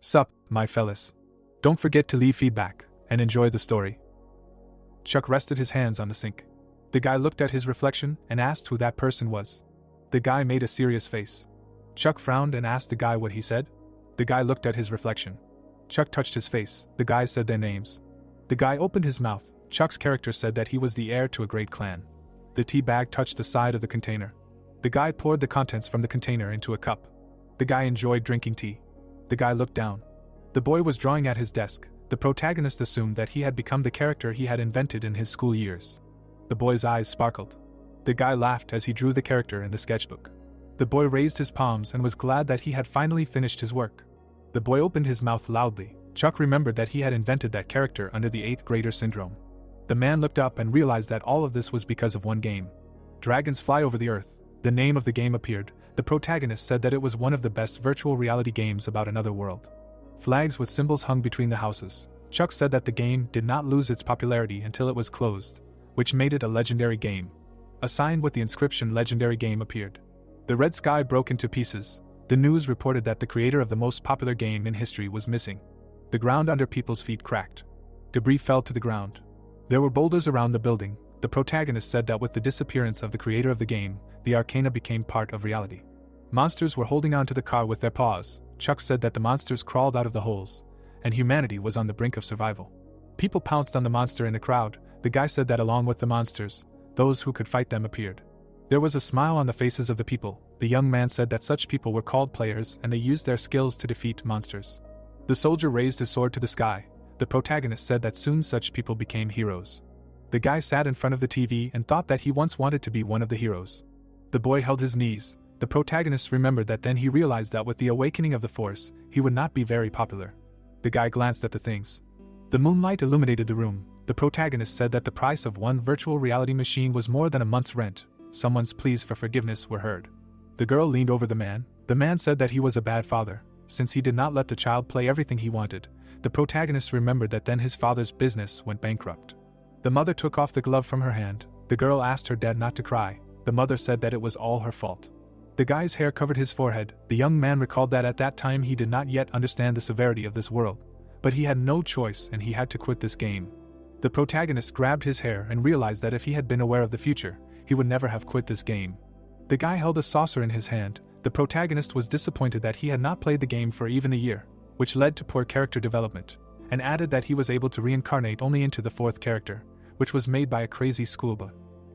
Sup, my fellas. Don't forget to leave feedback, and enjoy the story. Chuck rested his hands on the sink. The guy looked at his reflection and asked who that person was. The guy made a serious face. Chuck frowned and asked the guy what he said. The guy looked at his reflection. Chuck touched his face. The guy said their names. The guy opened his mouth. Chuck's character said that he was the heir to a great clan. The tea bag touched the side of the container. The guy poured the contents from the container into a cup. The guy enjoyed drinking tea. The guy looked down. The boy was drawing at his desk. The protagonist assumed that he had become the character he had invented in his school years. The boy's eyes sparkled. The guy laughed as he drew the character in the sketchbook. The boy raised his palms and was glad that he had finally finished his work. The boy opened his mouth loudly. Chuck remembered that he had invented that character under the 8th grader syndrome. The man looked up and realized that all of this was because of one game. Dragons Fly Over the Earth. The name of the game appeared. The protagonist said that it was one of the best virtual reality games about another world. Flags with symbols hung between the houses. Chuck said that the game did not lose its popularity until it was closed, which made it a legendary game. A sign with the inscription "Legendary Game" appeared. The red sky broke into pieces. The news reported that the creator of the most popular game in history was missing. The ground under people's feet cracked. Debris fell to the ground. There were boulders around the building. The protagonist said that with the disappearance of the creator of the game, the arcana became part of reality. Monsters were holding onto the car with their paws. Chuck said that the monsters crawled out of the holes, and humanity was on the brink of survival. People pounced on the monster in the crowd. The guy said that along with the monsters, those who could fight them appeared. There was a smile on the faces of the people. The young man said that such people were called players and they used their skills to defeat monsters. The soldier raised his sword to the sky. The protagonist said that soon such people became heroes. The guy sat in front of the TV and thought that he once wanted to be one of the heroes. The boy held his knees. The protagonist remembered that then he realized that with the awakening of the Force, he would not be very popular. The guy glanced at the things. The moonlight illuminated the room. The protagonist said that the price of one virtual reality machine was more than a month's rent. Someone's pleas for forgiveness were heard. The girl leaned over the man. The man said that he was a bad father, since he did not let the child play everything he wanted. The protagonist remembered that then his father's business went bankrupt. The mother took off the glove from her hand. The girl asked her dad not to cry. The mother said that it was all her fault. The guy's hair covered his forehead. The young man recalled that at that time he did not yet understand the severity of this world. But he had no choice and he had to quit this game. The protagonist grabbed his hair and realized that if he had been aware of the future, he would never have quit this game. The guy held a saucer in his hand. The protagonist was disappointed that he had not played the game for even a year, which led to poor character development, and added that he was able to reincarnate only into the 4th character, which was made by a crazy schoolboy.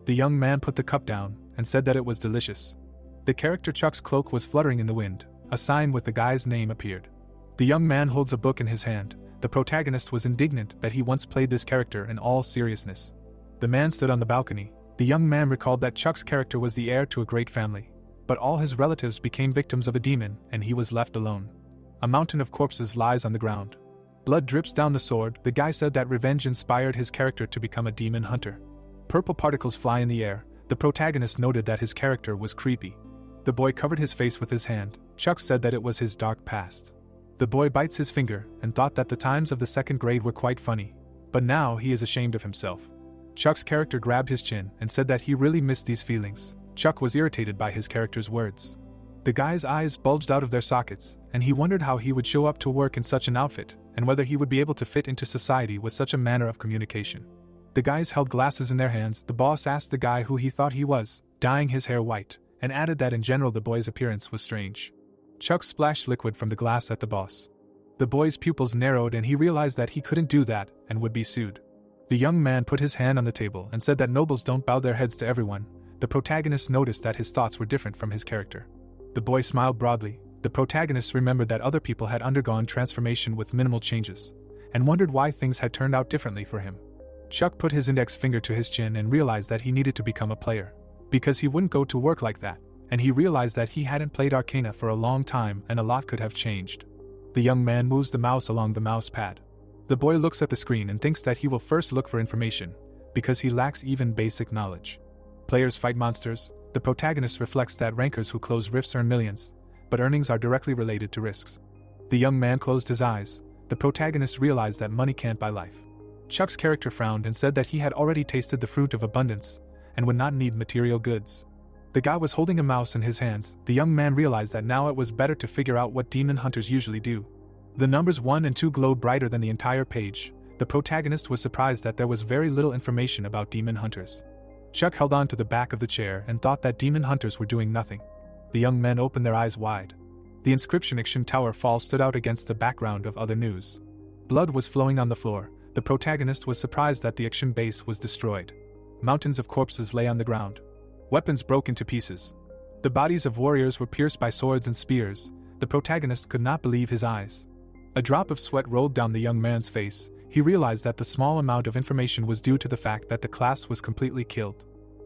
The young man put the cup down and said that it was delicious. The character Chuck's cloak was fluttering in the wind. A sign with the guy's name appeared. The young man holds a book in his hand. The protagonist was indignant that he once played this character in all seriousness. The man stood on the balcony. The young man recalled that Chuck's character was the heir to a great family, but all his relatives became victims of a demon and he was left alone. A mountain of corpses lies on the ground. Blood drips down the sword. The guy said that revenge inspired his character to become a demon hunter. Purple particles fly in the air. The protagonist noted that his character was creepy. The boy covered his face with his hand. Chuck said that it was his dark past. The boy bites his finger and thought that the times of the 2nd grade were quite funny, but now he is ashamed of himself. Chuck's character grabbed his chin and said that he really missed these feelings. Chuck was irritated by his character's words. The guy's eyes bulged out of their sockets, and he wondered how he would show up to work in such an outfit, and whether he would be able to fit into society with such a manner of communication. The guys held glasses in their hands. The boss asked the guy who he thought he was, dyeing his hair white, and added that in general the boy's appearance was strange. Chuck splashed liquid from the glass at the boss. The boy's pupils narrowed and he realized that he couldn't do that and would be sued. The young man put his hand on the table and said that nobles don't bow their heads to everyone. The protagonist noticed that his thoughts were different from his character. The boy smiled broadly. The protagonist remembered that other people had undergone transformation with minimal changes, and wondered why things had turned out differently for him. Chuck put his index finger to his chin and realized that he needed to become a player, because he wouldn't go to work like that, and he realized that he hadn't played Arcana for a long time and a lot could have changed. The young man moves the mouse along the mouse pad. The boy looks at the screen and thinks that he will first look for information, because he lacks even basic knowledge. Players fight monsters. The protagonist reflects that rankers who close rifts earn millions, but earnings are directly related to risks. The young man closed his eyes. The protagonist realized that money can't buy life. Chuck's character frowned and said that he had already tasted the fruit of abundance, and would not need material goods. The guy was holding a mouse in his hands. The young man realized that now it was better to figure out what demon hunters usually do. The numbers 1 and 2 glowed brighter than the entire page. The protagonist was surprised that there was very little information about demon hunters. Chuck held on to the back of the chair and thought that demon hunters were doing nothing. The young men opened their eyes wide. The inscription Action Tower Fall stood out against the background of other news. Blood was flowing on the floor. The protagonist was surprised that the Action base was destroyed. Mountains of corpses lay on the ground. Weapons broke into pieces. The bodies of warriors were pierced by swords and spears. The protagonist could not believe his eyes. A drop of sweat rolled down the young man's face. He realized that the small amount of information was due to the fact that the class was completely killed.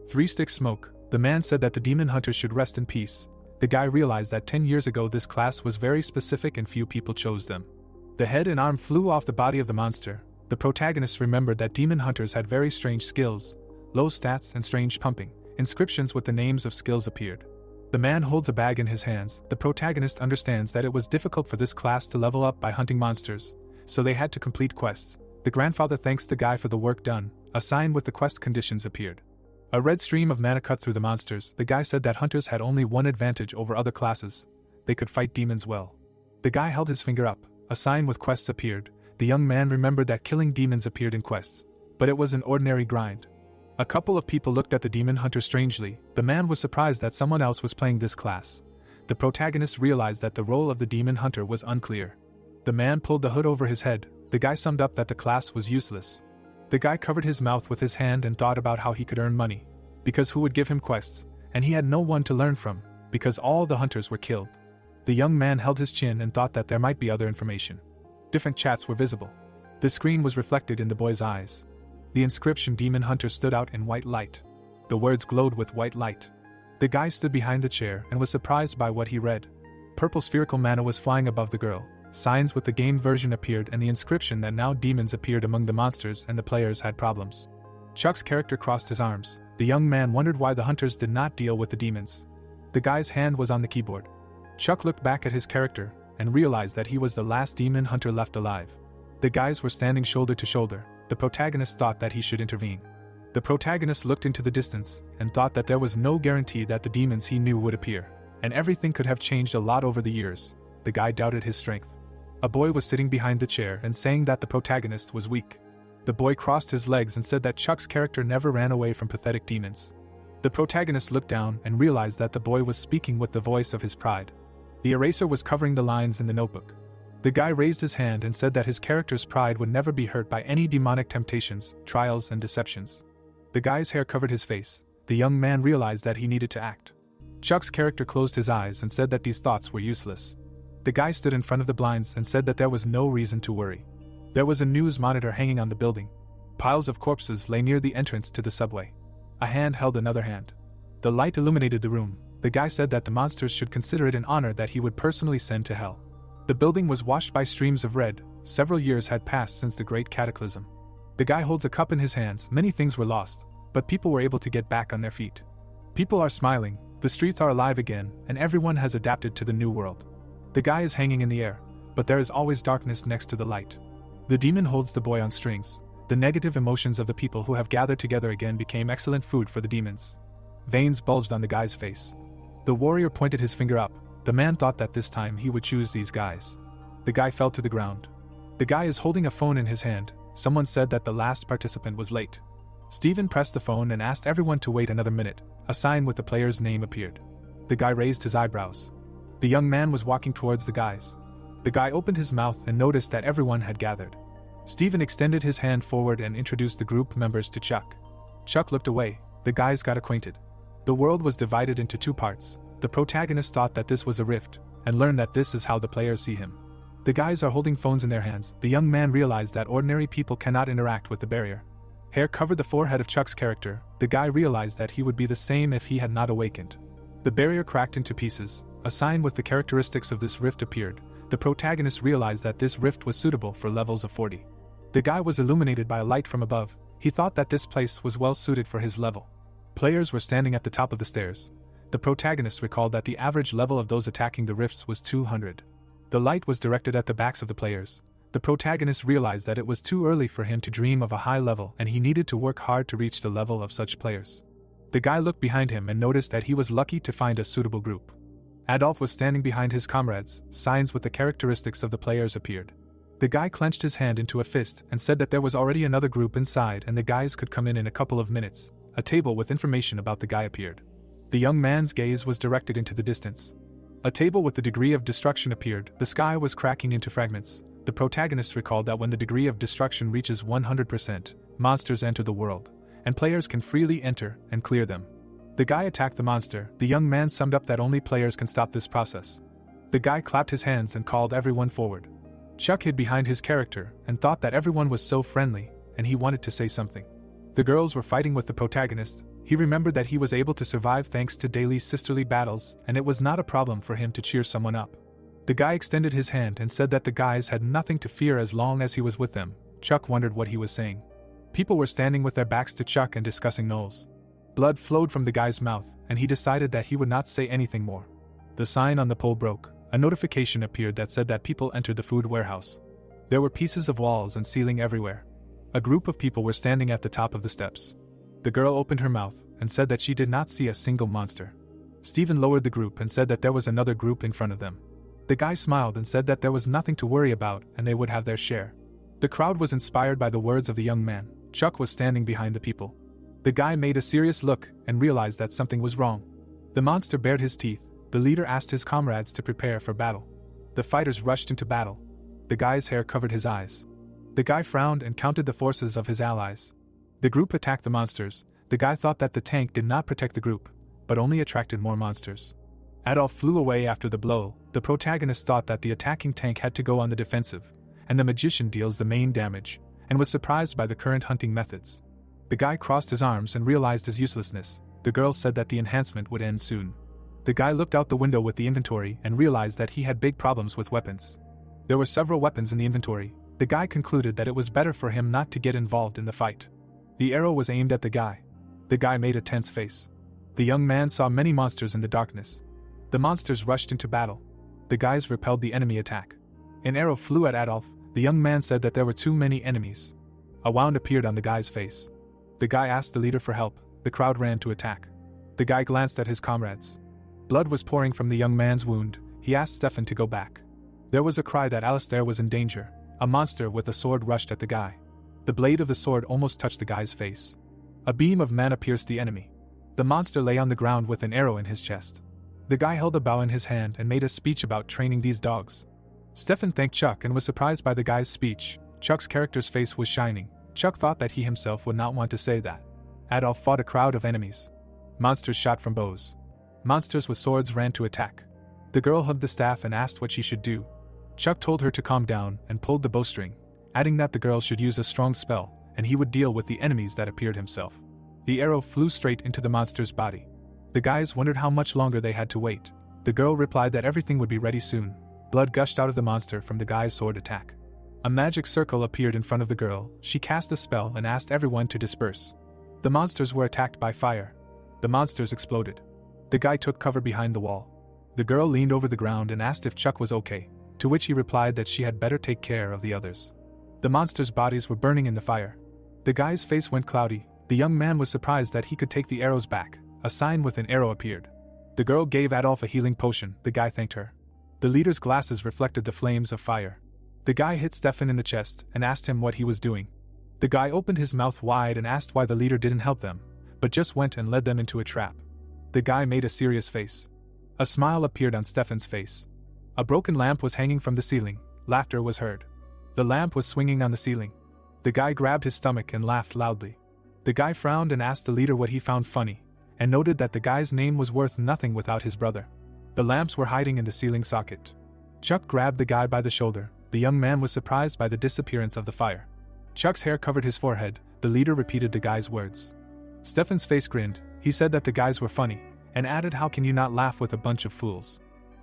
3 sticks smoke. The man said that the demon hunters should rest in peace. The guy realized that 10 years ago this class was very specific and few people chose them. The head and arm flew off the body of the monster. The protagonist remembered that demon hunters had very strange skills, low stats and strange pumping. Inscriptions with the names of skills appeared. The man holds a bag in his hands. The protagonist understands that it was difficult for this class to level up by hunting monsters, so they had to complete quests. The grandfather thanks the guy for the work done. A sign with the quest conditions appeared. A red stream of mana cut through the monsters. The guy said that hunters had only one advantage over other classes: they could fight demons well. The guy held his finger up. A sign with quests appeared. The young man remembered that killing demons appeared in quests, but it was an ordinary grind. A couple of people looked at the demon hunter strangely. The man was surprised that someone else was playing this class. The protagonist realized that the role of the demon hunter was unclear. The man pulled the hood over his head. The guy summed up that the class was useless. The guy covered his mouth with his hand and thought about how he could earn money. Because who would give him quests? And he had no one to learn from, because all the hunters were killed. The young man held his chin and thought that there might be other information. Different chats were visible. The screen was reflected in the boy's eyes. The inscription Demon Hunter stood out in white light. The words glowed with white light. The guy stood behind the chair and was surprised by what he read. Purple spherical mana was flying above the girl. Signs with the game version appeared and the inscription that now demons appeared among the monsters and the players had problems. Chuck's character crossed his arms. The young man wondered why the hunters did not deal with the demons. The guy's hand was on the keyboard. Chuck looked back at his character and realized that he was the last demon hunter left alive. The guys were standing shoulder to shoulder. The protagonist thought that he should intervene. The protagonist looked into the distance and thought that there was no guarantee that the demons he knew would appear, and everything could have changed a lot over the years. The guy doubted his strength. A boy was sitting behind the chair and saying that the protagonist was weak. The boy crossed his legs and said that Chuck's character never ran away from pathetic demons. The protagonist looked down and realized that the boy was speaking with the voice of his pride. The eraser was covering the lines in the notebook. The guy raised his hand and said that his character's pride would never be hurt by any demonic temptations, trials, and deceptions. The guy's hair covered his face. The young man realized that he needed to act. Chuck's character closed his eyes and said that these thoughts were useless. The guy stood in front of the blinds and said that there was no reason to worry. There was a news monitor hanging on the building. Piles of corpses lay near the entrance to the subway. A hand held another hand. The light illuminated the room. The guy said that the monsters should consider it an honor that he would personally send to hell. The building was washed by streams of red. Several years had passed since the Great Cataclysm. The guy holds a cup in his hands. Many things were lost, but people were able to get back on their feet. People are smiling, the streets are alive again, and everyone has adapted to the new world. The guy is hanging in the air, but there is always darkness next to the light. The demon holds the boy on strings. The negative emotions of the people who have gathered together again became excellent food for the demons. Veins bulged on the guy's face. The warrior pointed his finger up. The man thought that this time he would choose these guys. The guy fell to the ground. The guy is holding a phone in his hand. Someone said that the last participant was late. Steven pressed the phone and asked everyone to wait another minute. A sign with the player's name appeared. The guy raised his eyebrows. The young man was walking towards the guys. The guy opened his mouth and noticed that everyone had gathered. Steven extended his hand forward and introduced the group members to Chuck. Chuck looked away. The guys got acquainted. The world was divided into 2 parts. The protagonist thought that this was a rift, and learned that this is how the players see him. The guys are holding phones in their hands. The young man realized that ordinary people cannot interact with the barrier. Hair covered the forehead of Chuck's character. The guy realized that he would be the same if he had not awakened. The barrier cracked into pieces. A sign with the characteristics of this rift appeared. The protagonist realized that this rift was suitable for levels of 40. The guy was illuminated by a light from above. He thought that this place was well suited for his level. Players were standing at the top of the stairs. The protagonist recalled that the average level of those attacking the rifts was 200. The light was directed at the backs of the players. The protagonist realized that it was too early for him to dream of a high level and he needed to work hard to reach the level of such players. The guy looked behind him and noticed that he was lucky to find a suitable group. Adolf was standing behind his comrades, signs with the characteristics of the players appeared. The guy clenched his hand into a fist and said that there was already another group inside and the guys could come in a couple of minutes. A table with information about the guy appeared. The young man's gaze was directed into the distance. A table with the degree of destruction appeared. The sky was cracking into fragments. The protagonist recalled that when the degree of destruction reaches 100%, monsters enter the world, and players can freely enter and clear them. The guy attacked the monster. The young man summed up that only players can stop this process. The guy clapped his hands and called everyone forward. Chuck hid behind his character and thought that everyone was so friendly, and he wanted to say something. The girls were fighting with the protagonist. He remembered that he was able to survive thanks to daily sisterly battles, and it was not a problem for him to cheer someone up. The guy extended his hand and said that the guys had nothing to fear as long as he was with them. Chuck wondered what he was saying. People were standing with their backs to Chuck and discussing Knowles. Blood flowed from the guy's mouth, and he decided that he would not say anything more. The sign on the pole broke. A notification appeared that said that people entered the food warehouse. There were pieces of walls and ceiling everywhere. A group of people were standing at the top of the steps. The girl opened her mouth and said that she did not see a single monster. Stephen lowered the group and said that there was another group in front of them. The guy smiled and said that there was nothing to worry about and they would have their share. The crowd was inspired by the words of the young man. Chuck was standing behind the people. The guy made a serious look and realized that something was wrong. The monster bared his teeth. The leader asked his comrades to prepare for battle. The fighters rushed into battle. The guy's hair covered his eyes. The guy frowned and counted the forces of his allies. The group attacked the monsters. The guy thought that the tank did not protect the group, but only attracted more monsters. Adolf flew away after the blow. The protagonist thought that the attacking tank had to go on the defensive, and the magician deals the main damage, and was surprised by the current hunting methods. The guy crossed his arms and realized his uselessness. The girl said that the enhancement would end soon. The guy looked out the window with the inventory and realized that he had big problems with weapons. There were several weapons in the inventory. The guy concluded that it was better for him not to get involved in the fight. The arrow was aimed at the guy. The guy made a tense face. The young man saw many monsters in the darkness. The monsters rushed into battle. The guys repelled the enemy attack. An arrow flew at Adolf. The young man said that there were too many enemies. A wound appeared on the guy's face. The guy asked the leader for help. The crowd ran to attack. The guy glanced at his comrades. Blood was pouring from the young man's wound. He asked Stefan to go back. There was a cry that Alistair was in danger. A monster with a sword rushed at the guy. The blade of the sword almost touched the guy's face. A beam of mana pierced the enemy. The monster lay on the ground with an arrow in his chest. The guy held a bow in his hand and made a speech about training these dogs. Stefan thanked Chuck and was surprised by the guy's speech. Chuck's character's face was shining. Chuck thought that he himself would not want to say that. Adolf fought a crowd of enemies. Monsters shot from bows. Monsters with swords ran to attack. The girl hugged the staff and asked what she should do. Chuck told her to calm down and pulled the bowstring, adding that the girl should use a strong spell, and he would deal with the enemies that appeared himself. The arrow flew straight into the monster's body. The guys wondered how much longer they had to wait. The girl replied that everything would be ready soon. Blood gushed out of the monster from the guy's sword attack. A magic circle appeared in front of the girl. She cast a spell and asked everyone to disperse. The monsters were attacked by fire. The monsters exploded. The guy took cover behind the wall. The girl leaned over the ground and asked if Chuck was okay, to which he replied that she had better take care of the others. The monsters' bodies were burning in the fire. The guy's face went cloudy. The young man was surprised that he could take the arrows back. A sign with an arrow appeared. The girl gave Adolf a healing potion. The guy thanked her. The leader's glasses reflected the flames of fire. The guy hit Stefan in the chest and asked him what he was doing. The guy opened his mouth wide and asked why the leader didn't help them, but just went and led them into a trap. The guy made a serious face. A smile appeared on Stefan's face. A broken lamp was hanging from the ceiling. Laughter was heard. The lamp was swinging on the ceiling. The guy grabbed his stomach and laughed loudly. The guy frowned and asked the leader what he found funny, and noted that the guy's name was worth nothing without his brother. The lamps were hiding in the ceiling socket. Chuck grabbed the guy by the shoulder. The young man was surprised by the disappearance of the fire. Chuck's hair covered his forehead. The leader repeated the guy's words. Stefan's face grinned. He said that the guys were funny, and added, "How can you not laugh with a bunch of fools?"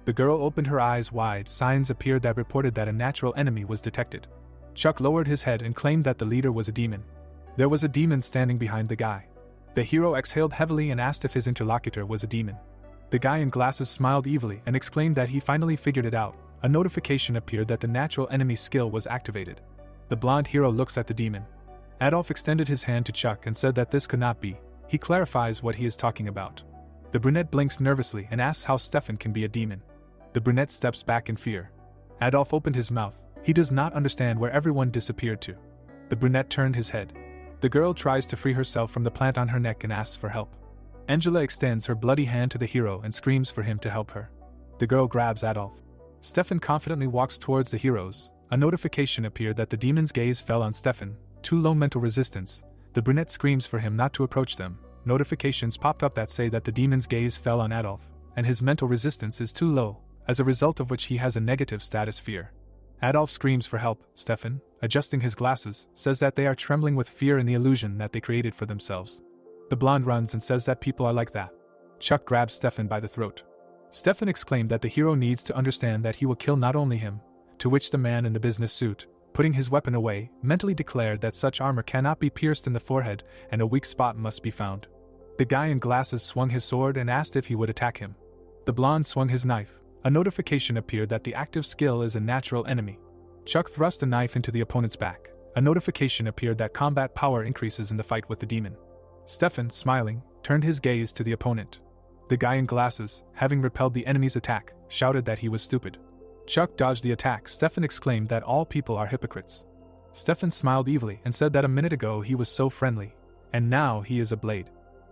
The girl opened her eyes wide. Signs appeared that reported that a natural enemy was detected. Chuck lowered his head and claimed that the leader was a demon. There was a demon standing behind the guy. The hero exhaled heavily and asked if his interlocutor was a demon. The guy in glasses smiled evilly and exclaimed that he finally figured it out. A notification appeared that the natural enemy skill was activated. The blonde hero looks at the demon. Adolf extended his hand to Chuck and said that this could not be. He clarifies what he is talking about. The brunette blinks nervously and asks how Stefan can be a demon. The brunette steps back in fear. Adolf opened his mouth. He does not understand where everyone disappeared to. The brunette turned his head. The girl tries to free herself from the plant on her neck and asks for help. Angela extends her bloody hand to the hero and screams for him to help her. The girl grabs Adolf. Stefan confidently walks towards the heroes. A notification appeared that the demon's gaze fell on Stefan. Too low mental resistance. The brunette screams for him not to approach them. Notifications popped up that say that the demon's gaze fell on Adolf, and his mental resistance is too low, as a result of which he has a negative status fear. Adolf screams for help. Stefan, adjusting his glasses, says that they are trembling with fear in the illusion that they created for themselves. The blonde runs and says that people are like that. Chuck grabs Stefan by the throat. Stefan exclaimed that the hero needs to understand that he will kill not only him, to which the man in the business suit, putting his weapon away, mentally declared that such armor cannot be pierced in the forehead and a weak spot must be found. The guy in glasses swung his sword and asked if he would attack him. The blonde swung his knife. A notification appeared that the active skill is a natural enemy. Chuck thrust a knife into the opponent's back. A notification appeared that combat power increases in the fight with the demon. Stefan, smiling, turned his gaze to the opponent. The guy in glasses, having repelled the enemy's attack, shouted that he was stupid. Chuck dodged the attack. Stefan exclaimed that all people are hypocrites. Stefan smiled evilly and said that a minute ago he was so friendly, and now he is a blade.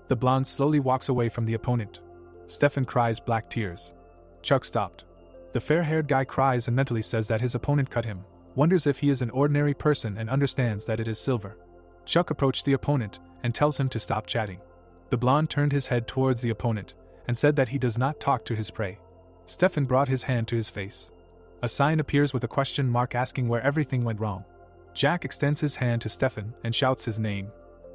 The blonde slowly walks away from the opponent. Stefan cries black tears. Chuck stopped. The fair-haired guy cries and mentally says that his opponent cut him, wonders if he is an ordinary person and understands that it is silver. Chuck approached the opponent and tells him to stop chatting. The blonde turned his head towards the opponent and said that he does not talk to his prey. Stefan brought his hand to his face. A sign appears with a question mark asking where everything went wrong. Jack extends his hand to Stefan and shouts his name.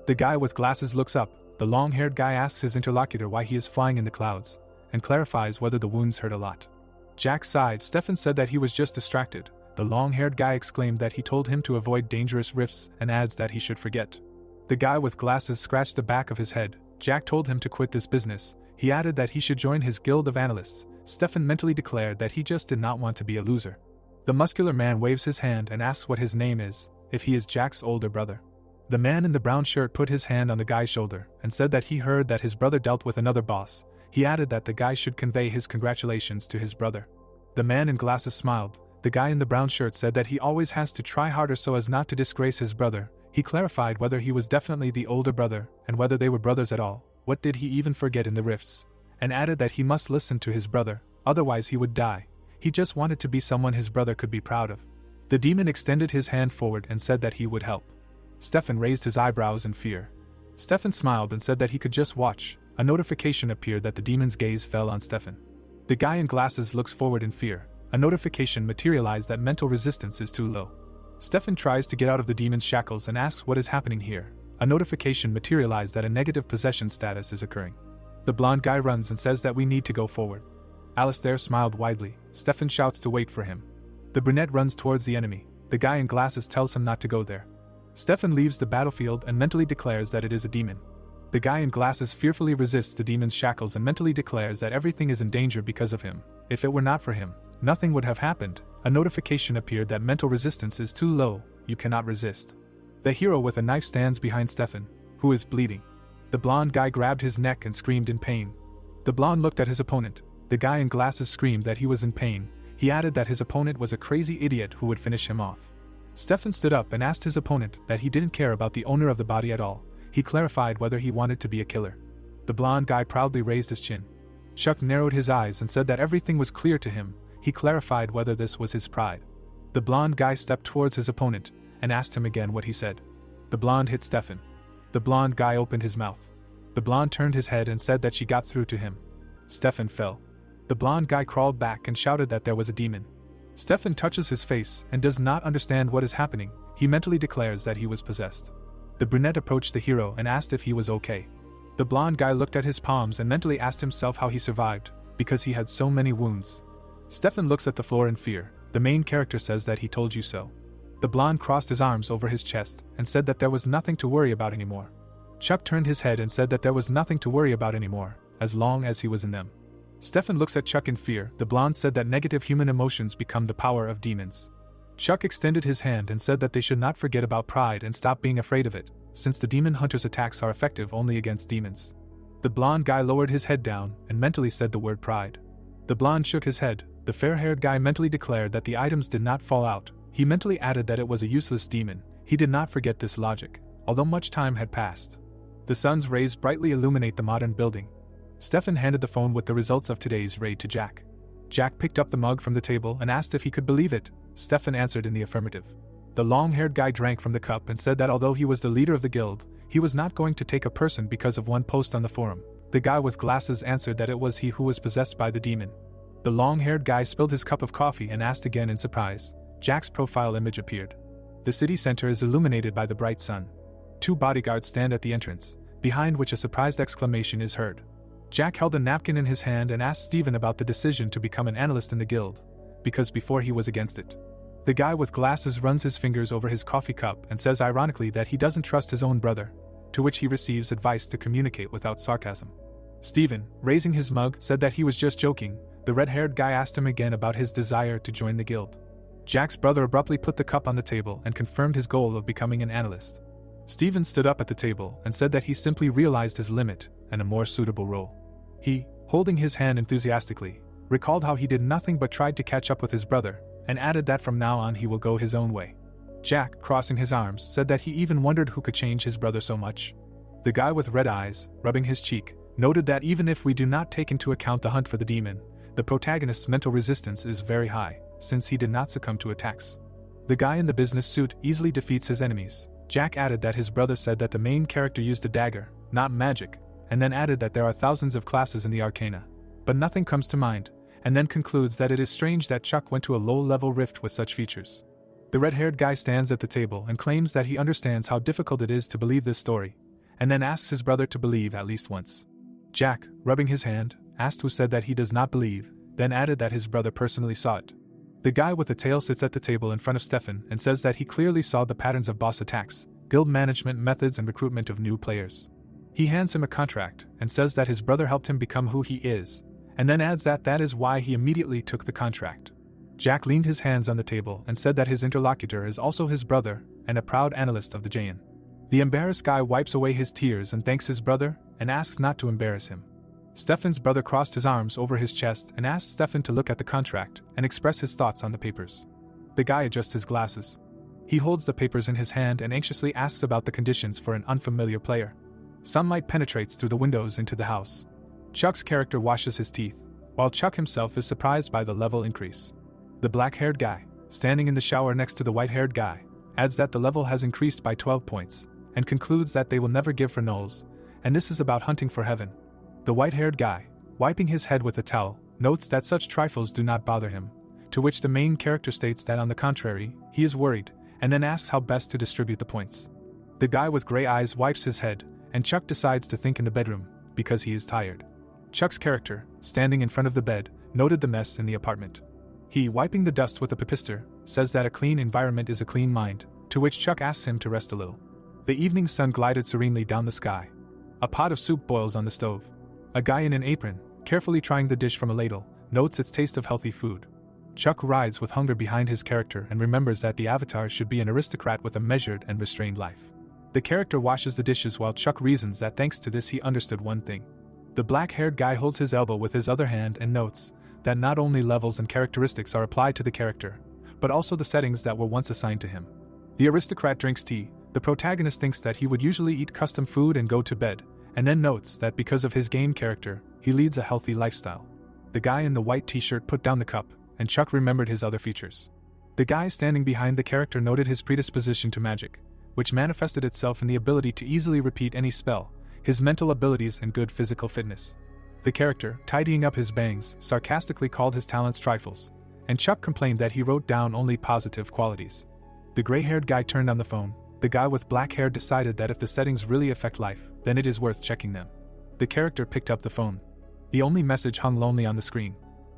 The guy with glasses looks up. The long-haired guy asks his interlocutor why he is flying in the clouds, and clarifies whether the wounds hurt a lot. Jack sighed. Stefan said that he was just distracted. The long-haired guy exclaimed that he told him to avoid dangerous rifts and adds that he should forget. The guy with glasses scratched the back of his head. Jack told him to quit this business. He added that he should join his guild of analysts. Stefan mentally declared that he just did not want to be a loser. The muscular man waves his hand and asks what his name is, if he is Jack's older brother. The man in the brown shirt put his hand on the guy's shoulder and said that he heard that his brother dealt with another boss. He added that the guy should convey his congratulations to his brother. The man in glasses smiled. The guy in the brown shirt said that he always has to try harder so as not to disgrace his brother. He clarified whether he was definitely the older brother and whether they were brothers at all. What did he even forget in the rifts? And added that he must listen to his brother, otherwise he would die. He just wanted to be someone his brother could be proud of. The demon extended his hand forward and said that he would help. Stefan raised his eyebrows in fear. Stefan smiled and said that he could just watch. A notification appeared that the demon's gaze fell on Stefan. The guy in glasses looks forward in fear. A notification materialized that mental resistance is too low. Stefan tries to get out of the demon's shackles and asks what is happening here. A notification materialized that a negative possession status is occurring. The blonde guy runs and says that we need to go forward. Alistair smiled widely. Stefan shouts to wait for him. The brunette runs towards the enemy. The guy in glasses tells him not to go there. Stefan leaves the battlefield and mentally declares that it is a demon. The guy in glasses fearfully resists the demon's shackles and mentally declares that everything is in danger because of him. If it were not for him, nothing would have happened. A notification appeared that mental resistance is too low, you cannot resist. The hero with a knife stands behind Stefan, who is bleeding. The blonde guy grabbed his neck and screamed in pain. The blonde looked at his opponent. The guy in glasses screamed that he was in pain. He added that his opponent was a crazy idiot who would finish him off. Stefan stood up and asked his opponent that he didn't care about the owner of the body at all. He clarified whether he wanted to be a killer. The blonde guy proudly raised his chin. Chuck narrowed his eyes and said that everything was clear to him. He clarified whether this was his pride. The blonde guy stepped towards his opponent and asked him again what he said. The blonde hit Stefan. The blonde guy opened his mouth. The blonde turned his head and said that she got through to him. Stefan fell. The blonde guy crawled back and shouted that there was a demon. Stefan touches his face and does not understand what is happening. He mentally declares that he was possessed. The brunette approached the hero and asked if he was okay. The blonde guy looked at his palms and mentally asked himself how he survived, because he had so many wounds. Stefan looks at the floor in fear. The main character says that he told you so. The blonde crossed his arms over his chest and said that there was nothing to worry about anymore. Chuck turned his head and said that there was nothing to worry about anymore, as long as he was in them. Stefan looks at Chuck in fear. The blonde said that negative human emotions become the power of demons. Chuck extended his hand and said that they should not forget about pride and stop being afraid of it, since the demon hunter's attacks are effective only against demons. The blonde guy lowered his head down and mentally said the word pride. The blonde shook his head. The fair-haired guy mentally declared that the items did not fall out. He mentally added that it was a useless demon. He did not forget this logic, although much time had passed. The sun's rays brightly illuminate the modern building. Stefan handed the phone with the results of today's raid to Jack. Jack picked up the mug from the table and asked if he could believe it. Stefan answered in the affirmative. The long-haired guy drank from the cup and said that although he was the leader of the guild, he was not going to take a person because of one post on the forum. The guy with glasses answered that it was he who was possessed by the demon. The long-haired guy spilled his cup of coffee and asked again in surprise. Jack's profile image appeared. The city center is illuminated by the bright sun. 2 bodyguards stand at the entrance, behind which a surprised exclamation is heard. Jack held a napkin in his hand and asked Steven about the decision to become an analyst in the guild, because before he was against it. The guy with glasses runs his fingers over his coffee cup and says ironically that he doesn't trust his own brother, to which he receives advice to communicate without sarcasm. Steven, raising his mug, said that he was just joking. The red-haired guy asked him again about his desire to join the guild. Jack's brother abruptly put the cup on the table and confirmed his goal of becoming an analyst. Steven stood up at the table and said that he simply realized his limit and a more suitable role. He, holding his hand enthusiastically, recalled how he did nothing but tried to catch up with his brother, and added that from now on he will go his own way. Jack, crossing his arms, said that he even wondered who could change his brother so much. The guy with red eyes, rubbing his cheek, noted that even if we do not take into account the hunt for the demon, the protagonist's mental resistance is very high, since he did not succumb to attacks. The guy in the business suit easily defeats his enemies. Jack added that his brother said that the main character used a dagger, not magic, and then added that there are thousands of classes in the arcana. But nothing comes to mind, and then concludes that it is strange that Chuck went to a low-level rift with such features. The red-haired guy stands at the table and claims that he understands how difficult it is to believe this story, and then asks his brother to believe at least once. Jack, rubbing his hand, asked who said that he does not believe, then added that his brother personally saw it. The guy with the tail sits at the table in front of Stefan and says that he clearly saw the patterns of boss attacks, guild management methods and recruitment of new players. He hands him a contract and says that his brother helped him become who he is, and then adds that that is why he immediately took the contract. Jack leaned his hands on the table and said that his interlocutor is also his brother and a proud analyst of the Jayan. The embarrassed guy wipes away his tears and thanks his brother and asks not to embarrass him. Stefan's brother crossed his arms over his chest and asked Stefan to look at the contract and express his thoughts on the papers. The guy adjusts his glasses. He holds the papers in his hand and anxiously asks about the conditions for an unfamiliar player. Sunlight penetrates through the windows into the house. Chuck's character washes his teeth, while Chuck himself is surprised by the level increase. The black-haired guy, standing in the shower next to the white-haired guy, adds that the level has increased by 12 points, and concludes that they will never give for nulls, and this is about hunting for heaven. The white-haired guy, wiping his head with a towel, notes that such trifles do not bother him, to which the main character states that on the contrary, he is worried, and then asks how best to distribute the points. The guy with gray eyes wipes his head, and Chuck decides to think in the bedroom, because he is tired. Chuck's character, standing in front of the bed, noted the mess in the apartment. He, wiping the dust with a papister, says that a clean environment is a clean mind, to which Chuck asks him to rest a little. The evening sun glided serenely down the sky. A pot of soup boils on the stove. A guy in an apron, carefully trying the dish from a ladle, notes its taste of healthy food. Chuck rides with hunger behind his character and remembers that the avatar should be an aristocrat with a measured and restrained life. The character washes the dishes while Chuck reasons that thanks to this he understood one thing. The black-haired guy holds his elbow with his other hand and notes that not only levels and characteristics are applied to the character, but also the settings that were once assigned to him. The aristocrat drinks tea. The protagonist thinks that he would usually eat custom food and go to bed, and then notes that because of his game character, he leads a healthy lifestyle. The guy in the white t-shirt put down the cup, and Chuck remembered his other features. The guy standing behind the character noted his predisposition to magic, which manifested itself in the ability to easily repeat any spell, his mental abilities and good physical fitness. The character, tidying up his bangs, sarcastically called his talents trifles, and Chuck complained that he wrote down only positive qualities. The gray-haired guy turned on the phone. The guy with black hair decided that if the settings really affect life, then it is worth checking them. The character picked up the phone. The only message hung lonely on the screen.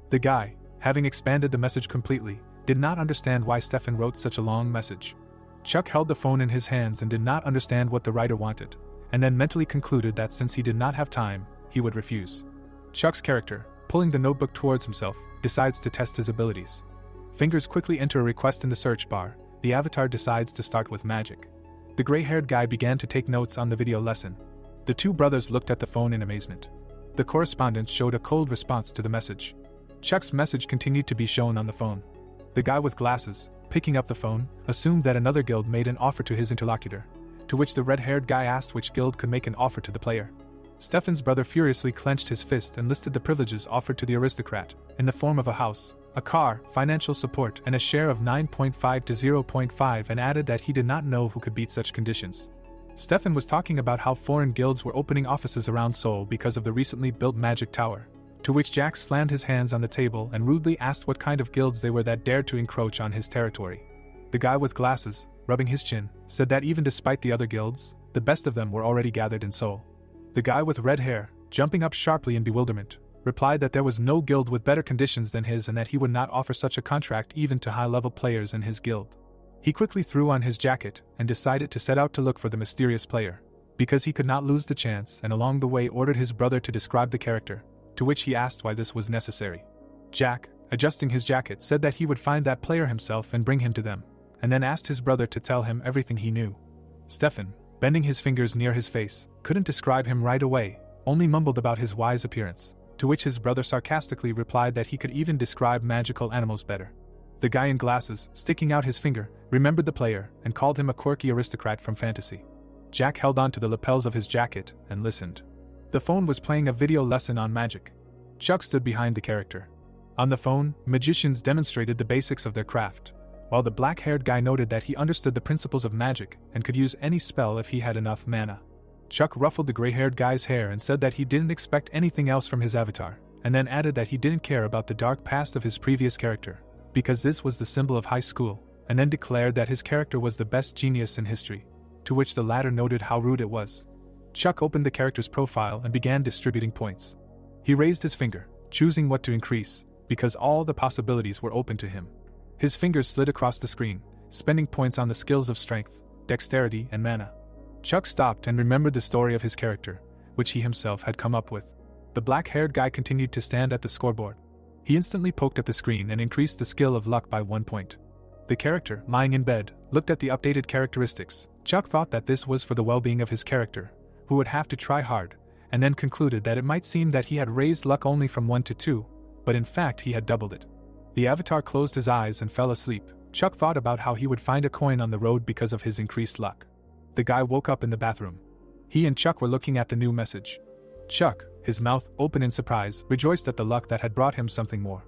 The guy, having expanded the message completely, did not understand why Stefan wrote such a long message. Chuck held the phone in his hands and did not understand what the writer wanted, and then mentally concluded that since he did not have time, he would refuse. Chuck's character, pulling the notebook towards himself, decides to test his abilities. Fingers quickly enter a request in the search bar. The avatar decides to start with magic. The gray-haired guy began to take notes on the video lesson. The two brothers looked at the phone in amazement. The correspondent showed a cold response to the message. Chuck's message continued to be shown on the phone. The guy with glasses, picking up the phone, assumed that another guild made an offer to his interlocutor, to which the red-haired guy asked which guild could make an offer to the player. Stefan's brother furiously clenched his fist and listed the privileges offered to the aristocrat, in the form of a house, a car, financial support, and a share of 9.5 to 0.5, and added that he did not know who could beat such conditions. Stefan was talking about how foreign guilds were opening offices around Seoul because of the recently built Magic Tower, to which Jack slammed his hands on the table and rudely asked what kind of guilds they were that dared to encroach on his territory. The guy with glasses, rubbing his chin, said that even despite the other guilds, the best of them were already gathered in Seoul. The guy with red hair, jumping up sharply in bewilderment, replied that there was no guild with better conditions than his and that he would not offer such a contract even to high-level players in his guild. He quickly threw on his jacket and decided to set out to look for the mysterious player, because he could not lose the chance, and along the way ordered his brother to describe the character, to which he asked why this was necessary. Jack, adjusting his jacket, said that he would find that player himself and bring him to them, and then asked his brother to tell him everything he knew. Stefan, bending his fingers near his face, couldn't describe him right away, only mumbled about his wise appearance, to which his brother sarcastically replied that he could even describe magical animals better. The guy in glasses, sticking out his finger, remembered the player and called him a quirky aristocrat from fantasy. Jack held on to the lapels of his jacket and listened. The phone was playing a video lesson on magic. Chuck stood behind the character. On the phone, magicians demonstrated the basics of their craft, while the black-haired guy noted that he understood the principles of magic and could use any spell if he had enough mana. Chuck ruffled the gray-haired guy's hair and said that he didn't expect anything else from his avatar, and then added that he didn't care about the dark past of his previous character, because this was the symbol of high school, and then declared that his character was the best genius in history, to which the latter noted how rude it was. Chuck opened the character's profile and began distributing points. He raised his finger, choosing what to increase, because all the possibilities were open to him. His fingers slid across the screen, spending points on the skills of strength, dexterity, and mana. Chuck stopped and remembered the story of his character, which he himself had come up with. The black-haired guy continued to stand at the scoreboard. He instantly poked at the screen and increased the skill of luck by 1 point. The character, lying in bed, looked at the updated characteristics. Chuck thought that this was for the well-being of his character, who would have to try hard, and then concluded that it might seem that he had raised luck only from 1 to 2, but in fact he had doubled it. The avatar closed his eyes and fell asleep. Chuck thought about how he would find a coin on the road because of his increased luck. The guy woke up in the bathroom. He and Chuck were looking at the new message. Chuck, his mouth open in surprise, rejoiced at the luck that had brought him something more.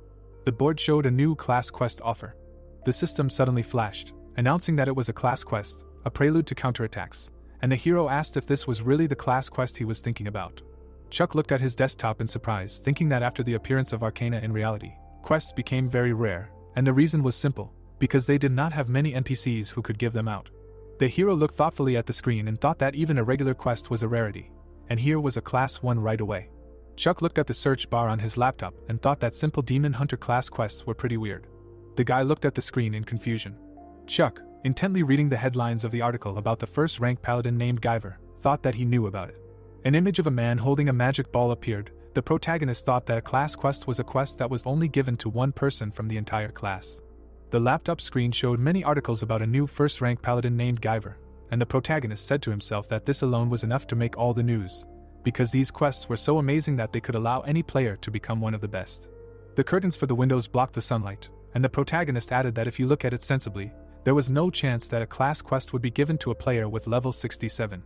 The board showed a new class quest offer. The system suddenly flashed, announcing that it was a class quest, a prelude to counterattacks, and the hero asked if this was really the class quest he was thinking about. Chuck looked at his desktop in surprise, thinking that after the appearance of Arcana in reality, quests became very rare, and the reason was simple, because they did not have many NPCs who could give them out. The hero looked thoughtfully at the screen and thought that even a regular quest was a rarity, and here was a class 1 right away. Chuck looked at the search bar on his laptop and thought that simple Demon Hunter class quests were pretty weird. The guy looked at the screen in confusion. Chuck, intently reading the headlines of the article about the first-rank paladin named Guyver, thought that he knew about it. An image of a man holding a magic ball appeared. The protagonist thought that a class quest was a quest that was only given to one person from the entire class. The laptop screen showed many articles about a new first-rank paladin named Guyver, and the protagonist said to himself that this alone was enough to make all the news, because these quests were so amazing that they could allow any player to become one of the best. The curtains for the windows blocked the sunlight, and the protagonist added that if you look at it sensibly, there was no chance that a class quest would be given to a player with level 67.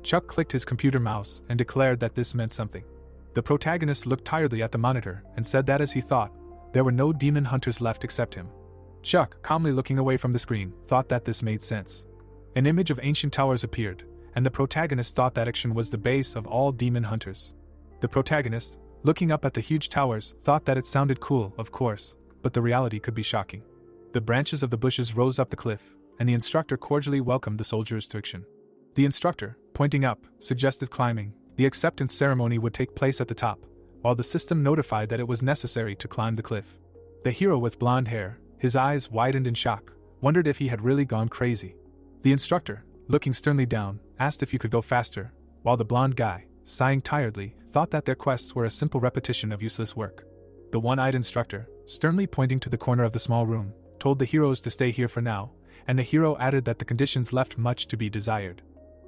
Chuck clicked his computer mouse and declared that this meant something. The protagonist looked tiredly at the monitor and said that as he thought, there were no demon hunters left except him. Chuck, calmly looking away from the screen, thought that this made sense. An image of ancient towers appeared, and the protagonist thought that action was the base of all demon hunters. The protagonist, looking up at the huge towers, thought that it sounded cool, of course, but the reality could be shocking. The branches of the bushes rose up the cliff, and the instructor cordially welcomed the soldiers to action. The instructor, pointing up, suggested climbing. The acceptance ceremony would take place at the top, while the system notified that it was necessary to climb the cliff. The hero with blonde hair, his eyes widened in shock, wondered if he had really gone crazy. The instructor, looking sternly down, asked if you could go faster, while the blonde guy, sighing tiredly, thought that their quests were a simple repetition of useless work. The one-eyed instructor, sternly pointing to the corner of the small room, told the heroes to stay here for now, and the hero added that the conditions left much to be desired.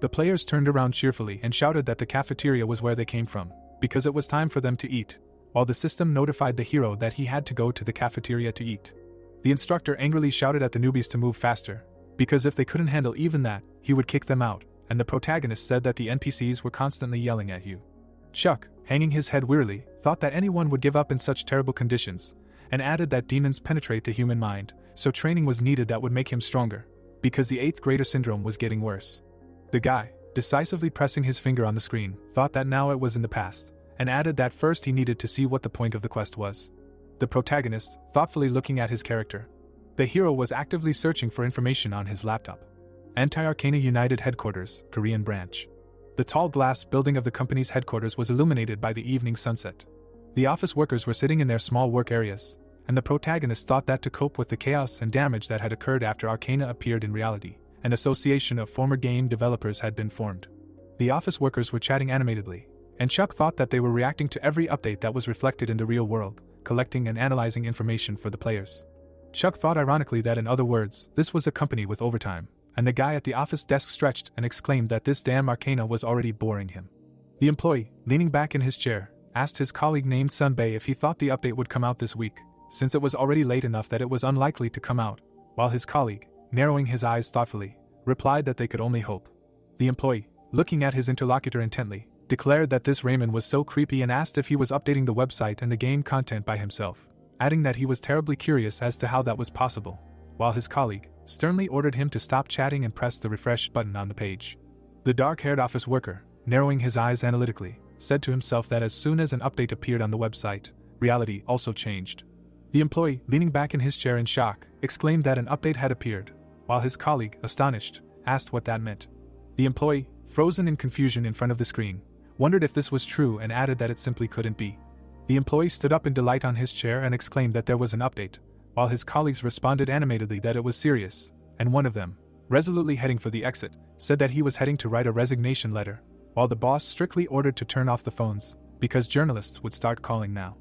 The players turned around cheerfully and shouted that the cafeteria was where they came from, because it was time for them to eat, while the system notified the hero that he had to go to the cafeteria to eat. The instructor angrily shouted at the newbies to move faster, because if they couldn't handle even that, he would kick them out, and the protagonist said that the NPCs were constantly yelling at you. Chuck, hanging his head wearily, thought that anyone would give up in such terrible conditions, and added that demons penetrate the human mind, so training was needed that would make him stronger, because the 8th grader syndrome was getting worse. The guy, decisively pressing his finger on the screen, thought that now it was in the past, and added that first he needed to see what the point of the quest was. The protagonist, thoughtfully looking at his character. The hero was actively searching for information on his laptop. Anti-Arcana United Headquarters, Korean branch. The tall glass building of the company's headquarters was illuminated by the evening sunset. The office workers were sitting in their small work areas, and the protagonist thought that to cope with the chaos and damage that had occurred after Arcana appeared in reality, an association of former game developers had been formed. The office workers were chatting animatedly, and Chuck thought that they were reacting to every update that was reflected in the real world, collecting and analyzing information for the players. Chuck thought ironically that in other words, this was a company with overtime, and the guy at the office desk stretched and exclaimed that this damn Arcana was already boring him. The employee, leaning back in his chair, asked his colleague named Sunbae if he thought the update would come out this week, since it was already late enough that it was unlikely to come out, while his colleague, narrowing his eyes thoughtfully, replied that they could only hope. The employee, looking at his interlocutor intently, declared that this Raymond was so creepy and asked if he was updating the website and the game content by himself, adding that he was terribly curious as to how that was possible, while his colleague sternly ordered him to stop chatting and press the refresh button on the page. The dark-haired office worker, narrowing his eyes analytically, said to himself that as soon as an update appeared on the website, reality also changed. The employee, leaning back in his chair in shock, exclaimed that an update had appeared, while his colleague, astonished, asked what that meant. The employee, frozen in confusion in front of the screen, wondered if this was true and added that it simply couldn't be. The employee stood up in delight on his chair and exclaimed that there was an update, while his colleagues responded animatedly that it was serious, and one of them, resolutely heading for the exit, said that he was heading to write a resignation letter, while the boss strictly ordered to turn off the phones, because journalists would start calling now.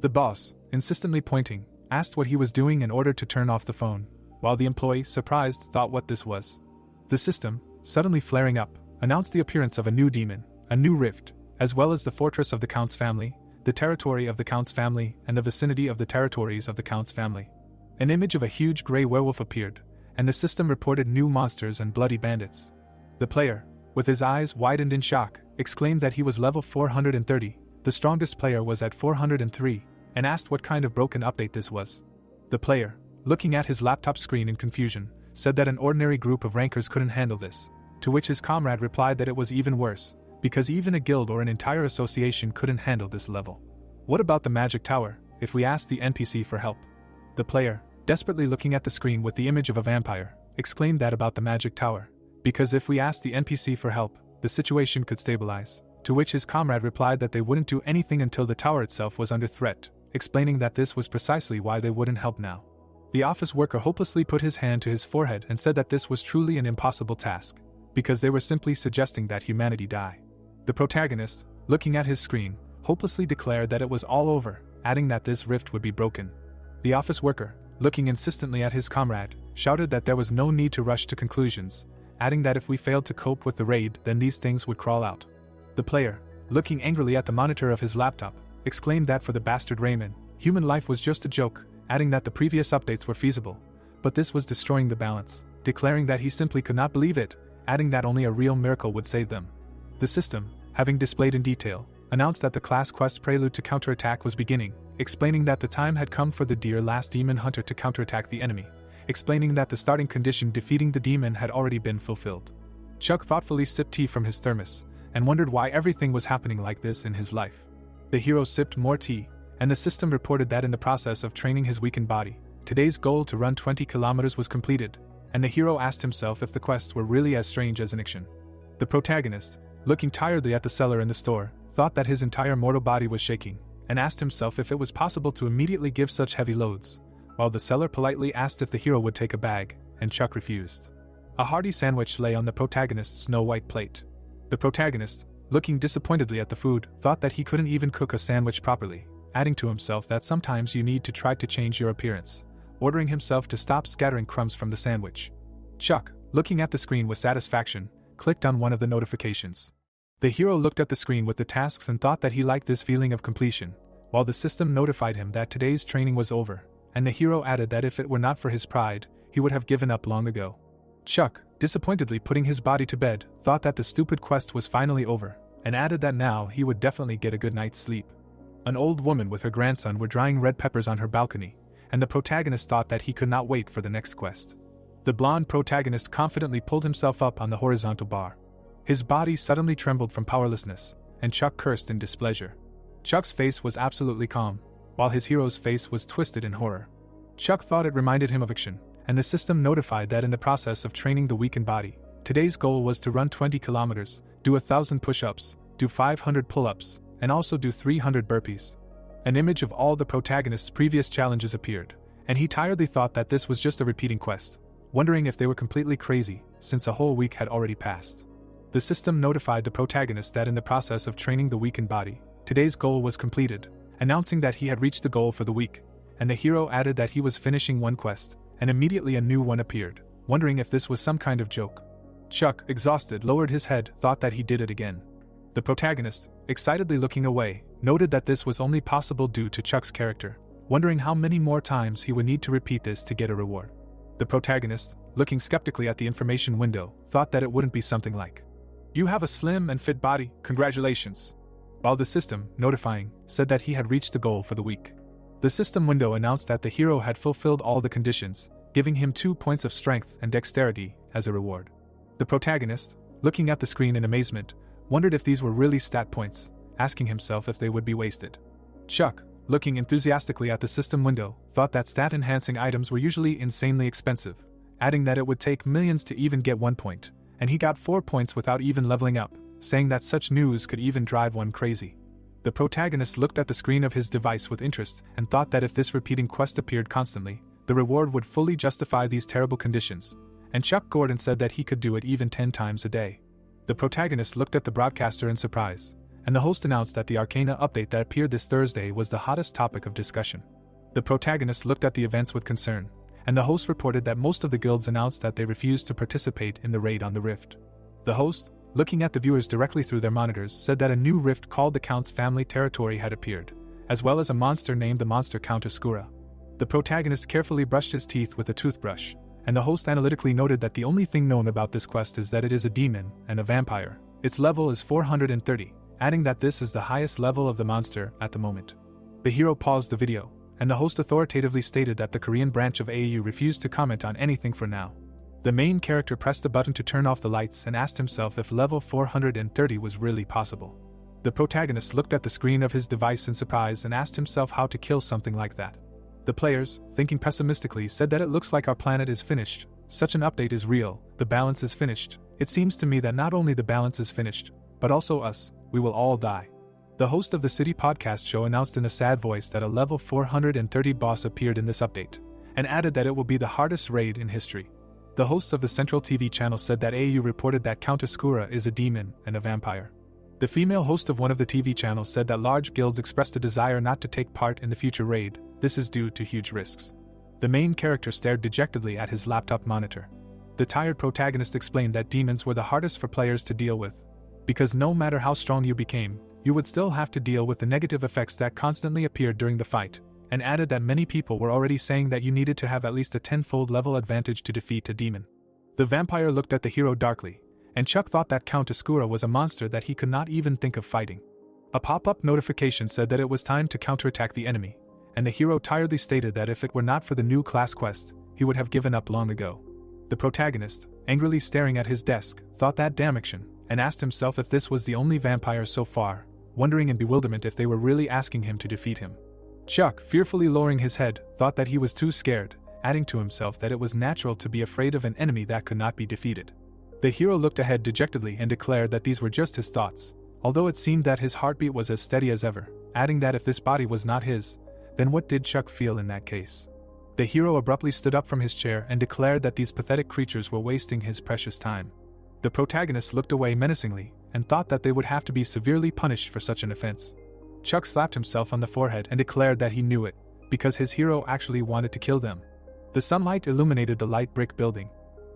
The boss, insistently pointing, asked what he was doing and ordered to turn off the phone, while the employee, surprised, thought what this was. The system, suddenly flaring up, announced the appearance of a new demon, a new rift, as well as the fortress of the Count's family, the territory of the Count's family, and the vicinity of the territories of the Count's family. An image of a huge grey werewolf appeared, and the system reported new monsters and bloody bandits. The player, with his eyes widened in shock, exclaimed that he was level 430, the strongest player was at 403, and asked what kind of broken update this was. The player, looking at his laptop screen in confusion, said that an ordinary group of rankers couldn't handle this, to which his comrade replied that it was even worse, because even a guild or an entire association couldn't handle this level. What about the magic tower, if we asked the NPC for help? The player, desperately looking at the screen with the image of a vampire, exclaimed that about the magic tower, because if we asked the NPC for help, the situation could stabilize, to which his comrade replied that they wouldn't do anything until the tower itself was under threat, explaining that this was precisely why they wouldn't help now. The office worker hopelessly put his hand to his forehead and said that this was truly an impossible task, because they were simply suggesting that humanity die. The protagonist, looking at his screen, hopelessly declared that it was all over, adding that this rift would be broken. The office worker, looking insistently at his comrade, shouted that there was no need to rush to conclusions, adding that if we failed to cope with the raid, then these things would crawl out. The player, looking angrily at the monitor of his laptop, exclaimed that for the bastard Raymond, human life was just a joke, adding that the previous updates were feasible, but this was destroying the balance, declaring that he simply could not believe it, adding that only a real miracle would save them. The system, having displayed in detail, announced that the class quest prelude to counterattack was beginning, explaining that the time had come for the dear last demon hunter to counterattack the enemy, explaining that the starting condition defeating the demon had already been fulfilled. Chuck thoughtfully sipped tea from his thermos, and wondered why everything was happening like this in his life. The hero sipped more tea, and the system reported that in the process of training his weakened body, today's goal to run 20 kilometers was completed, and the hero asked himself if the quests were really as strange as an action. The protagonist, looking tiredly at the seller in the store, thought that his entire mortal body was shaking, and asked himself if it was possible to immediately give such heavy loads, while the seller politely asked if the hero would take a bag, and Chuck refused. A hearty sandwich lay on the protagonist's snow-white plate. The protagonist, looking disappointedly at the food, thought that he couldn't even cook a sandwich properly, adding to himself that sometimes you need to try to change your appearance, ordering himself to stop scattering crumbs from the sandwich. Chuck, looking at the screen with satisfaction, clicked on one of the notifications. The hero looked at the screen with the tasks and thought that he liked this feeling of completion, while the system notified him that today's training was over, and the hero added that if it were not for his pride, he would have given up long ago. Chuck, disappointedly putting his body to bed, thought that the stupid quest was finally over, and added that now he would definitely get a good night's sleep. An old woman with her grandson were drying red peppers on her balcony, and the protagonist thought that he could not wait for the next quest. The blonde protagonist confidently pulled himself up on the horizontal bar. His body suddenly trembled from powerlessness, and Chuck cursed in displeasure. Chuck's face was absolutely calm, while his hero's face was twisted in horror. Chuck thought it reminded him of action, and the system notified that in the process of training the weakened body, today's goal was to run 20 kilometers, do 1,000 push-ups, do 500 pull-ups, and also do 300 burpees. An image of all the protagonist's previous challenges appeared, and he tiredly thought that this was just a repeating quest, wondering if they were completely crazy, since a whole week had already passed. The system notified the protagonist that in the process of training the weakened body, today's goal was completed, announcing that he had reached the goal for the week, and the hero added that he was finishing one quest, and immediately a new one appeared, wondering if this was some kind of joke. Chuck, exhausted, lowered his head, thought that he did it again. The protagonist, excitedly looking away, noted that this was only possible due to Chuck's character, wondering how many more times he would need to repeat this to get a reward. The protagonist, looking skeptically at the information window, thought that it wouldn't be something like, "You have a slim and fit body, congratulations," while the system, notifying, said that he had reached the goal for the week. The system window announced that the hero had fulfilled all the conditions, giving him 2 points of strength and dexterity as a reward. The protagonist, looking at the screen in amazement, wondered if these were really stat points, asking himself if they would be wasted. Chuck, looking enthusiastically at the system window, thought that stat-enhancing items were usually insanely expensive, adding that it would take millions to even get 1 point, and he got 4 points without even leveling up, saying that such news could even drive one crazy. The protagonist looked at the screen of his device with interest and thought that if this repeating quest appeared constantly, the reward would fully justify these terrible conditions, and Chuck Gordon said that he could do it even 10 times a day. The protagonist looked at the broadcaster in surprise, and the host announced that the Arcana update that appeared this Thursday was the hottest topic of discussion. The protagonist looked at the events with concern, and the host reported that most of the guilds announced that they refused to participate in the raid on the Rift. The host, looking at the viewers directly through their monitors, said that a new rift called the Count's Family Territory had appeared, as well as a monster named the monster Count Oscura. The protagonist carefully brushed his teeth with a toothbrush, and the host analytically noted that the only thing known about this quest is that it is a demon and a vampire. Its level is 430, adding that this is the highest level of the monster at the moment. The hero paused the video, and the host authoritatively stated that the Korean branch of AAU refused to comment on anything for now. The main character pressed the button to turn off the lights and asked himself if level 430 was really possible. The protagonist looked at the screen of his device in surprise and asked himself how to kill something like that. The players, thinking pessimistically, said that it looks like our planet is finished. Such an update is real, the balance is finished. It seems to me that not only the balance is finished, but also us, we will all die. The host of the City podcast show announced in a sad voice that a level 430 boss appeared in this update, and added that it will be the hardest raid in history. The hosts of the Central TV channel said that AAU reported that Count Oscura is a demon and a vampire. The female host of one of the TV channels said that large guilds expressed a desire not to take part in the future raid. This is due to huge risks. The main character stared dejectedly at his laptop monitor. The tired protagonist explained that demons were the hardest for players to deal with, because no matter how strong you became, you would still have to deal with the negative effects that constantly appeared during the fight, and added that many people were already saying that you needed to have at least a 10-fold level advantage to defeat a demon. The vampire looked at the hero darkly, and Chuck thought that Count Oscura was a monster that he could not even think of fighting. A pop-up notification said that it was time to counterattack the enemy, and the hero tiredly stated that if it were not for the new class quest, he would have given up long ago. The protagonist, angrily staring at his desk, thought that damn action, and asked himself if this was the only vampire so far, wondering in bewilderment if they were really asking him to defeat him. Chuck, fearfully lowering his head, thought that he was too scared, adding to himself that it was natural to be afraid of an enemy that could not be defeated. The hero looked ahead dejectedly and declared that these were just his thoughts, although it seemed that his heartbeat was as steady as ever, adding that if this body was not his, then what did Chuck feel in that case? The hero abruptly stood up from his chair and declared that these pathetic creatures were wasting his precious time. The protagonist looked away menacingly and thought that they would have to be severely punished for such an offense. Chuck slapped himself on the forehead and declared that he knew it, because his hero actually wanted to kill them. The sunlight illuminated the light brick building.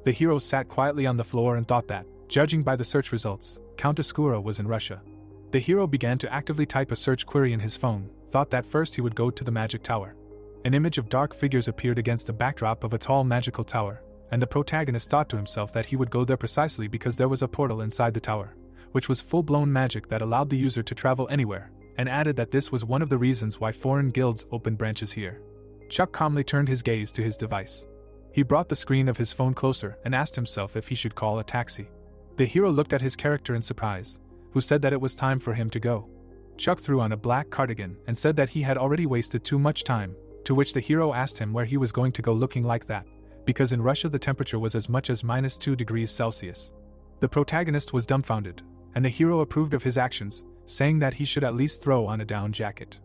The hero sat quietly on the floor and thought that, Judging by the search results, Count Oscura was in Russia. The hero began to actively type a search query in his phone, thought that first he would go to the magic tower. An image of dark figures appeared against the backdrop of a tall magical tower, and the protagonist thought to himself that he would go there precisely because there was a portal inside the tower, which was full-blown magic that allowed the user to travel anywhere, and added that this was one of the reasons why foreign guilds opened branches here. Chuck calmly turned his gaze to his device. He brought the screen of his phone closer and asked himself if he should call a taxi. The hero looked at his character in surprise, who said that it was time for him to go. Chuck threw on a black cardigan and said that he had already wasted too much time, to which the hero asked him where he was going to go looking like that, because in Russia the temperature was as much as -2 degrees Celsius. The protagonist was dumbfounded, and the hero approved of his actions, saying that he should at least throw on a down jacket.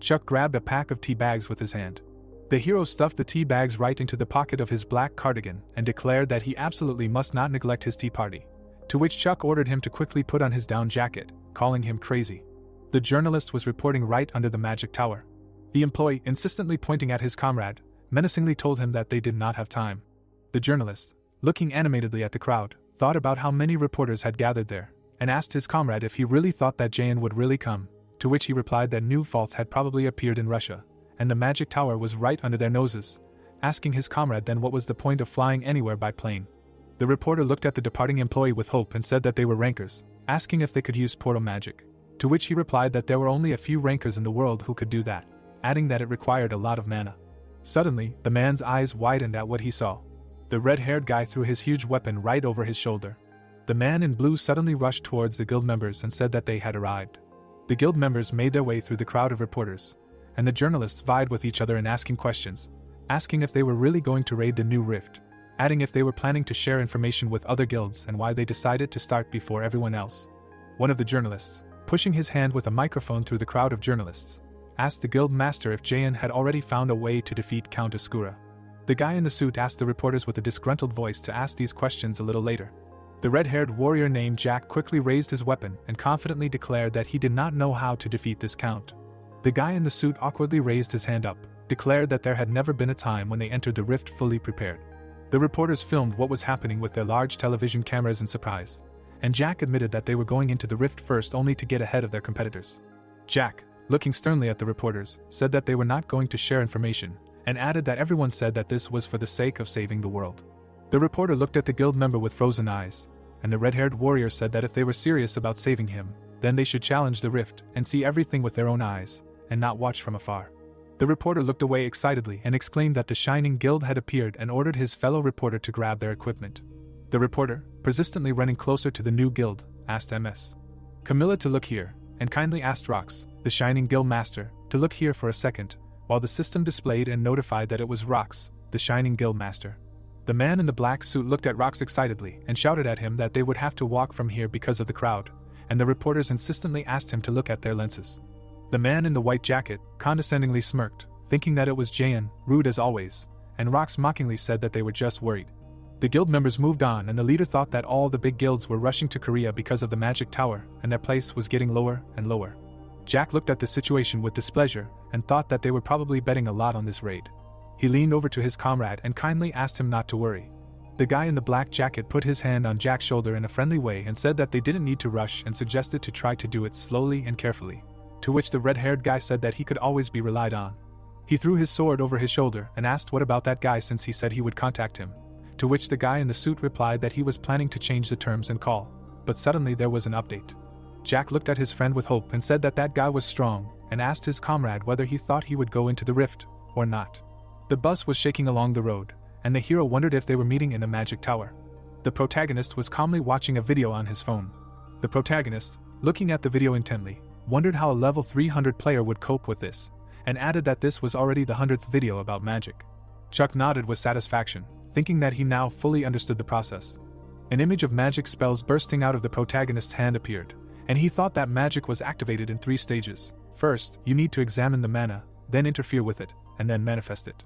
Chuck grabbed a pack of tea bags with his hand. The hero stuffed the tea bags right into the pocket of his black cardigan and declared that he absolutely must not neglect his tea party, to which Chuck ordered him to quickly put on his down jacket, calling him crazy. The journalist was reporting right under the magic tower. The employee, insistently pointing at his comrade, menacingly told him that they did not have time. The journalist, looking animatedly at the crowd, thought about how many reporters had gathered there, and asked his comrade if he really thought that Jayan would really come, to which he replied that new faults had probably appeared in Russia, and the magic tower was right under their noses, asking his comrade then what was the point of flying anywhere by plane. The reporter looked at the departing employee with hope and said that they were rankers, asking if they could use portal magic, to which he replied that there were only a few rankers in the world who could do that, adding that it required a lot of mana. Suddenly, the man's eyes widened at what he saw. The red-haired guy threw his huge weapon right over his shoulder. The man in blue suddenly rushed towards the guild members and said that they had arrived. The guild members made their way through the crowd of reporters, and the journalists vied with each other in asking questions, asking if they were really going to raid the new rift, adding if they were planning to share information with other guilds and why they decided to start before everyone else. One of the journalists, pushing his hand with a microphone through the crowd of journalists, asked the guild master if Jayan had already found a way to defeat Count Oscura. The guy in the suit asked the reporters with a disgruntled voice to ask these questions a little later. The red-haired warrior named Jack quickly raised his weapon and confidently declared that he did not know how to defeat this count. The guy in the suit awkwardly raised his hand up, declared that there had never been a time when they entered the rift fully prepared. The reporters filmed what was happening with their large television cameras in surprise, and Jack admitted that they were going into the rift first only to get ahead of their competitors. Jack, looking sternly at the reporters, said that they were not going to share information, and added that everyone said that this was for the sake of saving the world. The reporter looked at the guild member with frozen eyes, and the red-haired warrior said that if they were serious about saving him, then they should challenge the rift and see everything with their own eyes, and not watch from afar. The reporter looked away excitedly and exclaimed that the Shining Guild had appeared and ordered his fellow reporter to grab their equipment. The reporter, persistently running closer to the new guild, asked Ms. Camilla to look here, and kindly asked Rox, the Shining Guild master, to look here for a second, while the system displayed and notified that it was Rox, the Shining Guild master. The man in the black suit looked at Rox excitedly and shouted at him that they would have to walk from here because of the crowd, and the reporters insistently asked him to look at their lenses. The man in the white jacket condescendingly smirked, thinking that it was Jayan, rude as always, and Rox mockingly said that they were just worried. The guild members moved on and the leader thought that all the big guilds were rushing to Korea because of the magic tower and their place was getting lower and lower. Jack looked at the situation with displeasure and thought that they were probably betting a lot on this raid. He leaned over to his comrade and kindly asked him not to worry. The guy in the black jacket put his hand on Jack's shoulder in a friendly way and said that they didn't need to rush and suggested to try to do it slowly and carefully, to which the red-haired guy said that he could always be relied on. He threw his sword over his shoulder and asked what about that guy since he said he would contact him, to which the guy in the suit replied that he was planning to change the terms and call, but suddenly there was an update. Jack looked at his friend with hope and said that that guy was strong and asked his comrade whether he thought he would go into the rift or not. The bus was shaking along the road, and the hero wondered if they were meeting in a magic tower. The protagonist was calmly watching a video on his phone. The protagonist, looking at the video intently, wondered how a level 300 player would cope with this, and added that this was already the 100th video about magic. Chuck nodded with satisfaction, thinking that he now fully understood the process. An image of magic spells bursting out of the protagonist's hand appeared, and he thought that magic was activated in 3 stages. First, you need to examine the mana, then interfere with it, and then manifest it.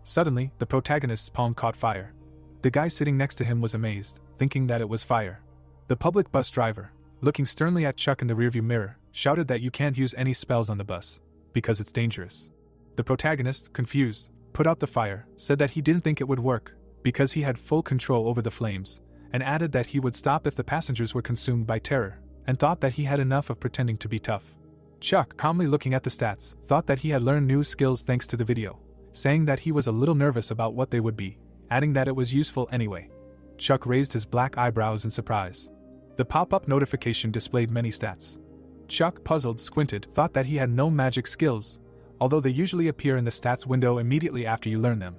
Suddenly, the protagonist's palm caught fire. The guy sitting next to him was amazed, thinking that it was fire. The public bus driver, looking sternly at Chuck in the rearview mirror, shouted that you can't use any spells on the bus, because it's dangerous. The protagonist, confused, put out the fire, said that he didn't think it would work, because he had full control over the flames, and added that he would stop if the passengers were consumed by terror, and thought that he had enough of pretending to be tough. Chuck, calmly looking at the stats, thought that he had learned new skills thanks to the video, saying that he was a little nervous about what they would be, adding that it was useful anyway. Chuck raised his black eyebrows in surprise. The pop-up notification displayed many stats. Chuck, puzzled, squinted, thought that he had no magic skills, although they usually appear in the stats window immediately after you learn them.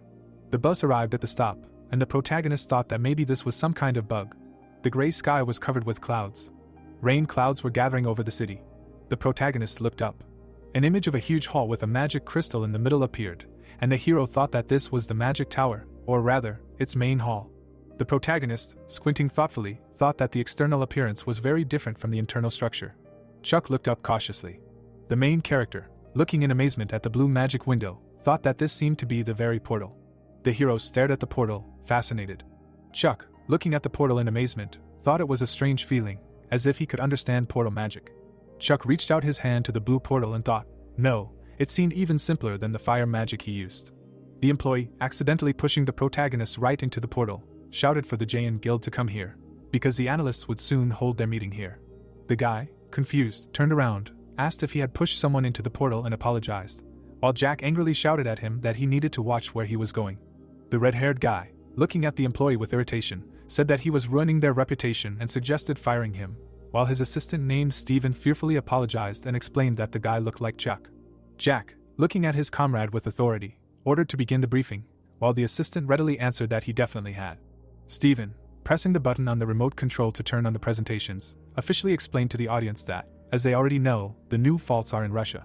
The bus arrived at the stop, and the protagonist thought that maybe this was some kind of bug. The gray sky was covered with clouds. Rain clouds were gathering over the city. The protagonist looked up. An image of a huge hall with a magic crystal in the middle appeared, and the hero thought that this was the magic tower, or rather, its main hall. The protagonist, squinting thoughtfully, thought that the external appearance was very different from the internal structure. Chuck looked up cautiously. The main character, looking in amazement at the blue magic window, thought that this seemed to be the very portal. The hero stared at the portal, fascinated. Chuck, looking at the portal in amazement, thought it was a strange feeling, as if he could understand portal magic. Chuck reached out his hand to the blue portal and thought, no, it seemed even simpler than the fire magic he used. The employee, accidentally pushing the protagonist right into the portal, shouted for the Jayan Guild to come here, because the analysts would soon hold their meeting here. The guy, confused, turned around, asked if he had pushed someone into the portal and apologized, while Jack angrily shouted at him that he needed to watch where he was going. The red-haired guy, looking at the employee with irritation, said that he was ruining their reputation and suggested firing him, while his assistant named Steven fearfully apologized and explained that the guy looked like Chuck. Jack, looking at his comrade with authority, ordered to begin the briefing, while the assistant readily answered that he definitely had. Steven, pressing the button on the remote control to turn on the presentations, officially explained to the audience that, as they already know, the new faults are in Russia.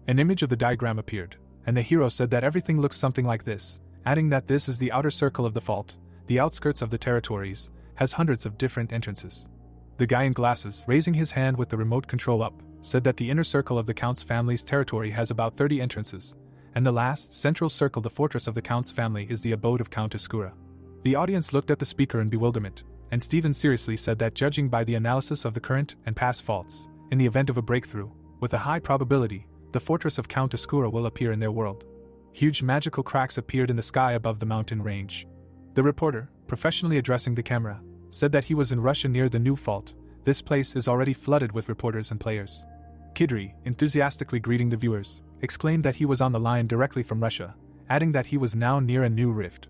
An image of the diagram appeared, and the hero said that everything looks something like this, adding that this is the outer circle of the fault, the outskirts of the territories, has hundreds of different entrances. The guy in glasses, raising his hand with the remote control up, said that the inner circle of the Count's family's territory has about 30 entrances, and the last, central circle, the fortress of the Count's family, is the abode of Count Escura. The audience looked at the speaker in bewilderment, and Steven seriously said that judging by the analysis of the current and past faults, in the event of a breakthrough, with a high probability, the fortress of Count Escura will appear in their world. Huge magical cracks appeared in the sky above the mountain range. The reporter, professionally addressing the camera, said that he was in Russia near the new fault. This place is already flooded with reporters and players. Kidri, enthusiastically greeting the viewers, exclaimed that he was on the line directly from Russia, adding that he was now near a new rift.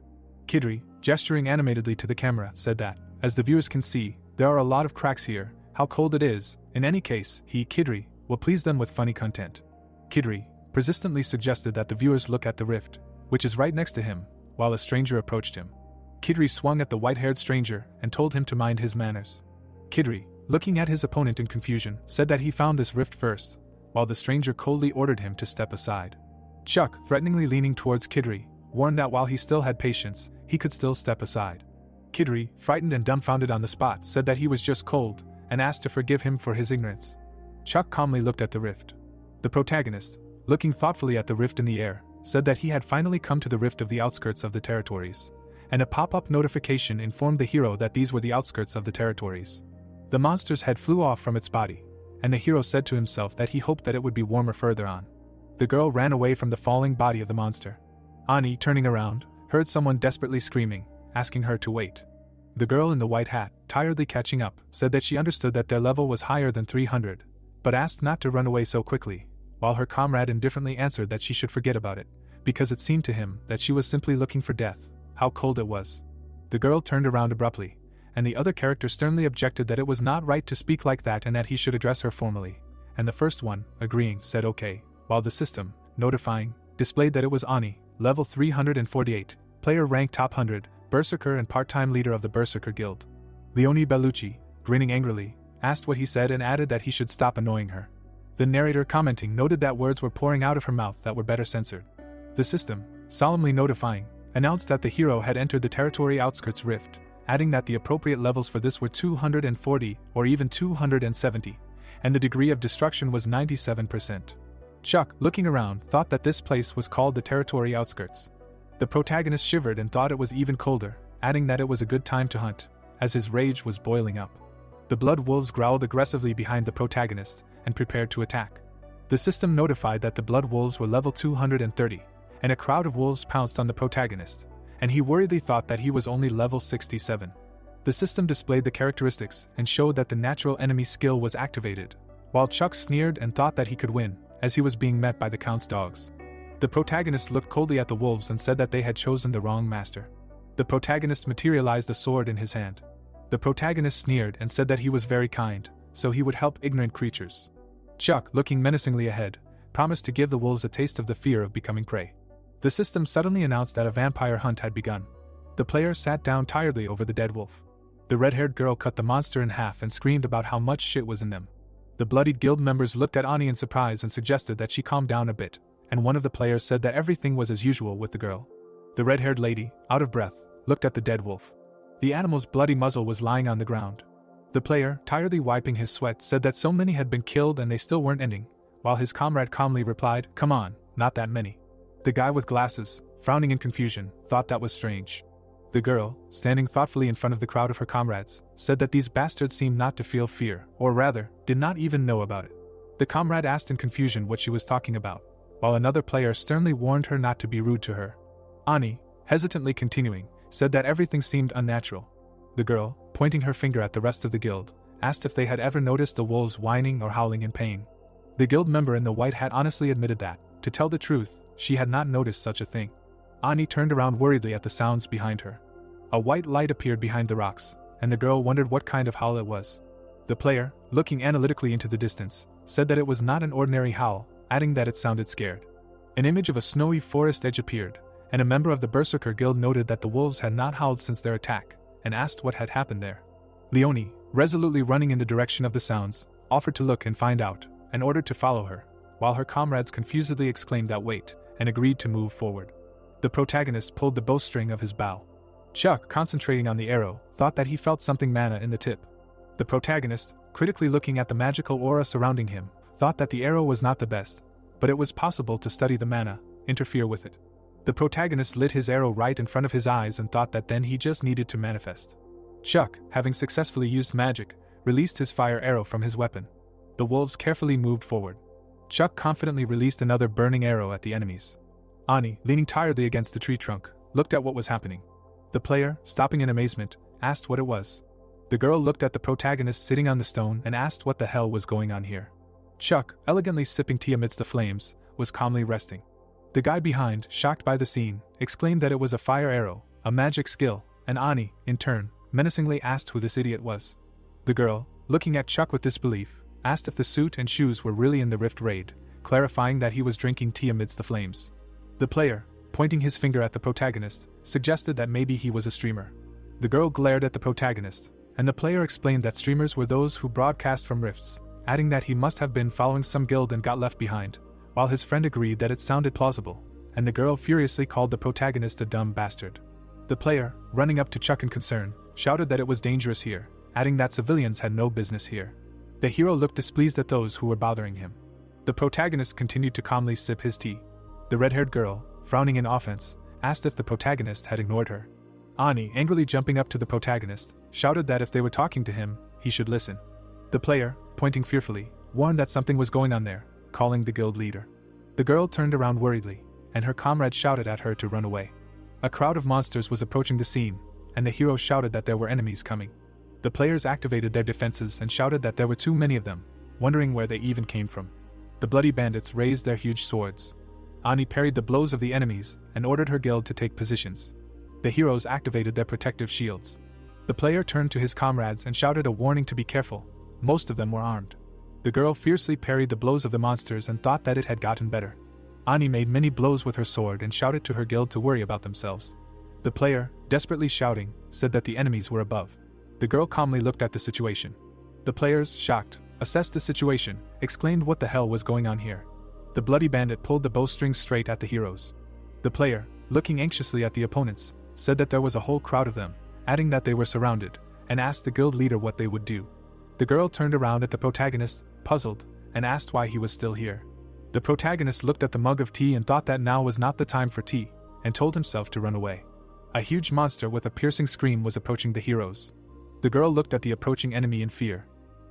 Kidri, gesturing animatedly to the camera, said that, as the viewers can see, there are a lot of cracks here, how cold it is. In any case, he, Kidri, will please them with funny content. Kidri persistently suggested that the viewers look at the rift, which is right next to him, while a stranger approached him. Kidri swung at the white-haired stranger and told him to mind his manners. Kidri, looking at his opponent in confusion, said that he found this rift first, while the stranger coldly ordered him to step aside. Chuck, threateningly leaning towards Kidri, warned that while he still had patience, he could still step aside. Kidri, frightened and dumbfounded on the spot, said that he was just cold, and asked to forgive him for his ignorance. Chuck calmly looked at the rift. The protagonist, looking thoughtfully at the rift in the air, said that he had finally come to the rift of the outskirts of the territories, and a pop-up notification informed the hero that these were the outskirts of the territories. The monster's head flew off from its body, and the hero said to himself that he hoped that it would be warmer further on. The girl ran away from the falling body of the monster. Ani, turning around, heard someone desperately screaming, asking her to wait. The girl in the white hat, tiredly catching up, said that she understood that their level was higher than 300, but asked not to run away so quickly, while her comrade indifferently answered that she should forget about it, because it seemed to him that she was simply looking for death. How cold it was. The girl turned around abruptly, and the other character sternly objected that it was not right to speak like that and that he should address her formally, and the first one, agreeing, said okay, while the system, notifying, displayed that it was Ani, level 348, player rank top 100, berserker and part-time leader of the Berserker Guild. Leonie Bellucci, grinning angrily, asked what he said and added that he should stop annoying her. The narrator, commenting, noted that words were pouring out of her mouth that were better censored. The system, solemnly notifying, announced that the hero had entered the territory outskirts rift, adding that the appropriate levels for this were 240 or even 270, and the degree of destruction was 97%. Chuck, looking around, thought that this place was called the territory outskirts. The protagonist shivered and thought it was even colder, adding that it was a good time to hunt, as his rage was boiling up. The blood wolves growled aggressively behind the protagonist and prepared to attack. The system notified that the blood wolves were level 230, and a crowd of wolves pounced on the protagonist, and he worriedly thought that he was only level 67. The system displayed the characteristics and showed that the natural enemy skill was activated, while Chuck sneered and thought that he could win, as he was being met by the Count's dogs. The protagonist looked coldly at the wolves and said that they had chosen the wrong master. The protagonist materialized a sword in his hand. The protagonist sneered and said that he was very kind, so he would help ignorant creatures. Chuck, looking menacingly ahead, promised to give the wolves a taste of the fear of becoming prey. The system suddenly announced that a vampire hunt had begun. The player sat down tiredly over the dead wolf. The red-haired girl cut the monster in half and screamed about how much shit was in them. The bloodied guild members looked at Ani in surprise and suggested that she calm down a bit, and one of the players said that everything was as usual with the girl. The red-haired lady, out of breath, looked at the dead wolf. The animal's bloody muzzle was lying on the ground. The player, tiredly wiping his sweat, said that so many had been killed and they still weren't ending, while his comrade calmly replied, "Come on, not that many." The guy with glasses, frowning in confusion, thought that was strange. The girl, standing thoughtfully in front of the crowd of her comrades, said that these bastards seemed not to feel fear, or rather, did not even know about it. The comrade asked in confusion what she was talking about, while another player sternly warned her not to be rude to her. Ani, hesitantly continuing, said that everything seemed unnatural. The girl, pointing her finger at the rest of the guild, asked if they had ever noticed the wolves whining or howling in pain. The guild member in the white hat honestly admitted that, to tell the truth, she had not noticed such a thing. Ani turned around worriedly at the sounds behind her. A white light appeared behind the rocks, and the girl wondered what kind of howl it was. The player, looking analytically into the distance, said that it was not an ordinary howl, adding that it sounded scared. An image of a snowy forest edge appeared, and a member of the Berserker Guild noted that the wolves had not howled since their attack, and asked what had happened there. Leonie, resolutely running in the direction of the sounds, offered to look and find out, and ordered to follow her, while her comrades confusedly exclaimed that wait, and agreed to move forward. The protagonist pulled the bowstring of his bow. Chuck, concentrating on the arrow, thought that he felt something mana in the tip. The protagonist, critically looking at the magical aura surrounding him, thought that the arrow was not the best, but it was possible to study the mana, interfere with it. The protagonist lit his arrow right in front of his eyes and thought that then he just needed to manifest. Chuck, having successfully used magic, released his fire arrow from his weapon. The wolves carefully moved forward. Chuck confidently released another burning arrow at the enemies. Ani, leaning tiredly against the tree trunk, looked at what was happening. The player, stopping in amazement, asked what it was. The girl looked at the protagonist sitting on the stone and asked what the hell was going on here. Chuck, elegantly sipping tea amidst the flames, was calmly resting. The guy behind, shocked by the scene, exclaimed that it was a fire arrow, a magic skill, and Ani, in turn, menacingly asked who this idiot was. The girl, looking at Chuck with disbelief, asked if the suit and shoes were really in the Rift Raid, clarifying that he was drinking tea amidst the flames. The player, pointing his finger at the protagonist, suggested that maybe he was a streamer. The girl glared at the protagonist, and the player explained that streamers were those who broadcast from rifts, adding that he must have been following some guild and got left behind, while his friend agreed that it sounded plausible, and the girl furiously called the protagonist a dumb bastard. The player, running up to Chuck in concern, shouted that it was dangerous here, adding that civilians had no business here. The hero looked displeased at those who were bothering him. The protagonist continued to calmly sip his tea. The red-haired girl, frowning in offense, asked if the protagonist had ignored her. Ani, angrily jumping up to the protagonist, shouted that if they were talking to him, he should listen. The player, pointing fearfully, warned that something was going on there, calling the guild leader. The girl turned around worriedly, and her comrade shouted at her to run away. A crowd of monsters was approaching the scene, and the hero shouted that there were enemies coming. The players activated their defenses and shouted that there were too many of them, wondering where they even came from. The bloody bandits raised their huge swords. Ani parried the blows of the enemies and ordered her guild to take positions. The heroes activated their protective shields. The player turned to his comrades and shouted a warning to be careful. Most of them were armed. The girl fiercely parried the blows of the monsters and thought that it had gotten better. Ani made many blows with her sword and shouted to her guild to worry about themselves. The player, desperately shouting, said that the enemies were above. The girl calmly looked at the situation. The players, shocked, assessed the situation, exclaimed what the hell was going on here. The bloody bandit pulled the bowstring straight at the heroes. The player, looking anxiously at the opponents, said that there was a whole crowd of them, adding that they were surrounded, and asked the guild leader what they would do. The girl turned around at the protagonist, puzzled, and asked why he was still here. The protagonist looked at the mug of tea and thought that now was not the time for tea, and told himself to run away. A huge monster with a piercing scream was approaching the heroes. The girl looked at the approaching enemy in fear.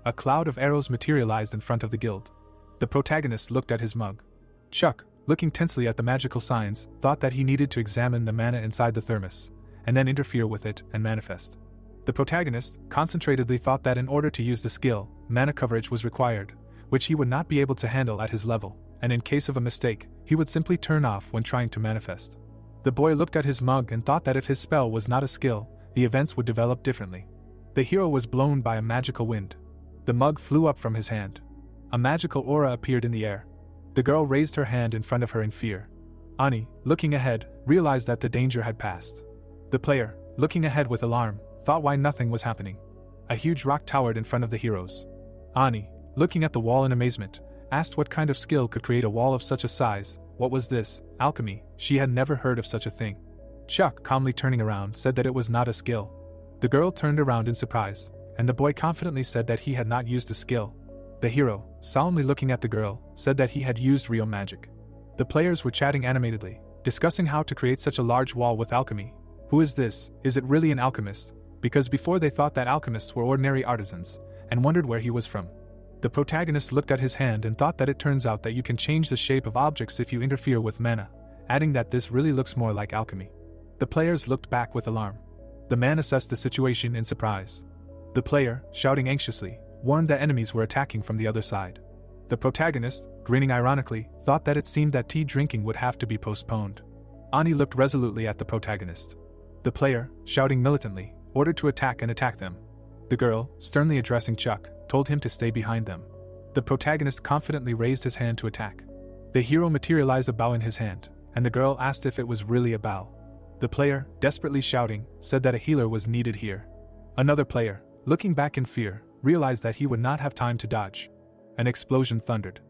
A cloud of arrows materialized in front of the guild. The protagonist looked at his mug. Chuck, looking tensely at the magical signs, thought that he needed to examine the mana inside the thermos, and then interfere with it and manifest. The protagonist concentratedly thought that in order to use the skill, mana coverage was required, which he would not be able to handle at his level, and in case of a mistake, he would simply turn off when trying to manifest. The boy looked at his mug and thought that if his spell was not a skill, the events would develop differently. The hero was blown by a magical wind. The mug flew up from his hand. A magical aura appeared in the air. The girl raised her hand in front of her in fear. Ani, looking ahead, realized that the danger had passed. The player, looking ahead with alarm, thought why nothing was happening. A huge rock towered in front of the heroes. Ani, looking at the wall in amazement, asked what kind of skill could create a wall of such a size. What was this? Alchemy. She had never heard of such a thing. Chuck, calmly turning around, said that it was not a skill. The girl turned around in surprise, and the boy confidently said that he had not used a skill. The hero, solemnly looking at the girl, said that he had used real magic. The players were chatting animatedly, discussing how to create such a large wall with alchemy. Who is this? Is it really an alchemist? Because before they thought that alchemists were ordinary artisans, and wondered where he was from. The protagonist looked at his hand and thought that it turns out that you can change the shape of objects if you interfere with mana, adding that this really looks more like alchemy. The players looked back with alarm. The man assessed the situation in surprise. The player, shouting anxiously, warned that enemies were attacking from the other side. The protagonist, grinning ironically, thought that it seemed that tea drinking would have to be postponed. Ani looked resolutely at the protagonist. The player, shouting militantly, ordered to attack and attack them. The girl, sternly addressing Chuck, told him to stay behind them. The protagonist confidently raised his hand to attack. The hero materialized a bow in his hand, and the girl asked if it was really a bow. The player, desperately shouting, said that a healer was needed here. Another player, looking back in fear, realized that he would not have time to dodge. An explosion thundered.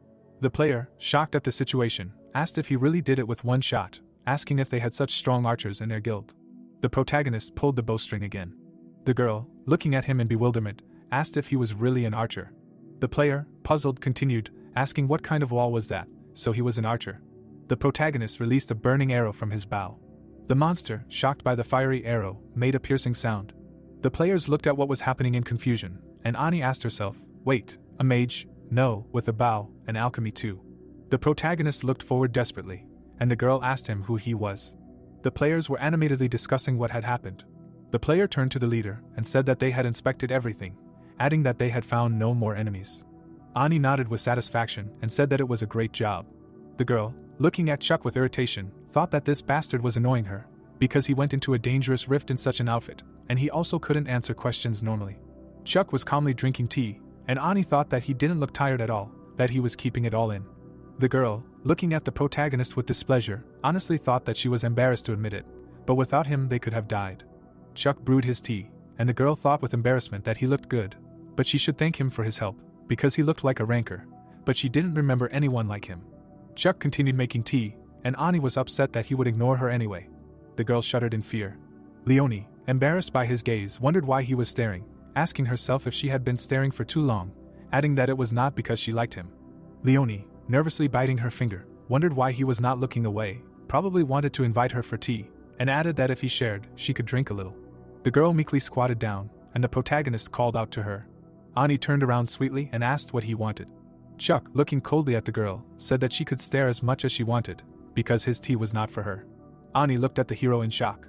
The player, shocked at the situation, asked if he really did it with one shot, asking if they had such strong archers in their guild. The protagonist pulled the bowstring again. The girl, looking at him in bewilderment, asked if he was really an archer. The player, puzzled, continued, asking what kind of wall was that, so he was an archer. The protagonist released a burning arrow from his bow. The monster, shocked by the fiery arrow, made a piercing sound. The players looked at what was happening in confusion, and Ani asked herself, wait, a mage? No, with a bow, and alchemy too. The protagonist looked forward desperately, and the girl asked him who he was. The players were animatedly discussing what had happened. The player turned to the leader and said that they had inspected everything, adding that they had found no more enemies. Ani nodded with satisfaction and said that it was a great job. The girl, looking at Chuck with irritation, thought that this bastard was annoying her, because he went into a dangerous rift in such an outfit, and he also couldn't answer questions normally. Chuck was calmly drinking tea, and Ani thought that he didn't look tired at all, that he was keeping it all in. The girl, looking at the protagonist with displeasure, honestly thought that she was embarrassed to admit it, but without him they could have died. Chuck brewed his tea, and the girl thought with embarrassment that he looked good, but she should thank him for his help, because he looked like a rancor, but she didn't remember anyone like him. Chuck continued making tea, and Ani was upset that he would ignore her anyway. The girl shuddered in fear. Leonie, embarrassed by his gaze, wondered why he was staring, asking herself if she had been staring for too long, adding that it was not because she liked him. Leonie, nervously biting her finger, wondered why he was not looking away, probably wanted to invite her for tea, and added that if he shared, she could drink a little. The girl meekly squatted down, and the protagonist called out to her. Ani turned around sweetly and asked what he wanted. Chuck, looking coldly at the girl, said that she could stare as much as she wanted, because his tea was not for her. Ani looked at the hero in shock.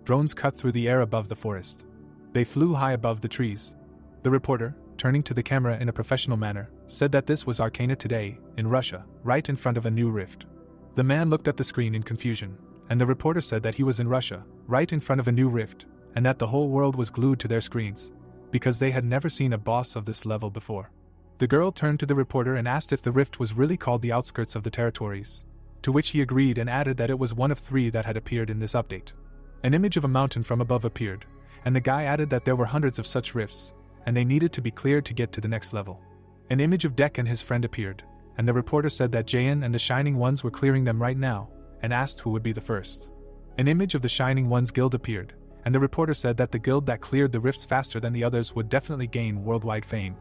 Drones cut through the air above the forest. They flew high above the trees. The reporter, turning to the camera in a professional manner, said that this was Arcana today, in Russia, right in front of a new rift. The man looked at the screen in confusion, and the reporter said that he was in Russia, right in front of a new rift, and that the whole world was glued to their screens, because they had never seen a boss of this level before. The girl turned to the reporter and asked if the rift was really called the outskirts of the territories, to which he agreed and added that it was one of 3 that had appeared in this update. An image of a mountain from above appeared, and the guy added that there were hundreds of such rifts, and they needed to be cleared to get to the next level. An image of Dek and his friend appeared, and the reporter said that Jayan and the Shining Ones were clearing them right now, and asked who would be the first. An image of the Shining Ones guild appeared, and the reporter said that the guild that cleared the rifts faster than the others would definitely gain worldwide fame.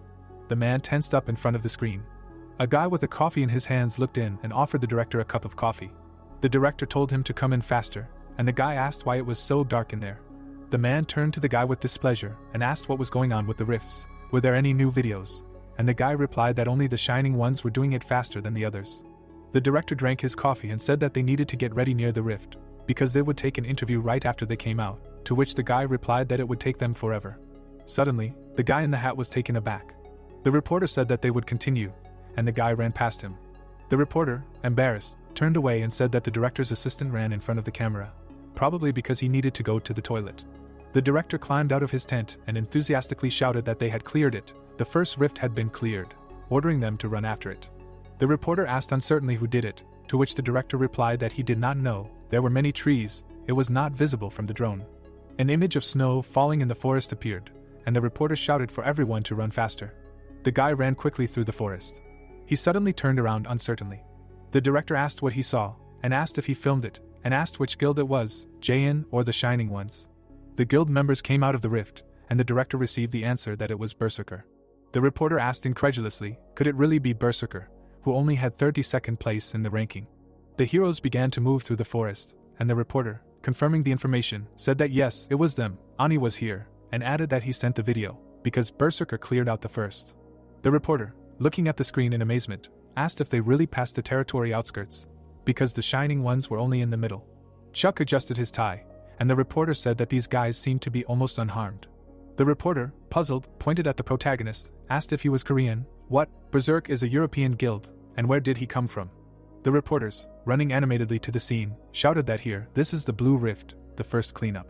The man tensed up in front of the screen. A guy with a coffee in his hands looked in and offered the director a cup of coffee. The director told him to come in faster, and the guy asked why it was so dark in there. The man turned to the guy with displeasure and asked what was going on with the rifts. Were there any new videos? And the guy replied that only the Shining Ones were doing it faster than the others. The director drank his coffee and said that they needed to get ready near the rift, because they would take an interview right after they came out, to which the guy replied that it would take them forever. Suddenly, the guy in the hat was taken aback. The reporter said that they would continue, and the guy ran past him. The reporter, embarrassed, turned away and said that the director's assistant ran in front of the camera, probably because he needed to go to the toilet. The director climbed out of his tent and enthusiastically shouted that they had cleared it, the first rift had been cleared, ordering them to run after it. The reporter asked uncertainly who did it, to which the director replied that he did not know, there were many trees, it was not visible from the drone. An image of snow falling in the forest appeared, and the reporter shouted for everyone to run faster. The guy ran quickly through the forest. He suddenly turned around uncertainly. The director asked what he saw, and asked if he filmed it, and asked which guild it was, JN or the Shining Ones. The guild members came out of the rift, and the director received the answer that it was Berserker. The reporter asked incredulously, could it really be Berserker, who only had 32nd place in the ranking? The heroes began to move through the forest, and the reporter, confirming the information, said that yes, it was them, Ani was here, and added that he sent the video, because Berserker cleared out the first. The reporter, looking at the screen in amazement, asked if they really passed the territory outskirts, because the Shining Ones were only in the middle. Chuck adjusted his tie, and the reporter said that these guys seemed to be almost unharmed. The reporter, puzzled, pointed at the protagonist, asked if he was Korean. What? Berserk is a European guild, and where did he come from? The reporters, running animatedly to the scene, shouted that here, this is the Blue Rift, the first cleanup.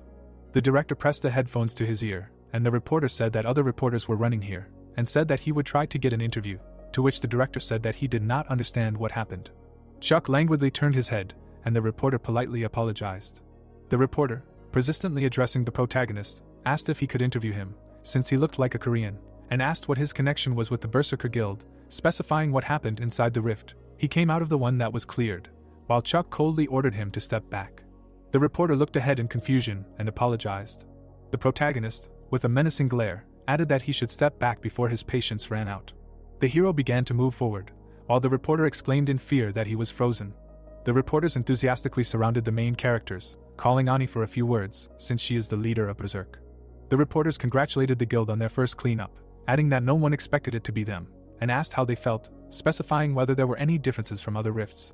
The director pressed the headphones to his ear, and the reporter said that other reporters were running here, and said that he would try to get an interview, to which the director said that he did not understand what happened. Chuck languidly turned his head, and the reporter politely apologized. The reporter, persistently addressing the protagonist, asked if he could interview him, since he looked like a Korean, and asked what his connection was with the Berserker Guild, specifying what happened inside the rift. He came out of the one that was cleared, while Chuck coldly ordered him to step back. The reporter looked ahead in confusion and apologized. The protagonist, with a menacing glare, added that he should step back before his patience ran out. The hero began to move forward, while the reporter exclaimed in fear that he was frozen. The reporters enthusiastically surrounded the main characters, calling Ani for a few words, since she is the leader of Berserk. The reporters congratulated the guild on their first cleanup, adding that no one expected it to be them, and asked how they felt, specifying whether there were any differences from other rifts.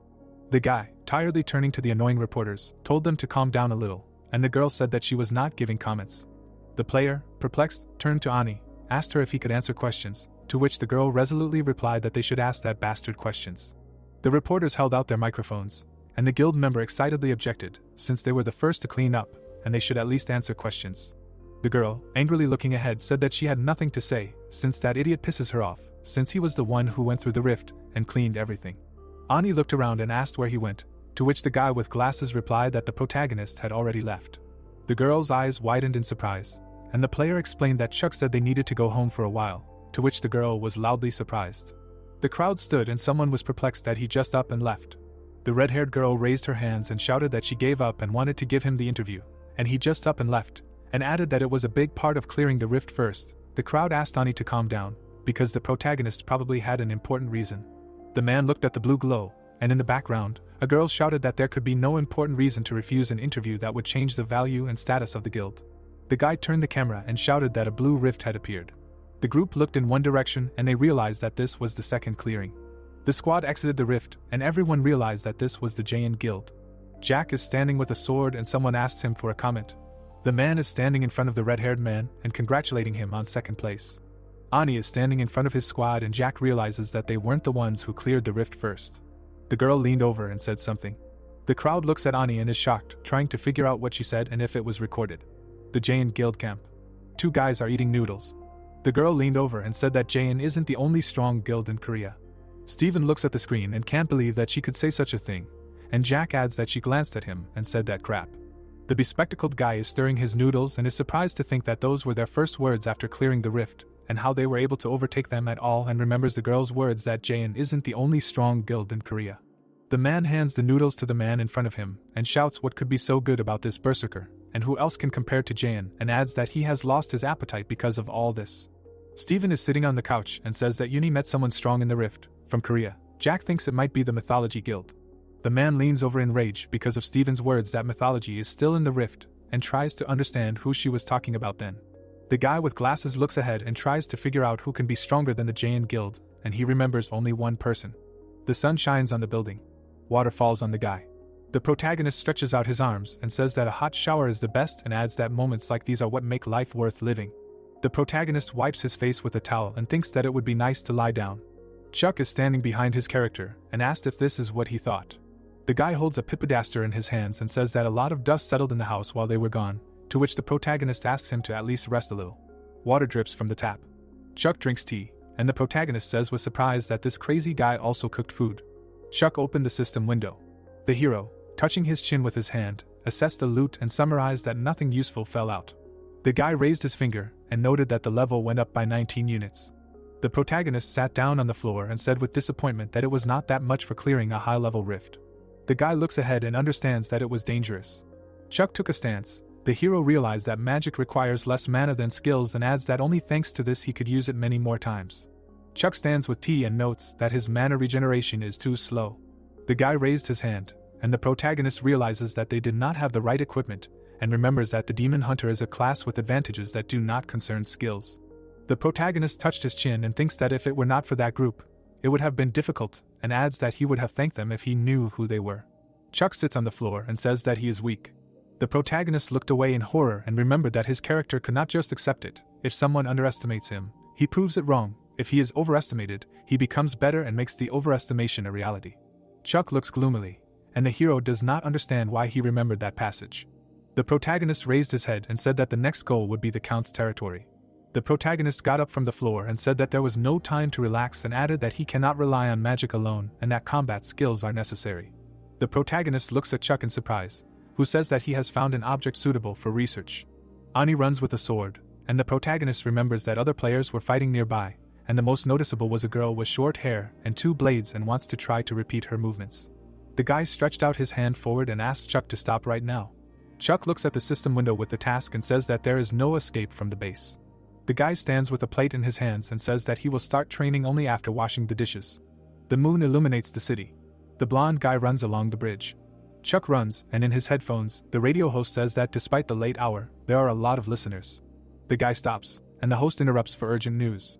The guy, tiredly turning to the annoying reporters, told them to calm down a little, and the girl said that she was not giving comments. The player, perplexed, turned to Ani, asked her if he could answer questions, to which the girl resolutely replied that they should ask that bastard questions. The reporters held out their microphones, and the guild member excitedly objected, since they were the first to clean up, and they should at least answer questions. The girl, angrily looking ahead, said that she had nothing to say, since that idiot pisses her off, since he was the one who went through the rift and cleaned everything. Ani looked around and asked where he went, to which the guy with glasses replied that the protagonist had already left. The girl's eyes widened in surprise, and the player explained that Chuck said they needed to go home for a while, to which the girl was loudly surprised. The crowd stood and someone was perplexed that he just up and left. The red-haired girl raised her hands and shouted that she gave up and wanted to give him the interview, and he just up and left, and added that it was a big part of clearing the rift first. The crowd asked Ani to calm down, because the protagonist probably had an important reason. The man looked at the blue glow, and in the background, a girl shouted that there could be no important reason to refuse an interview that would change the value and status of the guild. The guy turned the camera and shouted that a blue rift had appeared. The group looked in one direction and they realized that this was the second clearing. The squad exited the rift, and everyone realized that this was the JN Guild. Jack is standing with a sword and someone asks him for a comment. The man is standing in front of the red-haired man and congratulating him on second place. Ani is standing in front of his squad and Jack realizes that they weren't the ones who cleared the rift first. The girl leaned over and said something. The crowd looks at Ani and is shocked, trying to figure out what she said and if it was recorded. The JN Guild camp. Two guys are eating noodles. The girl leaned over and said that JN isn't the only strong guild in Korea. Steven looks at the screen and can't believe that she could say such a thing, and Jack adds that she glanced at him and said that crap. The bespectacled guy is stirring his noodles and is surprised to think that those were their first words after clearing the rift, and how they were able to overtake them at all, and remembers the girl's words that JN isn't the only strong guild in Korea. The man hands the noodles to the man in front of him and shouts what could be so good about this berserker, and who else can compare to JN, and adds that he has lost his appetite because of all this. Steven is sitting on the couch and says that Uni met someone strong in the rift, from Korea. Jack thinks it might be the Mythology Guild. The man leans over in rage because of Steven's words that mythology is still in the rift, and tries to understand who she was talking about then. The guy with glasses looks ahead and tries to figure out who can be stronger than the JN Guild, and he remembers only one person. The sun shines on the building. Water falls on the guy. The protagonist stretches out his arms and says that a hot shower is the best, and adds that moments like these are what make life worth living. The protagonist wipes his face with a towel and thinks that it would be nice to lie down. Chuck is standing behind his character and asked if this is what he thought. The guy holds a pipidaster in his hands and says that a lot of dust settled in the house while they were gone, to which the protagonist asks him to at least rest a little. Water drips from the tap. Chuck drinks tea, and the protagonist says with surprise that this crazy guy also cooked food. Chuck opened the system window. The hero, touching his chin with his hand, assessed the loot and summarized that nothing useful fell out. The guy raised his finger and noted that the level went up by 19 units. The protagonist sat down on the floor and said with disappointment that it was not that much for clearing a high-level rift. The guy looks ahead and understands that it was dangerous. Chuck took a stance. The hero realized that magic requires less mana than skills and adds that only thanks to this he could use it many more times. Chuck stands with tea and notes that his mana regeneration is too slow. The guy raised his hand, and the protagonist realizes that they did not have the right equipment, and remembers that the demon hunter is a class with advantages that do not concern skills. The protagonist touched his chin and thinks that if it were not for that group, it would have been difficult, and adds that he would have thanked them if he knew who they were. Chuck sits on the floor and says that he is weak. The protagonist looked away in horror and remembered that his character could not just accept it. If someone underestimates him, he proves it wrong. If he is overestimated, he becomes better and makes the overestimation a reality. Chuck looks gloomily, and the hero does not understand why he remembered that passage. The protagonist raised his head and said that the next goal would be the Count's territory. The protagonist got up from the floor and said that there was no time to relax and added that he cannot rely on magic alone and that combat skills are necessary. The protagonist looks at Chuck in surprise, who says that he has found an object suitable for research. Ani runs with a sword, and the protagonist remembers that other players were fighting nearby, and the most noticeable was a girl with short hair and 2 blades and wants to try to repeat her movements. The guy stretched out his hand forward and asked Chuck to stop right now. Chuck looks at the system window with the task and says that there is no escape from the base. The guy stands with a plate in his hands and says that he will start training only after washing the dishes. The moon illuminates the city. The blonde guy runs along the bridge. Chuck runs, and in his headphones, the radio host says that despite the late hour, there are a lot of listeners. The guy stops, and the host interrupts for urgent news.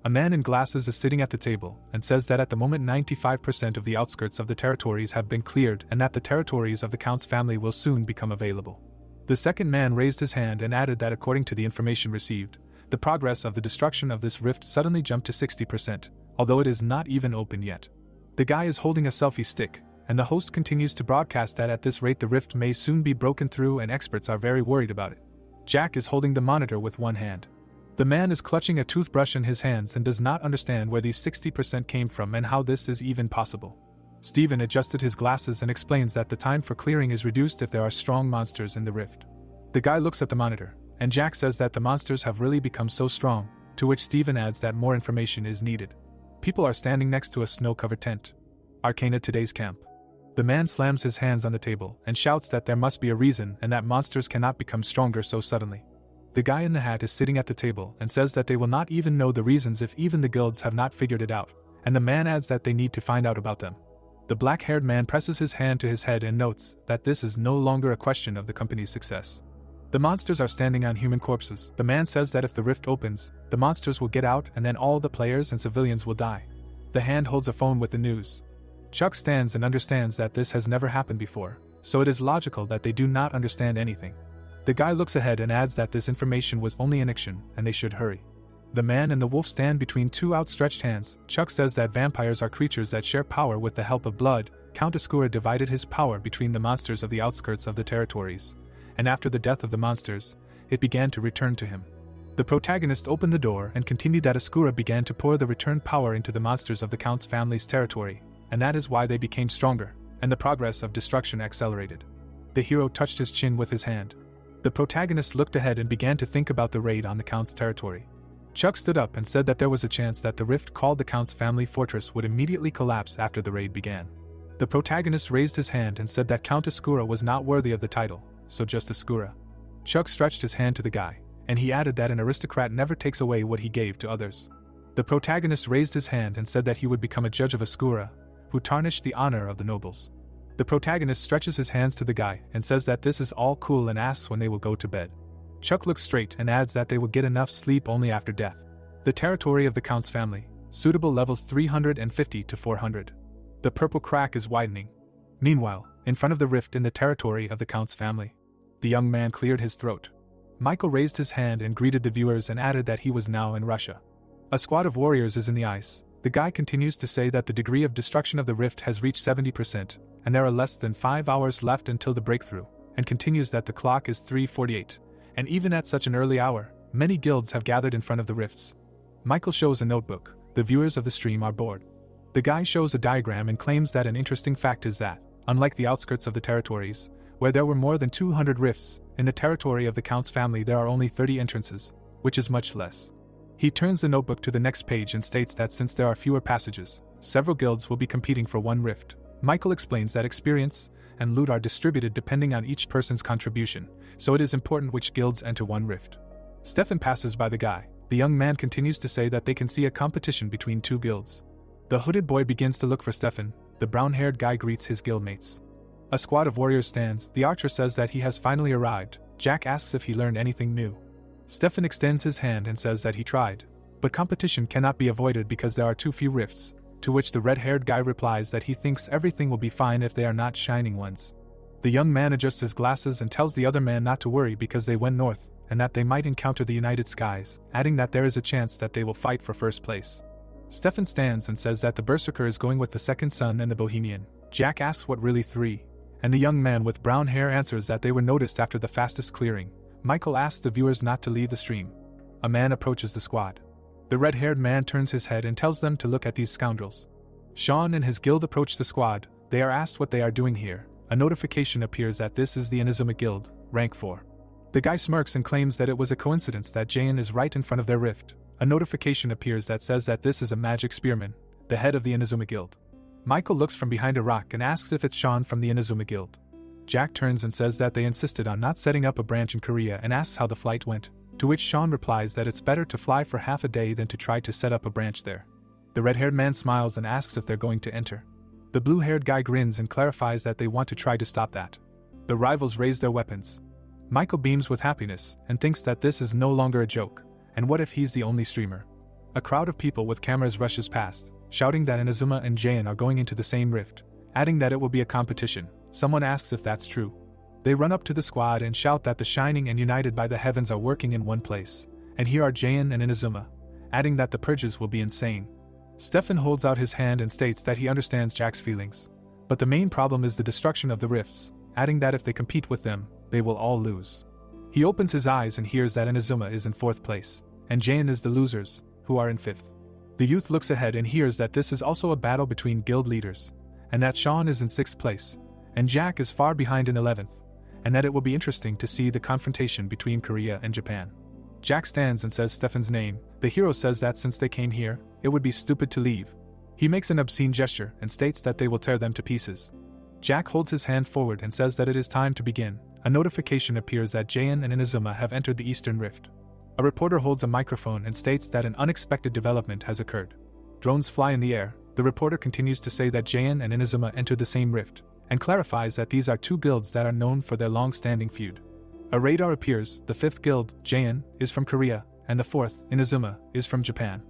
A man in glasses is sitting at the table and says that at the moment 95% of the outskirts of the territories have been cleared and that the territories of the Count's family will soon become available. The second man raised his hand and added that according to the information received, the progress of the destruction of this rift suddenly jumped to 60%, although it is not even open yet. The guy is holding a selfie stick, and the host continues to broadcast that at this rate the rift may soon be broken through and experts are very worried about it. Jack is holding the monitor with one hand. The man is clutching a toothbrush in his hands and does not understand where these 60% came from and how this is even possible. Steven adjusted his glasses and explains that the time for clearing is reduced if there are strong monsters in the rift. The guy looks at the monitor, and Jack says that the monsters have really become so strong, to which Steven adds that more information is needed. People are standing next to a snow-covered tent. Arcana today's camp. The man slams his hands on the table and shouts that there must be a reason and that monsters cannot become stronger so suddenly. The guy in the hat is sitting at the table and says that they will not even know the reasons if even the guilds have not figured it out, and the man adds that they need to find out about them. The black-haired man presses his hand to his head and notes that this is no longer a question of the company's success. The monsters are standing on human corpses. The man says that if the rift opens, the monsters will get out and then all the players and civilians will die. The hand holds a phone with the news. Chuck stands and understands that this has never happened before, so it is logical that they do not understand anything. The guy looks ahead and adds that this information was only an action and they should hurry. The man and the wolf stand between 2 outstretched hands. Chuck says that vampires are creatures that share power with the help of blood. Count Ascura divided his power between the monsters of the outskirts of the territories, and after the death of the monsters, it began to return to him. The protagonist opened the door and continued that Ascura began to pour the returned power into the monsters of the Count's family's territory, and that is why they became stronger, and the progress of destruction accelerated. The hero touched his chin with his hand. The protagonist looked ahead and began to think about the raid on the Count's territory. Chuck stood up and said that there was a chance that the rift called the Count's family fortress would immediately collapse after the raid began. The protagonist raised his hand and said that Count Ascura was not worthy of the title, so just Ascura. Chuck stretched his hand to the guy, and he added that an aristocrat never takes away what he gave to others. The protagonist raised his hand and said that he would become a judge of Ascura, who tarnished the honor of the nobles. The protagonist stretches his hands to the guy and says that this is all cool and asks when they will go to bed. Chuck looks straight and adds that they will get enough sleep only after death. The territory of the Count's family, suitable levels 350 to 400. The purple crack is widening. Meanwhile, in front of the rift in the territory of the Count's family, the young man cleared his throat. Michael raised his hand and greeted the viewers and added that he was now in Russia. A squad of warriors is in the ice. The guy continues to say that the degree of destruction of the rift has reached 70%, and there are less than 5 hours left until the breakthrough, and continues that the clock is 3:48, and even at such an early hour, many guilds have gathered in front of the rifts. Michael shows a notebook. The viewers of the stream are bored. The guy shows a diagram and claims that an interesting fact is that, unlike the outskirts of the territories, where there were more than 200 rifts, in the territory of the Count's family there are only 30 entrances, which is much less. He turns the notebook to the next page and states that since there are fewer passages, several guilds will be competing for one rift. Michael explains that experience and loot are distributed depending on each person's contribution, so it is important which guilds enter one rift. Stefan passes by the guy. The young man continues to say that they can see a competition between two guilds. The hooded boy begins to look for Stefan. The brown-haired guy greets his guildmates. A squad of warriors stands. The archer says that he has finally arrived. Jack asks if he learned anything new. Stefan extends his hand and says that he tried, but competition cannot be avoided because there are too few rifts, to which the red-haired guy replies that he thinks everything will be fine if they are not shining ones. The young man adjusts his glasses and tells the other man not to worry because they went north, and that they might encounter the United Skies, adding that there is a chance that they will fight for first place. Stefan stands and says that the Berserker is going with the second son and the Bohemian. Jack asks what really three, and the young man with brown hair answers that they were noticed after the fastest clearing. Michael asks the viewers not to leave the stream. A man approaches the squad. The red-haired man turns his head and tells them to look at these scoundrels. Sean and his guild approach the squad. They are asked what they are doing here. A notification appears that this is the Inazuma Guild, rank 4. The guy smirks and claims that it was a coincidence that Jayan is right in front of their rift. A notification appears that says that this is a magic spearman, the head of the Inazuma Guild. Michael looks from behind a rock and asks if it's Sean from the Inazuma Guild. Jack turns and says that they insisted on not setting up a branch in Korea and asks how the flight went, to which Sean replies that it's better to fly for half a day than to try to set up a branch there. The red-haired man smiles and asks if they're going to enter. The blue-haired guy grins and clarifies that they want to try to stop that. The rivals raise their weapons. Michael beams with happiness and thinks that this is no longer a joke, and what if he's the only streamer? A crowd of people with cameras rushes past, shouting that Inazuma and Jayan are going into the same rift, adding that it will be a competition. Someone asks if that's true. They run up to the squad and shout that the Shining and United by the Heavens are working in one place, and here are Jayan and Inazuma, adding that the purges will be insane. Stefan holds out his hand and states that he understands Jack's feelings, but the main problem is the destruction of the rifts, adding that if they compete with them, they will all lose. He opens his eyes and hears that Inazuma is in 4th place, and Jayan is the losers, who are in 5th. The youth looks ahead and hears that this is also a battle between guild leaders, and that Sean is in 6th place, and Jack is far behind in 11th, and that it will be interesting to see the confrontation between Korea and Japan. Jack stands and says Stefan's name. The hero says that since they came here, it would be stupid to leave. He makes an obscene gesture and states that they will tear them to pieces. Jack holds his hand forward and says that it is time to begin. A notification appears that Jayan and Inazuma have entered the Eastern Rift. A reporter holds a microphone and states that an unexpected development has occurred. Drones fly in the air. The reporter continues to say that Jayan and Inazuma entered the same rift, and clarifies that these are two guilds that are known for their long-standing feud. A radar appears. The 5th guild, Jayan, is from Korea, and the 4th, Inazuma, is from Japan.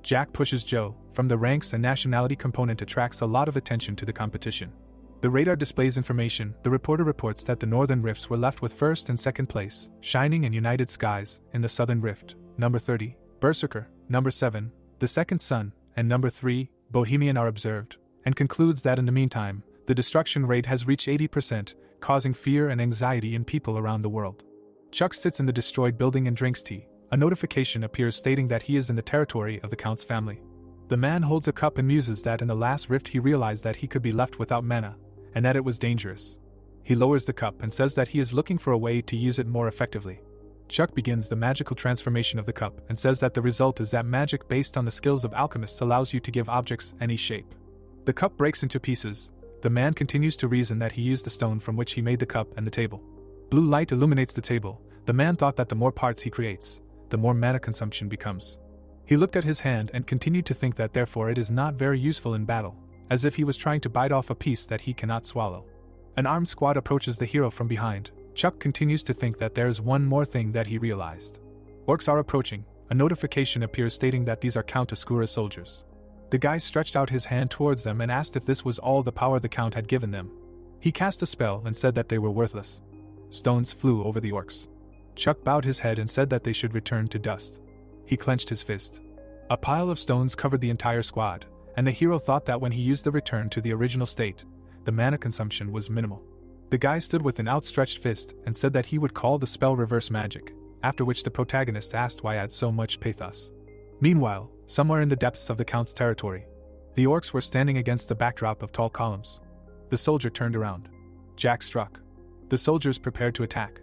Jack pushes Joe. From the ranks and nationality component attracts a lot of attention to the competition. The radar displays information. The reporter reports that the northern rifts were left with 1st and 2nd place, Shining and United Skies, in the southern rift, number 30, Berserker, number 7, the second son, and number 3, Bohemian are observed, and concludes that in the meantime, the destruction rate has reached 80%, causing fear and anxiety in people around the world. Chuck sits in the destroyed building and drinks tea. A notification appears stating that he is in the territory of the Count's family. The man holds a cup and muses that in the last rift he realized that he could be left without mana, and that it was dangerous. He lowers the cup and says that he is looking for a way to use it more effectively. Chuck begins the magical transformation of the cup and says that the result is that magic based on the skills of alchemists allows you to give objects any shape. The cup breaks into pieces. The man continues to reason that he used the stone from which he made the cup and the table. Blue light illuminates the table. The man thought that the more parts he creates, the more mana consumption becomes. He looked at his hand and continued to think that therefore it is not very useful in battle, as if he was trying to bite off a piece that he cannot swallow. An armed squad approaches the hero from behind. Chuck continues to think that there is one more thing that he realized. Orcs are approaching. A notification appears stating that these are Count Ascura's soldiers. The guy stretched out his hand towards them and asked if this was all the power the Count had given them. He cast a spell and said that they were worthless. Stones flew over the orcs. Chuck bowed his head and said that they should return to dust. He clenched his fist. A pile of stones covered the entire squad, and the hero thought that when he used the return to the original state, the mana consumption was minimal. The guy stood with an outstretched fist and said that he would call the spell reverse magic, after which the protagonist asked why add so much pathos. Meanwhile, somewhere in the depths of the Count's territory, the orcs were standing against the backdrop of tall columns. The soldier turned around. Jack struck. The soldiers prepared to attack.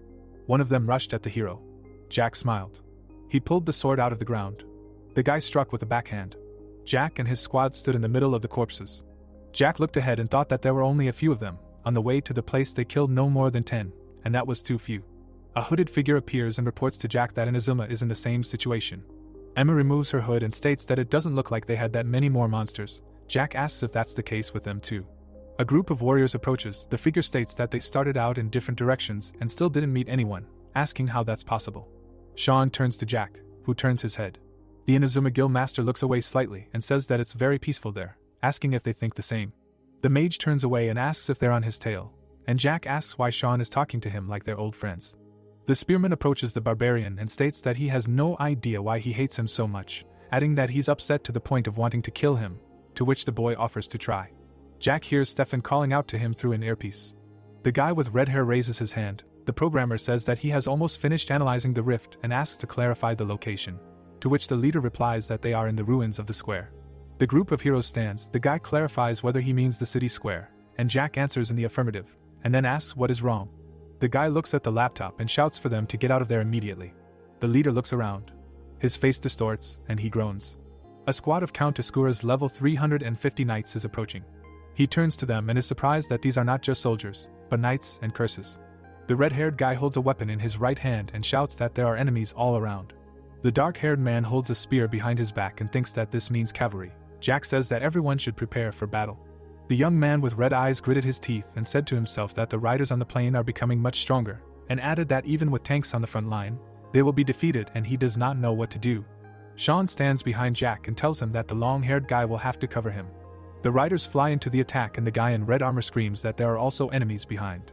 One of them rushed at the hero. Jack smiled. He pulled the sword out of the ground. The guy struck with a backhand. Jack and his squad stood in the middle of the corpses. Jack looked ahead and thought that there were only a few of them. On the way to the place they killed no more than 10, and that was too few. A hooded figure appears and reports to Jack that Inazuma is in the same situation. Emma removes her hood and states that it doesn't look like they had that many more monsters. Jack asks if that's the case with them too. A group of warriors approaches. The figure states that they started out in different directions and still didn't meet anyone, asking how that's possible. Sean turns to Jack, who turns his head. The Inazuma Guild Master looks away slightly and says that it's very peaceful there, asking if they think the same. The mage turns away and asks if they're on his tail, and Jack asks why Sean is talking to him like they're old friends. The spearman approaches the barbarian and states that he has no idea why he hates him so much, adding that he's upset to the point of wanting to kill him, to which the boy offers to try. Jack hears Stefan calling out to him through an earpiece. The guy with red hair raises his hand. The programmer says that he has almost finished analyzing the rift and asks to clarify the location, to which the leader replies that they are in the ruins of the square. The group of heroes stands. The guy clarifies whether he means the city square, and Jack answers in the affirmative, and then asks what is wrong. The guy looks at the laptop and shouts for them to get out of there immediately. The leader looks around. His face distorts, and he groans. A squad of Count Escura's level 350 knights is approaching. He turns to them and is surprised that these are not just soldiers, but knights and curses. The red-haired guy holds a weapon in his right hand and shouts that there are enemies all around. The dark-haired man holds a spear behind his back and thinks that this means cavalry. Jack says that everyone should prepare for battle. The young man with red eyes gritted his teeth and said to himself that the riders on the plain are becoming much stronger, and added that even with tanks on the front line, they will be defeated and he does not know what to do. Sean stands behind Jack and tells him that the long-haired guy will have to cover him. The riders fly into the attack and the guy in red armor screams that there are also enemies behind.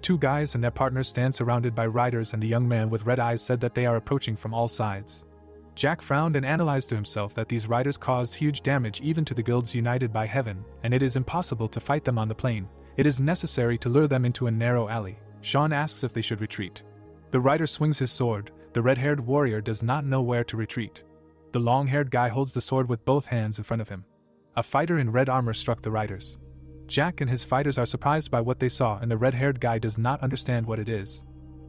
Two guys and their partners stand surrounded by riders and the young man with red eyes said that they are approaching from all sides. Jack frowned and analyzed to himself that these riders caused huge damage even to the guilds united by heaven, and it is impossible to fight them on the plain. It is necessary to lure them into a narrow alley. Sean asks if they should retreat. The rider swings his sword. The red-haired warrior does not know where to retreat. The long-haired guy holds the sword with both hands in front of him. A fighter in red armor struck the riders. Jack and his fighters are surprised by what they saw and the red-haired guy does not understand what it is.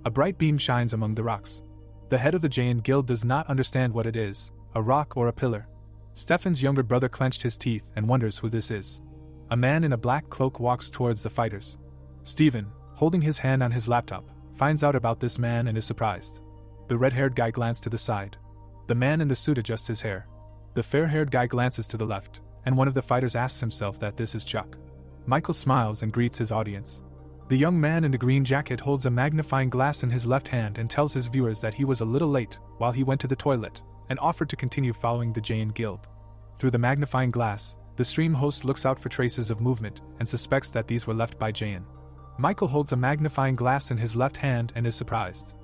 A bright beam shines among the rocks. The head of the Jain Guild does not understand what it is, a rock or a pillar. Stefan's younger brother clenched his teeth and wonders who this is. A man in a black cloak walks towards the fighters. Steven, holding his hand on his laptop, finds out about this man and is surprised. The red-haired guy glanced to the side. The man in the suit adjusts his hair. The fair-haired guy glances to the left, and one of the fighters asks himself that this is Chuck. Michael smiles and greets his audience. The young man in the green jacket holds a magnifying glass in his left hand and tells his viewers that he was a little late while he went to the toilet, and offered to continue following the Jain Guild. Through the magnifying glass, the stream host looks out for traces of movement and suspects that these were left by Jain. Michael holds a magnifying glass in his left hand and is surprised.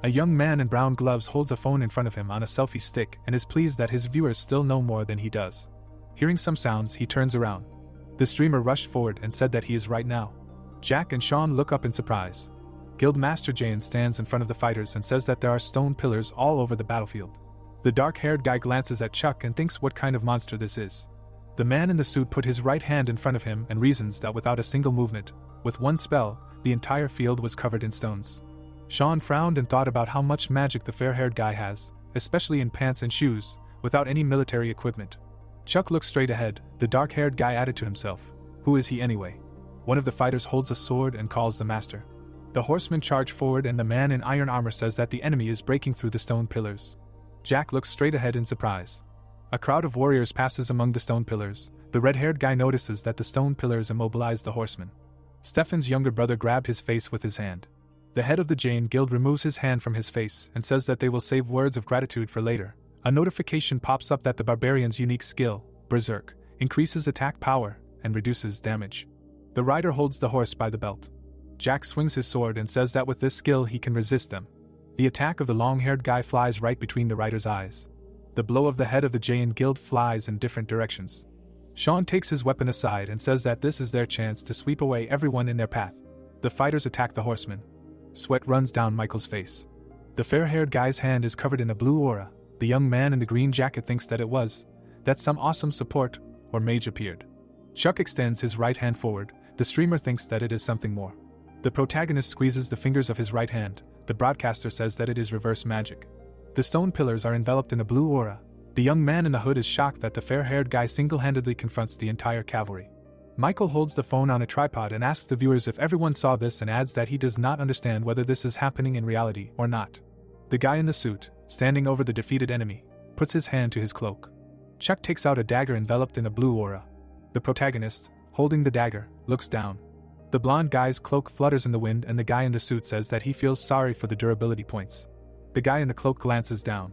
A young man in brown gloves holds a phone in front of him on a selfie stick and is pleased that his viewers still know more than he does. Hearing some sounds, he turns around. The streamer rushed forward and said that he is right now. Jack and Sean look up in surprise. Guildmaster Jain stands in front of the fighters and says that there are stone pillars all over the battlefield. The dark-haired guy glances at Chuck and thinks what kind of monster this is. The man in the suit put his right hand in front of him and reasons that without a single movement, with one spell, the entire field was covered in stones. Sean frowned and thought about how much magic the fair-haired guy has, especially in pants and shoes, without any military equipment. Chuck looked straight ahead. The dark-haired guy added to himself, "Who is he anyway?" One of the fighters holds a sword and calls the master. The horsemen charge forward and the man in iron armor says that the enemy is breaking through the stone pillars. Jack looks straight ahead in surprise. A crowd of warriors passes among the stone pillars. The red-haired guy notices that the stone pillars immobilize the horsemen. Stefan's younger brother grabbed his face with his hand. The head of the Jain Guild removes his hand from his face and says that they will save words of gratitude for later. A notification pops up that the barbarian's unique skill, Berserk, increases attack power and reduces damage. The rider holds the horse by the belt. Jack swings his sword and says that with this skill he can resist them. The attack of the long-haired guy flies right between the writer's eyes. The blow of the head of the Jayan Guild flies in different directions. Sean takes his weapon aside and says that this is their chance to sweep away everyone in their path. The fighters attack the horseman. Sweat runs down Michael's face. The fair-haired guy's hand is covered in a blue aura. The young man in the green jacket thinks that some awesome support or mage appeared. Chuck extends his right hand forward. The streamer thinks that it is something more. The protagonist squeezes the fingers of his right hand. The broadcaster says that it is reverse magic. The stone pillars are enveloped in a blue aura. The young man in the hood is shocked that the fair-haired guy single-handedly confronts the entire cavalry. Michael holds the phone on a tripod and asks the viewers if everyone saw this and adds that he does not understand whether this is happening in reality or not. The guy in the suit, standing over the defeated enemy, puts his hand to his cloak. Chuck takes out a dagger enveloped in a blue aura. The protagonist, holding the dagger, looks down. The blonde guy's cloak flutters in the wind and the guy in the suit says that he feels sorry for the durability points. The guy in the cloak glances down.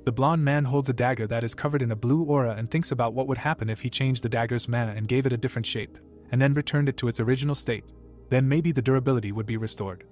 The blonde man holds a dagger that is covered in a blue aura and thinks about what would happen if he changed the dagger's mana and gave it a different shape, and then returned it to its original state. Then maybe the durability would be restored.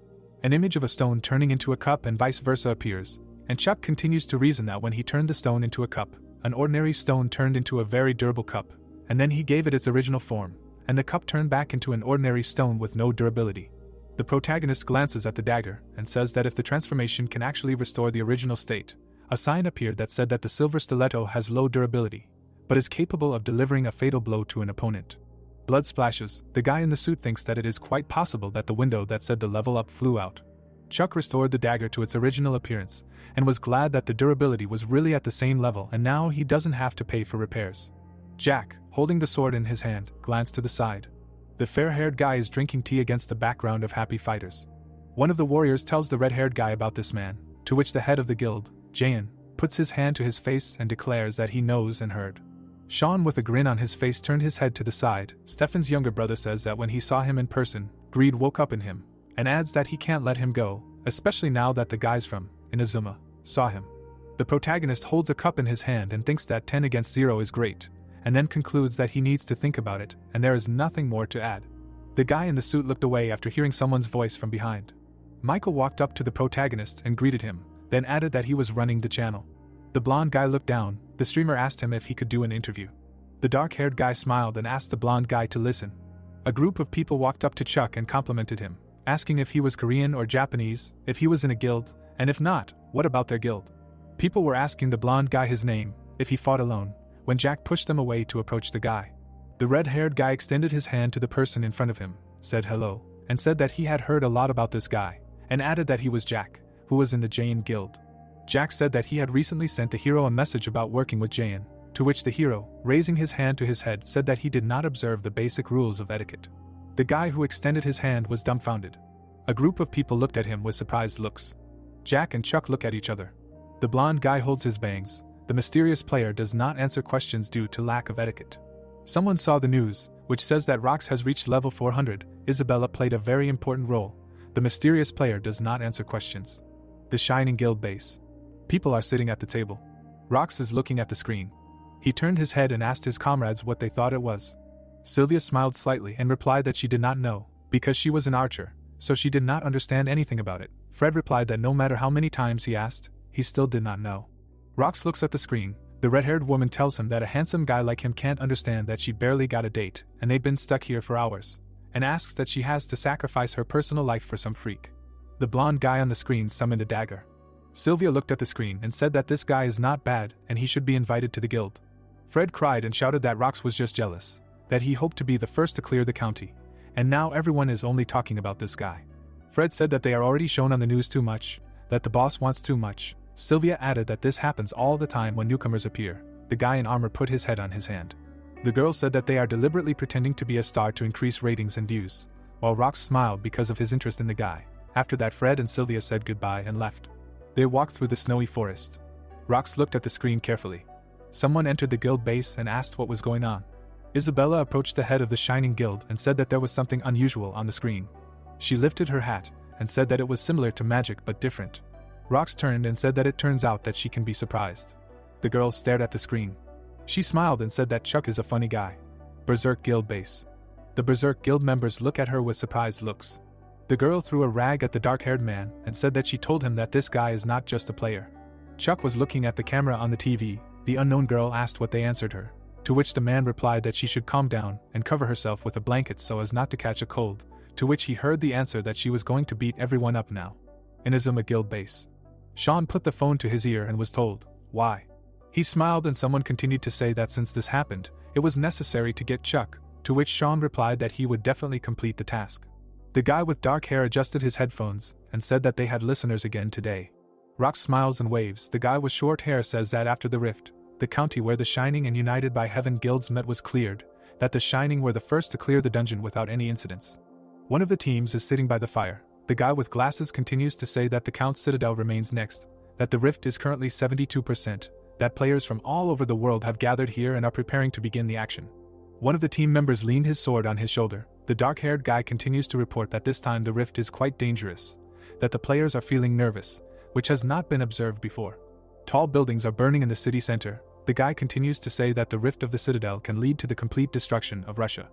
An image of a stone turning into a cup and vice versa appears, and Chuck continues to reason that when he turned the stone into a cup, an ordinary stone turned into a very durable cup, and then he gave it its original form, and the cup turned back into an ordinary stone with no durability. The protagonist glances at the dagger and says that if the transformation can actually restore the original state, a sign appeared that said that the silver stiletto has low durability, but is capable of delivering a fatal blow to an opponent. Blood splashes. The guy in the suit thinks that it is quite possible that the window that said the level up flew out. Chuck restored the dagger to its original appearance, and was glad that the durability was really at the same level and now he doesn't have to pay for repairs. Jack, holding the sword in his hand, glanced to the side. The fair-haired guy is drinking tea against the background of happy fighters. One of the warriors tells the red-haired guy about this man, to which the head of the guild, Jayan, puts his hand to his face and declares that he knows and heard. Sean, with a grin on his face, turned his head to the side. Stefan's younger brother says that when he saw him in person, greed woke up in him, and adds that he can't let him go, especially now that the guys from Inazuma saw him. The protagonist holds a cup in his hand and thinks that 10 against 0 is great, and then concludes that he needs to think about it, and there is nothing more to add. The guy in the suit looked away after hearing someone's voice from behind. Michael walked up to the protagonist and greeted him, then added that he was running the channel. The blonde guy looked down. The streamer asked him if he could do an interview. The dark-haired guy smiled and asked the blonde guy to listen. A group of people walked up to Chuck and complimented him, asking if he was Korean or Japanese, if he was in a guild, and if not, what about their guild. People were asking the blonde guy his name, if he fought alone, when Jack pushed them away to approach the guy. The red-haired guy extended his hand to the person in front of him, said hello, and said that he had heard a lot about this guy, and added that he was Jack, who was in the Jayan Guild. Jack said that he had recently sent the hero a message about working with Jayan, to which the hero, raising his hand to his head, said that he did not observe the basic rules of etiquette. The guy who extended his hand was dumbfounded. A group of people looked at him with surprised looks. Jack and Chuck look at each other. The blonde guy holds his bangs. The mysterious player does not answer questions due to lack of etiquette. Someone saw the news, which says that Rox has reached level 400. Isabella played a very important role. The mysterious player does not answer questions. The Shining Guild base. People are sitting at the table. Rox is looking at the screen. He turned his head and asked his comrades what they thought it was. Sylvia smiled slightly and replied that she did not know, because she was an archer, so she did not understand anything about it. Fred replied that no matter how many times he asked, he still did not know. Rox looks at the screen. The red-haired woman tells him that a handsome guy like him can't understand that she barely got a date, and they've been stuck here for hours, and asks that she has to sacrifice her personal life for some freak. The blonde guy on the screen summoned a dagger. Sylvia looked at the screen and said that this guy is not bad and he should be invited to the guild. Fred cried and shouted that Rox was just jealous, that he hoped to be the first to clear the county, and now everyone is only talking about this guy. Fred said that they are already shown on the news too much, that the boss wants too much. Sylvia added that this happens all the time when newcomers appear. The guy in armor put his head on his hand. The girl said that they are deliberately pretending to be a star to increase ratings and views, while Rox smiled because of his interest in the guy. After that, Fred and Sylvia said goodbye and left. They walked through the snowy forest. Rox looked at the screen carefully. Someone entered the guild base and asked what was going on. Isabella approached the head of the Shining Guild and said that there was something unusual on the screen. She lifted her hat and said that it was similar to magic but different. Rox turned and said that it turns out that she can be surprised. The girl stared at the screen. She smiled and said that Chuck is a funny guy. Berserk Guild base. The Berserk Guild members look at her with surprised looks. The girl threw a rag at the dark-haired man and said that she told him that this guy is not just a player. Chuck was looking at the camera on the TV. The unknown girl asked what they answered her, to which the man replied that she should calm down and cover herself with a blanket so as not to catch a cold, to which he heard the answer that she was going to beat everyone up now. Inazuma Guild base. Sean put the phone to his ear and was told, "Why?" He smiled and someone continued to say that since this happened, it was necessary to get Chuck, to which Sean replied that he would definitely complete the task. The guy with dark hair adjusted his headphones and said that they had listeners again today. Rock smiles and waves. The guy with short hair says that after the rift, the county where the Shining and United by Heaven guilds met was cleared, that the Shining were the first to clear the dungeon without any incidents. One of the teams is sitting by the fire. The guy with glasses continues to say that the Count's Citadel remains next, that the rift is currently 72%, that players from all over the world have gathered here and are preparing to begin the action. One of the team members leaned his sword on his shoulder. The dark-haired guy continues to report that this time the rift is quite dangerous, that the players are feeling nervous, which has not been observed before. Tall buildings are burning in the city center. The guy continues to say that the rift of the Citadel can lead to the complete destruction of Russia.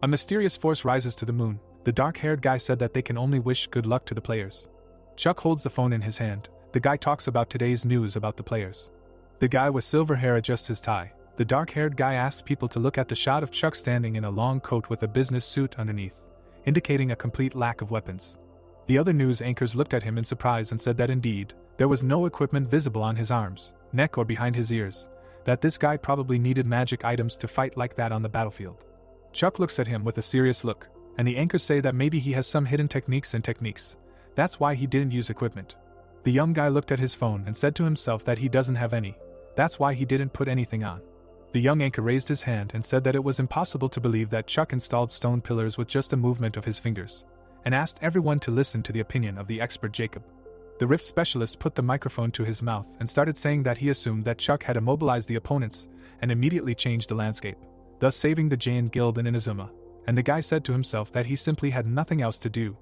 A mysterious force rises to the moon. The dark-haired guy said that they can only wish good luck to the players. Chuck holds the phone in his hand. The guy talks about today's news about the players. The guy with silver hair adjusts his tie. The dark-haired guy asks people to look at the shot of Chuck standing in a long coat with a business suit underneath, indicating a complete lack of weapons. The other news anchors looked at him in surprise and said that indeed, there was no equipment visible on his arms, neck or behind his ears, that this guy probably needed magic items to fight like that on the battlefield. Chuck looks at him with a serious look, and the anchors say that maybe he has some hidden techniques. That's why he didn't use equipment. The young guy looked at his phone and said to himself that he doesn't have any. That's why he didn't put anything on. The young anchor raised his hand and said that it was impossible to believe that Chuck installed stone pillars with just a movement of his fingers, and asked everyone to listen to the opinion of the expert Jacob. The rift specialist put the microphone to his mouth and started saying that he assumed that Chuck had immobilized the opponents and immediately changed the landscape, thus saving the Jin Guild in Inazuma, and the guy said to himself that he simply had nothing else to do.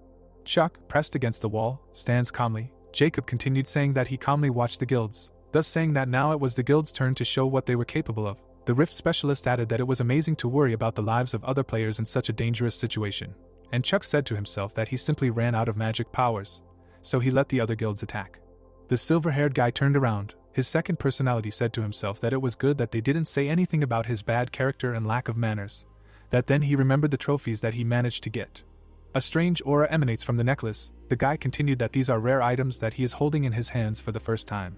Chuck, pressed against the wall, stands calmly. Jacob continued saying that he calmly watched the guilds, thus saying that now it was the guild's turn to show what they were capable of. The rift specialist added that it was amazing to worry about the lives of other players in such a dangerous situation, and Chuck said to himself that he simply ran out of magic powers, so he let the other guilds attack. The silver-haired guy turned around. His second personality said to himself that it was good that they didn't say anything about his bad character and lack of manners, that then he remembered the trophies that he managed to get. A strange aura emanates from the necklace. The guy continued that these are rare items that he is holding in his hands for the first time.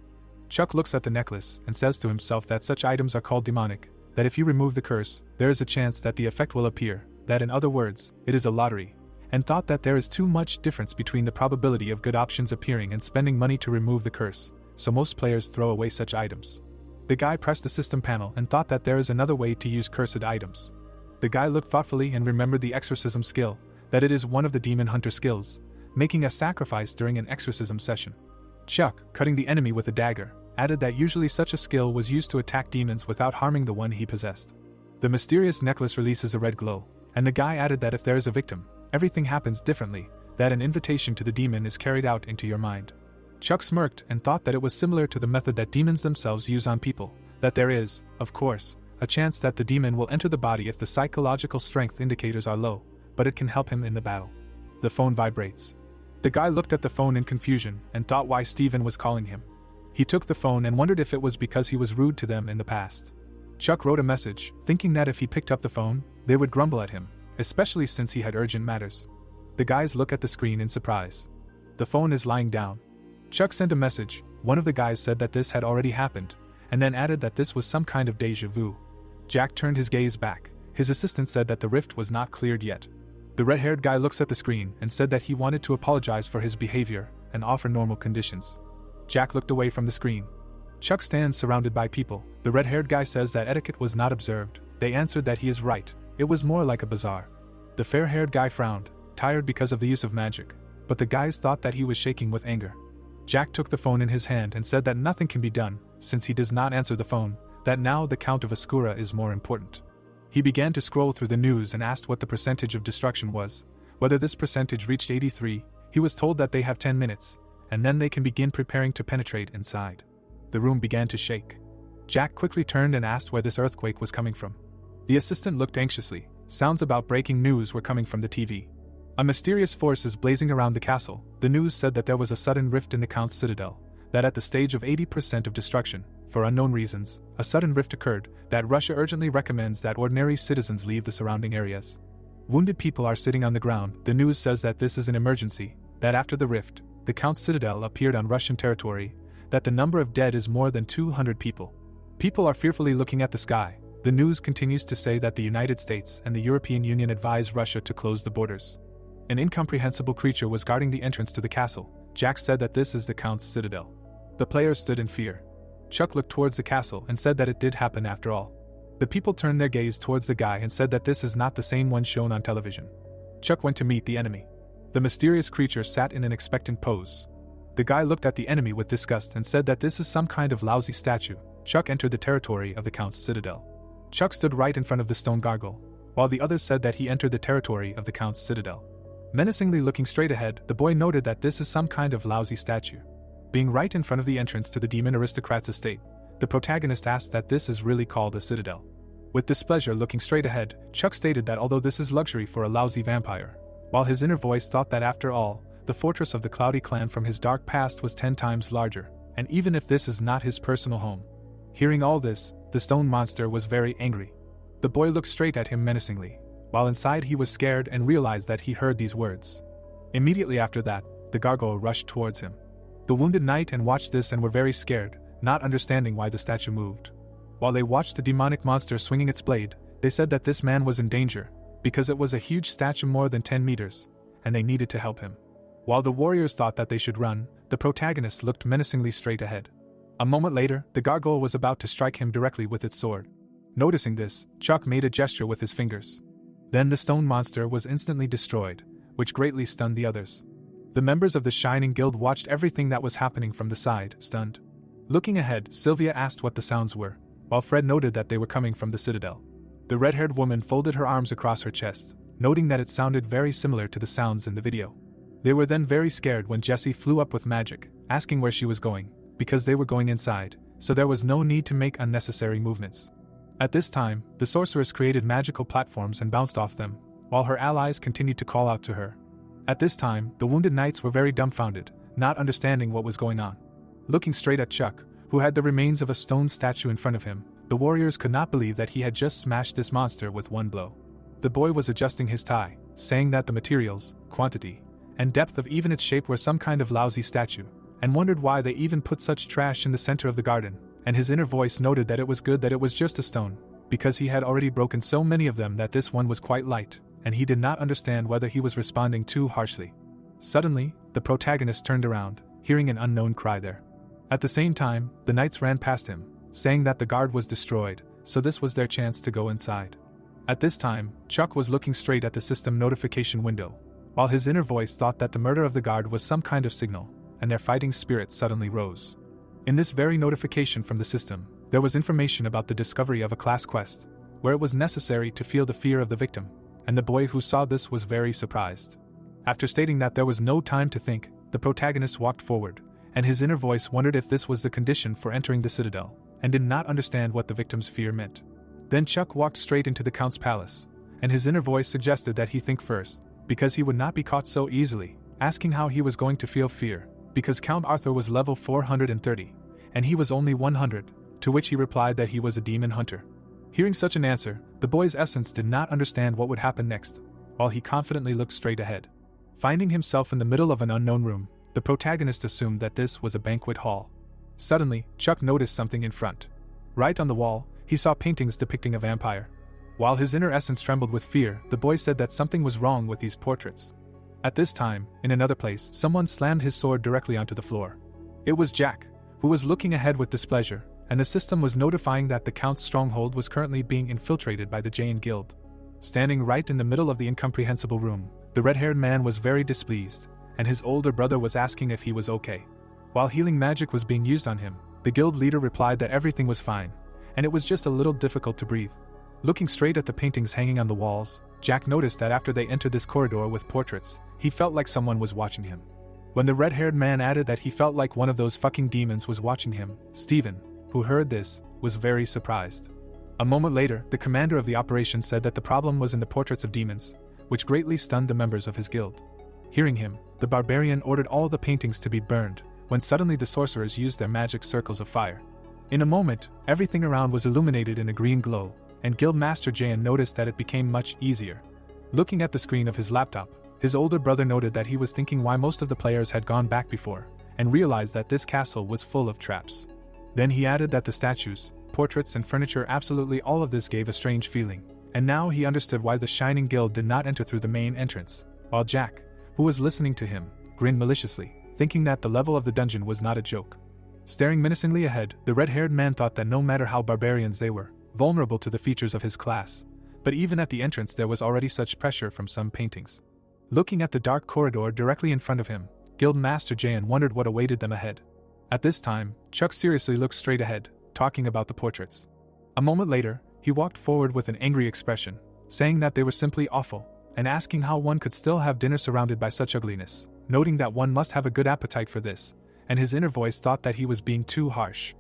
Chuck looks at the necklace and says to himself that such items are called demonic, that if you remove the curse, there is a chance that the effect will appear, that in other words, it is a lottery, and thought that there is too much difference between the probability of good options appearing and spending money to remove the curse, so most players throw away such items. The guy pressed the system panel and thought that there is another way to use cursed items. The guy looked thoughtfully and remembered the exorcism skill, that it is one of the demon hunter skills, making a sacrifice during an exorcism session. Chuck, cutting the enemy with a dagger, added that usually such a skill was used to attack demons without harming the one he possessed. The mysterious necklace releases a red glow, and the guy added that if there is a victim, everything happens differently, that an invitation to the demon is carried out into your mind. Chuck smirked and thought that it was similar to the method that demons themselves use on people, that there is, of course, a chance that the demon will enter the body if the psychological strength indicators are low, but it can help him in the battle. The phone vibrates. The guy looked at the phone in confusion and thought why Steven was calling him. He took the phone and wondered if it was because he was rude to them in the past. Chuck wrote a message, thinking that if he picked up the phone, they would grumble at him, especially since he had urgent matters. The guys look at the screen in surprise. The phone is lying down. Chuck sent a message. One of the guys said that this had already happened, and then added that this was some kind of déjà vu. Jack turned his gaze back. His assistant said that the rift was not cleared yet. The red-haired guy looks at the screen and said that he wanted to apologize for his behavior and offer normal conditions. Jack looked away from the screen. Chuck stands surrounded by people. The red-haired guy says that etiquette was not observed. They answered that he is right. It was more like a bazaar. The fair-haired guy frowned, tired because of the use of magic, but the guys thought that he was shaking with anger. Jack took the phone in his hand and said that nothing can be done, since he does not answer the phone, that now the Count of Ascura is more important. He began to scroll through the news and asked what the percentage of destruction was, whether this percentage reached 83. He was told that they have 10 minutes, and then they can begin preparing to penetrate inside. The room began to shake. Jack quickly turned and asked where this earthquake was coming from. The assistant looked anxiously. Sounds about breaking news were coming from the TV. A mysterious force is blazing around the castle. The news said that there was a sudden rift in the Count's citadel, that at the stage of 80% of destruction, for unknown reasons, a sudden rift occurred, that Russia urgently recommends that ordinary citizens leave the surrounding areas. Wounded people are sitting on the ground. The news says that this is an emergency, that after the rift, the Count's citadel appeared on Russian territory, that the number of dead is more than 200 people. People are fearfully looking at the sky. The news continues to say that the United States and the European Union advise Russia to close the borders. An incomprehensible creature was guarding the entrance to the castle. Jack said that this is the Count's citadel. The players stood in fear. Chuck looked towards the castle and said that it did happen after all. The people turned their gaze towards the guy and said that this is not the same one shown on television. Chuck went to meet the enemy. The mysterious creature sat in an expectant pose. The guy looked at the enemy with disgust and said that this is some kind of lousy statue. Chuck entered the territory of the Count's citadel. Chuck stood right in front of the stone gargoyle, while the others said that he entered the territory of the Count's citadel. Menacingly looking straight ahead, the boy noted that this is some kind of lousy statue. Being right in front of the entrance to the demon aristocrat's estate, the protagonist asked that this is really called a citadel. With displeasure looking straight ahead, Chuck stated that although this is luxury for a lousy vampire, while his inner voice thought that after all, the fortress of the Cloudy clan from his dark past was 10 times larger, and even if this is not his personal home. Hearing all this, the stone monster was very angry. The boy looked straight at him menacingly, while inside he was scared and realized that he heard these words. Immediately after that, the gargoyle rushed towards him. The wounded knight and watched this and were very scared, not understanding why the statue moved. While they watched the demonic monster swinging its blade, they said that this man was in danger, because it was a huge statue more than 10 meters, and they needed to help him. While the warriors thought that they should run, the protagonist looked menacingly straight ahead. A moment later, the gargoyle was about to strike him directly with its sword. Noticing this, Chuck made a gesture with his fingers. Then the stone monster was instantly destroyed, which greatly stunned the others. The members of the Shining Guild watched everything that was happening from the side, stunned. Looking ahead, Sylvia asked what the sounds were, while Fred noted that they were coming from the citadel. The red-haired woman folded her arms across her chest, noting that it sounded very similar to the sounds in the video. They were then very scared when Jessie flew up with magic, asking where she was going, because they were going inside, so there was no need to make unnecessary movements. At this time, the sorceress created magical platforms and bounced off them, while her allies continued to call out to her. At this time, the wounded knights were very dumbfounded, not understanding what was going on. Looking straight at Chuck, who had the remains of a stone statue in front of him, the warriors could not believe that he had just smashed this monster with one blow. The boy was adjusting his tie, saying that the materials, quantity, and depth of even its shape were some kind of lousy statue, and wondered why they even put such trash in the center of the garden, and his inner voice noted that it was good that it was just a stone, because he had already broken so many of them that this one was quite light, and he did not understand whether he was responding too harshly. Suddenly, the protagonist turned around, hearing an unknown cry there. At the same time, the knights ran past him, saying that the guard was destroyed, so this was their chance to go inside. At this time, Chuck was looking straight at the system notification window, while his inner voice thought that the murder of the guard was some kind of signal, and their fighting spirit suddenly rose. In this very notification from the system, there was information about the discovery of a class quest, where it was necessary to feel the fear of the victim, and the boy who saw this was very surprised. After stating that there was no time to think, the protagonist walked forward, and his inner voice wondered if this was the condition for entering the citadel, and did not understand what the victim's fear meant. Then Chuck walked straight into the Count's palace, and his inner voice suggested that he think first, because he would not be caught so easily, asking how he was going to feel fear, because Count Arthur was level 430, and he was only 100, to which he replied that he was a demon hunter. Hearing such an answer, the boy's essence did not understand what would happen next, while he confidently looked straight ahead. Finding himself in the middle of an unknown room, the protagonist assumed that this was a banquet hall. Suddenly, Chuck noticed something in front. Right on the wall, he saw paintings depicting a vampire. While his inner essence trembled with fear, the boy said that something was wrong with these portraits. At this time, in another place, someone slammed his sword directly onto the floor. It was Jack, who was looking ahead with displeasure, and the system was notifying that the Count's stronghold was currently being infiltrated by the Jain Guild. Standing right in the middle of the incomprehensible room, the red-haired man was very displeased, and his older brother was asking if he was okay. While healing magic was being used on him, the guild leader replied that everything was fine, and it was just a little difficult to breathe. Looking straight at the paintings hanging on the walls, Jack noticed that after they entered this corridor with portraits, he felt like someone was watching him. When the red-haired man added that he felt like one of those fucking demons was watching him, Steven, who heard this, was very surprised. A moment later, the commander of the operation said that the problem was in the portraits of demons, which greatly stunned the members of his guild. Hearing him, the barbarian ordered all the paintings to be burned, when suddenly the sorcerers used their magic circles of fire. In a moment, everything around was illuminated in a green glow, and Guildmaster Jayan noticed that it became much easier. Looking at the screen of his laptop, his older brother noted that he was thinking why most of the players had gone back before, and realized that this castle was full of traps. Then he added that the statues, portraits and furniture, absolutely all of this gave a strange feeling, and now he understood why the Shining Guild did not enter through the main entrance, while Jack, who was listening to him, grinned maliciously, thinking that the level of the dungeon was not a joke. Staring menacingly ahead, the red-haired man thought that no matter how barbarians they were, vulnerable to the features of his class, but even at the entrance there was already such pressure from some paintings. Looking at the dark corridor directly in front of him, Guildmaster Jayan wondered what awaited them ahead. At this time, Chuck seriously looked straight ahead, talking about the portraits. A moment later, he walked forward with an angry expression, saying that they were simply awful, and asking how one could still have dinner surrounded by such ugliness, noting that one must have a good appetite for this, and his inner voice thought that he was being too harsh.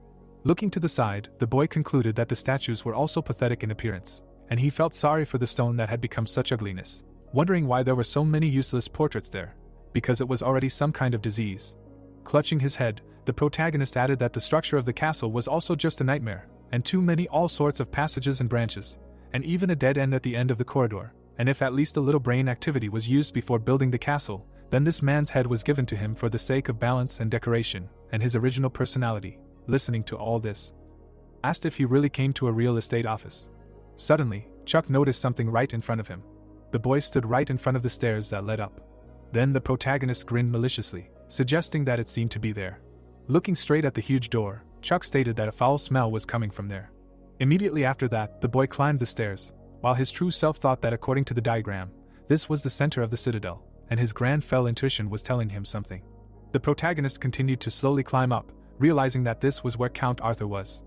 Looking to the side, the boy concluded that the statues were also pathetic in appearance, and he felt sorry for the stone that had become such ugliness, wondering why there were so many useless portraits there, because it was already some kind of disease. Clutching his head, the protagonist added that the structure of the castle was also just a nightmare, and too many all sorts of passages and branches, and even a dead end at the end of the corridor, and if at least a little brain activity was used before building the castle, then this man's head was given to him for the sake of balance and decoration, and his original personality. Listening to all this, asked if he really came to a real estate office. Suddenly, Chuck noticed something right in front of him. The boy stood right in front of the stairs that led up. Then the protagonist grinned maliciously, suggesting that it seemed to be there. Looking straight at the huge door, Chuck stated that a foul smell was coming from there. Immediately after that, the boy climbed the stairs, while his true self thought that according to the diagram, this was the center of the citadel, and his grand fell intuition was telling him something. The protagonist continued to slowly climb up, realizing that this was where Count Arthur was.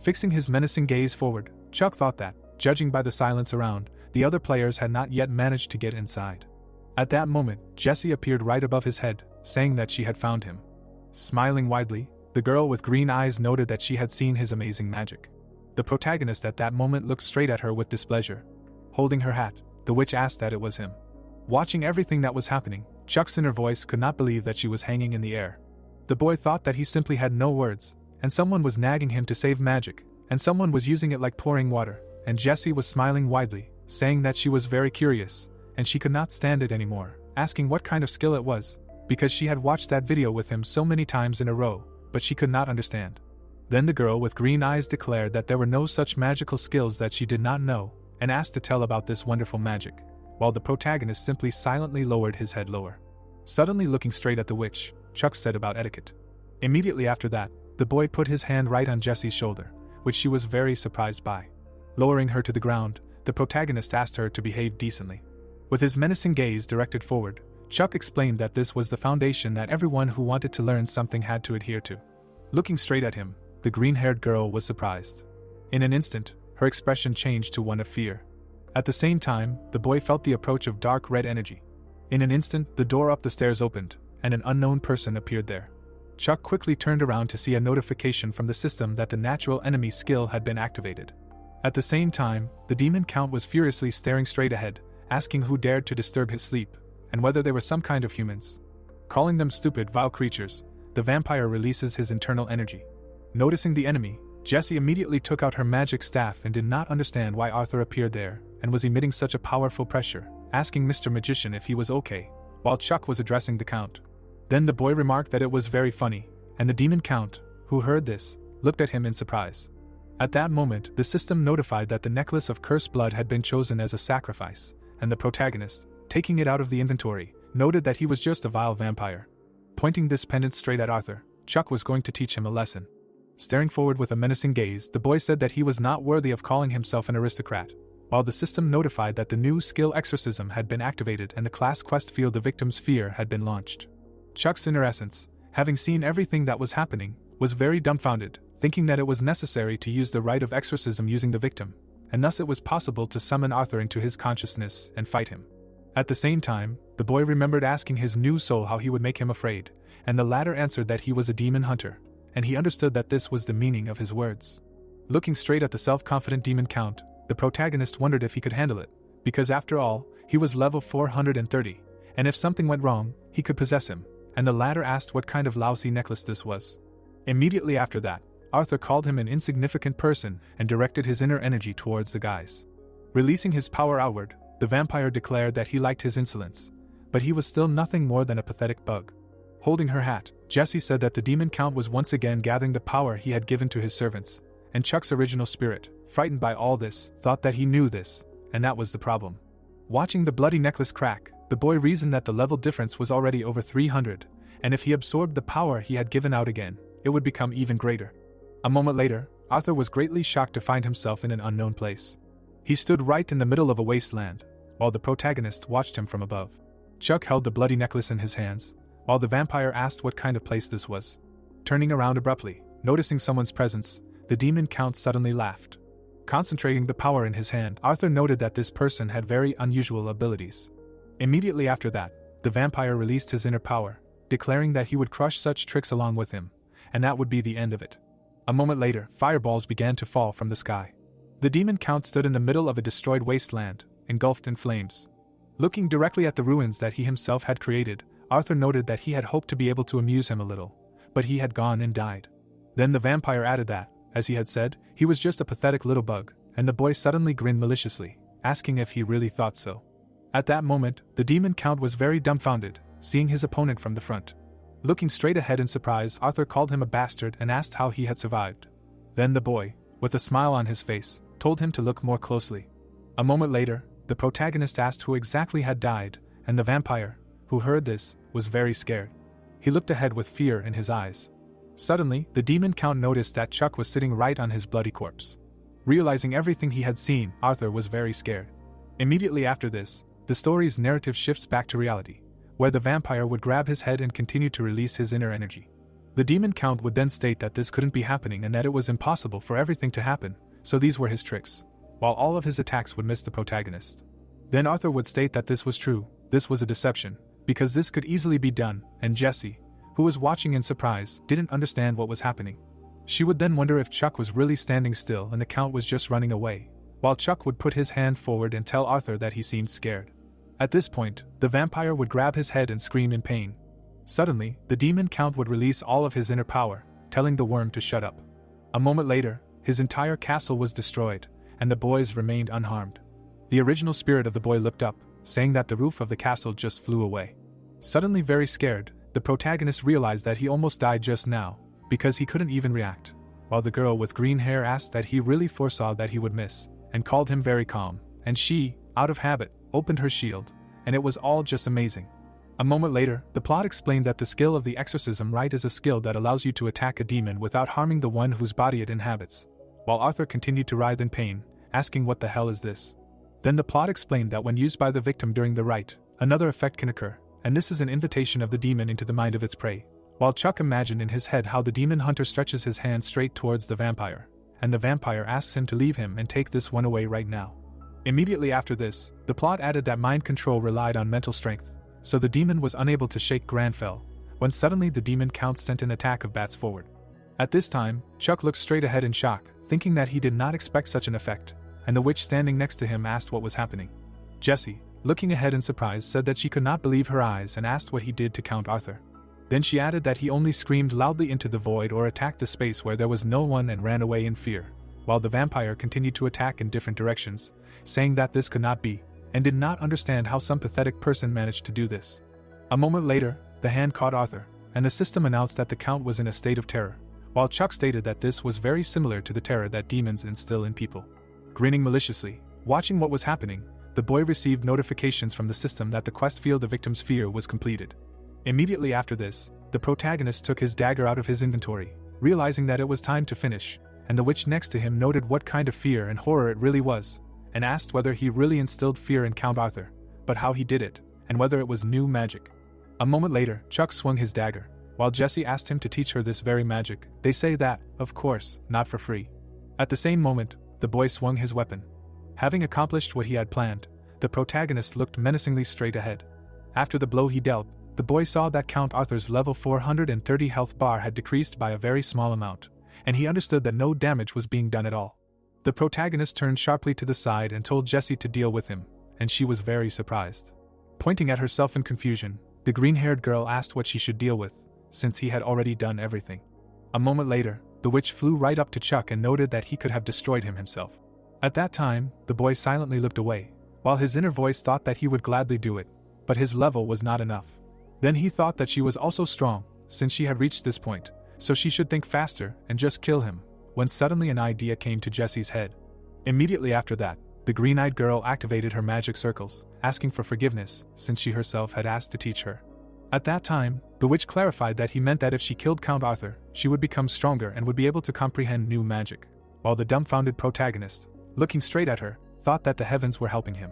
Fixing his menacing gaze forward, Chuck thought that, judging by the silence around, the other players had not yet managed to get inside. At that moment, Jessie appeared right above his head, saying that she had found him. Smiling widely, the girl with green eyes noted that she had seen his amazing magic. The protagonist at that moment looked straight at her with displeasure. Holding her hat, the witch asked that it was him. Watching everything that was happening, Chuck's inner voice could not believe that she was hanging in the air. The boy thought that he simply had no words, and someone was nagging him to save magic, and someone was using it like pouring water, and Jessie was smiling widely, saying that she was very curious, and she could not stand it anymore, asking what kind of skill it was, because she had watched that video with him so many times in a row, but she could not understand. Then the girl with green eyes declared that there were no such magical skills that she did not know, and asked to tell about this wonderful magic, while the protagonist simply silently lowered his head lower. Suddenly looking straight at the witch, Chuck said about etiquette. Immediately after that, the boy put his hand right on Jessie's shoulder, which she was very surprised by. Lowering her to the ground, the protagonist asked her to behave decently. With his menacing gaze directed forward, Chuck explained that this was the foundation that everyone who wanted to learn something had to adhere to. Looking straight at him, the green-haired girl was surprised. In an instant, her expression changed to one of fear. At the same time, the boy felt the approach of dark red energy. In an instant, the door up the stairs opened, and an unknown person appeared there. Chuck quickly turned around to see a notification from the system that the natural enemy skill had been activated. At the same time, the demon count was furiously staring straight ahead, asking who dared to disturb his sleep, and whether they were some kind of humans. Calling them stupid, vile creatures, the vampire releases his internal energy. Noticing the enemy, Jessie immediately took out her magic staff and did not understand why Arthur appeared there and was emitting such a powerful pressure, asking Mr. Magician if he was okay, while Chuck was addressing the Count. Then the boy remarked that it was very funny, and the demon Count, who heard this, looked at him in surprise. At that moment, the system notified that the necklace of cursed blood had been chosen as a sacrifice, and the protagonist, taking it out of the inventory, noted that he was just a vile vampire. Pointing this pendant straight at Arthur, Chuck was going to teach him a lesson. Staring forward with a menacing gaze, the boy said that he was not worthy of calling himself an aristocrat, while the system notified that the new skill exorcism had been activated and the class quest field the victim's fear had been launched. Chuck's inner essence, having seen everything that was happening, was very dumbfounded, thinking that it was necessary to use the rite of exorcism using the victim, and thus it was possible to summon Arthur into his consciousness and fight him. At the same time, the boy remembered asking his new soul how he would make him afraid, and the latter answered that he was a demon hunter, and he understood that this was the meaning of his words. Looking straight at the self-confident demon Count, the protagonist wondered if he could handle it, because after all, He was level 430, and if something went wrong, he could possess him, and the latter asked what kind of lousy necklace this was. Immediately after that, Arthur called him an insignificant person and directed his inner energy towards the guys. Releasing his power outward, the vampire declared that he liked his insolence, but he was still nothing more than a pathetic bug. Holding her hat, Jessie said that the demon count was once again gathering the power he had given to his servants, and Chuck's original spirit, frightened by all this, thought that he knew this, and that was the problem. Watching the bloody necklace crack, the boy reasoned that the level difference was already over 300, and if he absorbed the power he had given out again, it would become even greater. A moment later, Arthur was greatly shocked to find himself in an unknown place. He stood right in the middle of a wasteland, while the protagonist watched him from above. Chuck held the bloody necklace in his hands, while the vampire asked what kind of place this was. Turning around abruptly, noticing someone's presence, the demon count suddenly laughed. Concentrating the power in his hand, Arthur noted that this person had very unusual abilities. Immediately after that, the vampire released his inner power, declaring that he would crush such tricks along with him, and that would be the end of it. A moment later, fireballs began to fall from the sky. The demon count stood in the middle of a destroyed wasteland, engulfed in flames. Looking directly at the ruins that he himself had created, Arthur noted that he had hoped to be able to amuse him a little, but he had gone and died. Then the vampire added that, as he had said, he was just a pathetic little bug, and the boy suddenly grinned maliciously, asking if he really thought so. At that moment, the demon count was very dumbfounded, seeing his opponent from the front. Looking straight ahead in surprise, Arthur called him a bastard and asked how he had survived. Then the boy, with a smile on his face, told him to look more closely. A moment later, the protagonist asked who exactly had died, and the vampire, who heard this, was very scared. He looked ahead with fear in his eyes. Suddenly, the demon count noticed that Chuck was sitting right on his bloody corpse. Realizing everything he had seen, Arthur was very scared. Immediately after this, the story's narrative shifts back to reality, where the vampire would grab his head and continue to release his inner energy. The demon count would then state that this couldn't be happening and that it was impossible for everything to happen, so these were his tricks, while all of his attacks would miss the protagonist. Then Arthur would state that this was true, this was a deception, because this could easily be done, and Jessie, who was watching in surprise, didn't understand what was happening. She would then wonder if Chuck was really standing still and the count was just running away, while Chuck would put his hand forward and tell Arthur that he seemed scared. At this point, the vampire would grab his head and scream in pain. Suddenly, the demon count would release all of his inner power, telling the worm to shut up. A moment later, his entire castle was destroyed, and the boys remained unharmed. The original spirit of the boy looked up, saying that the roof of the castle just flew away. Suddenly very scared, the protagonist realized that he almost died just now, because he couldn't even react, while the girl with green hair asked that he really foresaw that he would miss, and called him very calm, and she, out of habit, opened her shield, and it was all just amazing. A moment later, the plot explained that the skill of the exorcism rite is a skill that allows you to attack a demon without harming the one whose body it inhabits, while Arthur continued to writhe in pain, asking what the hell is this. Then the plot explained that when used by the victim during the rite, another effect can occur, and this is an invitation of the demon into the mind of its prey, while Chuck imagined in his head how the demon hunter stretches his hand straight towards the vampire, and the vampire asks him to leave him and take this one away right now. Immediately after this, the plot added that mind control relied on mental strength, so the demon was unable to shake Granfell, when suddenly the demon count sent an attack of bats forward. At this time, Chuck looked straight ahead in shock, thinking that he did not expect such an effect, and the witch standing next to him asked what was happening. Jessie, looking ahead in surprise, said that she could not believe her eyes and asked what he did to Count Arthur. Then she added that he only screamed loudly into the void or attacked the space where there was no one and ran away in fear, while the vampire continued to attack in different directions, saying that this could not be, and did not understand how some pathetic person managed to do this. A moment later, the hand caught Arthur, and the system announced that the Count was in a state of terror, while Chuck stated that this was very similar to the terror that demons instill in people. Grinning maliciously, watching what was happening, the boy received notifications from the system that the quest Feel the Victim's Fear was completed. Immediately after this, the protagonist took his dagger out of his inventory, realizing that it was time to finish, and the witch next to him noted what kind of fear and horror it really was, and asked whether he really instilled fear in Count Arthur, but how he did it, and whether it was new magic. A moment later, Chuck swung his dagger, while Jessie asked him to teach her this very magic. They say that, of course, not for free. At the same moment, the boy swung his weapon. Having accomplished what he had planned, the protagonist looked menacingly straight ahead. After the blow he dealt, the boy saw that Count Arthur's level 430 health bar had decreased by a very small amount, and he understood that no damage was being done at all. The protagonist turned sharply to the side and told Jessie to deal with him, and she was very surprised. Pointing at herself in confusion, the green-haired girl asked what she should deal with, since he had already done everything. A moment later, the witch flew right up to Chuck and noted that he could have destroyed him himself. At that time, the boy silently looked away, while his inner voice thought that he would gladly do it, but his level was not enough. Then he thought that she was also strong, since she had reached this point, so she should think faster and just kill him, when suddenly an idea came to Jesse's head. Immediately after that, the green-eyed girl activated her magic circles, asking for forgiveness, since she herself had asked to teach her. At that time, the witch clarified that he meant that if she killed Count Arthur, she would become stronger and would be able to comprehend new magic, while the dumbfounded protagonist, looking straight at her, thought that the heavens were helping him.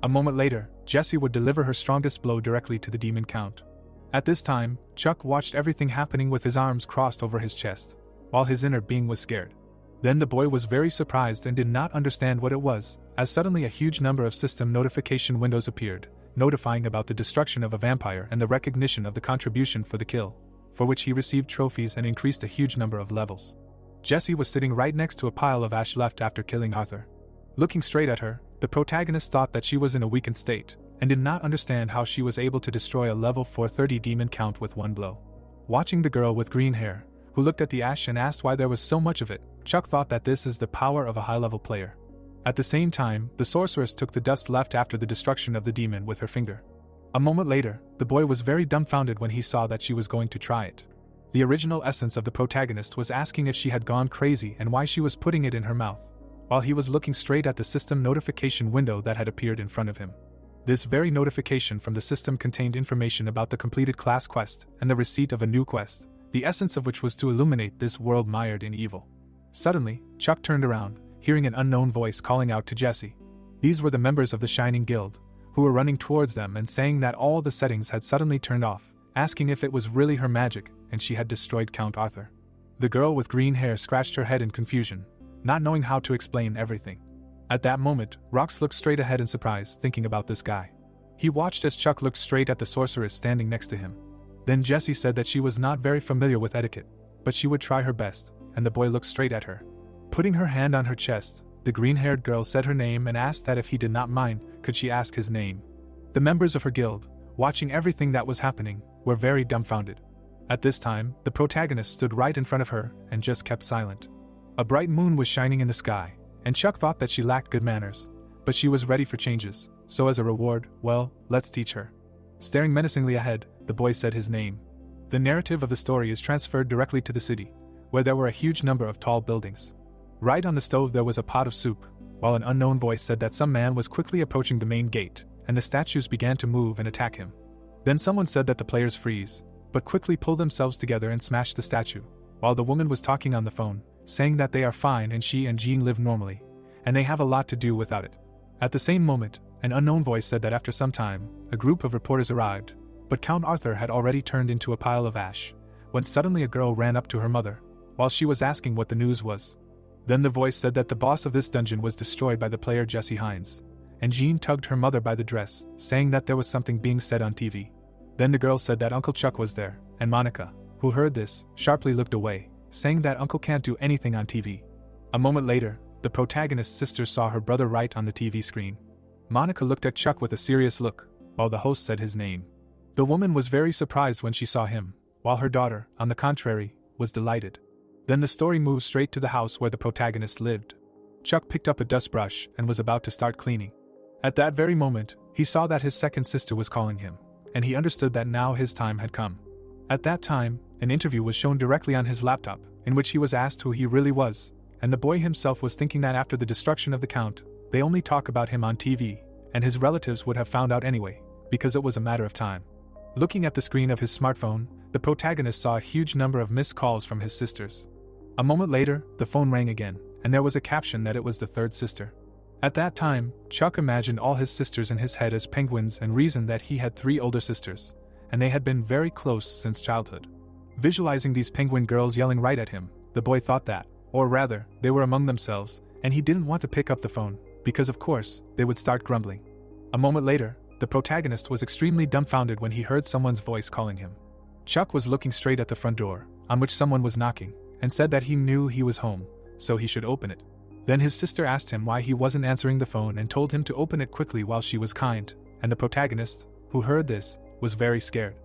A moment later, Jessie would deliver her strongest blow directly to the demon Count. At this time, Chuck watched everything happening with his arms crossed over his chest, while his inner being was scared. Then the boy was very surprised and did not understand what it was, as suddenly a huge number of system notification windows appeared, notifying about the destruction of a vampire and the recognition of the contribution for the kill, for which he received trophies and increased a huge number of levels. Jessie was sitting right next to a pile of ash left after killing Arthur. Looking straight at her, the protagonist thought that she was in a weakened state, and did not understand how she was able to destroy a level 430 demon Count with one blow. Watching the girl with green hair, who looked at the ash and asked why there was so much of it, Chuck thought that this is the power of a high-level player. At the same time, the sorceress took the dust left after the destruction of the demon with her finger. A moment later, the boy was very dumbfounded when he saw that she was going to try it. The original essence of the protagonist was asking if she had gone crazy and why she was putting it in her mouth, while he was looking straight at the system notification window that had appeared in front of him. This very notification from the system contained information about the completed class quest and the receipt of a new quest, the essence of which was to illuminate this world mired in evil. Suddenly, Chuck turned around, hearing an unknown voice calling out to Jessie. These were the members of the Shining Guild, who were running towards them and saying that all the settings had suddenly turned off, asking if it was really her magic and she had destroyed Count Arthur. The girl with green hair scratched her head in confusion, not knowing how to explain everything. At that moment, Rox looked straight ahead in surprise, thinking about this guy. He watched as Chuck looked straight at the sorceress standing next to him. Then Jessie said that she was not very familiar with etiquette, but she would try her best, and the boy looked straight at her. Putting her hand on her chest, the green-haired girl said her name and asked that if he did not mind, could she ask his name. The members of her guild, watching everything that was happening, were very dumbfounded. At this time, the protagonist stood right in front of her and just kept silent. A bright moon was shining in the sky, and Chuck thought that she lacked good manners, but she was ready for changes, so as a reward, well, let's teach her. Staring menacingly ahead, the boy said his name. The narrative of the story is transferred directly to the city, where there were a huge number of tall buildings. Right on the stove there was a pot of soup, while an unknown voice said that some man was quickly approaching the main gate, and the statues began to move and attack him. Then someone said that the players freeze, but quickly pull themselves together and smash the statue, while the woman was talking on the phone, saying that they are fine and she and Jean live normally, and they have a lot to do without it. At the same moment, an unknown voice said that after some time, a group of reporters arrived, but Count Arthur had already turned into a pile of ash, when suddenly a girl ran up to her mother, while she was asking what the news was. Then the voice said that the boss of this dungeon was destroyed by the player Jessie Hines, and Jean tugged her mother by the dress, saying that there was something being said on TV. Then the girl said that Uncle Chuck was there, and Monica, who heard this, sharply looked away, saying that Uncle can't do anything on TV. A moment later, the protagonist's sister saw her brother right on the TV screen. Monica looked at Chuck with a serious look, while the host said his name. The woman was very surprised when she saw him, while her daughter, on the contrary, was delighted. Then the story moved straight to the house where the protagonist lived. Chuck picked up a dust brush and was about to start cleaning. At that very moment, he saw that his second sister was calling him, and he understood that now his time had come. At that time, an interview was shown directly on his laptop, in which he was asked who he really was, and the boy himself was thinking that after the destruction of the Count, they only talk about him on TV, and his relatives would have found out anyway, because it was a matter of time. Looking at the screen of his smartphone, the protagonist saw a huge number of missed calls from his sisters. A moment later, the phone rang again, and there was a caption that it was the third sister. At that time, Chuck imagined all his sisters in his head as penguins and reasoned that he had 3 older sisters, and they had been very close since childhood. Visualizing these penguin girls yelling right at him, the boy thought that, or rather, they were among themselves, and he didn't want to pick up the phone, because of course, they would start grumbling. A moment later, the protagonist was extremely dumbfounded when he heard someone's voice calling him. Chuck was looking straight at the front door, on which someone was knocking, and said that he knew he was home, so he should open it. Then his sister asked him why he wasn't answering the phone and told him to open it quickly while she was kind, and the protagonist, who heard this, was very scared.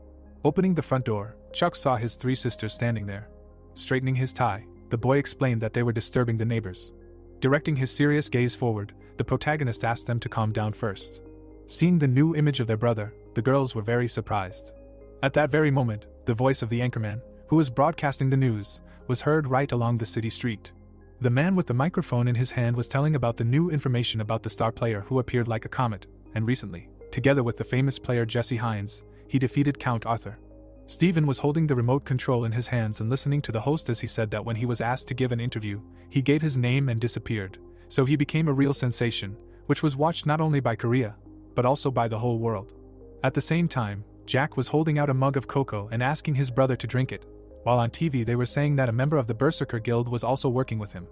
Opening the front door, Chuck saw his 3 sisters standing there. Straightening his tie, the boy explained that they were disturbing the neighbors. Directing his serious gaze forward, the protagonist asked them to calm down first. Seeing the new image of their brother, the girls were very surprised. At that very moment, the voice of the anchorman, who was broadcasting the news, was heard right along the city street. The man with the microphone in his hand was telling about the new information about the star player who appeared like a comet, and recently, together with the famous player Jesse Hines, he defeated Count Arthur. Stephen was holding the remote control in his hands and listening to the host as he said that when he was asked to give an interview, he gave his name and disappeared, so he became a real sensation, which was watched not only by Korea, but also by the whole world. At the same time, Jack was holding out a mug of cocoa and asking his brother to drink it, while on TV they were saying that a member of the Berserker Guild was also working with him.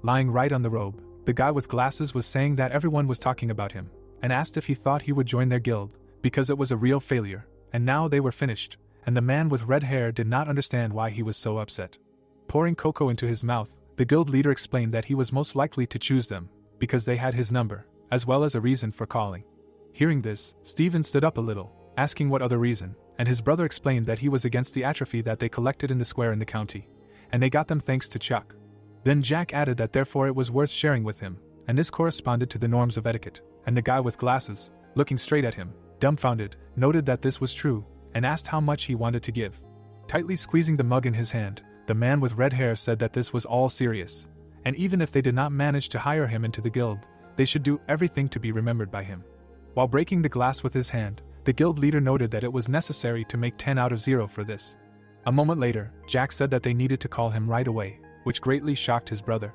Lying right on the robe, the guy with glasses was saying that everyone was talking about him, and asked if he thought he would join their guild, because it was a real failure, and now they were finished, and the man with red hair did not understand why he was so upset. Pouring cocoa into his mouth, the guild leader explained that he was most likely to choose them, because they had his number, as well as a reason for calling. Hearing this, Stephen stood up a little, asking what other reason, and his brother explained that he was against the atrophy that they collected in the square in the county, and they got them thanks to Chuck. Then Jack added that therefore it was worth sharing with him, and this corresponded to the norms of etiquette, and the guy with glasses, looking straight at him, dumbfounded, noted that this was true, and asked how much he wanted to give. Tightly squeezing the mug in his hand, the man with red hair said that this was all serious, and even if they did not manage to hire him into the guild, they should do everything to be remembered by him. While breaking the glass with his hand, the guild leader noted that it was necessary to make 10 out of 0 for this. A moment later, Jack said that they needed to call him right away, which greatly shocked his brother.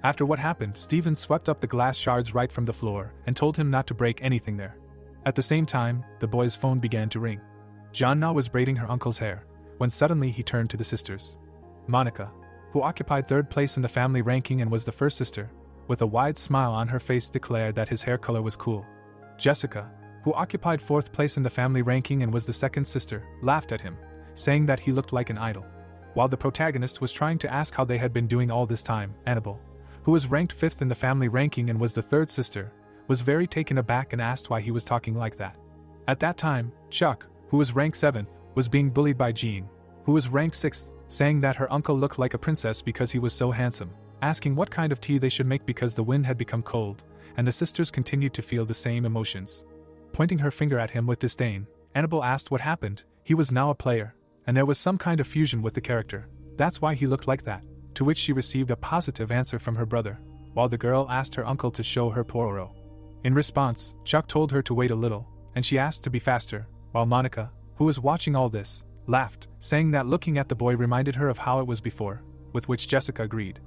After what happened, Stephen swept up the glass shards right from the floor and told him not to break anything there. At the same time, the boy's phone began to ring. Jonna was braiding her uncle's hair, when suddenly he turned to the sisters. Monica, who occupied 3rd place in the family ranking and was the first sister, with a wide smile on her face declared that his hair color was cool. Jessica, who occupied 4th place in the family ranking and was the 2nd sister, laughed at him, saying that he looked like an idol. While the protagonist was trying to ask how they had been doing all this time, Annabelle, who was ranked 5th in the family ranking and was the 3rd sister, was very taken aback and asked why he was talking like that. At that time, Chuck, who was ranked 7th, was being bullied by Jean, who was ranked 6th, saying that her uncle looked like a princess because he was so handsome, asking what kind of tea they should make because the wind had become cold, and the sisters continued to feel the same emotions. Pointing her finger at him with disdain, Annabelle asked what happened. He was now a player, and there was some kind of fusion with the character. That's why he looked like that, to which she received a positive answer from her brother, while the girl asked her uncle to show her Pororo. In response, Chuck told her to wait a little, and she asked to be faster, while Monica, who was watching all this, laughed, saying that looking at the boy reminded her of how it was before, with which Jessica agreed.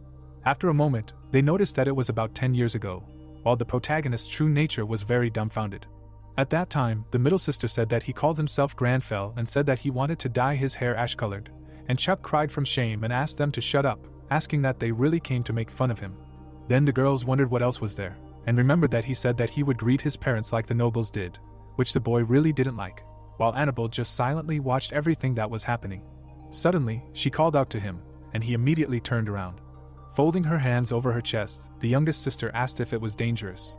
After a moment, they noticed that it was about 10 years ago, while the protagonist's true nature was very dumbfounded. At that time, the middle sister said that he called himself Granfell and said that he wanted to dye his hair ash-colored, and Chuck cried from shame and asked them to shut up, asking that they really came to make fun of him. Then the girls wondered what else was there, and remembered that he said that he would greet his parents like the nobles did, which the boy really didn't like, while Annabelle just silently watched everything that was happening. Suddenly, she called out to him, and he immediately turned around. Folding her hands over her chest, the youngest sister asked if it was dangerous.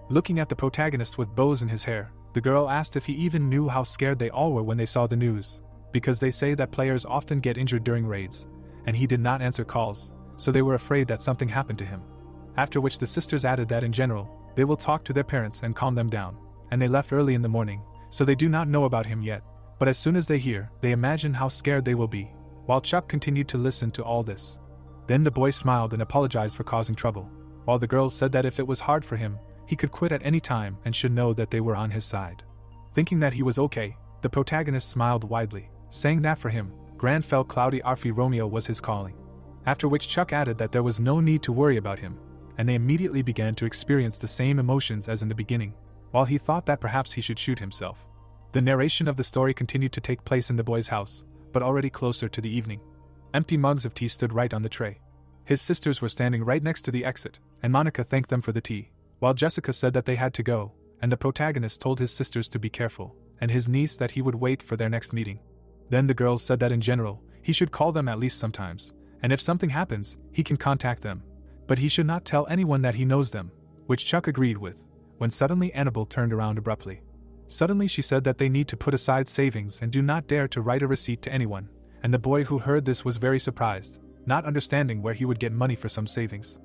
Looking at the protagonist with bows in his hair, the girl asked if he even knew how scared they all were when they saw the news, because they say that players often get injured during raids, and he did not answer calls, so they were afraid that something happened to him. After which the sisters added that in general, they will talk to their parents and calm them down, and they left early in the morning, so they do not know about him yet, but as soon as they hear, they imagine how scared they will be, while Chuck continued to listen to all this. Then the boy smiled and apologized for causing trouble, while the girls said that if it was hard for him, he could quit at any time and should know that they were on his side. Thinking that he was okay, the protagonist smiled widely, saying that for him, Granfell Cloudy Arfi Romeo was his calling. After which Chuck added that there was no need to worry about him, and they immediately began to experience the same emotions as in the beginning, while he thought that perhaps he should shoot himself. The narration of the story continued to take place in the boy's house, but already closer to the evening. Empty mugs of tea stood right on the tray. His sisters were standing right next to the exit, and Monica thanked them for the tea, while Jessica said that they had to go, and the protagonist told his sisters to be careful, and his niece that he would wait for their next meeting. Then the girls said that in general, he should call them at least sometimes, and if something happens, he can contact them, but he should not tell anyone that he knows them, which Chuck agreed with, when suddenly Annabelle turned around abruptly. Suddenly she said that they need to put aside savings and do not dare to write a receipt to anyone, and the boy who heard this was very surprised, not understanding where he would get money for some savings.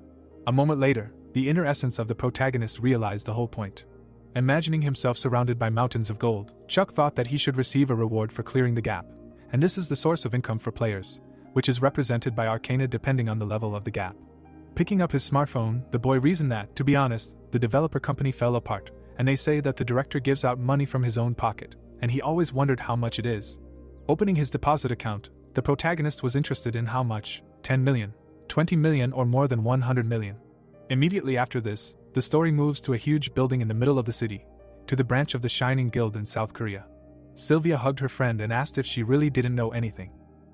A moment later, the inner essence of the protagonist realized the whole point. Imagining himself surrounded by mountains of gold, Chuck thought that he should receive a reward for clearing the gap, and this is the source of income for players, which is represented by arcana depending on the level of the gap. Picking up his smartphone, the boy reasoned that, to be honest, the developer company fell apart, and they say that the director gives out money from his own pocket, and he always wondered how much it is. Opening his deposit account, the protagonist was interested in how much, 10 million, 20 million or more than 100 million. Immediately after this, the story moves to a huge building in the middle of the city, to the branch of the Shining Guild in South Korea. Sylvia hugged her friend and asked if she really didn't know anything.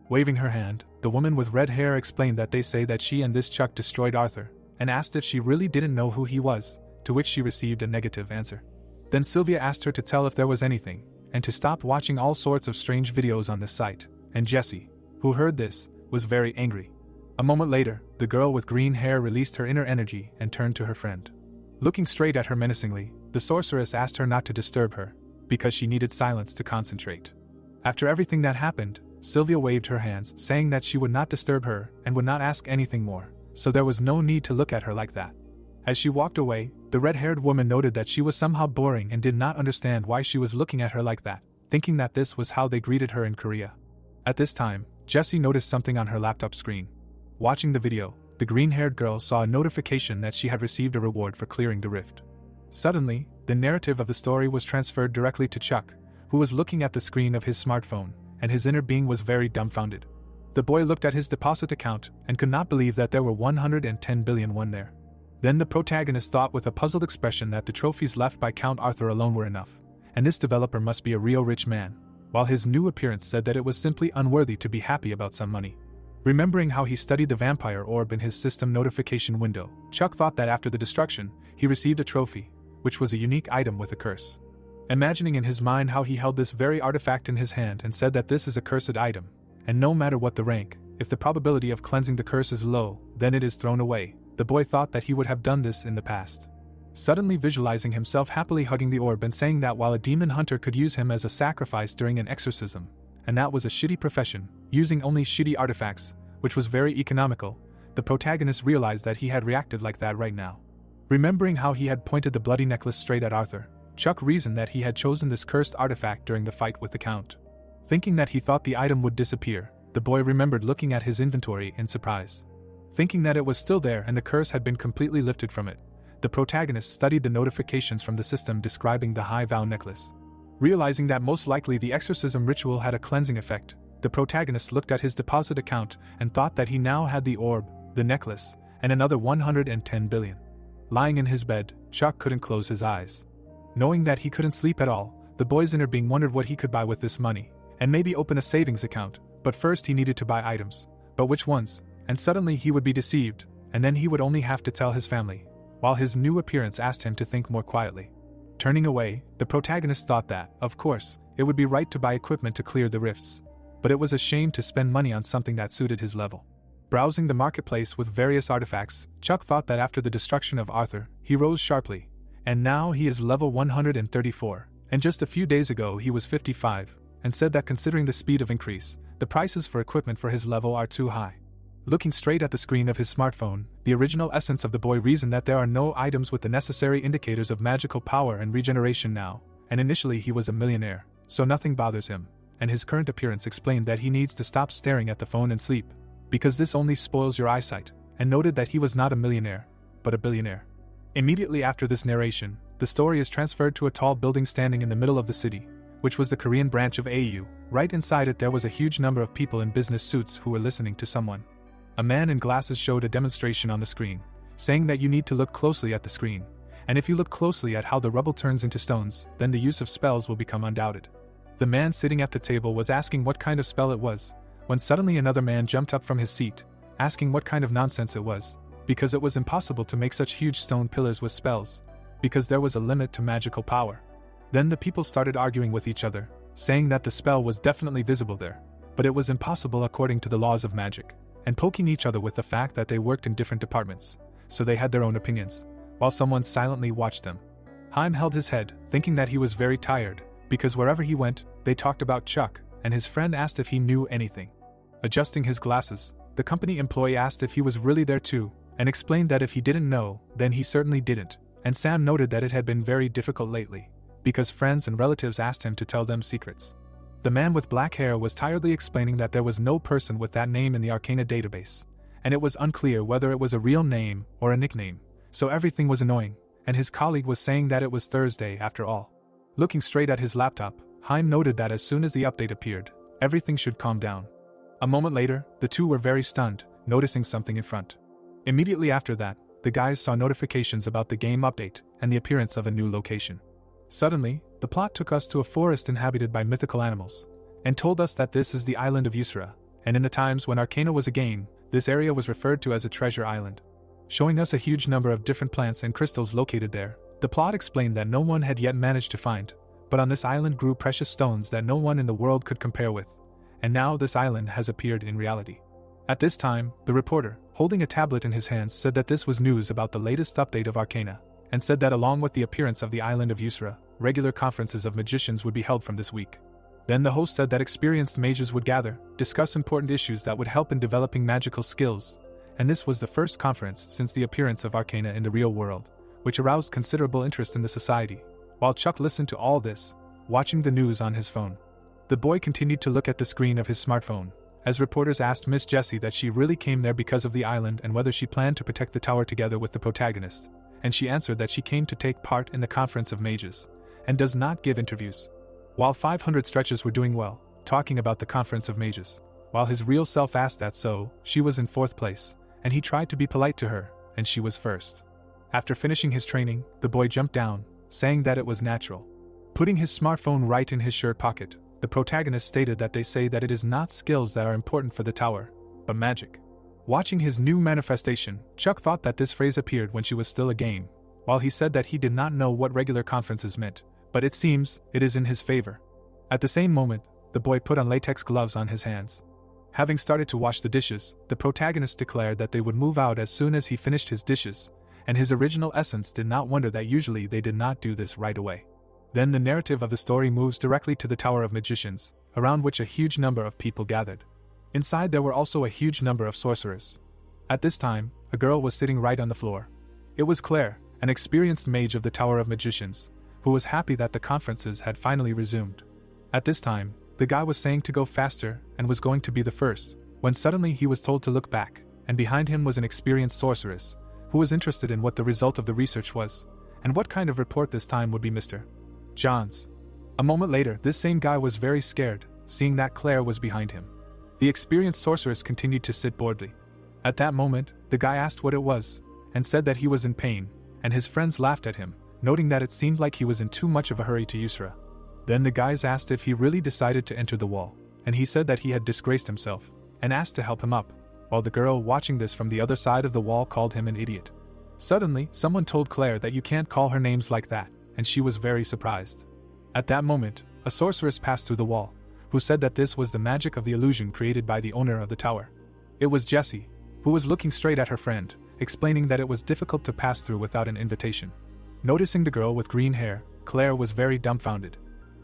Waving her hand, the woman with red hair explained that they say that she and this Chuck destroyed Arthur, and asked if she really didn't know who he was, to which she received a negative answer. Then Sylvia asked her to tell if there was anything, and to stop watching all sorts of strange videos on this site, and Jessie, who heard this, was very angry. A moment later, the girl with green hair released her inner energy and turned to her friend. Looking straight at her menacingly, the sorceress asked her not to disturb her, because she needed silence to concentrate. After everything that happened, Sylvia waved her hands, saying that she would not disturb her and would not ask anything more, so there was no need to look at her like that. As she walked away, the red-haired woman noted that she was somehow boring and did not understand why she was looking at her like that, thinking that this was how they greeted her in Korea. At this time, Jessie noticed something on her laptop screen. Watching the video, the green-haired girl saw a notification that she had received a reward for clearing the rift. Suddenly, the narrative of the story was transferred directly to Chuck, who was looking at the screen of his smartphone, and his inner being was very dumbfounded. The boy looked at his deposit account and could not believe that there were 110 billion won there. Then the protagonist thought with a puzzled expression that the trophies left by Count Arthur alone were enough, and this developer must be a real rich man, while his new appearance said that it was simply unworthy to be happy about some money. Remembering how he studied the vampire orb in his system notification window, Chuck thought that after the destruction, he received a trophy, which was a unique item with a curse. Imagining in his mind how he held this very artifact in his hand and said that this is a cursed item, and no matter what the rank, if the probability of cleansing the curse is low, then it is thrown away, the boy thought that he would have done this in the past. Suddenly visualizing himself happily hugging the orb and saying that while a demon hunter could use him as a sacrifice during an exorcism, and that was a shitty profession, using only shitty artifacts, which was very economical, the protagonist realized that he had reacted like that right now. Remembering how he had pointed the bloody necklace straight at Arthur, Chuck reasoned that he had chosen this cursed artifact during the fight with the Count. Thinking that he thought the item would disappear, the boy remembered looking at his inventory in surprise. Thinking that it was still there and the curse had been completely lifted from it, the protagonist studied the notifications from the system describing the high vow necklace. Realizing that most likely the exorcism ritual had a cleansing effect, the protagonist looked at his deposit account and thought that he now had the orb, the necklace, and another 110 billion. Lying in his bed, Chuck couldn't close his eyes. Knowing that he couldn't sleep at all, the boy's inner being wondered what he could buy with this money, and maybe open a savings account, but first he needed to buy items. But which ones? And suddenly he would be deceived, and then he would only have to tell his family, while his new appearance asked him to think more quietly. Turning away, the protagonist thought that, of course, it would be right to buy equipment to clear the rifts, but it was a shame to spend money on something that suited his level. Browsing the marketplace with various artifacts, Chuck thought that after the destruction of Arthur, he rose sharply, and now he is level 134, and just a few days ago he was 55, and said that considering the speed of increase, the prices for equipment for his level are too high. Looking straight at the screen of his smartphone, the original essence of the boy reasoned that there are no items with the necessary indicators of magical power and regeneration now, and initially he was a millionaire, so nothing bothers him, and his current appearance explained that he needs to stop staring at the phone and sleep, because this only spoils your eyesight, and noted that he was not a millionaire, but a billionaire. Immediately after this narration, the story is transferred to a tall building standing in the middle of the city, which was the Korean branch of AU. Right inside it there was a huge number of people in business suits who were listening to someone. A man in glasses showed a demonstration on the screen, saying that you need to look closely at the screen, and if you look closely at how the rubble turns into stones, then the use of spells will become undoubted. The man sitting at the table was asking what kind of spell it was, when suddenly another man jumped up from his seat, asking what kind of nonsense it was, because it was impossible to make such huge stone pillars with spells, because there was a limit to magical power. Then the people started arguing with each other, saying that the spell was definitely visible there, but it was impossible according to the laws of magic, and poking each other with the fact that they worked in different departments, so they had their own opinions, while someone silently watched them. Haim held his head, thinking that he was very tired, because wherever he went, they talked about Chuck, and his friend asked if he knew anything. Adjusting his glasses, the company employee asked if he was really there too, and explained that if he didn't know, then he certainly didn't, and Sam noted that it had been very difficult lately, because friends and relatives asked him to tell them secrets. The man with black hair was tiredly explaining that there was no person with that name in the Arcana database, and it was unclear whether it was a real name or a nickname, so everything was annoying, and his colleague was saying that it was Thursday after all. Looking straight at his laptop, Haim noted that as soon as the update appeared, everything should calm down. A moment later, the two were very stunned, noticing something in front. Immediately after that, the guys saw notifications about the game update and the appearance of a new location. Suddenly, the plot took us to a forest inhabited by mythical animals, and told us that this is the island of Yusra, and in the times when Arcana was a game, this area was referred to as a treasure island. Showing us a huge number of different plants and crystals located there, the plot explained that no one had yet managed to find, but on this island grew precious stones that no one in the world could compare with, and now this island has appeared in reality. At this time, the reporter, holding a tablet in his hands, said that this was news about the latest update of Arcana, and said that along with the appearance of the island of Yusra, regular conferences of magicians would be held from this week. Then the host said that experienced mages would gather, discuss important issues that would help in developing magical skills, and this was the first conference since the appearance of Arcana in the real world, which aroused considerable interest in the society. While Chuck listened to all this, watching the news on his phone, the boy continued to look at the screen of his smartphone, as reporters asked Miss Jessie that she really came there because of the island and whether she planned to protect the tower together with the protagonist, and she answered that she came to take part in the conference of mages, and does not give interviews. While 500 stretches were doing well, talking about the conference of mages, while his real self asked that so, she was in 4th place, and he tried to be polite to her, and she was 1st. After finishing his training, the boy jumped down, saying that it was natural. Putting his smartphone right in his shirt pocket, the protagonist stated that they say that it is not skills that are important for the tower, but magic. Watching his new manifestation, Chuck thought that this phrase appeared when she was still a game, while he said that he did not know what regular conferences meant, but it seems it is in his favor. At the same moment, the boy put on latex gloves on his hands. Having started to wash the dishes, the protagonist declared that they would move out as soon as he finished his dishes, and his original essence did not wonder that usually they did not do this right away. Then the narrative of the story moves directly to the Tower of Magicians, around which a huge number of people gathered. Inside there were also a huge number of sorcerers. At this time, a girl was sitting right on the floor. It was Claire, an experienced mage of the Tower of Magicians, who was happy that the conferences had finally resumed. At this time, the guy was saying to go faster and was going to be the first, when suddenly he was told to look back, and behind him was an experienced sorceress, who was interested in what the result of the research was, and what kind of report this time would be Mr. John's. A moment later, this same guy was very scared, seeing that Claire was behind him. The experienced sorceress continued to sit boredly. At that moment, the guy asked what it was, and said that he was in pain, and his friends laughed at him, noting that it seemed like he was in too much of a hurry to Yusra. Then the guys asked if he really decided to enter the wall, and he said that he had disgraced himself, and asked to help him up, while the girl watching this from the other side of the wall called him an idiot. Suddenly, someone told Claire that you can't call her names like that, and she was very surprised. At that moment, a sorceress passed through the wall, who said that this was the magic of the illusion created by the owner of the tower. It was Jessie, who was looking straight at her friend, explaining that it was difficult to pass through without an invitation. Noticing the girl with green hair, Claire was very dumbfounded.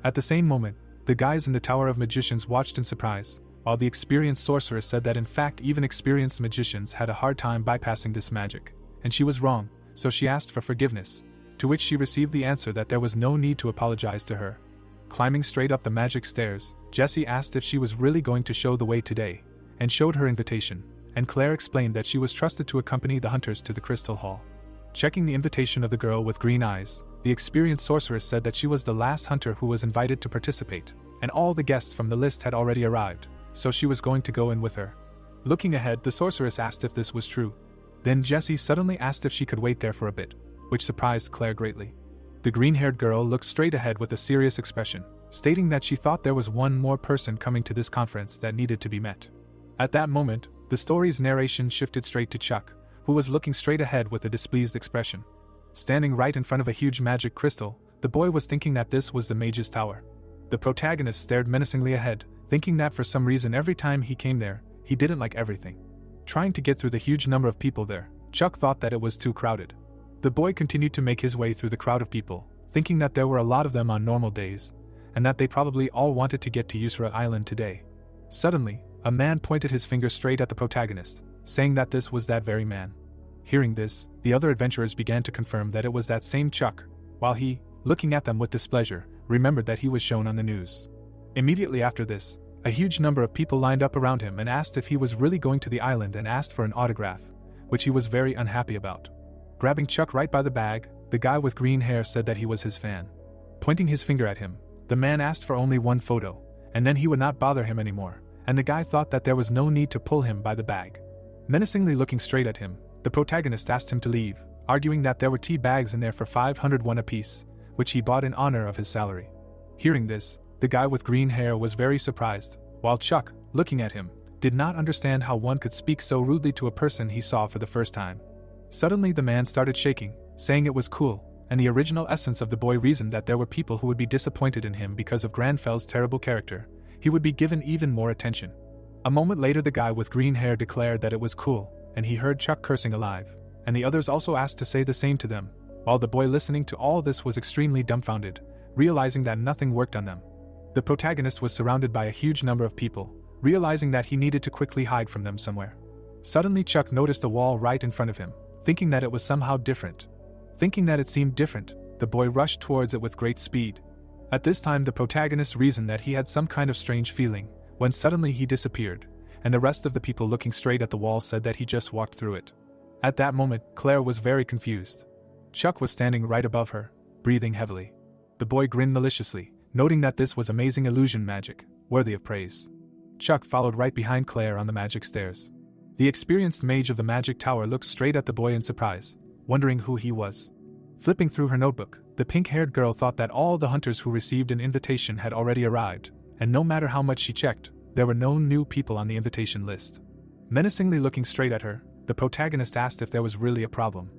At the same moment, the guys in the Tower of Magicians watched in surprise, while the experienced sorceress said that in fact even experienced magicians had a hard time bypassing this magic, and she was wrong, so she asked for forgiveness, to which she received the answer that there was no need to apologize to her. Climbing straight up the magic stairs, Jessie asked if she was really going to show the way today, and showed her invitation, and Claire explained that she was trusted to accompany the hunters to the Crystal Hall. Checking the invitation of the girl with green eyes, the experienced sorceress said that she was the last hunter who was invited to participate, and all the guests from the list had already arrived, so she was going to go in with her. Looking ahead, the sorceress asked if this was true. Then Jessie suddenly asked if she could wait there for a bit, which surprised Claire greatly. The green-haired girl looked straight ahead with a serious expression, stating that she thought there was one more person coming to this conference that needed to be met. At that moment, the story's narration shifted straight to Chuck, who was looking straight ahead with a displeased expression. Standing right in front of a huge magic crystal, the boy was thinking that this was the mage's tower. The protagonist stared menacingly ahead, thinking that for some reason every time he came there, he didn't like everything. Trying to get through the huge number of people there, Chuck thought that it was too crowded. The boy continued to make his way through the crowd of people, thinking that there were a lot of them on normal days, and that they probably all wanted to get to Yusra Island today. Suddenly, a man pointed his finger straight at the protagonist, saying that this was that very man. Hearing this, the other adventurers began to confirm that it was that same Chuck, while he, looking at them with displeasure, remembered that he was shown on the news. Immediately after this, a huge number of people lined up around him and asked if he was really going to the island and asked for an autograph, which he was very unhappy about. Grabbing Chuck right by the bag, the guy with green hair said that he was his fan. Pointing his finger at him, the man asked for only one photo, and then he would not bother him anymore, and the guy thought that there was no need to pull him by the bag. Menacingly looking straight at him, the protagonist asked him to leave, arguing that there were tea bags in there for 501 apiece, which he bought in honor of his salary. Hearing this, the guy with green hair was very surprised, while Chuck, looking at him, did not understand how one could speak so rudely to a person he saw for the first time. Suddenly the man started shaking, saying it was cool, and the original essence of the boy reasoned that there were people who would be disappointed in him because of Granfel's terrible character. He would be given even more attention. A moment later the guy with green hair declared that it was cool, and he heard Chuck cursing alive, and the others also asked to say the same to them, while the boy listening to all this was extremely dumbfounded, realizing that nothing worked on them. The protagonist was surrounded by a huge number of people, realizing that he needed to quickly hide from them somewhere. Suddenly Chuck noticed a wall right in front of him, thinking that it was somehow different. Thinking that it seemed different, the boy rushed towards it with great speed. At this time the protagonist reasoned that he had some kind of strange feeling, when suddenly he disappeared, and the rest of the people looking straight at the wall said that he just walked through it. At that moment, Claire was very confused. Chuck was standing right above her, breathing heavily. The boy grinned maliciously, noting that this was amazing illusion magic, worthy of praise. Chuck followed right behind Claire on the magic stairs. The experienced mage of the magic tower looked straight at the boy in surprise, wondering who he was. Flipping through her notebook, the pink-haired girl thought that all the hunters who received an invitation had already arrived, and no matter how much she checked, there were no new people on the invitation list. Menacingly looking straight at her, the protagonist asked if there was really a problem.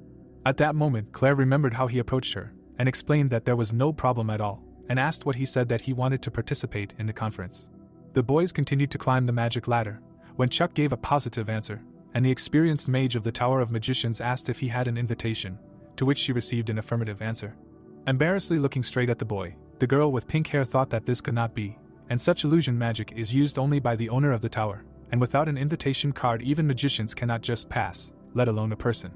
At that moment, Claire remembered how he approached her, and explained that there was no problem at all, and asked what he said that he wanted to participate in the conference. The boys continued to climb the magic ladder, when Chuck gave a positive answer, and the experienced mage of the Tower of Magicians asked if he had an invitation, to which she received an affirmative answer. Embarrassedly looking straight at the boy, the girl with pink hair thought that this could not be, and such illusion magic is used only by the owner of the tower, and without an invitation card even magicians cannot just pass, let alone a person.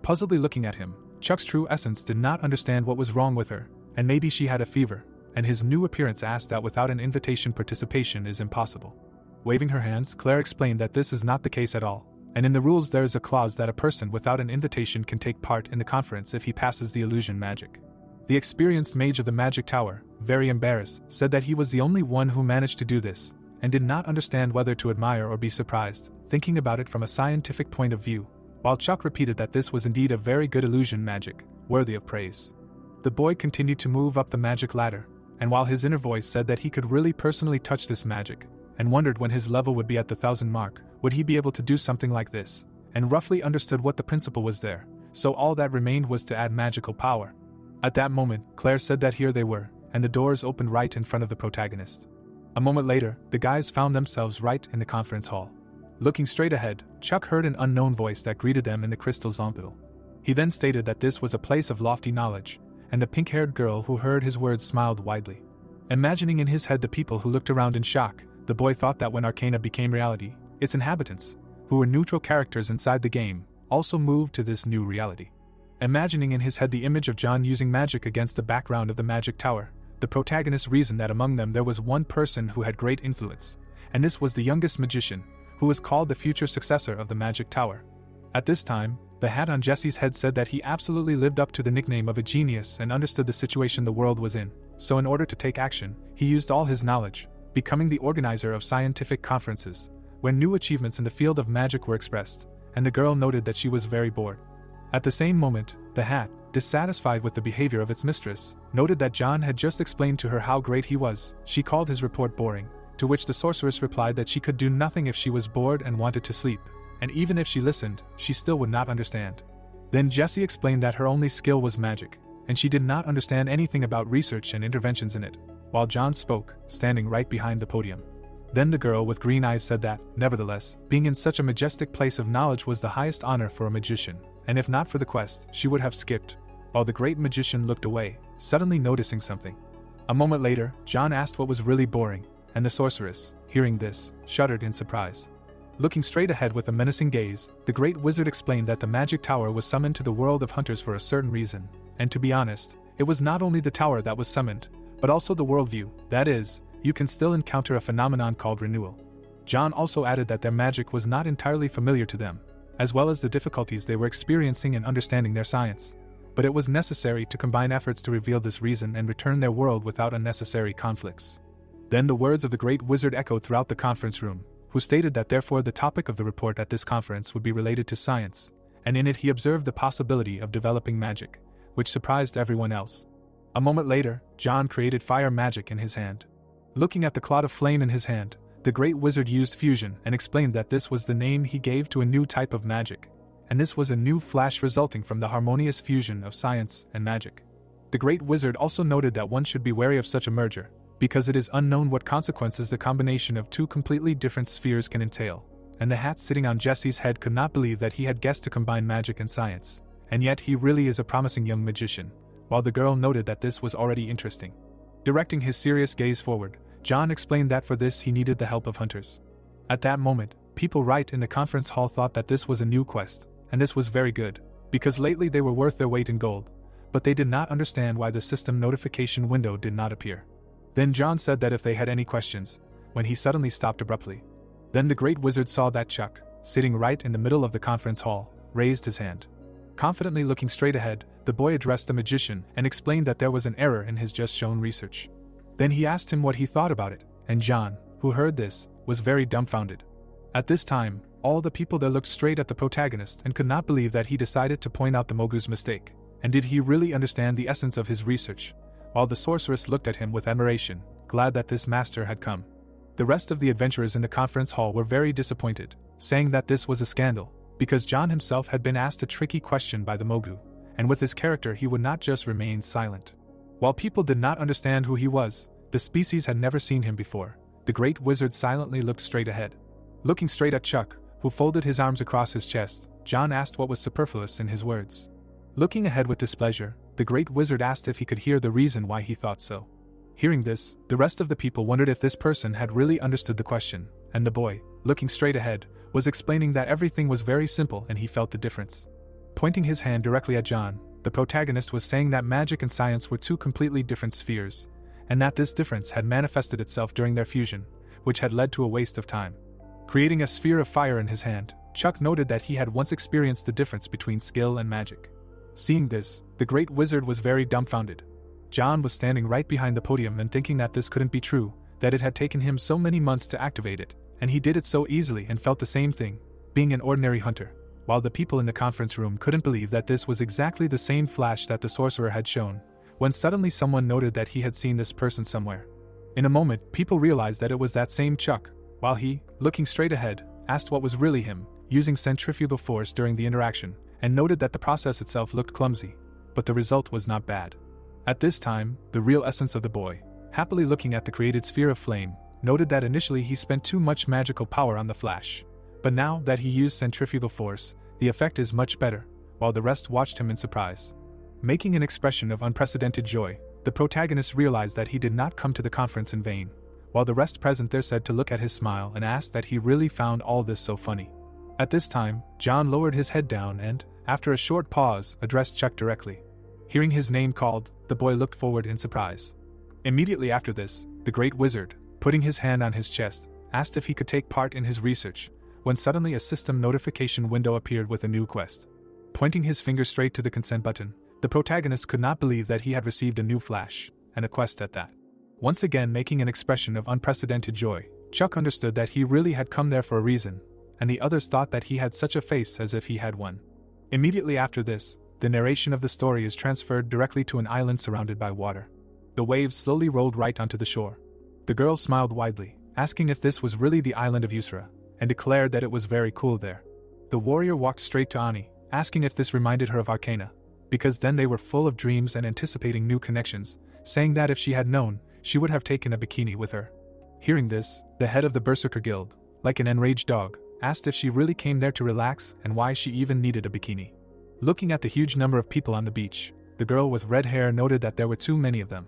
Puzzledly looking at him, Chuck's true essence did not understand what was wrong with her, and maybe she had a fever, and his new appearance asked that without an invitation participation is impossible. Waving her hands, Claire explained that this is not the case at all, and in the rules there is a clause that a person without an invitation can take part in the conference if he passes the illusion magic. The experienced mage of the magic tower, very embarrassed, said that he was the only one who managed to do this, and did not understand whether to admire or be surprised, thinking about it from a scientific point of view, while Chuck repeated that this was indeed a very good illusion magic, worthy of praise. The boy continued to move up the magic ladder, and while his inner voice said that he could really personally touch this magic, and wondered when his level would be at the 1000 mark, would he be able to do something like this, and roughly understood what the principle was there, so all that remained was to add magical power. At that moment, Claire said that here they were, and the doors opened right in front of the protagonist. A moment later, the guys found themselves right in the conference hall. Looking straight ahead, Chuck heard an unknown voice that greeted them in the crystal zompidal. He then stated that this was a place of lofty knowledge, and the pink-haired girl who heard his words smiled widely. Imagining in his head the people who looked around in shock, the boy thought that when Arcana became reality, its inhabitants, who were neutral characters inside the game, also moved to this new reality. Imagining in his head the image of John using magic against the background of the magic tower, the protagonist reasoned that among them there was one person who had great influence, and this was the youngest magician, who was called the future successor of the magic tower. At this time, the hat on Jesse's head said that he absolutely lived up to the nickname of a genius and understood the situation the world was in, so in order to take action, he used all his knowledge, becoming the organizer of scientific conferences, when new achievements in the field of magic were expressed, and the girl noted that she was very bored. At the same moment, the hat, dissatisfied with the behavior of its mistress, noted that John had just explained to her how great he was. She called his report boring, to which the sorceress replied that she could do nothing if she was bored and wanted to sleep, and even if she listened, she still would not understand. Then Jessie explained that her only skill was magic, and she did not understand anything about research and interventions in it, while John spoke, standing right behind the podium. Then the girl with green eyes said that, nevertheless, being in such a majestic place of knowledge was the highest honor for a magician, and if not for the quest, she would have skipped, while the great magician looked away, suddenly noticing something. A moment later, John asked what was really boring, and the sorceress, hearing this, shuddered in surprise. Looking straight ahead with a menacing gaze, the great wizard explained that the magic tower was summoned to the world of hunters for a certain reason, and to be honest, it was not only the tower that was summoned, but also the worldview, that is, you can still encounter a phenomenon called renewal. John also added that their magic was not entirely familiar to them, as well as the difficulties they were experiencing in understanding their science. But it was necessary to combine efforts to reveal this reason and return their world without unnecessary conflicts. Then the words of the great wizard echoed throughout the conference room, who stated that therefore the topic of the report at this conference would be related to science, and in it he observed the possibility of developing magic, which surprised everyone else. A moment later, John created fire magic in his hand. Looking at the cloud of flame in his hand, the great wizard used fusion and explained that this was the name he gave to a new type of magic, and this was a new flash resulting from the harmonious fusion of science and magic. The great wizard also noted that one should be wary of such a merger, because it is unknown what consequences the combination of two completely different spheres can entail, and the hat sitting on Jesse's head could not believe that he had guessed to combine magic and science, and yet he really is a promising young magician, while the girl noted that this was already interesting. Directing his serious gaze forward, John explained that for this he needed the help of hunters. At that moment, people right in the conference hall thought that this was a new quest, and this was very good, because lately they were worth their weight in gold, but they did not understand why the system notification window did not appear. Then John said that if they had any questions, when he suddenly stopped abruptly. Then the great wizard saw that Chuck, sitting right in the middle of the conference hall, raised his hand. Confidently looking straight ahead, the boy addressed the magician and explained that there was an error in his just shown research. Then he asked him what he thought about it, and John, who heard this, was very dumbfounded. At this time, all the people there looked straight at the protagonist and could not believe that he decided to point out the Mogu's mistake, and did he really understand the essence of his research, while the sorceress looked at him with admiration, glad that this master had come. The rest of the adventurers in the conference hall were very disappointed, saying that this was a scandal, because John himself had been asked a tricky question by the Mogu, and with his character he would not just remain silent. While people did not understand who he was, the species had never seen him before, the great wizard silently looked straight ahead. Looking straight at Chuck, who folded his arms across his chest, John asked what was superfluous in his words. Looking ahead with displeasure, the great wizard asked if he could hear the reason why he thought so. Hearing this, the rest of the people wondered if this person had really understood the question, and the boy, looking straight ahead, was explaining that everything was very simple and he felt the difference. Pointing his hand directly at John, the protagonist was saying that magic and science were two completely different spheres, and that this difference had manifested itself during their fusion, which had led to a waste of time. Creating a sphere of fire in his hand, Chuck noted that he had once experienced the difference between skill and magic. Seeing this, the great wizard was very dumbfounded. John was standing right behind the podium and thinking that this couldn't be true, that it had taken him so many months to activate it, and he did it so easily and felt the same thing, being an ordinary hunter, while the people in the conference room couldn't believe that this was exactly the same flash that the sorcerer had shown, when suddenly someone noted that he had seen this person somewhere. In a moment, people realized that it was that same Chuck, while he, looking straight ahead, asked what was really him, using centrifugal force during the interaction, and noted that the process itself looked clumsy, but the result was not bad. At this time, the real essence of the boy, happily looking at the created sphere of flame, noted that initially he spent too much magical power on the flash, but now that he used centrifugal force, the effect is much better, while the rest watched him in surprise. Making an expression of unprecedented joy, the protagonist realized that he did not come to the conference in vain, while the rest present there said to look at his smile and asked that he really found all this so funny. At this time, John lowered his head down and, after a short pause, addressed Chuck directly. Hearing his name called, the boy looked forward in surprise. Immediately after this, the great wizard, putting his hand on his chest, asked if he could take part in his research, when suddenly a system notification window appeared with a new quest. Pointing his finger straight to the consent button, the protagonist could not believe that he had received a new flash, and a quest at that. Once again making an expression of unprecedented joy, Chuck understood that he really had come there for a reason, and the others thought that he had such a face as if he had won. Immediately after this, the narration of the story is transferred directly to an island surrounded by water. The waves slowly rolled right onto the shore. The girl smiled widely, asking if this was really the island of Yusra, and declared that it was very cool there. The warrior walked straight to Ani, asking if this reminded her of Arcana, because then they were full of dreams and anticipating new connections, saying that if she had known, she would have taken a bikini with her. Hearing this, the head of the Berserker Guild, like an enraged dog, asked if she really came there to relax and why she even needed a bikini. Looking at the huge number of people on the beach, the girl with red hair noted that there were too many of them.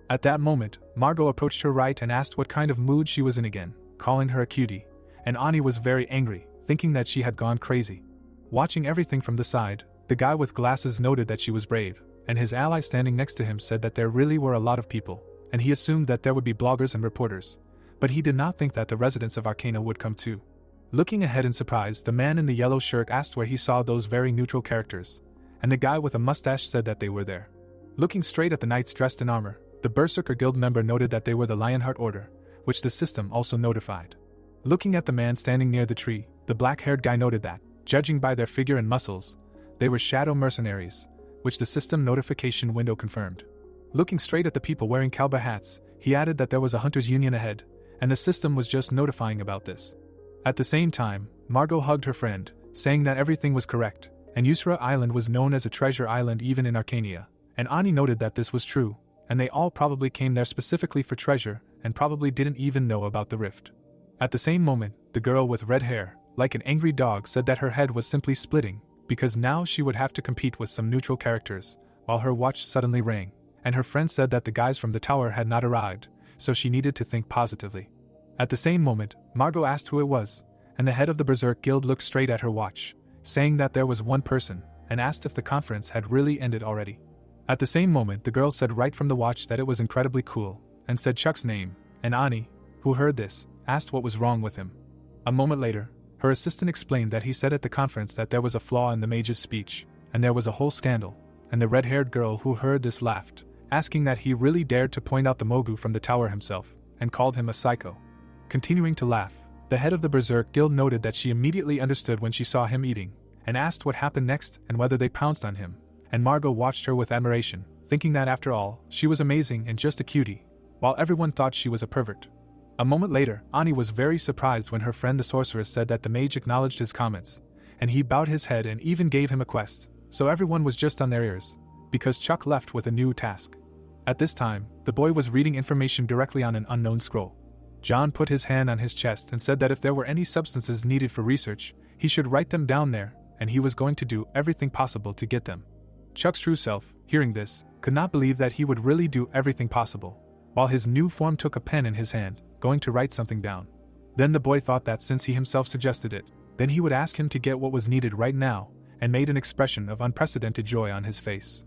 At that moment, Margot approached her right and asked what kind of mood she was in again, calling her a cutie, and Ani was very angry, thinking that she had gone crazy. Watching everything from the side, the guy with glasses noted that she was brave, and his ally standing next to him said that there really were a lot of people, and he assumed that there would be bloggers and reporters, but he did not think that the residents of Arcana would come too. Looking ahead in surprise, the man in the yellow shirt asked where he saw those very neutral characters, and the guy with a mustache said that they were there. Looking straight at the knights dressed in armor, the Berserker Guild member noted that they were the Lionheart Order, which the system also notified. Looking at the man standing near the tree, the black-haired guy noted that, judging by their figure and muscles, they were shadow mercenaries, which the system notification window confirmed. Looking straight at the people wearing cowboy hats, he added that there was a hunters' union ahead, and the system was just notifying about this. At the same time, Margot hugged her friend, saying that everything was correct, and Yusra Island was known as a treasure island even in Arcania, and Ani noted that this was true, and they all probably came there specifically for treasure, and probably didn't even know about the rift. At the same moment, the girl with red hair, like an angry dog, said that her head was simply splitting, because now she would have to compete with some neutral characters, while her watch suddenly rang, and her friend said that the guys from the tower had not arrived, so she needed to think positively. At the same moment, Margot asked who it was, and the head of the Berserk Guild looked straight at her watch, saying that there was one person, and asked if the conference had really ended already. At the same moment, the girl said right from the watch that it was incredibly cool, and said Chuck's name, and Ani, who heard this, asked what was wrong with him. A moment later, her assistant explained that he said at the conference that there was a flaw in the mage's speech, and there was a whole scandal, and the red-haired girl who heard this laughed, asking that he really dared to point out the Mogu from the tower himself, and called him a psycho. Continuing to laugh, the head of the Berserk Guild noted that she immediately understood when she saw him eating, and asked what happened next and whether they pounced on him, and Margot watched her with admiration, thinking that after all, she was amazing and just a cutie, while everyone thought she was a pervert. A moment later, Ani was very surprised when her friend the sorceress said that the mage acknowledged his comments, and he bowed his head and even gave him a quest, so everyone was just on their ears, because Chuck left with a new task. At this time, the boy was reading information directly on an unknown scroll. John put his hand on his chest and said that if there were any substances needed for research, he should write them down there, and he was going to do everything possible to get them. Chuck's true self, hearing this, could not believe that he would really do everything possible, while his new form took a pen in his hand, going to write something down. Then the boy thought that since he himself suggested it, then he would ask him to get what was needed right now, and made an expression of unprecedented joy on his face.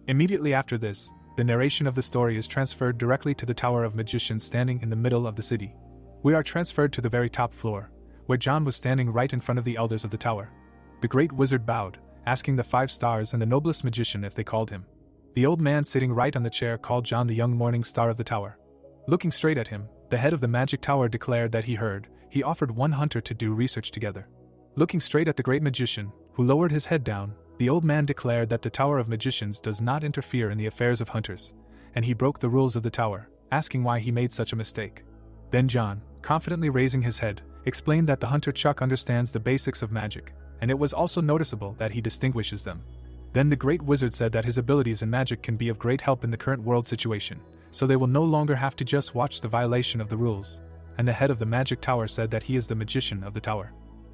Immediately after this, the narration of the story is transferred directly to the Tower of Magicians standing in the middle of the city. We are transferred to the very top floor, where John was standing right in front of the elders of the tower. The great wizard bowed, asking the 5 stars and the noblest magician if they called him. The old man sitting right on the chair called John the young morning star of the tower. Looking straight at him, the head of the magic tower declared that he offered one hunter to do research together. Looking straight at the great magician, who lowered his head down, the old man declared that the Tower of Magicians does not interfere in the affairs of hunters, and he broke the rules of the tower, asking why he made such a mistake. Then John, confidently raising his head, explained that the hunter Chuck understands the basics of magic, and it was also noticeable that he distinguishes them. Then the great wizard said that his abilities in magic can be of great help in the current world situation, so they will no longer have to just watch the violation of the rules, and the head of the magic tower said that he is the magician of the tower.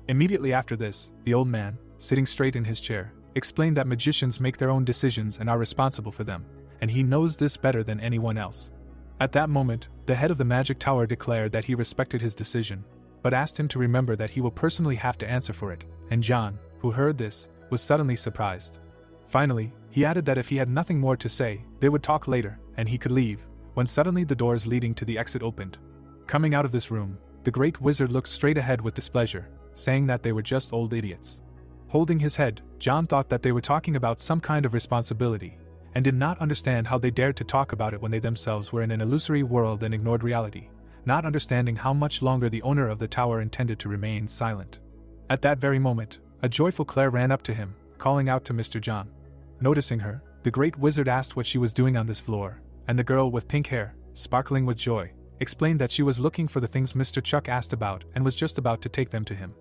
Immediately after this, the old man, sitting straight in his chair, explained that magicians make their own decisions and are responsible for them, and he knows this better than anyone else. At that moment, the head of the magic tower declared that he respected his decision, but asked him to remember that he will personally have to answer for it, and John, who heard this, was suddenly surprised. Finally, he added that if he had nothing more to say, they would talk later, and he could leave, when suddenly the doors leading to the exit opened. Coming out of this room, the great wizard looked straight ahead with displeasure, saying that they were just old idiots. Holding his head, John thought that they were talking about some kind of responsibility, and did not understand how they dared to talk about it when they themselves were in an illusory world and ignored reality, not understanding how much longer the owner of the tower intended to remain silent. At that very moment, a joyful Claire ran up to him, calling out to Mr. John. Noticing her, the great wizard asked what she was doing on this floor, and the girl with pink hair, sparkling with joy, explained that she was looking for the things Mr. Chuck asked about and was just about to take them to him.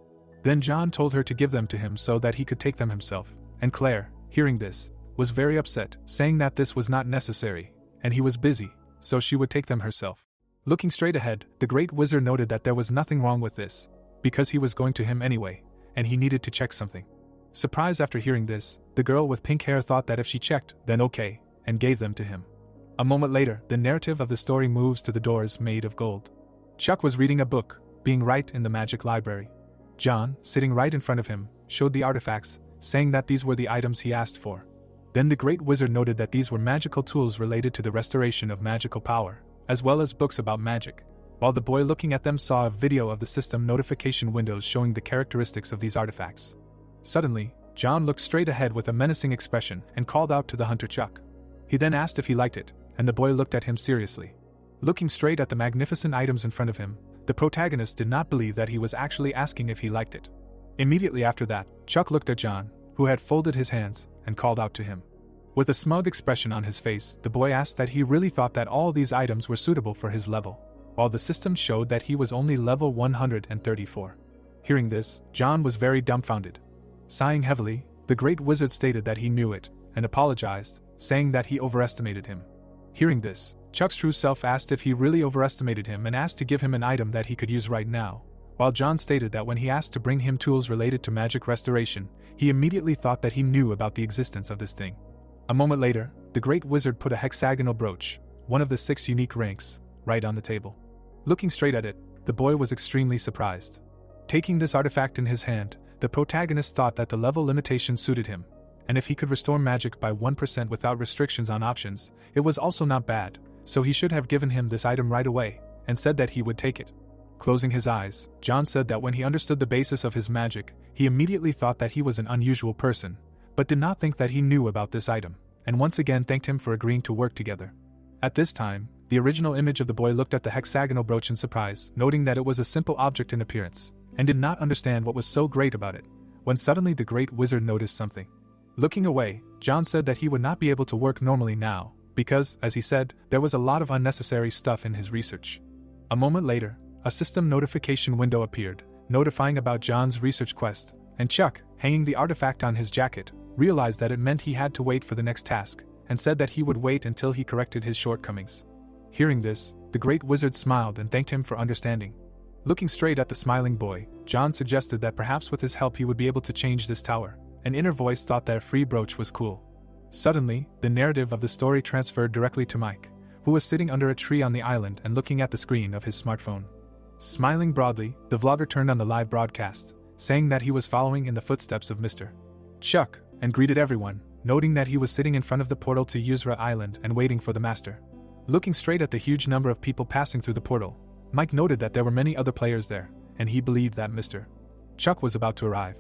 Then John told her to give them to him so that he could take them himself, and Claire, hearing this, was very upset, saying that this was not necessary, and he was busy, so she would take them herself. Looking straight ahead, the great wizard noted that there was nothing wrong with this, because he was going to him anyway, and he needed to check something. Surprised after hearing this, the girl with pink hair thought that if she checked, then okay, and gave them to him. A moment later, the narrative of the story moves to the doors made of gold. Chuck was reading a book, being right in the magic library. John, sitting right in front of him, showed the artifacts, saying that these were the items he asked for. Then the great wizard noted that these were magical tools related to the restoration of magical power, as well as books about magic, while the boy looking at them saw a video of the system notification windows showing the characteristics of these artifacts. Suddenly, John looked straight ahead with a menacing expression and called out to the hunter Chuck. He then asked if he liked it, and the boy looked at him seriously. Looking straight at the magnificent items in front of him, the protagonist did not believe that he was actually asking if he liked it. Immediately after that, Chuck looked at John, who had folded his hands, and called out to him. With a smug expression on his face, the boy asked that he really thought that all these items were suitable for his level, while the system showed that he was only level 134. Hearing this, John was very dumbfounded. Sighing heavily, the great wizard stated that he knew it, and apologized, saying that he overestimated him. Hearing this, Chuck's true self asked if he really overestimated him and asked to give him an item that he could use right now, while John stated that when he asked to bring him tools related to magic restoration, he immediately thought that he knew about the existence of this thing. A moment later, the great wizard put a hexagonal brooch, one of the 6 unique ranks, right on the table. Looking straight at it, the boy was extremely surprised. Taking this artifact in his hand, the protagonist thought that the level limitation suited him, and if he could restore magic by 1% without restrictions on options, it was also not bad, so he should have given him this item right away, and said that he would take it. Closing his eyes, John said that when he understood the basis of his magic, he immediately thought that he was an unusual person, but did not think that he knew about this item, and once again thanked him for agreeing to work together. At this time, the original image of the boy looked at the hexagonal brooch in surprise, noting that it was a simple object in appearance, and did not understand what was so great about it, when suddenly the great wizard noticed something. Looking away, John said that he would not be able to work normally now, because, as he said, there was a lot of unnecessary stuff in his research. A moment later, a system notification window appeared, notifying about John's research quest, and Chuck, hanging the artifact on his jacket, realized that it meant he had to wait for the next task, and said that he would wait until he corrected his shortcomings. Hearing this, the great wizard smiled and thanked him for understanding. Looking straight at the smiling boy, John suggested that perhaps with his help he would be able to change this tower. An inner voice thought that a free brooch was cool. Suddenly, the narrative of the story transferred directly to Mike, who was sitting under a tree on the island and looking at the screen of his smartphone. Smiling broadly, the vlogger turned on the live broadcast, saying that he was following in the footsteps of Mr. Chuck, and greeted everyone, noting that he was sitting in front of the portal to Yuzra Island and waiting for the master. Looking straight at the huge number of people passing through the portal, Mike noted that there were many other players there, and he believed that Mr. Chuck was about to arrive.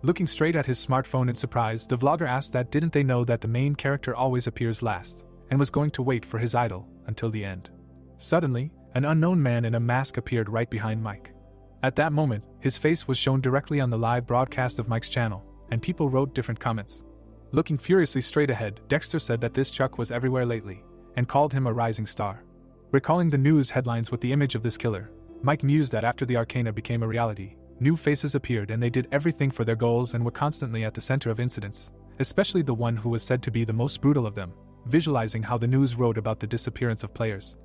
Looking straight at his smartphone in surprise, the vlogger asked that didn't they know that the main character always appears last, and was going to wait for his idol until the end. Suddenly, an unknown man in a mask appeared right behind Mike. At that moment, his face was shown directly on the live broadcast of Mike's channel, and people wrote different comments. Looking furiously straight ahead, Dexter said that this Chuck was everywhere lately, and called him a rising star. Recalling the news headlines with the image of this killer, Mike mused that after the Arcana became a reality, new faces appeared and they did everything for their goals and were constantly at the center of incidents, especially the one who was said to be the most brutal of them, visualizing how the news wrote about the disappearance of players.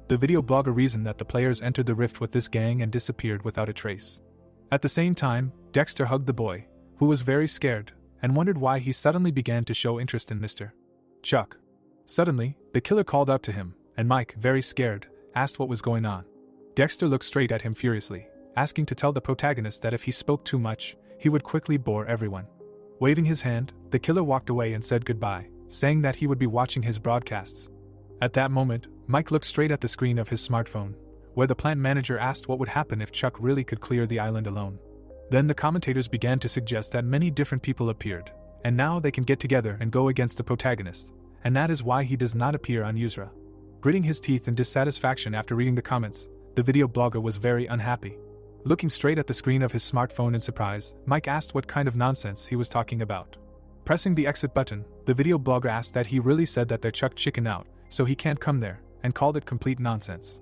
The video blogger reasoned that the players entered the rift with this gang and disappeared without a trace. At the same time, Dexter hugged the boy, who was very scared, and wondered why he suddenly began to show interest in Mr. Chuck. Suddenly, the killer called out to him, and Mike, very scared, asked what was going on. Dexter looked straight at him furiously, asking to tell the protagonist that if he spoke too much, he would quickly bore everyone. Waving his hand, the killer walked away and said goodbye, saying that he would be watching his broadcasts. At that moment, Mike looked straight at the screen of his smartphone, where the plant manager asked what would happen if Chuck really could clear the island alone. Then the commentators began to suggest that many different people appeared, and now they can get together and go against the protagonist, and that is why he does not appear on Yuzra. Gritting his teeth in dissatisfaction after reading the comments, the video blogger was very unhappy. Looking straight at the screen of his smartphone in surprise, Mike asked what kind of nonsense he was talking about. Pressing the exit button, the video blogger asked that he really said that their Chuck chickened out, so he can't come there, and called it complete nonsense.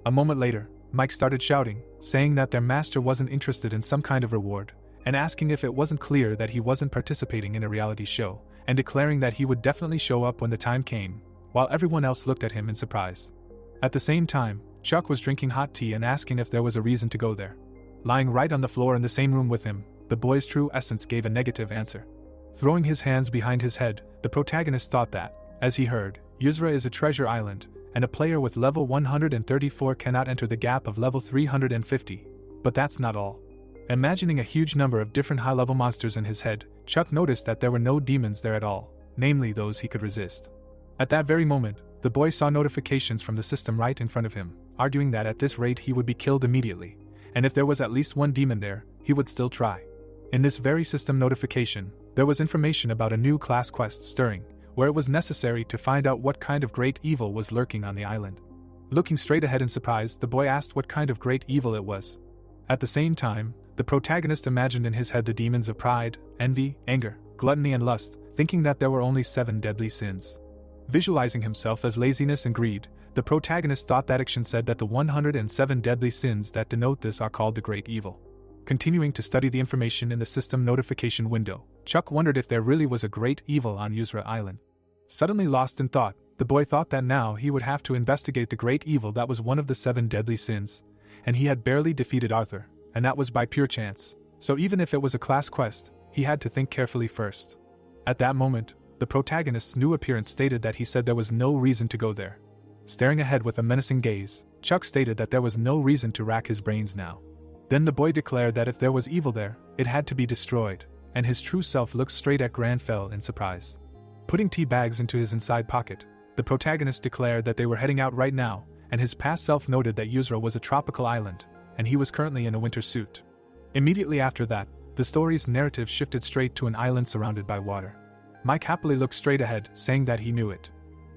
A moment later, Mike started shouting, saying that their master wasn't interested in some kind of reward, and asking if it wasn't clear that he wasn't participating in a reality show, and declaring that he would definitely show up when the time came, while everyone else looked at him in surprise. At the same time, Chuck was drinking hot tea and asking if there was a reason to go there. Lying right on the floor in the same room with him, the boy's true essence gave a negative answer. Throwing his hands behind his head, the protagonist thought that, as he heard, Yusra is a treasure island, and a player with level 134 cannot enter the gap of level 350. But that's not all. Imagining a huge number of different high-level monsters in his head, Chuck noticed that there were no demons there at all, namely those he could resist. At that very moment, the boy saw notifications from the system right in front of him, arguing that at this rate he would be killed immediately, and if there was at least one demon there, he would still try. In this very system notification, there was information about a new class quest stirring, where it was necessary to find out what kind of great evil was lurking on the island. Looking straight ahead in surprise, the boy asked what kind of great evil it was. At the same time, the protagonist imagined in his head the demons of pride, envy, anger, gluttony and lust, thinking that there were only 7 deadly sins. Visualizing himself as laziness and greed, the protagonist thought that action said that the 107 deadly sins that denote this are called the great evil. Continuing to study the information in the system notification window, Chuck wondered if there really was a great evil on Yusra Island. Suddenly lost in thought, the boy thought that now he would have to investigate the great evil that was one of the 7 deadly sins, and he had barely defeated Arthur, and that was by pure chance, so even if it was a class quest, he had to think carefully first. At that moment, the protagonist's new appearance stated that he said there was no reason to go there. Staring ahead with a menacing gaze, Chuck stated that there was no reason to rack his brains now. Then the boy declared that if there was evil there, it had to be destroyed, and his true self looked straight at Granfell in surprise. Putting tea bags into his inside pocket, the protagonist declared that they were heading out right now, and his past self noted that Yusra was a tropical island, and he was currently in a winter suit. Immediately after that, the story's narrative shifted straight to an island surrounded by water. Mike happily looked straight ahead, saying that he knew it.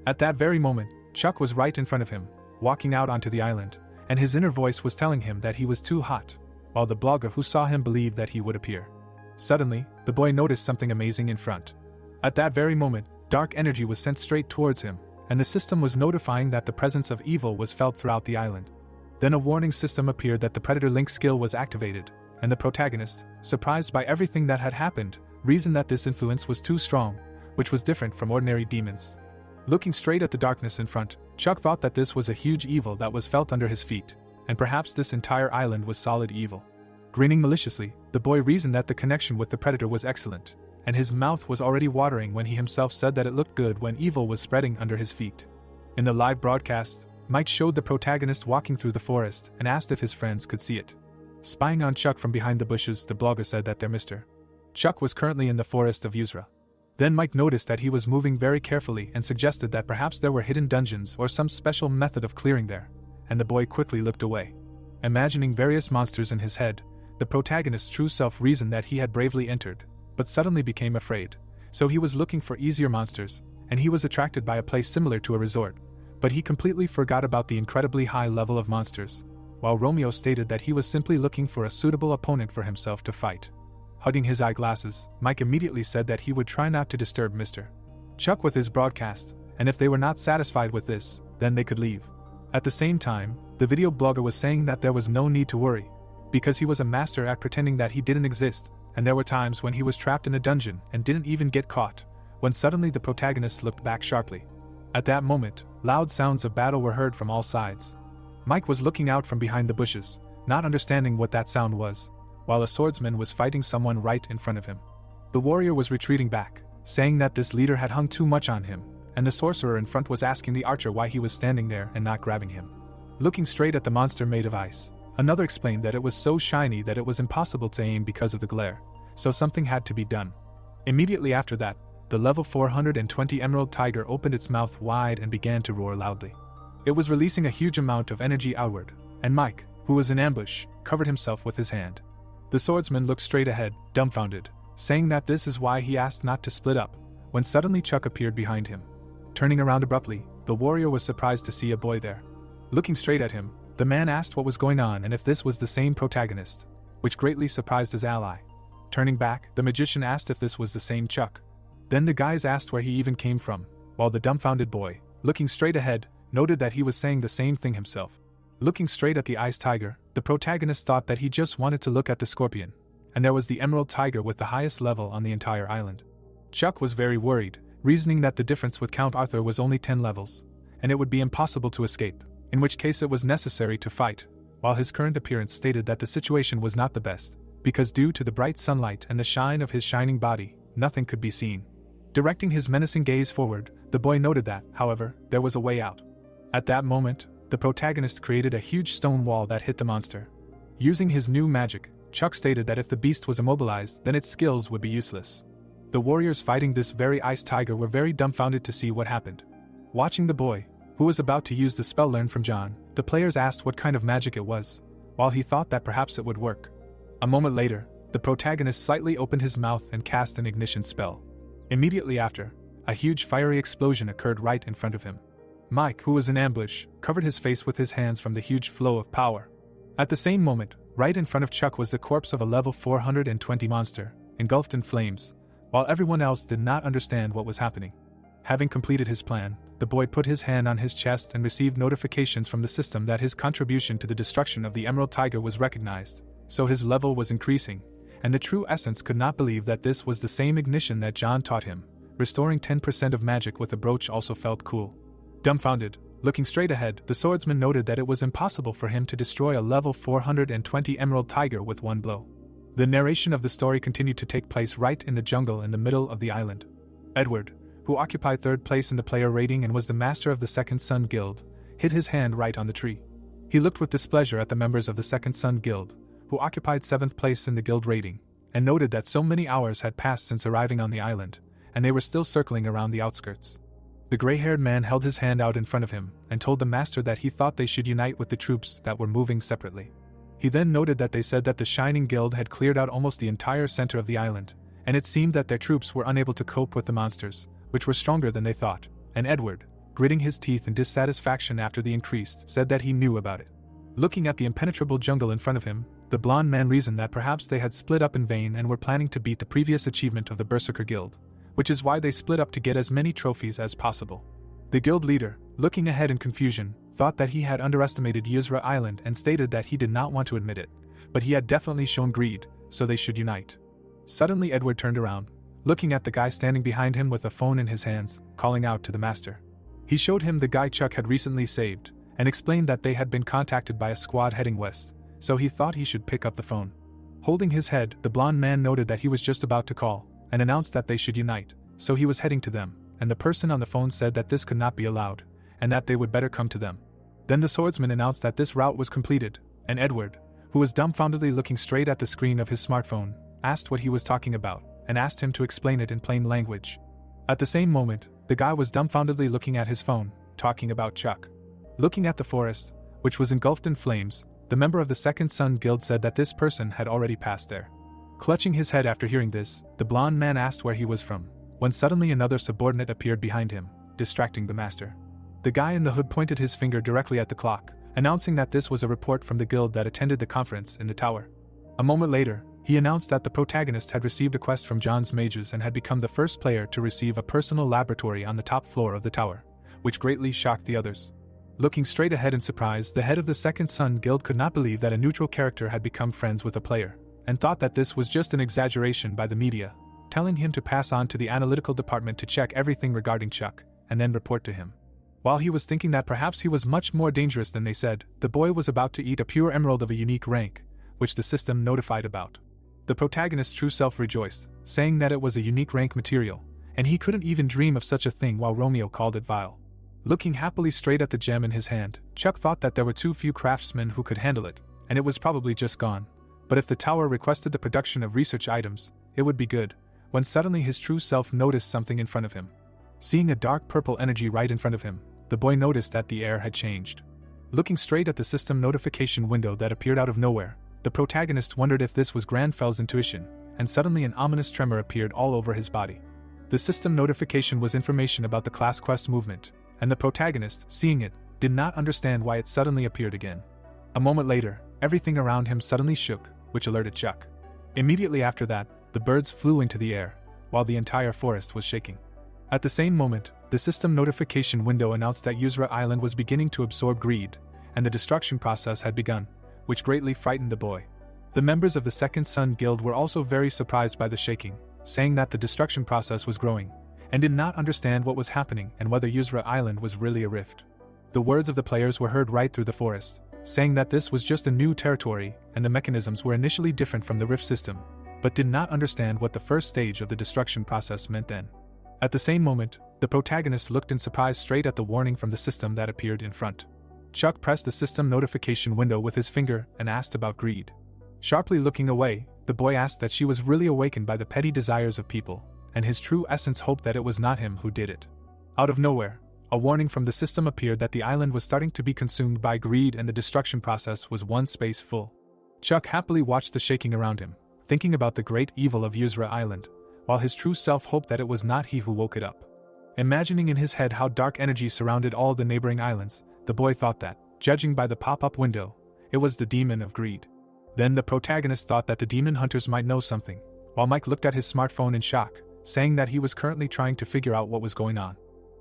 At that very moment, Chuck was right in front of him, walking out onto the island, and his inner voice was telling him that he was too hot, while the blogger who saw him believed that he would appear. Suddenly, the boy noticed something amazing in front. At that very moment, dark energy was sent straight towards him, and the system was notifying that the presence of evil was felt throughout the island. Then a warning system appeared that the Predator Link skill was activated, and the protagonist, surprised by everything that had happened, reasoned that this influence was too strong, which was different from ordinary demons. Looking straight at the darkness in front, Chuck thought that this was a huge evil that was felt under his feet, and perhaps this entire island was solid evil. Grinning maliciously, the boy reasoned that the connection with the Predator was excellent, and his mouth was already watering when he himself said that it looked good when evil was spreading under his feet. In the live broadcast, Mike showed the protagonist walking through the forest and asked if his friends could see it. Spying on Chuck from behind the bushes, the blogger said that their Mr. Chuck was currently in the forest of Yusra. Then Mike noticed that he was moving very carefully and suggested that perhaps there were hidden dungeons or some special method of clearing there, and the boy quickly looked away. Imagining various monsters in his head, the protagonist's true self reasoned that he had bravely entered, but suddenly became afraid, so he was looking for easier monsters, and he was attracted by a place similar to a resort, but he completely forgot about the incredibly high level of monsters, while Romeo stated that he was simply looking for a suitable opponent for himself to fight. Hugging his eyeglasses, Mike immediately said that he would try not to disturb Mr. Chuck with his broadcast, and if they were not satisfied with this, then they could leave. At the same time, the video blogger was saying that there was no need to worry, because he was a master at pretending that he didn't exist, and there were times when he was trapped in a dungeon and didn't even get caught, when suddenly the protagonist looked back sharply. At that moment, loud sounds of battle were heard from all sides. Mike was looking out from behind the bushes, not understanding what that sound was, while a swordsman was fighting someone right in front of him. The warrior was retreating back, saying that this leader had hung too much on him, and the sorcerer in front was asking the archer why he was standing there and not grabbing him. Looking straight at the monster made of ice, another explained that it was so shiny that it was impossible to aim because of the glare, so something had to be done. Immediately after that, the level 420 emerald tiger opened its mouth wide and began to roar loudly. It was releasing a huge amount of energy outward, and Mike, who was in ambush, covered himself with his hand. The swordsman looked straight ahead, dumbfounded, saying that this is why he asked not to split up, when suddenly Chuck appeared behind him. Turning around abruptly, the warrior was surprised to see a boy there. Looking straight at him, the man asked what was going on and if this was the same protagonist, which greatly surprised his ally. Turning back, the magician asked if this was the same Chuck. Then the guys asked where he even came from, while the dumbfounded boy, looking straight ahead, noted that he was saying the same thing himself. Looking straight at the ice tiger, the protagonist thought that he just wanted to look at the scorpion, and there was the emerald tiger with the highest level on the entire island. Chuck was very worried, reasoning that the difference with Count Arthur was only 10 levels, and it would be impossible to escape, in which case it was necessary to fight, while his current appearance stated that the situation was not the best, because due to the bright sunlight and the shine of his shining body, nothing could be seen. Directing his menacing gaze forward, the boy noted that, however, there was a way out. At that moment, the protagonist created a huge stone wall that hit the monster. Using his new magic, Chuck stated that if the beast was immobilized, then its skills would be useless. The warriors fighting this very ice tiger were very dumbfounded to see what happened. Watching the boy, who was about to use the spell learned from John, the players asked what kind of magic it was, while he thought that perhaps it would work. A moment later, the protagonist slightly opened his mouth and cast an ignition spell. Immediately after, a huge fiery explosion occurred right in front of him. Mike, who was in ambush, covered his face with his hands from the huge flow of power. At the same moment, right in front of Chuck was the corpse of a level 420 monster, engulfed in flames, while everyone else did not understand what was happening. Having completed his plan, the boy put his hand on his chest and received notifications from the system that his contribution to the destruction of the Emerald Tiger was recognized, so his level was increasing, and the true essence could not believe that this was the same ignition that John taught him. Restoring 10% of magic with a brooch also felt cool. Dumbfounded, looking straight ahead, the swordsman noted that it was impossible for him to destroy a level 420 Emerald Tiger with one blow. The narration of the story continued to take place right in the jungle in the middle of the island. Edward, who occupied third place in the player rating and was the master of the Second Son Guild, hid his hand right on the tree. He looked with displeasure at the members of the Second Son Guild, who occupied 7th place in the guild rating, and noted that so many hours had passed since arriving on the island, and they were still circling around the outskirts. The gray-haired man held his hand out in front of him and told the master that he thought they should unite with the troops that were moving separately. He then noted that they said that the Shining Guild had cleared out almost the entire center of the island, and it seemed that their troops were unable to cope with the monsters, which were stronger than they thought, and Edward, gritting his teeth in dissatisfaction after the increase, said that he knew about it. Looking at the impenetrable jungle in front of him, the blond man reasoned that perhaps they had split up in vain and were planning to beat the previous achievement of the Berserker Guild, which is why they split up to get as many trophies as possible. The guild leader, looking ahead in confusion, thought that he had underestimated Yuzra Island and stated that he did not want to admit it, but he had definitely shown greed, so they should unite. Suddenly Edward turned around, looking at the guy standing behind him with a phone in his hands, calling out to the master. He showed him the guy Chuck had recently saved, and explained that they had been contacted by a squad heading west, so he thought he should pick up the phone. Holding his head, the blond man noted that he was just about to call, and announced that they should unite, so he was heading to them, and the person on the phone said that this could not be allowed, and that they would better come to them. Then the swordsman announced that this route was completed, and Edward, who was dumbfoundedly looking straight at the screen of his smartphone, asked what he was talking about, and asked him to explain it in plain language. At the same moment, the guy was dumbfoundedly looking at his phone, talking about Chuck. Looking at the forest, which was engulfed in flames, the member of the Second Son Guild said that this person had already passed there. Clutching his head after hearing this, the blond man asked where he was from, when suddenly another subordinate appeared behind him, distracting the master. The guy in the hood pointed his finger directly at the clock, announcing that this was a report from the guild that attended the conference in the tower. A moment later, he announced that the protagonist had received a quest from John's mages and had become the first player to receive a personal laboratory on the top floor of the tower, which greatly shocked the others. Looking straight ahead in surprise, the head of the Second Son Guild could not believe that a neutral character had become friends with a player, and thought that this was just an exaggeration by the media, telling him to pass on to the analytical department to check everything regarding Chuck, and then report to him. While he was thinking that perhaps he was much more dangerous than they said, the boy was about to eat a pure emerald of a unique rank, which the system notified about. The protagonist's true self rejoiced, saying that it was a unique rank material, and he couldn't even dream of such a thing while Romeo called it vile. Looking happily straight at the gem in his hand, Chuck thought that there were too few craftsmen who could handle it, and it was probably just gone. But if the tower requested the production of research items, it would be good, when suddenly his true self noticed something in front of him. Seeing a dark purple energy right in front of him, the boy noticed that the air had changed. Looking straight at the system notification window that appeared out of nowhere, the protagonist wondered if this was Granfel's intuition, and suddenly an ominous tremor appeared all over his body. The system notification was information about the class quest movement, and the protagonist, seeing it, did not understand why it suddenly appeared again. A moment later, everything around him suddenly shook, which alerted Chuck. Immediately after that, the birds flew into the air, while the entire forest was shaking. At the same moment, the system notification window announced that Yuzra Island was beginning to absorb greed, and the destruction process had begun, which greatly frightened the boy. The members of the Second Son Guild were also very surprised by the shaking, saying that the destruction process was growing, and did not understand what was happening and whether Yuzra Island was really a rift. The words of the players were heard right through the forest, saying that this was just a new territory and the mechanisms were initially different from the rift system, but did not understand what the first stage of the destruction process meant then. At the same moment, the protagonist looked in surprise straight at the warning from the system that appeared in front. Chuck pressed the system notification window with his finger and asked about greed. Sharply looking away, the boy asked that she was really awakened by the petty desires of people, and his true essence hoped that it was not him who did it. Out of nowhere, a warning from the system appeared that the island was starting to be consumed by greed and the destruction process was one space full. Chuck happily watched the shaking around him, thinking about the great evil of Yuzra Island, while his true self hoped that it was not he who woke it up. Imagining in his head how dark energy surrounded all the neighboring islands, the boy thought that, judging by the pop-up window, it was the demon of greed. Then the protagonist thought that the demon hunters might know something, while Mike looked at his smartphone in shock, saying that he was currently trying to figure out what was going on.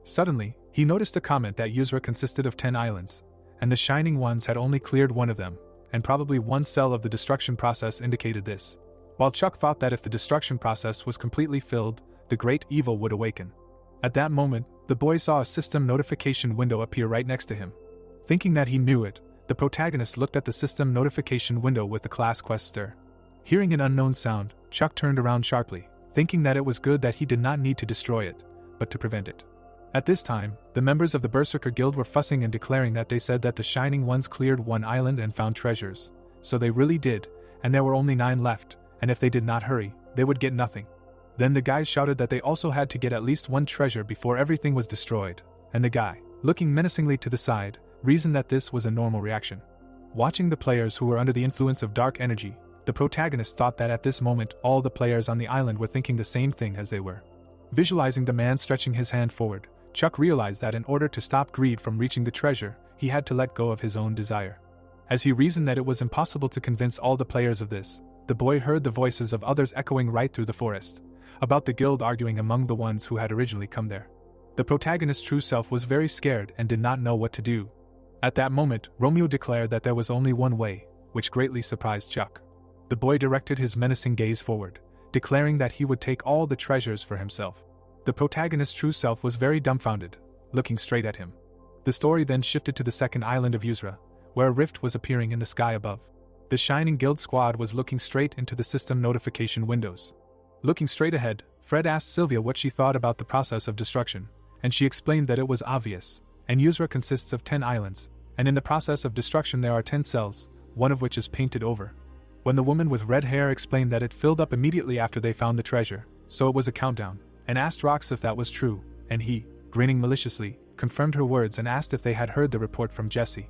Suddenly, he noticed a comment that Yuzra consisted of 10 islands, and the Shining Ones had only cleared one of them, and probably one cell of the destruction process indicated this. While Chuck thought that if the destruction process was completely filled, the great evil would awaken. At that moment, the boy saw a system notification window appear right next to him. Thinking that he knew it, the protagonist looked at the system notification window with the class quest stir. Hearing an unknown sound, Chuck turned around sharply, thinking that it was good that he did not need to destroy it, but to prevent it. At this time, the members of the Berserker Guild were fussing and declaring that they said that the Shining Ones cleared one island and found treasures. So they really did, and there were only 9 left, and if they did not hurry, they would get nothing. Then the guys shouted that they also had to get at least one treasure before everything was destroyed, and the guy, looking menacingly to the side, reasoned that this was a normal reaction. Watching the players who were under the influence of dark energy, the protagonist thought that at this moment all the players on the island were thinking the same thing as they were. Visualizing the man stretching his hand forward, Chuck realized that in order to stop greed from reaching the treasure, he had to let go of his own desire. As he reasoned that it was impossible to convince all the players of this, the boy heard the voices of others echoing right through the forest, about the guild arguing among the ones who had originally come there. The protagonist's true self was very scared and did not know what to do. At that moment, Romeo declared that there was only one way, which greatly surprised Chuck. The boy directed his menacing gaze forward, declaring that he would take all the treasures for himself. The protagonist's true self was very dumbfounded, looking straight at him. The story then shifted to the second island of Yuzra, where a rift was appearing in the sky above. The Shining Guild squad was looking straight into the system notification windows. Looking straight ahead, Fred asked Sylvia what she thought about the process of destruction, and she explained that it was obvious, and Yuzra consists of 10 islands, and in the process of destruction there are 10 cells, one of which is painted over. When the woman with red hair explained that it filled up immediately after they found the treasure, so it was a countdown, and asked Rox if that was true, and he, grinning maliciously, confirmed her words and asked if they had heard the report from Jesse.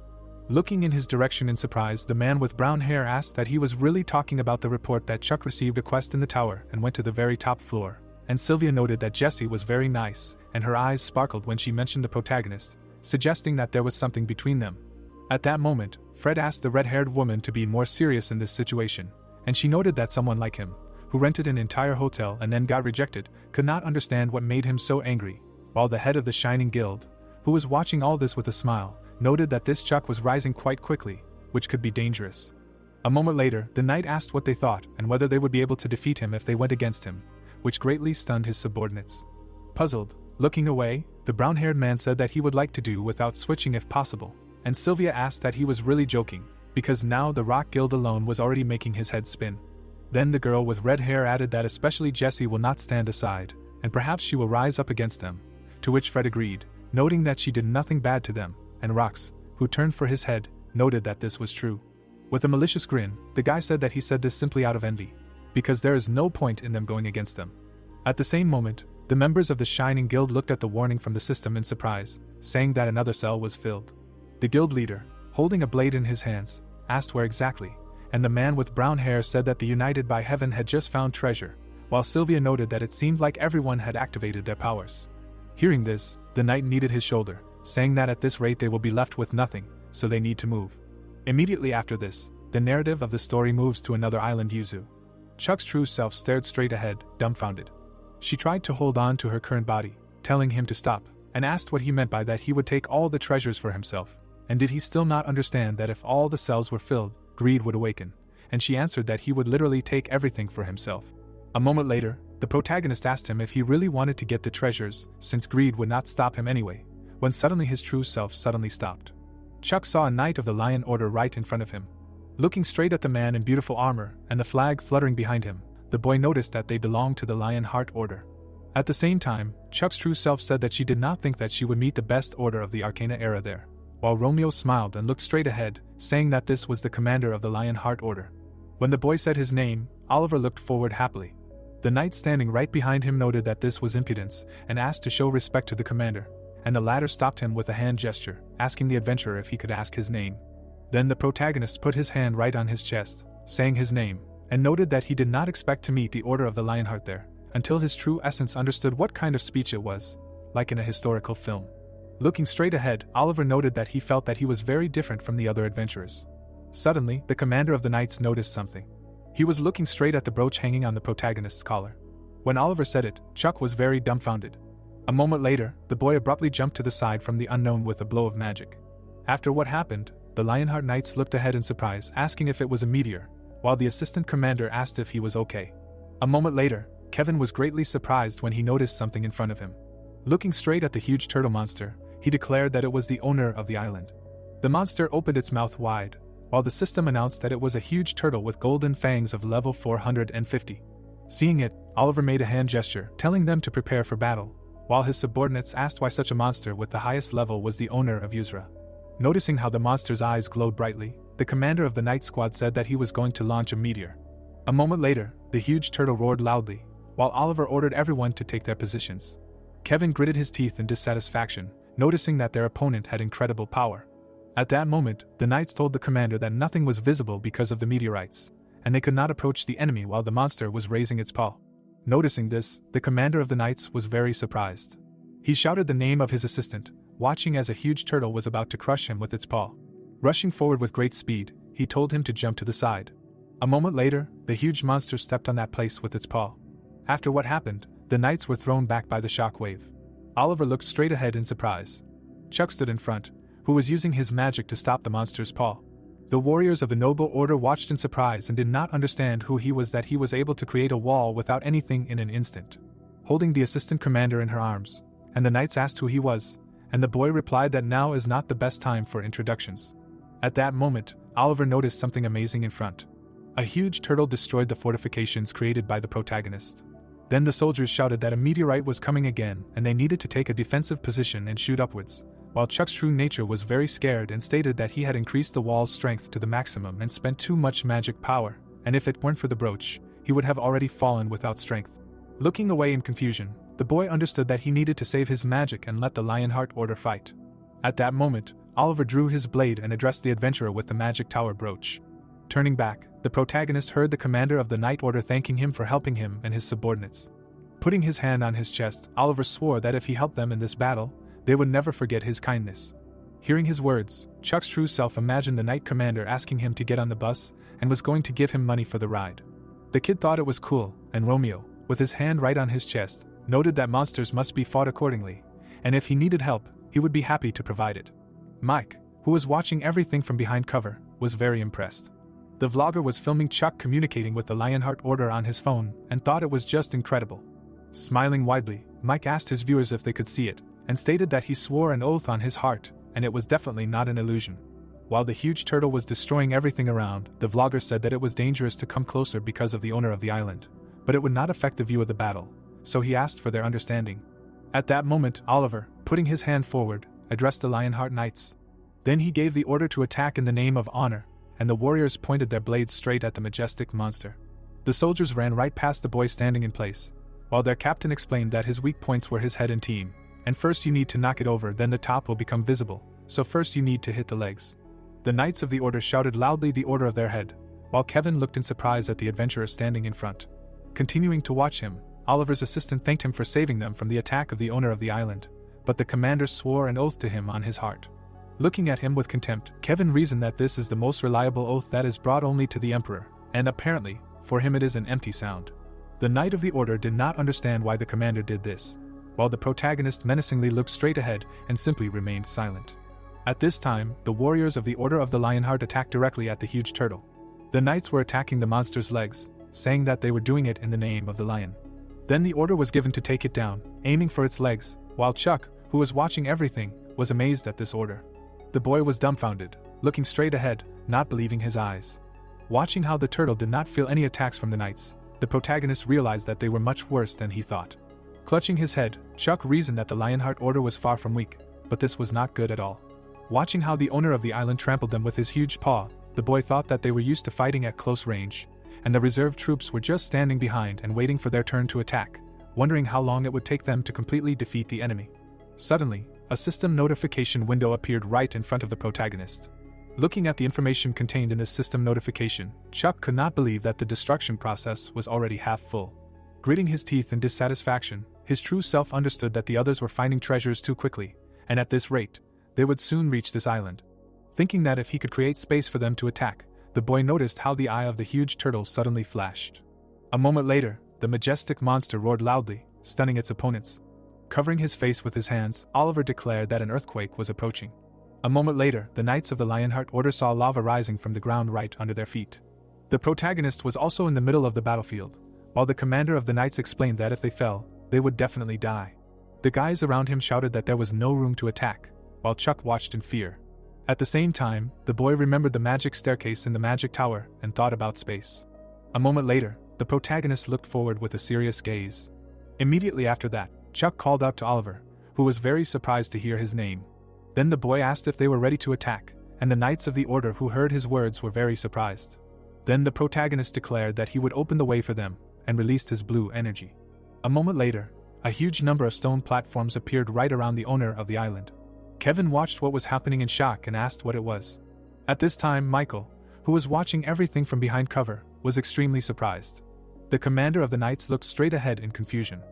Looking in his direction in surprise, the man with brown hair asked that he was really talking about the report that Chuck received a quest in the tower and went to the very top floor, and Sylvia noted that Jesse was very nice, and her eyes sparkled when she mentioned the protagonist, suggesting that there was something between them. At that moment, Fred asked the red-haired woman to be more serious in this situation, and she noted that someone like him, who rented an entire hotel and then got rejected, could not understand what made him so angry, while the head of the Shining Guild, who was watching all this with a smile, noted that this Chuck was rising quite quickly, which could be dangerous. A moment later, the knight asked what they thought and whether they would be able to defeat him if they went against him, which greatly stunned his subordinates. Puzzled, looking away, the brown-haired man said that he would like to do without switching if possible, and Sylvia asked that he was really joking, because now the Rock Guild alone was already making his head spin. Then the girl with red hair added that especially Jessie will not stand aside, and perhaps she will rise up against them, to which Fred agreed, noting that she did nothing bad to them, and Rox, who turned for his head, noted that this was true. With a malicious grin, the guy said that he said this simply out of envy, because there is no point in them going against them. At the same moment, the members of the Shining Guild looked at the warning from the system in surprise, saying that another cell was filled. The guild leader, holding a blade in his hands, asked where exactly, and the man with brown hair said that the United by Heaven had just found treasure, while Sylvia noted that it seemed like everyone had activated their powers. Hearing this, the knight kneaded his shoulder, saying that at this rate they will be left with nothing, so they need to move. Immediately after this, the narrative of the story moves to another island, Yuzu. Chuck's true self stared straight ahead, dumbfounded. She tried to hold on to her current body, telling him to stop, and asked what he meant by that he would take all the treasures for himself, and did he still not understand that if all the cells were filled, greed would awaken, and she answered that he would literally take everything for himself. A moment later, the protagonist asked him if he really wanted to get the treasures, since greed would not stop him anyway, when suddenly his true self suddenly stopped. Chuck saw a Knight of the Lion Order right in front of him. Looking straight at the man in beautiful armor and the flag fluttering behind him, the boy noticed that they belonged to the Lion Heart Order. At the same time, Chuck's true self said that she did not think that she would meet the best order of the Arcana era there, while Romeo smiled and looked straight ahead, saying that this was the commander of the Lion Heart Order. When the boy said his name, Oliver looked forward happily. The knight standing right behind him noted that this was impudence and asked to show respect to the commander, and the latter stopped him with a hand gesture, asking the adventurer if he could ask his name. Then the protagonist put his hand right on his chest, saying his name, and noted that he did not expect to meet the Order of the Lionheart there, until his true essence understood what kind of speech it was, like in a historical film. Looking straight ahead, Oliver noted that he felt that he was very different from the other adventurers. Suddenly, the commander of the knights noticed something. He was looking straight at the brooch hanging on the protagonist's collar. When Oliver said it, Chuck was very dumbfounded. A moment later, the boy abruptly jumped to the side from the unknown with a blow of magic. After what happened, the Lionheart Knights looked ahead in surprise, asking if it was a meteor, while the assistant commander asked if he was okay. A moment later, Kevin was greatly surprised when he noticed something in front of him. Looking straight at the huge turtle monster, he declared that it was the owner of the island. The monster opened its mouth wide, while the system announced that it was a huge turtle with golden fangs of level 450. Seeing it, Oliver made a hand gesture, telling them to prepare for battle, while his subordinates asked why such a monster with the highest level was the owner of Yusra. Noticing how the monster's eyes glowed brightly, the commander of the night squad said that he was going to launch a meteor. A moment later, the huge turtle roared loudly, while Oliver ordered everyone to take their positions. Kevin gritted his teeth in dissatisfaction, noticing that their opponent had incredible power. At that moment, the knights told the commander that nothing was visible because of the meteorites, and they could not approach the enemy while the monster was raising its paw. Noticing this, the commander of the knights was very surprised. He shouted the name of his assistant, watching as a huge turtle was about to crush him with its paw. Rushing forward with great speed, he told him to jump to the side. A moment later, the huge monster stepped on that place with its paw. After what happened, the knights were thrown back by the shock wave. Oliver looked straight ahead in surprise. Chuck stood in front, who was using his magic to stop the monster's paw. The warriors of the noble order watched in surprise and did not understand who he was, that he was able to create a wall without anything in an instant. Holding the assistant commander in her arms, and the knights asked who he was, and the boy replied that now is not the best time for introductions. At that moment, Oliver noticed something amazing in front. A huge turtle destroyed the fortifications created by the protagonist. Then the soldiers shouted that a meteorite was coming again and they needed to take a defensive position and shoot upwards, while Chuck's true nature was very scared and stated that he had increased the wall's strength to the maximum and spent too much magic power, and if it weren't for the brooch, he would have already fallen without strength. Looking away in confusion, the boy understood that he needed to save his magic and let the Lionheart Order fight. At that moment, Oliver drew his blade and addressed the adventurer with the magic tower brooch. Turning back, the protagonist heard the commander of the Night Order thanking him for helping him and his subordinates. Putting his hand on his chest, Oliver swore that if he helped them in this battle, they would never forget his kindness. Hearing his words, Chuck's true self imagined the Knight Commander asking him to get on the bus and was going to give him money for the ride. The kid thought it was cool, and Romeo, with his hand right on his chest, noted that monsters must be fought accordingly, and if he needed help, he would be happy to provide it. Mike, who was watching everything from behind cover, was very impressed. The vlogger was filming Chuck communicating with the Lionheart Order on his phone and thought it was just incredible. Smiling widely, Mike asked his viewers if they could see it, and stated that he swore an oath on his heart, and it was definitely not an illusion. While the huge turtle was destroying everything around, the vlogger said that it was dangerous to come closer because of the owner of the island, but it would not affect the view of the battle, so he asked for their understanding. At that moment, Oliver, putting his hand forward, addressed the Lionheart Knights. Then he gave the order to attack in the name of honor, and the warriors pointed their blades straight at the majestic monster. The soldiers ran right past the boy standing in place, while their captain explained that his weak points were his head and team, and first you need to knock it over, then the top will become visible, so first you need to hit the legs. The knights of the order shouted loudly the order of their head, while Kevin looked in surprise at the adventurer standing in front. Continuing to watch him, Oliver's assistant thanked him for saving them from the attack of the owner of the island, but the commander swore an oath to him on his heart. Looking at him with contempt, Kevin reasoned that this is the most reliable oath that is brought only to the emperor, and apparently, for him it is an empty sound. The knight of the order did not understand why the commander did this, while the protagonist menacingly looked straight ahead and simply remained silent. At this time, the warriors of the Order of the Lionheart attacked directly at the huge turtle. The knights were attacking the monster's legs, saying that they were doing it in the name of the lion. Then the order was given to take it down, aiming for its legs, while Chuck, who was watching everything, was amazed at this order. The boy was dumbfounded, looking straight ahead, not believing his eyes. Watching how the turtle did not feel any attacks from the knights, the protagonist realized that they were much worse than he thought. Clutching his head, Chuck reasoned that the Lionheart Order was far from weak, but this was not good at all. Watching how the owner of the island trampled them with his huge paw, the boy thought that they were used to fighting at close range, and the reserve troops were just standing behind and waiting for their turn to attack, wondering how long it would take them to completely defeat the enemy. Suddenly, a system notification window appeared right in front of the protagonist. Looking at the information contained in this system notification, Chuck could not believe that the destruction process was already half full. Gritting his teeth in dissatisfaction, his true self understood that the others were finding treasures too quickly, and at this rate, they would soon reach this island. Thinking that if he could create space for them to attack, the boy noticed how the eye of the huge turtle suddenly flashed. A moment later, the majestic monster roared loudly, stunning its opponents. Covering his face with his hands, Oliver declared that an earthquake was approaching. A moment later, the Knights of the Lionheart Order saw lava rising from the ground right under their feet. The protagonist was also in the middle of the battlefield, while the commander of the Knights explained that if they fell, they would definitely die. The guys around him shouted that there was no room to attack, while Chuck watched in fear. At the same time, the boy remembered the magic staircase in the magic tower and thought about space. A moment later, the protagonist looked forward with a serious gaze. Immediately after that, Chuck called out to Oliver, who was very surprised to hear his name. Then the boy asked if they were ready to attack, and the Knights of the Order who heard his words were very surprised. Then the protagonist declared that he would open the way for them, and released his blue energy. A moment later, a huge number of stone platforms appeared right around the owner of the island. Kevin watched what was happening in shock and asked what it was. At this time, Michael, who was watching everything from behind cover, was extremely surprised. The commander of the Knights looked straight ahead in confusion.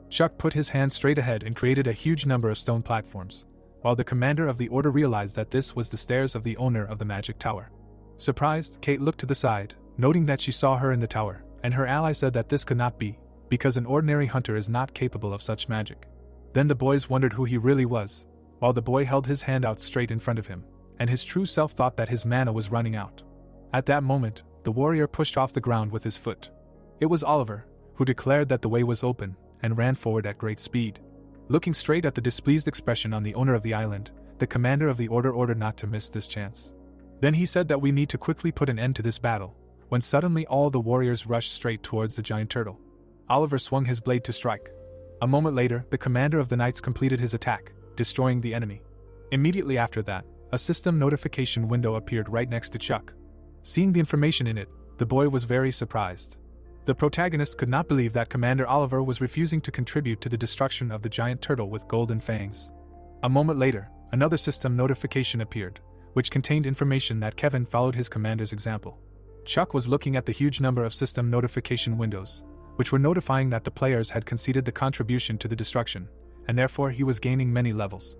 Chuck put his hand straight ahead and created a huge number of stone platforms, while the commander of the order realized that this was the stairs of the owner of the magic tower. Surprised, Kate looked to the side, noting that she saw her in the tower, and her ally said that this could not be, because an ordinary hunter is not capable of such magic. Then the boys wondered who he really was, while the boy held his hand out straight in front of him, and his true self thought that his mana was running out. At that moment, the warrior pushed off the ground with his foot. It was Oliver, who declared that the way was open, and ran forward at great speed. Looking straight at the displeased expression on the owner of the island, the commander of the order ordered not to miss this chance. Then he said that we need to quickly put an end to this battle, when suddenly all the warriors rushed straight towards the giant turtle. Oliver swung his blade to strike. A moment later, the commander of the Knights completed his attack, destroying the enemy. Immediately after that, a system notification window appeared right next to Chuck. Seeing the information in it, the boy was very surprised. The protagonist could not believe that Commander Oliver was refusing to contribute to the destruction of the giant turtle with golden fangs. A moment later, another system notification appeared, which contained information that Kevin followed his commander's example. Chuck was looking at the huge number of system notification windows, which were notifying that the players had conceded the contribution to the destruction, and therefore he was gaining many levels.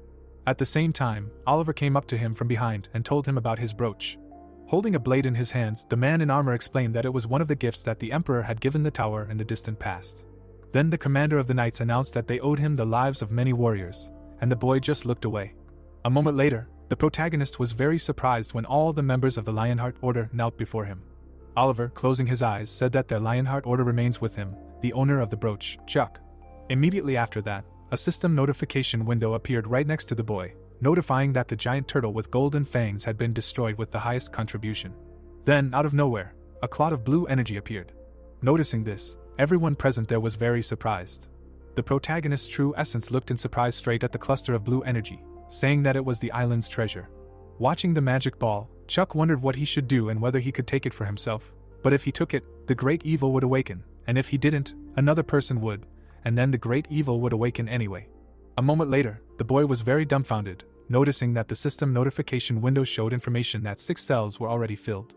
At the same time, Oliver came up to him from behind and told him about his brooch. Holding a blade in his hands, the man in armor explained that it was one of the gifts that the Emperor had given the tower in the distant past. Then the commander of the Knights announced that they owed him the lives of many warriors, and the boy just looked away. A moment later, the protagonist was very surprised when all the members of the Lionheart Order knelt before him. Oliver, closing his eyes, said that their Lionheart Order remains with him, the owner of the brooch, Chuck. Immediately after that, a system notification window appeared right next to the boy, notifying that the giant turtle with golden fangs had been destroyed with the highest contribution. Then, out of nowhere, a clot of blue energy appeared. Noticing this, everyone present there was very surprised. The protagonist's true essence looked in surprise straight at the cluster of blue energy, saying that it was the island's treasure. Watching the magic ball, Chuck wondered what he should do and whether he could take it for himself. But if he took it, the great evil would awaken, and if he didn't, another person would, and then the great evil would awaken anyway. A moment later, the boy was very dumbfounded, noticing that the system notification window showed information that 6 cells were already filled.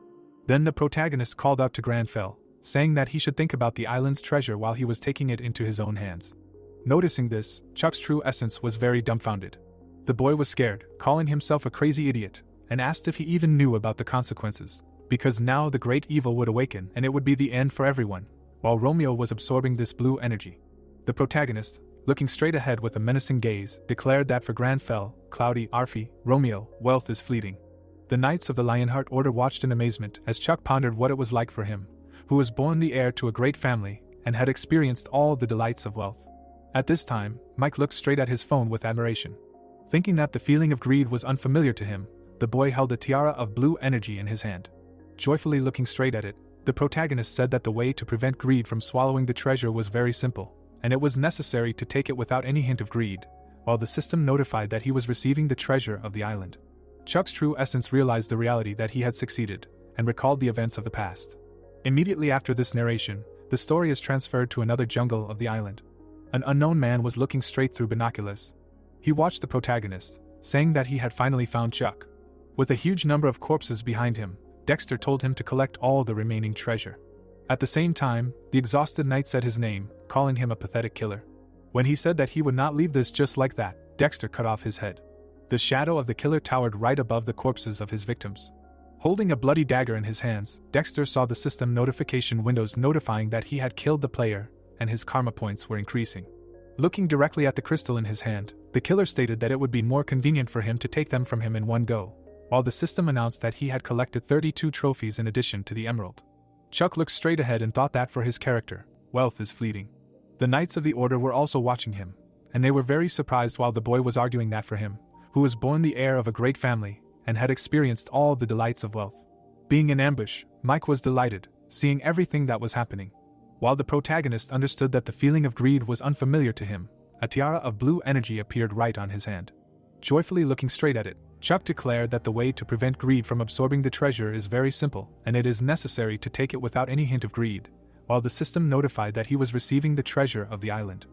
Then the protagonist called out to Granfell, saying that he should think about the island's treasure while he was taking it into his own hands. Noticing this, Chuck's true essence was very dumbfounded. The boy was scared, calling himself a crazy idiot, and asked if he even knew about the consequences, because now the great evil would awaken and it would be the end for everyone, while Romeo was absorbing this blue energy. The protagonist, looking straight ahead with a menacing gaze, declared that for Granfell, Cloudy, Arfie, Romeo, wealth is fleeting. The Knights of the Lionheart Order watched in amazement as Chuck pondered what it was like for him, who was born the heir to a great family and had experienced all the delights of wealth. At this time, Mike looked straight at his phone with admiration. Thinking that the feeling of greed was unfamiliar to him, the boy held a tiara of blue energy in his hand. Joyfully looking straight at it, the protagonist said that the way to prevent greed from swallowing the treasure was very simple, and it was necessary to take it without any hint of greed, while the system notified that he was receiving the treasure of the island. Chuck's true essence realized the reality that he had succeeded, and recalled the events of the past. Immediately after this narration, the story is transferred to another jungle of the island. An unknown man was looking straight through binoculars. He watched the protagonist, saying that he had finally found Chuck. With a huge number of corpses behind him, Dexter told him to collect all the remaining treasure. At the same time, the exhausted knight said his name, calling him a pathetic killer. When he said that he would not leave this just like that, Dexter cut off his head. The shadow of the killer towered right above the corpses of his victims. Holding a bloody dagger in his hands, Dexter saw the system notification windows notifying that he had killed the player, and his karma points were increasing. Looking directly at the crystal in his hand, the killer stated that it would be more convenient for him to take them from him in one go, while the system announced that he had collected 32 trophies in addition to the emerald. Chuck looked straight ahead and thought that for his character, wealth is fleeting. The Knights of the Order were also watching him, and they were very surprised while the boy was arguing that for him, who was born the heir of a great family, and had experienced all the delights of wealth. Being in ambush, Mike was delighted, seeing everything that was happening. While the protagonist understood that the feeling of greed was unfamiliar to him, a tiara of blue energy appeared right on his hand. Joyfully looking straight at it, Chuck declared that the way to prevent greed from absorbing the treasure is very simple, and it is necessary to take it without any hint of greed, while the system notified that he was receiving the treasure of the island.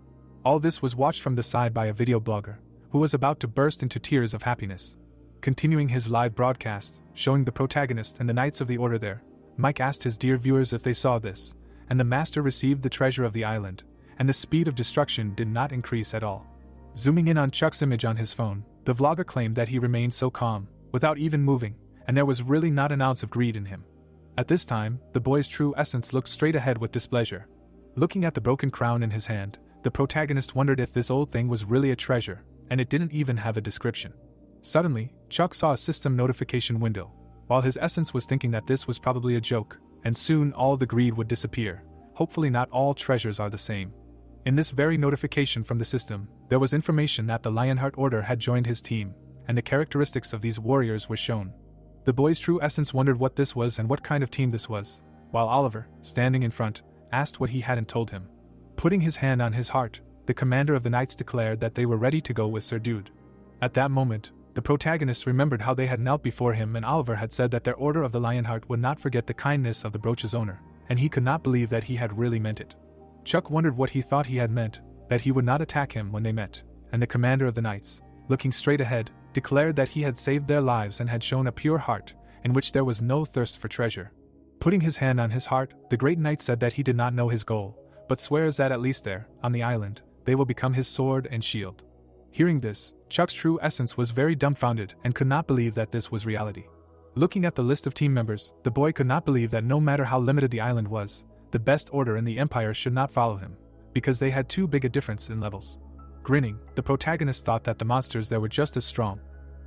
All this was watched from the side by a video blogger, who was about to burst into tears of happiness. Continuing his live broadcast, showing the protagonist and the Knights of the Order there, Mike asked his dear viewers if they saw this, and the master received the treasure of the island, and the speed of destruction did not increase at all. Zooming in on Chuck's image on his phone, the vlogger claimed that he remained so calm, without even moving, and there was really not an ounce of greed in him. At this time, the boy's true essence looked straight ahead with displeasure. Looking at the broken crown in his hand, the protagonist wondered if this old thing was really a treasure, and it didn't even have a description. Suddenly, Chuck saw a system notification window, while his essence was thinking that this was probably a joke, and soon all the greed would disappear. Hopefully not all treasures are the same. In this very notification from the system, there was information that the Lionheart Order had joined his team, and the characteristics of these warriors were shown. The boy's true essence wondered what this was and what kind of team this was, while Oliver, standing in front, asked what he hadn't told him. Putting his hand on his heart, the commander of the Knights declared that they were ready to go with Sir Dude. At that moment, the protagonist remembered how they had knelt before him, and Oliver had said that their Order of the Lionheart would not forget the kindness of the brooch's owner, and he could not believe that he had really meant it. Chuck wondered what he thought he had meant, that he would not attack him when they met, and the commander of the Knights, looking straight ahead, declared that he had saved their lives and had shown a pure heart, in which there was no thirst for treasure. Putting his hand on his heart, the great knight said that he did not know his goal, but swears that at least there, on the island, they will become his sword and shield. Hearing this, Chuck's true essence was very dumbfounded and could not believe that this was reality. Looking at the list of team members, the boy could not believe that no matter how limited the island was, the best order in the Empire should not follow him, because they had too big a difference in levels. Grinning, the protagonist thought that the monsters there were just as strong.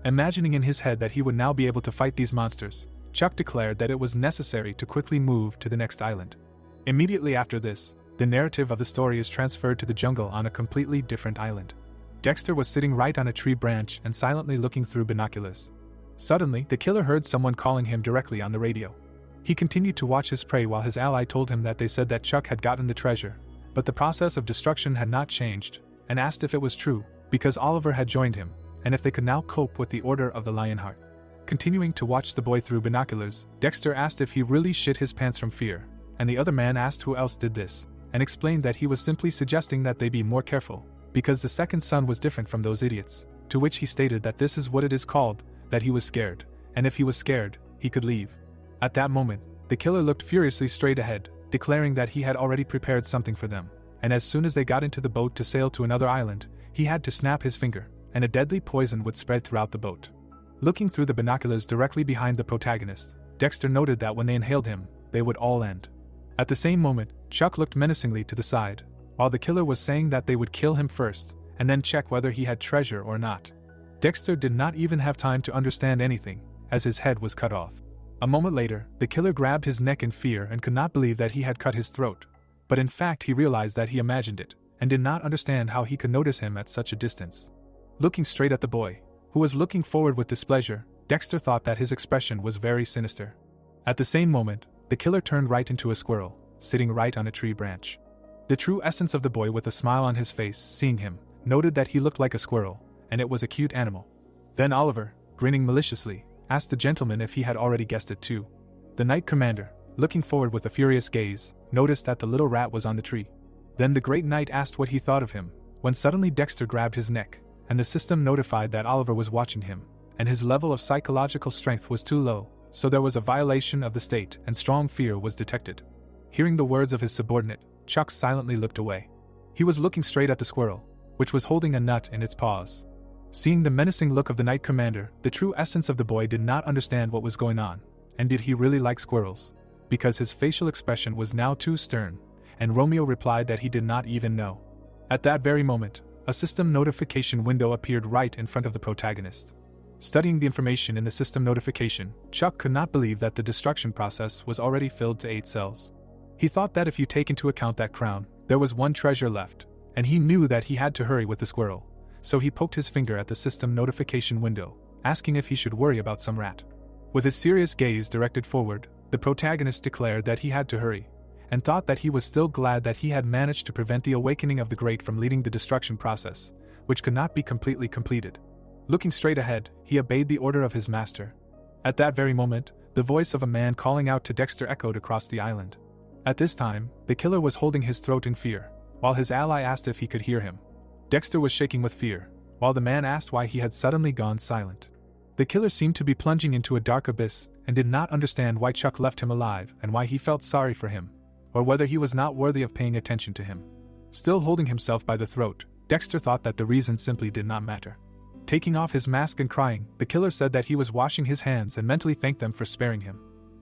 Imagining in his head that he would now be able to fight these monsters, Chuck declared that it was necessary to quickly move to the next island. Immediately after this, the narrative of the story is transferred to the jungle on a completely different island. Dexter was sitting right on a tree branch and silently looking through binoculars. Suddenly, the killer heard someone calling him directly on the radio. He continued to watch his prey while his ally told him that they said that Chuck had gotten the treasure, but the process of destruction had not changed, and asked if it was true, because Oliver had joined him, and if they could now cope with the Order of the Lionheart. Continuing to watch the boy through binoculars, Dexter asked if he really shit his pants from fear, and the other man asked who else did this, and explained that he was simply suggesting that they be more careful, because the second son was different from those idiots, to which he stated that this is what it is called, that he was scared, and if he was scared, he could leave. At that moment, the killer looked furiously straight ahead, declaring that he had already prepared something for them, and as soon as they got into the boat to sail to another island, he had to snap his finger, and a deadly poison would spread throughout the boat. Looking through the binoculars directly behind the protagonist, Dexter noted that when they inhaled him, they would all end. At the same moment, Chuck looked menacingly to the side, while the killer was saying that they would kill him first, and then check whether he had treasure or not. Dexter did not even have time to understand anything, as his head was cut off. A moment later, the killer grabbed his neck in fear and could not believe that he had cut his throat, but in fact he realized that he imagined it, and did not understand how he could notice him at such a distance. Looking straight at the boy, who was looking forward with displeasure, Dexter thought that his expression was very sinister. At the same moment, the killer turned right into a squirrel, sitting right on a tree branch. The true essence of the boy, with a smile on his face, seeing him, noted that he looked like a squirrel, and it was a cute animal. Then Oliver, grinning maliciously, asked the gentleman if he had already guessed it too. The Knight Commander, looking forward with a furious gaze, noticed that the little rat was on the tree. Then the Great Knight asked what he thought of him, when suddenly Dexter grabbed his neck, and the system notified that Oliver was watching him, and his level of psychological strength was too low, so there was a violation of the state and strong fear was detected. Hearing the words of his subordinate, Chuck silently looked away. He was looking straight at the squirrel, which was holding a nut in its paws. Seeing the menacing look of the Knight Commander, the true essence of the boy did not understand what was going on, and did he really like squirrels? Because his facial expression was now too stern, and Romeo replied that he did not even know. At that very moment, a system notification window appeared right in front of the protagonist. Studying the information in the system notification, Chuck could not believe that the destruction process was already filled to 8 cells. He thought that if you take into account that crown, there was 1 treasure left, and he knew that he had to hurry with the squirrel, so he poked his finger at the system notification window, asking if he should worry about some rat. With his serious gaze directed forward, the protagonist declared that he had to hurry, and thought that he was still glad that he had managed to prevent the awakening of the great from leading the destruction process, which could not be completely completed. Looking straight ahead, he obeyed the order of his master. At that very moment, the voice of a man calling out to Dexter echoed across the island. At this time, the killer was holding his throat in fear, while his ally asked if he could hear him. Dexter was shaking with fear, while the man asked why he had suddenly gone silent. The killer seemed to be plunging into a dark abyss and did not understand why Chuck left him alive and why he felt sorry for him, or whether he was not worthy of paying attention to him. Still holding himself by the throat, Dexter thought that the reason simply did not matter. Taking off his mask and crying, the killer said that he was washing his hands and mentally thanked them for sparing him.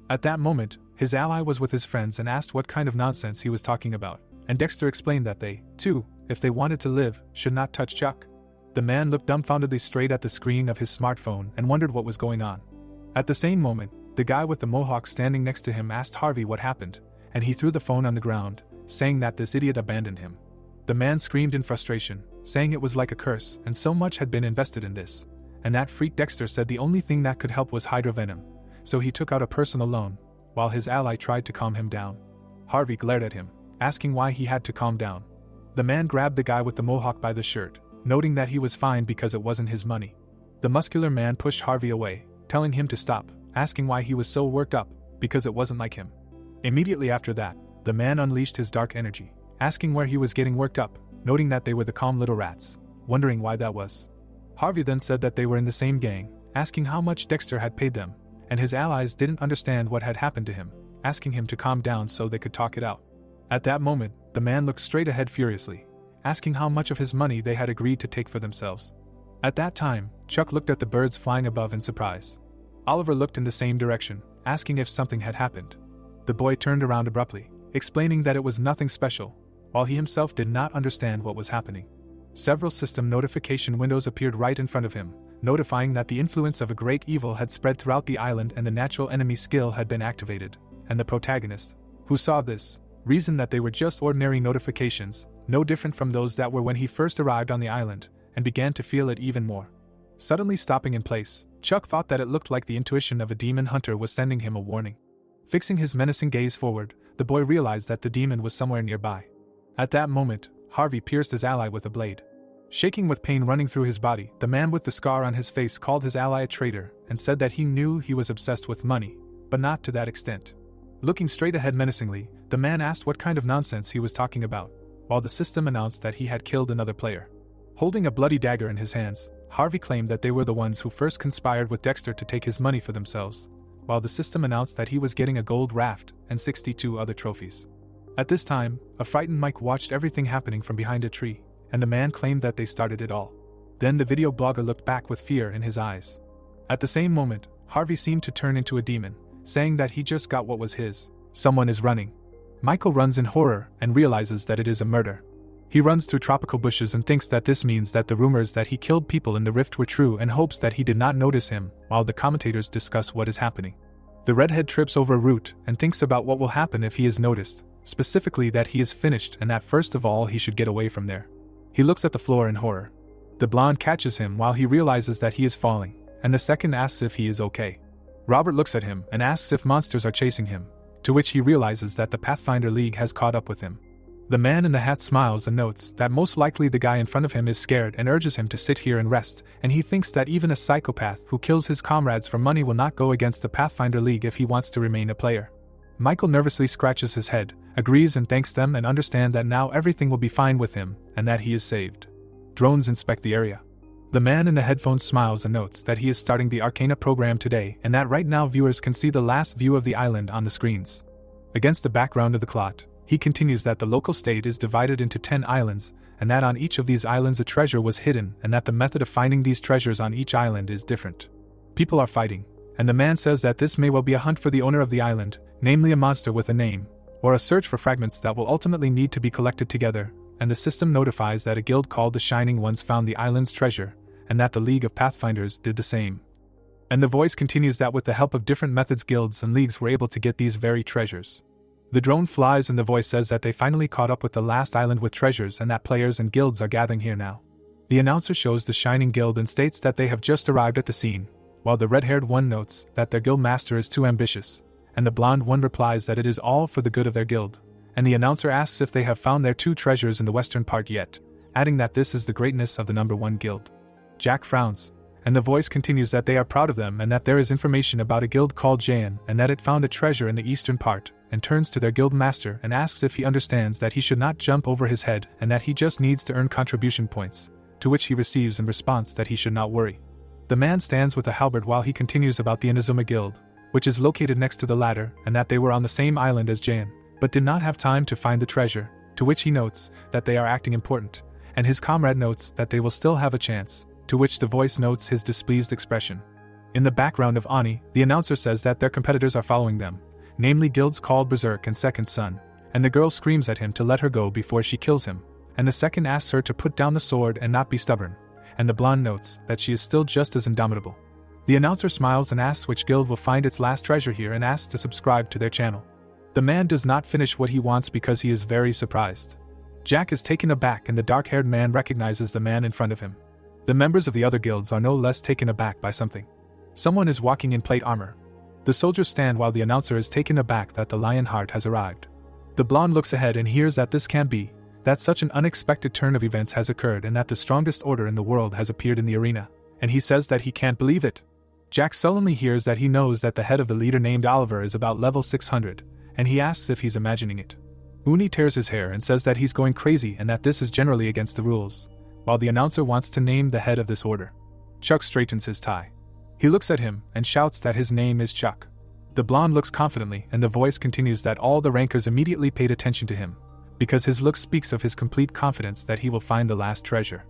At that moment, his ally was with his friends and asked what kind of nonsense he was talking about, and Dexter explained that they, too, if they wanted to live, should not touch Chuck. The man looked dumbfoundedly straight at the screen of his smartphone and wondered what was going on. At the same moment, the guy with the mohawk standing next to him asked Harvey what happened, and he threw the phone on the ground, saying that this idiot abandoned him. The man screamed in frustration, saying it was like a curse and so much had been invested in this, and that freak Dexter said the only thing that could help was hydrovenom, so he took out a personal loan, while his ally tried to calm him down. Harvey glared at him, asking why he had to calm down. The man grabbed the guy with the mohawk by the shirt, noting that he was fine because it wasn't his money. The muscular man pushed Harvey away, telling him to stop, asking why he was so worked up, because it wasn't like him. Immediately after that, the man unleashed his dark energy, asking where he was getting worked up, noting that they were the calm little rats, wondering why that was. Harvey then said that they were in the same gang, asking how much Dexter had paid them, and his allies didn't understand what had happened to him, asking him to calm down so they could talk it out. At that moment, the man looked straight ahead furiously, asking how much of his money they had agreed to take for themselves. At that time, Chuck looked at the birds flying above in surprise. Oliver looked in the same direction, asking if something had happened. The boy turned around abruptly, explaining that it was nothing special, while he himself did not understand what was happening. Several system notification windows appeared right in front of him, notifying that the influence of a great evil had spread throughout the island and the natural enemy skill had been activated, and the protagonist, who saw this, reasoned that they were just ordinary notifications, no different from those that were when he first arrived on the island, and began to feel it even more. Suddenly stopping in place, Chuck thought that it looked like the intuition of a demon hunter was sending him a warning. Fixing his menacing gaze forward, the boy realized that the demon was somewhere nearby. At that moment, Harvey pierced his ally with a blade. Shaking with pain running through his body, the man with the scar on his face called his ally a traitor and said that he knew he was obsessed with money, but not to that extent. Looking straight ahead menacingly, the man asked what kind of nonsense he was talking about, while the system announced that he had killed another player. Holding a bloody dagger in his hands, Harvey claimed that they were the ones who first conspired with Dexter to take his money for themselves, while the system announced that he was getting a gold raft and 62 other trophies. At this time, a frightened Mike watched everything happening from behind a tree, and the man claimed that they started it all. Then the video blogger looked back with fear in his eyes. At the same moment, Harvey seemed to turn into a demon, saying that he just got what was his. Someone is running. Michael runs in horror and realizes that it is a murder. He runs through tropical bushes and thinks that this means that the rumors that he killed people in the rift were true and hopes that he did not notice him while the commentators discuss what is happening. The redhead trips over a root and thinks about what will happen if he is noticed, specifically that he is finished and that first of all he should get away from there. He looks at the floor in horror. The blonde catches him while he realizes that he is falling, and the second asks if he is okay. Robert looks at him and asks if monsters are chasing him, to which he realizes that the Pathfinder League has caught up with him. The man in the hat smiles and notes that most likely the guy in front of him is scared and urges him to sit here and rest, and he thinks that even a psychopath who kills his comrades for money will not go against the Pathfinder League if he wants to remain a player. Michael nervously scratches his head, agrees and thanks them and understands that now everything will be fine with him, and that he is saved. Drones inspect the area. The man in the headphones smiles and notes that he is starting the Arcana program today and that right now viewers can see the last view of the island on the screens. Against the background of the plot, he continues that the local state is divided into 10 islands, and that on each of these islands a treasure was hidden and that the method of finding these treasures on each island is different. People are fighting, and the man says that this may well be a hunt for the owner of the island, namely a monster with a name, or a search for fragments that will ultimately need to be collected together, and the system notifies that a guild called the Shining Ones found the island's treasure, and that the League of Pathfinders did the same. And the voice continues that with the help of different methods guilds and leagues were able to get these very treasures. The drone flies and the voice says that they finally caught up with the last island with treasures and that players and guilds are gathering here now. The announcer shows the Shining Guild and states that they have just arrived at the scene, while the red-haired one notes that their guild master is too ambitious, and the blonde one replies that it is all for the good of their guild, and the announcer asks if they have found their 2 treasures in the western part yet, adding that this is the greatness of the number 1 guild. Jack frowns, and the voice continues that they are proud of them and that there is information about a guild called Jayan and that it found a treasure in the eastern part, and turns to their guild master and asks if he understands that he should not jump over his head and that he just needs to earn contribution points, to which he receives in response that he should not worry. The man stands with a halberd while he continues about the Inazuma Guild, which is located next to the ladder, and that they were on the same island as Jayan, but did not have time to find the treasure, to which he notes that they are acting important, and his comrade notes that they will still have a chance, to which the voice notes his displeased expression. In the background of Ani, the announcer says that their competitors are following them, namely guilds called Berserk and Second Son, and the girl screams at him to let her go before she kills him, and the second asks her to put down the sword and not be stubborn, and the blonde notes that she is still just as indomitable. The announcer smiles and asks which guild will find its last treasure here and asks to subscribe to their channel. The man does not finish what he wants because he is very surprised. Jack is taken aback and the dark-haired man recognizes the man in front of him. The members of the other guilds are no less taken aback by something. Someone is walking in plate armor. The soldiers stand while the announcer is taken aback that the Lionheart has arrived. The blonde looks ahead and hears that this can't be, that such an unexpected turn of events has occurred and that the strongest order in the world has appeared in the arena, and he says that he can't believe it. Jack sullenly hears that he knows that the head of the leader named Oliver is about level 600, and he asks if he's imagining it. Uni tears his hair and says that he's going crazy and that this is generally against the rules, while the announcer wants to name the head of this order. Chuck straightens his tie. He looks at him and shouts that his name is Chuck. The blonde looks confidently and the voice continues that all the rankers immediately paid attention to him, because his look speaks of his complete confidence that he will find the last treasure.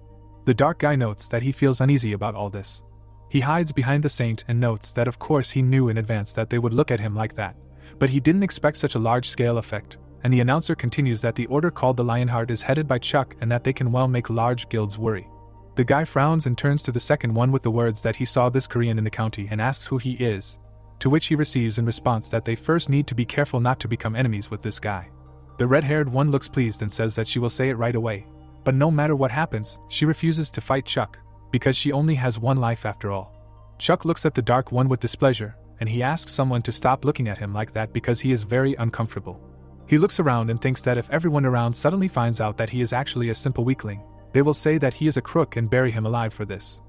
The dark guy notes that he feels uneasy about all this. He hides behind the saint and notes that of course he knew in advance that they would look at him like that, but he didn't expect such a large-scale effect, and the announcer continues that the order called the Lionheart is headed by Chuck and that they can well make large guilds worry. The guy frowns and turns to the second one with the words that he saw this Korean in the county and asks who he is, to which he receives in response that they first need to be careful not to become enemies with this guy. The red-haired one looks pleased and says that she will say it right away, but no matter what happens, she refuses to fight Chuck, because she only has one life after all. Chuck looks at the dark one with displeasure, and he asks someone to stop looking at him like that because he is very uncomfortable. He looks around and thinks that if everyone around suddenly finds out that he is actually a simple weakling, they will say that he is a crook and bury him alive for this.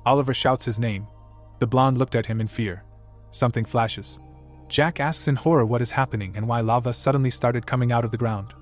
Oliver shouts his name. The blonde looked at him in fear. Something flashes. Jack asks in horror what is happening and why lava suddenly started coming out of the ground.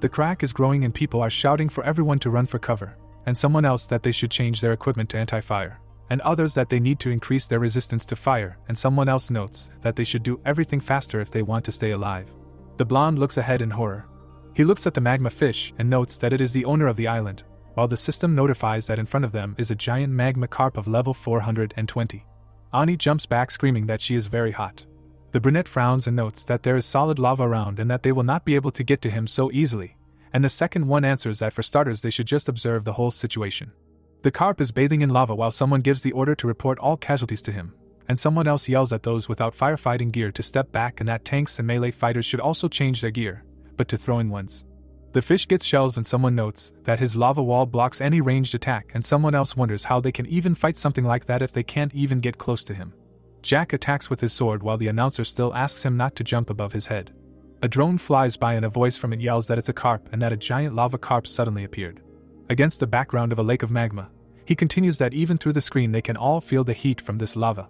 The crack is growing and people are shouting for everyone to run for cover, and someone else that they should change their equipment to anti-fire, and others that they need to increase their resistance to fire, and someone else notes that they should do everything faster if they want to stay alive. The blonde looks ahead in horror. He looks at the magma fish and notes that it is the owner of the island, while the system notifies that in front of them is a giant magma carp of level 420. Ani jumps back screaming that she is very hot. The brunette frowns and notes that there is solid lava around and that they will not be able to get to him so easily, and the second one answers that for starters they should just observe the whole situation. The carp is bathing in lava while someone gives the order to report all casualties to him, and someone else yells at those without firefighting gear to step back and that tanks and melee fighters should also change their gear, but to throw in ones. The fish gets shells and someone notes that his lava wall blocks any ranged attack, and someone else wonders how they can even fight something like that if they can't even get close to him. Jack attacks with his sword while the announcer still asks him not to jump above his head. A drone flies by and a voice from it yells that it's a carp and that a giant lava carp suddenly appeared. Against the background of a lake of magma, he continues that even through the screen they can all feel the heat from this lava.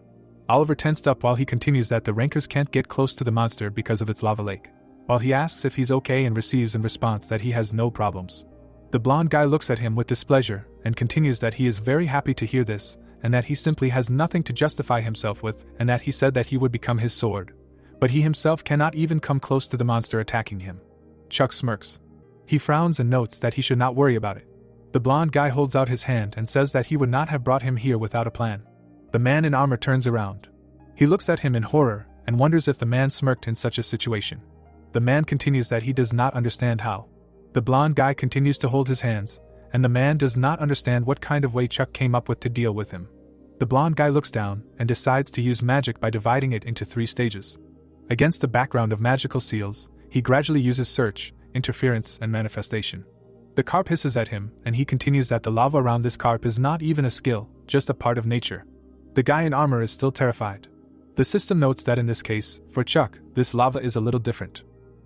Oliver tensed up while he continues that the rankers can't get close to the monster because of its lava lake, while he asks if he's okay and receives in response that he has no problems. The blonde guy looks at him with displeasure and continues that he is very happy to hear this, and that he simply has nothing to justify himself with, and that he said that he would become his sword. But he himself cannot even come close to the monster attacking him. Chuck smirks. He frowns and notes that he should not worry about it. The blonde guy holds out his hand and says that he would not have brought him here without a plan. The man in armor turns around. He looks at him in horror and wonders if the man smirked in such a situation. The man continues that he does not understand how. The blonde guy continues to hold his hands, and the man does not understand what kind of way Chuck came up with to deal with him. The blonde guy looks down and decides to use magic by dividing it into 3 stages. Against the background of magical seals, he gradually uses search, interference, and manifestation. The carp hisses at him, and he continues that the lava around this carp is not even a skill, just a part of nature. The guy in armor is still terrified. The system notes that in this case, for Chuck, this lava is a little different.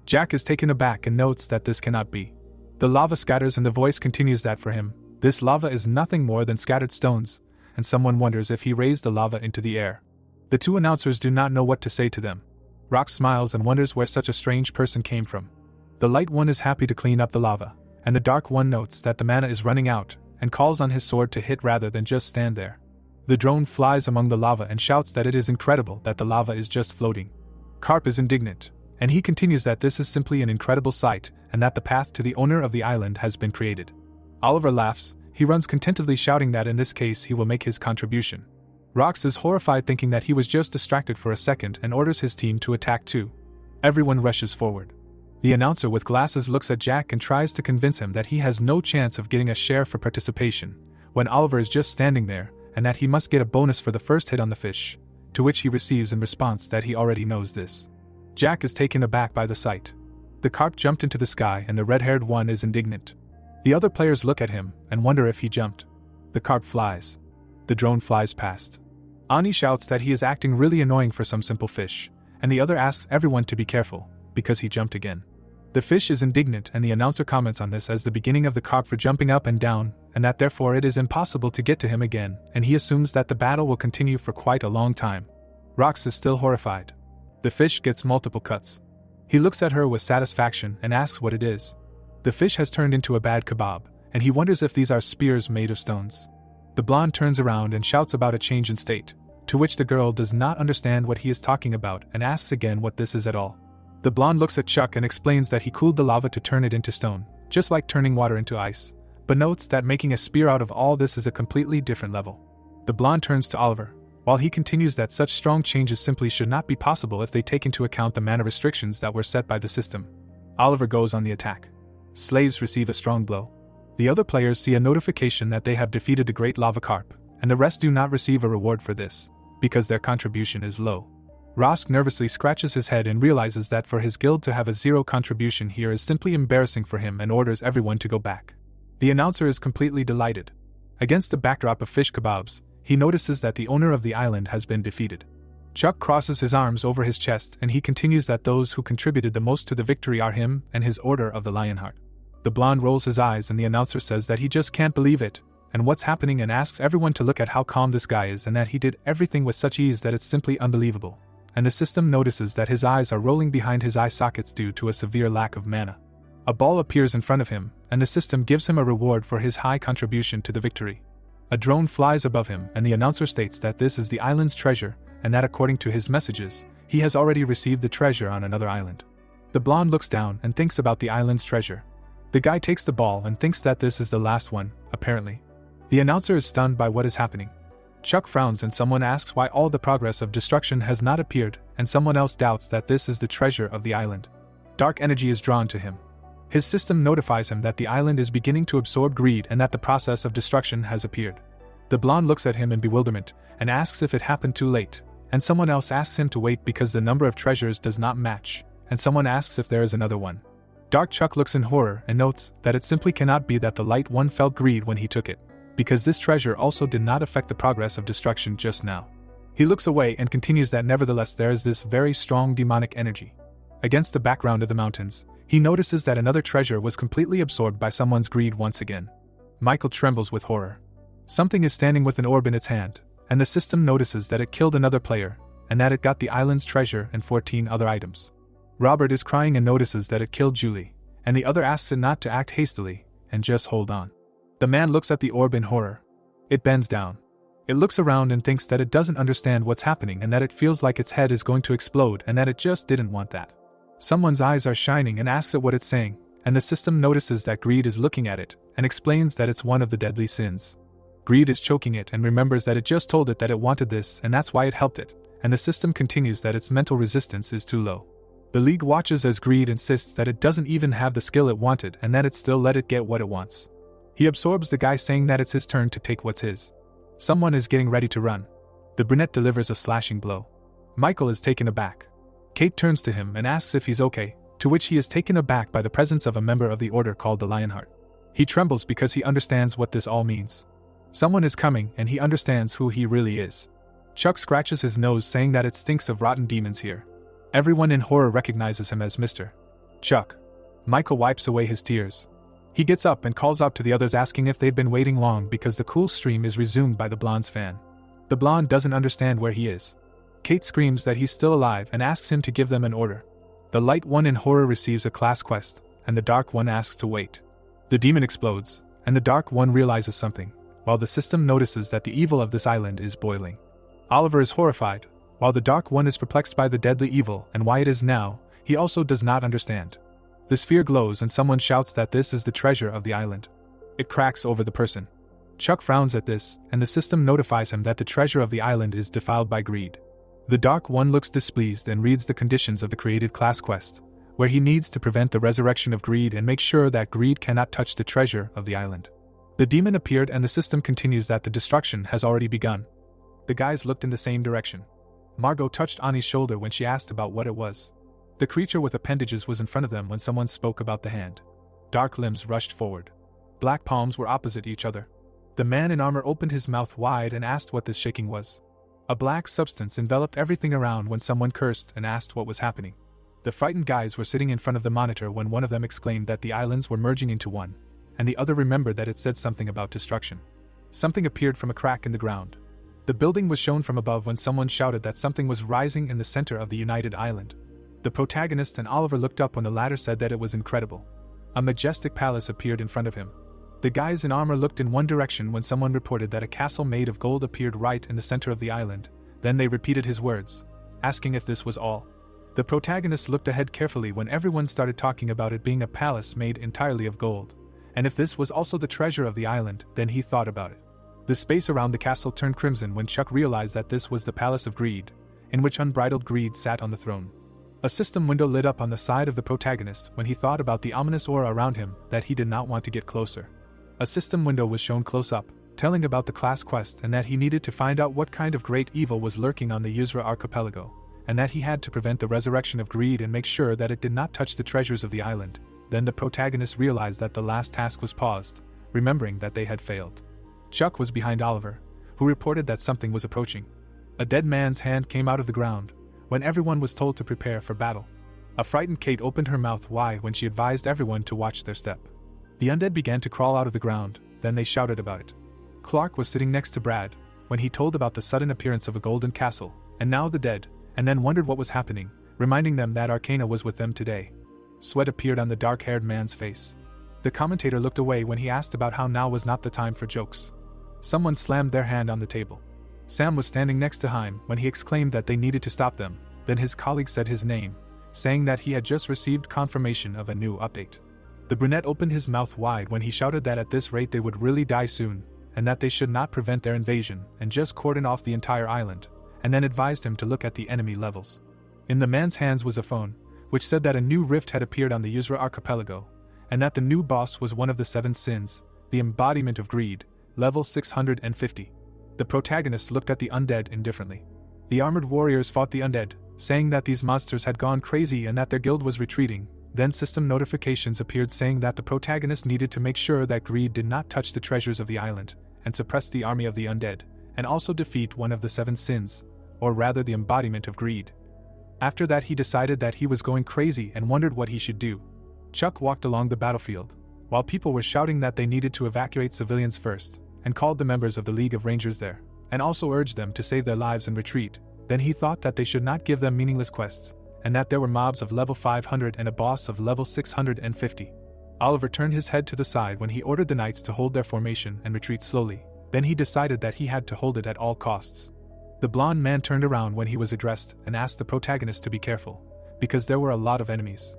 Jack is taken aback and notes that this cannot be. The lava scatters and the voice continues that for him, this lava is nothing more than scattered stones, and someone wonders if he raised the lava into the air. The 2 announcers do not know what to say to them. Rock smiles and wonders where such a strange person came from. The light one is happy to clean up the lava, and the dark one notes that the mana is running out, and calls on his sword to hit rather than just stand there. The drone flies among the lava and shouts that it is incredible that the lava is just floating. Carp is indignant, and he continues that this is simply an incredible sight, and that the path to the owner of the island has been created. Oliver laughs. He runs contentedly shouting that in this case he will make his contribution. Rox is horrified thinking that he was just distracted for a second and orders his team to attack too. Everyone rushes forward. The announcer with glasses looks at Jack and tries to convince him that he has no chance of getting a share for participation, when Oliver is just standing there, and that he must get a bonus for the first hit on the fish, to which he receives in response that he already knows this. Jack is taken aback by the sight. The carp jumped into the sky and the red-haired one is indignant. The other players look at him and wonder if he jumped. The carp flies. The drone flies past. Ani shouts that he is acting really annoying for some simple fish, and the other asks everyone to be careful, because he jumped again. The fish is indignant and the announcer comments on this as the beginning of the carp for jumping up and down, and that therefore it is impossible to get to him again, and he assumes that the battle will continue for quite a long time. Rox is still horrified. The fish gets multiple cuts. He looks at her with satisfaction and asks what it is. The fish has turned into a bad kebab, and he wonders if these are spears made of stones. The blonde turns around and shouts about a change in state, to which the girl does not understand what he is talking about and asks again what this is at all. The blonde looks at Chuck and explains that he cooled the lava to turn it into stone, just like turning water into ice, but notes that making a spear out of all this is a completely different level. The blonde turns to Oliver, while he continues that such strong changes simply should not be possible if they take into account the mana restrictions that were set by the system. Oliver goes on the attack. Slaves receive a strong blow. The other players see a notification that they have defeated the great lava carp, and the rest do not receive a reward for this, because their contribution is low. Rosk nervously scratches his head and realizes that for his guild to have a 0 contribution here is simply embarrassing for him and orders everyone to go back. The announcer is completely delighted. Against the backdrop of fish kebabs, he notices that the owner of the island has been defeated. Chuck crosses his arms over his chest and he continues that those who contributed the most to the victory are him and his Order of the Lionheart. The blonde rolls his eyes and the announcer says that he just can't believe it, and what's happening, and asks everyone to look at how calm this guy is and that he did everything with such ease that it's simply unbelievable. And the system notices that his eyes are rolling behind his eye sockets due to a severe lack of mana. A ball appears in front of him, and the system gives him a reward for his high contribution to the victory. A drone flies above him and the announcer states that this is the island's treasure, and that according to his messages, he has already received the treasure on another island. The blonde looks down and thinks about the island's treasure. The guy takes the ball and thinks that this is the last one, apparently. The announcer is stunned by what is happening. Chuck frowns and someone asks why all the progress of destruction has not appeared, and someone else doubts that this is the treasure of the island. Dark energy is drawn to him. His system notifies him that the island is beginning to absorb greed and that the process of destruction has appeared. The blonde looks at him in bewilderment and asks if it happened too late, and someone else asks him to wait because the number of treasures does not match, and someone asks if there is another one. Dark Chuck looks in horror and notes that it simply cannot be that the Light One felt greed when he took it, because this treasure also did not affect the progress of destruction just now. He looks away and continues that nevertheless there is this very strong demonic energy. Against the background of the mountains, he notices that another treasure was completely absorbed by someone's greed once again. Michael trembles with horror. Something is standing with an orb in its hand, and the system notices that it killed another player, and that it got the island's treasure and 14 other items. Robert is crying and notices that it killed Julie, and the other asks it not to act hastily, and just hold on. The man looks at the orb in horror. It bends down. It looks around and thinks that it doesn't understand what's happening and that it feels like its head is going to explode and that it just didn't want that. Someone's eyes are shining and asks it what it's saying, and the system notices that greed is looking at it, and explains that it's one of the deadly sins. Greed is choking it and remembers that it just told it that it wanted this and that's why it helped it, and the system continues that its mental resistance is too low. The League watches as greed insists that it doesn't even have the skill it wanted and that it still let it get what it wants. He absorbs the guy saying that it's his turn to take what's his. Someone is getting ready to run. The brunette delivers a slashing blow. Michael is taken aback. Kate turns to him and asks if he's okay, to which he is taken aback by the presence of a member of the order called the Lionheart. He trembles because he understands what this all means. Someone is coming and he understands who he really is. Chuck scratches his nose saying that it stinks of rotten demons here. Everyone in horror recognizes him as Mr. Chuck. Michael wipes away his tears. He gets up and calls out to the others asking if they'd been waiting long because the cool stream is resumed by the blonde's fan. The blonde doesn't understand where he is. Kate screams that he's still alive and asks him to give them an order. The Light One in horror receives a class quest, and the Dark One asks to wait. The demon explodes, and the Dark One realizes something, while the system notices that the evil of this island is boiling. Oliver is horrified. While the Dark One is perplexed by the deadly evil and why it is now, he also does not understand. The sphere glows and someone shouts that this is the treasure of the island. It cracks over the person. Chuck frowns at this, and the system notifies him that the treasure of the island is defiled by greed. The Dark One looks displeased and reads the conditions of the created class quest, where he needs to prevent the resurrection of greed and make sure that greed cannot touch the treasure of the island. The demon appeared and the system continues that the destruction has already begun. The guys looked in the same direction. Margot touched Ani's shoulder when she asked about what it was. The creature with appendages was in front of them when someone spoke about the hand. Dark limbs rushed forward. Black palms were opposite each other. The man in armor opened his mouth wide and asked what this shaking was. A black substance enveloped everything around when someone cursed and asked what was happening. The frightened guys were sitting in front of the monitor when one of them exclaimed that the islands were merging into one, and the other remembered that it said something about destruction. Something appeared from a crack in the ground. The building was shown from above when someone shouted that something was rising in the center of the united island. The protagonist and Oliver looked up when the latter said that it was incredible. A majestic palace appeared in front of him. The guys in armor looked in one direction when someone reported that a castle made of gold appeared right in the center of the island. Then they repeated his words, asking if this was all. The protagonist looked ahead carefully when everyone started talking about it being a palace made entirely of gold, and if this was also the treasure of the island, then he thought about it. The space around the castle turned crimson when Chuck realized that this was the Palace of Greed, in which unbridled greed sat on the throne. A system window lit up on the side of the protagonist when he thought about the ominous aura around him that he did not want to get closer. A system window was shown close up, telling about the class quest and that he needed to find out what kind of great evil was lurking on the Yuzra archipelago, and that he had to prevent the resurrection of greed and make sure that it did not touch the treasures of the island. Then the protagonist realized that the last task was paused, remembering that they had failed. Chuck was behind Oliver, who reported that something was approaching. A dead man's hand came out of the ground, when everyone was told to prepare for battle. A frightened Kate opened her mouth wide when she advised everyone to watch their step. The undead began to crawl out of the ground, then they shouted about it. Clark was sitting next to Brad, when he told about the sudden appearance of a golden castle, and now the dead, and then wondered what was happening, reminding them that Arcana was with them today. Sweat appeared on the dark-haired man's face. The commentator looked away when he asked about how now was not the time for jokes. Someone slammed their hand on the table. Sam was standing next to Hein when he exclaimed that they needed to stop them, then his colleague said his name, saying that he had just received confirmation of a new update. The brunette opened his mouth wide when he shouted that at this rate they would really die soon, and that they should not prevent their invasion and just cordon off the entire island, and then advised him to look at the enemy levels. In the man's hands was a phone, which said that a new rift had appeared on the Yuzra archipelago, and that the new boss was one of the 7 sins, the embodiment of greed, level 650. The protagonist looked at the undead indifferently. The armored warriors fought the undead, saying that these monsters had gone crazy and that their guild was retreating, Then system notifications appeared saying that the protagonist needed to make sure that greed did not touch the treasures of the island, and suppress the army of the undead, and also defeat one of the 7 sins, or rather the embodiment of greed. After that he decided that he was going crazy and wondered what he should do. Chuck walked along the battlefield, while people were shouting that they needed to evacuate civilians first, and called the members of the League of Rangers there, and also urged them to save their lives and retreat. Then he thought that they should not give them meaningless quests, and that there were mobs of level 500 and a boss of level 650. Oliver turned his head to the side when he ordered the knights to hold their formation and retreat slowly. Then he decided that he had to hold it at all costs. The blonde man turned around when he was addressed and asked the protagonist to be careful, because there were a lot of enemies.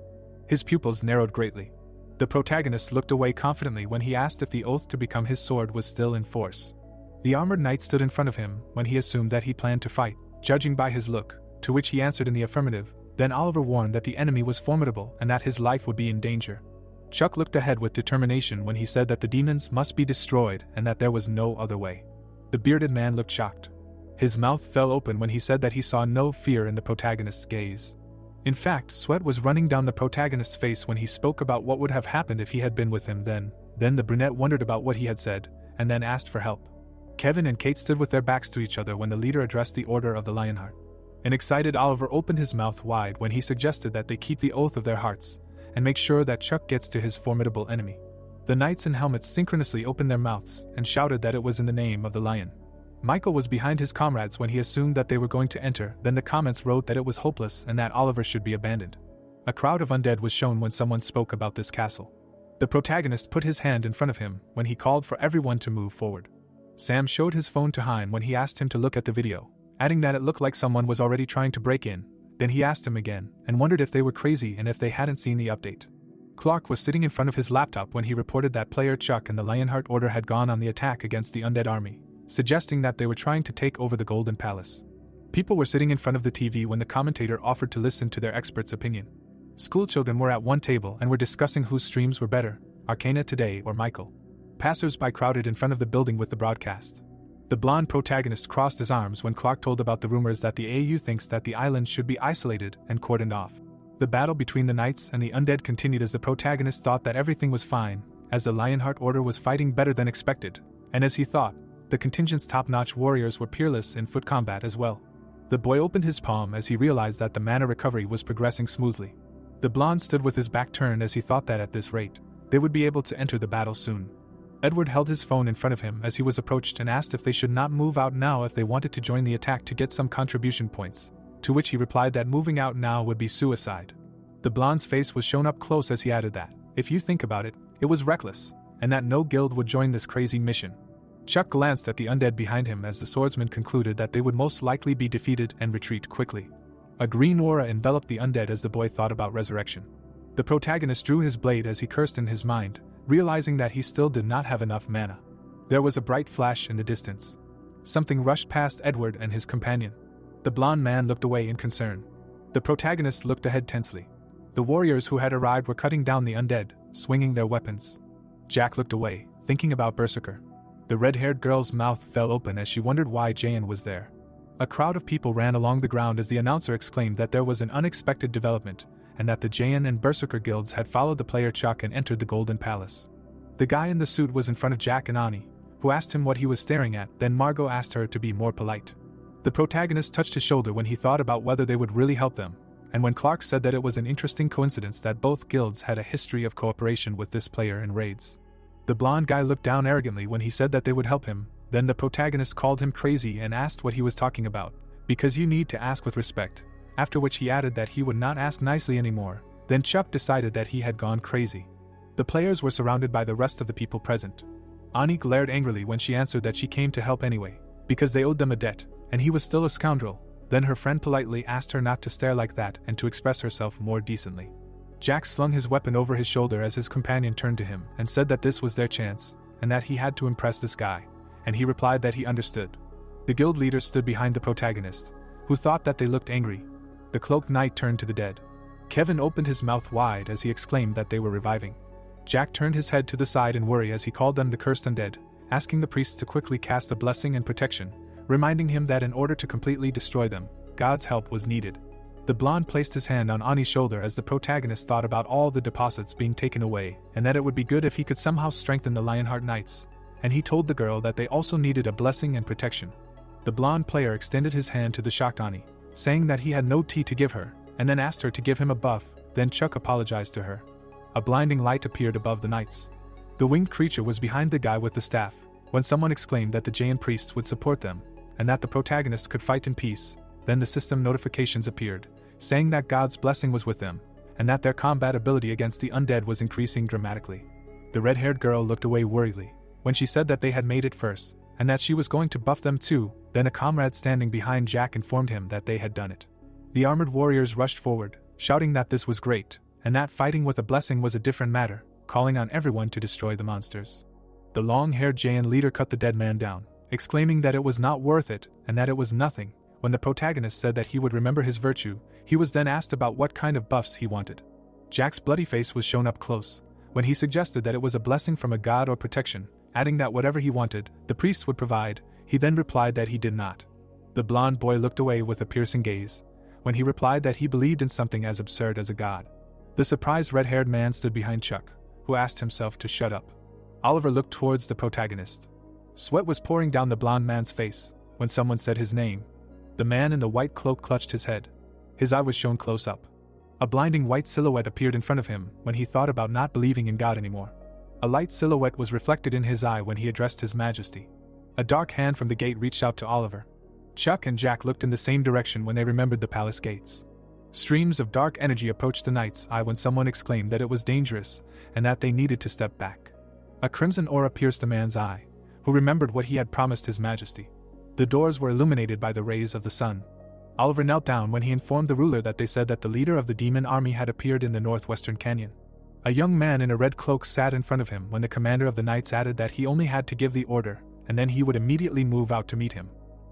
His pupils narrowed greatly. The protagonist looked away confidently when he asked if the oath to become his sword was still in force. The armored knight stood in front of him when he assumed that he planned to fight, judging by his look, to which he answered in the affirmative. Then Oliver warned that the enemy was formidable and that his life would be in danger. Chuck looked ahead with determination when he said that the demons must be destroyed and that there was no other way. The bearded man looked shocked. His mouth fell open when he said that he saw no fear in the protagonist's gaze. In fact, sweat was running down the protagonist's face when he spoke about what would have happened if he had been with him then. Then the brunette wondered about what he had said, and then asked for help. Kevin and Kate stood with their backs to each other when the leader addressed the Order of the Lionheart. An excited Oliver opened his mouth wide when he suggested that they keep the oath of their hearts, and make sure that Chuck gets to his formidable enemy. The knights in helmets synchronously opened their mouths and shouted that it was in the name of the lion. Michael was behind his comrades when he assumed that they were going to enter. Then the comments wrote that it was hopeless and that Oliver should be abandoned. A crowd of undead was shown when someone spoke about this castle. The protagonist put his hand in front of him when he called for everyone to move forward. Sam showed his phone to Hein when he asked him to look at the video, adding that it looked like someone was already trying to break in. Then he asked him again, and wondered if they were crazy and if they hadn't seen the update. Clark was sitting in front of his laptop when he reported that player Chuck and the Lionheart Order had gone on the attack against the undead army, suggesting that they were trying to take over the Golden Palace. People were sitting in front of the TV when the commentator offered to listen to their expert's opinion. Schoolchildren were at one table and were discussing whose streams were better, Arcana Today or Michael. Passers-by crowded in front of the building with the broadcast. The blonde protagonist crossed his arms when Clark told about the rumors that the AU thinks that the island should be isolated and cordoned off. The battle between the knights and the undead continued as the protagonist thought that everything was fine, as the Lionheart Order was fighting better than expected, and as he thought, the contingent's top-notch warriors were peerless in foot combat as well. The boy opened his palm as he realized that the mana recovery was progressing smoothly. The blonde stood with his back turned as he thought that at this rate, they would be able to enter the battle soon. Edward held his phone in front of him as he was approached and asked if they should not move out now if they wanted to join the attack to get some contribution points, to which he replied that moving out now would be suicide. The blonde's face was shown up close as he added that, if you think about it, it was reckless, and that no guild would join this crazy mission. Chuck glanced at the undead behind him as the swordsman concluded that they would most likely be defeated and retreat quickly. A green aura enveloped the undead as the boy thought about resurrection. The protagonist drew his blade as he cursed in his mind, realizing that he still did not have enough mana. There was a bright flash in the distance. Something rushed past Edward and his companion. The blonde man looked away in concern. The protagonist looked ahead tensely. The warriors who had arrived were cutting down the undead, swinging their weapons. Jack looked away, thinking about Berserker. The red-haired girl's mouth fell open as she wondered why Jayan was there. A crowd of people ran along the ground as the announcer exclaimed that there was an unexpected development, and that the Jayan and Berserker guilds had followed the player Chuck and entered the Golden Palace. The guy in the suit was in front of Jack and Ani, who asked him what he was staring at. Then Margot asked her to be more polite. The protagonist touched his shoulder when he thought about whether they would really help them, and when Clark said that it was an interesting coincidence that both guilds had a history of cooperation with this player in raids. The blonde guy looked down arrogantly when he said that they would help him. Then the protagonist called him crazy and asked what he was talking about, because you need to ask with respect, after which he added that he would not ask nicely anymore. Then Chuck decided that he had gone crazy. The players were surrounded by the rest of the people present. Ani glared angrily when she answered that she came to help anyway, because they owed them a debt, and he was still a scoundrel. Then her friend politely asked her not to stare like that and to express herself more decently. Jack slung his weapon over his shoulder as his companion turned to him and said that this was their chance, and that he had to impress this guy, and he replied that he understood. The guild leaders stood behind the protagonist, who thought that they looked angry. The cloaked knight turned to the dead. Kevin opened his mouth wide as he exclaimed that they were reviving. Jack turned his head to the side in worry as he called them the cursed undead, asking the priests to quickly cast a blessing and protection, reminding him that in order to completely destroy them, God's help was needed. The blonde placed his hand on Ani's shoulder as the protagonist thought about all the deposits being taken away and that it would be good if he could somehow strengthen the Lionheart Knights, and he told the girl that they also needed a blessing and protection. The blonde player extended his hand to the shocked Ani, saying that he had no tea to give her, and then asked her to give him a buff. Then Chuck apologized to her. A blinding light appeared above the knights. The winged creature was behind the guy with the staff, when someone exclaimed that the Jain priests would support them, and that the protagonist could fight in peace. Then the system notifications appeared, saying that God's blessing was with them, and that their combat ability against the undead was increasing dramatically. The red-haired girl looked away worriedly, when she said that they had made it first, and that she was going to buff them too. Then a comrade standing behind Jack informed him that they had done it. The armored warriors rushed forward, shouting that this was great, and that fighting with a blessing was a different matter, calling on everyone to destroy the monsters. The long-haired Jain leader cut the dead man down, exclaiming that it was not worth it, and that it was nothing. When the protagonist said that he would remember his virtue, he was then asked about what kind of buffs he wanted. Jack's bloody face was shown up close, when he suggested that it was a blessing from a god or protection, adding that whatever he wanted, the priests would provide. He then replied that he did not. The blonde boy looked away with a piercing gaze, when he replied that he believed in something as absurd as a god. The surprised red-haired man stood behind Chuck, who asked himself to shut up. Oliver looked towards the protagonist. Sweat was pouring down the blonde man's face, when someone said his name. The man in the white cloak clutched his head. His eye was shown close up. A blinding white silhouette appeared in front of him when he thought about not believing in God anymore. A light silhouette was reflected in his eye when he addressed His Majesty. A dark hand from the gate reached out to Oliver. Chuck and Jack looked in the same direction when they remembered the palace gates. Streams of dark energy approached the knight's eye when someone exclaimed that it was dangerous, and that they needed to step back. A crimson aura pierced the man's eye, who remembered what he had promised His Majesty. The doors were illuminated by the rays of the sun. Oliver knelt down when he informed the ruler that they said that the leader of the demon army had appeared in the northwestern canyon. A young man in a red cloak sat in front of him when the commander of the knights added that he only had to give the order, and then he would immediately move out to meet him.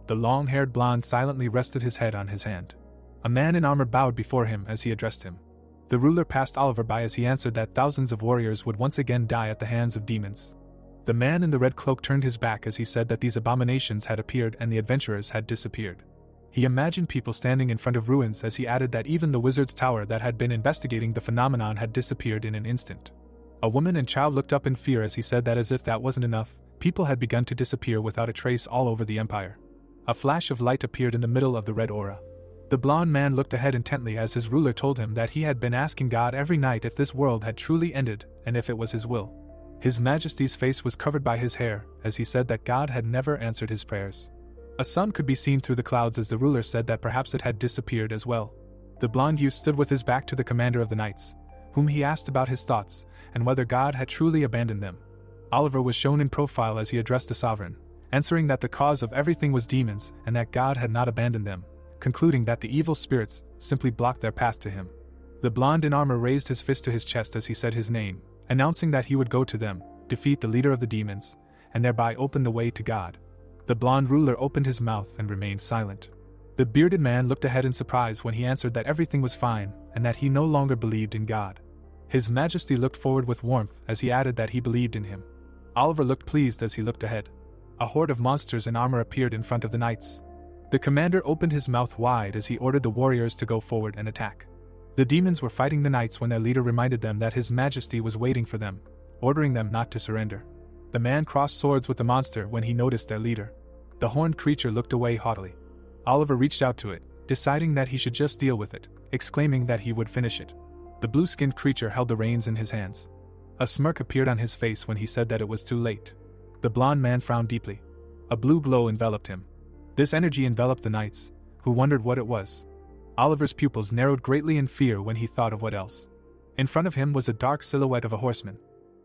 The long-haired blonde silently rested his head on his hand. A man in armor bowed before him as he addressed him. The ruler passed Oliver by as he answered that thousands of warriors would once again die at the hands of demons. The man in the red cloak turned his back as he said that these abominations had appeared and the adventurers had disappeared. He imagined people standing in front of ruins as he added that even the wizard's tower that had been investigating the phenomenon had disappeared in an instant. A woman and child looked up in fear as he said that as if that wasn't enough, people had begun to disappear without a trace all over the empire. A flash of light appeared in the middle of the red aura. The blonde man looked ahead intently as his ruler told him that he had been asking God every night if this world had truly ended and if it was his will. His Majesty's face was covered by his hair as he said that God had never answered his prayers. A sun could be seen through the clouds as the ruler said that perhaps it had disappeared as well. The blonde youth stood with his back to the commander of the knights, whom he asked about his thoughts and whether God had truly abandoned them. Oliver was shown in profile as he addressed the sovereign, answering that the cause of everything was demons and that God had not abandoned them, concluding that the evil spirits simply blocked their path to him. The blonde in armor raised his fist to his chest as he said his name, announcing that he would go to them, defeat the leader of the demons, and thereby open the way to God. The blonde ruler opened his mouth and remained silent. The bearded man looked ahead in surprise when he answered that everything was fine and that he no longer believed in God. His Majesty looked forward with warmth as he added that he believed in him. Oliver looked pleased as he looked ahead. A horde of monsters in armor appeared in front of the knights. The commander opened his mouth wide as he ordered the warriors to go forward and attack. The demons were fighting the knights when their leader reminded them that His Majesty was waiting for them, ordering them not to surrender. The man crossed swords with the monster when he noticed their leader. The horned creature looked away haughtily. Oliver reached out to it, deciding that he should just deal with it, exclaiming that he would finish it. The blue-skinned creature held the reins in his hands. A smirk appeared on his face when he said that it was too late. The blond man frowned deeply. A blue glow enveloped him. This energy enveloped the knights, who wondered what it was. Oliver's pupils narrowed greatly in fear when he thought of what else. In front of him was a dark silhouette of a horseman.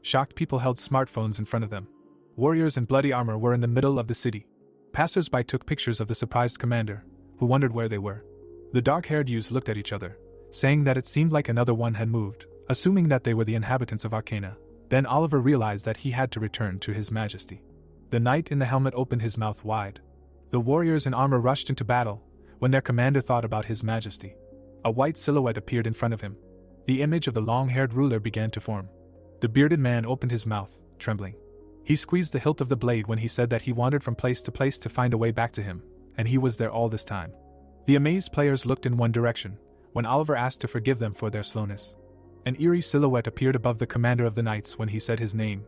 Shocked people held smartphones in front of them. Warriors in bloody armor were in the middle of the city. Passers-by took pictures of the surprised commander, who wondered where they were. The dark-haired youths looked at each other, saying that it seemed like another one had moved, assuming that they were the inhabitants of Arcana. Then Oliver realized that he had to return to His Majesty. The knight in the helmet opened his mouth wide. The warriors in armor rushed into battle, when their commander thought about His Majesty. A white silhouette appeared in front of him. The image of the long-haired ruler began to form. The bearded man opened his mouth, trembling. He squeezed the hilt of the blade when he said that he wandered from place to find a way back to him, and he was there all this time. The amazed players looked in one direction, when Oliver asked to forgive them for their slowness. An eerie silhouette appeared above the commander of the knights when he said his name.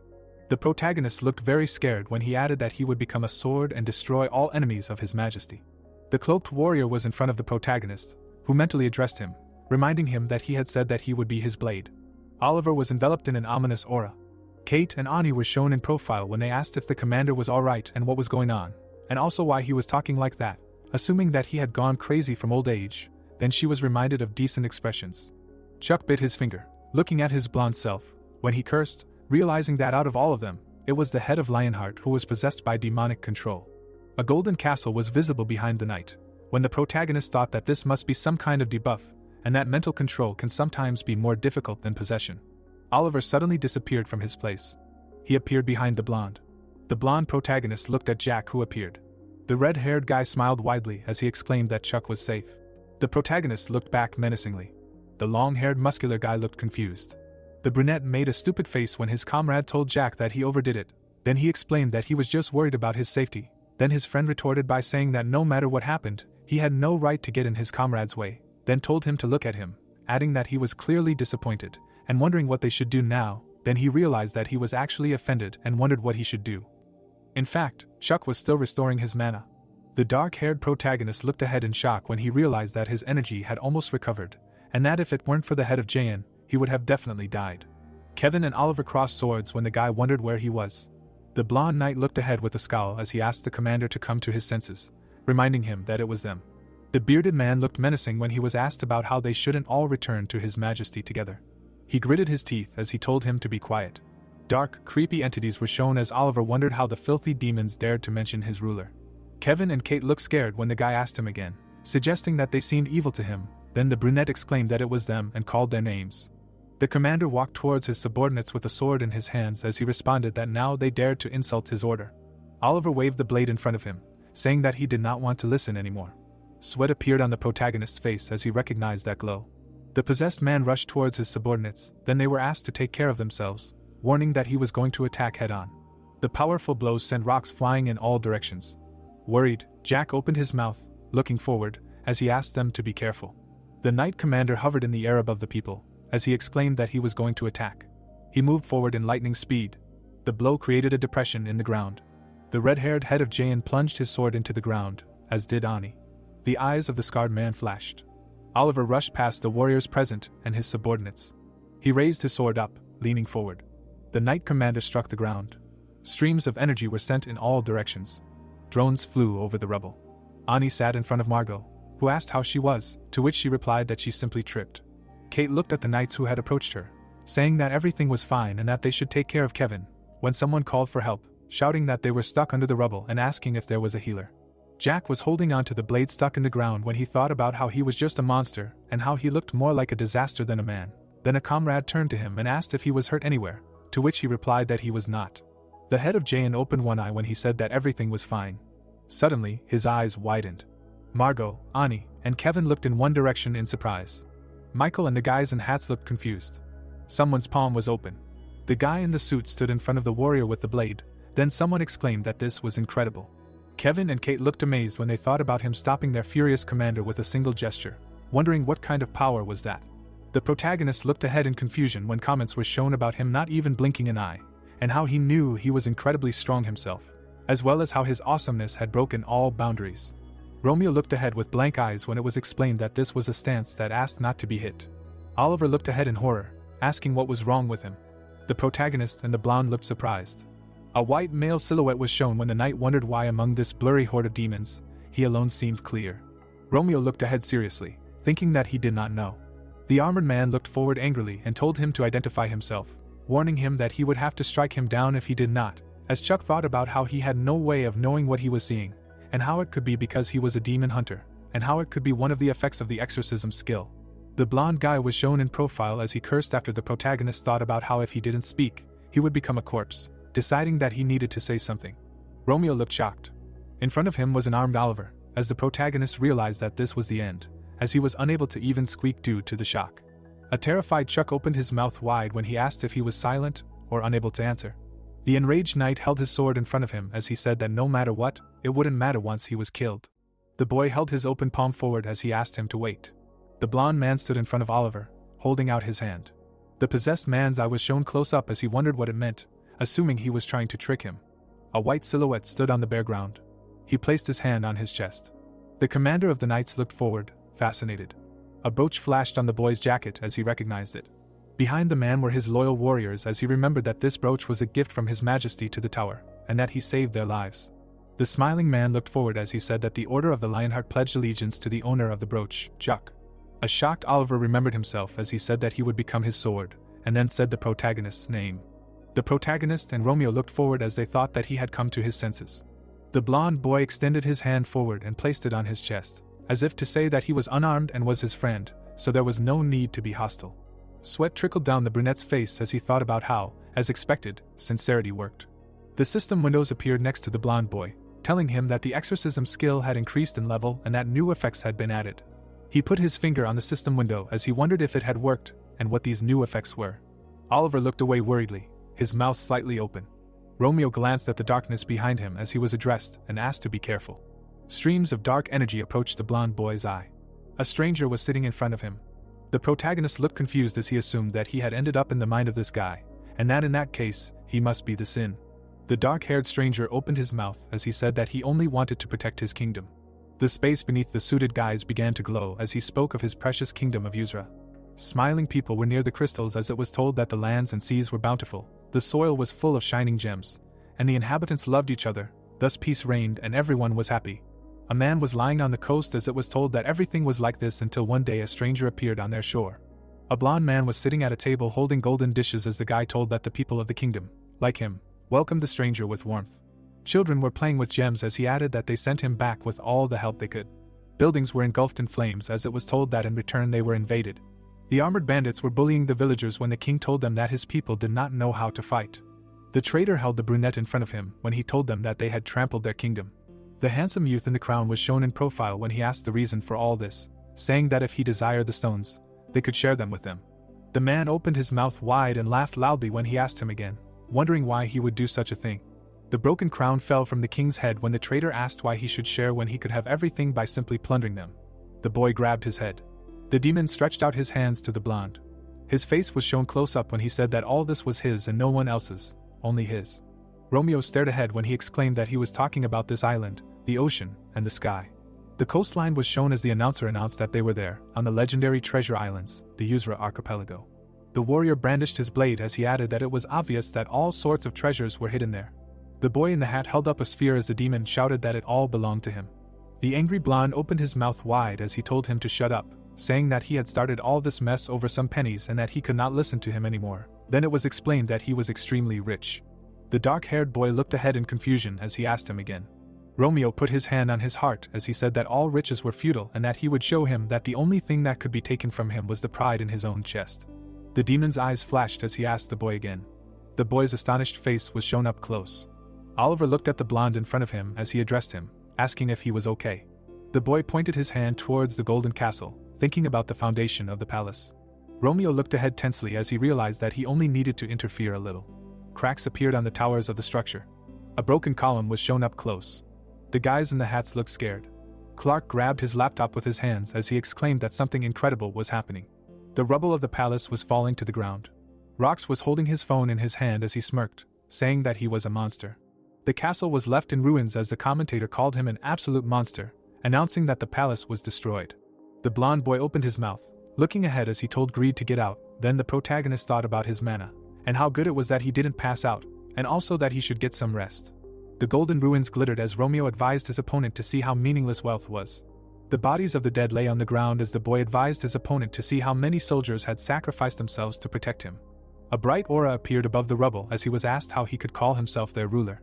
The protagonist looked very scared when he added that he would become a sword and destroy all enemies of his majesty. The cloaked warrior was in front of the protagonist, who mentally addressed him, reminding him that he had said that he would be his blade. Oliver was enveloped in an ominous aura. Kate and Ani were shown in profile when they asked if the commander was alright and what was going on, and also why he was talking like that, assuming that he had gone crazy from old age. Then she was reminded of decent expressions. Chuck bit his finger, looking at his blonde self, when he cursed, realizing that out of all of them, it was the head of Lionheart who was possessed by demonic control. A golden castle was visible behind the knight, when the protagonist thought that this must be some kind of debuff, and that mental control can sometimes be more difficult than possession. Oliver suddenly disappeared from his place. He appeared behind the blonde. The blonde protagonist looked at Jack, who appeared. The red-haired guy smiled widely as he exclaimed that Chuck was safe. The protagonist looked back menacingly. The long-haired muscular guy looked confused. The brunette made a stupid face when his comrade told Jack that he overdid it. Then he explained that he was just worried about his safety. Then his friend retorted by saying that no matter what happened, he had no right to get in his comrade's way, then told him to look at him, adding that he was clearly disappointed, and wondering what they should do now. Then he realized that he was actually offended and wondered what he should do. In fact, Chuck was still restoring his mana. The dark-haired protagonist looked ahead in shock when he realized that his energy had almost recovered, and that if it weren't for the head of Jayan, he would have definitely died. Kevin and Oliver crossed swords when the guy wondered where he was. The blonde knight looked ahead with a scowl as he asked the commander to come to his senses, reminding him that it was them. The bearded man looked menacing when he was asked about how they shouldn't all return to his majesty together. He gritted his teeth as he told him to be quiet. Dark, creepy entities were shown as Oliver wondered how the filthy demons dared to mention his ruler. Kevin and Kate looked scared when the guy asked him again, suggesting that they seemed evil to him. Then the brunette exclaimed that it was them and called their names. The commander walked towards his subordinates with a sword in his hands as he responded that now they dared to insult his order. Oliver waved the blade in front of him, saying that he did not want to listen anymore. Sweat appeared on the protagonist's face as he recognized that glow. The possessed man rushed towards his subordinates, then they were asked to take care of themselves, warning that he was going to attack head-on. The powerful blows sent rocks flying in all directions. Worried, Jack opened his mouth, looking forward, as he asked them to be careful. The knight commander hovered in the air above the people, as he exclaimed that he was going to attack. He moved forward in lightning speed. The blow created a depression in the ground. The red-haired head of Jayan plunged his sword into the ground, as did Ani. The eyes of the scarred man flashed. Oliver rushed past the warriors present and his subordinates. He raised his sword up, leaning forward. The knight commander struck the ground. Streams of energy were sent in all directions. Drones flew over the rubble. Ani sat in front of Margot, who asked how she was, to which she replied that she simply tripped. Kate looked at the knights who had approached her, saying that everything was fine and that they should take care of Kevin, when someone called for help, shouting that they were stuck under the rubble and asking if there was a healer. Jack was holding on to the blade stuck in the ground when he thought about how he was just a monster and how he looked more like a disaster than a man. Then a comrade turned to him and asked if he was hurt anywhere, to which he replied that he was not. The head of Jayan opened one eye when he said that everything was fine. Suddenly, his eyes widened. Margot, Ani, and Kevin looked in one direction in surprise. Michael and the guys in hats looked confused. Someone's palm was open. The guy in the suit stood in front of the warrior with the blade. Then someone exclaimed that this was incredible. Kevin and Kate looked amazed when they thought about him stopping their furious commander with a single gesture, wondering what kind of power was that. The protagonist looked ahead in confusion when comments were shown about him not even blinking an eye, and how he knew he was incredibly strong himself, as well as how his awesomeness had broken all boundaries. Romeo looked ahead with blank eyes when it was explained that this was a stance that asked not to be hit. Oliver looked ahead in horror, asking what was wrong with him. The protagonist and the blonde looked surprised. A white male silhouette was shown when the knight wondered why among this blurry horde of demons, he alone seemed clear. Romeo looked ahead seriously, thinking that he did not know. The armored man looked forward angrily and told him to identify himself, warning him that he would have to strike him down if he did not, as Chuck thought about how he had no way of knowing what he was seeing, and how it could be because he was a demon hunter, and how it could be one of the effects of the exorcism skill. The blonde guy was shown in profile as he cursed after the protagonist thought about how if he didn't speak, he would become a corpse, deciding that he needed to say something. Romeo looked shocked. In front of him was an armed Oliver, as the protagonist realized that this was the end, as he was unable to even squeak due to the shock. A terrified Chuck opened his mouth wide when he asked if he was silent or unable to answer. The enraged knight held his sword in front of him as he said that no matter what, it wouldn't matter once he was killed. The boy held his open palm forward as he asked him to wait. The blond man stood in front of Oliver, holding out his hand. The possessed man's eye was shown close up as he wondered what it meant, assuming he was trying to trick him. A white silhouette stood on the bare ground. He placed his hand on his chest. The commander of the knights looked forward, fascinated. A brooch flashed on the boy's jacket as he recognized it. Behind the man were his loyal warriors as he remembered that this brooch was a gift from His Majesty to the tower, and that he saved their lives. The smiling man looked forward as he said that the Order of the Lionheart pledged allegiance to the owner of the brooch, Chuck. A shocked Oliver remembered himself as he said that he would become his sword, and then said the protagonist's name. The protagonist and Romeo looked forward as they thought that he had come to his senses. The blond boy extended his hand forward and placed it on his chest, as if to say that he was unarmed and was his friend, so there was no need to be hostile. Sweat trickled down the brunette's face as he thought about how, as expected, sincerity worked. The system windows appeared next to the blond boy, telling him that the exorcism skill had increased in level and that new effects had been added. He put his finger on the system window as he wondered if it had worked, and what these new effects were. Oliver looked away worriedly, his mouth slightly open. Romeo glanced at the darkness behind him as he was addressed and asked to be careful. Streams of dark energy approached the blond boy's eye. A stranger was sitting in front of him. The protagonist looked confused as he assumed that he had ended up in the mind of this guy, and that in that case, he must be the sin. The dark-haired stranger opened his mouth as he said that he only wanted to protect his kingdom. The space beneath the suited guys began to glow as he spoke of his precious kingdom of Yuzra. Smiling people were near the crystals as it was told that the lands and seas were bountiful, the soil was full of shining gems, and the inhabitants loved each other, thus peace reigned and everyone was happy. A man was lying on the coast as it was told that everything was like this until one day a stranger appeared on their shore. A blond man was sitting at a table holding golden dishes as the guy told that the people of the kingdom, like him, welcomed the stranger with warmth. Children were playing with gems as he added that they sent him back with all the help they could. Buildings were engulfed in flames as it was told that in return they were invaded. The armored bandits were bullying the villagers when the king told them that his people did not know how to fight. The traitor held the brunette in front of him when he told them that they had trampled their kingdom. The handsome youth in the crown was shown in profile when he asked the reason for all this, saying that if he desired the stones, they could share them with them. The man opened his mouth wide and laughed loudly when he asked him again, wondering why he would do such a thing. The broken crown fell from the king's head when the traitor asked why he should share when he could have everything by simply plundering them. The boy grabbed his head. The demon stretched out his hands to the blonde. His face was shown close up when he said that all this was his and no one else's, only his. Romeo stared ahead when he exclaimed that he was talking about this island, the ocean, and the sky. The coastline was shown as the announcer announced that they were there, on the legendary treasure islands, the Yuzra archipelago. The warrior brandished his blade as he added that it was obvious that all sorts of treasures were hidden there. The boy in the hat held up a sphere as the demon shouted that it all belonged to him. The angry blonde opened his mouth wide as he told him to shut up, saying that he had started all this mess over some pennies and that he could not listen to him anymore. Then it was explained that he was extremely rich. The dark-haired boy looked ahead in confusion as he asked him again. Romeo put his hand on his heart as he said that all riches were futile and that he would show him that the only thing that could be taken from him was the pride in his own chest. The demon's eyes flashed as he asked the boy again. The boy's astonished face was shown up close. Oliver looked at the blonde in front of him as he addressed him, asking if he was okay. The boy pointed his hand towards the golden castle, thinking about the foundation of the palace. Romeo looked ahead tensely as he realized that he only needed to interfere a little. Cracks appeared on the towers of the structure. A broken column was shown up close. The guys in the hats looked scared. Clark grabbed his laptop with his hands as he exclaimed that something incredible was happening. The rubble of the palace was falling to the ground. Rox was holding his phone in his hand as he smirked, saying that he was a monster. The castle was left in ruins as the commentator called him an absolute monster, announcing that the palace was destroyed. The blond boy opened his mouth, looking ahead as he told Greed to get out. Then the protagonist thought about his mana, and how good it was that he didn't pass out, and also that he should get some rest. The golden ruins glittered as Romeo advised his opponent to see how meaningless wealth was. The bodies of the dead lay on the ground as the boy advised his opponent to see how many soldiers had sacrificed themselves to protect him. A bright aura appeared above the rubble as he was asked how he could call himself their ruler.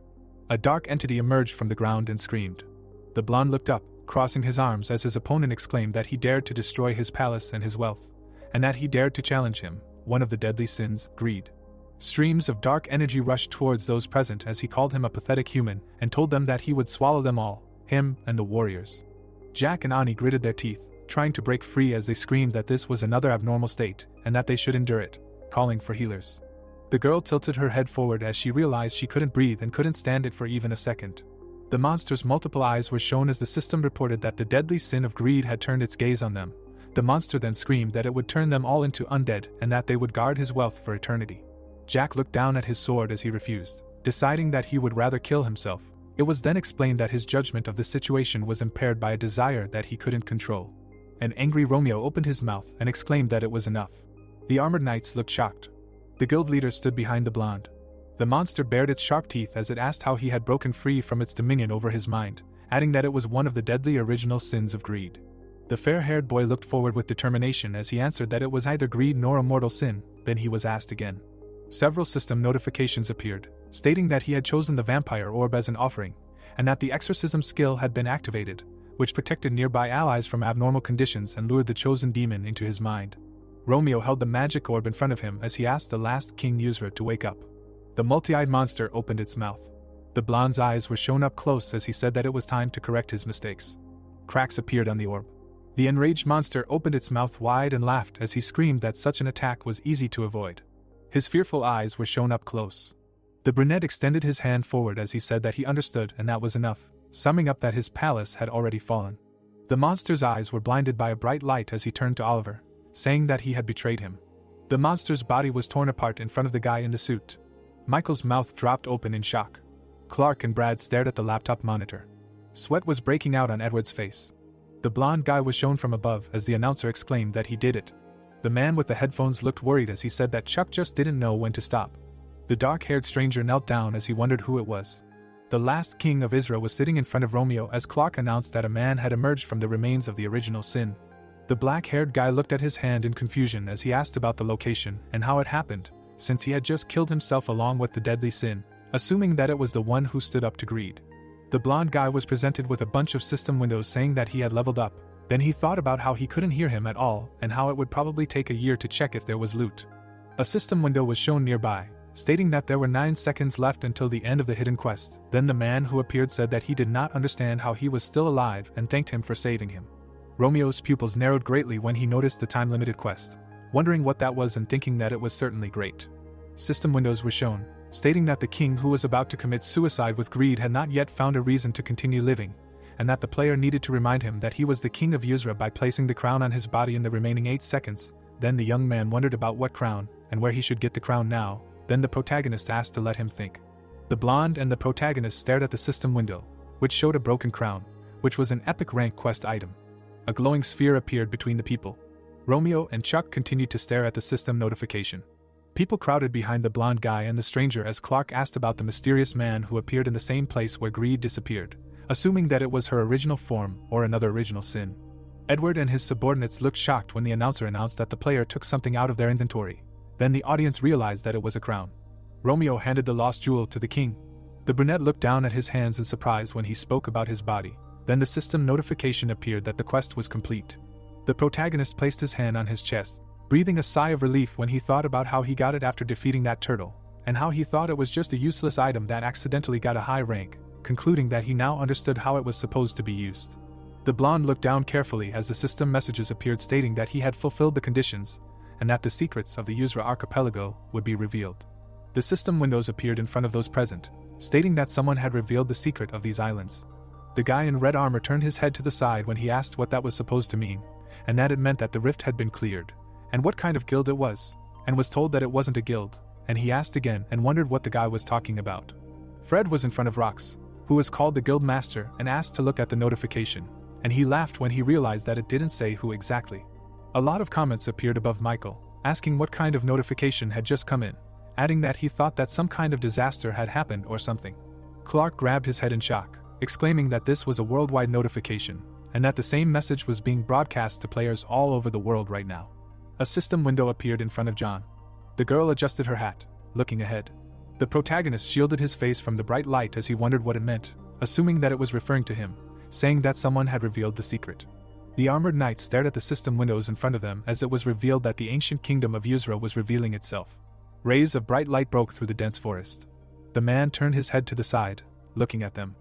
A dark entity emerged from the ground and screamed. The blonde looked up, crossing his arms as his opponent exclaimed that he dared to destroy his palace and his wealth, and that he dared to challenge him, one of the deadly sins, greed. Streams of dark energy rushed towards those present as he called him a pathetic human and told them that he would swallow them all, him and the warriors. Jack and Ani gritted their teeth, trying to break free as they screamed that this was another abnormal state and that they should endure it, calling for healers. The girl tilted her head forward as she realized she couldn't breathe and couldn't stand it for even a second. The monster's multiple eyes were shown as the system reported that the deadly sin of greed had turned its gaze on them, The monster then screamed that it would turn them all into undead and that they would guard his wealth for eternity. Jack looked down at his sword as he refused, deciding that he would rather kill himself. It was then explained that his judgment of the situation was impaired by a desire that he couldn't control. An angry Romeo opened his mouth and exclaimed that it was enough. The armored knights looked shocked. The guild leader stood behind the blonde. The monster bared its sharp teeth as it asked how he had broken free from its dominion over his mind, adding that it was one of the deadly original sins of greed. The fair-haired boy looked forward with determination as he answered that it was neither greed nor a mortal sin. Then he was asked again. Several system notifications appeared, stating that he had chosen the vampire orb as an offering, and that the exorcism skill had been activated, which protected nearby allies from abnormal conditions and lured the chosen demon into his mind. Romeo held the magic orb in front of him as he asked the last King Yuzra to wake up. The multi-eyed monster opened its mouth. The blonde's eyes were shown up close as he said that it was time to correct his mistakes. Cracks appeared on the orb. The enraged monster opened its mouth wide and laughed as he screamed that such an attack was easy to avoid. His fearful eyes were shown up close. The brunette extended his hand forward as he said that he understood and that was enough, summing up that his palace had already fallen. The monster's eyes were blinded by a bright light as he turned to Oliver, saying that he had betrayed him. The monster's body was torn apart in front of the guy in the suit. Michael's mouth dropped open in shock. Clark and Brad stared at the laptop monitor. Sweat was breaking out on Edward's face. The blonde guy was shown from above as the announcer exclaimed that he did it. The man with the headphones looked worried as he said that Chuck just didn't know when to stop. The dark-haired stranger knelt down as he wondered who it was. The last king of Israel was sitting in front of Romeo as Clark announced that a man had emerged from the remains of the original sin. The black-haired guy looked at his hand in confusion as he asked about the location and how it happened, since he had just killed himself along with the deadly sin, assuming that it was the one who stood up to greed. The blonde guy was presented with a bunch of system windows saying that he had leveled up. Then he thought about how he couldn't hear him at all and how it would probably take a year to check if there was loot. A system window was shown nearby, stating that there were 9 seconds left until the end of the hidden quest. Then the man who appeared said that he did not understand how he was still alive and thanked him for saving him. Romeo's pupils narrowed greatly when he noticed the time-limited quest, wondering what that was and thinking that it was certainly great. System windows were shown, stating that the king who was about to commit suicide with greed had not yet found a reason to continue living, and that the player needed to remind him that he was the king of Yuzra by placing the crown on his body in the remaining 8 seconds. Then the young man wondered about what crown, and where he should get the crown now. Then the protagonist asked to let him think. The blonde and the protagonist stared at the system window, which showed a broken crown, which was an epic rank quest item. A glowing sphere appeared between the people. Romeo and Chuck continued to stare at the system notification. People crowded behind the blonde guy and the stranger as Clark asked about the mysterious man who appeared in the same place where greed disappeared, assuming that it was her original form or another original sin. Edward and his subordinates looked shocked when the announcer announced that the player took something out of their inventory. Then the audience realized that it was a crown. Romeo handed the lost jewel to the king. The brunette looked down at his hands in surprise when he spoke about his body. Then the system notification appeared that the quest was complete. The protagonist placed his hand on his chest, breathing a sigh of relief when he thought about how he got it after defeating that turtle, and how he thought it was just a useless item that accidentally got a high rank, concluding that he now understood how it was supposed to be used. The blonde looked down carefully as the system messages appeared stating that he had fulfilled the conditions, and that the secrets of the Yuzra archipelago would be revealed. The system windows appeared in front of those present, stating that someone had revealed the secret of these islands. The guy in red armor turned his head to the side when he asked what that was supposed to mean, and that it meant that the rift had been cleared, and what kind of guild it was, and was told that it wasn't a guild, and he asked again and wondered what the guy was talking about. Fred was in front of Rox, who was called the guild master, and asked to look at the notification, and he laughed when he realized that it didn't say who exactly. A lot of comments appeared above Michael, asking what kind of notification had just come in, adding that he thought that some kind of disaster had happened or something. Clark grabbed his head in shock, exclaiming that this was a worldwide notification, and that the same message was being broadcast to players all over the world right now. A system window appeared in front of John. The girl adjusted her hat, looking ahead. The protagonist shielded his face from the bright light as he wondered what it meant, assuming that it was referring to him, saying that someone had revealed the secret. The armored knights stared at the system windows in front of them as it was revealed that the ancient kingdom of Yuzra was revealing itself. Rays of bright light broke through the dense forest. The man turned his head to the side, looking at them.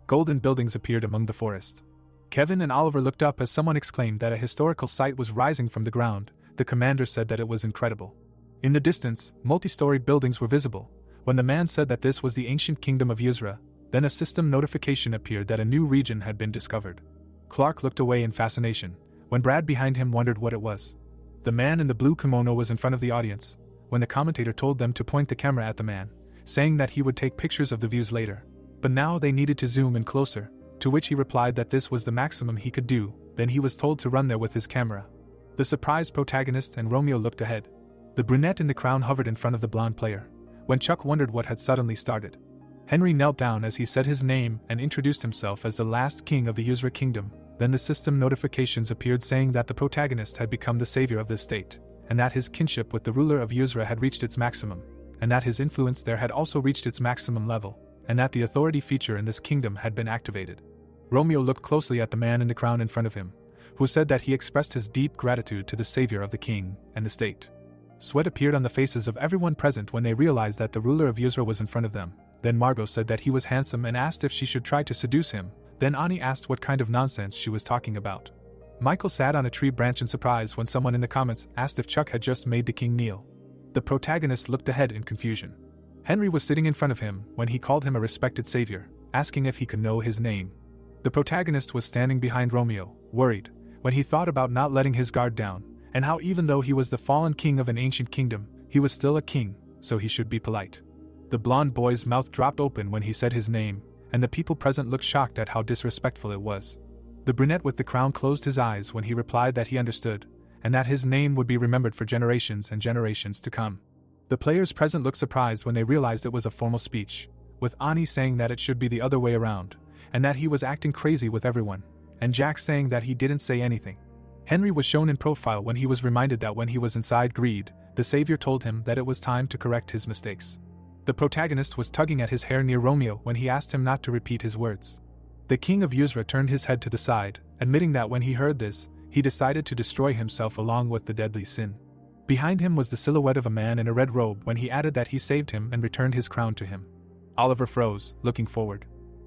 Golden buildings appeared among the forest. Kevin and Oliver looked up as someone exclaimed that a historical site was rising from the ground. The commander said that it was incredible. In the distance, multi-story buildings were visible. When the man said that this was the ancient kingdom of Yuzra, then a system notification appeared that a new region had been discovered. Clark looked away in fascination, when Brad behind him wondered what it was. The man in the blue kimono was in front of the audience, when the commentator told them to point the camera at the man, saying that he would take pictures of the views later. But now they needed to zoom in closer, to which he replied that this was the maximum he could do. Then he was told to run there with his camera. The surprised protagonist and Romeo looked ahead. The brunette in the crown hovered in front of the blonde player, when Chuck wondered what had suddenly started. Henry knelt down as he said his name and introduced himself as the last king of the Yuzra kingdom. Then the system notifications appeared saying that the protagonist had become the savior of this state, and that his kinship with the ruler of Yuzra had reached its maximum, and that his influence there had also reached its maximum level, and that the authority feature in this kingdom had been activated. Romeo looked closely at the man in the crown in front of him, who said that he expressed his deep gratitude to the savior of the king and the state. Sweat appeared on the faces of everyone present when they realized that the ruler of Yuzra was in front of them. Then Margot said that he was handsome and asked if she should try to seduce him. Then Ani asked what kind of nonsense she was talking about. Michael sat on a tree branch in surprise when someone in the comments asked if Chuck had just made the king kneel. The protagonist looked ahead in confusion. Henry was sitting in front of him when he called him a respected savior, asking if he could know his name. The protagonist was standing behind Romeo, worried, when he thought about not letting his guard down, and how even though he was the fallen king of an ancient kingdom, he was still a king, so he should be polite. The blonde boy's mouth dropped open when he said his name, and the people present looked shocked at how disrespectful it was. The brunette with the crown closed his eyes when he replied that he understood, and that his name would be remembered for generations and generations to come. The players present looked surprised when they realized it was a formal speech, with Ani saying that it should be the other way around, and that he was acting crazy with everyone, and Jack saying that he didn't say anything. Henry was shown in profile when he was reminded that when he was inside greed, the savior told him that it was time to correct his mistakes. The protagonist was tugging at his hair near Romeo when he asked him not to repeat his words. The king of Yuzra turned his head to the side, admitting that when he heard this, he decided to destroy himself along with the deadly sin. Behind him was the silhouette of a man in a red robe when he added that he saved him and returned his crown to him. Oliver froze, looking forward.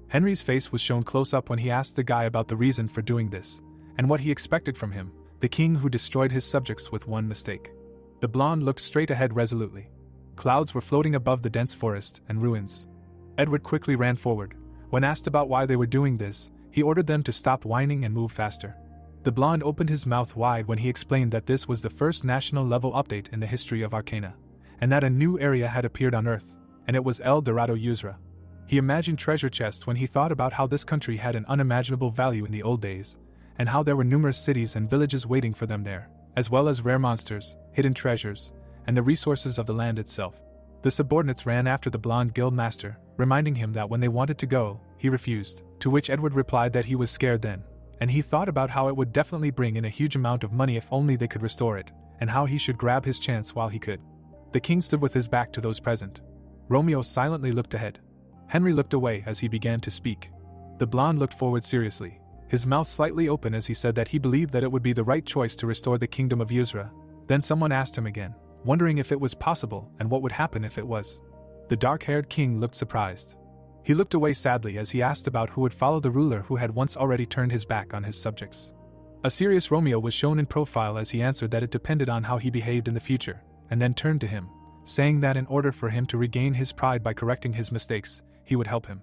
Henry's face was shown close up when he asked the guy about the reason for doing this, and what he expected from him, the king who destroyed his subjects with one mistake. The blonde looked straight ahead resolutely. Clouds were floating above the dense forest and ruins. Edward quickly ran forward. When asked about why they were doing this, he ordered them to stop whining and move faster. The blonde opened his mouth wide when he explained that this was the first national level update in the history of Arcana, and that a new area had appeared on Earth, and it was El Dorado Yuzra. He imagined treasure chests when he thought about how this country had an unimaginable value in the old days, and how there were numerous cities and villages waiting for them there, as well as rare monsters, hidden treasures, and the resources of the land itself. The subordinates ran after the blonde guild master, reminding him that when they wanted to go, he refused, to which Edward replied that he was scared then, and he thought about how it would definitely bring in a huge amount of money if only they could restore it, and how he should grab his chance while he could. The king stood with his back to those present. Romeo silently looked ahead. Henry looked away as he began to speak. The blonde looked forward seriously, his mouth slightly open as he said that he believed that it would be the right choice to restore the kingdom of Yuzra. Then someone asked him again, wondering if it was possible and what would happen if it was. The dark-haired king looked surprised. He looked away sadly as he asked about who would follow the ruler who had once already turned his back on his subjects. A serious Romeo was shown in profile as he answered that it depended on how he behaved in the future, and then turned to him, saying that in order for him to regain his pride by correcting his mistakes, he would help him.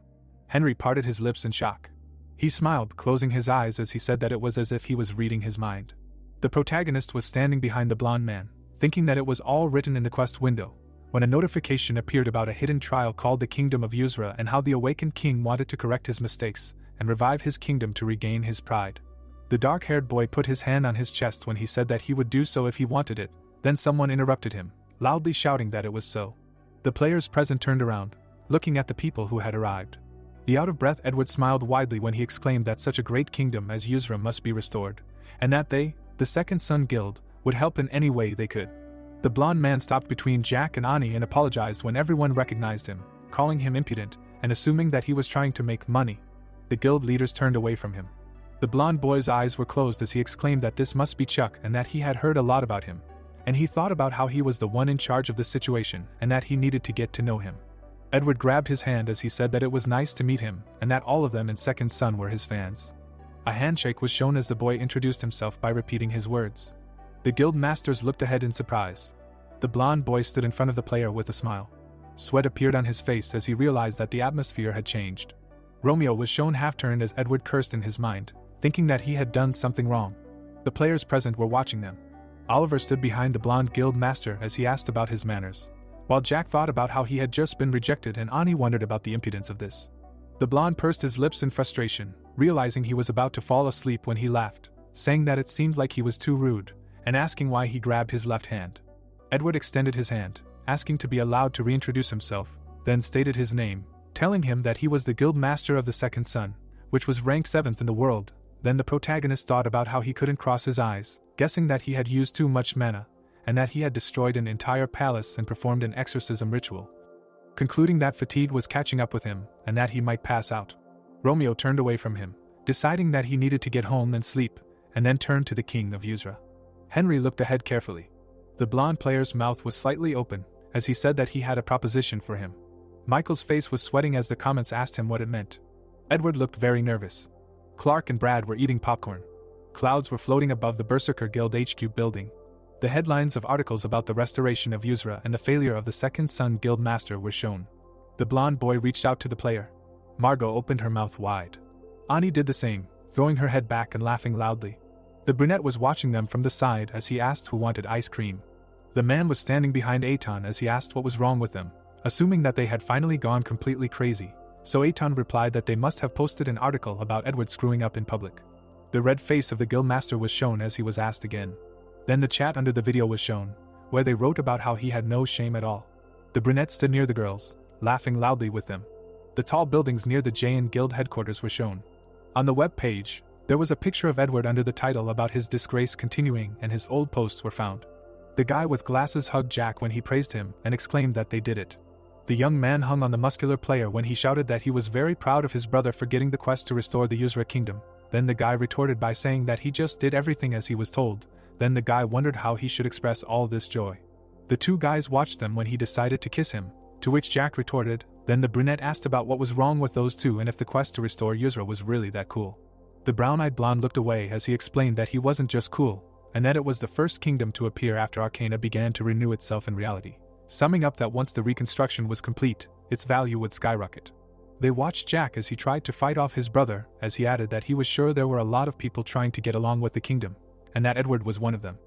Henry parted his lips in shock. He smiled, closing his eyes as he said that it was as if he was reading his mind. The protagonist was standing behind the blonde man, thinking that it was all written in the quest window, when a notification appeared about a hidden trial called the Kingdom of Yuzra and how the awakened king wanted to correct his mistakes and revive his kingdom to regain his pride. The dark-haired boy put his hand on his chest when he said that he would do so if he wanted it. Then someone interrupted him, loudly shouting that it was so. The players present turned around, looking at the people who had arrived. The out-of-breath Edward smiled widely when he exclaimed that such a great kingdom as Yuzra must be restored, and that they, the Second Son Guild, would help in any way they could. The blonde man stopped between Jack and Ani and apologized when everyone recognized him, calling him impudent and assuming that he was trying to make money. The guild leaders turned away from him. The blonde boy's eyes were closed as he exclaimed that this must be Chuck and that he had heard a lot about him, and he thought about how he was the one in charge of the situation and that he needed to get to know him. Edward grabbed his hand as he said that it was nice to meet him and that all of them in Second Son were his fans. A handshake was shown as the boy introduced himself by repeating his words. The guild masters looked ahead in surprise. The blonde boy stood in front of the player with a smile. Sweat appeared on his face as he realized that the atmosphere had changed. Romeo was shown half-turned as Edward cursed in his mind, thinking that he had done something wrong. The players present were watching them. Oliver stood behind the blonde guild master as he asked about his manners, while Jack thought about how he had just been rejected and Ani wondered about the impudence of this. The blonde pursed his lips in frustration, realizing he was about to fall asleep when he laughed, saying that it seemed like he was too rude, and asking why he grabbed his left hand. Edward extended his hand, asking to be allowed to reintroduce himself, then stated his name, telling him that he was the guild master of the second son, which was ranked 7th in the world. Then the protagonist thought about how he couldn't cross his eyes, guessing that he had used too much mana, and that he had destroyed an entire palace and performed an exorcism ritual. Concluding that fatigue was catching up with him, and that he might pass out. Romeo turned away from him, deciding that he needed to get home and sleep, and then turned to the king of Yusra. Henry looked ahead carefully. The blonde player's mouth was slightly open, as he said that he had a proposition for him. Michael's face was sweating as the comments asked him what it meant. Edward looked very nervous. Clark and Brad were eating popcorn. Clouds were floating above the Berserker Guild HQ building. The headlines of articles about the restoration of Yusra and the failure of the second son guild master were shown. The blonde boy reached out to the player. Margot opened her mouth wide. Ani did the same, throwing her head back and laughing loudly. The brunette was watching them from the side as he asked who wanted ice cream. The man was standing behind Eitan as he asked what was wrong with them, assuming that they had finally gone completely crazy. So Eitan replied that they must have posted an article about Edward screwing up in public. The red face of the guildmaster was shown as he was asked again. Then the chat under the video was shown, where they wrote about how he had no shame at all. The brunette stood near the girls, laughing loudly with them. The tall buildings near the Jayan Guild headquarters were shown. On the web page, there was a picture of Edward under the title about his disgrace continuing, and his old posts were found. The guy with glasses hugged Jack when he praised him and exclaimed that they did it. The young man hung on the muscular player when he shouted that he was very proud of his brother for getting the quest to restore the Yusra kingdom. Then the guy retorted by saying that he just did everything as he was told. Then the guy wondered how he should express all this joy. The two guys watched them when he decided to kiss him, to which Jack retorted. Then the brunette asked about what was wrong with those two and if the quest to restore Yusra was really that cool. The brown-eyed blonde looked away as he explained that he wasn't just cool, and that it was the first kingdom to appear after Arcana began to renew itself in reality, summing up that once the reconstruction was complete, its value would skyrocket. They watched Jack as he tried to fight off his brother, as he added that he was sure there were a lot of people trying to get along with the kingdom, and that Edward was one of them.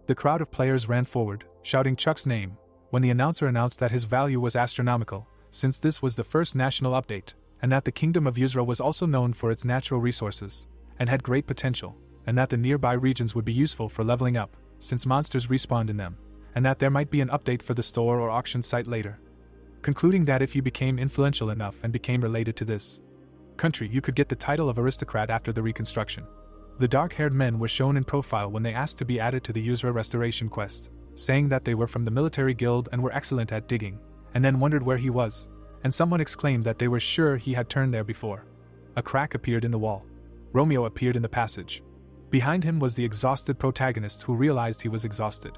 The crowd of players ran forward, shouting Chuck's name, when the announcer announced that his value was astronomical, since this was the first national update, and that the kingdom of Yusra was also known for its natural resources, and had great potential, and that the nearby regions would be useful for leveling up, since monsters respawned in them, and that there might be an update for the store or auction site later. Concluding that if you became influential enough and became related to this country, you could get the title of aristocrat after the reconstruction. The dark-haired men were shown in profile when they asked to be added to the Yusra restoration quest, saying that they were from the military guild and were excellent at digging, and then wondered where he was, and someone exclaimed that they were sure he had turned there before. A crack appeared in the wall. Romeo appeared in the passage. Behind him was the exhausted protagonist who realized he was exhausted.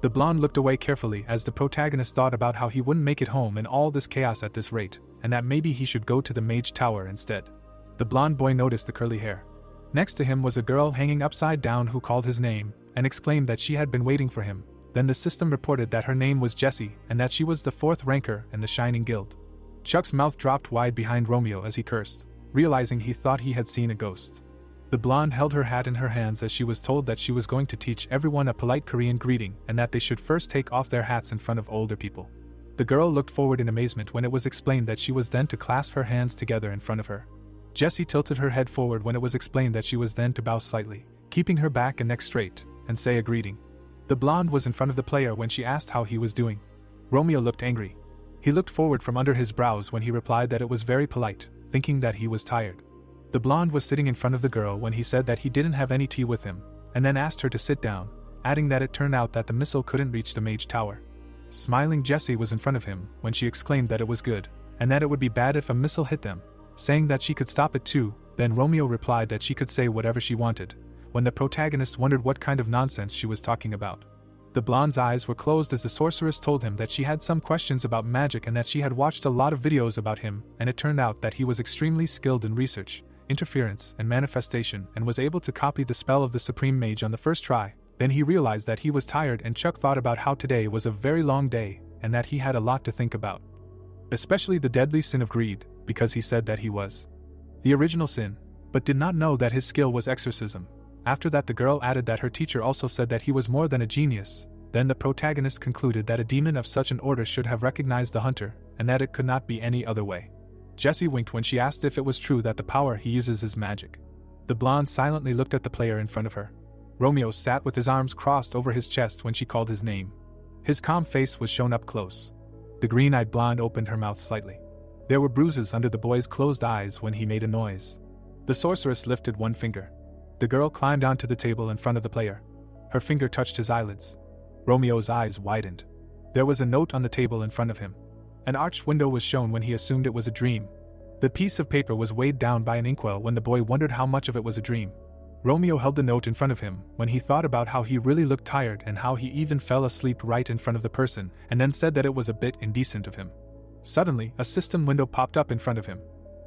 The blonde looked away carefully as the protagonist thought about how he wouldn't make it home in all this chaos at this rate, and that maybe he should go to the mage tower instead. The blonde boy noticed the curly hair. Next to him was a girl hanging upside down who called his name, and exclaimed that she had been waiting for him. Then the system reported that her name was Jessie, and that she was the 4th ranker in the Shining Guild. Chuck's mouth dropped wide behind Romeo as he cursed, realizing he thought he had seen a ghost. The blonde held her hat in her hands as she was told that she was going to teach everyone a polite Korean greeting and that they should first take off their hats in front of older people. The girl looked forward in amazement when it was explained that she was then to clasp her hands together in front of her. Jessie tilted her head forward when it was explained that she was then to bow slightly, keeping her back and neck straight, and say a greeting. The blonde was in front of the player when she asked how he was doing. Romeo looked angry. He looked forward from under his brows when he replied that it was very polite, thinking that he was tired. The blonde was sitting in front of the girl when he said that he didn't have any tea with him, and then asked her to sit down, adding that it turned out that the missile couldn't reach the mage tower. Smiling Jessie was in front of him when she exclaimed that it was good, and that it would be bad if a missile hit them, saying that she could stop it too. Then Romeo replied that she could say whatever she wanted, when the protagonist wondered what kind of nonsense she was talking about. The blonde's eyes were closed as the sorceress told him that she had some questions about magic and that she had watched a lot of videos about him, and it turned out that he was extremely skilled in research, interference, and manifestation, and was able to copy the spell of the Supreme Mage on the first try. Then he realized that he was tired, and Chuck thought about how today was a very long day, and that he had a lot to think about. Especially the deadly sin of greed, because he said that he was the original sin, but did not know that his skill was exorcism. After that, the girl added that her teacher also said that he was more than a genius. Then the protagonist concluded that a demon of such an order should have recognized the hunter, and that it could not be any other way. Jessie winked when she asked if it was true that the power he uses is magic. The blonde silently looked at the player in front of her. Romeo sat with his arms crossed over his chest when she called his name. His calm face was shown up close. The green-eyed blonde opened her mouth slightly. There were bruises under the boy's closed eyes when he made a noise. The sorceress lifted one finger. The girl climbed onto the table in front of the player. Her finger touched his eyelids. Romeo's eyes widened. There was a note on the table in front of him. An arched window was shown when he assumed it was a dream. The piece of paper was weighed down by an inkwell when the boy wondered how much of it was a dream. Romeo held the note in front of him when he thought about how he really looked tired and how he even fell asleep right in front of the person, and then said that it was a bit indecent of him. Suddenly, a system window popped up in front of him.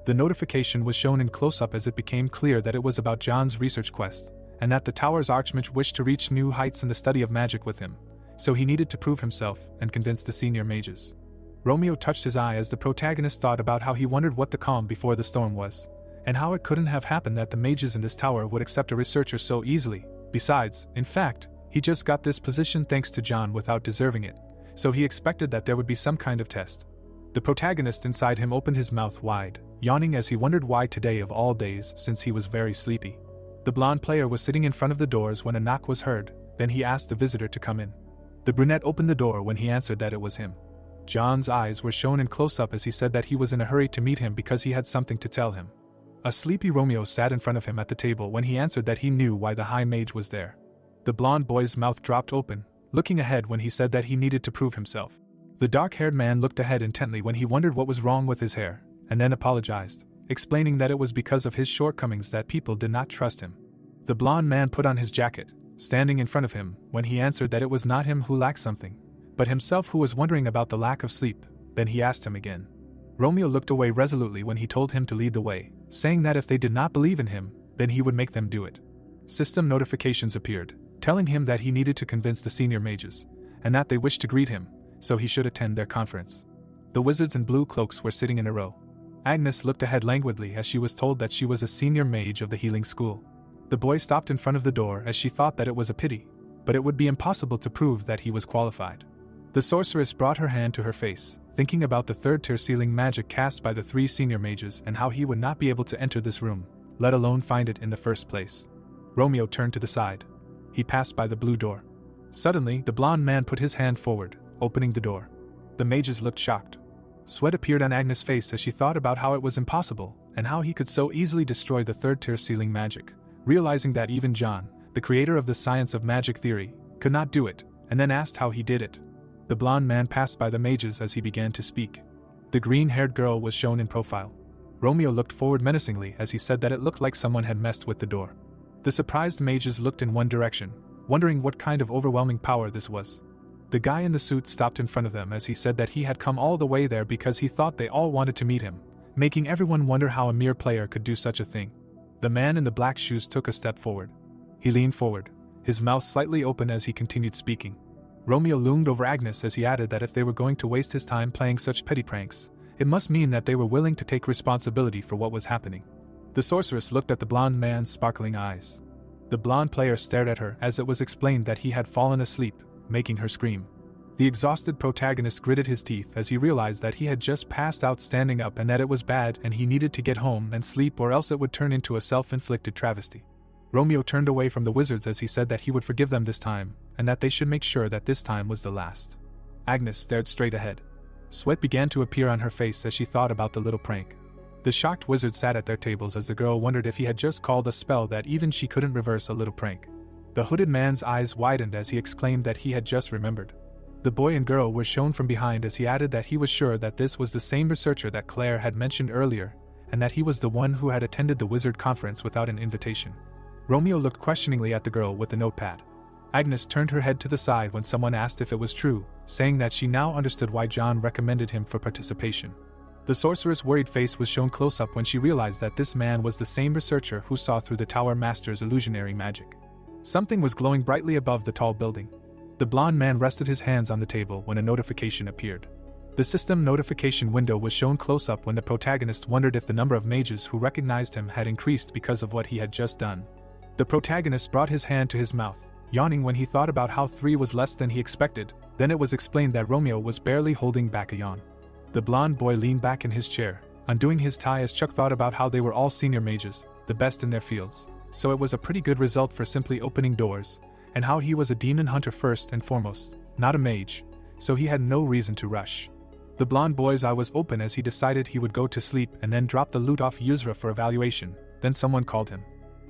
The notification was shown in close-up as it became clear that it was about John's research quest, and that the tower's archmage wished to reach new heights in the study of magic with him, so he needed to prove himself and convince the senior mages. Romeo touched his eye as the protagonist thought about how he wondered what the calm before the storm was, and how it couldn't have happened that the mages in this tower would accept a researcher so easily. Besides, in fact, he just got this position thanks to John without deserving it, so he expected that there would be some kind of test. The protagonist inside him opened his mouth wide, yawning as he wondered why today of all days, since he was very sleepy. The blonde player was sitting in front of the doors when a knock was heard, then he asked the visitor to come in. The brunette opened the door when he answered that it was him. John's eyes were shown in close-up as he said that he was in a hurry to meet him because he had something to tell him. A sleepy Romeo sat in front of him at the table when he answered that he knew why the high mage was there. The blonde boy's mouth dropped open, looking ahead when he said that he needed to prove himself. The dark-haired man looked ahead intently when he wondered what was wrong with his hair, and then apologized, explaining that it was because of his shortcomings that people did not trust him. The blonde man put on his jacket, standing in front of him, when he answered that it was not him who lacked something, but himself who was wondering about the lack of sleep. Then he asked him again. Romeo looked away resolutely when he told him to lead the way, saying that if they did not believe in him, then he would make them do it. System notifications appeared, telling him that he needed to convince the senior mages, and that they wished to greet him, so he should attend their conference. The wizards in blue cloaks were sitting in a row. Agnes looked ahead languidly as she was told that she was a senior mage of the healing school. The boy stopped in front of the door as she thought that it was a pity, but it would be impossible to prove that he was qualified. The sorceress brought her hand to her face, thinking about the third-tier ceiling magic cast by the 3 senior mages and how he would not be able to enter this room, let alone find it in the first place. Romeo turned to the side. He passed by the blue door. Suddenly, the blonde man put his hand forward, opening the door. The mages looked shocked. Sweat appeared on Agnes' face as she thought about how it was impossible, and how he could so easily destroy the third-tier ceiling magic, realizing that even John, the creator of the science of magic theory, could not do it, and then asked how he did it. The blonde man passed by the mages as he began to speak. The green-haired girl was shown in profile. Romeo looked forward menacingly as he said that it looked like someone had messed with the door. The surprised mages looked in one direction, wondering what kind of overwhelming power this was. The guy in the suit stopped in front of them as he said that he had come all the way there because he thought they all wanted to meet him, making everyone wonder how a mere player could do such a thing. The man in the black shoes took a step forward. He leaned forward, his mouth slightly open as he continued speaking. Romeo loomed over Agnes as he added that if they were going to waste his time playing such petty pranks, it must mean that they were willing to take responsibility for what was happening. The sorceress looked at the blonde man's sparkling eyes. The blonde player stared at her as it was explained that he had fallen asleep, making her scream. The exhausted protagonist gritted his teeth as he realized that he had just passed out standing up and that it was bad and he needed to get home and sleep or else it would turn into a self-inflicted travesty. Romeo turned away from the wizards as he said that he would forgive them this time, and that they should make sure that this time was the last. Agnes stared straight ahead. Sweat began to appear on her face as she thought about the little prank. The shocked wizard sat at their tables as the girl wondered if he had just called a spell that even she couldn't reverse a little prank. The hooded man's eyes widened as he exclaimed that he had just remembered. The boy and girl were shown from behind as he added that he was sure that this was the same researcher that Claire had mentioned earlier, and that he was the one who had attended the wizard conference without an invitation. Romeo looked questioningly at the girl with the notepad. Agnes turned her head to the side when someone asked if it was true, saying that she now understood why John recommended him for participation. The sorceress' worried face was shown close-up when she realized that this man was the same researcher who saw through the Tower Master's illusionary magic. Something was glowing brightly above the tall building. The blonde man rested his hands on the table when a notification appeared. The system notification window was shown close-up when the protagonist wondered if the number of mages who recognized him had increased because of what he had just done. The The protagonist brought his hand to his mouth, yawning when he thought about how 3 was less than he expected. Then it was explained that Romeo was barely holding back a yawn. The blonde boy leaned back in his chair, undoing his tie as Chuck thought about how they were all senior mages, the best in their fields, so it was a pretty good result for simply opening doors, and how he was a demon hunter first and foremost, not a mage, so he had no reason to rush. The blonde boy's eye was open as he decided he would go to sleep and then drop the loot off Yuzra for evaluation. Then someone called him.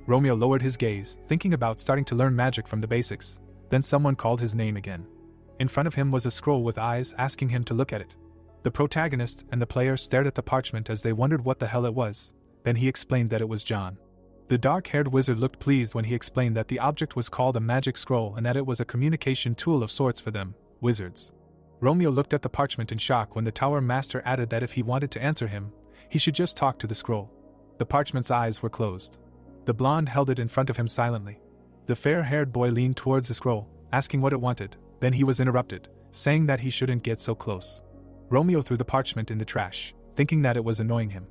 Romeo lowered his gaze, thinking about starting to learn magic from the basics. Then someone called his name again. In front of him was a scroll with eyes asking him to look at it. The protagonist and the player stared at the parchment as they wondered what the hell it was. Then he explained that it was John. The dark-haired wizard looked pleased when he explained that the object was called a magic scroll and that it was a communication tool of sorts for them, wizards. Romeo looked at the parchment in shock when the tower master added that if he wanted to answer him, he should just talk to the scroll. The parchment's eyes were closed. The blonde held it in front of him silently. The fair-haired boy leaned towards the scroll, asking what it wanted. Then he was interrupted, saying that he shouldn't get so close. Romeo threw the parchment in the trash, thinking that it was annoying him.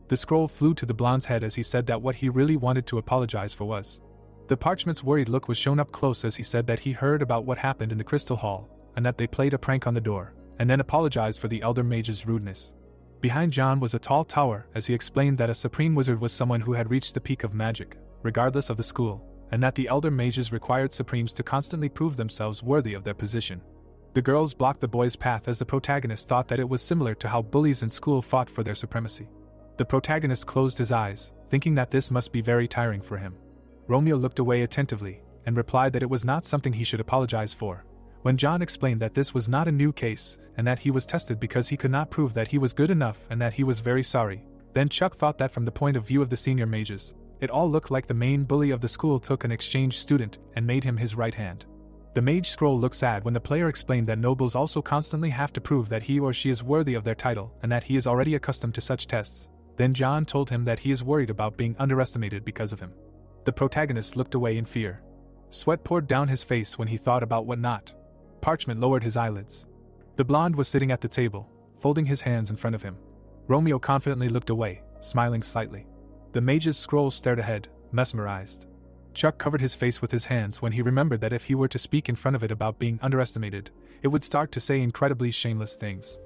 The scroll flew to the blonde's head as he said that what he really wanted to apologize for was. The parchment's worried look was shown up close as he said that he heard about what happened in the crystal hall, and that they played a prank on the door, and then apologized for the elder mage's rudeness. Behind John was a tall tower as he explained that a supreme wizard was someone who had reached the peak of magic, regardless of the school, and that the elder mages required supremes to constantly prove themselves worthy of their position. The girls blocked the boy's path as the protagonist thought that it was similar to how bullies in school fought for their supremacy. The protagonist closed his eyes, thinking that this must be very tiring for him. Romeo looked away attentively, and replied that it was not something he should apologize for. When John explained that this was not a new case, and that he was tested because he could not prove that he was good enough and that he was very sorry, then Chuck thought that from the point of view of the senior mages, it all looked like the main bully of the school took an exchange student and made him his right hand. The mage scroll looked sad when the player explained that nobles also constantly have to prove that he or she is worthy of their title and that he is already accustomed to such tests. Then John told him that he is worried about being underestimated because of him. The protagonist looked away in fear. Sweat poured down his face when he thought about what not. Parchment lowered his eyelids. The blonde was sitting at the table, folding his hands in front of him. Romeo confidently looked away, smiling slightly. The mage's scroll stared ahead, mesmerized. Chuck covered his face with his hands when he remembered that if he were to speak in front of it about being underestimated, it would start to say incredibly shameless things.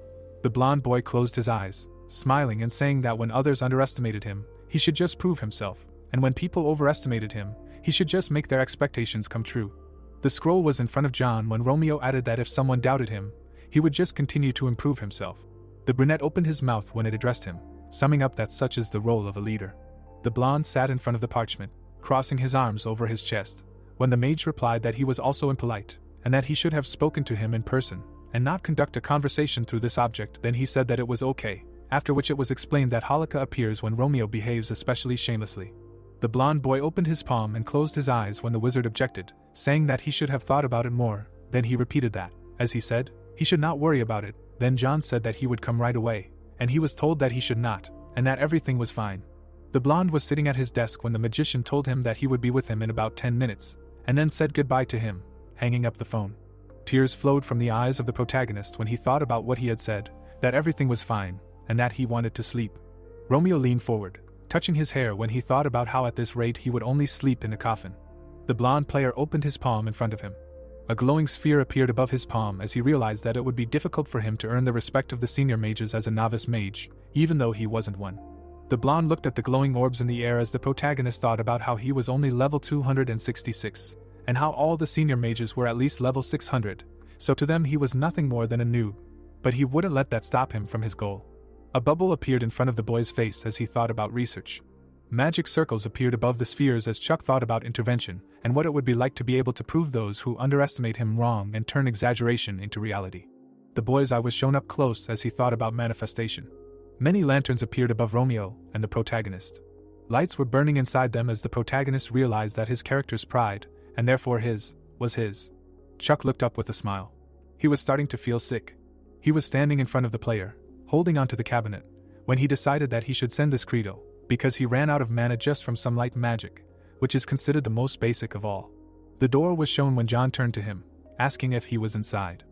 The blonde boy closed his eyes, smiling and saying that when others underestimated him, he should just prove himself, and when people overestimated him, he should just make their expectations come true. The scroll was in front of John when Romeo added that if someone doubted him, he would just continue to improve himself. The brunette opened his mouth when it addressed him, summing up that such is the role of a leader. The blonde sat in front of the parchment, crossing his arms over his chest, when the mage replied that he was also impolite, and that he should have spoken to him in person, and not conduct a conversation through this object. Then he said that it was okay, after which it was explained that Halakha appears when Romeo behaves especially shamelessly. The blonde boy opened his palm and closed his eyes when the wizard objected, saying that he should have thought about it more. Then he repeated that, as he said, he should not worry about it. Then John said that he would come right away, and he was told that he should not, and that everything was fine. The blonde was sitting at his desk when the magician told him that he would be with him in about 10 minutes, and then said goodbye to him, hanging up the phone. Tears flowed from the eyes of the protagonist when he thought about what he had said, that everything was fine, and that he wanted to sleep. Romeo leaned forward, touching his hair when he thought about how at this rate he would only sleep in a coffin. The blonde player opened his palm in front of him. A glowing sphere appeared above his palm as he realized that it would be difficult for him to earn the respect of the senior mages as a novice mage, even though he wasn't one. The blonde looked at the glowing orbs in the air as the protagonist thought about how he was only level 266, and how all the senior mages were at least level 600, so to them he was nothing more than a noob. But he wouldn't let that stop him from his goal. A bubble appeared in front of the boy's face as he thought about research. Magic circles appeared above the spheres as Chuck thought about intervention, and what it would be like to be able to prove those who underestimate him wrong and turn exaggeration into reality. The boy's eye was shown up close as he thought about manifestation. Many lanterns appeared above Romeo and the protagonist. Lights were burning inside them as the protagonist realized that his character's pride, and therefore his, was his. Chuck looked up with a smile. He was starting to feel sick. He was standing in front of the player, holding onto the cabinet, when he decided that he should send this credo, because he ran out of mana just from some light magic, which is considered the most basic of all. The door was shown when John turned to him, asking if he was inside.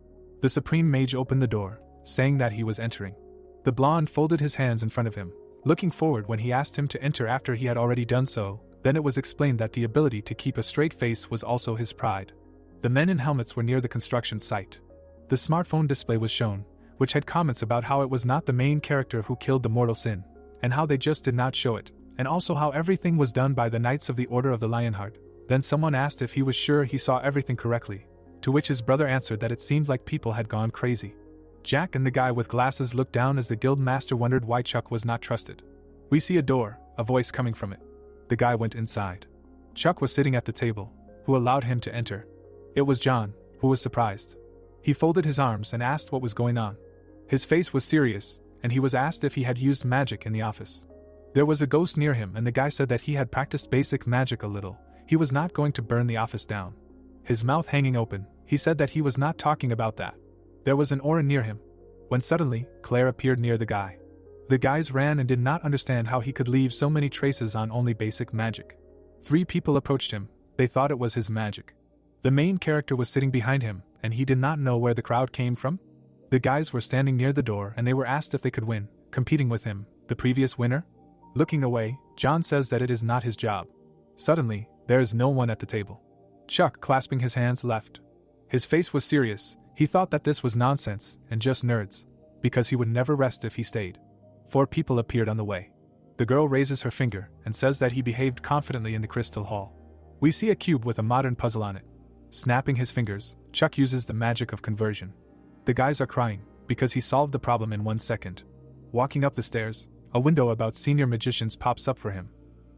The supreme mage opened the door, saying that he was entering. The blonde folded his hands in front of him, looking forward when he asked him to enter after he had already done so. Then it was explained that the ability to keep a straight face was also his pride. The men in helmets were near the construction site. The smartphone display was shown, which had comments about how it was not the main character who killed the mortal sin, and how they just did not show it, and also how everything was done by the Knights of the Order of the Lionheart. Then someone asked if he was sure he saw everything correctly, to which his brother answered that it seemed like people had gone crazy. Jack and the guy with glasses looked down as the guild master wondered why Chuck was not trusted. We see a door, a voice coming from it. The guy went inside. Chuck was sitting at the table, who allowed him to enter. It was John, who was surprised. He folded his arms and asked what was going on. His face was serious, and he was asked if he had used magic in the office. There was a ghost near him, and the guy said that he had practiced basic magic a little. He was not going to burn the office down. His mouth hanging open, he said that he was not talking about that. There was an aura near him. When suddenly, Claire appeared near the guy. The guys ran and did not understand how he could leave so many traces on only basic magic. 3 people approached him. They thought it was his magic. The main character was sitting behind him, and he did not know where the crowd came from. The guys were standing near the door and they were asked if they could win, competing with him, the previous winner. Looking away, John says that it is not his job. Suddenly, there is no one at the table. Chuck, clasping his hands, left. His face was serious. He thought that this was nonsense and just nerds, because he would never rest if he stayed. 4 people appeared on the way. The girl raises her finger and says that he behaved confidently in the crystal hall. We see a cube with a modern puzzle on it. Snapping his fingers, Chuck uses the magic of conversion. The guys are crying, because he solved the problem in 1 second. Walking up the stairs, a window about senior magicians pops up for him.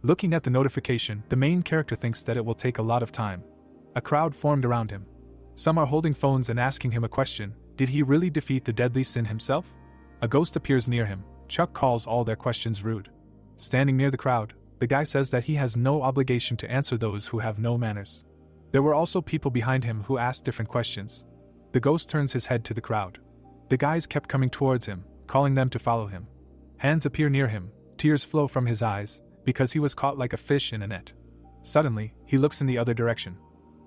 Looking at the notification, the main character thinks that it will take a lot of time. A crowd formed around him. Some are holding phones and asking him a question: did he really defeat the deadly sin himself? A ghost appears near him. Chuck calls all their questions rude. Standing near the crowd, the guy says that he has no obligation to answer those who have no manners. There were also people behind him who asked different questions. The ghost turns his head to the crowd. The guys kept coming towards him, calling them to follow him. Hands appear near him, tears flow from his eyes, because he was caught like a fish in a net. Suddenly, he looks in the other direction.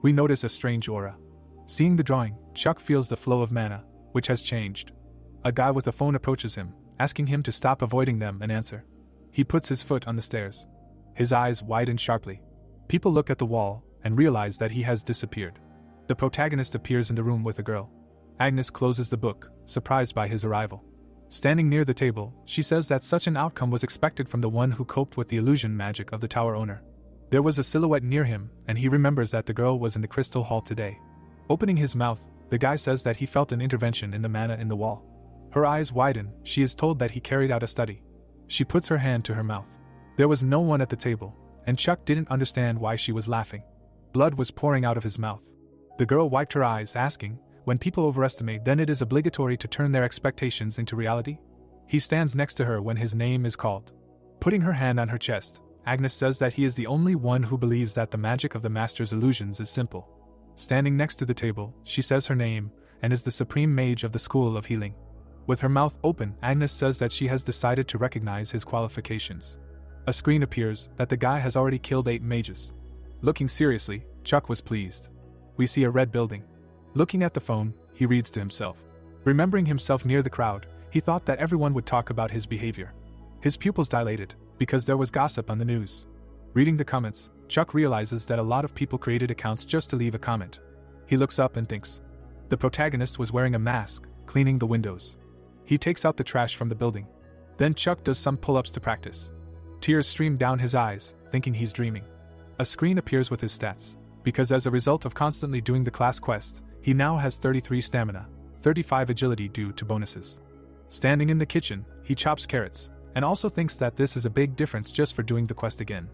We notice a strange aura. Seeing the drawing, Chuck feels the flow of mana, which has changed. A guy with a phone approaches him, asking him to stop avoiding them and answer. He puts his foot on the stairs. His eyes widen sharply. People look at the wall and realize that he has disappeared. The protagonist appears in the room with a girl. Agnes closes the book, surprised by his arrival. Standing near the table, she says that such an outcome was expected from the one who coped with the illusion magic of the tower owner. There was a silhouette near him, and he remembers that the girl was in the crystal hall today. Opening his mouth, the guy says that he felt an intervention in the mana in the wall. Her eyes widen. She is told that he carried out a study. She puts her hand to her mouth. There was no one at the table, and Chuck didn't understand why she was laughing. Blood was pouring out of his mouth. The girl wiped her eyes, asking, when people overestimate, then it is obligatory to turn their expectations into reality? He stands next to her when his name is called. Putting her hand on her chest, Agnes says that he is the only one who believes that the magic of the master's illusions is simple. Standing next to the table, she says her name, and is the supreme mage of the School of Healing. With her mouth open, Agnes says that she has decided to recognize his qualifications. A screen appears that the guy has already killed 8 mages. Looking seriously, Chuck was pleased. We see a red building. Looking at the phone, he reads to himself. Remembering himself near the crowd, he thought that everyone would talk about his behavior. His pupils dilated, because there was gossip on the news. Reading the comments, Chuck realizes that a lot of people created accounts just to leave a comment. He looks up and thinks. The protagonist was wearing a mask, cleaning the windows. He takes out the trash from the building. Then Chuck does some pull-ups to practice. Tears stream down his eyes, thinking he's dreaming. A screen appears with his stats, because as a result of constantly doing the class quest, he now has 33 stamina, 35 agility due to bonuses. Standing in the kitchen, he chops carrots, and also thinks that this is a big difference just for doing the quest again.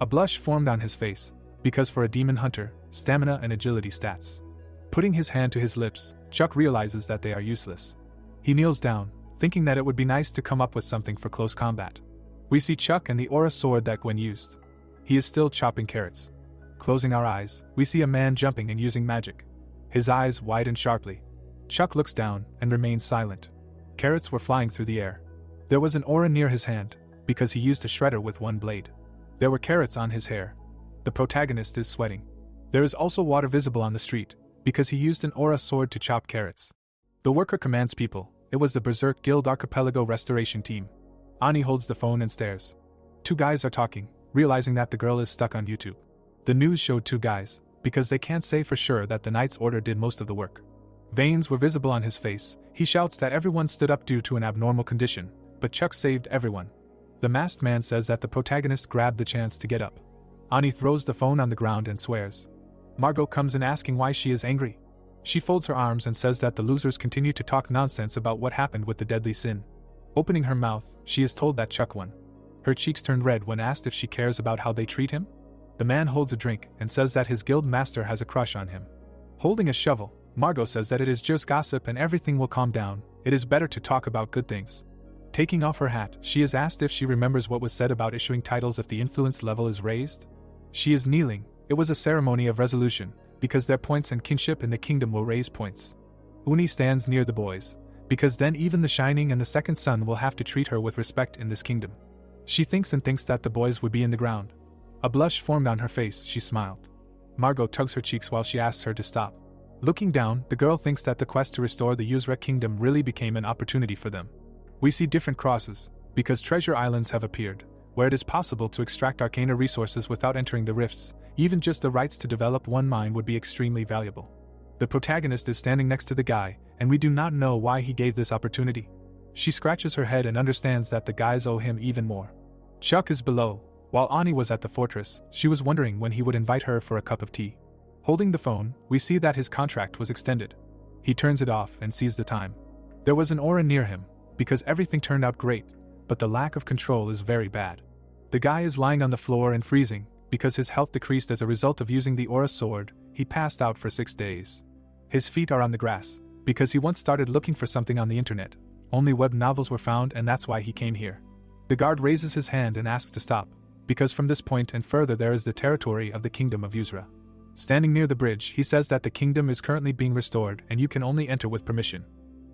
A blush formed on his face, because for a demon hunter, stamina and agility stats. Putting his hand to his lips, Chuck realizes that they are useless. He kneels down, thinking that it would be nice to come up with something for close combat. We see Chuck and the aura sword that Gwen used. He is still chopping carrots. Closing our eyes, we see a man jumping and using magic. His eyes widen sharply. Chuck looks down and remains silent. Carrots were flying through the air. There was an aura near his hand, because he used a shredder with one blade. There were carrots on his hair. The protagonist is sweating. There is also water visible on the street, because he used an aura sword to chop carrots. The worker commands people. It was the Berserk Guild Archipelago Restoration Team. Ani holds the phone and stares. 2 guys are talking, realizing that the girl is stuck on YouTube. The news showed two guys, because they can't say for sure that the knight's order did most of the work. Veins were visible on his face. He shouts that everyone stood up due to an abnormal condition, but Chuck saved everyone. The masked man says that the protagonist grabbed the chance to get up. Ani throws the phone on the ground and swears. Margot comes in asking why she is angry. She folds her arms and says that the losers continue to talk nonsense about what happened with the deadly sin. Opening her mouth, she is told that Chuck won. Her cheeks turn red when asked if she cares about how they treat him. The man holds a drink and says that his guild master has a crush on him. Holding a shovel, Margot says that it is just gossip and everything will calm down. It is better to talk about good things. Taking off her hat, she is asked if she remembers what was said about issuing titles if the influence level is raised. She is kneeling. It was a ceremony of resolution, because their points and kinship in the kingdom will raise points. Uni stands near the boys, because then even the Shining and the Second Son will have to treat her with respect in this kingdom. She thinks that the boys would be in the ground. A blush formed on her face. She smiled. Margot tugs her cheeks while she asks her to stop. Looking down, the girl thinks that the quest to restore the Yuzra kingdom really became an opportunity for them. We see different crosses, because treasure islands have appeared, where it is possible to extract arcana resources without entering the rifts. Even just the rights to develop one mine would be extremely valuable. The protagonist is standing next to the guy, and we do not know why he gave this opportunity. She scratches her head and understands that the guys owe him even more. Chuck is below. While Ani was at the fortress, she was wondering when he would invite her for a cup of tea. Holding the phone, we see that his contract was extended. He turns it off and sees the time. There was an aura near him, because everything turned out great, but the lack of control is very bad. The guy is lying on the floor and freezing, because his health decreased as a result of using the aura sword. He passed out for 6 days. His feet are on the grass, because he once started looking for something on the internet. Only web novels were found, and that's why he came here. The guard raises his hand and asks to stop, because from this point and further there is the territory of the kingdom of Yuzra. Standing near the bridge, he says that the kingdom is currently being restored and you can only enter with permission.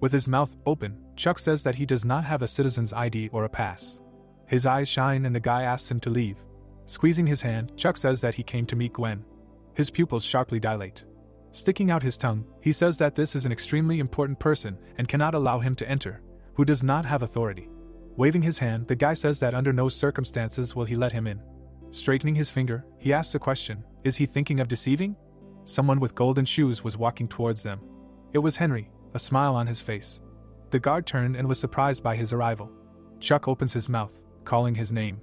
With his mouth open, Chuck says that he does not have a citizen's ID or a pass. His eyes shine and the guy asks him to leave. Squeezing his hand, Chuck says that he came to meet Gwen. His pupils sharply dilate. Sticking out his tongue, he says that this is an extremely important person and cannot allow him to enter, who does not have authority. Waving his hand, the guy says that under no circumstances will he let him in. Straightening his finger, he asks a question. Is he thinking of deceiving? Someone with golden shoes was walking towards them. It was Henry, a smile on his face. The guard turned and was surprised by his arrival. Chuck opens his mouth, calling his name.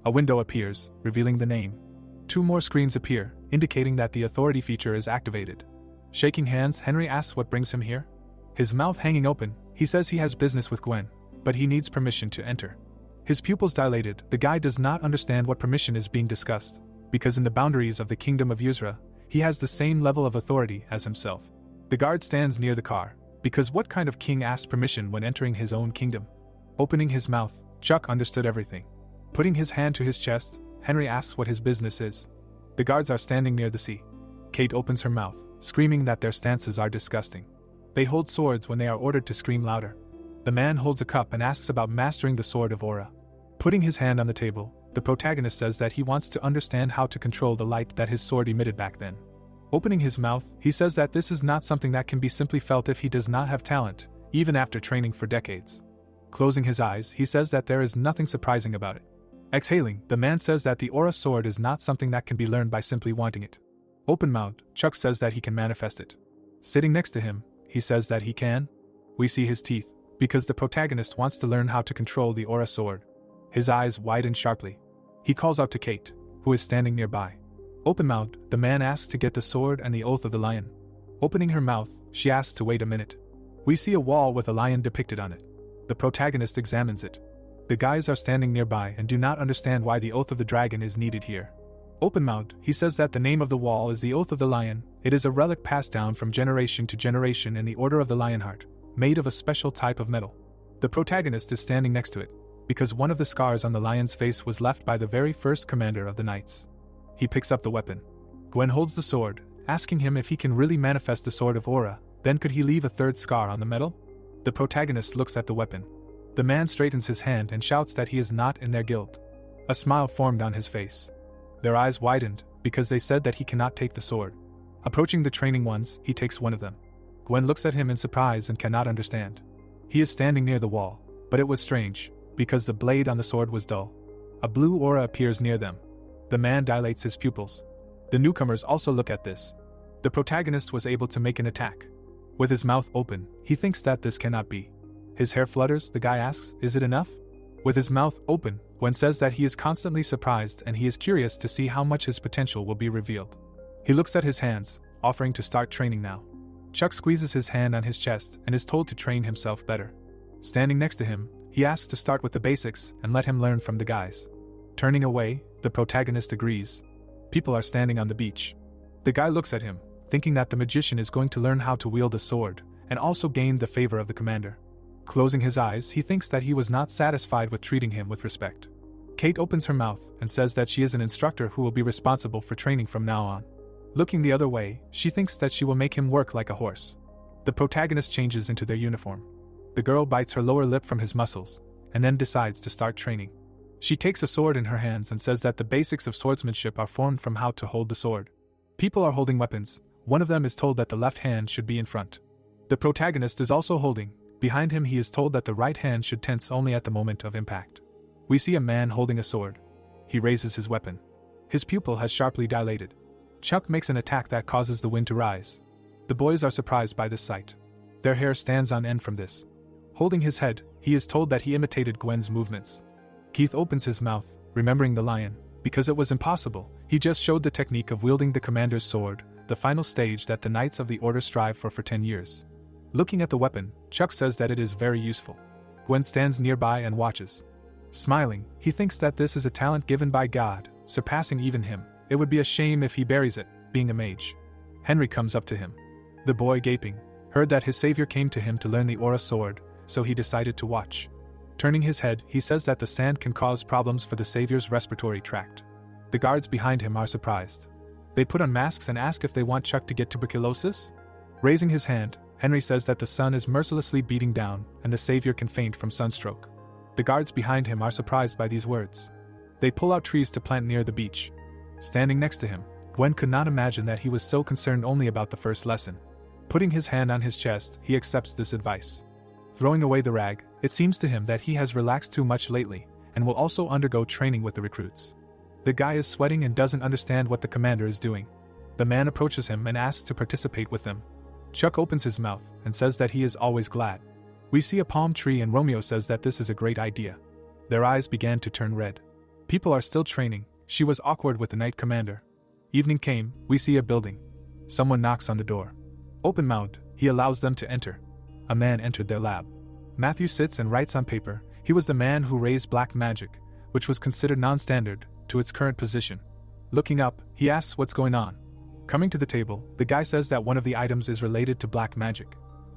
A window appears, revealing the name. 2 more screens appear, indicating that the authority feature is activated. Shaking hands, Henry asks what brings him here. His mouth hanging open, he says he has business with Gwen, but he needs permission to enter. His pupils dilated. The guy does not understand what permission is being discussed, because in the boundaries of the kingdom of Yuzra, he has the same level of authority as himself. The guard stands near the car, because what kind of king asks permission when entering his own kingdom? Opening his mouth, Chuck understood everything. Putting his hand to his chest, Henry asks what his business is. The guards are standing near the sea. Kate opens her mouth, screaming that their stances are disgusting. They hold swords when they are ordered to scream louder. The man holds a cup and asks about mastering the sword of aura. Putting his hand on the table, the protagonist says that he wants to understand how to control the light that his sword emitted back then. Opening his mouth, he says that this is not something that can be simply felt if he does not have talent, even after training for decades. Closing his eyes, he says that there is nothing surprising about it. Exhaling, the man says that the aura sword is not something that can be learned by simply wanting it. Open-mouthed, Chuck says that he can manifest it. Sitting next to him, he says that he can. We see his teeth, because the protagonist wants to learn how to control the aura sword. His eyes widen sharply. He calls out to Kate, who is standing nearby. Open-mouthed, the man asks to get the sword and the oath of the lion. Opening her mouth, she asks to wait a minute. We see a wall with a lion depicted on it. The protagonist examines it. The guys are standing nearby and do not understand why the oath of the dragon is needed here. Open-mouthed, he says that the name of the wall is the oath of the lion. It is a relic passed down from generation to generation in the order of the Lionheart, made of a special type of metal. The protagonist is standing next to it, because one of the scars on the lion's face was left by the very first commander of the knights. He picks up the weapon. Gwen holds the sword, asking him if he can really manifest the sword of aura, then could he leave a 3rd scar on the metal? The protagonist looks at the weapon. The man straightens his hand and shouts that he is not in their guild. A smile formed on his face. Their eyes widened, because they said that he cannot take the sword. Approaching the training ones, he takes one of them. Gwen looks at him in surprise and cannot understand. He is standing near the wall, but it was strange, because the blade on the sword was dull. A blue aura appears near them. The man dilates his pupils. The newcomers also look at this. The protagonist was able to make an attack. With his mouth open, he thinks that this cannot be. His hair flutters, the guy asks, "Is it enough?" With his mouth open, Gwen says that he is constantly surprised and he is curious to see how much his potential will be revealed. He looks at his hands, offering to start training now. Chuck squeezes his hand on his chest and is told to train himself better. Standing next to him, he asks to start with the basics and let him learn from the guys. Turning away, the protagonist agrees. People are standing on the beach. The guy looks at him, thinking that the magician is going to learn how to wield a sword and also gain the favor of the commander. Closing his eyes, he thinks that he was not satisfied with treating him with respect. Kate opens her mouth and says that she is an instructor who will be responsible for training from now on. Looking the other way, she thinks that she will make him work like a horse. The protagonist changes into their uniform. The girl bites her lower lip from his muscles, and then decides to start training. She takes a sword in her hands and says that the basics of swordsmanship are formed from how to hold the sword. People are holding weapons. One of them is told that the left hand should be in front. The protagonist is also holding. Behind him he is told that the right hand should tense only at the moment of impact. We see a man holding a sword. He raises his weapon. His pupil has sharply dilated. Chuck makes an attack that causes the wind to rise. The boys are surprised by this sight. Their hair stands on end from this. Holding his head, he is told that he imitated Gwen's movements. Keith opens his mouth, remembering the lion. Because it was impossible, he just showed the technique of wielding the commander's sword, the final stage that the Knights of the Order strive for 10 years. Looking at the weapon, Chuck says that it is very useful. Gwen stands nearby and watches. Smiling, he thinks that this is a talent given by God, surpassing even him. It would be a shame if he buries it, being a mage. Henry comes up to him. The boy, gaping, heard that his savior came to him to learn the aura sword, so he decided to watch. Turning his head, he says that the sand can cause problems for the savior's respiratory tract. The guards behind him are surprised. They put on masks and ask if they want Chuck to get tuberculosis. Raising his hand, Henry says that the sun is mercilessly beating down and the savior can faint from sunstroke. The guards behind him are surprised by these words. They pull out trees to plant near the beach. Standing next to him, Gwen could not imagine that he was so concerned only about the first lesson. Putting his hand on his chest, he accepts this advice. Throwing away the rag, it seems to him that he has relaxed too much lately and will also undergo training with the recruits. The guy is sweating and doesn't understand what the commander is doing. The man approaches him and asks to participate with them. Chuck opens his mouth and says that he is always glad. We see a palm tree and Romeo says that this is a great idea. Their eyes began to turn red. People are still training. She was awkward with the knight commander. Evening came, we see a building. Someone knocks on the door. Open-mouthed, he allows them to enter. A man entered their lab. Matthew sits and writes on paper. He was the man who raised black magic, which was considered non-standard, to its current position. Looking up, he asks what's going on. Coming to the table, the guy says that one of the items is related to black magic.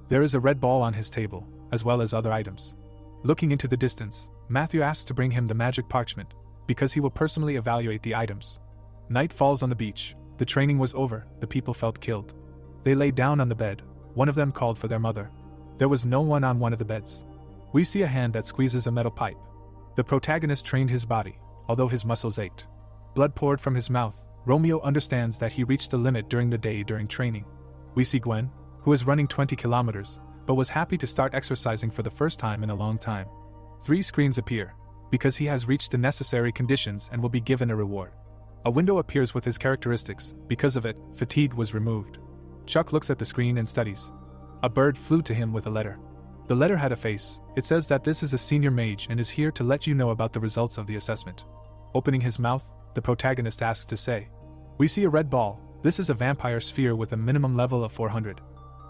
There is a red ball on his table, as well as other items. Looking into the distance, Matthew asks to bring him the magic parchment, because he will personally evaluate the items. Night falls on the beach. The training was over, the people felt killed. They lay down on the bed. One of them called for their mother. There was no one on one of the beds. We see a hand that squeezes a metal pipe. The protagonist trained his body, although his muscles ached. Blood poured from his mouth. Romeo understands that he reached the limit during the day during training. We see Gwen, who is running 20 kilometers, but was happy to start exercising for the first time in a long time. 3 screens appear, because he has reached the necessary conditions and will be given a reward. A window appears with his characteristics. Because of it, fatigue was removed. Chuck looks at the screen and studies. A bird flew to him with a letter. The letter had a face. It says that this is a senior mage and is here to let you know about the results of the assessment. Opening his mouth, the protagonist asks to say. We see a red ball. This is a vampire sphere with a minimum level of 400.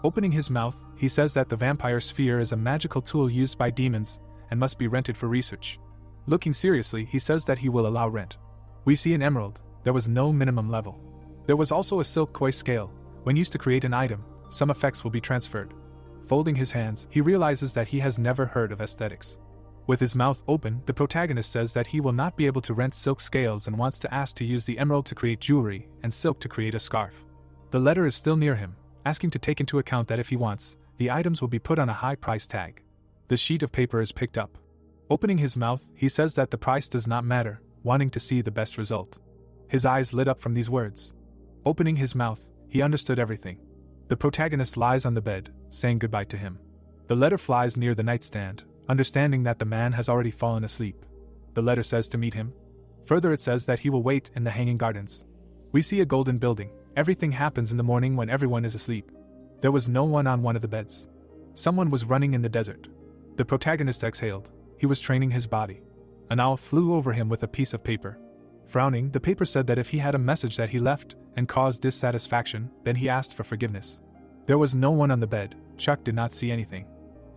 Opening his mouth, he says that the vampire sphere is a magical tool used by demons and must be rented for research. Looking seriously, he says that he will allow rent. We see an emerald. There was no minimum level. There was also a silk koi scale. When used to create an item, some effects will be transferred. Folding his hands, he realizes that he has never heard of aesthetics. With his mouth open, the protagonist says that he will not be able to rent silk scales and wants to ask to use the emerald to create jewelry and silk to create a scarf. The letter is still near him, asking to take into account that if he wants, the items will be put on a high price tag. The sheet of paper is picked up. Opening his mouth, he says that the price does not matter, wanting to see the best result. His eyes lit up from these words. Opening his mouth, he understood everything. The protagonist lies on the bed, saying goodbye to him. The letter flies near the nightstand, understanding that the man has already fallen asleep. The letter says to meet him. Further, it says that he will wait in the Hanging Gardens. We see a golden building. Everything happens in the morning when everyone is asleep. There was no one on one of the beds. Someone was running in the desert. The protagonist exhaled. He was training his body. An owl flew over him with a piece of paper. Frowning, the paper said that if he had a message that he left and caused dissatisfaction, then he asked for forgiveness. There was no one on the bed. Chuck did not see anything.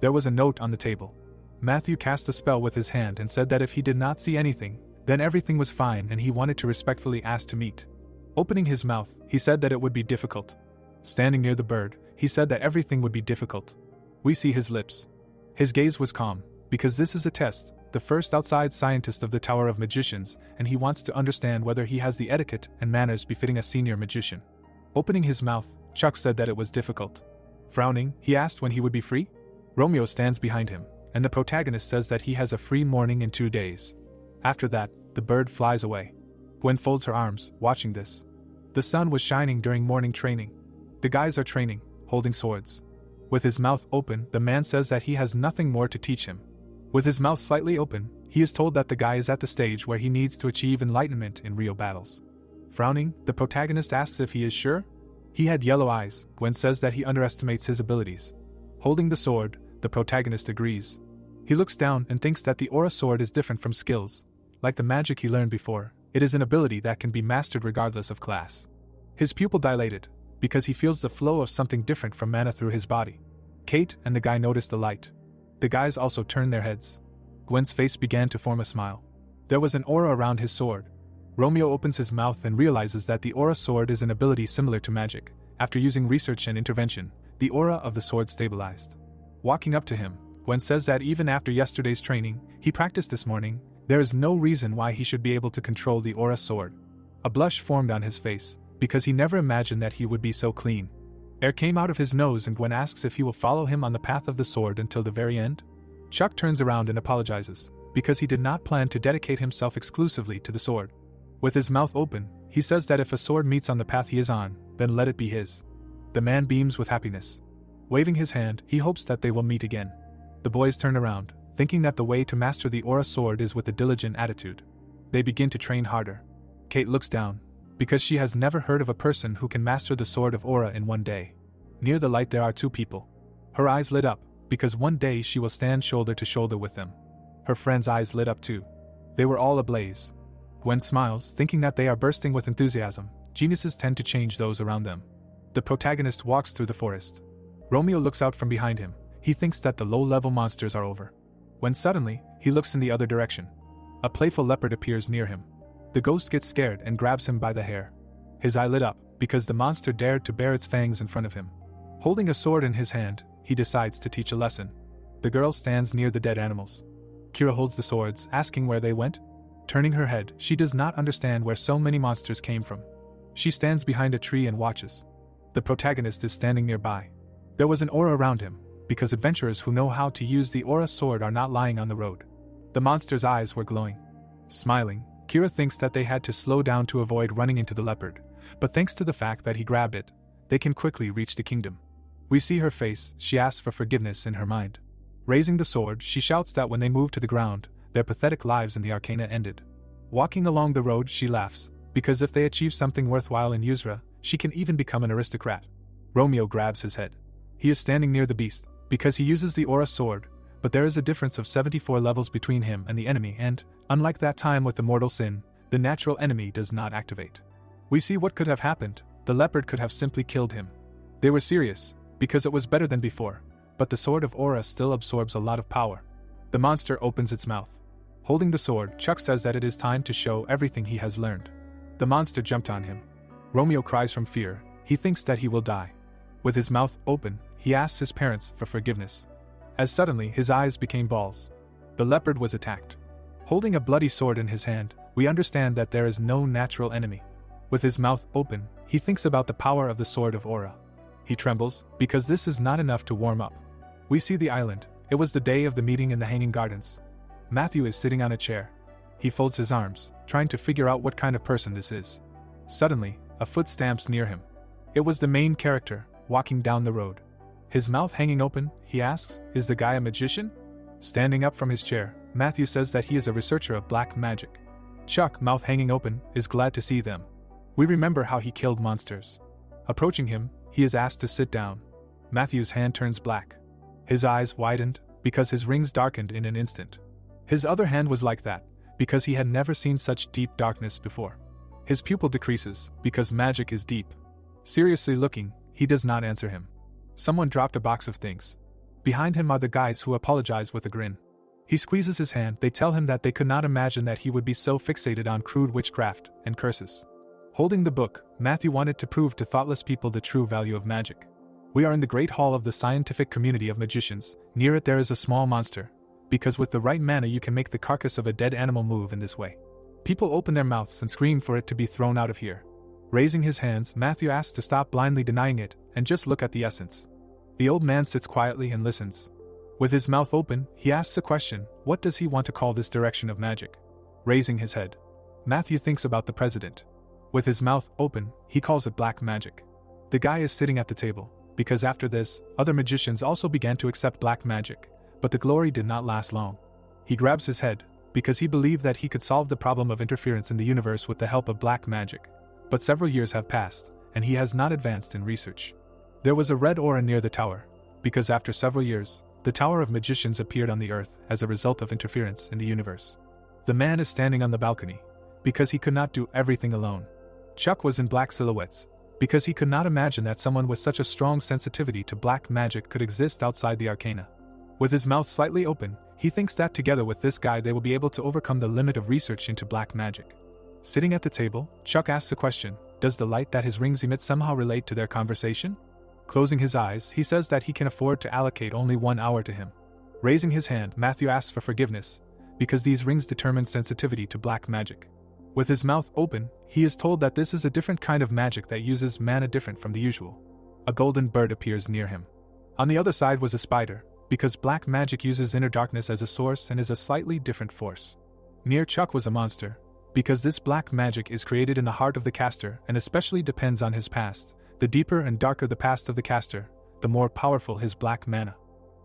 There was a note on the table. Matthew cast a spell with his hand and said that if he did not see anything, then everything was fine and he wanted to respectfully ask to meet. Opening his mouth, he said that it would be difficult. Standing near the bird, he said that everything would be difficult. We see his lips. His gaze was calm, because this is a test, the first outside scientist of the Tower of Magicians, and he wants to understand whether he has the etiquette and manners befitting a senior magician. Opening his mouth, Chuck said that it was difficult. Frowning, he asked when he would be free. Romeo stands behind him, and the protagonist says that he has a free morning in 2 days. After that, the bird flies away. Gwen folds her arms, watching this. The sun was shining during morning training. The guys are training, holding swords. With his mouth open, the man says that he has nothing more to teach him. With his mouth slightly open, he is told that the guy is at the stage where he needs to achieve enlightenment in real battles. Frowning, the protagonist asks if he is sure. He had yellow eyes. Gwen says that he underestimates his abilities. Holding the sword, the protagonist agrees. He looks down and thinks that the aura sword is different from skills. Like the magic he learned before, it is an ability that can be mastered regardless of class. His pupil dilated, because he feels the flow of something different from mana through his body. Kate and the guy noticed the light. The guys also turned their heads. Gwen's face began to form a smile. There was an aura around his sword. Romeo opens his mouth and realizes that the aura sword is an ability similar to magic. After using research and intervention, the aura of the sword stabilized. Walking up to him, Gwen says that even after yesterday's training, he practiced this morning, there is no reason why he should be able to control the aura sword. A blush formed on his face, because he never imagined that he would be so clean. Air came out of his nose and Gwen asks if he will follow him on the path of the sword until the very end. Chuck turns around and apologizes, because he did not plan to dedicate himself exclusively to the sword. With his mouth open, he says that if a sword meets on the path he is on, then let it be his. The man beams with happiness. Waving his hand, he hopes that they will meet again. The boys turn around, thinking that the way to master the aura sword is with a diligent attitude. They begin to train harder. Kate looks down, because she has never heard of a person who can master the sword of aura in one day. Near the light there are 2 people. Her eyes lit up, because one day she will stand shoulder to shoulder with them. Her friends' eyes lit up too. They were all ablaze. Gwen smiles, thinking that they are bursting with enthusiasm. Geniuses tend to change those around them. The protagonist walks through the forest. Romeo looks out from behind him. He thinks that the low-level monsters are over. When suddenly, he looks in the other direction. A playful leopard appears near him. The ghost gets scared and grabs him by the hair. His eye lit up, because the monster dared to bare its fangs in front of him. Holding a sword in his hand, he decides to teach a lesson. The girl stands near the dead animals. Kira holds the swords, asking where they went. Turning her head, she does not understand where so many monsters came from. She stands behind a tree and watches. The protagonist is standing nearby. There was an aura around him, because adventurers who know how to use the aura sword are not lying on the road. The monster's eyes were glowing. Smiling, Kira thinks that they had to slow down to avoid running into the leopard, but thanks to the fact that he grabbed it, they can quickly reach the kingdom. We see her face. She asks for forgiveness in her mind. Raising the sword, she shouts that when they move to the ground, their pathetic lives in the Arcana ended. Walking along the road, she laughs, because if they achieve something worthwhile in Yusra, she can even become an aristocrat. Romeo grabs his head. He is standing near the beast, because he uses the aura sword, but there is a difference of 74 levels between him and the enemy and, unlike that time with the mortal sin, the natural enemy does not activate. We see what could have happened. The leopard could have simply killed him. They were serious, because it was better than before, but the sword of aura still absorbs a lot of power. The monster opens its mouth. Holding the sword, Chuck says that it is time to show everything he has learned. The monster jumped on him. Romeo cries from fear. He thinks that he will die. With his mouth open, he asks his parents for forgiveness. As suddenly his eyes became balls. The leopard was attacked. Holding a bloody sword in his hand, we understand that there is no natural enemy. With his mouth open, he thinks about the power of the sword of aura. He trembles, because this is not enough to warm up. We see the island. It was the day of the meeting in the Hanging Gardens. Matthew is sitting on a chair. He folds his arms, trying to figure out what kind of person this is. Suddenly, a foot stamps near him. It was the main character, walking down the road. His mouth hanging open, he asks, "Is the guy a magician?" Standing up from his chair, Matthew says that he is a researcher of black magic. Chuck, mouth hanging open, is glad to see them. We remember how he killed monsters. Approaching him, he is asked to sit down. Matthew's hand turns black. His eyes widened, because his rings darkened in an instant. His other hand was like that, because he had never seen such deep darkness before. His pupil decreases, because magic is deep. Seriously looking, he does not answer him. Someone dropped a box of things. Behind him are the guys who apologize with a grin. He squeezes his hand. They tell him that they could not imagine that he would be so fixated on crude witchcraft and curses. Holding the book, Matthew wanted to prove to thoughtless people the true value of magic. We are in the great hall of the scientific community of magicians. Near it there is a small monster, because with the right mana you can make the carcass of a dead animal move in this way. People open their mouths and scream for it to be thrown out of here. Raising his hands, Matthew asks to stop blindly denying it, and just look at the essence. The old man sits quietly and listens. With his mouth open, he asks a question: what does he want to call this direction of magic? Raising his head, Matthew thinks about the president. With his mouth open, he calls it black magic. The guy is sitting at the table, because after this, other magicians also began to accept black magic, but the glory did not last long. He grabs his head, because he believed that he could solve the problem of interference in the universe with the help of black magic. But several years have passed, and he has not advanced in research. There was a red aura near the tower, because after several years, the Tower of Magicians appeared on the earth as a result of interference in the universe. The man is standing on the balcony, because he could not do everything alone. Chuck was in black silhouettes, because he could not imagine that someone with such a strong sensitivity to black magic could exist outside the arcana. With his mouth slightly open, he thinks that together with this guy they will be able to overcome the limit of research into black magic. Sitting at the table, Chuck asks a question: does the light that his rings emit somehow relate to their conversation? Closing his eyes, he says that he can afford to allocate only 1 hour to him. Raising his hand, Matthew asks for forgiveness, because these rings determine sensitivity to black magic. With his mouth open, he is told that this is a different kind of magic that uses mana different from the usual. A golden bird appears near him. On the other side was a spider, because black magic uses inner darkness as a source and is a slightly different force. Near Chuck was a monster, because this black magic is created in the heart of the caster and especially depends on his past. The deeper and darker the past of the caster, the more powerful his black mana.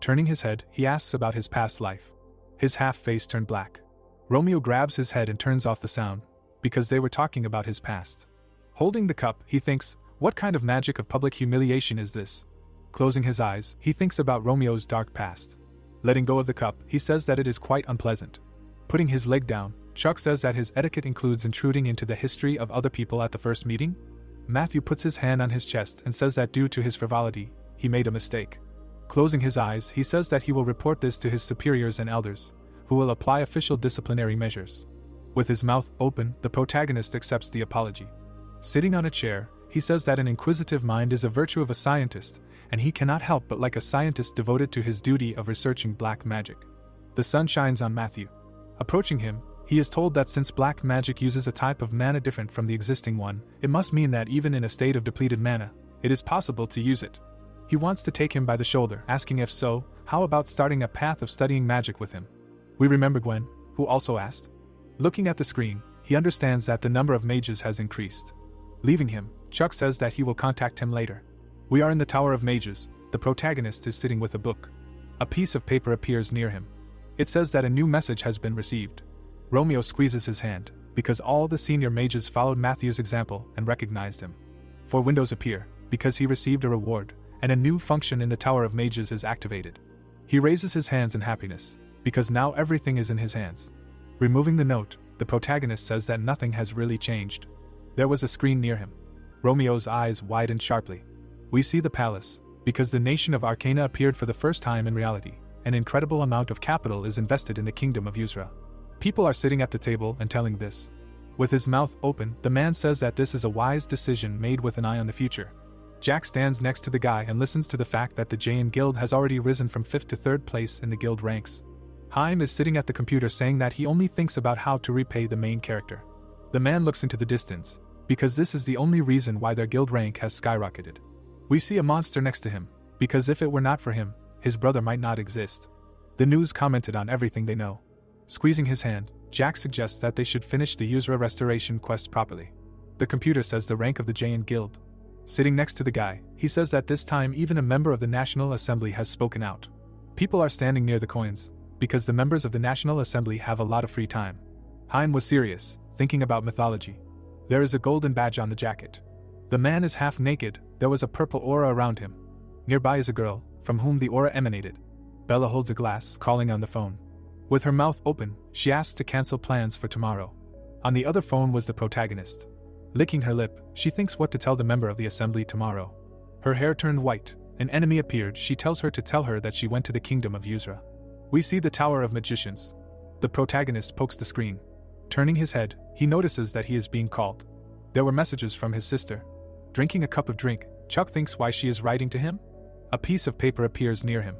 Turning his head, he asks about his past life. His half-face turned black. Romeo grabs his head and turns off the sound, because they were talking about his past. Holding the cup, he thinks, what kind of magic of public humiliation is this? Closing his eyes, he thinks about Romeo's dark past. Letting go of the cup, he says that it is quite unpleasant. Putting his leg down, Chuck says that his etiquette includes intruding into the history of other people at the first meeting. Matthew puts his hand on his chest and says that due to his frivolity, he made a mistake. Closing his eyes, he says that he will report this to his superiors and elders, who will apply official disciplinary measures. With his mouth open, the protagonist accepts the apology. Sitting on a chair, he says that an inquisitive mind is a virtue of a scientist, and he cannot help but like a scientist devoted to his duty of researching black magic. The sun shines on Matthew. Approaching him, he is told that since black magic uses a type of mana different from the existing one, it must mean that even in a state of depleted mana, it is possible to use it. He wants to take him by the shoulder, asking if so, how about starting a path of studying magic with him? We remember Gwen, who also asked. Looking at the screen, he understands that the number of mages has increased. Leaving him, Chuck says that he will contact him later. We are in the Tower of Mages. The protagonist is sitting with a book. A piece of paper appears near him. It says that a new message has been received. Romeo squeezes his hand, because all the senior mages followed Matthew's example and recognized him. 4 windows appear, because he received a reward, and a new function in the Tower of Mages is activated. He raises his hands in happiness, because now everything is in his hands. Removing the note, the protagonist says that nothing has really changed. There was a screen near him. Romeo's eyes widened sharply. We see the palace, because the nation of Arcana appeared for the first time in reality. An incredible amount of capital is invested in the kingdom of Yusra. People are sitting at the table and telling this. With his mouth open, the man says that this is a wise decision made with an eye on the future. Jack stands next to the guy and listens to the fact that the Jain Guild has already risen from 5th to 3rd place in the guild ranks. Haim is sitting at the computer saying that he only thinks about how to repay the main character. The man looks into the distance, because this is the only reason why their guild rank has skyrocketed. We see a monster next to him, because if it were not for him, his brother might not exist. The news commented on everything they know. Squeezing his hand, Jack suggests that they should finish the Yusra restoration quest properly. The computer says the rank of the Jain Guild. Sitting next to the guy, he says that this time even a member of the National Assembly has spoken out. People are standing near the coins, because the members of the National Assembly have a lot of free time. Haim was serious, thinking about mythology. There is a golden badge on the jacket. The man is half naked, there was a purple aura around him. Nearby is a girl, from whom the aura emanated. Bella holds a glass, calling on the phone. With her mouth open, she asks to cancel plans for tomorrow. On the other phone was the protagonist. Licking her lip, she thinks what to tell the member of the assembly tomorrow. Her hair turned white, an enemy appeared, she tells her to tell her that she went to the kingdom of Yuzra. We see the Tower of Magicians. The protagonist pokes the screen. Turning his head, he notices that he is being called. There were messages from his sister. Drinking a cup of drink, Chuck thinks why she is writing to him. A piece of paper appears near him.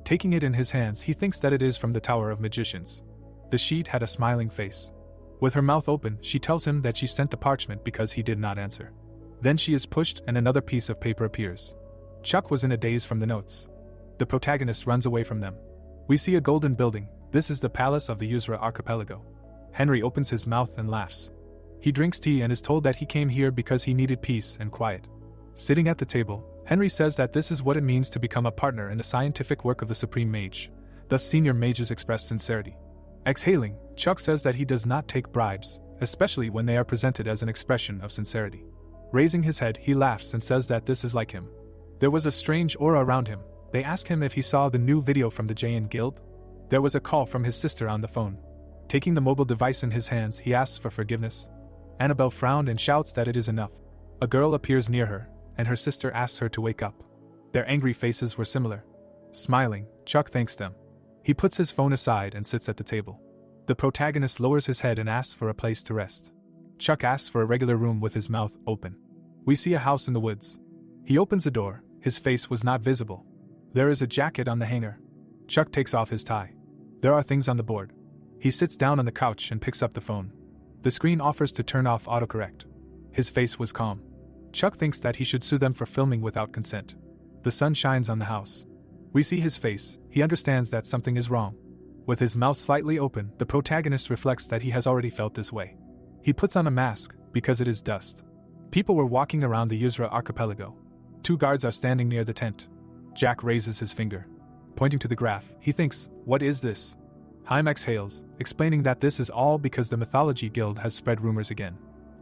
Taking it in his hands, he thinks that it is from the Tower of Magicians. The sheet had a smiling face. With her mouth open, she tells him that she sent the parchment because he did not answer. Then she is pushed and another piece of paper appears. Chuck was in a daze from the notes. The protagonist runs away from them. We see a golden building. This is the palace of the Yuzra archipelago. Henry opens his mouth and laughs. He drinks tea and is told that he came here because he needed peace and quiet. Sitting at the table, Henry says that this is what it means to become a partner in the scientific work of the Supreme Mage. Thus senior mages express sincerity. Exhaling, Chuck says that he does not take bribes, especially when they are presented as an expression of sincerity. Raising his head, he laughs and says that this is like him. There was a strange aura around him. They ask him if he saw the new video from the Jayan Guild. There was a call from his sister on the phone. Taking the mobile device in his hands, he asks for forgiveness. Annabelle frowned and shouts that it is enough. A girl appears near her, and her sister asks her to wake up. Their angry faces were similar. Smiling, Chuck thanks them. He puts his phone aside and sits at the table. The protagonist lowers his head and asks for a place to rest. Chuck asks for a regular room with his mouth open. We see a house in the woods. He opens the door, his face was not visible. There is a jacket on the hanger. Chuck takes off his tie. There are things on the board. He sits down on the couch and picks up the phone. The screen offers to turn off autocorrect. His face was calm. Chuck thinks that he should sue them for filming without consent. The sun shines on the house. We see his face, he understands that something is wrong. With his mouth slightly open, the protagonist reflects that he has already felt this way. He puts on a mask, because it is dust. People were walking around the Yuzra archipelago. 2 guards are standing near the tent. Jack raises his finger. Pointing to the graph, he thinks, what is this? Haim exhales, explaining that this is all because the Mythology Guild has spread rumors again.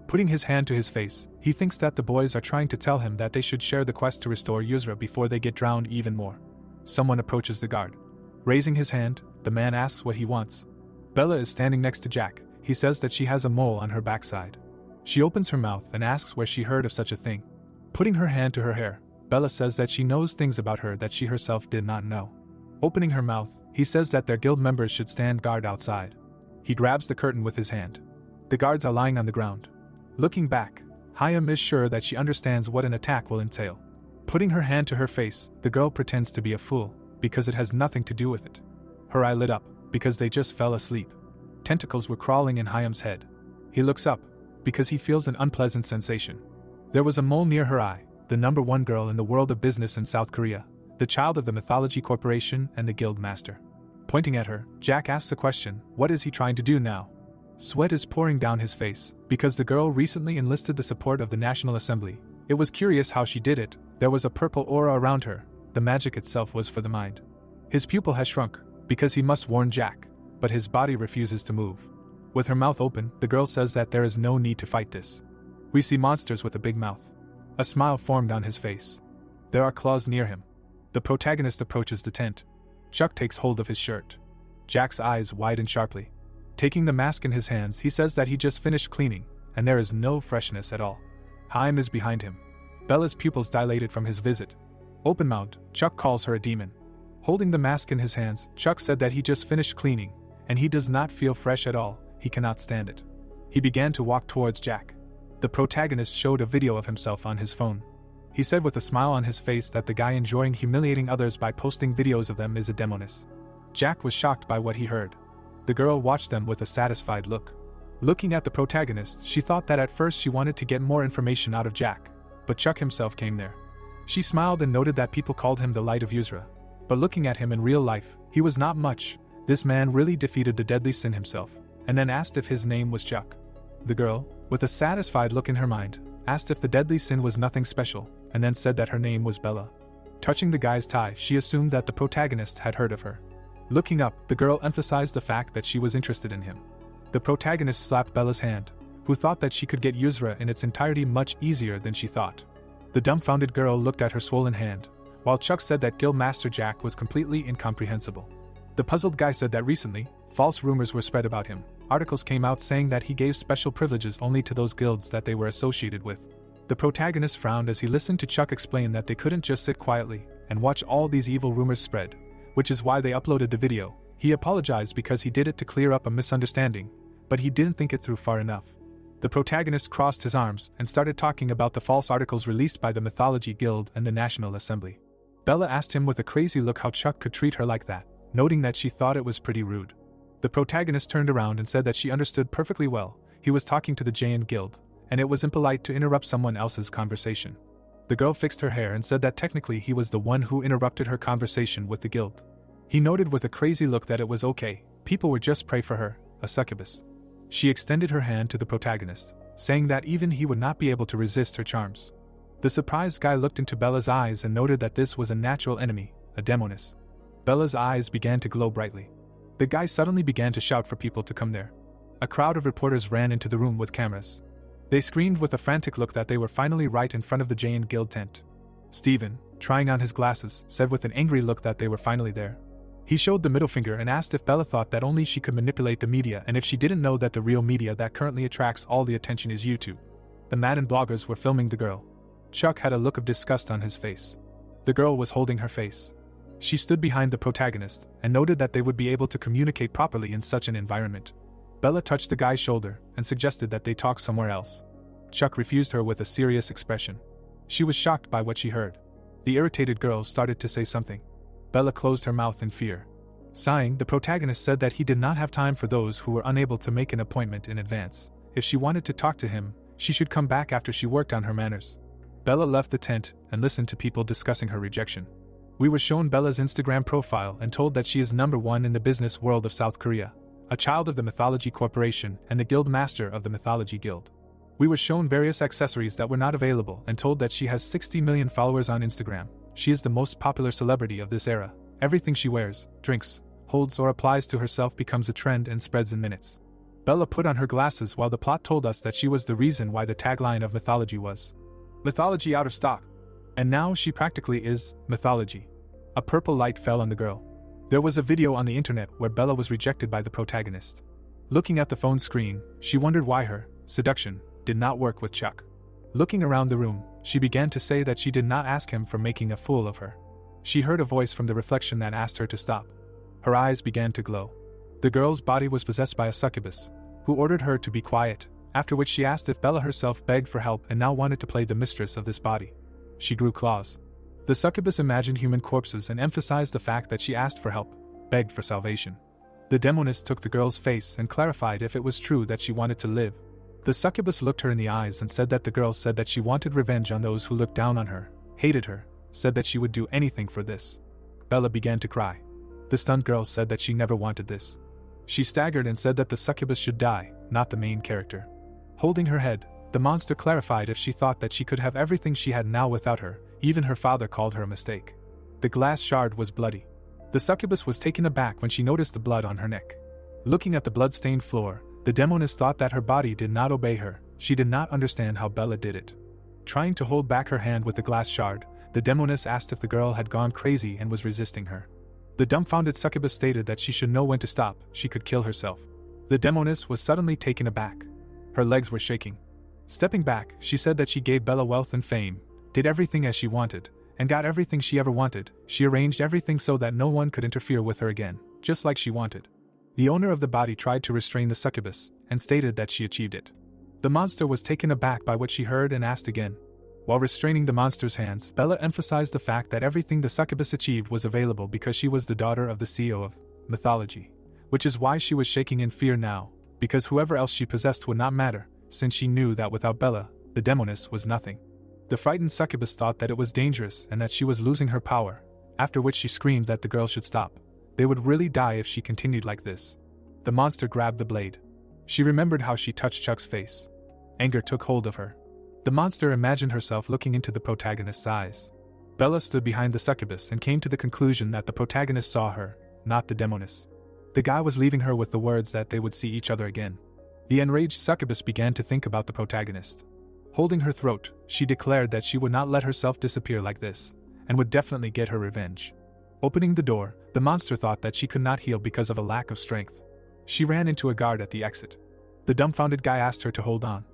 Putting his hand to his face, he thinks that the boys are trying to tell him that they should share the quest to restore Yuzra before they get drowned even more. Someone approaches the guard. Raising his hand, the man asks what he wants. Bella is standing next to Jack. He says that she has a mole on her backside. She opens her mouth and asks where she heard of such a thing. Putting her hand to her hair, Bella says that she knows things about her that she herself did not know. Opening her mouth, he says that their guild members should stand guard outside. He grabs the curtain with his hand. The guards are lying on the ground. Looking back, Hayam is sure that she understands what an attack will entail. Putting her hand to her face, the girl pretends to be a fool, because it has nothing to do with it. Her eye lit up, because they just fell asleep. Tentacles were crawling in Hayam's head. He looks up, because he feels an unpleasant sensation. There was a mole near her eye, the #1 girl in the world of business in South Korea, the child of the Mythology Corporation and the guild master. Pointing at her, Jack asks a question, what is he trying to do now? Sweat is pouring down his face, because the girl recently enlisted the support of the National Assembly. It was curious how she did it. There was a purple aura around her. The magic itself was for the mind. His pupil has shrunk, because he must warn Jack, but his body refuses to move. With her mouth open, the girl says that there is no need to fight this. We see monsters with a big mouth. A smile formed on his face. There are claws near him. The protagonist approaches the tent. Chuck takes hold of his shirt. Jack's eyes widen sharply. Taking the mask in his hands, he says that he just finished cleaning, and there is no freshness at all. Haim is behind him. Bella's pupils dilated from his visit. Open-mouthed, Chuck calls her a demon. Holding the mask in his hands, Chuck said that he just finished cleaning, and he does not feel fresh at all. He cannot stand it. He began to walk towards Jack. The protagonist showed a video of himself on his phone. He said with a smile on his face that the guy enjoying humiliating others by posting videos of them is a demoness. Jack was shocked by what he heard. The girl watched them with a satisfied look. Looking at the protagonist, she thought that at first she wanted to get more information out of Jack, but Chuck himself came there. She smiled and noted that people called him the Light of Yuzra, but looking at him in real life, he was not much. This man really defeated the deadly sin himself, and then asked if his name was Chuck. The girl, with a satisfied look in her mind, asked if the deadly sin was nothing special, and then said that her name was Bella. Touching the guy's tie, she assumed that the protagonist had heard of her. Looking up, the girl emphasized the fact that she was interested in him. The protagonist slapped Bella's hand, who thought that she could get Yuzra in its entirety much easier than she thought. The dumbfounded girl looked at her swollen hand, while Chuck said that Guild Master Jack was completely incomprehensible. The puzzled guy said that recently, false rumors were spread about him. Articles came out saying that he gave special privileges only to those guilds that they were associated with. The protagonist frowned as he listened to Chuck explain that they couldn't just sit quietly and watch all these evil rumors spread, which is why they uploaded the video. He apologized because he did it to clear up a misunderstanding, but he didn't think it through far enough. The protagonist crossed his arms and started talking about the false articles released by the Mythology Guild and the National Assembly. Bella asked him with a crazy look how Chuck could treat her like that, noting that she thought it was pretty rude. The protagonist turned around and said that she understood perfectly well. He was talking to the Jayan Guild, and it was impolite to interrupt someone else's conversation. The girl fixed her hair and said that technically he was the one who interrupted her conversation with the guild. He noted with a crazy look that it was okay, people would just pray for her, a succubus. She extended her hand to the protagonist, saying that even he would not be able to resist her charms. The surprised guy looked into Bella's eyes and noted that this was a natural enemy, a demoness. Bella's eyes began to glow brightly. The guy suddenly began to shout for people to come there. A crowd of reporters ran into the room with cameras. They screamed with a frantic look that they were finally right in front of the Jayan Guild tent. Stephen, trying on his glasses, said with an angry look that they were finally there. He showed the middle finger and asked if Bella thought that only she could manipulate the media and if she didn't know that the real media that currently attracts all the attention is YouTube. The Madden bloggers were filming the girl. Chuck had a look of disgust on his face. The girl was holding her face. She stood behind the protagonist and noted that they would be able to communicate properly in such an environment. Bella touched the guy's shoulder and suggested that they talk somewhere else. Chuck refused her with a serious expression. She was shocked by what she heard. The irritated girl started to say something. Bella closed her mouth in fear. Sighing, the protagonist said that he did not have time for those who were unable to make an appointment in advance. If she wanted to talk to him, she should come back after she worked on her manners. Bella left the tent and listened to people discussing her rejection. We were shown Bella's Instagram profile and told that she is #1 in the business world of South Korea, a child of the Mythology Corporation and the Guild Master of the Mythology Guild. We were shown various accessories that were not available and told that she has 60 million followers on Instagram. She is the most popular celebrity of this era. Everything she wears, drinks, holds or applies to herself becomes a trend and spreads in minutes. Bella put on her glasses while the plot told us that she was the reason why the tagline of Mythology was "Mythology out of stock." And now she practically is Mythology. A purple light fell on the girl. There was a video on the internet where Bella was rejected by the protagonist. Looking at the phone screen, she wondered why her seduction did not work with Chuck. Looking around the room, she began to say that she did not ask him for making a fool of her. She heard a voice from the reflection that asked her to stop. Her eyes began to glow. The girl's body was possessed by a succubus, who ordered her to be quiet, after which she asked if Bella herself begged for help and now wanted to play the mistress of this body. She grew claws. The succubus imagined human corpses and emphasized the fact that she asked for help, begged for salvation. The demoness took the girl's face and clarified if it was true that she wanted to live. The succubus looked her in the eyes and said that the girl said that she wanted revenge on those who looked down on her, hated her, said that she would do anything for this. Bella began to cry. The stunned girl said that she never wanted this. She staggered and said that the succubus should die, not the main character. Holding her head, the monster clarified if she thought that she could have everything she had now without her. Even her father called her a mistake. The glass shard was bloody. The succubus was taken aback when she noticed the blood on her neck. Looking at the blood-stained floor, the demoness thought that her body did not obey her. She did not understand how Bella did it. Trying to hold back her hand with the glass shard, the demoness asked if the girl had gone crazy and was resisting her. The dumbfounded succubus stated that she should know when to stop, she could kill herself. The demoness was suddenly taken aback. Her legs were shaking. Stepping back, she said that she gave Bella wealth and fame, did everything as she wanted, and got everything she ever wanted. She arranged everything so that no one could interfere with her again, just like she wanted. The owner of the body tried to restrain the succubus, and stated that she achieved it. The monster was taken aback by what she heard and asked again. While restraining the monster's hands, Bella emphasized the fact that everything the succubus achieved was available because she was the daughter of the CEO of Mythology, which is why she was shaking in fear now, because whoever else she possessed would not matter, since she knew that without Bella, the demoness was nothing. The frightened succubus thought that it was dangerous and that she was losing her power, after which she screamed that the girl should stop. They would really die if she continued like this. The monster grabbed the blade. She remembered how she touched Chuck's face. Anger took hold of her. The monster imagined herself looking into the protagonist's eyes. Bella stood behind the succubus and came to the conclusion that the protagonist saw her, not the demoness. The guy was leaving her with the words that they would see each other again. The enraged succubus began to think about the protagonist. Holding her throat, she declared that she would not let herself disappear like this, and would definitely get her revenge. Opening the door, the monster thought that she could not heal because of a lack of strength. She ran into a guard at the exit. The dumbfounded guy asked her to hold on.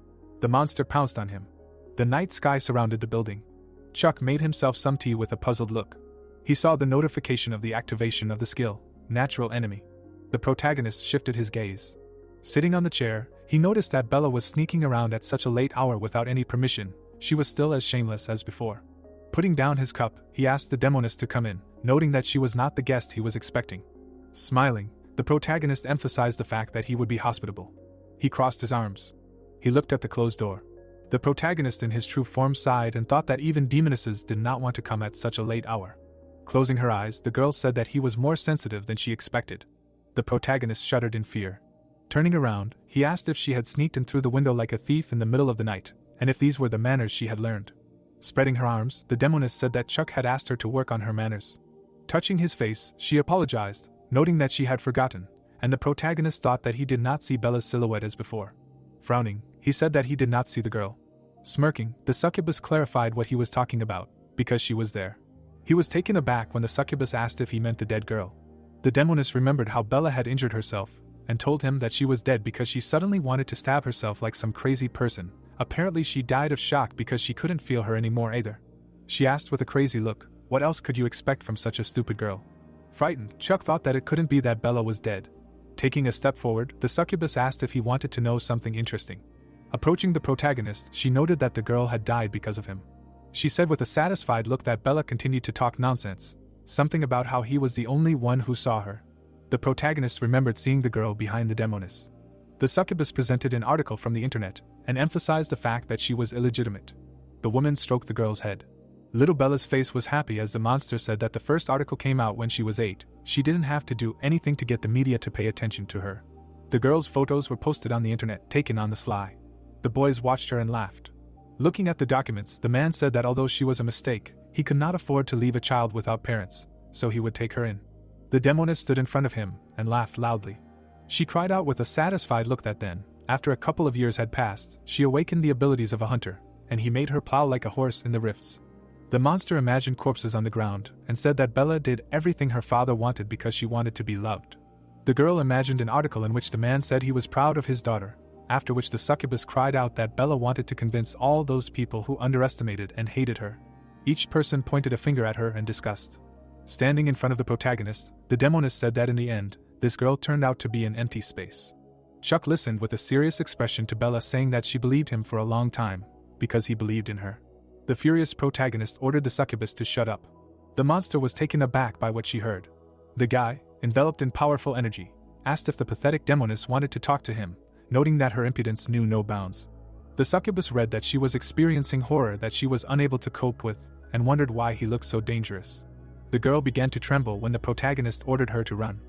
The monster pounced on him. The night sky surrounded the building. Chuck made himself some tea with a puzzled look. He saw the notification of the activation of the skill, Natural Enemy. The protagonist shifted his gaze. Sitting on the chair, he noticed that Bella was sneaking around at such a late hour without any permission. She was still as shameless as before. Putting down his cup, he asked the demoness to come in, noting that she was not the guest he was expecting. Smiling, the protagonist emphasized the fact that he would be hospitable. He crossed his arms. He looked at the closed door. The protagonist in his true form sighed and thought that even demonesses did not want to come at such a late hour. Closing her eyes, the girl said that he was more sensitive than she expected. The protagonist shuddered in fear. Turning around, he asked if she had sneaked in through the window like a thief in the middle of the night, and if these were the manners she had learned. Spreading her arms, the demoness said that Chuck had asked her to work on her manners. Touching his face, she apologized, noting that she had forgotten, and the protagonist thought that he did not see Bella's silhouette as before. Frowning, he said that he did not see the girl. Smirking, the succubus clarified what he was talking about, because she was there. He was taken aback when the succubus asked if he meant the dead girl. The demoness remembered how Bella had injured herself, and told him that she was dead because she suddenly wanted to stab herself like some crazy person. Apparently she died of shock because she couldn't feel her anymore either. She asked with a crazy look, what else could you expect from such a stupid girl? Frightened, Chuck thought that it couldn't be that Bella was dead. Taking a step forward, the succubus asked if he wanted to know something interesting. Approaching the protagonist, she noted that the girl had died because of him. She said with a satisfied look that Bella continued to talk nonsense, something about how he was the only one who saw her. The protagonist remembered seeing the girl behind the demoness. The succubus presented an article from the internet, and emphasized the fact that she was illegitimate. The woman stroked the girl's head. Little Bella's face was happy as the monster said that the first article came out when she was 8. She didn't have to do anything to get the media to pay attention to her. The girl's photos were posted on the internet, taken on the sly. The boys watched her and laughed. Looking at the documents, the man said that although she was a mistake, he could not afford to leave a child without parents, so he would take her in. The demoness stood in front of him and laughed loudly. She cried out with a satisfied look that then, after a couple of years had passed, she awakened the abilities of a hunter, and he made her plow like a horse in the rifts. The monster imagined corpses on the ground, and said that Bella did everything her father wanted because she wanted to be loved. The girl imagined an article in which the man said he was proud of his daughter, after which the succubus cried out that Bella wanted to convince all those people who underestimated and hated her. Each person pointed a finger at her in disgust. Standing in front of the protagonist, the demoness said that in the end, this girl turned out to be an empty space. Chuck listened with a serious expression to Bella saying that she believed him for a long time, because he believed in her. The furious protagonist ordered the succubus to shut up. The monster was taken aback by what she heard. The guy, enveloped in powerful energy, asked if the pathetic demoness wanted to talk to him, noting that her impudence knew no bounds. The succubus read that she was experiencing horror that she was unable to cope with, and wondered why he looked so dangerous. The girl began to tremble when the protagonist ordered her to run.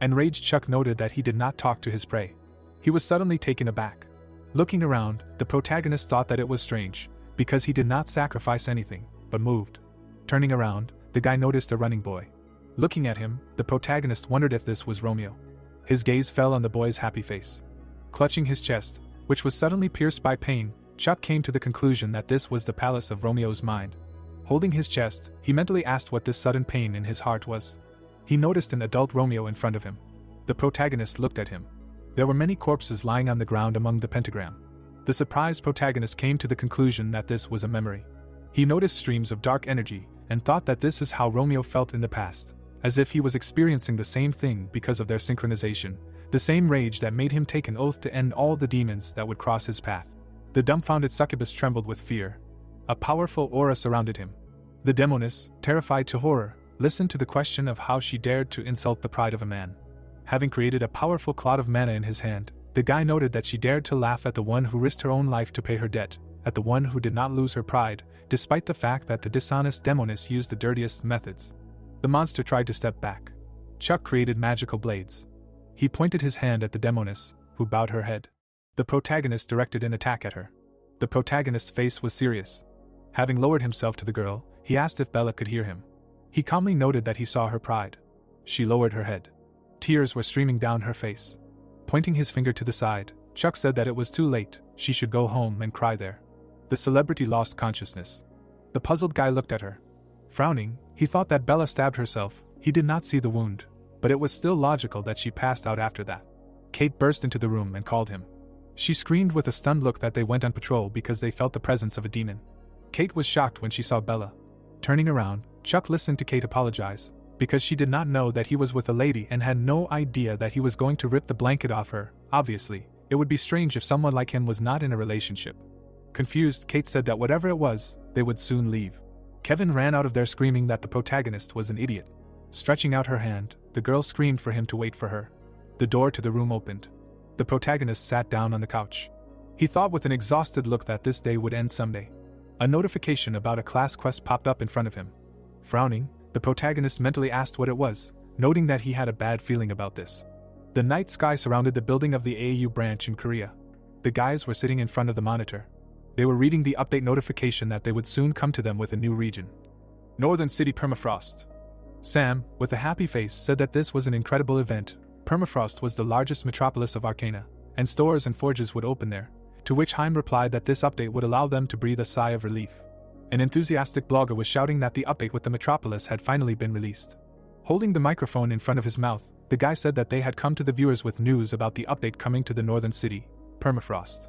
Enraged Chuck noted that he did not talk to his prey. He was suddenly taken aback. Looking around, the protagonist thought that it was strange, because he did not sacrifice anything, but moved. Turning around, the guy noticed a running boy. Looking at him, the protagonist wondered if this was Romeo. His gaze fell on the boy's happy face. Clutching his chest, which was suddenly pierced by pain, Chuck came to the conclusion that this was the palace of Romeo's mind. Holding his chest, he mentally asked what this sudden pain in his heart was. He noticed an adult Romeo in front of him. The protagonist looked at him. There were many corpses lying on the ground among the pentagram. The surprised protagonist came to the conclusion that this was a memory. He noticed streams of dark energy, and thought that this is how Romeo felt in the past, as if he was experiencing the same thing because of their synchronization, the same rage that made him take an oath to end all the demons that would cross his path. The dumbfounded succubus trembled with fear. A powerful aura surrounded him. The demoness, terrified to horror, listened to the question of how she dared to insult the pride of a man. Having created a powerful clot of mana in his hand, the guy noted that she dared to laugh at the one who risked her own life to pay her debt, at the one who did not lose her pride, despite the fact that the dishonest demoness used the dirtiest methods. The monster tried to step back. Chuck created magical blades. He pointed his hand at the demoness, who bowed her head. The protagonist directed an attack at her. The protagonist's face was serious. Having lowered himself to the girl, he asked if Bella could hear him. He calmly noted that he saw her pride. She lowered her head. Tears were streaming down her face. Pointing his finger to the side, Chuck said that it was too late, she should go home and cry there. The celebrity lost consciousness. The puzzled guy looked at her. Frowning, he thought that Bella stabbed herself. He did not see the wound, but it was still logical that she passed out after that. Kate burst into the room and called him. She screamed with a stunned look that they went on patrol because they felt the presence of a demon. Kate was shocked when she saw Bella. Turning around, Chuck listened to Kate apologize, because she did not know that he was with a lady and had no idea that he was going to rip the blanket off her. Obviously, it would be strange if someone like him was not in a relationship. Confused, Kate said that whatever it was, they would soon leave. Kevin ran out of there screaming that the protagonist was an idiot. Stretching out her hand, the girl screamed for him to wait for her. The door to the room opened. The protagonist sat down on the couch. He thought with an exhausted look that this day would end someday. A notification about a class quest popped up in front of him. Frowning, the protagonist mentally asked what it was, noting that he had a bad feeling about this. The night sky surrounded the building of the AAU branch in Korea. The guys were sitting in front of the monitor. They were reading the update notification that they would soon come to them with a new region. Northern City Permafrost. Sam, with a happy face, said that this was an incredible event. Permafrost was the largest metropolis of Arcana, and stores and forges would open there, to which Haim replied that this update would allow them to breathe a sigh of relief. An enthusiastic blogger was shouting that the update with the metropolis had finally been released. Holding the microphone in front of his mouth, the guy said that they had come to the viewers with news about the update coming to the northern city, Permafrost.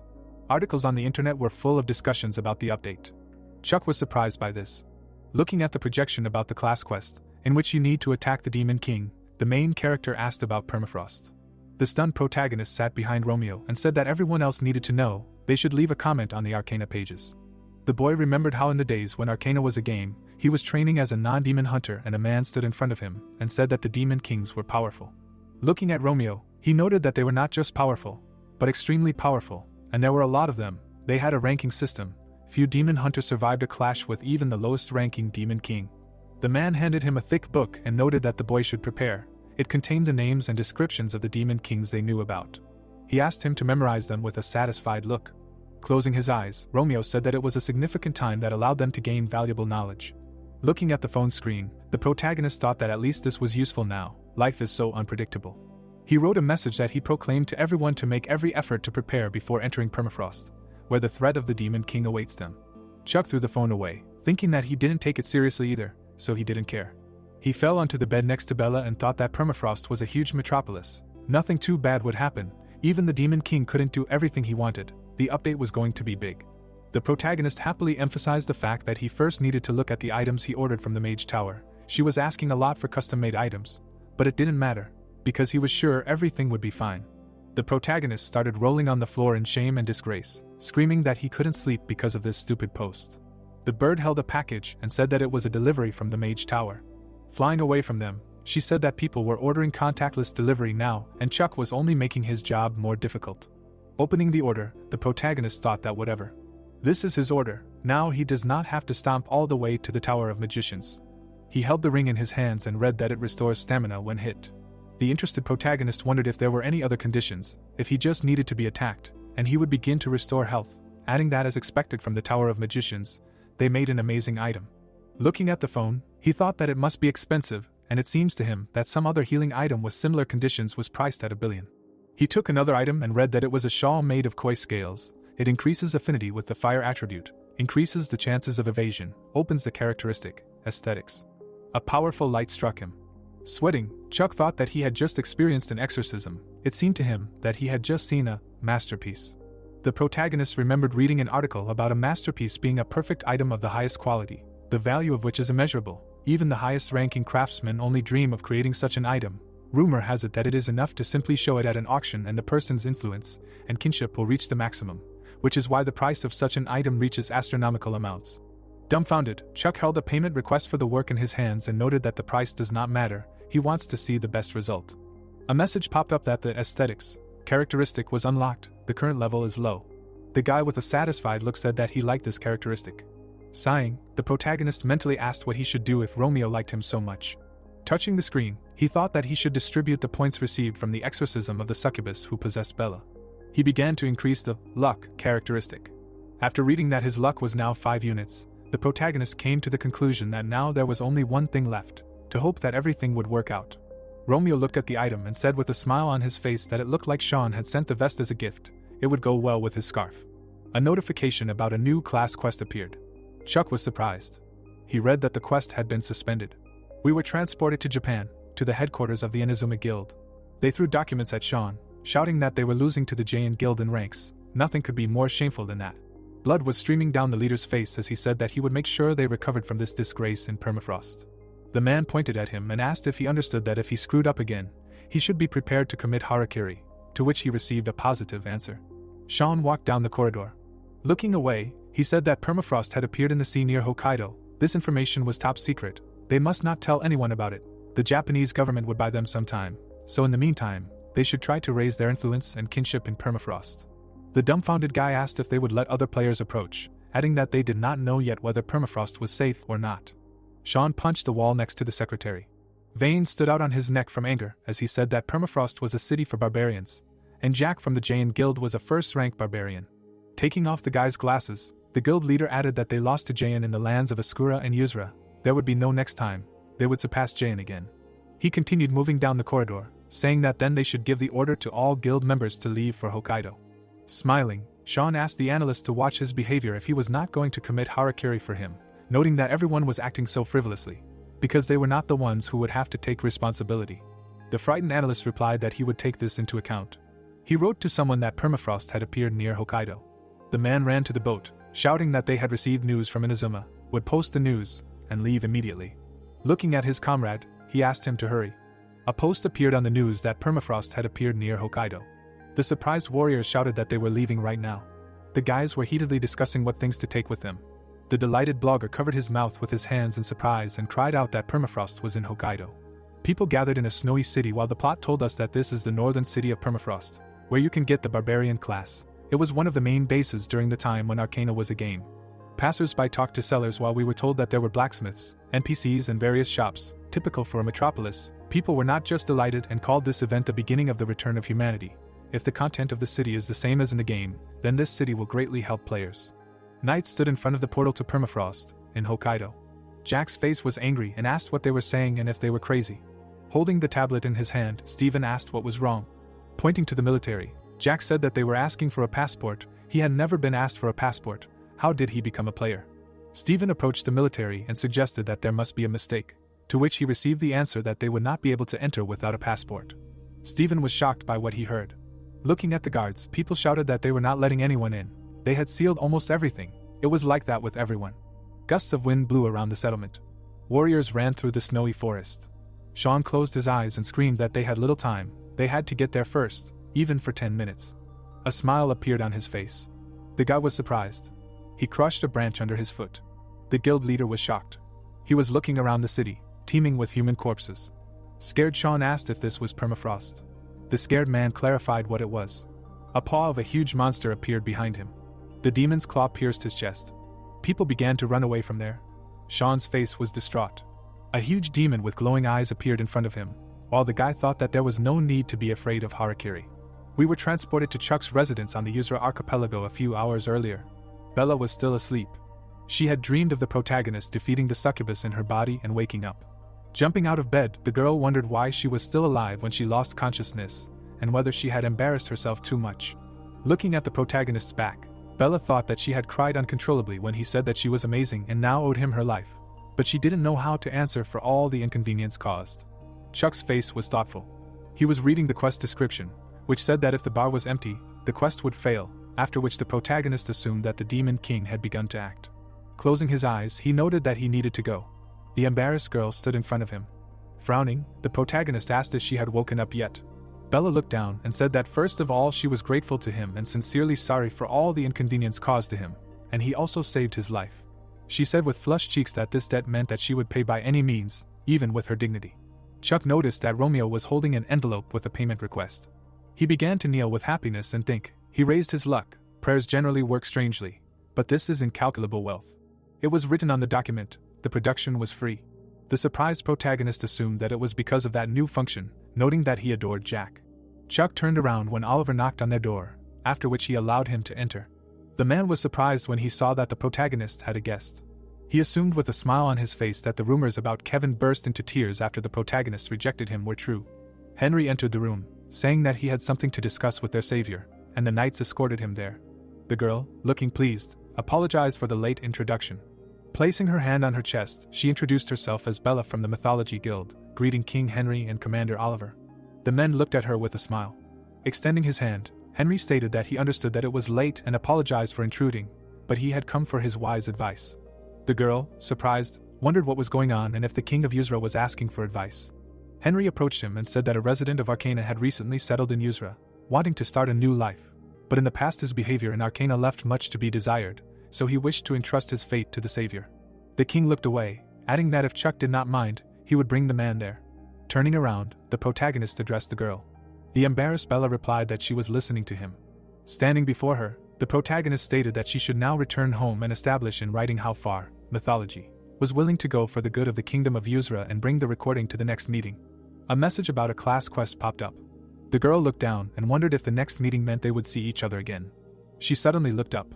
Articles on the internet were full of discussions about the update. Chuck was surprised by this. Looking at the projection about the class quest, in which you need to attack the Demon King, the main character asked about Permafrost. The stunned protagonist sat behind Romeo and said that everyone else needed to know, they should leave a comment on the Arcana pages. The boy remembered how in the days when Arcana was a game, he was training as a non-demon hunter and a man stood in front of him and said that the Demon Kings were powerful. Looking at Romeo, he noted that they were not just powerful, but extremely powerful, and there were a lot of them. They had a ranking system. Few demon hunters survived a clash with even the lowest ranking Demon King. The man handed him a thick book and noted that the boy should prepare. It contained the names and descriptions of the Demon Kings they knew about. He asked him to memorize them with a satisfied look. Closing his eyes, Romeo said that it was a significant time that allowed them to gain valuable knowledge. Looking at the phone screen, the protagonist thought that at least this was useful now. Life is so unpredictable. He wrote a message that he proclaimed to everyone to make every effort to prepare before entering Permafrost, where the threat of the Demon King awaits them. Chuck threw the phone away, thinking that he didn't take it seriously either, so he didn't care. He fell onto the bed next to Bella and thought that Permafrost was a huge metropolis. Nothing too bad would happen. Even the Demon King couldn't do everything he wanted. The update was going to be big. The protagonist happily emphasized the fact that he first needed to look at the items he ordered from the Mage Tower. She was asking a lot for custom-made items, but it didn't matter, because he was sure everything would be fine. The protagonist started rolling on the floor in shame and disgrace, screaming that he couldn't sleep because of this stupid post. The bird held a package and said that it was a delivery from the Mage Tower. Flying away from them, she said that people were ordering contactless delivery now, and Chuck was only making his job more difficult. Opening the order, the protagonist thought that whatever. This is his order, now he does not have to stomp all the way to the Tower of Magicians. He held the ring in his hands and read that it restores stamina when hit. The interested protagonist wondered if there were any other conditions, if he just needed to be attacked, and he would begin to restore health, adding that as expected from the Tower of Magicians, they made an amazing item. Looking at the phone, he thought that it must be expensive, and it seems to him that some other healing item with similar conditions was priced at $1 billion. He took another item and read that it was a shawl made of koi scales. It increases affinity with the fire attribute, increases the chances of evasion, opens the characteristic, aesthetics. A powerful light struck him. Sweating, Chuck thought that he had just experienced an exorcism. It seemed to him that he had just seen a masterpiece. The protagonist remembered reading an article about a masterpiece being a perfect item of the highest quality, the value of which is immeasurable. Even the highest-ranking craftsmen only dream of creating such an item. Rumor has it that it is enough to simply show it at an auction and the person's influence and kinship will reach the maximum, which is why the price of such an item reaches astronomical amounts. Dumbfounded, Chuck held a payment request for the work in his hands and noted that the price does not matter, he wants to see the best result. A message popped up that the aesthetics characteristic was unlocked, the current level is low. The guy with a satisfied look said that he liked this characteristic. Sighing, the protagonist mentally asked what he should do if Romeo liked him so much. Touching the screen, he thought that he should distribute the points received from the exorcism of the succubus who possessed Bella. He began to increase the luck characteristic. After reading that his luck was now 5 units, the protagonist came to the conclusion that now there was only one thing left, to hope that everything would work out. Romeo looked at the item and said with a smile on his face that it looked like Sean had sent the vest as a gift. it would go well with his scarf. A notification about a new class quest appeared. Chuck was surprised. He read that the quest had been suspended. We were transported to Japan, to the headquarters of the Inazuma Guild. They threw documents at Sean, shouting that they were losing to the Jain Guild in ranks. Nothing could be more shameful than that. Blood was streaming down the leader's face as he said that he would make sure they recovered from this disgrace in permafrost. The man pointed at him and asked if he understood that if he screwed up again, he should be prepared to commit harakiri, to which he received a positive answer. Sean walked down the corridor. Looking away, he said that permafrost had appeared in the sea near Hokkaido. This information was top secret. They must not tell anyone about it. The Japanese government would buy them some time, so in the meantime, they should try to raise their influence and kinship in permafrost. The dumbfounded guy asked if they would let other players approach, adding that they did not know yet whether permafrost was safe or not. Sean punched the wall next to the secretary. Veins stood out on his neck from anger as he said that permafrost was a city for barbarians, and Jack from the Jain Guild was a first-rank barbarian. Taking off the guy's glasses, the guild leader added that they lost to Jain in the lands of Ascura and Yuzura. There would be no next time. They would surpass Jain again. He continued moving down the corridor, saying that then they should give the order to all guild members to leave for Hokkaido. Smiling, Sean asked the analyst to watch his behavior if he was not going to commit harakiri for him, noting that everyone was acting so frivolously, because they were not the ones who would have to take responsibility. The frightened analyst replied that he would take this into account. He wrote to someone that permafrost had appeared near Hokkaido. The man ran to the boat, shouting that they had received news from Inazuma, would post the news, and leave immediately. Looking at his comrade, he asked him to hurry. A post appeared on the news that permafrost had appeared near Hokkaido. The surprised warriors shouted that they were leaving right now. The guys were heatedly discussing what things to take with them. The delighted blogger covered his mouth with his hands in surprise and cried out that permafrost was in Hokkaido. People gathered in a snowy city while the plot told us that this is the northern city of permafrost, where you can get the barbarian class. It was one of the main bases during the time when Arcana was a game. Passers-by talked to sellers while we were told that there were blacksmiths, NPCs and various shops, typical for a metropolis. People were not just delighted and called this event the beginning of the return of humanity. If the content of the city is the same as in the game, then this city will greatly help players. Knights stood in front of the portal to permafrost, in Hokkaido. Jack's face was angry and asked what they were saying and if they were crazy. Holding the tablet in his hand, Stephen asked what was wrong. Pointing to the military, Jack said that they were asking for a passport. He had never been asked for a passport. How did he become a player? Stephen approached the military and suggested that there must be a mistake, to which he received the answer that they would not be able to enter without a passport. Stephen was shocked by what he heard. Looking at the guards, people shouted that they were not letting anyone in. They had sealed almost everything. It was like that with everyone. Gusts of wind blew around the settlement. Warriors ran through the snowy forest. Sean closed his eyes and screamed that they had little time. They had to get there first, even for 10 minutes. A smile appeared on his face. The guy was surprised. He crushed a branch under his foot. The guild leader was shocked. He was looking around the city, teeming with human corpses. Scared, Sean asked if this was permafrost. The scared man clarified what it was. A paw of a huge monster appeared behind him. The demon's claw pierced his chest. People began to run away from there. Sean's face was distraught. A huge demon with glowing eyes appeared in front of him, while the guy thought that there was no need to be afraid of harakiri. We were transported to Chuck's residence on the Yuzura archipelago a few hours earlier. Bella was still asleep. She had dreamed of the protagonist defeating the succubus in her body and waking up. Jumping out of bed, the girl wondered why she was still alive when she lost consciousness, and whether she had embarrassed herself too much. Looking at the protagonist's back, Bella thought that she had cried uncontrollably when he said that she was amazing and now owed him her life. But she didn't know how to answer for all the inconvenience caused. Chuck's face was thoughtful. He was reading the quest description, which said that if the bar was empty, the quest would fail, after which the protagonist assumed that the Demon King had begun to act. Closing his eyes, he noted that he needed to go. The embarrassed girl stood in front of him. Frowning, the protagonist asked if she had woken up yet. Bella looked down and said that first of all she was grateful to him and sincerely sorry for all the inconvenience caused to him, and he also saved his life. She said with flushed cheeks that this debt meant that she would pay by any means, even with her dignity. Chuck noticed that Romeo was holding an envelope with a payment request. He began to kneel with happiness and think. He raised his luck. Prayers generally work strangely, but this is incalculable wealth. It was written on the document. The production was free. The surprised protagonist assumed that it was because of that new function, noting that he adored Jack. Chuck turned around when Oliver knocked on their door, after which he allowed him to enter. The man was surprised when he saw that the protagonist had a guest. He assumed with a smile on his face that the rumors about Kevin burst into tears after the protagonist rejected him were true. Henry entered the room, saying that he had something to discuss with their savior, and the knights escorted him there. The girl, looking pleased, apologized for the late introduction. Placing her hand on her chest, she introduced herself as Bella from the Mythology Guild, greeting King Henry and Commander Oliver. The men looked at her with a smile. Extending his hand, Henry stated that he understood that it was late and apologized for intruding, but he had come for his wise advice. The girl, surprised, wondered what was going on and if the King of Yusra was asking for advice. Henry approached him and said that a resident of Arcana had recently settled in Yusra, wanting to start a new life, but in the past his behavior in Arcana left much to be desired, so he wished to entrust his fate to the Savior. The king looked away, adding that if Chuck did not mind, he would bring the man there. Turning around, the protagonist addressed the girl. The embarrassed Bella replied that she was listening to him. Standing before her, the protagonist stated that she should now return home and establish in writing how far mythology was willing to go for the good of the kingdom of Yusra and bring the recording to the next meeting. A message about a class quest popped up. The girl looked down and wondered if the next meeting meant they would see each other again. She suddenly looked up.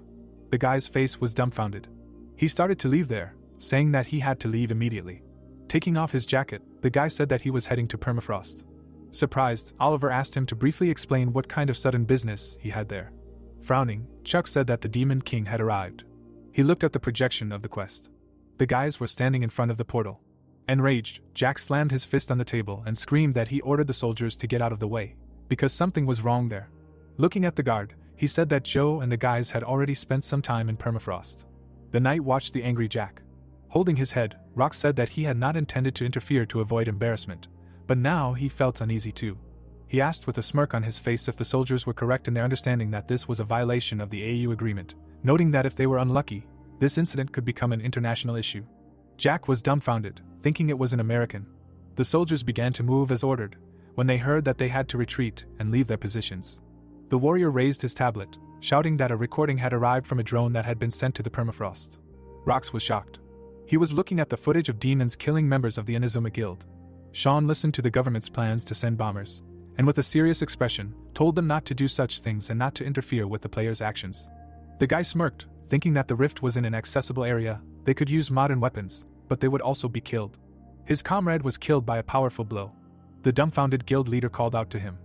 The guy's face was dumbfounded. He started to leave there, saying that he had to leave immediately. Taking off his jacket, the guy said that he was heading to Permafrost. Surprised, Oliver asked him to briefly explain what kind of sudden business he had there. Frowning, Chuck said that the Demon King had arrived. He looked at the projection of the quest. The guys were standing in front of the portal. Enraged, Jack slammed his fist on the table and screamed that he ordered the soldiers to get out of the way, because something was wrong there. Looking at the guard, he said that Joe and the guys had already spent some time in Permafrost. The knight watched the angry Jack. Holding his head, Rock said that he had not intended to interfere to avoid embarrassment, but now he felt uneasy too. He asked with a smirk on his face if the soldiers were correct in their understanding that this was a violation of the AU agreement, noting that if they were unlucky, this incident could become an international issue. Jack was dumbfounded, thinking it was an American. The soldiers began to move as ordered, when they heard that they had to retreat and leave their positions. The warrior raised his tablet, shouting that a recording had arrived from a drone that had been sent to the Permafrost. Rox was shocked. He was looking at the footage of demons killing members of the Inazuma Guild. Sean listened to the government's plans to send bombers, and with a serious expression, told them not to do such things and not to interfere with the players' actions. The guy smirked, thinking that the rift was in an accessible area, they could use modern weapons, but they would also be killed. His comrade was killed by a powerful blow. The dumbfounded guild leader called out to him.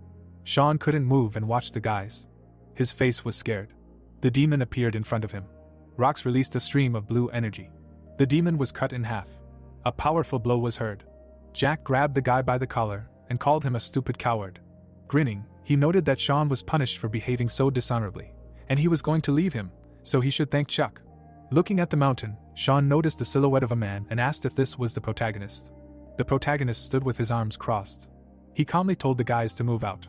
Sean couldn't move and watched the guys. His face was scared. The demon appeared in front of him. Rox released a stream of blue energy. The demon was cut in half. A powerful blow was heard. Jack grabbed the guy by the collar and called him a stupid coward. Grinning, he noted that Sean was punished for behaving so dishonorably, and he was going to leave him, so he should thank Chuck. Looking at the mountain, Sean noticed the silhouette of a man and asked if this was the protagonist. The protagonist stood with his arms crossed. He calmly told the guys to move out.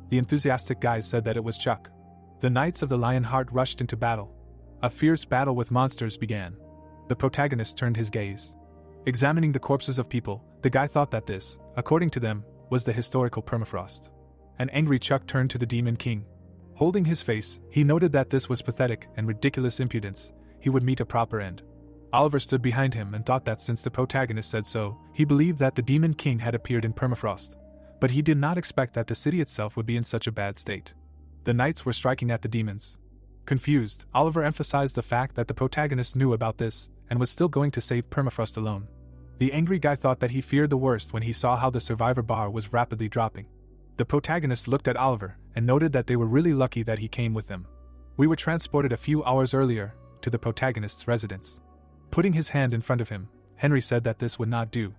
The enthusiastic guys said that it was Chuck. The Knights of the Lion Heart rushed into battle. A fierce battle with monsters began. The protagonist turned his gaze. Examining the corpses of people, the guy thought that this, according to them, was the historical Permafrost. An angry Chuck turned to the Demon King. Holding his face, he noted that this was pathetic and ridiculous impudence. He would meet a proper end. Oliver stood behind him and thought that since the protagonist said so, he believed that the Demon King had appeared in Permafrost. But he did not expect that the city itself would be in such a bad state. The knights were striking at the demons. Confused, Oliver emphasized the fact that the protagonist knew about this and was still going to save Permafrost alone. The angry guy thought that he feared the worst when he saw how the survivor bar was rapidly dropping. The protagonist looked at Oliver and noted that they were really lucky that he came with them. We were transported a few hours earlier to the protagonist's residence. Putting his hand in front of him, Henry said that this would not do.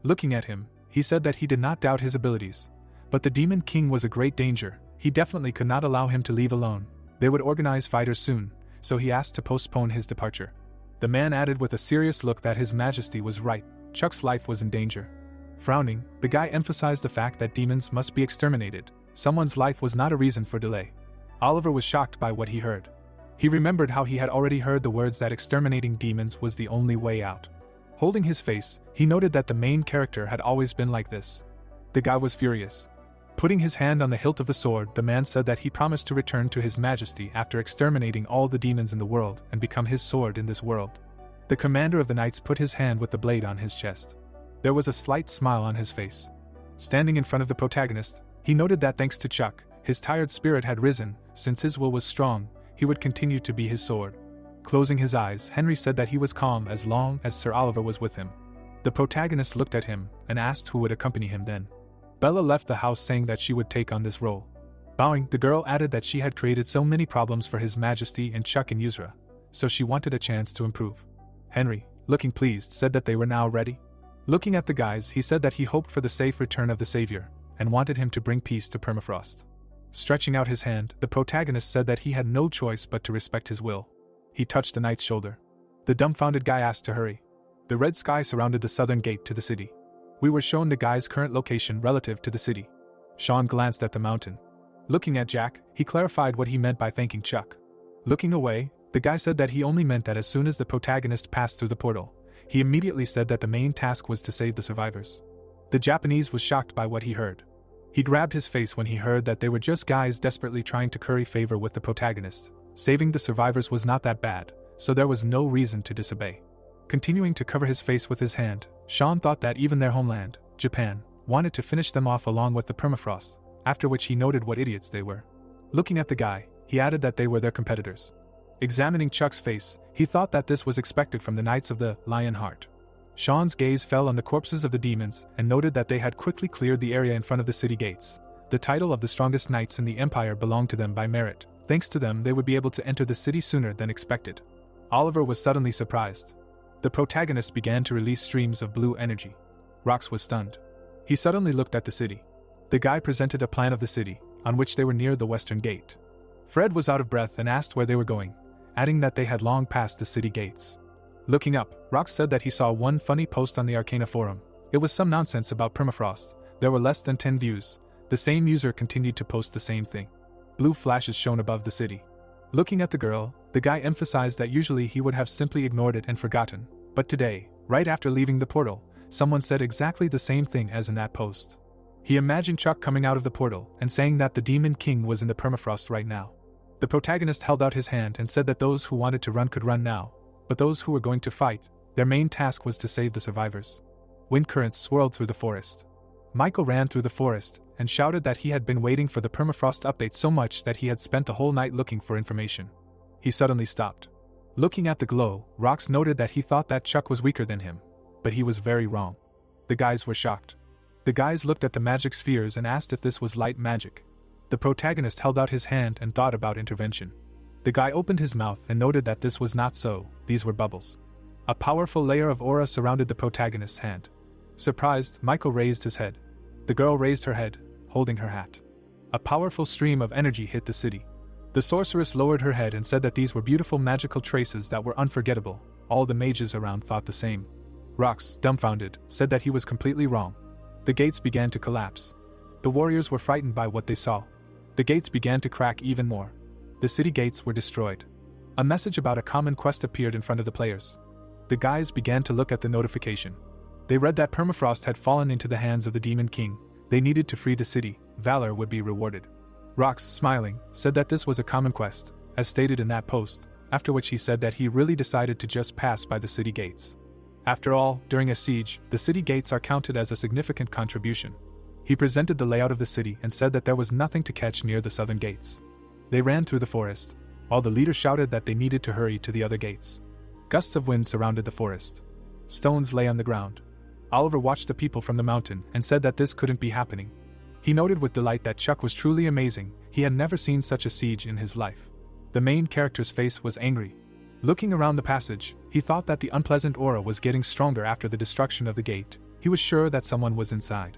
Looking at him, he said that he did not doubt his abilities, but the Demon King was a great danger. He definitely could not allow him to leave alone. They would organize fighters soon, so he asked to postpone his departure. The man added with a serious look that His Majesty was right. Chuck's life was in danger. Frowning, the guy emphasized the fact that demons must be exterminated. Someone's life was not a reason for delay. Oliver was shocked by what he heard. He remembered how he had already heard the words that exterminating demons was the only way out. Holding his face, he noted that the main character had always been like this. The guy was furious. Putting his hand on the hilt of the sword, the man said that he promised to return to His Majesty after exterminating all the demons in the world and become his sword in this world. The commander of the knights put his hand with the blade on his chest. There was a slight smile on his face. Standing in front of the protagonist, he noted that thanks to Chuck, his tired spirit had risen. Since his will was strong, he would continue to be his sword. Closing his eyes, Henry said that he was calm as long as Sir Oliver was with him. The protagonist looked at him and asked who would accompany him then. Bella left the house saying that she would take on this role. Bowing, the girl added that she had created so many problems for His Majesty and Chuck and Yuzra, so she wanted a chance to improve. Henry, looking pleased, said that they were now ready. Looking at the guys, he said that he hoped for the safe return of the Savior, and wanted him to bring peace to Permafrost. Stretching out his hand, the protagonist said that he had no choice but to respect his will. He touched the knight's shoulder. The dumbfounded guy asked to hurry. The red sky surrounded the southern gate to the city. We were shown the guy's current location relative to the city. Sean glanced at the mountain. Looking at Jack, he clarified what he meant by thanking Chuck. Looking away, the guy said that he only meant that as soon as the protagonist passed through the portal, he immediately said that the main task was to save the survivors. The Japanese was shocked by what he heard. He grabbed his face when he heard that they were just guys desperately trying to curry favor with the protagonist. Saving the survivors was not that bad, so there was no reason to disobey. Continuing to cover his face with his hand, Sean thought that even their homeland, Japan, wanted to finish them off along with the permafrost, after which he noted what idiots they were. Looking at the guy, he added that they were their competitors. Examining Chuck's face, he thought that this was expected from the Knights of the Lion Heart. Sean's gaze fell on the corpses of the demons and noted that they had quickly cleared the area in front of the city gates. The title of the strongest knights in the empire belonged to them by merit. Thanks to them, they would be able to enter the city sooner than expected. Oliver was suddenly surprised. The protagonist began to release streams of blue energy. Rox was stunned. He suddenly looked at the city. The guy presented a plan of the city, on which they were near the western gate. Fred was out of breath and asked where they were going, adding that they had long passed the city gates. Looking up, Rox said that he saw one funny post on the Arcana forum. It was some nonsense about permafrost. There were less than 10 views. The same user continued to post the same thing. Blue flashes shone above the city. Looking at the girl, the guy emphasized that usually he would have simply ignored it and forgotten, but today, right after leaving the portal, someone said exactly the same thing as in that post. He imagined Chuck coming out of the portal and saying that the Demon King was in the permafrost right now. The protagonist held out his hand and said that those who wanted to run could run now, but those who were going to fight, their main task was to save the survivors. Wind currents swirled through the forest. Michael ran through the forest and shouted that he had been waiting for the permafrost update so much that he had spent the whole night looking for information. He suddenly stopped. Looking at the glow, Rox noted that he thought that Chuck was weaker than him, but he was very wrong. The guys were shocked. The guys looked at the magic spheres and asked if this was light magic. The protagonist held out his hand and thought about intervention. The guy opened his mouth and noted that this was not so, these were bubbles. A powerful layer of aura surrounded the protagonist's hand. Surprised, Michael raised his head. The girl raised her head, holding her hat. A powerful stream of energy hit the city. The sorceress lowered her head and said that these were beautiful magical traces that were unforgettable. All the mages around thought the same. Rox, dumbfounded, said that he was completely wrong. The gates began to collapse. The warriors were frightened by what they saw. The gates began to crack even more. The city gates were destroyed. A message about a common quest appeared in front of the players. The guys began to look at the notification. They read that permafrost had fallen into the hands of the Demon King. They needed to free the city. Valor would be rewarded. Rox, smiling, said that this was a common quest, as stated in that post, after which he said that he really decided to just pass by the city gates. After all, during a siege, the city gates are counted as a significant contribution. He presented the layout of the city and said that there was nothing to catch near the southern gates. They ran through the forest, while the leader shouted that they needed to hurry to the other gates. Gusts of wind surrounded the forest. Stones lay on the ground. Oliver watched the people from the mountain and said that this couldn't be happening. He noted with delight that Chuck was truly amazing. He had never seen such a siege in his life. The main character's face was angry. Looking around the passage, he thought that the unpleasant aura was getting stronger after the destruction of the gate. He was sure that someone was inside.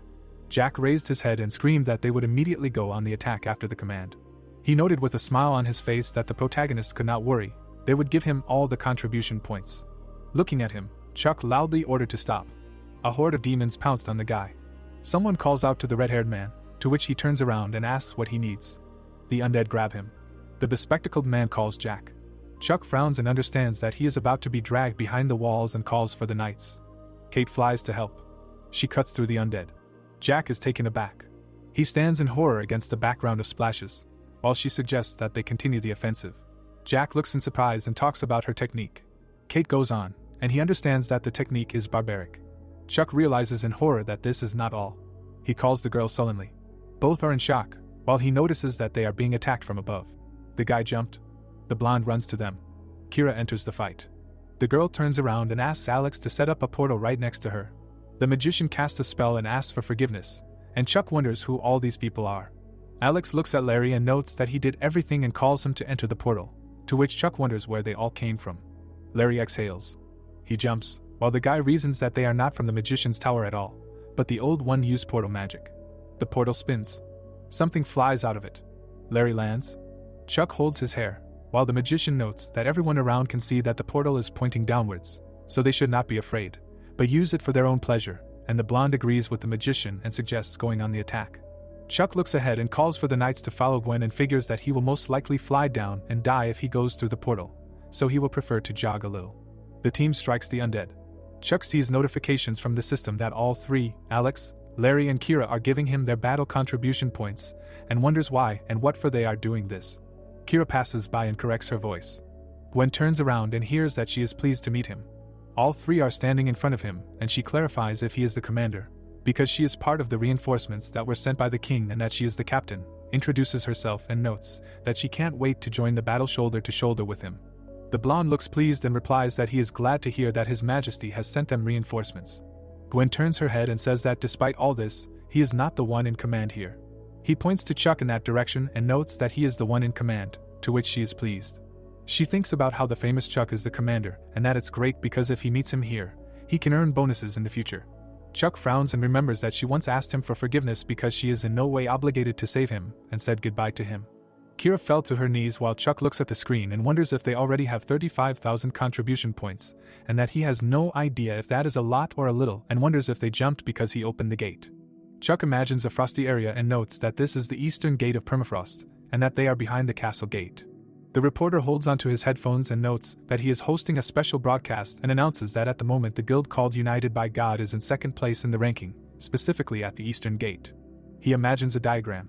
Jack raised his head and screamed that they would immediately go on the attack after the command. He noted with a smile on his face that the protagonist could not worry. They would give him all the contribution points. Looking at him, Chuck loudly ordered to stop. A horde of demons pounced on the guy. Someone calls out to the red-haired man, to which he turns around and asks what he needs. The undead grab him. The bespectacled man calls Jack. Chuck frowns and understands that he is about to be dragged behind the walls and calls for the knights. Kate flies to help. She cuts through the undead. Jack is taken aback. He stands in horror against the background of splashes, while she suggests that they continue the offensive. Jack looks in surprise and talks about her technique. Kate goes on, and he understands that the technique is barbaric. Chuck realizes in horror that this is not all. He calls the girl sullenly. Both are in shock, while he notices that they are being attacked from above. The guy jumped. The blonde runs to them. Kira enters the fight. The girl turns around and asks Alex to set up a portal right next to her. The magician casts a spell and asks for forgiveness, and Chuck wonders who all these people are. Alex looks at Larry and notes that he did everything and calls him to enter the portal, to which Chuck wonders where they all came from. Larry exhales. He jumps, while the guy reasons that they are not from the magician's tower at all, but the old one used portal magic. The portal spins. Something flies out of it. Larry lands. Chuck holds his hair, while the magician notes that everyone around can see that the portal is pointing downwards, so they should not be afraid, but use it for their own pleasure, and the blonde agrees with the magician and suggests going on the attack. Chuck looks ahead and calls for the knights to follow Gwen and figures that he will most likely fly down and die if he goes through the portal, so he will prefer to jog a little. The team strikes the undead. Chuck sees notifications from the system that all three, Alex, Larry and Kira, are giving him their battle contribution points, and wonders why and what for they are doing this. Kira passes by and corrects her voice. Gwen turns around and hears that she is pleased to meet him. All three are standing in front of him, and she clarifies if he is the commander, because she is part of the reinforcements that were sent by the king and that she is the captain, introduces herself and notes that she can't wait to join the battle shoulder to shoulder with him. The blonde looks pleased and replies that he is glad to hear that His Majesty has sent them reinforcements. Gwen turns her head and says that despite all this, he is not the one in command here. He points to Chuck in that direction and notes that he is the one in command, to which she is pleased. She thinks about how the famous Chuck is the commander, and that it's great because if he meets him here, he can earn bonuses in the future. Chuck frowns and remembers that she once asked him for forgiveness because she is in no way obligated to save him, and said goodbye to him. Kira fell to her knees while Chuck looks at the screen and wonders if they already have 35,000 contribution points, and that he has no idea if that is a lot or a little, and wonders if they jumped because he opened the gate. Chuck imagines a frosty area and notes that this is the eastern gate of permafrost, and that they are behind the castle gate. The reporter holds onto his headphones and notes that he is hosting a special broadcast and announces that at the moment the guild called United by God is in second place in the ranking, specifically at the eastern gate. He imagines a diagram.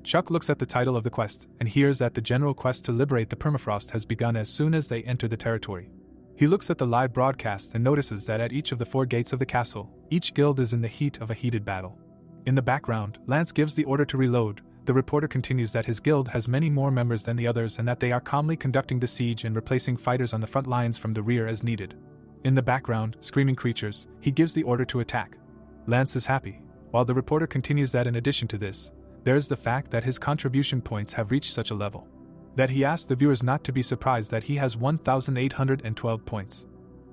Chuck looks at the title of the quest and hears that the general quest to liberate the permafrost has begun as soon as they enter the territory. He looks at the live broadcast and notices that at each of the 4 gates of the castle, each guild is in the heat of a heated battle. In the background, Lance gives the order to reload. The reporter continues that his guild has many more members than the others and that they are calmly conducting the siege and replacing fighters on the front lines from the rear as needed. In the background, screaming creatures, he gives the order to attack. Lance is happy, while the reporter continues that in addition to this, there is the fact that his contribution points have reached such a level that he asks the viewers not to be surprised that he has 1,812 points.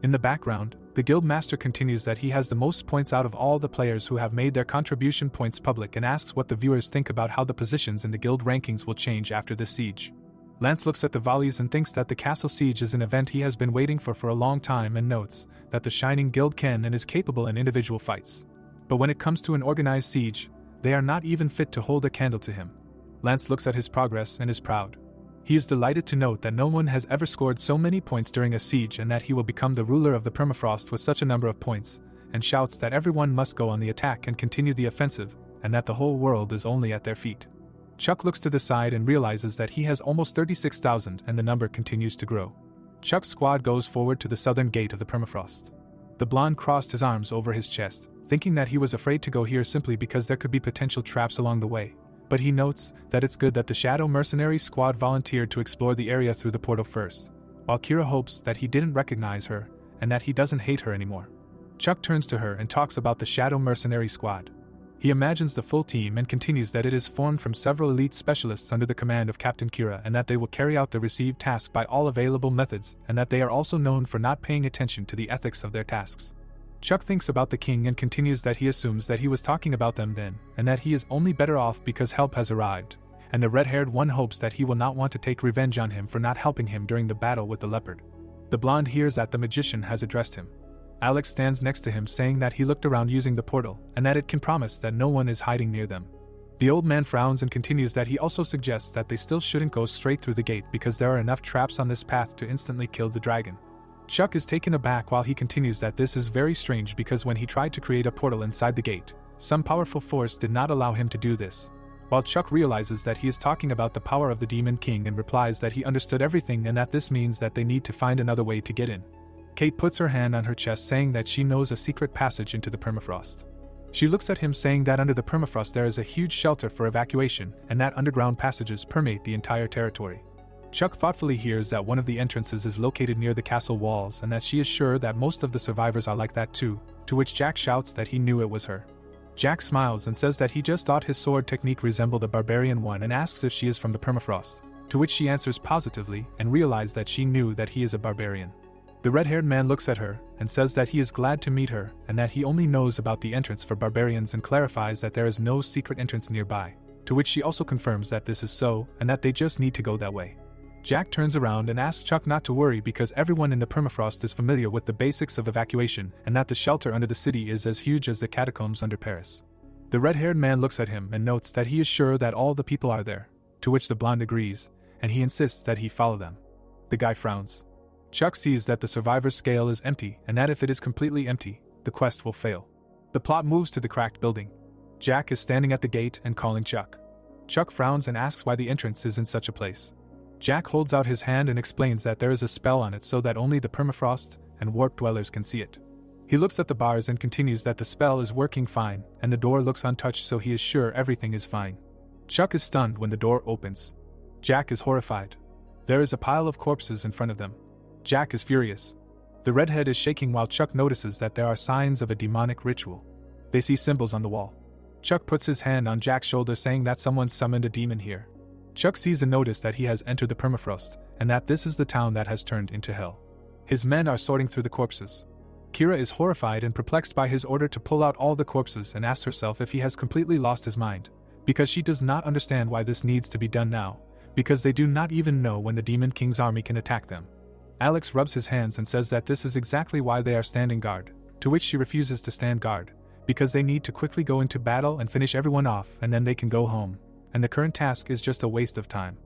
In the background, the guild master continues that he has the most points out of all the players who have made their contribution points public and asks what the viewers think about how the positions in the guild rankings will change after this siege. Lance looks at the volleys and thinks that the castle siege is an event he has been waiting for a long time and notes that the Shining Guild can and is capable in individual fights. But when it comes to an organized siege, they are not even fit to hold a candle to him. Lance looks at his progress and is proud. He is delighted to note that no one has ever scored so many points during a siege and that he will become the ruler of the permafrost with such a number of points, and shouts that everyone must go on the attack and continue the offensive, and that the whole world is only at their feet. Chuck looks to the side and realizes that he has almost 36,000 and the number continues to grow. Chuck's squad goes forward to the southern gate of the permafrost. The blonde crossed his arms over his chest, thinking that he was afraid to go here simply because there could be potential traps along the way. But he notes that it's good that the Shadow Mercenary squad volunteered to explore the area through the portal first, while Kira hopes that he didn't recognize her and that he doesn't hate her anymore. Chuck turns to her and talks about the Shadow Mercenary squad. He imagines the full team and continues that it is formed from several elite specialists under the command of Captain Kira and that they will carry out the received task by all available methods and that they are also known for not paying attention to the ethics of their tasks. Chuck thinks about the king and continues that he assumes that he was talking about them then, and that he is only better off because help has arrived, and the red-haired one hopes that he will not want to take revenge on him for not helping him during the battle with the leopard. The blonde hears that the magician has addressed him. Alex stands next to him saying that he looked around using the portal, and that it can promise that no one is hiding near them. The old man frowns and continues that he also suggests that they still shouldn't go straight through the gate because there are enough traps on this path to instantly kill the dragon. Chuck is taken aback while he continues that this is very strange because when he tried to create a portal inside the gate, some powerful force did not allow him to do this. While Chuck realizes that he is talking about the power of the Demon King and replies that he understood everything and that this means that they need to find another way to get in. Kate puts her hand on her chest saying that she knows a secret passage into the permafrost. She looks at him saying that under the permafrost there is a huge shelter for evacuation and that underground passages permeate the entire territory. Chuck thoughtfully hears that one of the entrances is located near the castle walls and that she is sure that most of the survivors are like that too, to which Jack shouts that he knew it was her. Jack smiles and says that he just thought his sword technique resembled a barbarian one and asks if she is from the permafrost, to which she answers positively and realizes that she knew that he is a barbarian. The red-haired man looks at her and says that he is glad to meet her and that he only knows about the entrance for barbarians and clarifies that there is no secret entrance nearby, to which she also confirms that this is so and that they just need to go that way. Jack turns around and asks Chuck not to worry because everyone in the permafrost is familiar with the basics of evacuation and that the shelter under the city is as huge as the catacombs under Paris. The red-haired man looks at him and notes that he is sure that all the people are there, to which the blonde agrees, and he insists that he follow them. The guy frowns. Chuck sees that the survivor's scale is empty and that if it is completely empty, the quest will fail. The plot moves to the cracked building. Jack is standing at the gate and calling Chuck. Chuck frowns and asks why the entrance is in such a place. Jack holds out his hand and explains that there is a spell on it so that only the permafrost and warp dwellers can see it. He looks at the bars and continues that the spell is working fine and the door looks untouched, so he is sure everything is fine. Chuck is stunned when the door opens. Jack is horrified. There is a pile of corpses in front of them. Jack is furious. The redhead is shaking while Chuck notices that there are signs of a demonic ritual. They see symbols on the wall. Chuck puts his hand on Jack's shoulder saying that someone summoned a demon here. Chuck sees and notices that he has entered the permafrost and that this is the town that has turned into hell. His men are sorting through the corpses. Kira is horrified and perplexed by his order to pull out all the corpses and asks herself if he has completely lost his mind, because she does not understand why this needs to be done now, because they do not even know when the Demon King's army can attack them. Alex rubs his hands and says that this is exactly why they are standing guard, to which she refuses to stand guard, because they need to quickly go into battle and finish everyone off and then they can go home, and the current task is just a waste of time.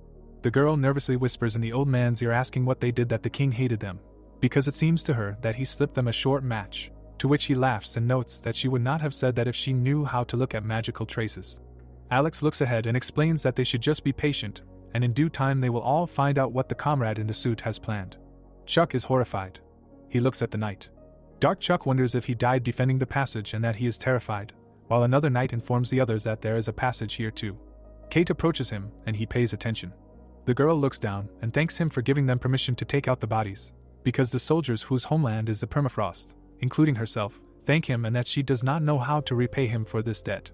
The girl nervously whispers in the old man's ear asking what they did that the king hated them, because it seems to her that he slipped them a short match, to which he laughs and notes that she would not have said that if she knew how to look at magical traces. Alex looks ahead and explains that they should just be patient, and in due time they will all find out what the comrade in the suit has planned. Chuck is horrified. He looks at the knight. Dark Chuck wonders if he died defending the passage and that he is terrified, while another knight informs the others that there is a passage here too. Kate approaches him, and he pays attention. The girl looks down and thanks him for giving them permission to take out the bodies, because the soldiers whose homeland is the permafrost, including herself, thank him and that she does not know how to repay him for this debt.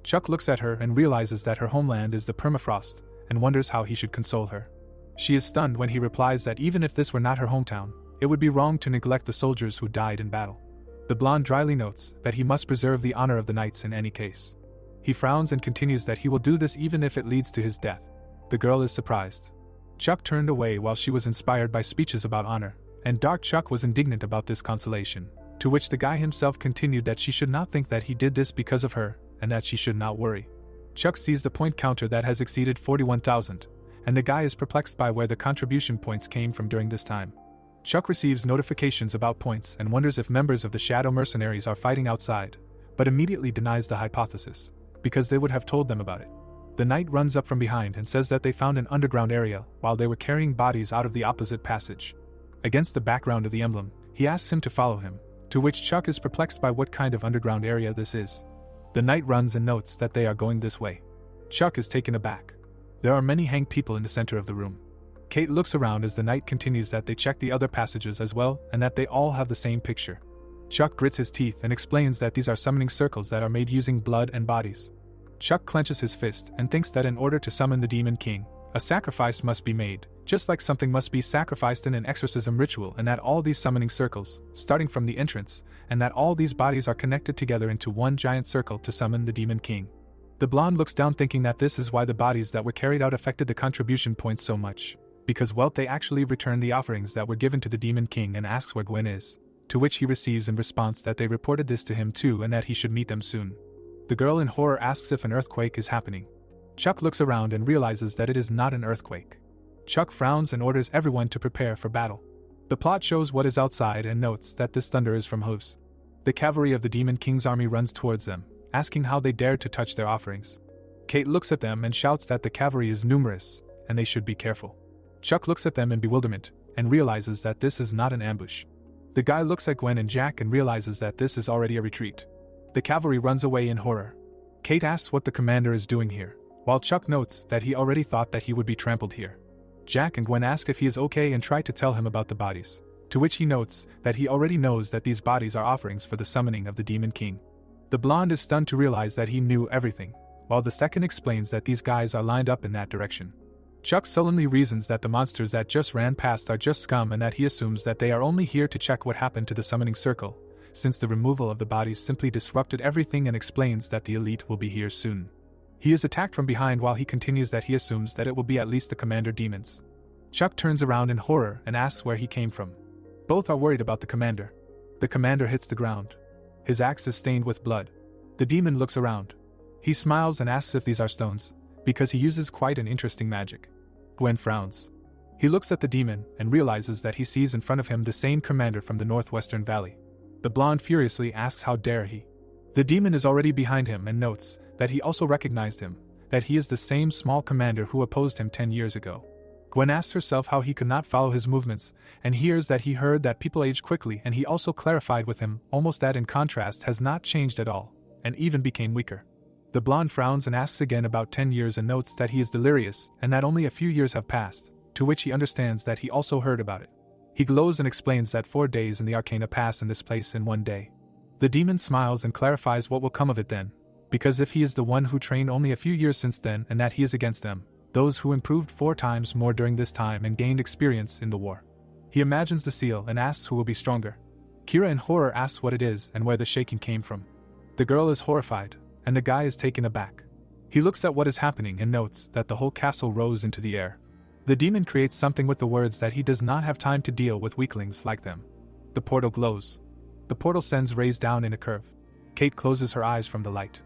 Chuck looks at her and realizes that her homeland is the permafrost, and wonders how he should console her. She is stunned when he replies that even if this were not her hometown, it would be wrong to neglect the soldiers who died in battle. The blonde dryly notes that he must preserve the honor of the knights in any case. He frowns and continues that he will do this even if it leads to his death. The girl is surprised. Chuck turned away while she was inspired by speeches about honor, and Dark Chuck was indignant about this consolation, to which the guy himself continued that she should not think that he did this because of her, and that she should not worry. Chuck sees the point counter that has exceeded 41,000, and the guy is perplexed by where the contribution points came from during this time. Chuck receives notifications about points and wonders if members of the Shadow Mercenaries are fighting outside, but immediately denies the hypothesis, because they would have told them about it. The knight runs up from behind and says that they found an underground area while they were carrying bodies out of the opposite passage. Against the background of the emblem, he asks him to follow him, to which Chuck is perplexed by what kind of underground area this is. The knight runs and notes that they are going this way. Chuck is taken aback. There are many hanged people in the center of the room. Kate looks around as the knight continues that they check the other passages as well and that they all have the same picture. Chuck grits his teeth and explains that these are summoning circles that are made using blood and bodies. Chuck clenches his fist and thinks that in order to summon the Demon King, a sacrifice must be made, just like something must be sacrificed in an exorcism ritual, and that all these summoning circles, starting from the entrance, and that all these bodies are connected together into one giant circle to summon the Demon King. The blonde looks down thinking that this is why the bodies that were carried out affected the contribution points so much, because they actually returned the offerings that were given to the Demon King, and asks where Gwen is, to which he receives in response that they reported this to him too and that he should meet them soon. The girl in horror asks if an earthquake is happening. Chuck looks around and realizes that it is not an earthquake. Chuck frowns and orders everyone to prepare for battle. The plot shows what is outside and notes that this thunder is from hooves. The cavalry of the Demon King's army runs towards them, asking how they dared to touch their offerings. Kate looks at them and shouts that the cavalry is numerous, and they should be careful. Chuck looks at them in bewilderment, and realizes that this is not an ambush. The guy looks at Gwen and Jack and realizes that this is already a retreat. The cavalry runs away in horror. Kate asks what the commander is doing here, while Chuck notes that he already thought that he would be trampled here. Jack and Gwen ask if he is okay and try to tell him about the bodies, to which he notes that he already knows that these bodies are offerings for the summoning of the Demon King. The blonde is stunned to realize that he knew everything, while the second explains that these guys are lined up in that direction. Chuck sullenly reasons that the monsters that just ran past are just scum and that he assumes that they are only here to check what happened to the summoning circle, since the removal of the bodies simply disrupted everything, and explains that the elite will be here soon. He is attacked from behind while he continues that he assumes that it will be at least the commander demons. Chuck turns around in horror and asks where he came from. Both are worried about the commander. The commander hits the ground. His axe is stained with blood. The demon looks around. He smiles and asks if these are stones, because he uses quite an interesting magic. Gwen frowns. He looks at the demon and realizes that he sees in front of him the same commander from the Northwestern Valley. The blonde furiously asks how dare he. The demon is already behind him and notes that he also recognized him, that he is the same small commander who opposed him 10 years ago. Gwen asks herself how he could not follow his movements, and hears that he heard that people age quickly, and he also clarified with him almost that in contrast has not changed at all, and even became weaker. The blonde frowns and asks again about 10 years and notes that he is delirious and that only a few years have passed, to which he understands that he also heard about it. He glows and explains that 4 days in the Arcana pass in this place in 1 day. The demon smiles and clarifies what will come of it then, because if he is the one who trained only a few years since then and that he is against them, those who improved 4 times more during this time and gained experience in the war. He imagines the seal and asks who will be stronger. Kira in horror asks what it is and where the shaking came from. The girl is horrified, and the guy is taken aback. He looks at what is happening and notes that the whole castle rose into the air. The demon creates something with the words that he does not have time to deal with weaklings like them. The portal glows. The portal sends rays down in a curve. Kate closes her eyes from the light.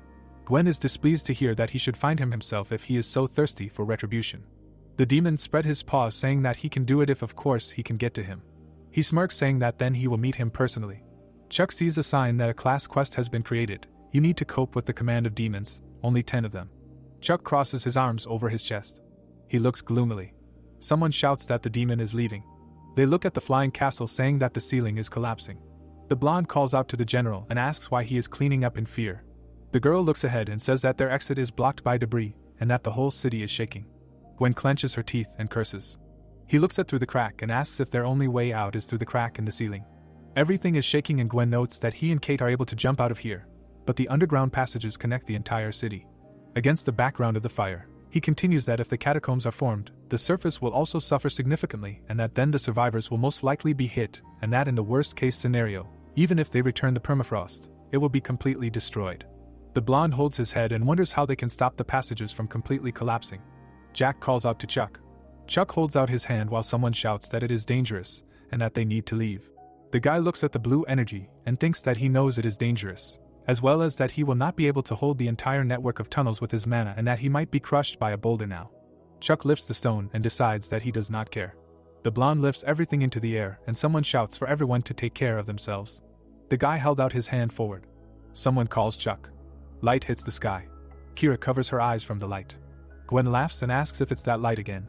Gwen is displeased to hear that he should find him himself if he is so thirsty for retribution. The demon spread his paws saying that he can do it if of course he can get to him. He smirks saying that then he will meet him personally. Chuck sees a sign that a class quest has been created. You need to cope with the command of demons, only 10 of them. Chuck crosses his arms over his chest. He looks gloomily. Someone shouts that the demon is leaving. They look at the flying castle saying that the ceiling is collapsing. The blonde calls out to the general and asks why he is cleaning up in fear. The girl looks ahead and says that their exit is blocked by debris and that the whole city is shaking. Gwen clenches her teeth and curses. He looks at through the crack and asks if their only way out is through the crack in the ceiling. Everything is shaking and Gwen notes that he and Kate are able to jump out of here, but the underground passages connect the entire city. Against the background of the fire, he continues that if the catacombs are formed, the surface will also suffer significantly and that then the survivors will most likely be hit, and that in the worst case scenario, even if they return the permafrost, it will be completely destroyed. The blonde holds his head and wonders how they can stop the passages from completely collapsing. Jack calls out to Chuck. Chuck holds out his hand while someone shouts that it is dangerous and that they need to leave. The guy looks at the blue energy and thinks that he knows it is dangerous, as well as that he will not be able to hold the entire network of tunnels with his mana and that he might be crushed by a boulder now. Chuck lifts the stone and decides that he does not care. The blonde lifts everything into the air and someone shouts for everyone to take care of themselves. The guy held out his hand forward. Someone calls Chuck. Light hits the sky. Kira covers her eyes from the light. Gwen laughs and asks if it's that light again.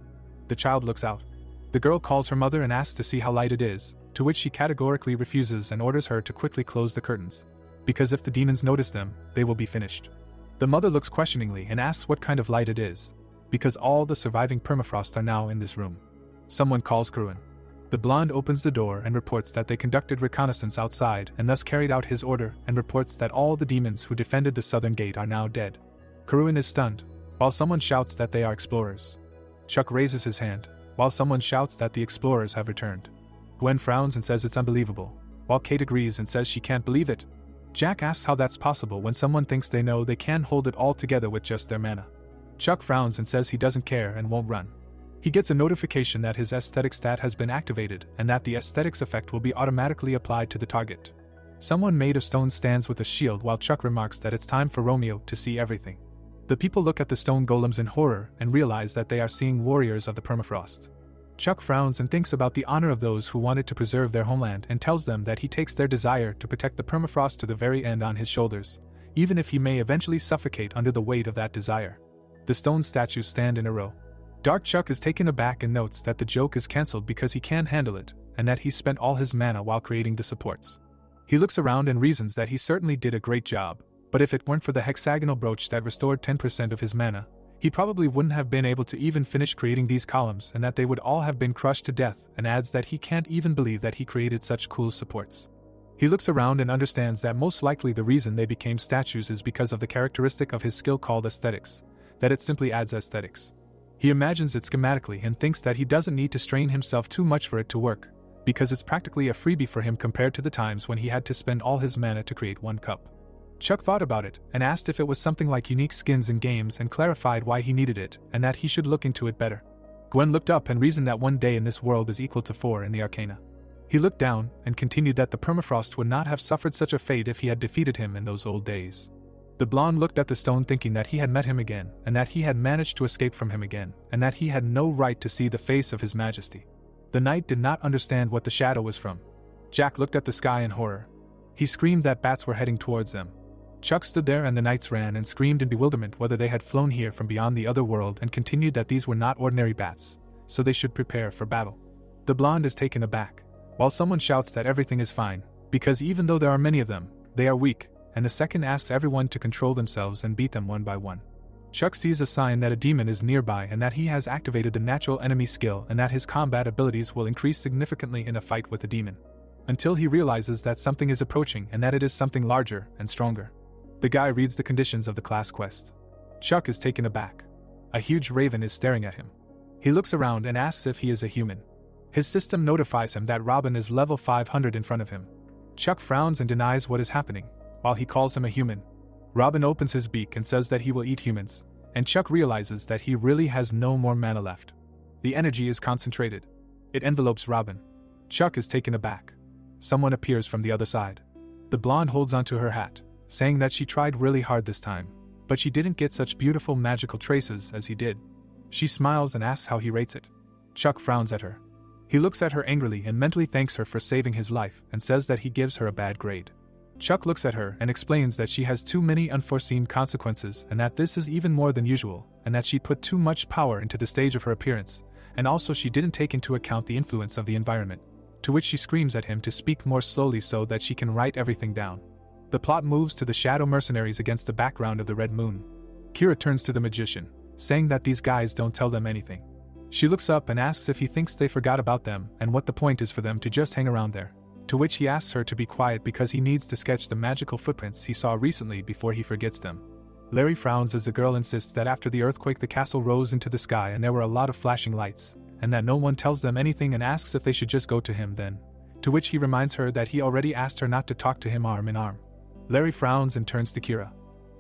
The child looks out. The girl calls her mother and asks to see how light it is, to which she categorically refuses and orders her to quickly close the curtains, because if the demons notice them, they will be finished. The mother looks questioningly and asks what kind of light it is, because all the surviving permafrost are now in this room. Someone calls Kruin. The blonde opens the door and reports that they conducted reconnaissance outside and thus carried out his order and reports that all the demons who defended the southern gate are now dead. Kruin is stunned, while someone shouts that they are explorers. Chuck raises his hand, while someone shouts that the explorers have returned. Gwen frowns and says it's unbelievable, while Kate agrees and says she can't believe it. Jack asks how that's possible when someone thinks they know they can hold it all together with just their mana. Chuck frowns and says he doesn't care and won't run. He gets a notification that his aesthetic stat has been activated and that the aesthetics effect will be automatically applied to the target. Someone made of stone stands with a shield while Chuck remarks that it's time for Romeo to see everything. The people look at the stone golems in horror and realize that they are seeing warriors of the permafrost. Chuck frowns and thinks about the honor of those who wanted to preserve their homeland and tells them that he takes their desire to protect the permafrost to the very end on his shoulders, even if he may eventually suffocate under the weight of that desire. The stone statues stand in a row. Dark Chuck is taken aback and notes that the joke is cancelled because he can't handle it, and that he spent all his mana while creating the supports. He looks around and reasons that he certainly did a great job, but if it weren't for the hexagonal brooch that restored 10% of his mana, he probably wouldn't have been able to even finish creating these columns and that they would all have been crushed to death, and adds that he can't even believe that he created such cool supports. He looks around and understands that most likely the reason they became statues is because of the characteristic of his skill called aesthetics, that it simply adds aesthetics. He imagines it schematically and thinks that he doesn't need to strain himself too much for it to work, because it's practically a freebie for him compared to the times when he had to spend all his mana to create one cup. Chuck thought about it and asked if it was something like unique skins in games and clarified why he needed it and that he should look into it better. Gwen looked up and reasoned that 1 day in this world is equal to 4 in the Arcana. He looked down and continued that the permafrost would not have suffered such a fate if he had defeated him in those old days. The blonde looked at the stone thinking that he had met him again and that he had managed to escape from him again and that he had no right to see the face of his majesty. The knight did not understand what the shadow was from. Jack looked at the sky in horror. He screamed that bats were heading towards them. Chuck stood there and the knights ran and screamed in bewilderment whether they had flown here from beyond the other world and continued that these were not ordinary bats, so they should prepare for battle. The blonde is taken aback, while someone shouts that everything is fine, because even though there are many of them, they are weak, and the second asks everyone to control themselves and beat them one by one. Chuck sees a sign that a demon is nearby and that he has activated the natural enemy skill and that his combat abilities will increase significantly in a fight with the demon. Until he realizes that something is approaching and that it is something larger and stronger. The guy reads the conditions of the class quest. Chuck is taken aback. A huge raven is staring at him. He looks around and asks if he is a human. His system notifies him that Robin is level 500 in front of him. Chuck frowns and denies what is happening, while he calls him a human. Robin opens his beak and says that he will eat humans, and Chuck realizes that he really has no more mana left. The energy is concentrated. It envelopes Robin. Chuck is taken aback. Someone appears from the other side. The blonde holds onto her hat, saying that she tried really hard this time, but she didn't get such beautiful magical traces as he did. She smiles and asks how he rates it. Chuck frowns at her. He looks at her angrily and mentally thanks her for saving his life and says that he gives her a bad grade. Chuck looks at her and explains that she has too many unforeseen consequences and that this is even more than usual, and that she put too much power into the stage of her appearance, and also she didn't take into account the influence of the environment, to which she screams at him to speak more slowly so that she can write everything down. The plot moves to the shadow mercenaries against the background of the red moon. Kira turns to the magician, saying that these guys don't tell them anything. She looks up and asks if he thinks they forgot about them and what the point is for them to just hang around there, to which he asks her to be quiet because he needs to sketch the magical footprints he saw recently before he forgets them. Larry frowns as the girl insists that after the earthquake the castle rose into the sky and there were a lot of flashing lights, and that no one tells them anything and asks if they should just go to him then, to which he reminds her that he already asked her not to talk to him arm in arm. Larry frowns and turns to Kira.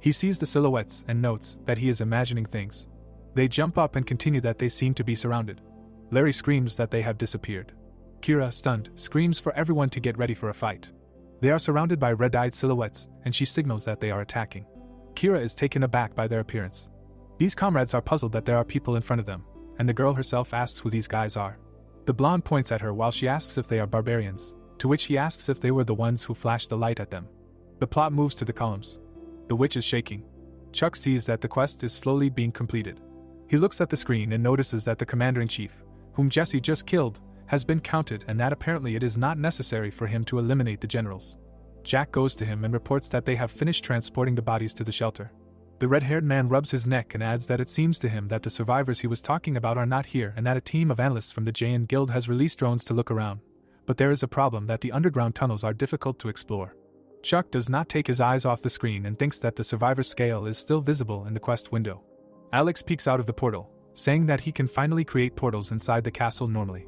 He sees the silhouettes and notes that he is imagining things. They jump up and continue that they seem to be surrounded. Larry screams that they have disappeared. Kira, stunned, screams for everyone to get ready for a fight. They are surrounded by red-eyed silhouettes, and she signals that they are attacking. Kira is taken aback by their appearance. These comrades are puzzled that there are people in front of them, and the girl herself asks who these guys are. The blonde points at her while she asks if they are barbarians, to which he asks if they were the ones who flashed the light at them. The plot moves to the columns. The witch is shaking. Chuck sees that the quest is slowly being completed. He looks at the screen and notices that the commander-in-chief, whom Jesse just killed, has been counted and that apparently it is not necessary for him to eliminate the generals. Jack goes to him and reports that they have finished transporting the bodies to the shelter. The red-haired man rubs his neck and adds that it seems to him that the survivors he was talking about are not here and that a team of analysts from the Jayan Guild has released drones to look around. But there is a problem that the underground tunnels are difficult to explore. Chuck does not take his eyes off the screen and thinks that the survivor scale is still visible in the quest window. Alex peeks out of the portal, saying that he can finally create portals inside the castle normally.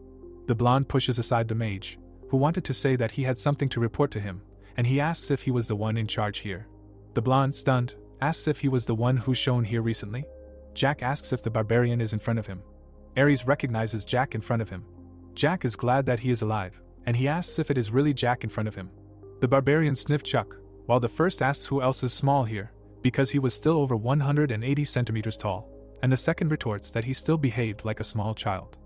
The blonde pushes aside the mage, who wanted to say that he had something to report to him, and he asks if he was the one in charge here. The blonde, stunned, asks if he was the one who's shown here recently. Jack asks if the barbarian is in front of him. Ares recognizes Jack in front of him. Jack is glad that he is alive, and he asks if it is really Jack in front of him. The barbarian sniffed Chuck, while the first asks who else is small here, because he was still over 180 centimeters tall, and the second retorts that he still behaved like a small child.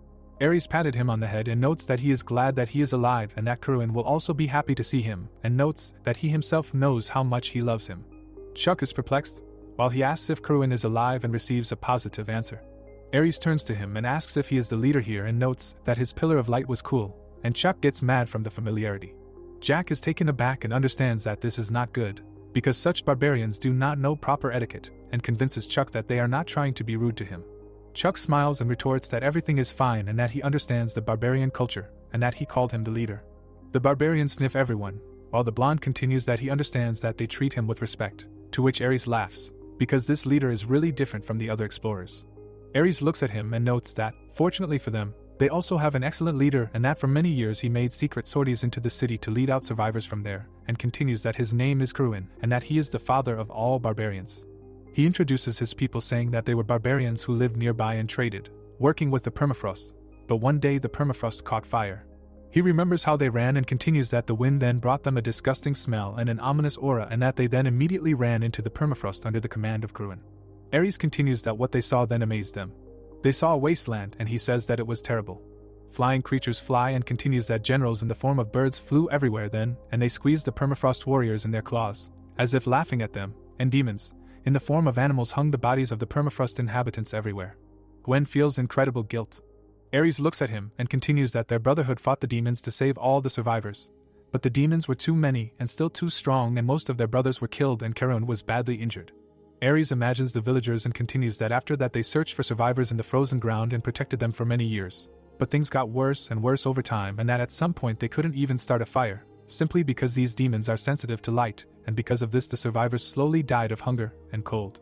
Ares patted him on the head and notes that he is glad that he is alive and that Kuruen will also be happy to see him, and notes that he himself knows how much he loves him. Chuck is perplexed, while he asks if Kuruen is alive and receives a positive answer. Ares turns to him and asks if he is the leader here and notes that his pillar of light was cool, and Chuck gets mad from the familiarity. Jack is taken aback and understands that this is not good, because such barbarians do not know proper etiquette, and convinces Chuck that they are not trying to be rude to him. Chuck smiles and retorts that everything is fine and that he understands the barbarian culture, and that he called him the leader. The barbarians sniff everyone, while the blonde continues that he understands that they treat him with respect, to which Aries laughs, because this leader is really different from the other explorers. Aries looks at him and notes that, fortunately for them, they also have an excellent leader and that for many years he made secret sorties into the city to lead out survivors from there, and continues that his name is Kruin and that he is the father of all barbarians. He introduces his people saying that they were barbarians who lived nearby and traded, working with the permafrost, but one day the permafrost caught fire. He remembers how they ran and continues that the wind then brought them a disgusting smell and an ominous aura and that they then immediately ran into the permafrost under the command of Kruin. Aries continues that what they saw then amazed them. They saw a wasteland and he says that it was terrible. Flying creatures fly and continues that generals in the form of birds flew everywhere then, and they squeezed the permafrost warriors in their claws, as if laughing at them, and demons, in the form of animals hung the bodies of the permafrost inhabitants everywhere. Gwen feels incredible guilt. Aries looks at him and continues that their brotherhood fought the demons to save all the survivors. But the demons were too many and still too strong and most of their brothers were killed and Karun was badly injured. Aries imagines the villagers and continues that after that they searched for survivors in the frozen ground and protected them for many years. But things got worse and worse over time and that at some point they couldn't even start a fire, simply because these demons are sensitive to light, and because of this the survivors slowly died of hunger and cold.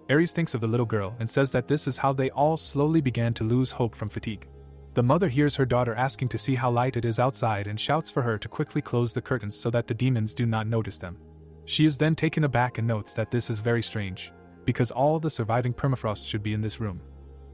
Aries thinks of the little girl and says that this is how they all slowly began to lose hope from fatigue. The mother hears her daughter asking to see how light it is outside and shouts for her to quickly close the curtains so that the demons do not notice them. She is then taken aback and notes that this is very strange, because all the surviving permafrost should be in this room.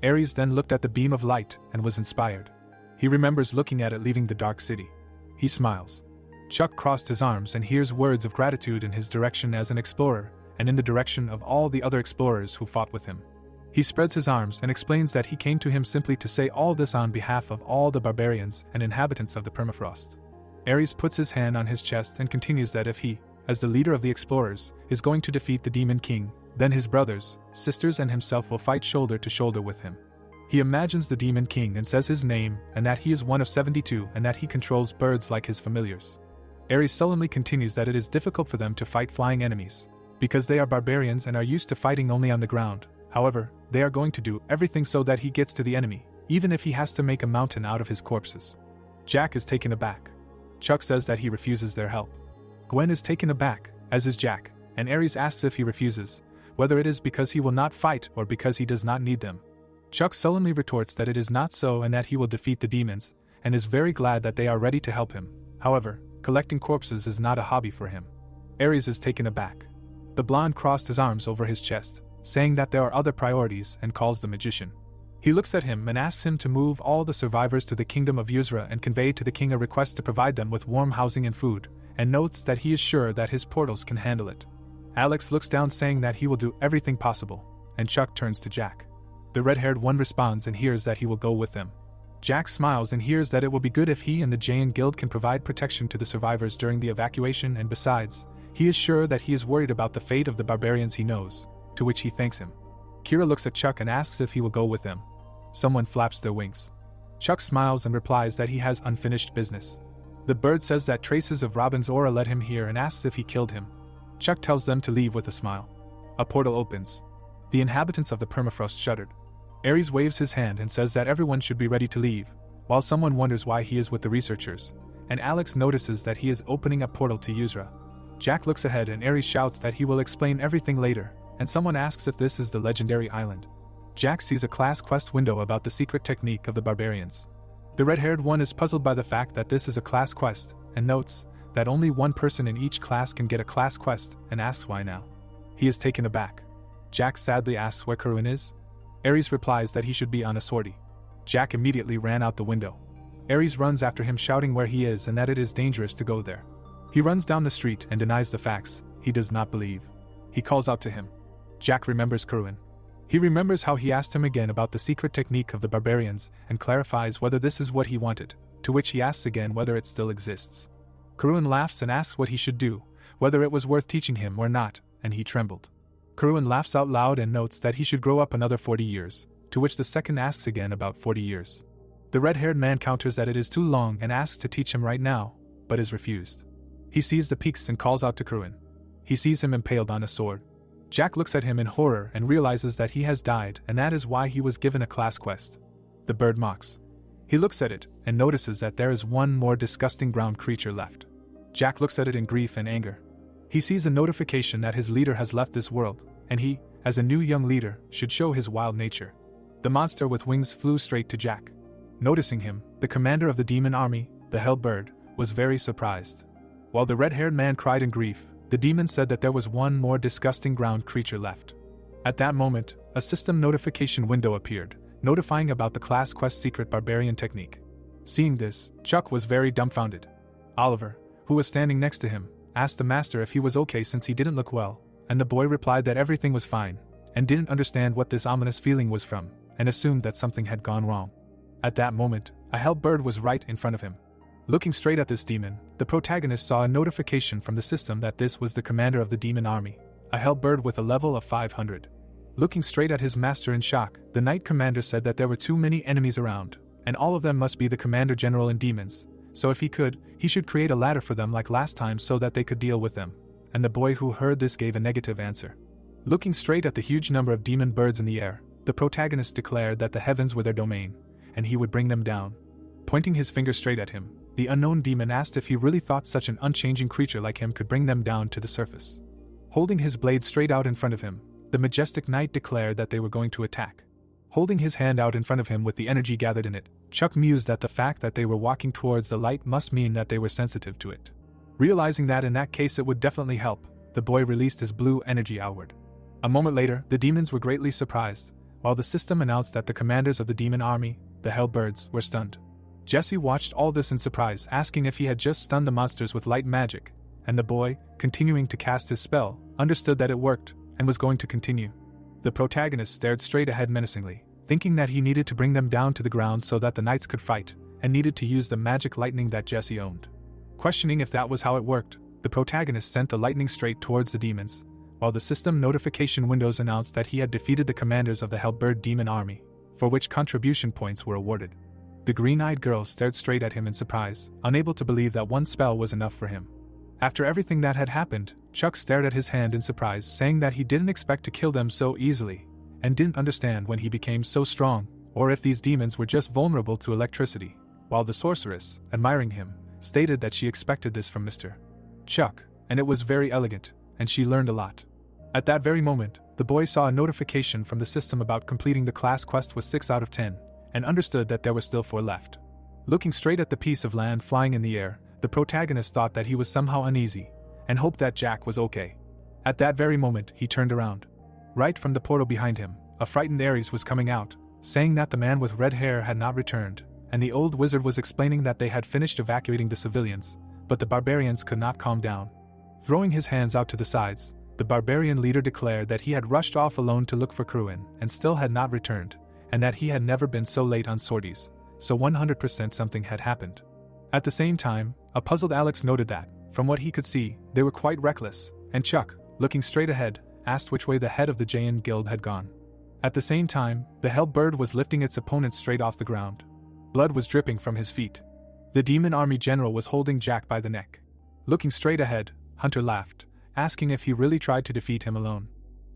Aries then looked at the beam of light and was inspired. He remembers looking at it leaving the dark city. He smiles. Chuck crossed his arms and hears words of gratitude in his direction as an explorer, and in the direction of all the other explorers who fought with him. He spreads his arms and explains that he came to him simply to say all this on behalf of all the barbarians and inhabitants of the permafrost. Aries puts his hand on his chest and continues that if he, as the leader of the explorers, is going to defeat the Demon King, then his brothers, sisters and himself will fight shoulder to shoulder with him. He imagines the Demon King and says his name and that he is one of 72 and that he controls birds like his familiars. Aries sullenly continues that it is difficult for them to fight flying enemies, because they are barbarians and are used to fighting only on the ground. However, they are going to do everything so that he gets to the enemy, even if he has to make a mountain out of his corpses. Jack is taken aback. Chuck says that he refuses their help. Gwen is taken aback, as is Jack, and Aries asks if he refuses, whether it is because he will not fight or because he does not need them. Chuck sullenly retorts that it is not so and that he will defeat the demons, and is very glad that they are ready to help him. However, collecting corpses is not a hobby for him. Aries is taken aback. The blonde crossed his arms over his chest, saying that there are other priorities, and calls the magician. He looks at him and asks him to move all the survivors to the kingdom of Yuzra and convey to the king a request to provide them with warm housing and food, and notes that he is sure that his portals can handle it. Alex looks down saying that he will do everything possible, and Chuck turns to Jack. The red-haired one responds and hears that he will go with them. Jack smiles and hears that it will be good if he and the Jayan Guild can provide protection to the survivors during the evacuation, and besides, he is sure that he is worried about the fate of the barbarians he knows, to which he thanks him. Kira looks at Chuck and asks if he will go with them. Someone flaps their wings. Chuck smiles and replies that he has unfinished business. The bird says that traces of Robin's aura led him here and asks if he killed him. Chuck tells them to leave with a smile. A portal opens. The inhabitants of the permafrost shuddered. Aries waves his hand and says that everyone should be ready to leave, while someone wonders why he is with the researchers, and Alex notices that he is opening a portal to Yuzra. Jack looks ahead and Aries shouts that he will explain everything later, and someone asks if this is the legendary island. Jack sees a class quest window about the secret technique of the barbarians. The red-haired one is puzzled by the fact that this is a class quest, and notes that only one person in each class can get a class quest, and asks why now. He is taken aback. Jack sadly asks where Karun is. Aries replies that he should be on a sortie. Jack immediately ran out the window. Aries runs after him shouting where he is and that it is dangerous to go there. He runs down the street and denies the facts. He does not believe. He calls out to him. Jack remembers Karun. He remembers how he asked him again about the secret technique of the barbarians and clarifies whether this is what he wanted, to which he asks again whether it still exists. Karun laughs and asks what he should do, whether it was worth teaching him or not, and he trembled. Karun laughs out loud and notes that he should grow up another 40 years, to which the second asks again about 40 years. The red-haired man counters that it is too long and asks to teach him right now, but is refused. He sees the peaks and calls out to Karun. He sees him impaled on a sword. Jack looks at him in horror and realizes that he has died, and that is why he was given a class quest. The bird mocks. He looks at it and notices that there is one more disgusting ground creature left. Jack looks at it in grief and anger. He sees a notification that his leader has left this world, and he, as a new young leader, should show his wild nature. The monster with wings flew straight to Jack. Noticing him, the commander of the demon army, the Hell Bird, was very surprised. While the red-haired man cried in grief, the demon said that there was one more disgusting ground creature left. At that moment, a system notification window appeared, notifying about the class quest secret barbarian technique. Seeing this, Chuck was very dumbfounded. Oliver, who was standing next to him, asked the master if he was okay since he didn't look well, and the boy replied that everything was fine, and didn't understand what this ominous feeling was from, and assumed that something had gone wrong. At that moment, a hell bird was right in front of him. Looking straight at this demon, the protagonist saw a notification from the system that this was the commander of the demon army, a hell bird with a level of 500. Looking straight at his master in shock, the knight commander said that there were too many enemies around, and all of them must be the commander general and demons, so if he could, he should create a ladder for them like last time so that they could deal with them, and the boy who heard this gave a negative answer. Looking straight at the huge number of demon birds in the air, the protagonist declared that the heavens were their domain, and he would bring them down. Pointing his finger straight at him, the unknown demon asked if he really thought such an unchanging creature like him could bring them down to the surface. Holding his blade straight out in front of him, the majestic knight declared that they were going to attack. Holding his hand out in front of him with the energy gathered in it, Chuck mused that the fact that they were walking towards the light must mean that they were sensitive to it. Realizing that in that case it would definitely help, the boy released his blue energy outward. A moment later, the demons were greatly surprised, while the system announced that the commanders of the demon army, the Hellbirds, were stunned. Jesse watched all this in surprise, asking if he had just stunned the monsters with light magic, and the boy, continuing to cast his spell, understood that it worked, and was going to continue. The protagonist stared straight ahead menacingly, thinking that he needed to bring them down to the ground so that the knights could fight, and needed to use the magic lightning that Jesse owned. Questioning if that was how it worked, the protagonist sent the lightning straight towards the demons, while the system notification windows announced that he had defeated the commanders of the Hellbird demon army, for which contribution points were awarded. The green-eyed girl stared straight at him in surprise, unable to believe that one spell was enough for him. After everything that had happened, Chuck stared at his hand in surprise, saying that he didn't expect to kill them so easily, and didn't understand when he became so strong, or if these demons were just vulnerable to electricity, while the sorceress, admiring him, stated that she expected this from Mr. Chuck, and it was very elegant, and she learned a lot. At that very moment, the boy saw a notification from the system about completing the class quest with 6 out of 10, and understood that there were still 4 left. Looking straight at the piece of land flying in the air, the protagonist thought that he was somehow uneasy, and hoped that Jack was okay. At that very moment, he turned around. Right from the portal behind him, a frightened Ares was coming out, saying that the man with red hair had not returned, and the old wizard was explaining that they had finished evacuating the civilians, but the barbarians could not calm down. Throwing his hands out to the sides, the barbarian leader declared that he had rushed off alone to look for Kruin and still had not returned, and that he had never been so late on sorties, so 100% something had happened. At the same time, a puzzled Alex noted that, from what he could see, they were quite reckless, and Chuck, looking straight ahead, asked which way the head of the Jayan guild had gone. At the same time, the Hellbird was lifting its opponent straight off the ground. Blood was dripping from his feet. The demon army general was holding Jack by the neck. Looking straight ahead, Hunter laughed, asking if he really tried to defeat him alone.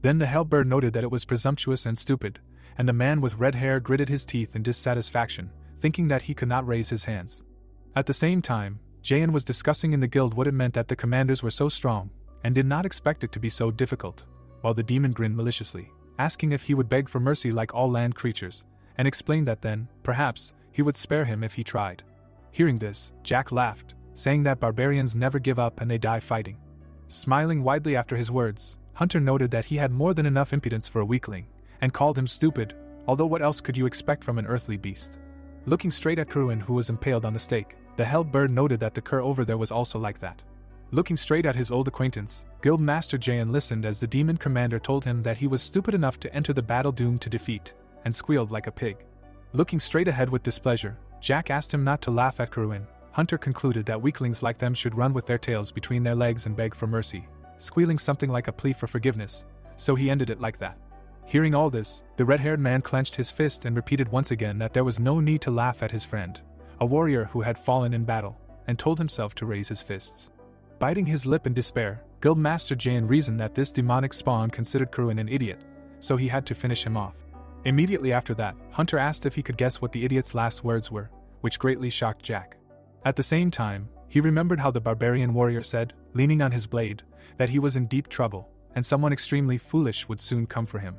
Then the Hellbird noted that it was presumptuous and stupid, and the man with red hair gritted his teeth in dissatisfaction, thinking that he could not raise his hands. At the same time, Jayan was discussing in the guild what it meant that the commanders were so strong, and did not expect it to be so difficult, while the demon grinned maliciously, asking if he would beg for mercy like all land creatures, and explained that then, perhaps, he would spare him if he tried. Hearing this, Jack laughed, saying that barbarians never give up and they die fighting. Smiling widely after his words, Hunter noted that he had more than enough impudence for a weakling, and called him stupid, although what else could you expect from an earthly beast? Looking straight at Kruin, who was impaled on the stake, the Hellbird noted that the cur over there was also like that. Looking straight at his old acquaintance, Guildmaster Jayan listened as the demon commander told him that he was stupid enough to enter the battle doomed to defeat, and squealed like a pig. Looking straight ahead with displeasure, Jack asked him not to laugh at Kruin. Hunter concluded that weaklings like them should run with their tails between their legs and beg for mercy, squealing something like a plea for forgiveness, so he ended it like that. Hearing all this, the red-haired man clenched his fist and repeated once again that there was no need to laugh at his friend, a warrior who had fallen in battle, and told himself to raise his fists. Biting his lip in despair, Guildmaster Jayan reasoned that this demonic spawn considered Kruin an idiot, so he had to finish him off. Immediately after that, Hunter asked if he could guess what the idiot's last words were, which greatly shocked Jack. At the same time, He remembered how the barbarian warrior said, leaning on his blade, that he was in deep trouble, and someone extremely foolish would soon come for him.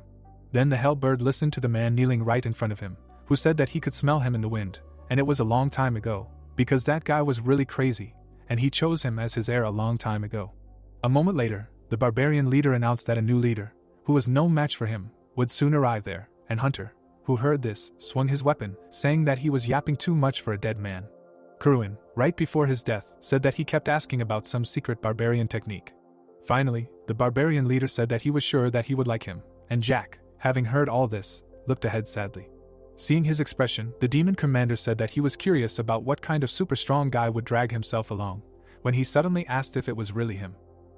Then the Hellbird listened to the man kneeling right in front of him, who said that he could smell him in the wind, and it was a long time ago, because that guy was really crazy, and he chose him as his heir a long time ago. A moment later, the barbarian leader announced that a new leader, who was no match for him, would soon arrive there, and Hunter, who heard this, swung his weapon, saying that he was yapping too much for a dead man. Kuruen, right before his death, said that he kept asking about some secret barbarian technique. Finally, the barbarian leader said that he was sure that he would like him, and Jack, having heard all this, looked ahead sadly. Seeing his expression, the demon commander said that he was curious about what kind of super strong guy would drag himself along, when he suddenly asked if it was really him.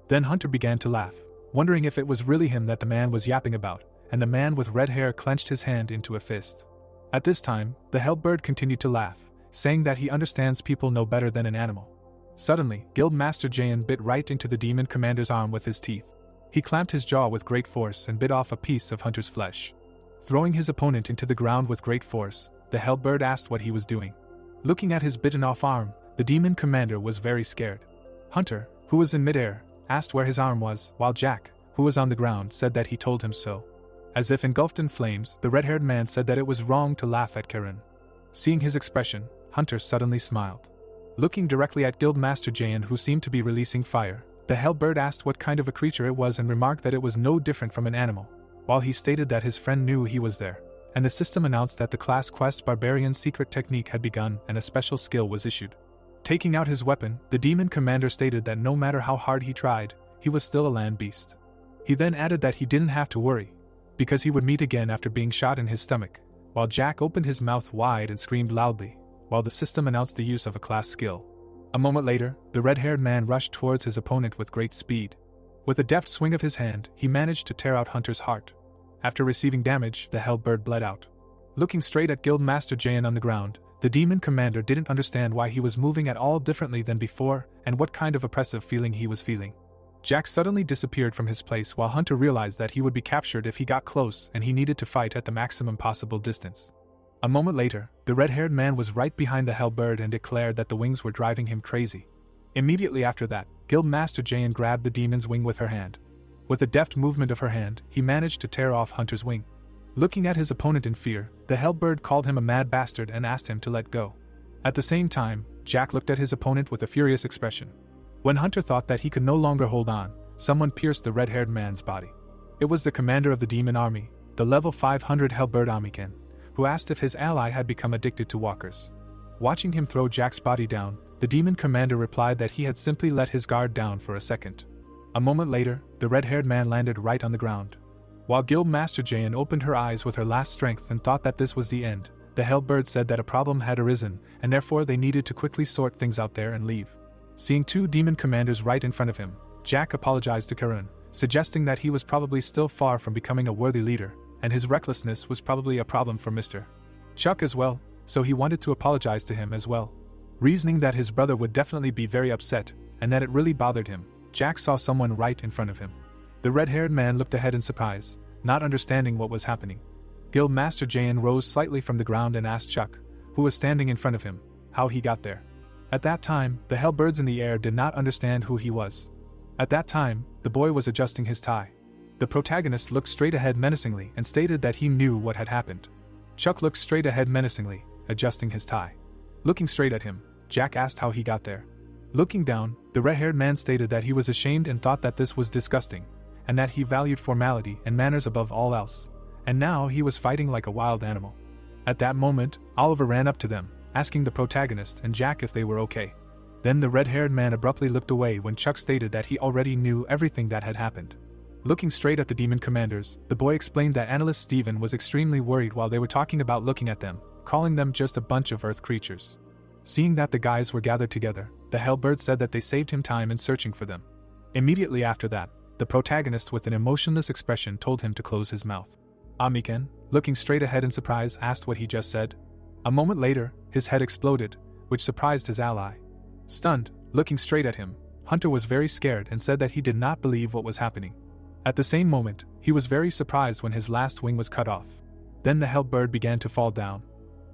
Then Hunter began to laugh, wondering if it was really him that the man was yapping about, and the man with red hair clenched his hand into a fist. At this time, the Hellbird continued to laugh, saying that he understands people no better than an animal. Suddenly, Guildmaster Jayan bit right into the demon commander's arm with his teeth. He clamped his jaw with great force and bit off a piece of Hunter's flesh. Throwing his opponent into the ground with great force, the Hellbird asked what he was doing. Looking at his bitten-off arm, the demon commander was very scared. Hunter, who was in midair, asked where his arm was, while Jack, who was on the ground, said that he told him so. As if engulfed in flames, the red-haired man said that it was wrong to laugh at Kuruen. Seeing his expression, Hunter suddenly smiled. Looking directly at Guildmaster Jayan, who seemed to be releasing fire, the Hellbird asked what kind of a creature it was and remarked that it was no different from an animal, while he stated that his friend knew he was there, and the system announced that the Class Quest Barbarian secret technique had begun and a special skill was issued. Taking out his weapon, the demon commander stated that no matter how hard he tried, he was still a land beast. He then added that he didn't have to worry, because he would meet again after being shot in his stomach, while Jack opened his mouth wide and screamed loudly, while the system announced the use of a class skill. A moment later, the red-haired man rushed towards his opponent with great speed. With a deft swing of his hand, he managed to tear out Hunter's heart. After receiving damage, the Hellbird bled out. Looking straight at Guildmaster Jayan on the ground, the demon commander didn't understand why he was moving at all differently than before and what kind of oppressive feeling he was feeling. Jack suddenly disappeared from his place while Hunter realized that he would be captured if he got close and he needed to fight at the maximum possible distance. A moment later, the red-haired man was right behind the Hellbird and declared that the wings were driving him crazy. Immediately after that, Guildmaster Jayan grabbed the demon's wing with her hand. With a deft movement of her hand, he managed to tear off Hunter's wing. Looking at his opponent in fear, the Hellbird called him a mad bastard and asked him to let go. At the same time, Jack looked at his opponent with a furious expression. When Hunter thought that he could no longer hold on, someone pierced the red-haired man's body. It was the commander of the demon army, the level 500 Hellbird Amiken, who asked if his ally had become addicted to walkers. Watching him throw Jack's body down, the demon commander replied that he had simply let his guard down for a second. A moment later, the red-haired man landed right on the ground. While Guildmaster Jayan opened her eyes with her last strength and thought that this was the end, the Hellbird said that a problem had arisen, and therefore they needed to quickly sort things out there and leave. Seeing two demon commanders right in front of him, Jack apologized to Kuruen, suggesting that he was probably still far from becoming a worthy leader, and his recklessness was probably a problem for Mr. Chuck as well, so he wanted to apologize to him as well. Reasoning that his brother would definitely be very upset, and that it really bothered him, Jack saw someone right in front of him. The red-haired man looked ahead in surprise, not understanding what was happening. Guildmaster Jayan rose slightly from the ground and asked Chuck, who was standing in front of him, how he got there. At that time, the Hellbirds in the air did not understand who he was. At that time, the boy was adjusting his tie. The protagonist looked straight ahead menacingly and stated that he knew what had happened. Chuck looked straight ahead menacingly, adjusting his tie. Looking straight at him, Jack asked how he got there. Looking down, the red-haired man stated that he was ashamed and thought that this was disgusting, and that he valued formality and manners above all else, and now he was fighting like a wild animal. At that moment, Oliver ran up to them, asking the protagonist and Jack if they were okay. Then the red-haired man abruptly looked away when Chuck stated that he already knew everything that had happened. Looking straight at the demon commanders, the boy explained that analyst Steven was extremely worried while they were talking about looking at them, calling them just a bunch of earth creatures. Seeing that the guys were gathered together, the Hellbird said that they saved him time in searching for them. Immediately after that, the protagonist with an emotionless expression told him to close his mouth. Amiken, looking straight ahead in surprise, asked what he just said. A moment later, his head exploded, which surprised his ally. Stunned, looking straight at him, Hunter was very scared and said that he did not believe what was happening. At the same moment, he was very surprised when his last wing was cut off. Then the Hellbird began to fall down.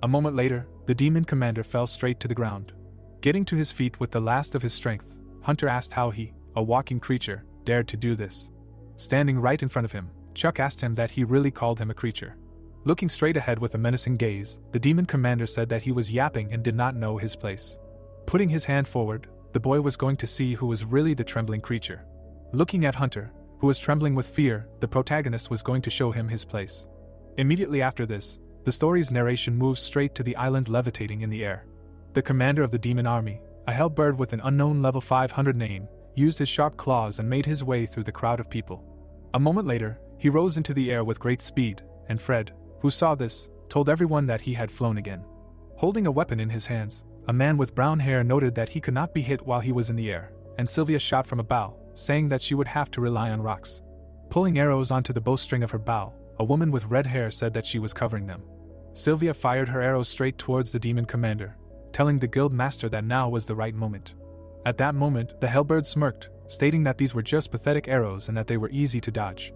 A moment later, the demon commander fell straight to the ground. Getting to his feet with the last of his strength, Hunter asked how he, a walking creature, dared to do this. Standing right in front of him, Chuck asked him that he really called him a creature. Looking straight ahead with a menacing gaze, the demon commander said that he was yapping and did not know his place. Putting his hand forward, the boy was going to see who was really the trembling creature. Looking at Hunter, who was trembling with fear, the protagonist was going to show him his place. Immediately after this, the story's narration moves straight to the island levitating in the air. The commander of the demon army, a hellbird with an unknown level 500 name, used his sharp claws and made his way through the crowd of people. A moment later, he rose into the air with great speed, and Fred, who saw this, told everyone that he had flown again. Holding a weapon in his hands, a man with brown hair noted that he could not be hit while he was in the air, and Sylvia shot from a bow, saying that she would have to rely on rocks. Pulling arrows onto the bowstring of her bow, a woman with red hair said that she was covering them. Sylvia fired her arrows straight towards the demon commander, telling the guild master that now was the right moment. At that moment, the hellbird smirked, stating that these were just pathetic arrows and that they were easy to dodge.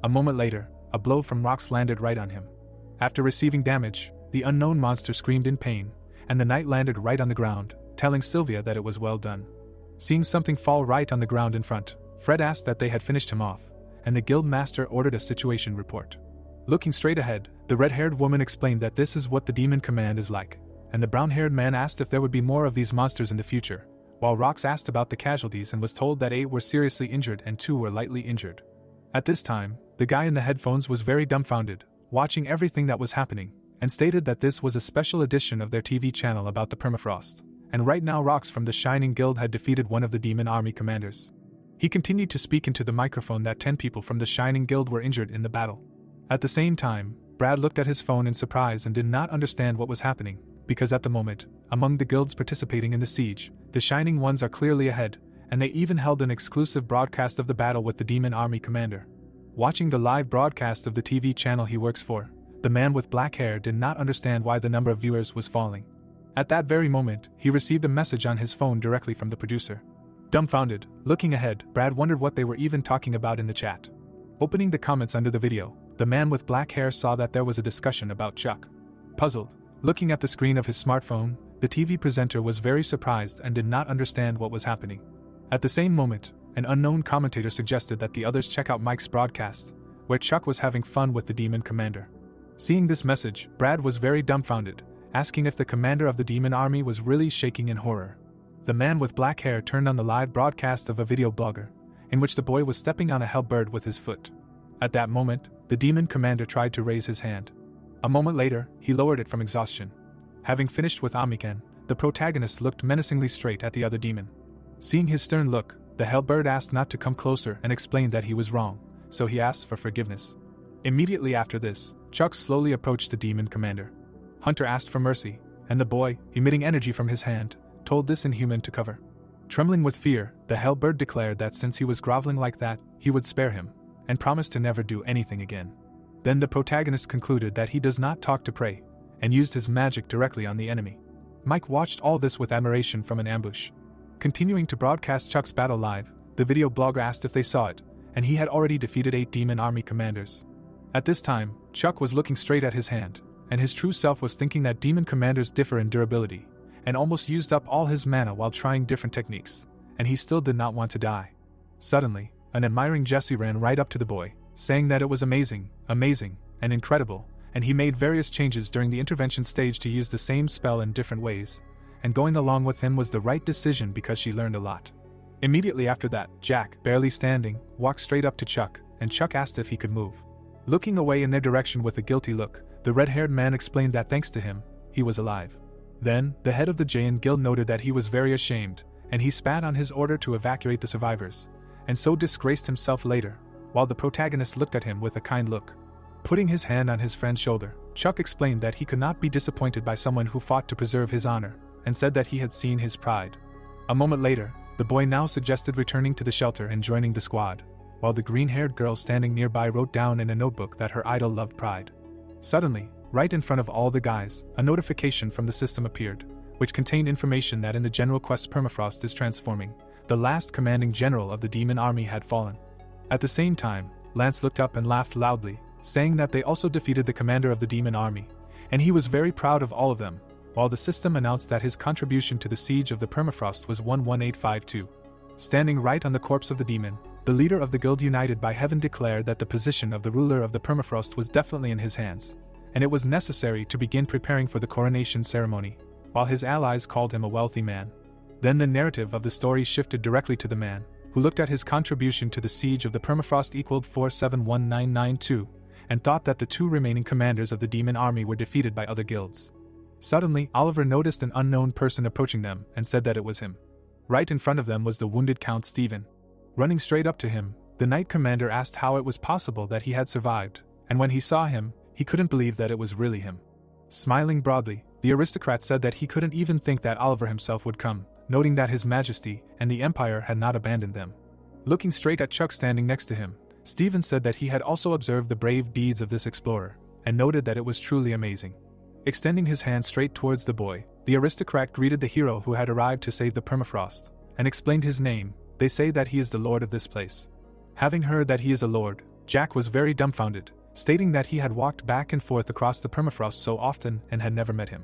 A moment later, a blow from rocks landed right on him. After receiving damage, the unknown monster screamed in pain, and the knight landed right on the ground, telling Sylvia that it was well done. Seeing something fall right on the ground in front, Fred asked that they had finished him off, and the guild master ordered a situation report. Looking straight ahead, the red-haired woman explained that this is what the demon command is like, and the brown-haired man asked if there would be more of these monsters in the future, while Rox asked about the casualties and was told that 8 were seriously injured and 2 were lightly injured. At this time, the guy in the headphones was very dumbfounded, watching everything that was happening, and stated that this was a special edition of their TV channel about the permafrost, and right now Rox from the Shining Guild had defeated one of the demon army commanders. He continued to speak into the microphone that 10 people from the Shining Guild were injured in the battle. At the same time, Brad looked at his phone in surprise and did not understand what was happening, because at the moment, among the guilds participating in the siege, the Shining Ones are clearly ahead, and they even held an exclusive broadcast of the battle with the demon army commander. Watching the live broadcast of the TV channel he works for, the man with black hair did not understand why the number of viewers was falling. At that very moment, he received a message on his phone directly from the producer. Dumbfounded, looking ahead, Brad wondered what they were even talking about in the chat. Opening the comments under the video, the man with black hair saw that there was a discussion about Chuck. Puzzled, looking at the screen of his smartphone, the TV presenter was very surprised and did not understand what was happening. At the same moment, an unknown commentator suggested that the others check out Mike's broadcast, where Chuck was having fun with the demon commander. Seeing this message, Brad was very dumbfounded, asking if the commander of the demon army was really shaking in horror. The man with black hair turned on the live broadcast of a video blogger, in which the boy was stepping on a hellbird with his foot. At that moment, the demon commander tried to raise his hand. A moment later, he lowered it from exhaustion. Having finished with Amiken, the protagonist looked menacingly straight at the other demon. Seeing his stern look, the hellbird asked not to come closer and explained that he was wrong, so he asked for forgiveness. Immediately after this, Chuck slowly approached the demon commander. Hunter asked for mercy, and the boy, emitting energy from his hand, told this inhuman to cover. Trembling with fear, the hellbird declared that since he was groveling like that, he would spare him, and promised to never do anything again. Then the protagonist concluded that he does not talk to prey, and used his magic directly on the enemy. Mike watched all this with admiration from an ambush. Continuing to broadcast Chuck's battle live, the video blogger asked if they saw it, and he had already defeated 8 demon army commanders. At this time, Chuck was looking straight at his hand, and his true self was thinking that demon commanders differ in durability, and almost used up all his mana while trying different techniques, and he still did not want to die. Suddenly, an admiring Jesse ran right up to the boy, saying that it was amazing, and incredible, and he made various changes during the intervention stage to use the same spell in different ways, and going along with him was the right decision because she learned a lot. Immediately after that, Jack, barely standing, walked straight up to Chuck, and Chuck asked if he could move. Looking away in their direction with a guilty look, the red-haired man explained that thanks to him, he was alive. Then, the head of the Jain Guild noted that he was very ashamed, and he spat on his order to evacuate the survivors, and so disgraced himself later, while the protagonist looked at him with a kind look. Putting his hand on his friend's shoulder, Chuck explained that he could not be disappointed by someone who fought to preserve his honor, and said that he had seen his pride. A moment later, the boy now suggested returning to the shelter and joining the squad, while the green-haired girl standing nearby wrote down in a notebook that her idol loved pride. Suddenly, right in front of all the guys, a notification from the system appeared, which contained information that in the General Quest Permafrost is transforming, the last commanding general of the demon army had fallen. At the same time, Lance looked up and laughed loudly, saying that they also defeated the commander of the demon army, and he was very proud of all of them, while the system announced that his contribution to the siege of the permafrost was 11852. Standing right on the corpse of the demon, the leader of the Guild United by Heaven declared that the position of the ruler of the permafrost was definitely in his hands, and it was necessary to begin preparing for the coronation ceremony, while his allies called him a wealthy man. Then the narrative of the story shifted directly to the man, who looked at his contribution to the siege of the permafrost equaled 471992, and thought that the two remaining commanders of the demon army were defeated by other guilds. Suddenly, Oliver noticed an unknown person approaching them and said that it was him. Right in front of them was the wounded Count Stephen. Running straight up to him, the knight commander asked how it was possible that he had survived, and when he saw him, he couldn't believe that it was really him. Smiling broadly, the aristocrat said that he couldn't even think that Oliver himself would come, noting that His Majesty and the Empire had not abandoned them. Looking straight at Chuck standing next to him, Stephen said that he had also observed the brave deeds of this explorer, and noted that it was truly amazing. Extending his hand straight towards the boy, the aristocrat greeted the hero who had arrived to save the permafrost, and explained his name. They say that he is the lord of this place. Having heard that he is a lord, Jack was very dumbfounded, stating that he had walked back and forth across the permafrost so often and had never met him.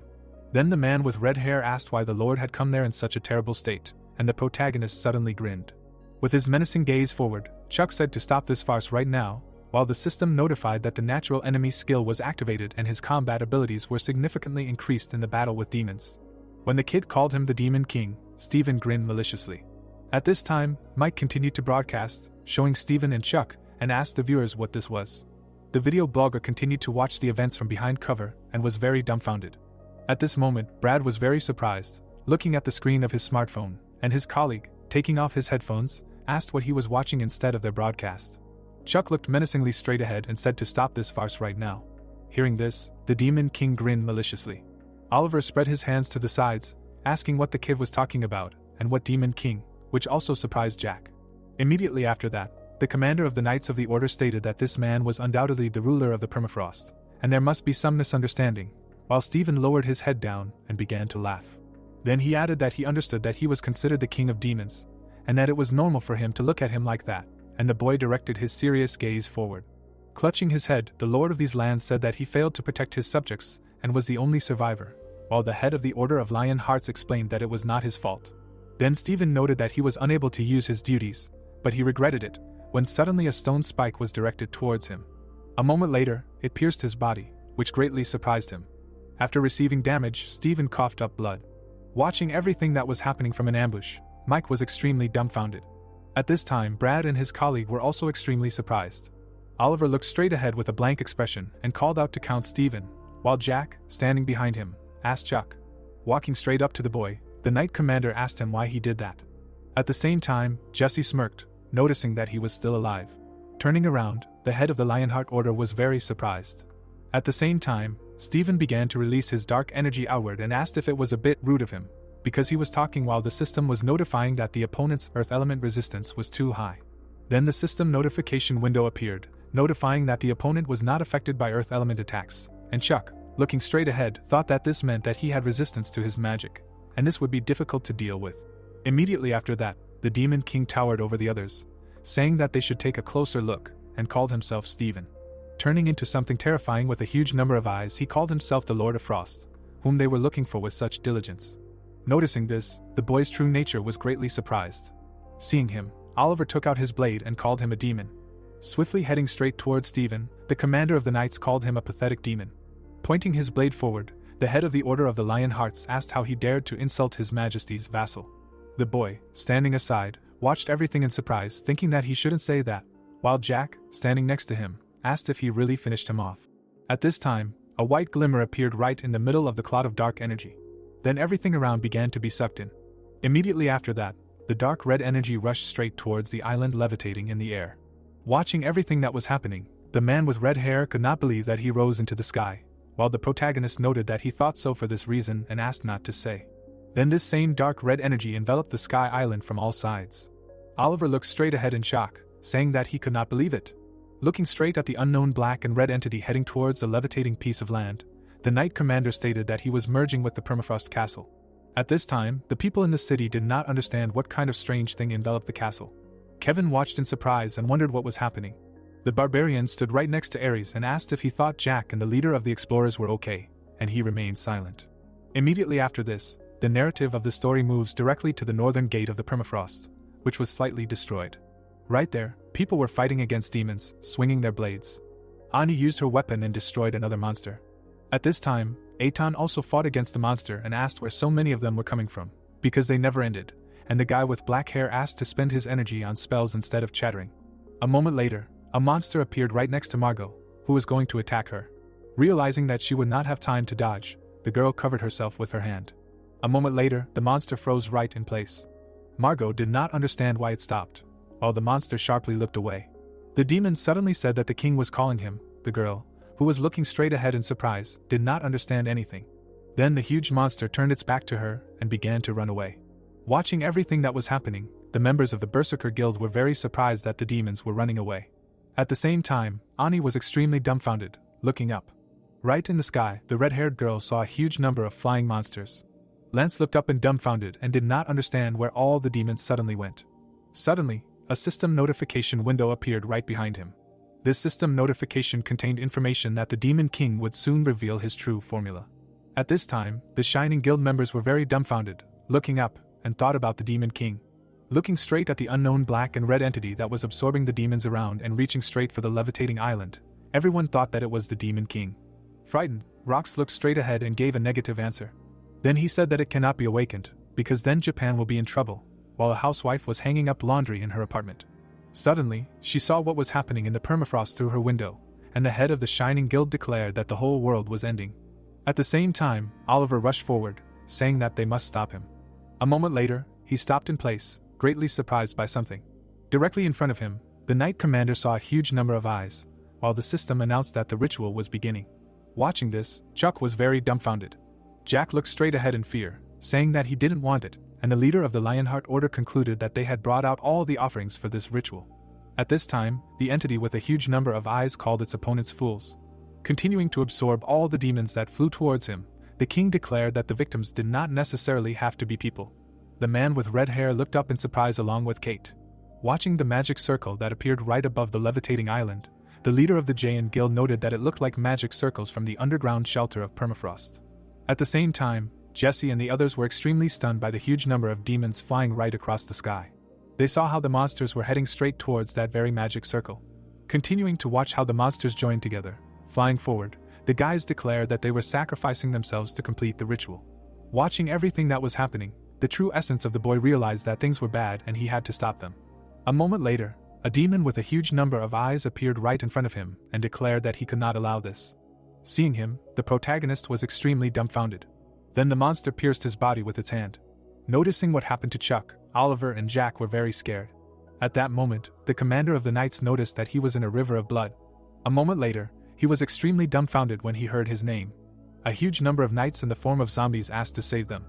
Then the man with red hair asked why the lord had come there in such a terrible state, and the protagonist suddenly grinned. With his menacing gaze forward, Chuck said to stop this farce right now, while the system notified that the natural enemy skill was activated and his combat abilities were significantly increased in the battle with demons. When the kid called him the Demon King, Stephen grinned maliciously. At this time, Mike continued to broadcast, showing Stephen and Chuck, and asked the viewers what this was. The video blogger continued to watch the events from behind cover and was very dumbfounded. At this moment, Brad was very surprised, looking at the screen of his smartphone, and his colleague, taking off his headphones, asked what he was watching instead of their broadcast. Chuck looked menacingly straight ahead and said to stop this farce right now. Hearing this, the Demon King grinned maliciously. Oliver spread his hands to the sides, asking what the kid was talking about, and what Demon King, which also surprised Jack. Immediately after that, the commander of the Knights of the Order stated that this man was undoubtedly the ruler of the permafrost, and there must be some misunderstanding, while Stephen lowered his head down and began to laugh. Then he added that he understood that he was considered the king of demons, and that it was normal for him to look at him like that, and the boy directed his serious gaze forward. Clutching his head, the lord of these lands said that he failed to protect his subjects and was the only survivor, while the head of the Order of Lion Hearts explained that it was not his fault. Then Stephen noted that he was unable to use his duties, but he regretted it, when suddenly a stone spike was directed towards him. A moment later, it pierced his body, which greatly surprised him. After receiving damage, Stephen coughed up blood. Watching everything that was happening from an ambush, Mike was extremely dumbfounded. At this time, Brad and his colleague were also extremely surprised. Oliver looked straight ahead with a blank expression and called out to Count Stephen, while Jack, standing behind him, asked Chuck. Walking straight up to the boy, the knight commander asked him why he did that. At the same time, Jesse smirked, noticing that he was still alive. Turning around, the head of the Lionheart Order was very surprised. At the same time, Stephen began to release his dark energy outward and asked if it was a bit rude of him, because he was talking while the system was notifying that the opponent's earth element resistance was too high. Then the system notification window appeared, notifying that the opponent was not affected by earth element attacks, and Chuck, looking straight ahead, thought that this meant that he had resistance to his magic, and this would be difficult to deal with. Immediately after that, the Demon King towered over the others, saying that they should take a closer look, and called himself Stephen. Turning into something terrifying with a huge number of eyes, he called himself the Lord of Frost, whom they were looking for with such diligence. Noticing this, the boy's true nature was greatly surprised. Seeing him, Oliver took out his blade and called him a demon. Swiftly heading straight towards Stephen, the commander of the knights called him a pathetic demon. Pointing his blade forward, the head of the Order of the Lion Hearts asked how he dared to insult His Majesty's vassal. The boy, standing aside, watched everything in surprise, thinking that he shouldn't say that, while Jack, standing next to him, asked if he really finished him off. At this time, a white glimmer appeared right in the middle of the cloud of dark energy. Then everything around began to be sucked in. Immediately after that, the dark red energy rushed straight towards the island, levitating in the air. Watching everything that was happening, the man with red hair could not believe that he rose into the sky, while the protagonist noted that he thought so for this reason and asked not to say. Then this same dark red energy enveloped the sky island from all sides. Oliver looked straight ahead in shock, saying that he could not believe it. Looking straight at the unknown black and red entity heading towards the levitating piece of land, the knight commander stated that he was merging with the permafrost castle. At this time, the people in the city did not understand what kind of strange thing enveloped the castle. Kevin watched in surprise and wondered what was happening. The barbarian stood right next to Ares and asked if he thought Jack and the leader of the explorers were okay, and he remained silent. Immediately after this, the narrative of the story moves directly to the northern gate of the permafrost, which was slightly destroyed. Right there, people were fighting against demons, swinging their blades. Ani used her weapon and destroyed another monster. At this time, Eitan also fought against the monster and asked where so many of them were coming from, because they never ended, and the guy with black hair asked to spend his energy on spells instead of chattering. A moment later, a monster appeared right next to Margot, who was going to attack her. Realizing that she would not have time to dodge, the girl covered herself with her hand. A moment later, the monster froze right in place. Margot did not understand why it stopped, while the monster sharply looked away. The demon suddenly said that the king was calling him. The girl, who was looking straight ahead in surprise, did not understand anything. Then the huge monster turned its back to her and began to run away. Watching everything that was happening, the members of the Berserker Guild were very surprised that the demons were running away. At the same time, Ani was extremely dumbfounded, looking up. Right in the sky, the red-haired girl saw a huge number of flying monsters. Lance looked up and dumbfounded and did not understand where all the demons suddenly went. Suddenly, a system notification window appeared right behind him. This system notification contained information that the Demon King would soon reveal his true formula. At this time, the Shining Guild members were very dumbfounded, looking up, and thought about the Demon King. Looking straight at the unknown black and red entity that was absorbing the demons around and reaching straight for the levitating island, everyone thought that it was the Demon King. Frightened, Rox looked straight ahead and gave a negative answer. Then he said that it cannot be awakened, because then Japan will be in trouble, while a housewife was hanging up laundry in her apartment. Suddenly, she saw what was happening in the permafrost through her window, and the head of the Shining Guild declared that the whole world was ending. At the same time, Oliver rushed forward, saying that they must stop him. A moment later, he stopped in place, greatly surprised by something. Directly in front of him, the Knight Commander saw a huge number of eyes, while the system announced that the ritual was beginning. Watching this, Chuck was very dumbfounded. Jack looked straight ahead in fear, saying that he didn't want it, and the leader of the Lionheart Order concluded that they had brought out all the offerings for this ritual. At this time, the entity with a huge number of eyes called its opponents fools. Continuing to absorb all the demons that flew towards him, the king declared that the victims did not necessarily have to be people. The man with red hair looked up in surprise along with Kate. Watching the magic circle that appeared right above the levitating island, the leader of the Jayan Guild noted that it looked like magic circles from the underground shelter of permafrost. At the same time, Jesse and the others were extremely stunned by the huge number of demons flying right across the sky. They saw how the monsters were heading straight towards that very magic circle. Continuing to watch how the monsters joined together, flying forward, the guys declared that they were sacrificing themselves to complete the ritual. Watching everything that was happening, the true essence of the boy realized that things were bad and he had to stop them. A moment later, a demon with a huge number of eyes appeared right in front of him and declared that he could not allow this. Seeing him, the protagonist was extremely dumbfounded. Then the monster pierced his body with its hand. Noticing what happened to Chuck, Oliver and Jack were very scared. At that moment, the commander of the knights noticed that he was in a river of blood. A moment later, he was extremely dumbfounded when he heard his name. A huge number of knights in the form of zombies asked to save them.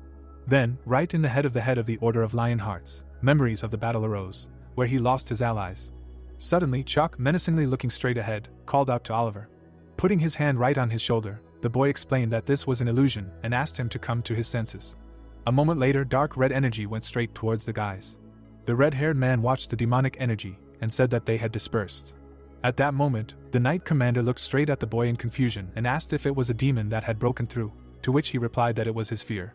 Then, right in the head of the Order of Lion Hearts, memories of the battle arose, where he lost his allies. Suddenly, Chuck, menacingly looking straight ahead, called out to Oliver. Putting his hand right on his shoulder, the boy explained that this was an illusion and asked him to come to his senses. A moment later, dark red energy went straight towards the guys. The red-haired man watched the demonic energy and said that they had dispersed. At that moment, the Knight Commander looked straight at the boy in confusion and asked if it was a demon that had broken through, to which he replied that it was his fear.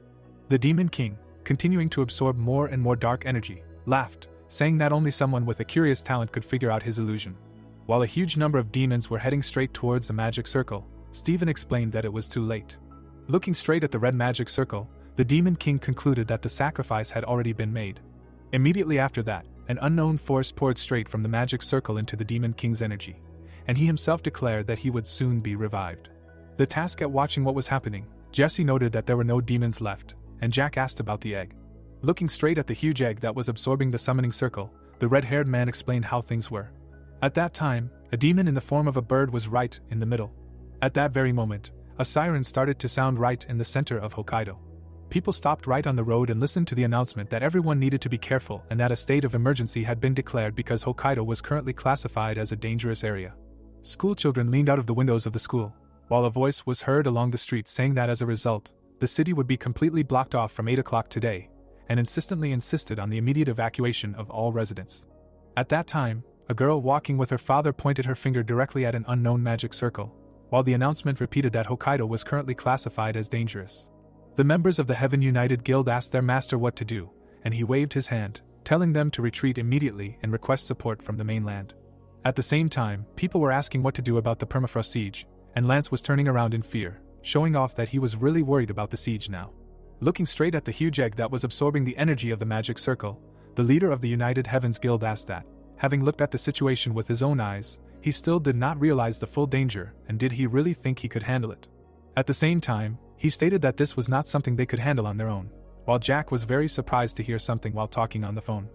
The Demon King, continuing to absorb more and more dark energy, laughed, saying that only someone with a curious talent could figure out his illusion. While a huge number of demons were heading straight towards the magic circle, Stephen explained that it was too late. Looking straight at the red magic circle, the Demon King concluded that the sacrifice had already been made. Immediately after that, an unknown force poured straight from the magic circle into the Demon King's energy, and he himself declared that he would soon be revived. The task at watching what was happening, Jesse noted that there were no demons left, and Jack asked about the egg. Looking straight at the huge egg that was absorbing the summoning circle, the red-haired man explained how things were. At that time, a demon in the form of a bird was right in the middle. At that very moment, a siren started to sound right in the center of Hokkaido. People stopped right on the road and listened to the announcement that everyone needed to be careful and that a state of emergency had been declared because Hokkaido was currently classified as a dangerous area. Schoolchildren leaned out of the windows of the school, while a voice was heard along the street saying that as a result, the city would be completely blocked off from 8 o'clock today, and insistently insisted on the immediate evacuation of all residents. At that time, a girl walking with her father pointed her finger directly at an unknown magic circle, while the announcement repeated that Hokkaido was currently classified as dangerous. The members of the Heaven United Guild asked their master what to do, and he waved his hand, telling them to retreat immediately and request support from the mainland. At the same time, people were asking what to do about the permafrost siege, and Lance was turning around in fear, showing off that he was really worried about the siege now. Looking straight at the huge egg that was absorbing the energy of the magic circle, the leader of the United Heavens Guild asked that, having looked at the situation with his own eyes, he still did not realize the full danger, and did he really think he could handle it? At the same time, he stated that this was not something they could handle on their own, while Jack was very surprised to hear something while talking on the phone.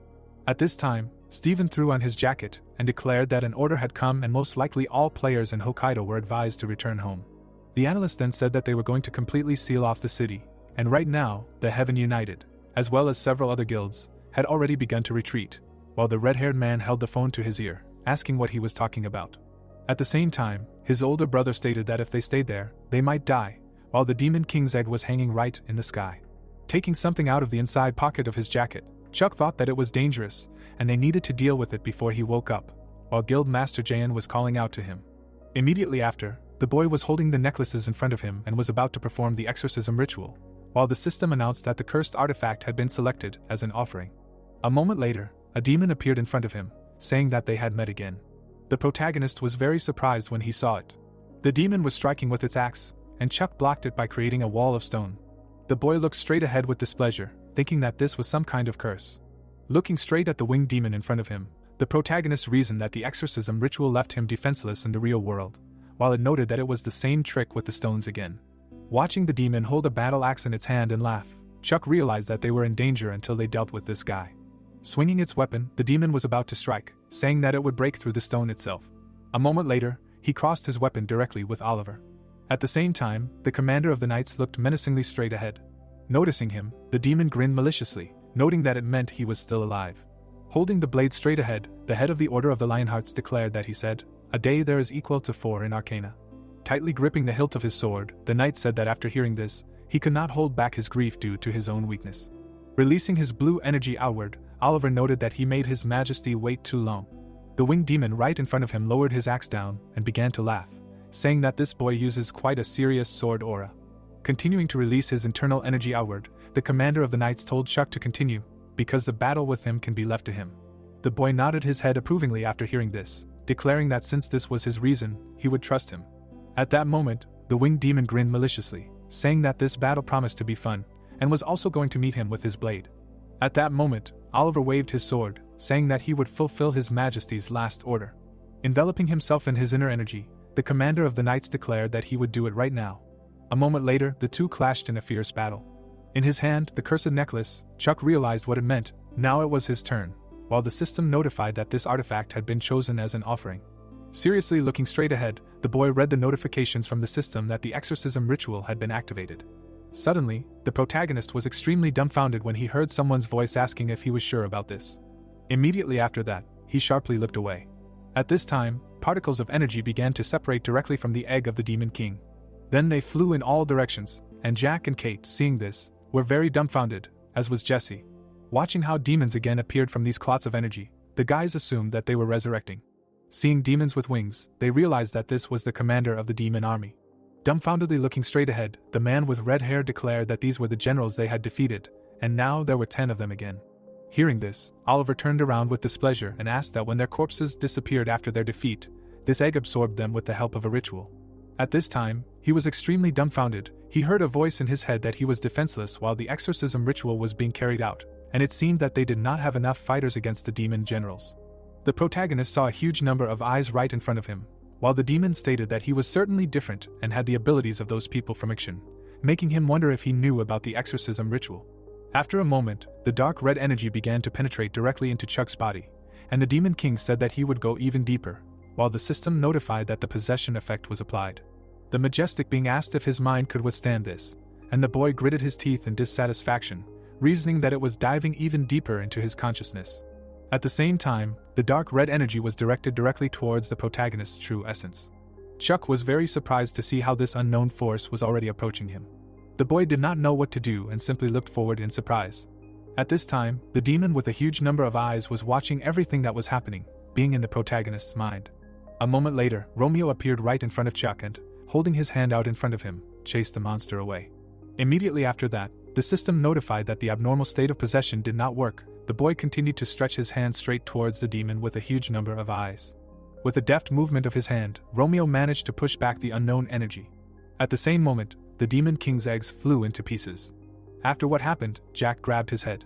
At this time, Steven threw on his jacket and declared that an order had come and most likely all players in Hokkaido were advised to return home. The analyst then said that they were going to completely seal off the city, and right now, the Heaven United, as well as several other guilds, had already begun to retreat, while the red-haired man held the phone to his ear, asking what he was talking about. At the same time, his older brother stated that if they stayed there, they might die, while the Demon King's egg was hanging right in the sky. Taking something out of the inside pocket of his jacket, Chuck thought that it was dangerous, and they needed to deal with it before he woke up, while Guild Master Jayan was calling out to him. Immediately after, the boy was holding the necklaces in front of him and was about to perform the exorcism ritual, while the system announced that the cursed artifact had been selected as an offering. A moment later, a demon appeared in front of him, saying that they had met again. The protagonist was very surprised when he saw it. The demon was striking with its axe, and Chuck blocked it by creating a wall of stone. The boy looked straight ahead with displeasure, thinking that this was some kind of curse. Looking straight at the winged demon in front of him, the protagonist reasoned that the exorcism ritual left him defenseless in the real world, while it noted that it was the same trick with the stones again. Watching the demon hold a battle axe in its hand and laugh, Chuck realized that they were in danger until they dealt with this guy. Swinging its weapon, the demon was about to strike, saying that it would break through the stone itself. A moment later, he crossed his weapon directly with Oliver. At the same time, the commander of the knights looked menacingly straight ahead. Noticing him, the demon grinned maliciously, noting that it meant he was still alive. Holding the blade straight ahead, the head of the Order of the Lionhearts declared that he said, "A day there is equal to 4 in Arcana." Tightly gripping the hilt of his sword, the knight said that after hearing this, he could not hold back his grief due to his own weakness. Releasing his blue energy outward, Oliver noted that he made his majesty wait too long. The winged demon right in front of him lowered his axe down and began to laugh, saying that this boy uses quite a serious sword aura. Continuing to release his internal energy outward, the commander of the knights told Chuck to continue, because the battle with him can be left to him. The boy nodded his head approvingly after hearing this, declaring that since this was his reason, he would trust him. At that moment, the winged demon grinned maliciously, saying that this battle promised to be fun, and was also going to meet him with his blade. At that moment, Oliver waved his sword, saying that he would fulfill his majesty's last order. Enveloping himself in his inner energy, the commander of the knights declared that he would do it right now. A moment later, the two clashed in a fierce battle. In his hand, the cursed necklace, Chuck realized what it meant. Now it was his turn, while the system notified that this artifact had been chosen as an offering. Seriously looking straight ahead, the boy read the notifications from the system that the exorcism ritual had been activated. Suddenly, the protagonist was extremely dumbfounded when he heard someone's voice asking if he was sure about this. Immediately after that, he sharply looked away. At this time, particles of energy began to separate directly from the egg of the Demon King. Then they flew in all directions, and Jack and Kate, seeing this, were very dumbfounded, as was Jesse. Watching how demons again appeared from these clots of energy, the guys assumed that they were resurrecting. Seeing demons with wings, they realized that this was the commander of the demon army. Dumbfoundedly looking straight ahead, the man with red hair declared that these were the generals they had defeated, and now there were 10 of them again. Hearing this, Oliver turned around with displeasure and asked that when their corpses disappeared after their defeat, this egg absorbed them with the help of a ritual. At this time, he was extremely dumbfounded. He heard a voice in his head that he was defenseless while the exorcism ritual was being carried out, and it seemed that they did not have enough fighters against the demon generals. The protagonist saw a huge number of eyes right in front of him, while the demon stated that he was certainly different and had the abilities of those people from Ikshin, making him wonder if he knew about the exorcism ritual. After a moment, the dark red energy began to penetrate directly into Chuck's body, and the Demon King said that he would go even deeper, while the system notified that the possession effect was applied. The Majestic being asked if his mind could withstand this, and the boy gritted his teeth in dissatisfaction, reasoning that it was diving even deeper into his consciousness. At the same time, the dark red energy was directed directly towards the protagonist's true essence. Chuck was very surprised to see how this unknown force was already approaching him. The boy did not know what to do and simply looked forward in surprise. At this time, the demon with a huge number of eyes was watching everything that was happening, being in the protagonist's mind. A moment later, Romeo appeared right in front of Chuck and, holding his hand out in front of him, chased the monster away. Immediately after that, the system notified that the abnormal state of possession did not work. The boy continued to stretch his hand straight towards the demon with a huge number of eyes. With a deft movement of his hand, Romeo managed to push back the unknown energy. At the same moment, the Demon King's eggs flew into pieces. After what happened, Jack grabbed his head.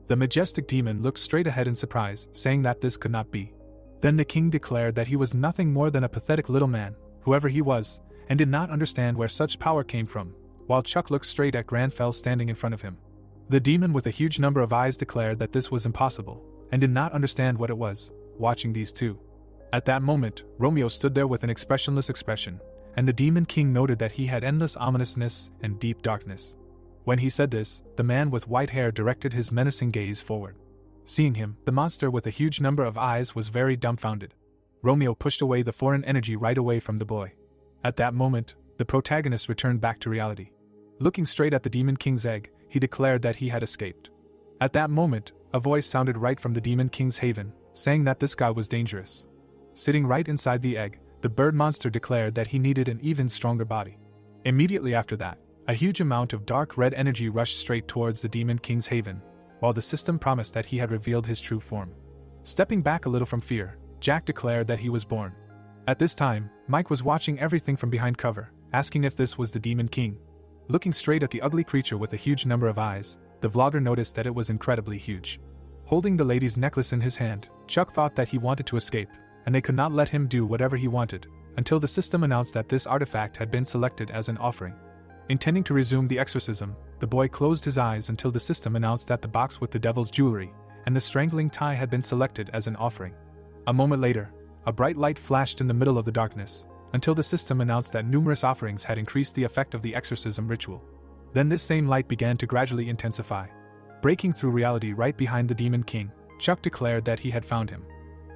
The majestic demon looked straight ahead in surprise, saying that this could not be. Then the king declared that he was nothing more than a pathetic little man, whoever he was, and did not understand where such power came from, while Chuck looked straight at Granfell standing in front of him. The demon with a huge number of eyes declared that this was impossible, and did not understand what it was, watching these two. At that moment, Romeo stood there with an expressionless expression, and the Demon King noted that he had endless ominousness and deep darkness. When he said this, the man with white hair directed his menacing gaze forward. Seeing him, the monster with a huge number of eyes was very dumbfounded. Romeo pushed away the foreign energy right away from the boy. At that moment, the protagonist returned back to reality. Looking straight at the Demon King's egg, he declared that he had escaped. At that moment, a voice sounded right from the Demon King's haven, saying that this guy was dangerous. Sitting right inside the egg, the bird monster declared that he needed an even stronger body. Immediately after that, a huge amount of dark red energy rushed straight towards the Demon King's haven, while the system promised that he had revealed his true form. Stepping back a little from fear, Jack declared that he was born. At this time, Mike was watching everything from behind cover, asking if this was the Demon King. Looking straight at the ugly creature with a huge number of eyes, the vlogger noticed that it was incredibly huge. Holding the lady's necklace in his hand, Chuck thought that he wanted to escape, and they could not let him do whatever he wanted, until the system announced that this artifact had been selected as an offering. Intending to resume the exorcism, the boy closed his eyes until the system announced that the box with the devil's jewelry and the strangling tie had been selected as an offering. A moment later, a bright light flashed in the middle of the darkness, until the system announced that numerous offerings had increased the effect of the exorcism ritual. Then this same light began to gradually intensify. Breaking through reality right behind the Demon King, Chuck declared that he had found him.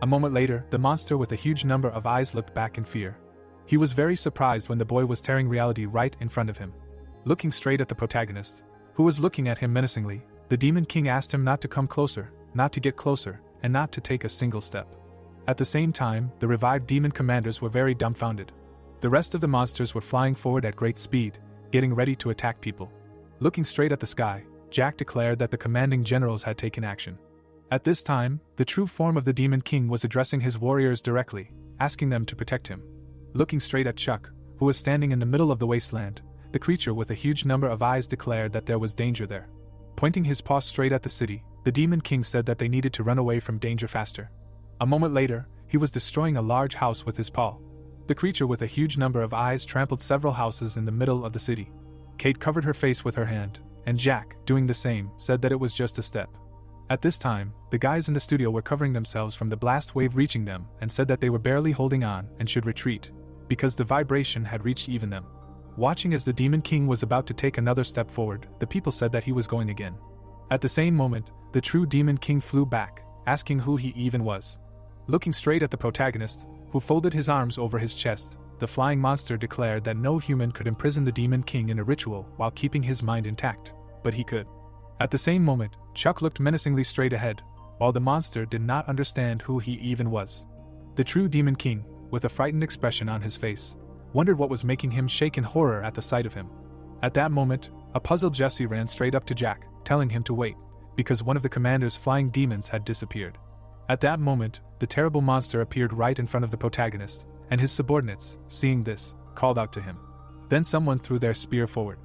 A moment later, the monster with a huge number of eyes looked back in fear. He was very surprised when the boy was tearing reality right in front of him. Looking straight at the protagonist, who was looking at him menacingly, the Demon King asked him not to come closer, not to get closer, and not to take a single step. At the same time, the revived demon commanders were very dumbfounded. The rest of the monsters were flying forward at great speed, getting ready to attack people. Looking straight at the sky, Jack declared that the commanding generals had taken action. At this time, the true form of the Demon King was addressing his warriors directly, asking them to protect him. Looking straight at Chuck, who was standing in the middle of the wasteland, the creature with a huge number of eyes declared that there was danger there. Pointing his paw straight at the city, the Demon King said that they needed to run away from danger faster. A moment later, he was destroying a large house with his paw. The creature with a huge number of eyes trampled several houses in the middle of the city. Kate covered her face with her hand, and Jack, doing the same, said that it was just a step. At this time, the guys in the studio were covering themselves from the blast wave reaching them and said that they were barely holding on and should retreat, because the vibration had reached even them. Watching as the Demon King was about to take another step forward, the people said that he was going again. At the same moment, the true Demon King flew back, asking who he even was. Looking straight at the protagonist, who folded his arms over his chest, the flying monster declared that no human could imprison the Demon King in a ritual while keeping his mind intact, but he could. At the same moment, Chuck looked menacingly straight ahead, while the monster did not understand who he even was. The true Demon King, with a frightened expression on his face, wondered what was making him shake in horror at the sight of him. At that moment, a puzzled Jesse ran straight up to Jack, telling him to wait, because one of the commander's flying demons had disappeared. At that moment, the terrible monster appeared right in front of the protagonist, and his subordinates, seeing this, called out to him. Then someone threw their spear forward.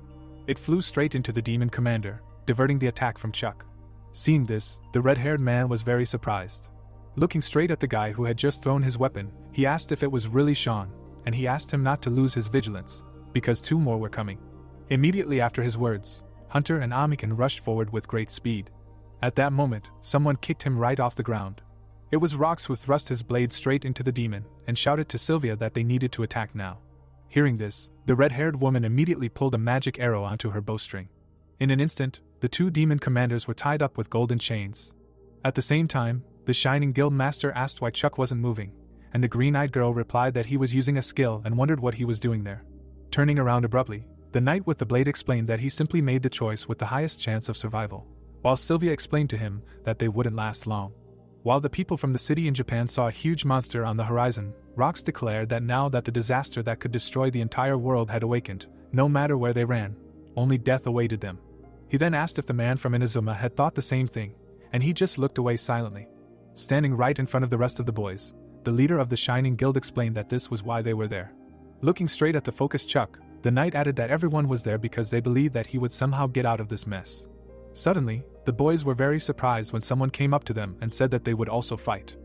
It flew straight into the demon commander, diverting the attack from Chuck. Seeing this, the red-haired man was very surprised. Looking straight at the guy who had just thrown his weapon, he asked if it was really Sean, and he asked him not to lose his vigilance, because two more were coming. Immediately after his words, Hunter and Amikan rushed forward with great speed. At that moment, someone kicked him right off the ground. It was Rox who thrust his blade straight into the demon and shouted to Sylvia that they needed to attack now. Hearing this, the red-haired woman immediately pulled a magic arrow onto her bowstring. In an instant, the two demon commanders were tied up with golden chains. At the same time, the Shining Guild Master asked why Chuck wasn't moving, and the green-eyed girl replied that he was using a skill and wondered what he was doing there. Turning around abruptly, the knight with the blade explained that he simply made the choice with the highest chance of survival, while Sylvia explained to him that they wouldn't last long. While the people from the city in Japan saw a huge monster on the horizon, Rox declared that now that the disaster that could destroy the entire world had awakened, no matter where they ran, only death awaited them. He then asked if the man from Inazuma had thought the same thing, and he just looked away silently. Standing right in front of the rest of the boys, the leader of the Shining Guild explained that this was why they were there. Looking straight at the focused Chuck, the knight added that everyone was there because they believed that he would somehow get out of this mess. Suddenly, the boys were very surprised when someone came up to them and said that they would also fight.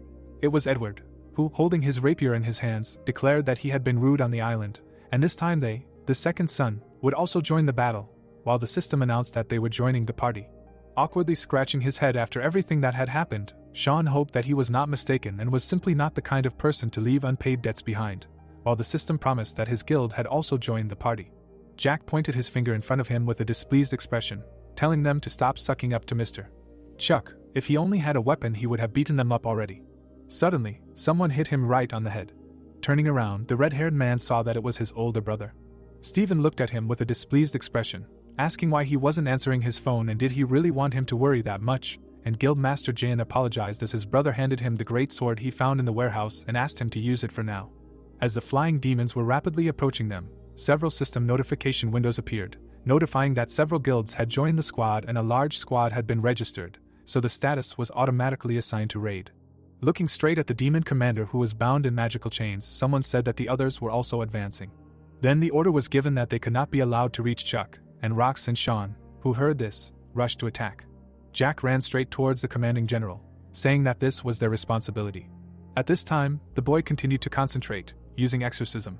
It was Edward, who, holding his rapier in his hands, declared that he had been rude on the island, and this time they, the second son, would also join the battle, while the system announced that they were joining the party. Awkwardly scratching his head after everything that had happened, Sean hoped that he was not mistaken and was simply not the kind of person to leave unpaid debts behind, while the system promised that his guild had also joined the party. Jack pointed his finger in front of him with a displeased expression, telling them to stop sucking up to Mr. Chuck. If he only had a weapon he would have beaten them up already. Suddenly, someone hit him right on the head. Turning around, the red-haired man saw that it was his older brother. Stephen looked at him with a displeased expression, asking why he wasn't answering his phone and did he really want him to worry that much, and Guildmaster Jin apologized as his brother handed him the great sword he found in the warehouse and asked him to use it for now. As the flying demons were rapidly approaching them, several system notification windows appeared, notifying that several guilds had joined the squad and a large squad had been registered, so the status was automatically assigned to raid. Looking straight at the demon commander who was bound in magical chains, someone said that the others were also advancing. Then the order was given that they could not be allowed to reach Chuck, and Rox and Sean, who heard this, rushed to attack. Jack ran straight towards the commanding general, saying that this was their responsibility. At this time, the boy continued to concentrate, using exorcism.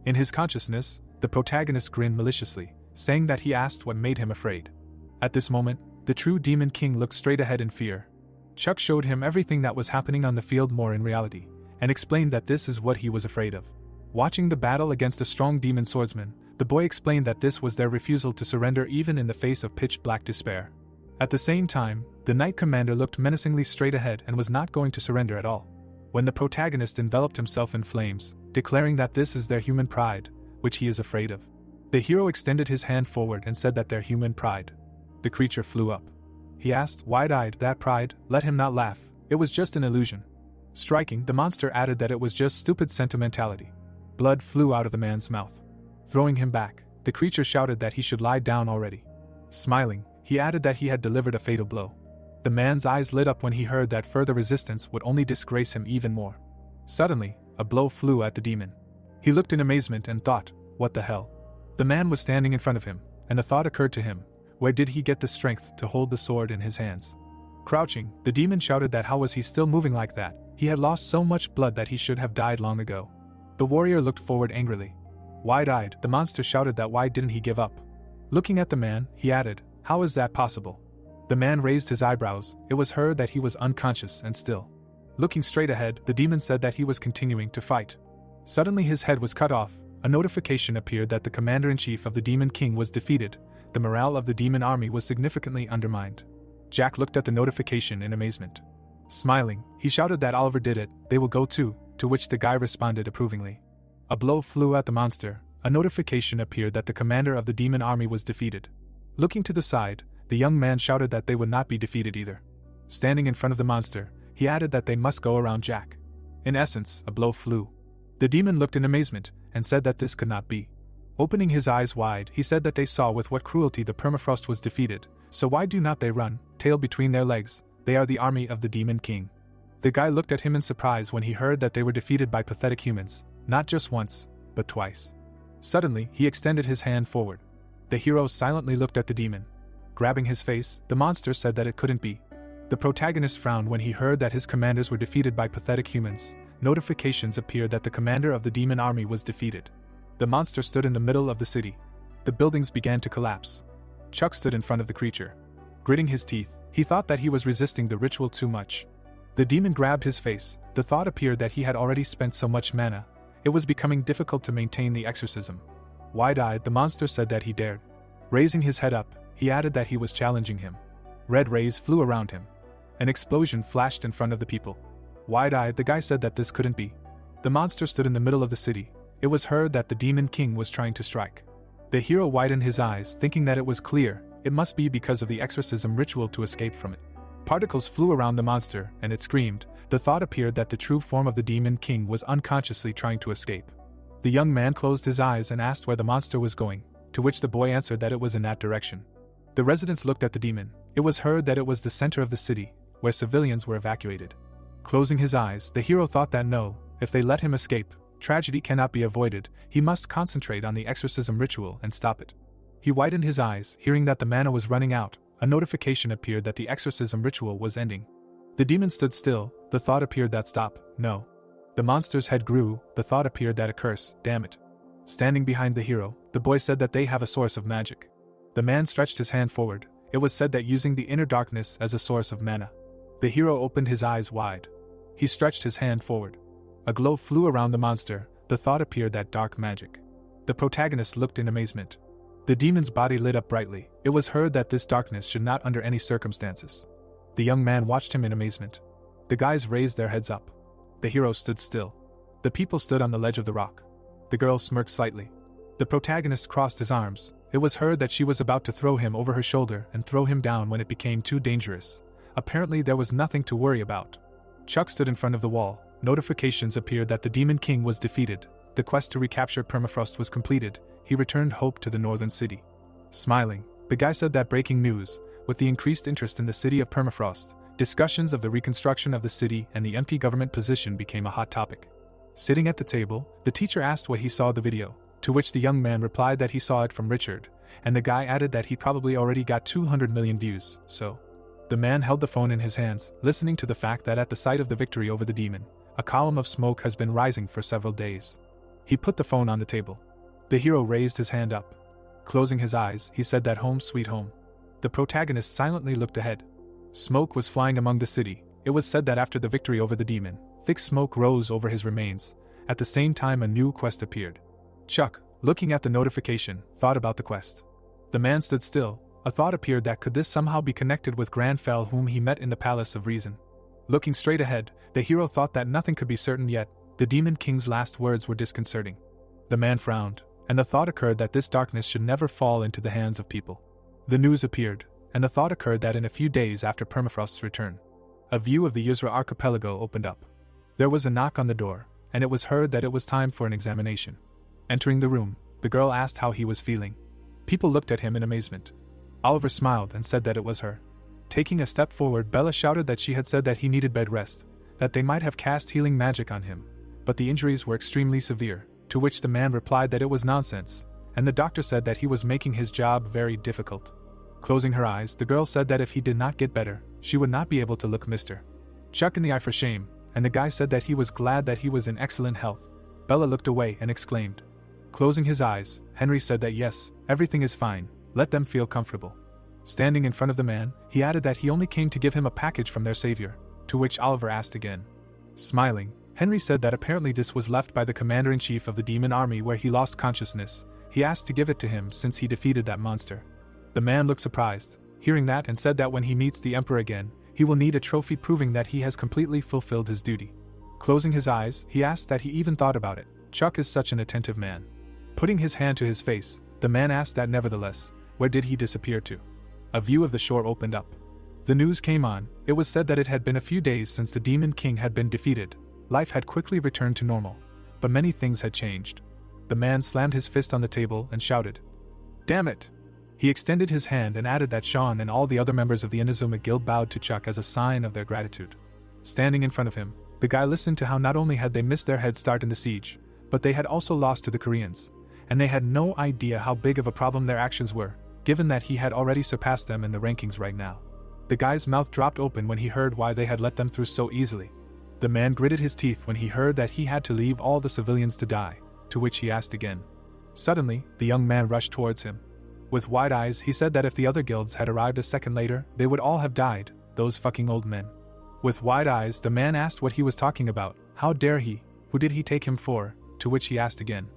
In his consciousness, the protagonist grinned maliciously, saying that he asked what made him afraid. At this moment, the true Demon King looked straight ahead in fear. Chuck showed him everything that was happening on the field more in reality, and explained that this is what he was afraid of. Watching the battle against a strong demon swordsman, the boy explained that this was their refusal to surrender even in the face of pitch-black despair. At the same time, the knight commander looked menacingly straight ahead and was not going to surrender at all. When the protagonist enveloped himself in flames, declaring that this is their human pride, which he is afraid of. The hero extended his hand forward and said that their human pride. The creature flew up. He asked, wide-eyed, that pride, let him not laugh, it was just an illusion. Striking, the monster added that it was just stupid sentimentality. Blood flew out of the man's mouth. Throwing him back, the creature shouted that he should lie down already. Smiling, he added that he had delivered a fatal blow. The man's eyes lit up when he heard that further resistance would only disgrace him even more. Suddenly, a blow flew at the demon. He looked in amazement and thought, what the hell? The man was standing in front of him, and a thought occurred to him. Where did he get the strength to hold the sword in his hands? Crouching, the demon shouted that how was he still moving like that? He had lost so much blood that he should have died long ago. The warrior looked forward angrily. Wide-eyed, the monster shouted that why didn't he give up? Looking at the man, he added, how is that possible? The man raised his eyebrows. It was heard that he was unconscious and still. Looking straight ahead, the demon said that he was continuing to fight. Suddenly his head was cut off. A notification appeared that the commander-in-chief of the Demon King was defeated. The morale of the demon army was significantly undermined. Jack looked at the notification in amazement. Smiling, he shouted that Oliver did it, they will go too, to which the guy responded approvingly. A blow flew at the monster. A notification appeared that the commander of the demon army was defeated. Looking to the side, the young man shouted that they would not be defeated either. Standing in front of the monster, he added that they must go around Jack. In essence, a blow flew. The demon looked in amazement, and said that this could not be. Opening his eyes wide, he said that they saw with what cruelty the permafrost was defeated, so why do not they run, tail between their legs, they are the army of the Demon King. The guy looked at him in surprise when he heard that they were defeated by pathetic humans, not just once, but twice. Suddenly, he extended his hand forward. The hero silently looked at the demon. Grabbing his face, the monster said that it couldn't be. The protagonist frowned when he heard that his commanders were defeated by pathetic humans. Notifications appeared that the commander of the demon army was defeated. The monster stood in the middle of the city. The buildings began to collapse. Chuck stood in front of the creature. Gritting his teeth, he thought that he was resisting the ritual too much. The demon grabbed his face. The thought appeared that he had already spent so much mana. It was becoming difficult to maintain the exorcism. Wide-eyed, the monster said that he dared. Raising his head up, he added that he was challenging him. Red rays flew around him. An explosion flashed in front of the people. Wide-eyed, the guy said that this couldn't be. The monster stood in the middle of the city. It was heard that the Demon King was trying to strike. The hero widened his eyes, thinking that it was clear, it must be because of the exorcism ritual to escape from it. Particles flew around the monster, and it screamed. The thought appeared that the true form of the Demon King was unconsciously trying to escape. The young man closed his eyes and asked where the monster was going. to which the boy answered that it was in that direction. The residents looked at the demon. It was heard that it was the center of the city, where civilians were evacuated. Closing his eyes, the hero thought that no, if they let him escape, tragedy cannot be avoided, he must concentrate on the exorcism ritual and stop it. He widened his eyes, hearing that the mana was running out. A notification appeared that the exorcism ritual was ending. The demon stood still, the thought appeared that stop, no. The monster's head grew, the thought appeared that a curse, damn it. Standing behind the hero, the boy said that they have a source of magic. The man stretched his hand forward. It was said that using the inner darkness as a source of mana. The hero opened his eyes wide. He stretched his hand forward. A glow flew around the monster, the thought appeared that dark magic. The protagonist looked in amazement. The demon's body lit up brightly. It was heard that this darkness should not under any circumstances. The young man watched him in amazement. The guys raised their heads up. The hero stood still. The people stood on the ledge of the rock. The girl smirked slightly. The protagonist crossed his arms. It was heard that she was about to throw him over her shoulder and throw him down when it became too dangerous. Apparently there was nothing to worry about. Chuck stood in front of the wall. Notifications appeared that the Demon King was defeated. The quest to recapture Permafrost was completed. He returned hope to the northern city. Smiling, the guy said that breaking news, with the increased interest in the city of Permafrost, discussions of the reconstruction of the city and the empty government position became a hot topic. Sitting at the table, the teacher asked what he saw the video, to which the young man replied that he saw it from Richard, and the guy added that he probably already got 200 million views, so. The man held the phone in his hands, listening to the fact that at the site of the victory over the demon, a column of smoke has been rising for several days. He put the phone on the table. The hero raised his hand up. Closing his eyes, he said that home sweet home. The protagonist silently looked ahead. Smoke was flying among the city. It was said that after the victory over the demon, thick smoke rose over his remains. At the same time, a new quest appeared. Chuck, looking at the notification, thought about the quest. The man stood still. A thought appeared that could this somehow be connected with Granfell, whom he met in the Palace of Reason. Looking straight ahead, the hero thought that nothing could be certain yet. The Demon King's last words were disconcerting. The man frowned, and the thought occurred that this darkness should never fall into the hands of people. The news appeared, and the thought occurred that in a few days after Permafrost's return, a view of the Yuzra archipelago opened up. There was a knock on the door, and it was heard that it was time for an examination. Entering the room, the girl asked how he was feeling. People looked at him in amazement. Oliver smiled and said that it was her. Taking a step forward, Bella shouted that she had said that he needed bed rest, that they might have cast healing magic on him, but the injuries were extremely severe, to which the man replied that it was nonsense, and the doctor said that he was making his job very difficult. Closing her eyes, the girl said that if he did not get better, she would not be able to look Mr. Chuck in the eye for shame, and the guy said that he was glad that he was in excellent health. Bella looked away and exclaimed. Closing his eyes, Henry said that yes, everything is fine, let them feel comfortable. Standing in front of the man, he added that he only came to give him a package from their savior, to which Oliver asked again. Smiling, Henry said that apparently this was left by the commander-in-chief of the demon army where he lost consciousness. He asked to give it to him since he defeated that monster. The man looked surprised, hearing that, and said that when he meets the emperor again, he will need a trophy proving that he has completely fulfilled his duty. Closing his eyes, he asked that he even thought about it. Chuck is such an attentive man. Putting his hand to his face, the man asked that nevertheless, where did he disappear to? A view of the shore opened up. The news came on. It was said that it had been a few days since the Demon King had been defeated. Life had quickly returned to normal, but many things had changed. The man slammed his fist on the table and shouted, "Damn it!" He extended his hand and added that Sean and all the other members of the Inazuma Guild bowed to Chuck as a sign of their gratitude. Standing in front of him, the guy listened to how not only had they missed their head start in the siege, but they had also lost to the Koreans, and they had no idea how big of a problem their actions were, given that he had already surpassed them in the rankings right now. The guy's mouth dropped open when he heard why they had let them through so easily. The man gritted his teeth when he heard that he had to leave all the civilians to die, to which he asked again. Suddenly, the young man rushed towards him. With wide eyes, he said that if the other guilds had arrived a second later, they would all have died, those fucking old men. With wide eyes, the man asked what he was talking about. How dare he? Who did he take him for? To which he asked again.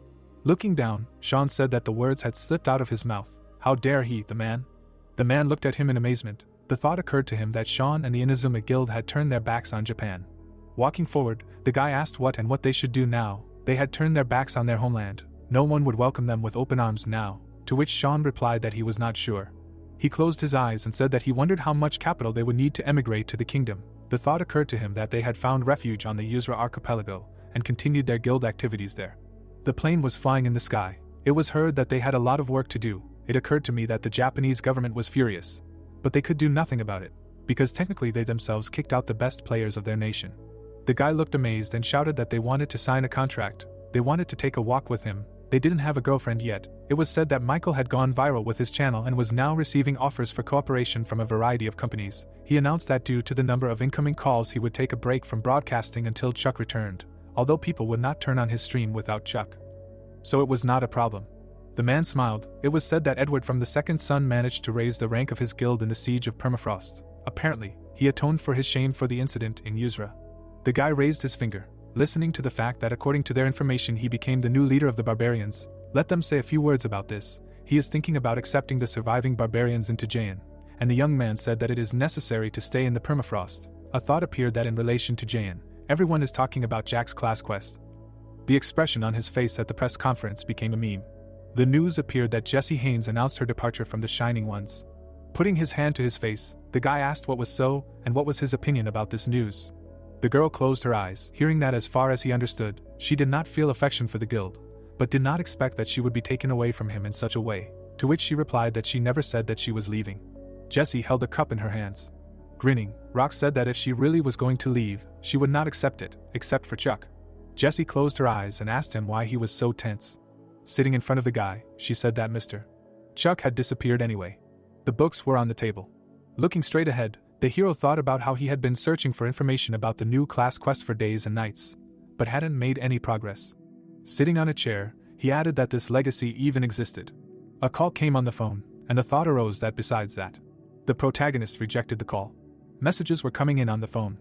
Looking down, Sean said that the words had slipped out of his mouth. How dare he, the man? The man looked at him in amazement. The thought occurred to him that Sean and the Inazuma Guild had turned their backs on Japan. Walking forward, the guy asked what they should do now. They had turned their backs on their homeland. No one would welcome them with open arms now, to which Sean replied that he was not sure. He closed his eyes and said that he wondered how much capital they would need to emigrate to the kingdom. The thought occurred to him that they had found refuge on the Yuzra archipelago and continued their guild activities there. The plane was flying in the sky. It was heard that they had a lot of work to do. It occurred to me that the Japanese government was furious. But they could do nothing about it, because technically they themselves kicked out the best players of their nation. The guy looked amazed and shouted that they wanted to sign a contract. They wanted to take a walk with him. They didn't have a girlfriend yet. It was said that Michael had gone viral with his channel and was now receiving offers for cooperation from a variety of companies. He announced that due to the number of incoming calls he would take a break from broadcasting until Chuck returned, although people would not turn on his stream without Chuck. So it was not a problem. The man smiled. It was said that Edward from the Second Son managed to raise the rank of his guild in the Siege of Permafrost. Apparently, he atoned for his shame for the incident in Yusra. The guy raised his finger, listening to the fact that according to their information he became the new leader of the barbarians. Let them say a few words about this. He is thinking about accepting the surviving barbarians into Jaen. And the young man said that it is necessary to stay in the permafrost. A thought appeared that in relation to Jaen, everyone is talking about Jack's class quest. The expression on his face at the press conference became a meme. The news appeared that Jessie Haynes announced her departure from the Shining Ones. Putting his hand to his face, the guy asked what was so, and what was his opinion about this news. The girl closed her eyes, hearing that as far as he understood, she did not feel affection for the guild, but did not expect that she would be taken away from him in such a way, to which she replied that she never said that she was leaving. Jessie held a cup in her hands. Grinning, Rox said that if she really was going to leave, she would not accept it, except for Chuck. Jessie closed her eyes and asked him why he was so tense. Sitting in front of the guy, she said that Mr. Chuck had disappeared anyway. The books were on the table. Looking straight ahead, the hero thought about how he had been searching for information about the new class quest for days and nights, but hadn't made any progress. Sitting on a chair, he added that this legacy even existed. A call came on the phone, and the thought arose that besides that, the protagonist rejected the call. Messages were coming in on the phone.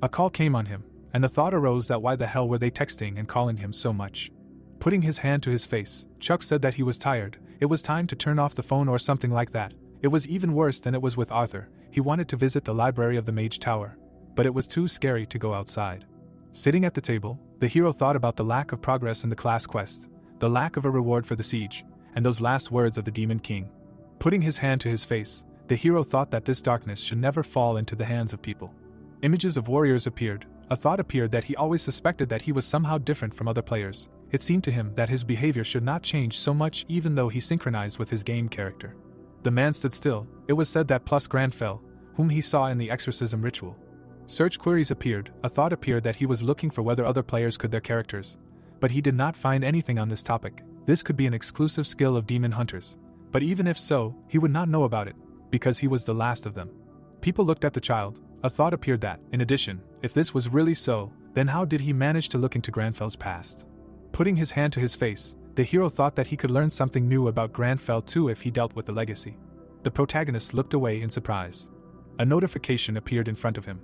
A call came on him, and the thought arose that why the hell were they texting and calling him so much? Putting his hand to his face, Chuck said that he was tired. It was time to turn off the phone or something like that. It was even worse than it was with Arthur. He wanted to visit the library of the Mage Tower, but it was too scary to go outside. Sitting at the table, the hero thought about the lack of progress in the class quest, the lack of a reward for the siege, and those last words of the Demon King. Putting his hand to his face, the hero thought that this darkness should never fall into the hands of people. Images of warriors appeared. A thought appeared that he always suspected that he was somehow different from other players. It seemed to him that his behavior should not change so much even though he synchronized with his game character. The man stood still. It was said that plus Granfell, whom he saw in the exorcism ritual. Search queries appeared. A thought appeared that he was looking for whether other players could their characters, but he did not find anything on this topic. This could be an exclusive skill of demon hunters, but even if so, he would not know about it, because he was the last of them. People looked at the child. A thought appeared that, in addition, if this was really so, then how did he manage to look into Granfell's past? Putting his hand to his face, the hero thought that he could learn something new about Granfell too if he dealt with the legacy. The protagonist looked away in surprise. A notification appeared in front of him.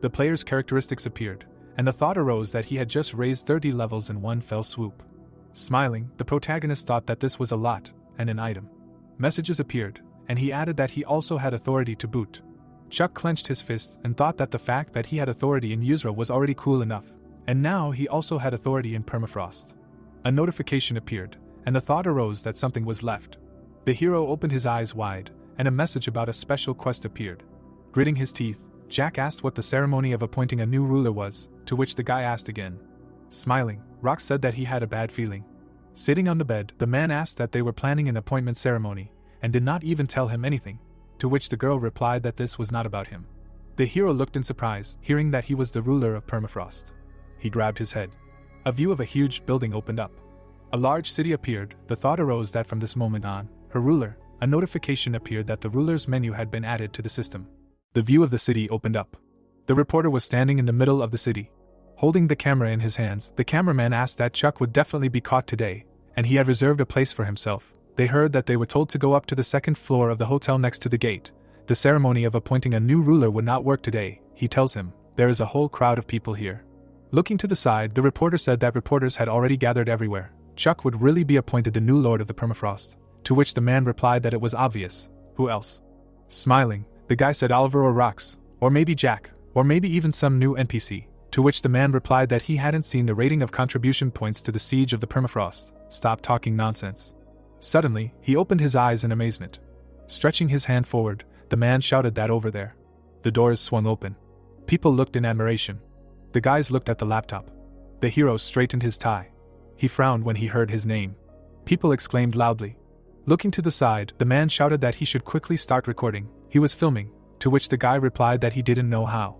The player's characteristics appeared, and the thought arose that he had just raised 30 levels in one fell swoop. Smiling, the protagonist thought that this was a lot, and an item. Messages appeared, and he added that he also had authority to boot. Chuck clenched his fists and thought that the fact that he had authority in Yusra was already cool enough, and now he also had authority in Permafrost. A notification appeared, and the thought arose that something was left. The hero opened his eyes wide, and a message about a special quest appeared. Gritting his teeth, Jack asked what the ceremony of appointing a new ruler was, to which the guy asked again. Smiling, Rox said that he had a bad feeling. Sitting on the bed, the man asked that they were planning an appointment ceremony, and did not even tell him anything, to which the girl replied that this was not about him. The hero looked in surprise, hearing that he was the ruler of Permafrost. He grabbed his head. A view of a huge building opened up. A large city appeared. The thought arose that from this moment on, her ruler, a notification appeared that the ruler's menu had been added to the system. The view of the city opened up. The reporter was standing in the middle of the city. Holding the camera in his hands, the cameraman asked that Chuck would definitely be caught today, and he had reserved a place for himself. They heard that they were told to go up to the second floor of the hotel next to the gate. The ceremony of appointing a new ruler would not work today, he tells him. There is a whole crowd of people here. Looking to the side, the reporter said that reporters had already gathered everywhere. Chuck would really be appointed the new lord of the Permafrost, to which the man replied that it was obvious. Who else? Smiling, the guy said Oliver or Rox, or maybe Jack, or maybe even some new NPC, to which the man replied that he hadn't seen the rating of contribution points to the siege of the Permafrost. Stop talking nonsense. Suddenly, he opened his eyes in amazement. Stretching his hand forward, the man shouted that over there. The doors swung open. People looked in admiration. The guys looked at the laptop. The hero straightened his tie. He frowned when he heard his name. People exclaimed loudly. Looking to the side, the man shouted that he should quickly start recording. He was filming, to which the guy replied that he didn't know how.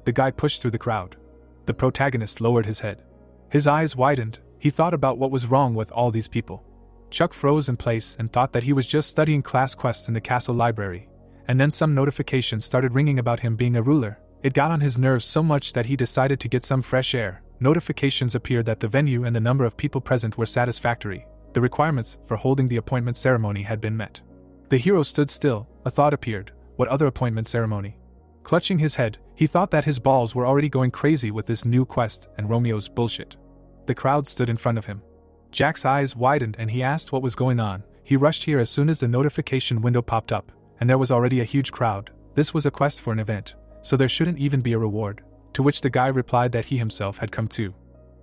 The guy pushed through the crowd. The protagonist lowered his head. His eyes widened. He thought about what was wrong with all these people. Chuck froze in place and thought that he was just studying class quests in the castle library, and then some notifications started ringing about him being a ruler. It got on his nerves so much that he decided to get some fresh air. Notifications appeared that the venue and the number of people present were satisfactory. The requirements for holding the appointment ceremony had been met. The hero stood still. A thought appeared. What other appointment ceremony? Clutching his head, he thought that his balls were already going crazy with this new quest and Romeo's bullshit. The crowd stood in front of him. Jack's eyes widened and he asked what was going on. He rushed here as soon as the notification window popped up, and there was already a huge crowd. This was a quest for an event, so there shouldn't even be a reward. To which the guy replied that he himself had come too.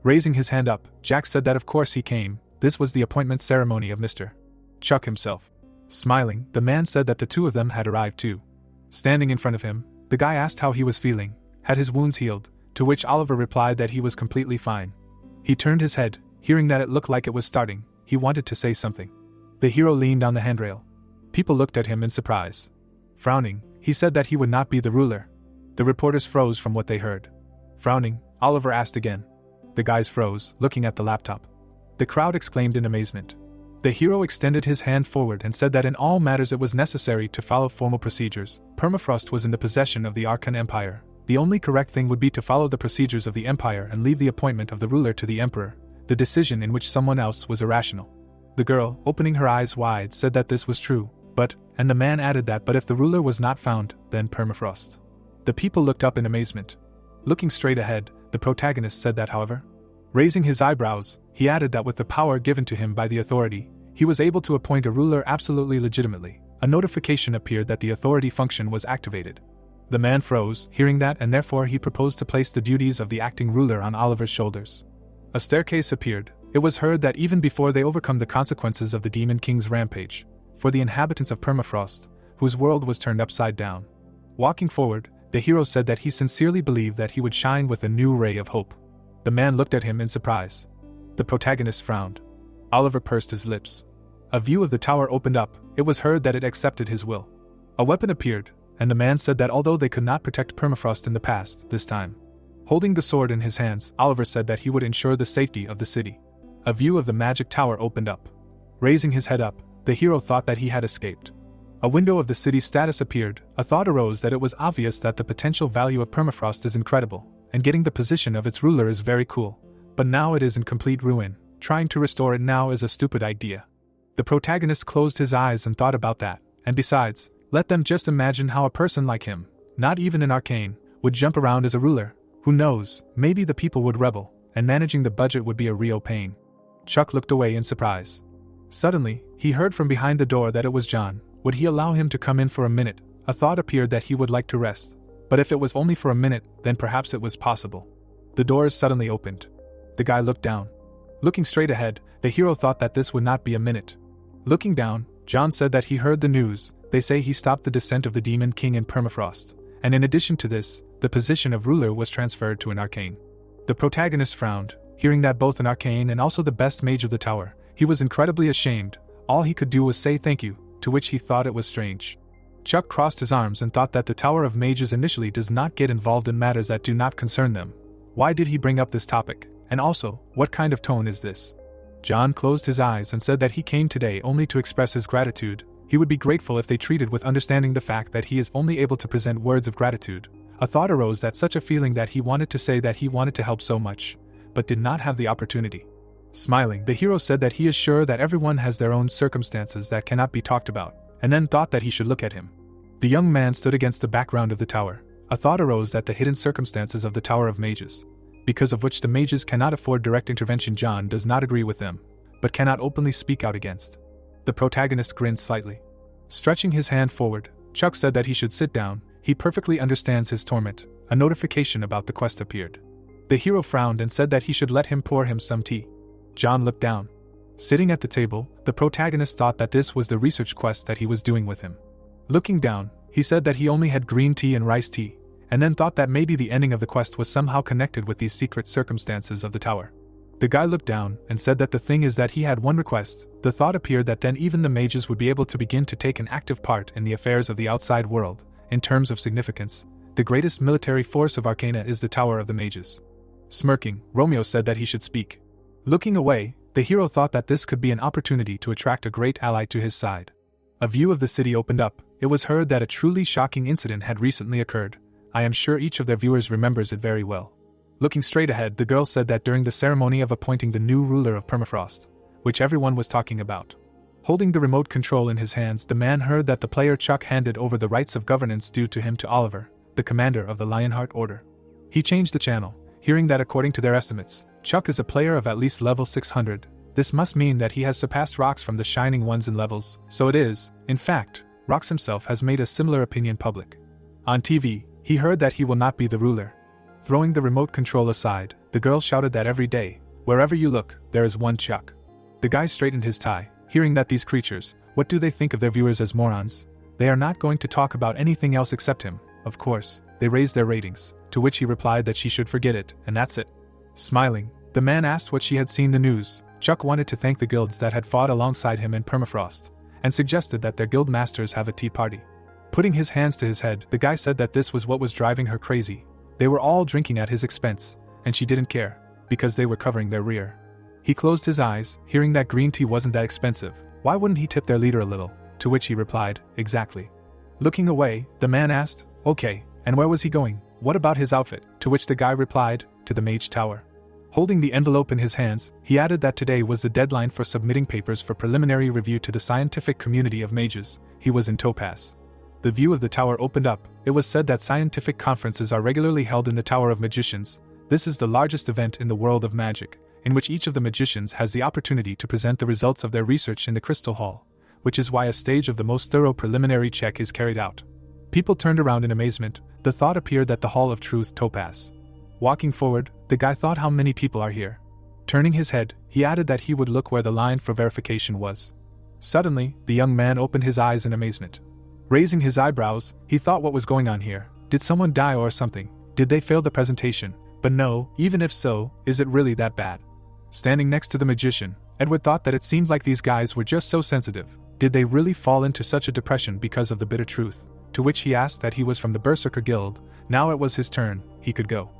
Raising his hand up, Jack said that of course he came. This was the appointment ceremony of Mr. Chuck himself. Smiling, the man said that the two of them had arrived too. Standing in front of him, the guy asked how he was feeling. Had his wounds healed? To which Oliver replied that he was completely fine. He turned his head, hearing that it looked like it was starting. He wanted to say something. The hero leaned on the handrail. People looked at him in surprise. Frowning, he said that he would not be the ruler. The reporters froze from what they heard. Frowning, Oliver asked again. The guys froze, looking at the laptop. The crowd exclaimed in amazement. The hero extended his hand forward and said that in all matters it was necessary to follow formal procedures. Permafrost was in the possession of the Archon Empire. The only correct thing would be to follow the procedures of the Empire and leave the appointment of the ruler to the Emperor, the decision in which someone else was irrational. The girl, opening her eyes wide, said that this was true, and the man added that but if the ruler was not found, then permafrost. The people looked up in amazement. Looking straight ahead, the protagonist said that however, raising his eyebrows, he added that with the power given to him by the authority, he was able to appoint a ruler absolutely legitimately. A notification appeared that the authority function was activated. The man froze, hearing that, and therefore he proposed to place the duties of the acting ruler on Oliver's shoulders. A staircase appeared. It was heard that even before they overcome the consequences of the Demon King's rampage, for the inhabitants of Permafrost, whose world was turned upside down. Walking forward, the hero said that he sincerely believed that he would shine with a new ray of hope. The man looked at him in surprise. The protagonist frowned. Oliver pursed his lips. A view of the tower opened up. It was heard that it accepted his will. A weapon appeared, and the man said that although they could not protect Permafrost in the past, this time. Holding the sword in his hands, Oliver said that he would ensure the safety of the city. A view of the magic tower opened up. Raising his head up, the hero thought that he had escaped. A window of the city's status appeared. A thought arose that it was obvious that the potential value of Permafrost is incredible, and getting the position of its ruler is very cool. But now it is in complete ruin. Trying to restore it now is a stupid idea. The protagonist closed his eyes and thought about that, and besides, let them just imagine how a person like him, not even an arcane, would jump around as a ruler. Who knows, maybe the people would rebel, and managing the budget would be a real pain. Chuck looked away in surprise. Suddenly, he heard from behind the door that it was John. Would he allow him to come in for a minute? A thought appeared that he would like to rest, but if it was only for a minute, then perhaps it was possible. The doors suddenly opened. The guy looked down. Looking straight ahead, the hero thought that this would not be a minute. Looking down, John said that he heard the news. They say he stopped the descent of the Demon King in Permafrost, and in addition to this, the position of ruler was transferred to an arcane. The protagonist frowned, hearing that both an arcane and also the best mage of the tower. He was incredibly ashamed. All he could do was say thank you, to which he thought it was strange. Chuck crossed his arms and thought that the Tower of Mages initially does not get involved in matters that do not concern them. Why did he bring up this topic? And also, what kind of tone is this? John closed his eyes and said that he came today only to express his gratitude. He would be grateful if they treated with understanding the fact that he is only able to present words of gratitude. A thought arose that such a feeling that he wanted to say that he wanted to help so much, but did not have the opportunity. Smiling, the hero said that he is sure that everyone has their own circumstances that cannot be talked about, and then thought that he should look at him. The young man stood against the background of the tower. A thought arose that the hidden circumstances of the Tower of Mages, because of which the mages cannot afford direct intervention. John does not agree with them, but cannot openly speak out against. The protagonist grinned slightly. Stretching his hand forward, Chuck said that he should sit down. He perfectly understands his torment. A notification about the quest appeared. The hero frowned and said that he should let him pour him some tea. John looked down. Sitting at the table, the protagonist thought that this was the research quest that he was doing with him. Looking down, he said that he only had green tea and rice tea, and then thought that maybe the ending of the quest was somehow connected with these secret circumstances of the tower. The guy looked down and said that the thing is that he had one request. The thought appeared that then even the mages would be able to begin to take an active part in the affairs of the outside world. In terms of significance, the greatest military force of Arcana is the Tower of the Mages. Smirking, Romeo said that he should speak. Looking away, the hero thought that this could be an opportunity to attract a great ally to his side. A view of the city opened up. It was heard that a truly shocking incident had recently occurred. I am sure each of their viewers remembers it very well. Looking straight ahead, the girl said that during the ceremony of appointing the new ruler of Permafrost, which everyone was talking about. Holding the remote control in his hands, the man heard that the player Chuck handed over the rights of governance due to him to Oliver, the commander of the Lionheart Order. He changed the channel, hearing that according to their estimates, Chuck is a player of at least level 600. This must mean that he has surpassed Rox from the Shining Ones in levels, so it is, in fact, Rox himself has made a similar opinion public. On TV, he heard that he will not be the ruler. Throwing the remote control aside, the girl shouted that every day, wherever you look, there is one Chuck. The guy straightened his tie, hearing that these creatures, what do they think of their viewers as morons? They are not going to talk about anything else except him. Of course, they raised their ratings, to which he replied that she should forget it, and that's it. Smiling, the man asked what she had seen the news. Chuck wanted to thank the guilds that had fought alongside him in Permafrost, and suggested that their guild masters have a tea party. Putting his hands to his head, the guy said that this was what was driving her crazy. They were all drinking at his expense, and she didn't care, because they were covering their rear. He closed his eyes, hearing that green tea wasn't that expensive. Why wouldn't he tip their leader a little? To which he replied, exactly. Looking away, the man asked, okay, and where was he going? What about his outfit? To which the guy replied, to the Mage Tower. Holding the envelope in his hands, he added that today was the deadline for submitting papers for preliminary review to the scientific community of mages. He was in Topaz. The view of the tower opened up. It was said that scientific conferences are regularly held in the Tower of Magicians. This is the largest event in the world of magic, in which each of the magicians has the opportunity to present the results of their research in the Crystal Hall, which is why a stage of the most thorough preliminary check is carried out. People turned around in amazement. The thought appeared that the Hall of Truth Topaz. Walking forward, the guy thought how many people are here. Turning his head, he added that he would look where the line for verification was. Suddenly, the young man opened his eyes in amazement. Raising his eyebrows, he thought what was going on here. Did someone die or something? Did they fail the presentation? But no, even if so, is it really that bad? Standing next to the magician, Edward thought that it seemed like these guys were just so sensitive. Did they really fall into such a depression because of the bitter truth? To which he asked that he was from the Berserker Guild. Now it was his turn, he could go.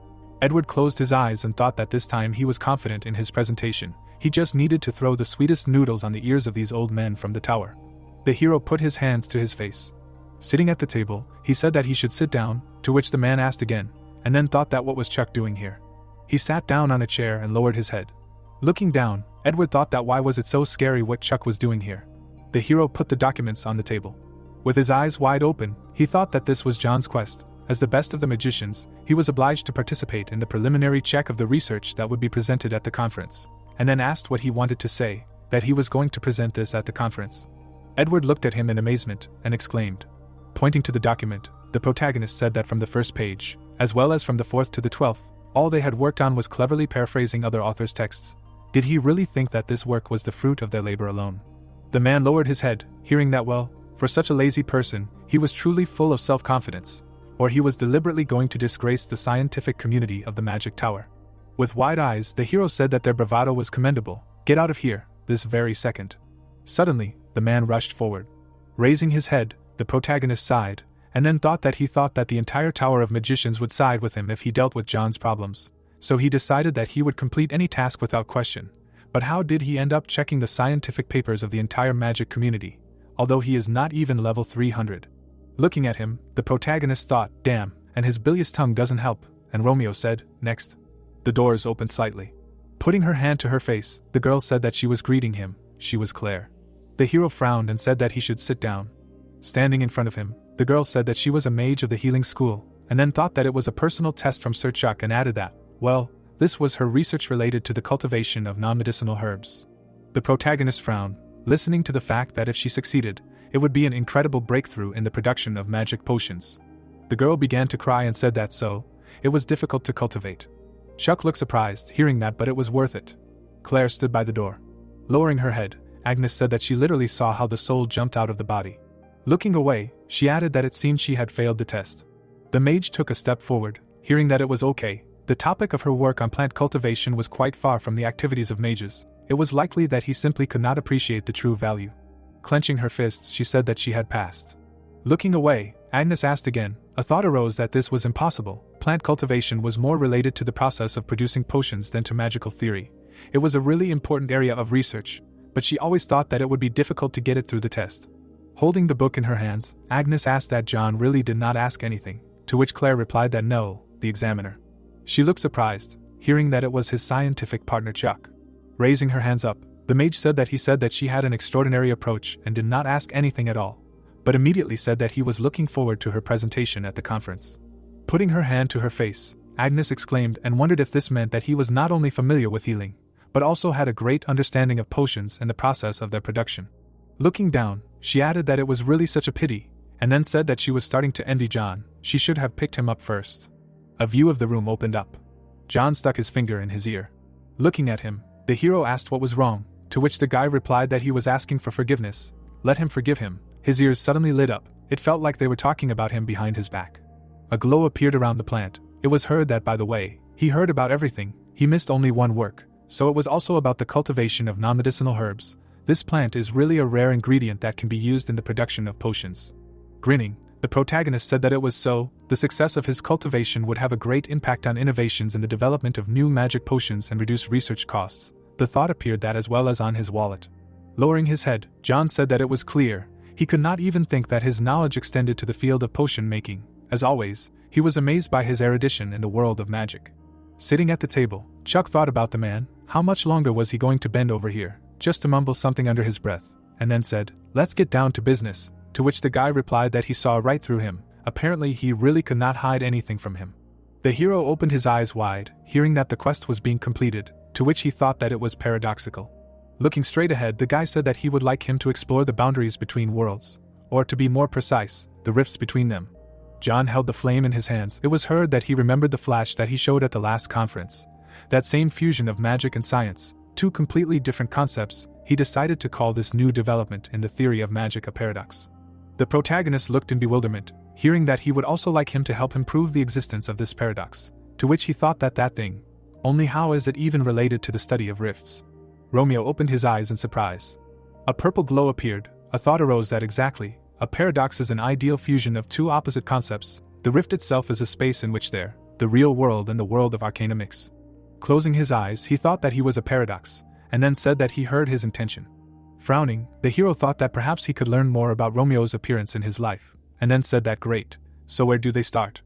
Edward closed his eyes and thought that this time he was confident in his presentation. He just needed to throw the sweetest noodles on the ears of these old men from the tower. The hero put his hands to his face. Sitting at the table, he said that he should sit down, to which the man asked again, and then thought that what was Chuck doing here? He sat down on a chair and lowered his head. Looking down, Edward thought that why was it so scary what Chuck was doing here? The hero put the documents on the table. With his eyes wide open, he thought that this was John's quest. As the best of the magicians, he was obliged to participate in the preliminary check of the research that would be presented at the conference, and then asked what he wanted to say, that he was going to present this at the conference. Edward looked at him in amazement, and exclaimed. Pointing to the document, the protagonist said that from the first page, as well as from the 4th to the 12th, all they had worked on was cleverly paraphrasing other authors' texts. Did he really think that this work was the fruit of their labor alone? The man lowered his head, hearing that well, for such a lazy person, he was truly full of self-confidence, or he was deliberately going to disgrace the scientific community of the Magic Tower. With wide eyes, the hero said that their bravado was commendable. Get out of here, this very second. Suddenly, the man rushed forward. Raising his head, the protagonist sighed, and then thought that the entire Tower of Magicians would side with him if he dealt with John's problems. So he decided that he would complete any task without question. But how did he end up checking the scientific papers of the entire magic community, although he is not even level 300? Looking at him, the protagonist thought, damn, and his bilious tongue doesn't help, and Romeo said, next. The doors opened slightly. Putting her hand to her face, the girl said that she was greeting him. She was Claire. The hero frowned and said that he should sit down. Standing in front of him, the girl said that she was a mage of the healing school, and then thought that it was a personal test from Sir Chuck and added that, well, this was her research related to the cultivation of non-medicinal herbs. The protagonist frowned, listening to the fact that if she succeeded, it would be an incredible breakthrough in the production of magic potions. The girl began to cry and said that so, it was difficult to cultivate. Chuck looked surprised, hearing that, but it was worth it. Claire stood by the door. Lowering her head, Agnes said that she literally saw how the soul jumped out of the body. Looking away, she added that it seemed she had failed the test. The mage took a step forward, hearing that it was okay, The topic of her work on plant cultivation was quite far from the activities of mages. It was likely that he simply could not appreciate the true value. Clenching her fists, she said that she had passed. Looking away, Agnes asked again. A thought arose that this was impossible. Plant cultivation was more related to the process of producing potions than to magical theory. It was a really important area of research, but she always thought that it would be difficult to get it through the test. Holding the book in her hands, Agnes asked that John really did not ask anything, to which Claire replied that no, the examiner. She looked surprised, hearing that it was his scientific partner Chuck. Raising her hands up, the mage said that she had an extraordinary approach and did not ask anything at all, but immediately said that he was looking forward to her presentation at the conference. Putting her hand to her face, Agnes exclaimed and wondered if this meant that he was not only familiar with healing, but also had a great understanding of potions and the process of their production. Looking down, she added that it was really such a pity, and then said that she was starting to envy John. She should have picked him up first. A view of the room opened up. John stuck his finger in his ear. Looking at him, the hero asked what was wrong, to which the guy replied that he was asking for forgiveness. Let him forgive him. His ears suddenly lit up. It felt like they were talking about him behind his back. A glow appeared around the plant. It was heard that, by the way, he heard about everything. He missed only one work, so it was also about the cultivation of non-medicinal herbs. This plant is really a rare ingredient that can be used in the production of potions. Grinning, the protagonist said that it was so. The success of his cultivation would have a great impact on innovations in the development of new magic potions and reduce research costs. The thought appeared that as well as on his wallet. Lowering his head, John said that it was clear. He could not even think that his knowledge extended to the field of potion making. As always, he was amazed by his erudition in the world of magic. Sitting at the table, Chuck thought about the man. How much longer was he going to bend over here, just to mumble something under his breath, and then said, "Let's get down to business," to which the guy replied that he saw right through him. Apparently he really could not hide anything from him. The hero opened his eyes wide, hearing that the quest was being completed, to which he thought that it was paradoxical. Looking straight ahead, the guy said that he would like him to explore the boundaries between worlds, or to be more precise, the rifts between them. John held the flame in his hands. It was heard that he remembered the flash that he showed at the last conference. That same fusion of magic and science, two completely different concepts. He decided to call this new development in the theory of magic a paradox. The protagonist looked in bewilderment, hearing that he would also like him to help him prove the existence of this paradox, to which he thought that thing. Only how is it even related to the study of rifts? Romeo opened his eyes in surprise. A purple glow appeared. A thought arose that exactly. A paradox is an ideal fusion of two opposite concepts. The rift itself is a space in which the real world and the world of arcana mix. Closing his eyes, he thought that he was a paradox, and then said that he heard his intention. Frowning, the hero thought that perhaps he could learn more about Romeo's appearance in his life, and then said that great. So where do they start?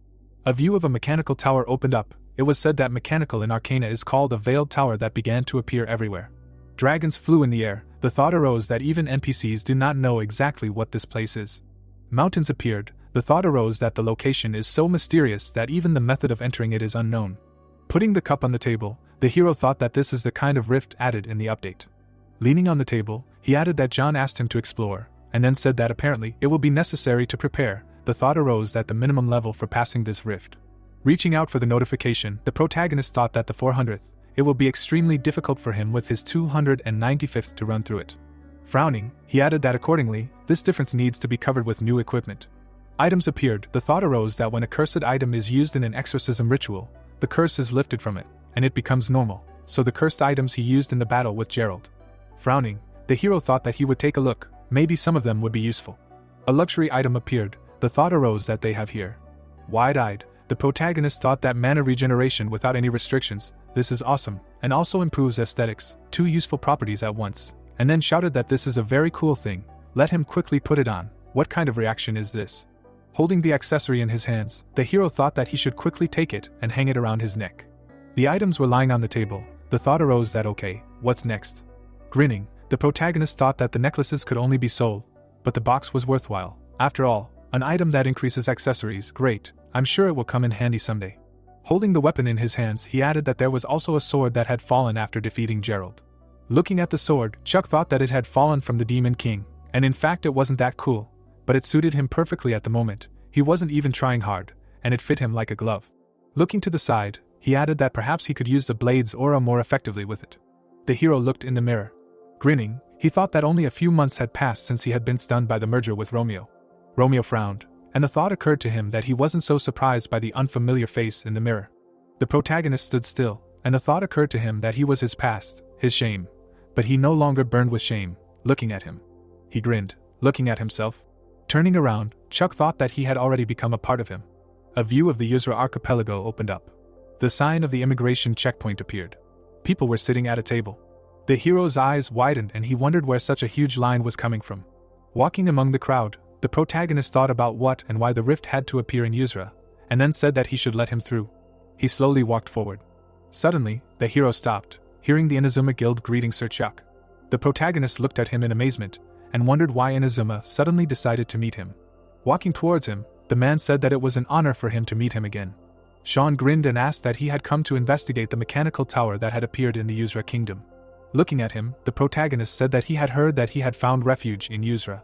A view of a mechanical tower opened up. It was said that mechanical in arcana is called a veiled tower that began to appear everywhere. Dragons flew in the air. The thought arose that even NPCs do not know exactly what this place is. Mountains appeared. The thought arose that the location is so mysterious that even the method of entering it is unknown. Putting the cup on the table, the hero thought that this is the kind of rift added in the update. Leaning on the table, he added that John asked him to explore, and then said that apparently it will be necessary to prepare. The thought arose that the minimum level for passing this rift. Reaching out for the notification, the protagonist thought that the 400th, it will be extremely difficult for him with his 295th to run through it. Frowning, he added that accordingly, this difference needs to be covered with new equipment. Items appeared. The thought arose that when a cursed item is used in an exorcism ritual, the curse is lifted from it, and it becomes normal, so the cursed items he used in the battle with Gerald. Frowning, the hero thought that he would take a look, maybe some of them would be useful. A luxury item appeared. The thought arose that they have here. Wide-eyed, the protagonist thought that mana regeneration without any restrictions, this is awesome, and also improves aesthetics, two useful properties at once, and then shouted that this is a very cool thing. Let him quickly put it on. What kind of reaction is this? Holding the accessory in his hands, the hero thought that he should quickly take it and hang it around his neck. The items were lying on the table. The thought arose that okay, what's next? Grinning, the protagonist thought that the necklaces could only be sold, but the box was worthwhile. After all, an item that increases accessories, great, I'm sure it will come in handy someday. Holding the weapon in his hands, he added that there was also a sword that had fallen after defeating Gerald. Looking at the sword, Chuck thought that it had fallen from the Demon King, and in fact it wasn't that cool, but it suited him perfectly at the moment. He wasn't even trying hard, and it fit him like a glove. Looking to the side, he added that perhaps he could use the blade's aura more effectively with it. The hero looked in the mirror. Grinning, he thought that only a few months had passed since he had been stunned by the merger with Romeo. Romeo frowned, and the thought occurred to him that he wasn't so surprised by the unfamiliar face in the mirror. The protagonist stood still, and the thought occurred to him that he was his past, his shame. But he no longer burned with shame, looking at him. He grinned, looking at himself. Turning around, Chuck thought that he had already become a part of him. A view of the Yuzra archipelago opened up. The sign of the immigration checkpoint appeared. People were sitting at a table. The hero's eyes widened and he wondered where such a huge line was coming from. Walking among the crowd, the protagonist thought about what and why the rift had to appear in Yuzra, and then said that he should let him through. He slowly walked forward. Suddenly, the hero stopped, hearing the Inazuma Guild greeting Sir Chuck. The protagonist looked at him in amazement, and wondered why Inazuma suddenly decided to meet him. Walking towards him, the man said that it was an honor for him to meet him again. Sean grinned and asked that he had come to investigate the mechanical tower that had appeared in the Yuzra kingdom. Looking at him, the protagonist said that he had heard that he had found refuge in Yuzra.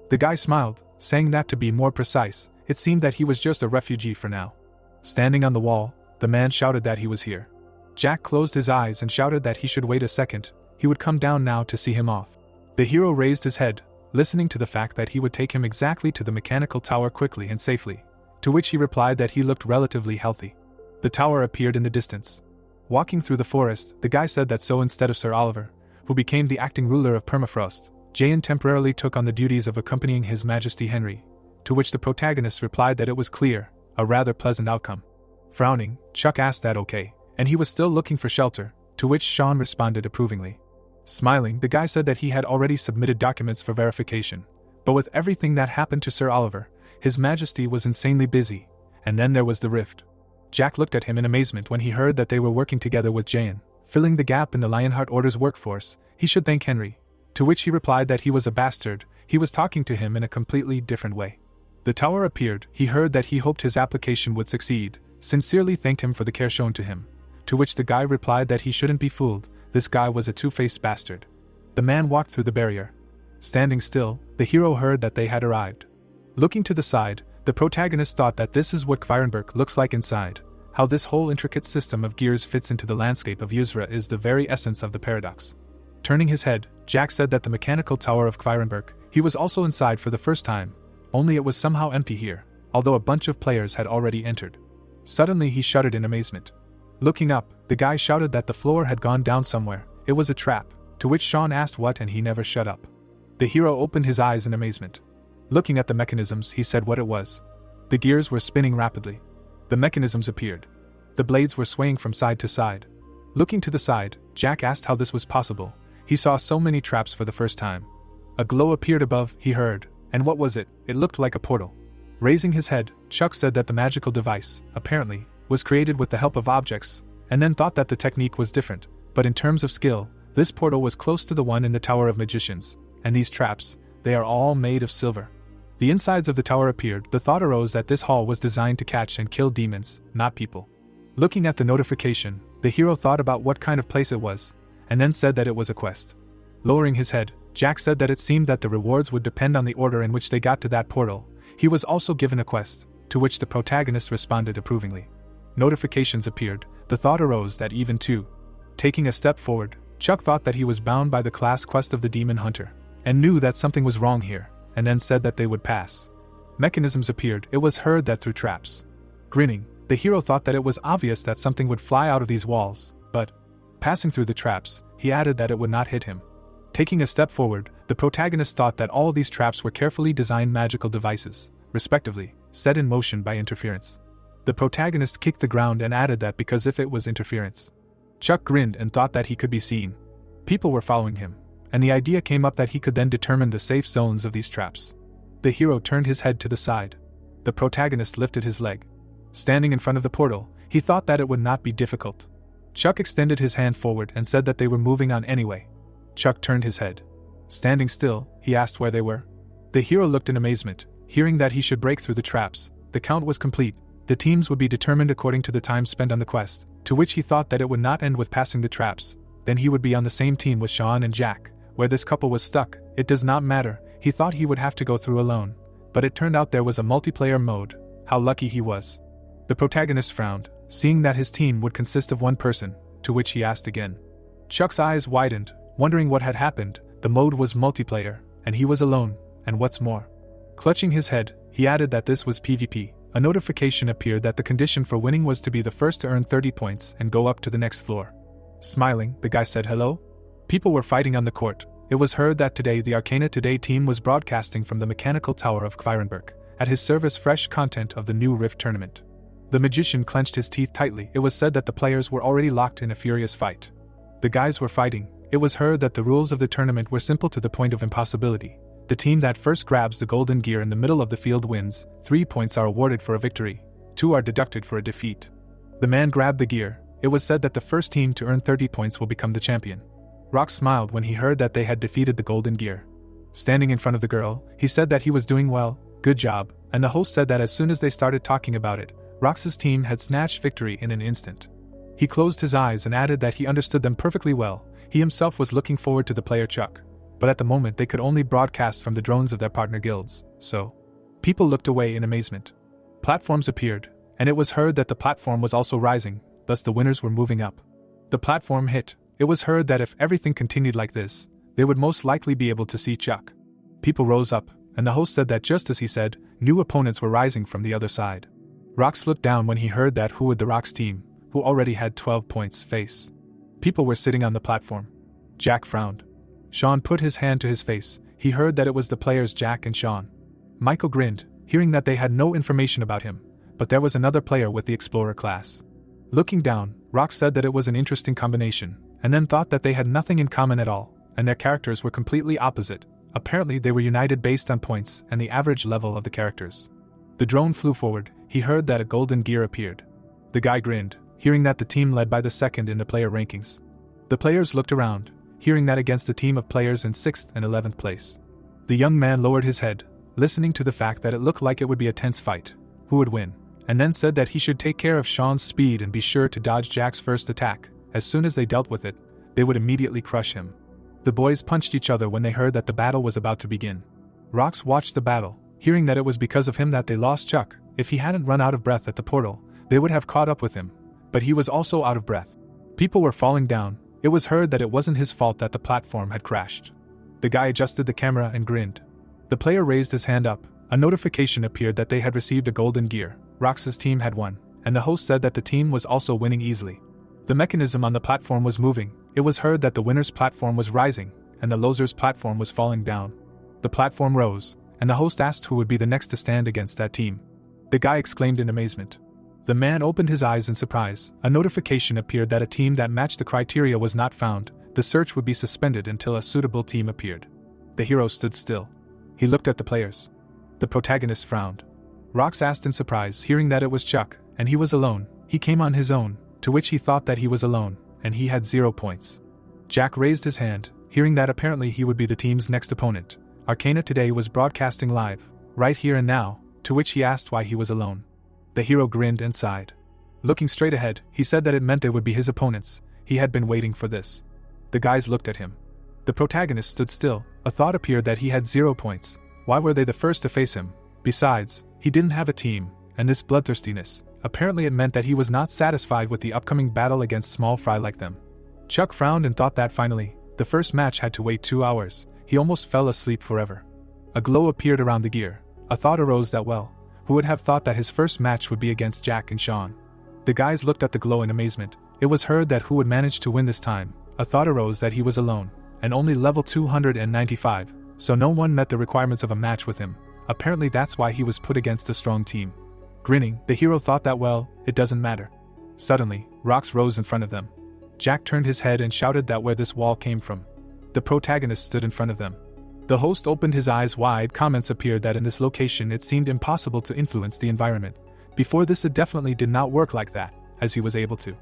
The guy smiled, saying that to be more precise, it seemed that he was just a refugee for now. Standing on the wall, the man shouted that he was here. Jack closed his eyes and shouted that he should wait a second, he would come down now to see him off. The hero raised his head, listening to the fact that he would take him exactly to the mechanical tower quickly and safely, to which he replied that he looked relatively healthy. The tower appeared in the distance. Walking through the forest, the guy said that so instead of Sir Oliver, who became the acting ruler of Permafrost, Jayan temporarily took on the duties of accompanying His Majesty Henry, to which the protagonist replied that it was clear, a rather pleasant outcome. Frowning, Chuck asked that okay, and he was still looking for shelter, to which Sean responded approvingly. Smiling, the guy said that he had already submitted documents for verification, but with everything that happened to Sir Oliver, His Majesty was insanely busy, and then there was the rift. Jack looked at him in amazement when he heard that they were working together with Jayan, filling the gap in the Lionheart Order's workforce. He should thank Henry, to which he replied that he was a bastard, he was talking to him in a completely different way. The tower appeared, he heard that he hoped his application would succeed, sincerely thanked him for the care shown to him, to which the guy replied that he shouldn't be fooled, this guy was a two-faced bastard. The man walked through the barrier. Standing still, the hero heard that they had arrived. Looking to the side, the protagonist thought that this is what Kvirenberg looks like inside, how this whole intricate system of gears fits into the landscape of Yuzra is the very essence of the paradox. Turning his head, Jack said that the mechanical tower of Kvirenberg, he was also inside for the first time, only it was somehow empty here, although a bunch of players had already entered. Suddenly he shuddered in amazement. Looking up, the guy shouted that the floor had gone down somewhere, it was a trap, to which Sean asked what and he never shut up. The hero opened his eyes in amazement. Looking at the mechanisms, he said what it was. The gears were spinning rapidly. The mechanisms appeared. The blades were swaying from side to side. Looking to the side, Jack asked how this was possible. He saw so many traps for the first time. A glow appeared above, he heard, and what was it? It looked like a portal. Raising his head, Chuck said that the magical device, apparently, was created with the help of objects, and then thought that the technique was different, but in terms of skill, this portal was close to the one in the Tower of Magicians, and these traps, they are all made of silver. The insides of the tower appeared, the thought arose that this hall was designed to catch and kill demons, not people. Looking at the notification, the hero thought about what kind of place it was, and then said that it was a quest. Lowering his head, Jack said that it seemed that the rewards would depend on the order in which they got to that portal. He was also given a quest, to which the protagonist responded approvingly. Notifications appeared, the thought arose that even too. Taking a step forward, Chuck thought that he was bound by the class quest of the Demon Hunter, and knew that something was wrong here, and then said that they would pass. Mechanisms appeared, it was heard that through traps. Grinning, the hero thought that it was obvious that something would fly out of these walls, but, passing through the traps, he added that it would not hit him. Taking a step forward, the protagonist thought that all these traps were carefully designed magical devices, respectively, set in motion by interference. The protagonist kicked the ground and added that because if it was interference. Chuck grinned and thought that he could be seen. People were following him, and the idea came up that he could then determine the safe zones of these traps. The hero turned his head to the side. The protagonist lifted his leg. Standing in front of the portal, he thought that it would not be difficult. Chuck extended his hand forward and said that they were moving on anyway. Chuck turned his head. Standing still, he asked where they were. The hero looked in amazement, hearing that he should break through the traps. The count was complete. The teams would be determined according to the time spent on the quest, to which he thought that it would not end with passing the traps. Then he would be on the same team with Sean and Jack. Where this couple was stuck, it does not matter, he thought he would have to go through alone. But it turned out there was a multiplayer mode. How lucky he was. The protagonist frowned, seeing that his team would consist of one person, to which he asked again. Chuck's eyes widened, wondering what had happened. The mode was multiplayer, and he was alone, and what's more. Clutching his head, he added that this was PvP, a notification appeared that the condition for winning was to be the first to earn 30 points and go up to the next floor. Smiling, the guy said hello. People were fighting on the court. It was heard that today the Arcana Today team was broadcasting from the mechanical tower of Kvirenberg, at his service fresh content of the new Rift tournament. The magician clenched his teeth tightly. It was said that the players were already locked in a furious fight. The guys were fighting. It was heard that the rules of the tournament were simple to the point of impossibility. The team that first grabs the golden gear in the middle of the field wins. 3 points are awarded for a victory. 2 are deducted for a defeat. The man grabbed the gear. It was said that the first team to earn 30 points will become the champion. Rock smiled when he heard that they had defeated the golden gear. Standing in front of the girl, he said that he was doing well, good job, and the host said that as soon as they started talking about it, Rox's team had snatched victory in an instant. He closed his eyes and added that he understood them perfectly well. He himself was looking forward to the player Chuck, but at the moment they could only broadcast from the drones of their partner guilds, so people looked away in amazement. Platforms appeared, and it was heard that the platform was also rising, thus the winners were moving up. The platform hit. It was heard that if everything continued like this, they would most likely be able to see Chuck. People rose up, and the host said that just as he said, new opponents were rising from the other side. Rox looked down when he heard that who would the Rox team, who already had 12 points, face. People were sitting on the platform. Jack frowned. Sean put his hand to his face. He heard that it was the players Jack and Sean. Michael grinned, hearing that they had no information about him, but there was another player with the Explorer class. Looking down, Rox said that it was an interesting combination, and then thought that they had nothing in common at all, and their characters were completely opposite. Apparently they were united based on points and the average level of the characters. The drone flew forward. He heard that a golden gear appeared. The guy grinned, hearing that the team led by the second in the player rankings. The players looked around, hearing that against a team of players in 6th and 11th place. The young man lowered his head, listening to the fact that it looked like it would be a tense fight. Who would win? And then said that he should take care of Sean's speed and be sure to dodge Jack's first attack. As soon as they dealt with it, they would immediately crush him. The boys punched each other when they heard that the battle was about to begin. Rox watched the battle, hearing that it was because of him that they lost Chuck. If he hadn't run out of breath at the portal, they would have caught up with him. But he was also out of breath. People were falling down. It was heard that it wasn't his fault that the platform had crashed. The guy adjusted the camera and grinned. The player raised his hand up. A notification appeared that they had received a golden gear. Rox's team had won, and the host said that the team was also winning easily. The mechanism on the platform was moving. It was heard that the winner's platform was rising, and the loser's platform was falling down. The platform rose, and the host asked who would be the next to stand against that team. The guy exclaimed in amazement. The man opened his eyes in surprise. A notification appeared that a team that matched the criteria was not found. The search would be suspended until a suitable team appeared. The hero stood still. He looked at the players. The protagonist frowned. Rox asked in surprise, hearing that it was Chuck, and he was alone. He came on his own, to which he thought that he was alone, and he had 0 points. Jack raised his hand, hearing that apparently he would be the team's next opponent. Arcana Today was broadcasting live, right here and now, to which he asked why he was alone. The hero grinned and sighed. Looking straight ahead, he said that it meant they would be his opponents. He had been waiting for this. The guys looked at him. The protagonist stood still. A thought appeared that he had 0 points. Why were they the first to face him? Besides, he didn't have a team, and this bloodthirstiness, apparently it meant that he was not satisfied with the upcoming battle against small fry like them. Chuck frowned and thought that finally, the first match had to wait 2 hours. He almost fell asleep forever. A glow appeared around the gear. A thought arose that who would have thought that his first match would be against Jack and Sean? The guys looked at the glow in amazement. It was heard that who would manage to win this time. A thought arose that he was alone, and only level 295, so no one met the requirements of a match with him. Apparently that's why he was put against a strong team. Grinning, the hero thought that it doesn't matter. Suddenly, Rox rose in front of them. Jack turned his head and shouted that where this wall came from. The protagonist stood in front of them. The host opened his eyes wide. Comments appeared that in this location it seemed impossible to influence the environment. Before this it definitely did not work like that, as he was able to.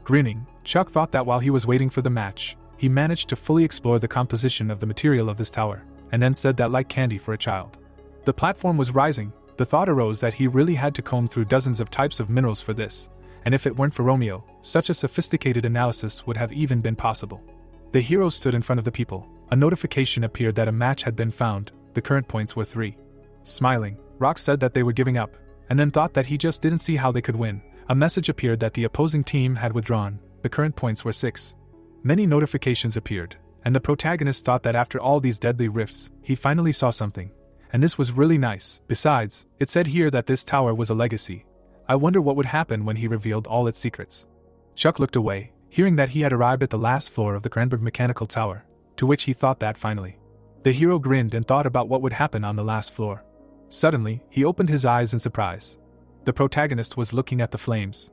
Grinning, Chuck thought that while he was waiting for the match, he managed to fully explore the composition of the material of this tower, and then said that like candy for a child. The platform was rising. The thought arose that he really had to comb through dozens of types of minerals for this, and if it weren't for Romeo, such a sophisticated analysis would have even been possible. The hero stood in front of the people. A notification appeared that a match had been found. The current points were 3. Smiling, Rox said that they were giving up, and then thought that he just didn't see how they could win. A message appeared that the opposing team had withdrawn. The current points were 6. Many notifications appeared, and the protagonist thought that after all these deadly rifts, he finally saw something. and this was really nice. Besides, it said here that this tower was a legacy. I wonder what would happen when he revealed all its secrets. Chuck looked away, hearing that he had arrived at the last floor of the Krenberg Mechanical Tower, to which he thought that finally. The hero grinned and thought about what would happen on the last floor. Suddenly, he opened his eyes in surprise. The protagonist was looking at the flames.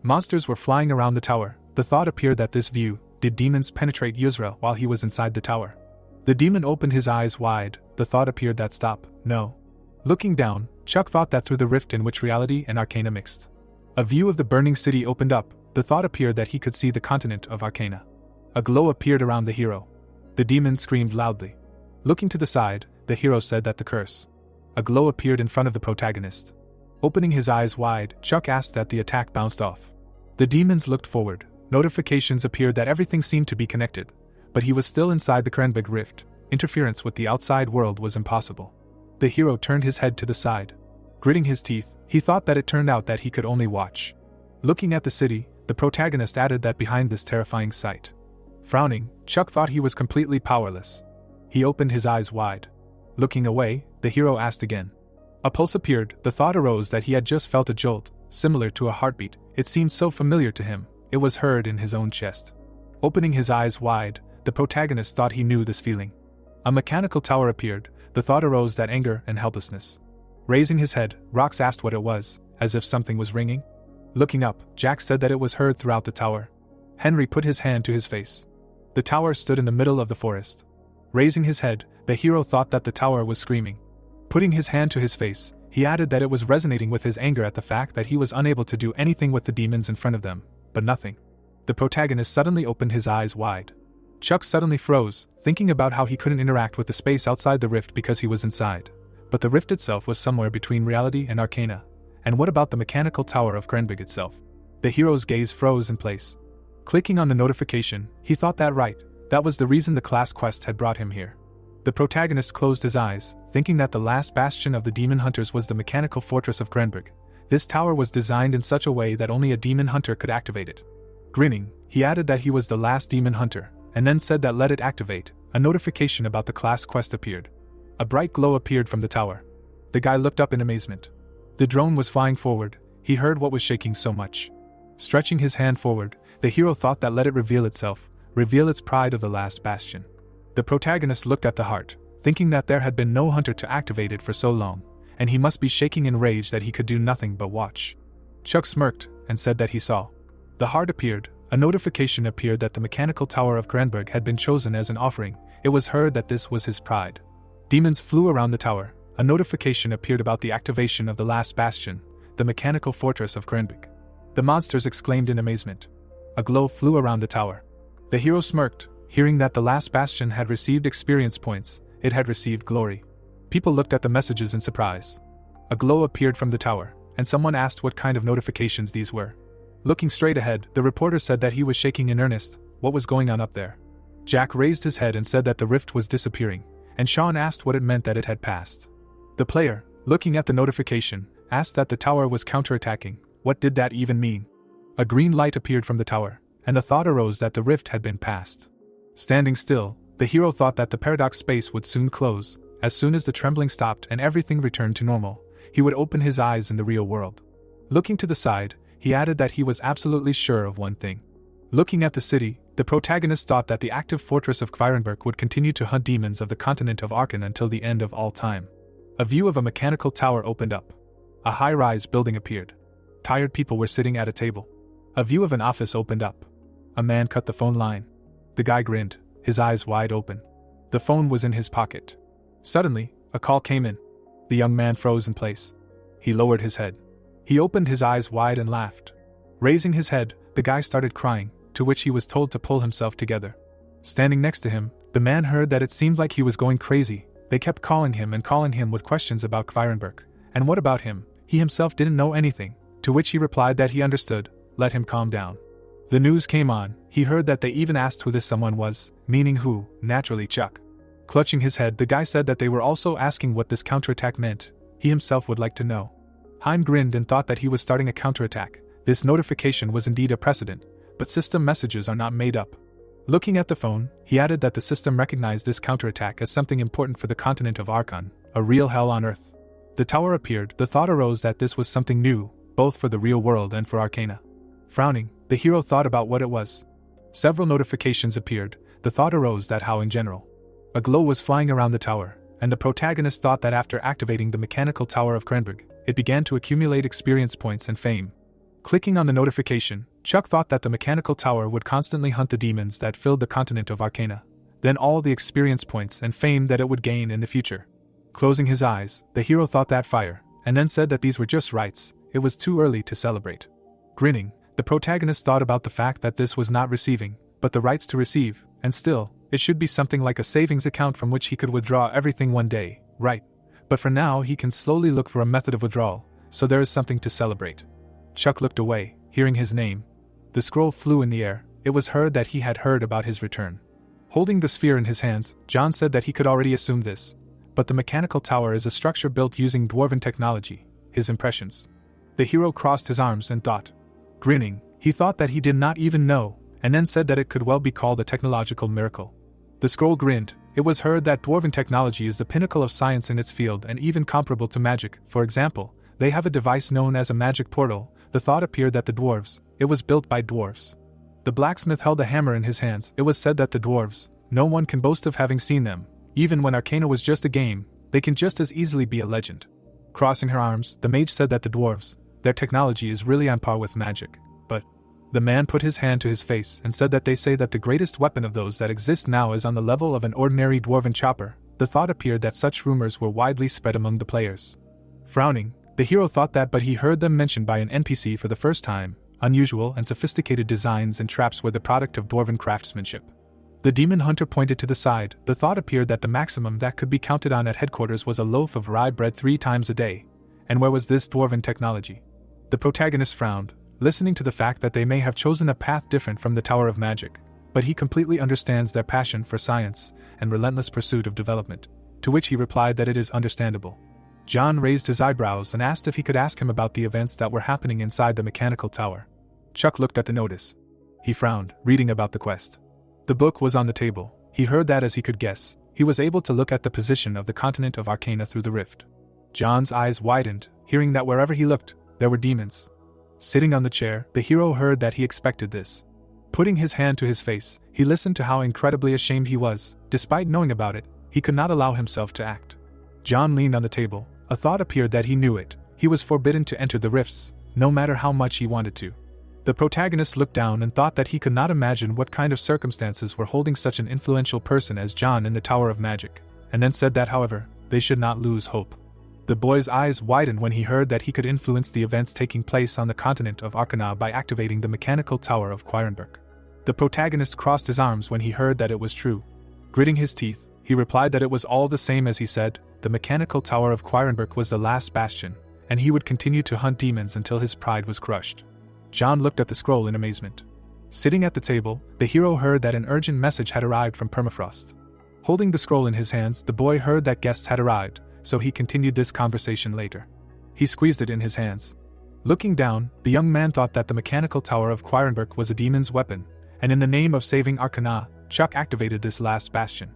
Monsters were flying around the tower. The thought appeared that this view, did demons penetrate Yuzra while he was inside the tower? The demon opened his eyes wide. The thought appeared that stop, no. Looking down, Chuck thought that through the rift in which reality and Arcana mixed. A view of the burning city opened up. The thought appeared that he could see the continent of Arcana. A glow appeared around the hero. The demon screamed loudly. Looking to the side, the hero said that the curse. A glow appeared in front of the protagonist. Opening his eyes wide, Chuck asked that the attack bounced off. The demons looked forward. Notifications appeared that everything seemed to be connected, but he was still inside the Krenberg rift. Interference with the outside world was impossible. The hero turned his head to the side. Gritting his teeth, he thought that it turned out that he could only watch. Looking at the city, the protagonist added that behind this terrifying sight. Frowning, Chuck thought he was completely powerless. He opened his eyes wide. Looking away, the hero asked again. A pulse appeared. The thought arose that he had just felt a jolt, similar to a heartbeat. It seemed so familiar to him. It was heard in his own chest. Opening his eyes wide, the protagonist thought he knew this feeling. A mechanical tower appeared. The thought arose that anger and helplessness. Raising his head, Rox asked what it was, as if something was ringing. Looking up, Jack said that it was heard throughout the tower. Henry put his hand to his face. The tower stood in the middle of the forest. Raising his head, the hero thought that the tower was screaming. Putting his hand to his face, he added that it was resonating with his anger at the fact that he was unable to do anything with the demons in front of them, but nothing. The protagonist suddenly opened his eyes wide. Chuck suddenly froze, thinking about how he couldn't interact with the space outside the rift because he was inside. But the rift itself was somewhere between reality and Arcana. And what about the mechanical tower of Krenberg itself? The hero's gaze froze in place. Clicking on the notification, he thought that was the reason the class quest had brought him here. The protagonist closed his eyes, thinking that the last bastion of the demon hunters was the mechanical fortress of Krenberg. This tower was designed in such a way that only a demon hunter could activate it. Grinning, he added that he was the last demon hunter, and then said that let it activate. A notification about the class quest appeared. A bright glow appeared from the tower. The guy looked up in amazement. The drone was flying forward. He heard what was shaking so much. Stretching his hand forward, the hero thought that let it reveal itself, reveal its pride of the last bastion. The protagonist looked at the heart, thinking that there had been no hunter to activate it for so long, and he must be shaking in rage that he could do nothing but watch. Chuck smirked and said that he saw. The heart appeared. A notification appeared that the mechanical tower of Krenberg had been chosen as an offering. It was heard that this was his pride. Demons flew around the tower. A notification appeared about the activation of the last bastion, the mechanical fortress of Krenberg. The monsters exclaimed in amazement. A glow flew around the tower. The hero smirked, hearing that the last bastion had received experience points. It had received glory. People looked at the messages in surprise. A glow appeared from the tower, and someone asked what kind of notifications these were. Looking straight ahead, the reporter said that he was shaking in earnest. What was going on up there? Jack raised his head and said that the rift was disappearing, and Sean asked what it meant that it had passed. The player, looking at the notification, asked that the tower was counterattacking. What did that even mean? A green light appeared from the tower, and the thought arose that the rift had been passed. Standing still, the hero thought that the paradox space would soon close. As soon as the trembling stopped and everything returned to normal, he would open his eyes in the real world. Looking to the side, he added that he was absolutely sure of one thing. Looking at the city, the protagonist thought that the active fortress of Krenberg would continue to hunt demons of the continent of Arkan until the end of all time. A view of a mechanical tower opened up. A high-rise building appeared. Tired people were sitting at a table. A view of an office opened up. A man cut the phone line. The guy grinned, his eyes wide open. The phone was in his pocket. Suddenly, a call came in. The young man froze in place. He lowered his head. He opened his eyes wide and laughed. Raising his head, the guy started crying, to which he was told to pull himself together. Standing next to him, the man heard that it seemed like he was going crazy. They kept calling him with questions about Krenberg. And what about him? He himself didn't know anything, to which he replied that he understood. Let him calm down. The news came on. He heard that they even asked who this someone was, meaning who, naturally Chuck. Clutching his head, the guy said that they were also asking what this counterattack meant. He himself would like to know. Hein grinned and thought that he was starting a counterattack. This notification was indeed a precedent, but system messages are not made up. Looking at the phone, he added that the system recognized this counterattack as something important for the continent of Arkan, A real hell on earth. The tower appeared. The thought arose that this was something new, both for the real world and for Arcana. Frowning, the hero thought about what it was. Several notifications appeared. The thought arose that how in general. A glow was flying around the tower, and the protagonist thought that after activating the mechanical tower of Krenberg, it began to accumulate experience points and fame. Clicking on the notification, Chuck thought that the mechanical tower would constantly hunt the demons that filled the continent of Arcana, then all the experience points and fame that it would gain in the future. Closing his eyes, the hero thought that fire, and then said that these were just rites, it was too early to celebrate. Grinning, the protagonist thought about the fact that this was not receiving, but the rights to receive, and still, it should be something like a savings account from which he could withdraw everything one day, right? But for now he can slowly look for a method of withdrawal, so there is something to celebrate. Chuck looked away, hearing his name. The scroll flew in the air. It was heard that he had heard about his return. Holding the sphere in his hands, John said that he could already assume this, but the mechanical tower is a structure built using dwarven technology. His impressions. The hero crossed his arms and thought. Grinning, he thought that he did not even know, and then said that it could well be called a technological miracle. The scroll grinned. It was heard that dwarven technology is the pinnacle of science in its field and even comparable to magic. For example, they have a device known as a magic portal. The thought appeared that the dwarves, it was built by dwarves. The blacksmith held a hammer in his hands. It was said that the dwarves, no one can boast of having seen them. Even when Arcana was just a game, they can just as easily be a legend. Crossing her arms, the mage said that the dwarves, their technology is really on par with magic, but the man put his hand to his face and said that they say that the greatest weapon of those that exist now is on the level of an ordinary dwarven chopper. The thought appeared that such rumors were widely spread among the players. Frowning, the hero thought that, but he heard them mentioned by an NPC for the first time. Unusual and sophisticated designs and traps were the product of dwarven craftsmanship. The demon hunter pointed to the side. The thought appeared that the maximum that could be counted on at headquarters was a loaf of rye bread 3 times a day. And where was this dwarven technology? The protagonist frowned, listening to the fact that they may have chosen a path different from the Tower of Magic, but he completely understands their passion for science and relentless pursuit of development, to which he replied that it is understandable. John raised his eyebrows and asked if he could ask him about the events that were happening inside the mechanical tower. Chuck looked at the notice. He frowned, reading about the quest. The book was on the table. He heard that as he could guess. He was able to look at the position of the continent of Arcana through the rift. John's eyes widened, hearing that wherever he looked, there were demons. Sitting on the chair, the hero heard that he expected this. Putting his hand to his face, he listened to how incredibly ashamed he was. Despite knowing about it, he could not allow himself to act. John leaned on the table. A thought appeared that he knew it. He was forbidden to enter the rifts, no matter how much he wanted to. The protagonist looked down and thought that he could not imagine what kind of circumstances were holding such an influential person as John in the Tower of Magic, and then said that, however, they should not lose hope. The boy's eyes widened when he heard that he could influence the events taking place on the continent of Arcana by activating the mechanical tower of Quirnberg. The protagonist crossed his arms when he heard that it was true. Gritting his teeth, he replied that it was all the same as he said. The mechanical tower of Quirnberg was the last bastion, and he would continue to hunt demons until his pride was crushed. John looked at the scroll in amazement. Sitting at the table, the hero heard that an urgent message had arrived from Permafrost. Holding the scroll in his hands, the boy heard that guests had arrived, so he continued this conversation later. He squeezed it in his hands. Looking down, the young man thought that the mechanical tower of Quirnberg was a demon's weapon, and in the name of saving Arcana, Chuck activated this last bastion.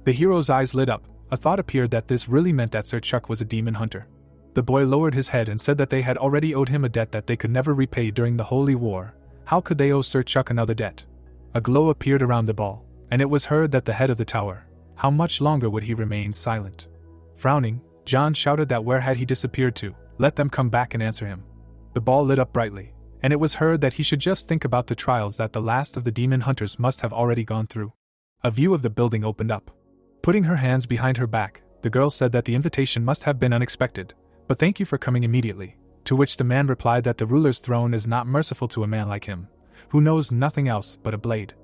The hero's eyes lit up. A thought appeared that this really meant that Sir Chuck was a demon hunter. The boy lowered his head and said that they had already owed him a debt that they could never repay during the Holy War. How could they owe Sir Chuck another debt? A glow appeared around the ball, and it was heard that the head of the tower. How much longer would he remain silent? Frowning, John shouted that where had he disappeared to? Let them come back and answer him. The ball lit up brightly, and it was heard that he should just think about the trials that the last of the demon hunters must have already gone through. A view of the building opened up. Putting her hands behind her back, the girl said that the invitation must have been unexpected, but thank you for coming immediately, to which the man replied that the ruler's throne is not merciful to a man like him, who knows nothing else but a blade.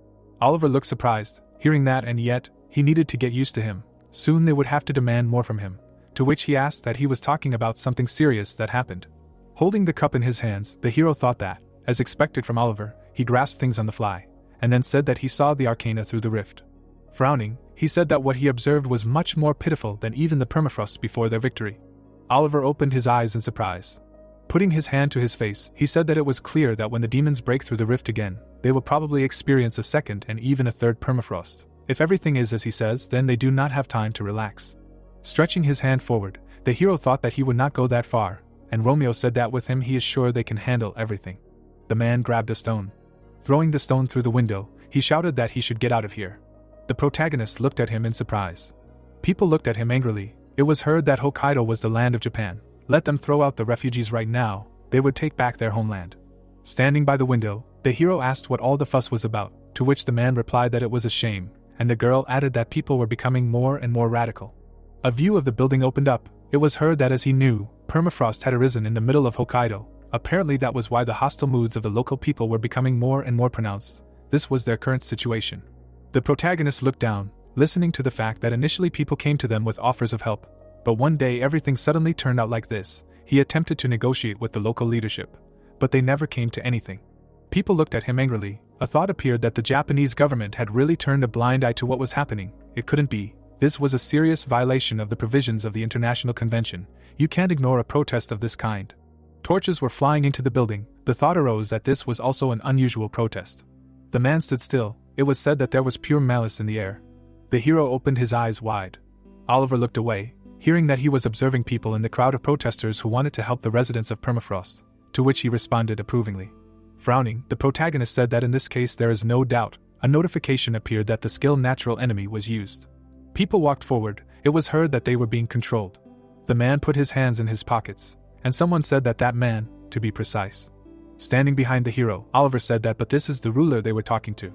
Oliver looked surprised, hearing that, and yet, he needed to get used to him. Soon they would have to demand more from him, to which he asked that he was talking about something serious that happened. Holding the cup in his hands, the hero thought that, as expected from Oliver, he grasped things on the fly, and then said that he saw the Arcana through the rift. Frowning, he said that what he observed was much more pitiful than even the Permafrost before their victory. Oliver opened his eyes in surprise. Putting his hand to his face, he said that it was clear that when the demons break through the rift again, they will probably experience a second and even a third Permafrost. If everything is as he says, then they do not have time to relax. Stretching his hand forward, the hero thought that he would not go that far, and Romeo said that with him he is sure they can handle everything. The man grabbed a stone. Throwing the stone through the window, he shouted that he should get out of here. The protagonist looked at him in surprise. People looked at him angrily. It was heard that Hokkaido was the land of Japan. Let them throw out the refugees right now, they would take back their homeland. Standing by the window, the hero asked what all the fuss was about, to which the man replied that it was a shame, and the girl added that people were becoming more and more radical. A view of the building opened up. It was heard that, as he knew, permafrost had arisen in the middle of Hokkaido. Apparently that was why the hostile moods of the local people were becoming more and more pronounced. This was their current situation. The protagonist looked down, listening to the fact that initially people came to them with offers of help, but one day everything suddenly turned out like this. He attempted to negotiate with the local leadership, but they never came to anything. People looked at him angrily. A thought appeared that the Japanese government had really turned a blind eye to what was happening. It couldn't be. This was a serious violation of the provisions of the International Convention. You can't ignore a protest of this kind. Torches were flying into the building. The thought arose that this was also an unusual protest. The man stood still. It was said that there was pure malice in the air. The hero opened his eyes wide. Oliver looked away, hearing that he was observing people in the crowd of protesters who wanted to help the residents of permafrost, to which he responded approvingly. Frowning, the protagonist said that in this case there is no doubt. A notification appeared that the skilled natural enemy was used. People walked forward. It was heard that they were being controlled. The man put his hands in his pockets, and someone said that man, to be precise. Standing behind the hero, Oliver said that but this is the ruler they were talking to.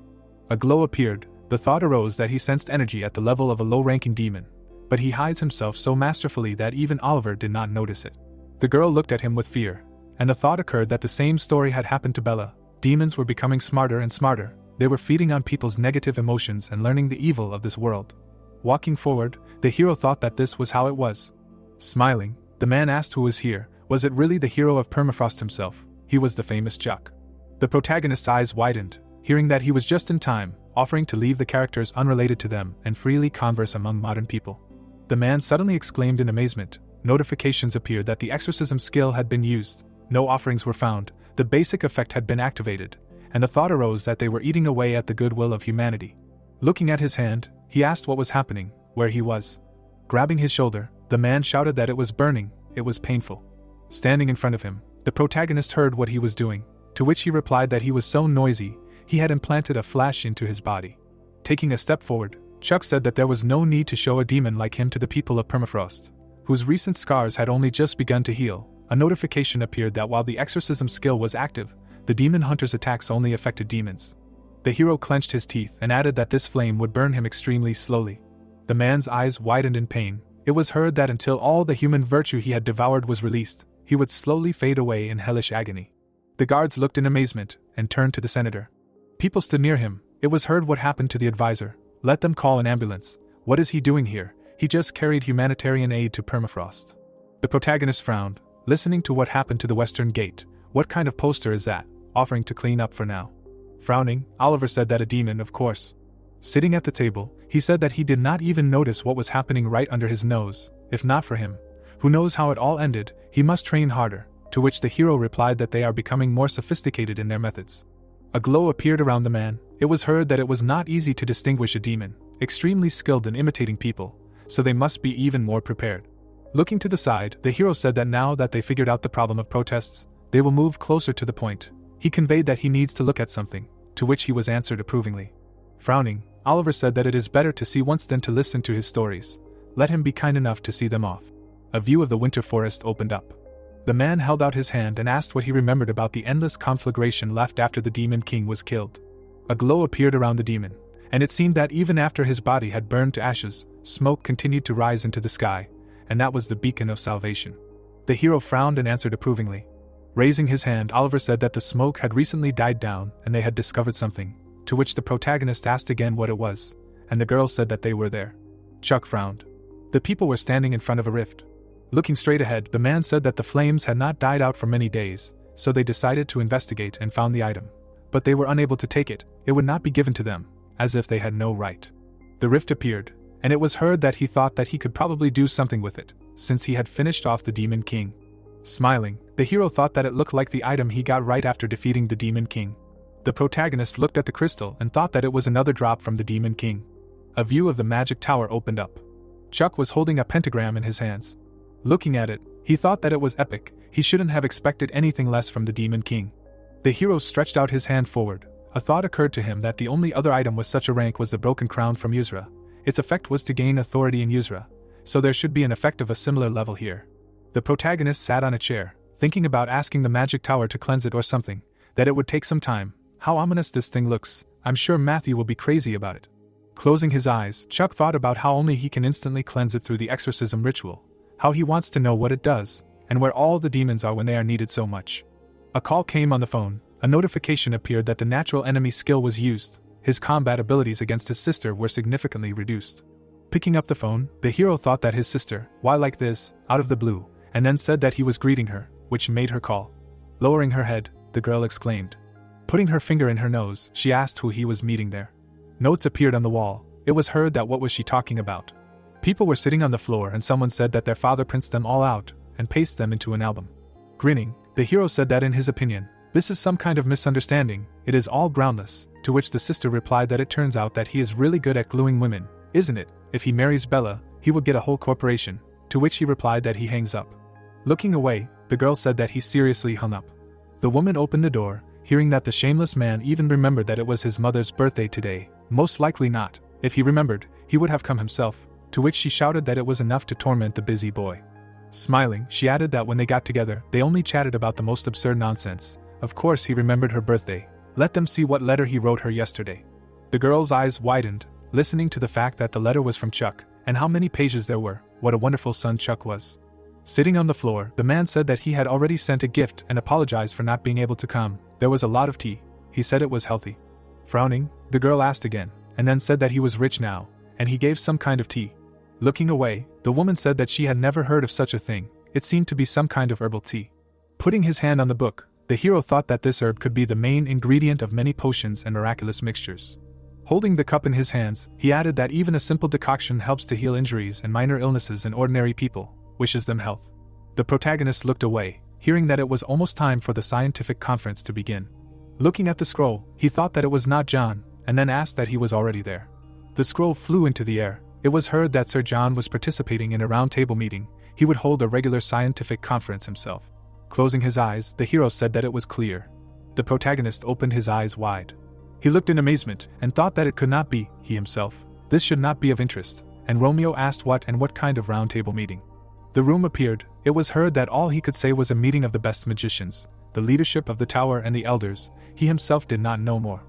A glow appeared. The thought arose that he sensed energy at the level of a low-ranking demon, but he hides himself so masterfully that even Oliver did not notice it. The girl looked at him with fear, and the thought occurred that the same story had happened to Bella. Demons were becoming smarter and smarter. They were feeding on people's negative emotions and learning the evil of this world. Walking forward, the hero thought that this was how it was. Smiling, the man asked who was here. Was it really the hero of permafrost himself? He was the famous Chuck. The protagonist's eyes widened, hearing that he was just in time, offering to leave the characters unrelated to them and freely converse among modern people. The man suddenly exclaimed in amazement. Notifications appeared that the exorcism skill had been used. No offerings were found. The basic effect had been activated, and the thought arose that they were eating away at the goodwill of humanity. Looking at his hand, he asked what was happening, where he was. Grabbing his shoulder, the man shouted that it was burning. It was painful. Standing in front of him, the protagonist heard what he was doing, to which he replied that he was so noisy, he had implanted a flash into his body. Taking a step forward, Chuck said that there was no need to show a demon like him to the people of permafrost, whose recent scars had only just begun to heal. A notification appeared that while the exorcism skill was active, the demon hunter's attacks only affected demons. The hero clenched his teeth and added that this flame would burn him extremely slowly. The man's eyes widened in pain. It was heard that until all the human virtue he had devoured was released, he would slowly fade away in hellish agony. The guards looked in amazement and turned to the senator. People stood near him. It was heard what happened to the advisor. Let them call an ambulance. What is he doing here? He just carried humanitarian aid to permafrost. The protagonist frowned, listening to what happened to the western gate. What kind of poster is that? Offering to clean up for now. Frowning, Oliver said that a demon, of course. Sitting at the table, he said that he did not even notice what was happening right under his nose. If not for him, who knows how it all ended, he must train harder, to which the hero replied that they are becoming more sophisticated in their methods. A glow appeared around the man. It was heard that it was not easy to distinguish a demon, extremely skilled in imitating people, so they must be even more prepared. Looking to the side, the hero said that now that they figured out the problem of protests, they will move closer to the point. He conveyed that he needs to look at something, to which he was answered approvingly. Frowning, Oliver said that it is better to see once than to listen to his stories. Let him be kind enough to see them off. A view of the winter forest opened up. The man held out his hand and asked what he remembered about the endless conflagration left after the Demon King was killed. A glow appeared around the demon, and it seemed that even after his body had burned to ashes, smoke continued to rise into the sky, and that was the beacon of salvation. The hero frowned and answered approvingly. Raising his hand, Oliver said that the smoke had recently died down and they had discovered something, to which the protagonist asked again what it was, and the girl said that they were there. Chuck frowned. The people were standing in front of a rift. Looking straight ahead, the man said that the flames had not died out for many days, so they decided to investigate and found the item. But they were unable to take it. It would not be given to them, as if they had no right. The rift appeared, and it was heard that he thought that he could probably do something with it, since he had finished off the Demon King. Smiling, the hero thought that it looked like the item he got right after defeating the Demon King. The protagonist looked at the crystal and thought that it was another drop from the Demon King. A view of the magic tower opened up. Chuck was holding a pentagram in his hands. Looking at it, he thought that it was epic. He shouldn't have expected anything less from the Demon King. The hero stretched out his hand forward. A thought occurred to him that the only other item with such a rank was the broken crown from Yuzra. Its effect was to gain authority in Yuzra, so there should be an effect of a similar level here. The protagonist sat on a chair, thinking about asking the magic tower to cleanse it or something, that it would take some time. How ominous this thing looks. I'm sure Matthew will be crazy about it. Closing his eyes, Chuck thought about how only he can instantly cleanse it through the exorcism ritual, how he wants to know what it does, and where all the demons are when they are needed so much. A call came on the phone. A notification appeared that the natural enemy skill was used. His combat abilities against his sister were significantly reduced. Picking up the phone, the hero thought that his sister, why like this, out of the blue, and then said that he was greeting her, which made her call. Lowering her head, the girl exclaimed. Putting her finger in her nose, she asked who he was meeting there. Notes appeared on the wall. It was heard that what was she talking about? People were sitting on the floor and someone said that their father prints them all out and pastes them into an album. Grinning, the hero said that in his opinion, this is some kind of misunderstanding, it is all groundless, to which the sister replied that it turns out that he is really good at gluing women, isn't it? If he marries Bella, he would get a whole corporation, to which he replied that he hangs up. Looking away, the girl said that he seriously hung up. The woman opened the door, hearing that the shameless man even remembered that it was his mother's birthday today. Most likely not. If he remembered, he would have come himself, to which she shouted that it was enough to torment the busy boy. Smiling, she added that when they got together, they only chatted about the most absurd nonsense. Of course he remembered her birthday. Let them see what letter he wrote her yesterday. The girl's eyes widened, listening to the fact that the letter was from Chuck, and how many pages there were. What a wonderful son Chuck was. Sitting on the floor, the man said that he had already sent a gift and apologized for not being able to come. There was a lot of tea. He said it was healthy. Frowning, the girl asked again, and then said that he was rich now, and he gave some kind of tea. Looking away, the woman said that she had never heard of such a thing. It seemed to be some kind of herbal tea. Putting his hand on the book, the hero thought that this herb could be the main ingredient of many potions and miraculous mixtures. Holding the cup in his hands, he added that even a simple decoction helps to heal injuries and minor illnesses in ordinary people, wishes them health. The protagonist looked away, hearing that it was almost time for the scientific conference to begin. Looking at the scroll, he thought that it was not John, and then asked that he was already there. The scroll flew into the air. It was heard that Sir John was participating in a round-table meeting. He would hold a regular scientific conference himself. Closing his eyes, the hero said that it was clear. The protagonist opened his eyes wide. He looked in amazement, and thought that it could not be, he himself. This should not be of interest, and Romeo asked what kind of round-table meeting. The room appeared. It was heard that all he could say was a meeting of the best magicians, the leadership of the tower and the elders. He himself did not know more.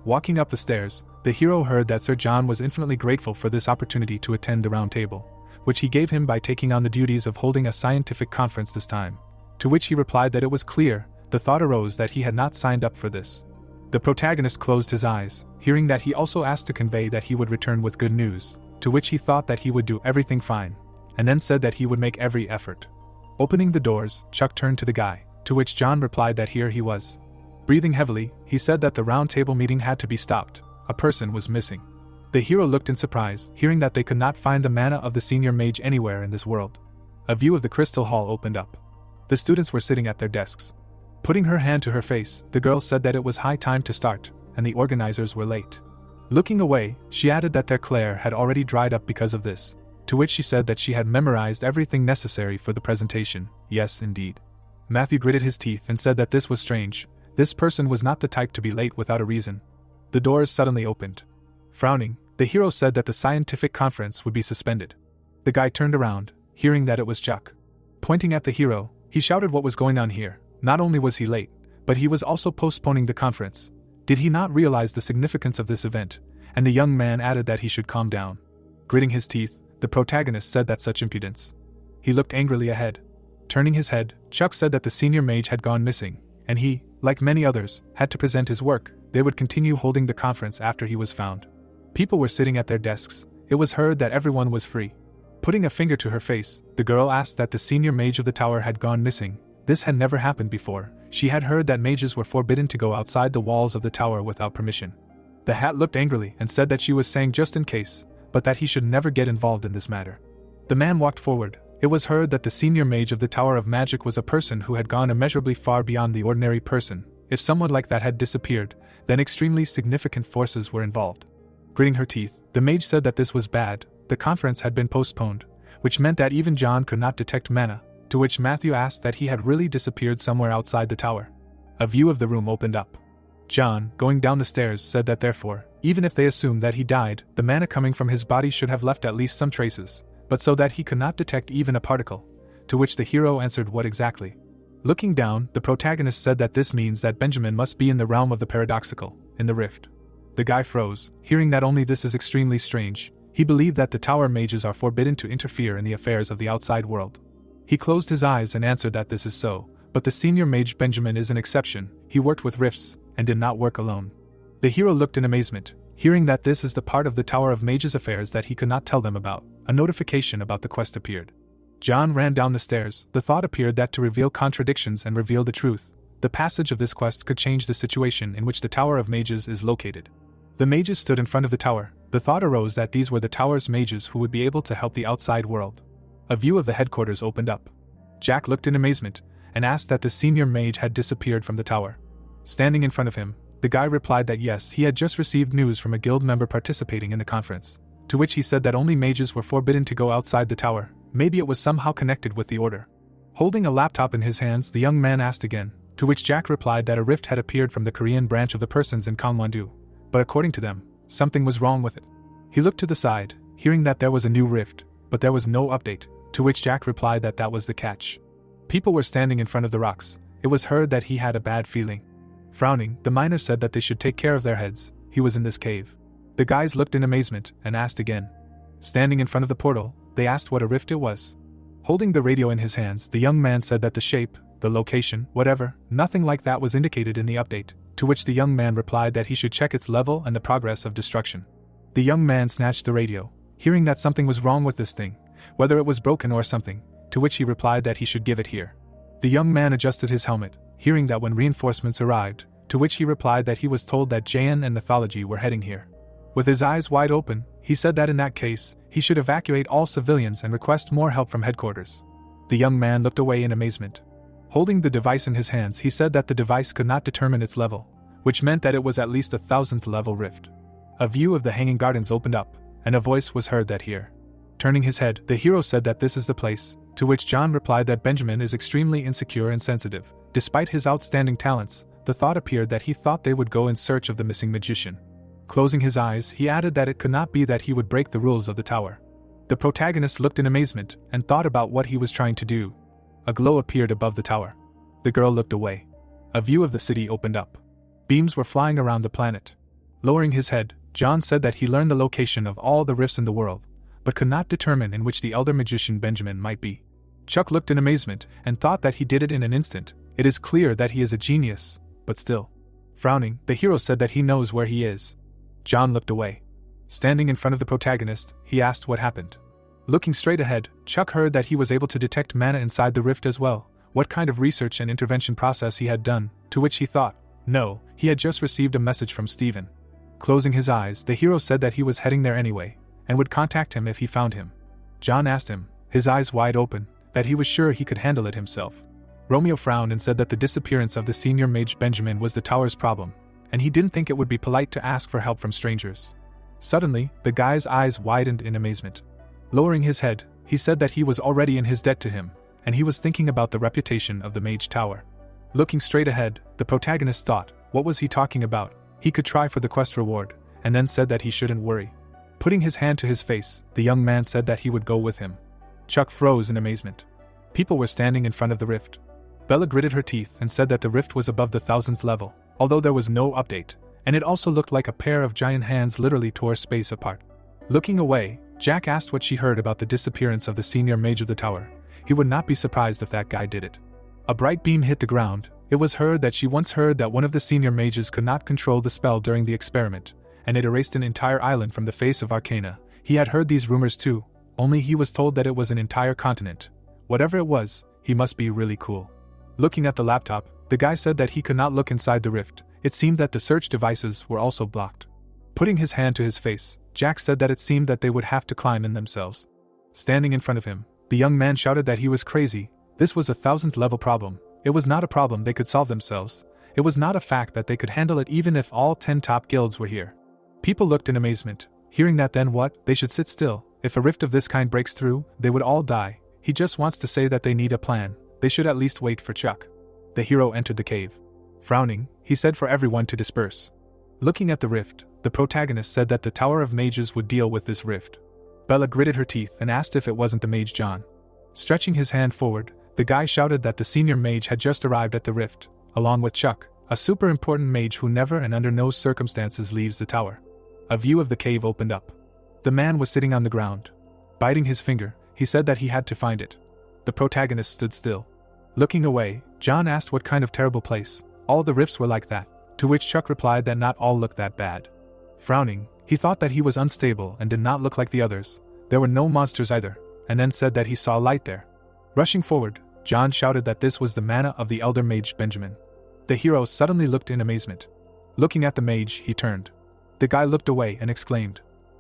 Walking up the stairs, the hero heard that Sir John was infinitely grateful for this opportunity to attend the round table, which he gave him by taking on the duties of holding a scientific conference this time. To which he replied that it was clear. The thought arose that he had not signed up for this. The protagonist closed his eyes, hearing that he also asked to convey that he would return with good news, to which he thought that he would do everything fine, and then said that he would make every effort. Opening the doors, Chuck turned to the guy, to which John replied that here he was. Breathing heavily, he said that the round table meeting had to be stopped. A person was missing. The hero looked in surprise, hearing that they could not find the mana of the senior mage anywhere in this world. A view of the crystal hall opened up. The students were sitting at their desks. Putting her hand to her face, the girl said that it was high time to start, and the organizers were late. Looking away, she added that their Claire had already dried up because of this, to which she said that she had memorized everything necessary for the presentation. Yes, indeed. Matthew gritted his teeth and said that this was strange. This person was not the type to be late without a reason. The doors suddenly opened. Frowning, the hero said that the scientific conference would be suspended. The guy turned around, hearing that it was Chuck. Pointing at the hero, he shouted what was going on here. Not only was he late, but he was also postponing the conference. Did he not realize the significance of this event? And the young man added that he should calm down. Gritting his teeth, the protagonist said that such impudence. He looked angrily ahead. Turning his head, Chuck said that the senior mage had gone missing, and he, like many others, had to present his work. They would continue holding the conference after he was found. People were sitting at their desks. It was heard that everyone was free. Putting a finger to her face, the girl asked that the senior mage of the tower had gone missing. This had never happened before. She had heard that mages were forbidden to go outside the walls of the tower without permission. The hat looked angrily and said that she was saying just in case, but that he should never get involved in this matter. The man walked forward. It was heard that the senior mage of the Tower of Magic was a person who had gone immeasurably far beyond the ordinary person. If someone like that had disappeared, then extremely significant forces were involved. Gritting her teeth, the mage said that this was bad. the conference had been postponed, which meant that even John could not detect Manhwa, to which Matthew asked that he had really disappeared somewhere outside the tower. A view of the room opened up. John, going down the stairs, said that therefore, even if they assumed that he died, the mana coming from his body should have left at least some traces, but so that he could not detect even a particle. To which the hero answered, what exactly? Looking down, the protagonist said that this means that Benjamin must be in the realm of the paradoxical, in the rift. The guy froze, hearing that only this is extremely strange. He believed that the tower mages are forbidden to interfere in the affairs of the outside world. He closed his eyes and answered that this is so, but the senior mage Benjamin is an exception. He worked with rifts, and did not work alone. The hero looked in amazement, hearing that this is the part of the Tower of Mages affairs that he could not tell them about. A notification about the quest appeared. John ran down the stairs. The thought appeared that to reveal contradictions and reveal the truth, the passage of this quest could change the situation in which the Tower of Mages is located. The mages stood in front of the tower. The thought arose that these were the tower's mages who would be able to help the outside world. A view of the headquarters opened up. Jack looked in amazement, and asked that the senior mage had disappeared from the tower. Standing in front of him, the guy replied that yes, he had just received news from a guild member participating in the conference, to which he said that only mages were forbidden to go outside the tower. Maybe it was somehow connected with the order. Holding a laptop in his hands, the young man asked again, to which Jack replied that a rift had appeared from the Korean branch of the persons in S1-2, but according to them, something was wrong with it. He looked to the side, hearing that there was a new rift, but there was no update, to which Jack replied that that was the catch. People were standing in front of the rocks. It was heard that he had a bad feeling. Frowning, the miner said that they should take care of their heads. He was in this cave. The guys looked in amazement and asked again. Standing in front of the portal, they asked what a rift it was. Holding the radio in his hands, the young man said that the shape, the location, whatever, nothing like that was indicated in the update, to which the young man replied that he should check its level and the progress of destruction. The young man snatched the radio, hearing that something was wrong with this thing, whether it was broken or something, to which he replied that he should give it here. The young man adjusted his helmet, hearing that when reinforcements arrived, to which he replied that he was told that Jayan and Mythology were heading here. With his eyes wide open, he said that in that case, he should evacuate all civilians and request more help from headquarters. The young man looked away in amazement. Holding the device in his hands, he said that the device could not determine its level, which meant that it was at least 1,000th level rift. A view of the Hanging Gardens opened up, and a voice was heard that here. Turning his head, the hero said that this is the place, to which John replied that Benjamin is extremely insecure and sensitive. Despite his outstanding talents, the thought appeared that he thought they would go in search of the missing magician. Closing his eyes, he added that it could not be that he would break the rules of the tower. The protagonist looked in amazement and thought about what he was trying to do. A glow appeared above the tower. The girl looked away. A view of the city opened up. Beams were flying around the planet. Lowering his head, John said that he learned the location of all the rifts in the world, but could not determine in which the elder magician Benjamin might be. Chuck looked in amazement and thought that he did it in an instant. It is clear that he is a genius, but still. Frowning, the hero said that he knows where he is. John looked away. Standing in front of the protagonist, he asked what happened. Looking straight ahead, Chuck heard that he was able to detect mana inside the rift as well. What kind of research and intervention process he had done, to which he thought, no, he had just received a message from Steven. Closing his eyes, the hero said that he was heading there anyway, and would contact him if he found him. John asked him, his eyes wide open, that he was sure he could handle it himself. Romeo frowned and said that the disappearance of the senior mage Benjamin was the tower's problem, and he didn't think it would be polite to ask for help from strangers. Suddenly, the guy's eyes widened in amazement. Lowering his head, he said that he was already in his debt to him, and he was thinking about the reputation of the mage tower. Looking straight ahead, the protagonist thought, what was he talking about? He could try for the quest reward, and then said that he shouldn't worry. Putting his hand to his face, the young man said that he would go with him. Chuck froze in amazement. People were standing in front of the rift. Bella gritted her teeth and said that the rift was above the 1,000th level, although there was no update, and it also looked like a pair of giant hands literally tore space apart. Looking away, Jack asked what she heard about the disappearance of the senior mage of the tower. He would not be surprised if that guy did it. A bright beam hit the ground. It was heard that she once heard that one of the senior mages could not control the spell during the experiment, and it erased an entire island from the face of Arcana. He had heard these rumors too, only he was told that it was an entire continent. Whatever it was, he must be really cool. Looking at the laptop, the guy said that he could not look inside the rift. It seemed that the search devices were also blocked. Putting his hand to his face, Jack said that it seemed that they would have to climb in themselves. Standing in front of him, the young man shouted that he was crazy. This was a 1,000th level problem. It was not a problem they could solve themselves. It was not a fact that they could handle it even if all 10 top guilds were here. People looked in amazement. Hearing that, then what? They should sit still. If a rift of this kind breaks through, they would all die. He just wants to say that they need a plan. They should at least wait for Chuck. The hero entered the cave. Frowning, he said for everyone to disperse. Looking at the rift, the protagonist said that the Tower of Mages would deal with this rift. Bella gritted her teeth and asked if it wasn't the mage John. Stretching his hand forward, the guy shouted that the senior mage had just arrived at the rift, along with Chuck, a super important mage who never and under no circumstances leaves the tower. A view of the cave opened up. The man was sitting on the ground. Biting his finger, he said that he had to find it. The protagonist stood still. Looking away, John asked what kind of terrible place. All the rifts were like that, to which Chuck replied that not all looked that bad. Frowning, he thought that he was unstable and did not look like the others. There were no monsters either, and then said that he saw light there. Rushing forward, John shouted that this was the mana of the elder mage Benjamin. The hero suddenly looked in amazement. Looking at the mage, he turned. The guy looked away and exclaimed.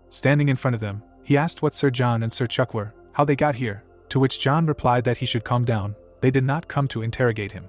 Standing in front of them, he asked what Sir John and Sir Chuck were, how they got here, to which John replied that he should calm down. They did not come to interrogate him.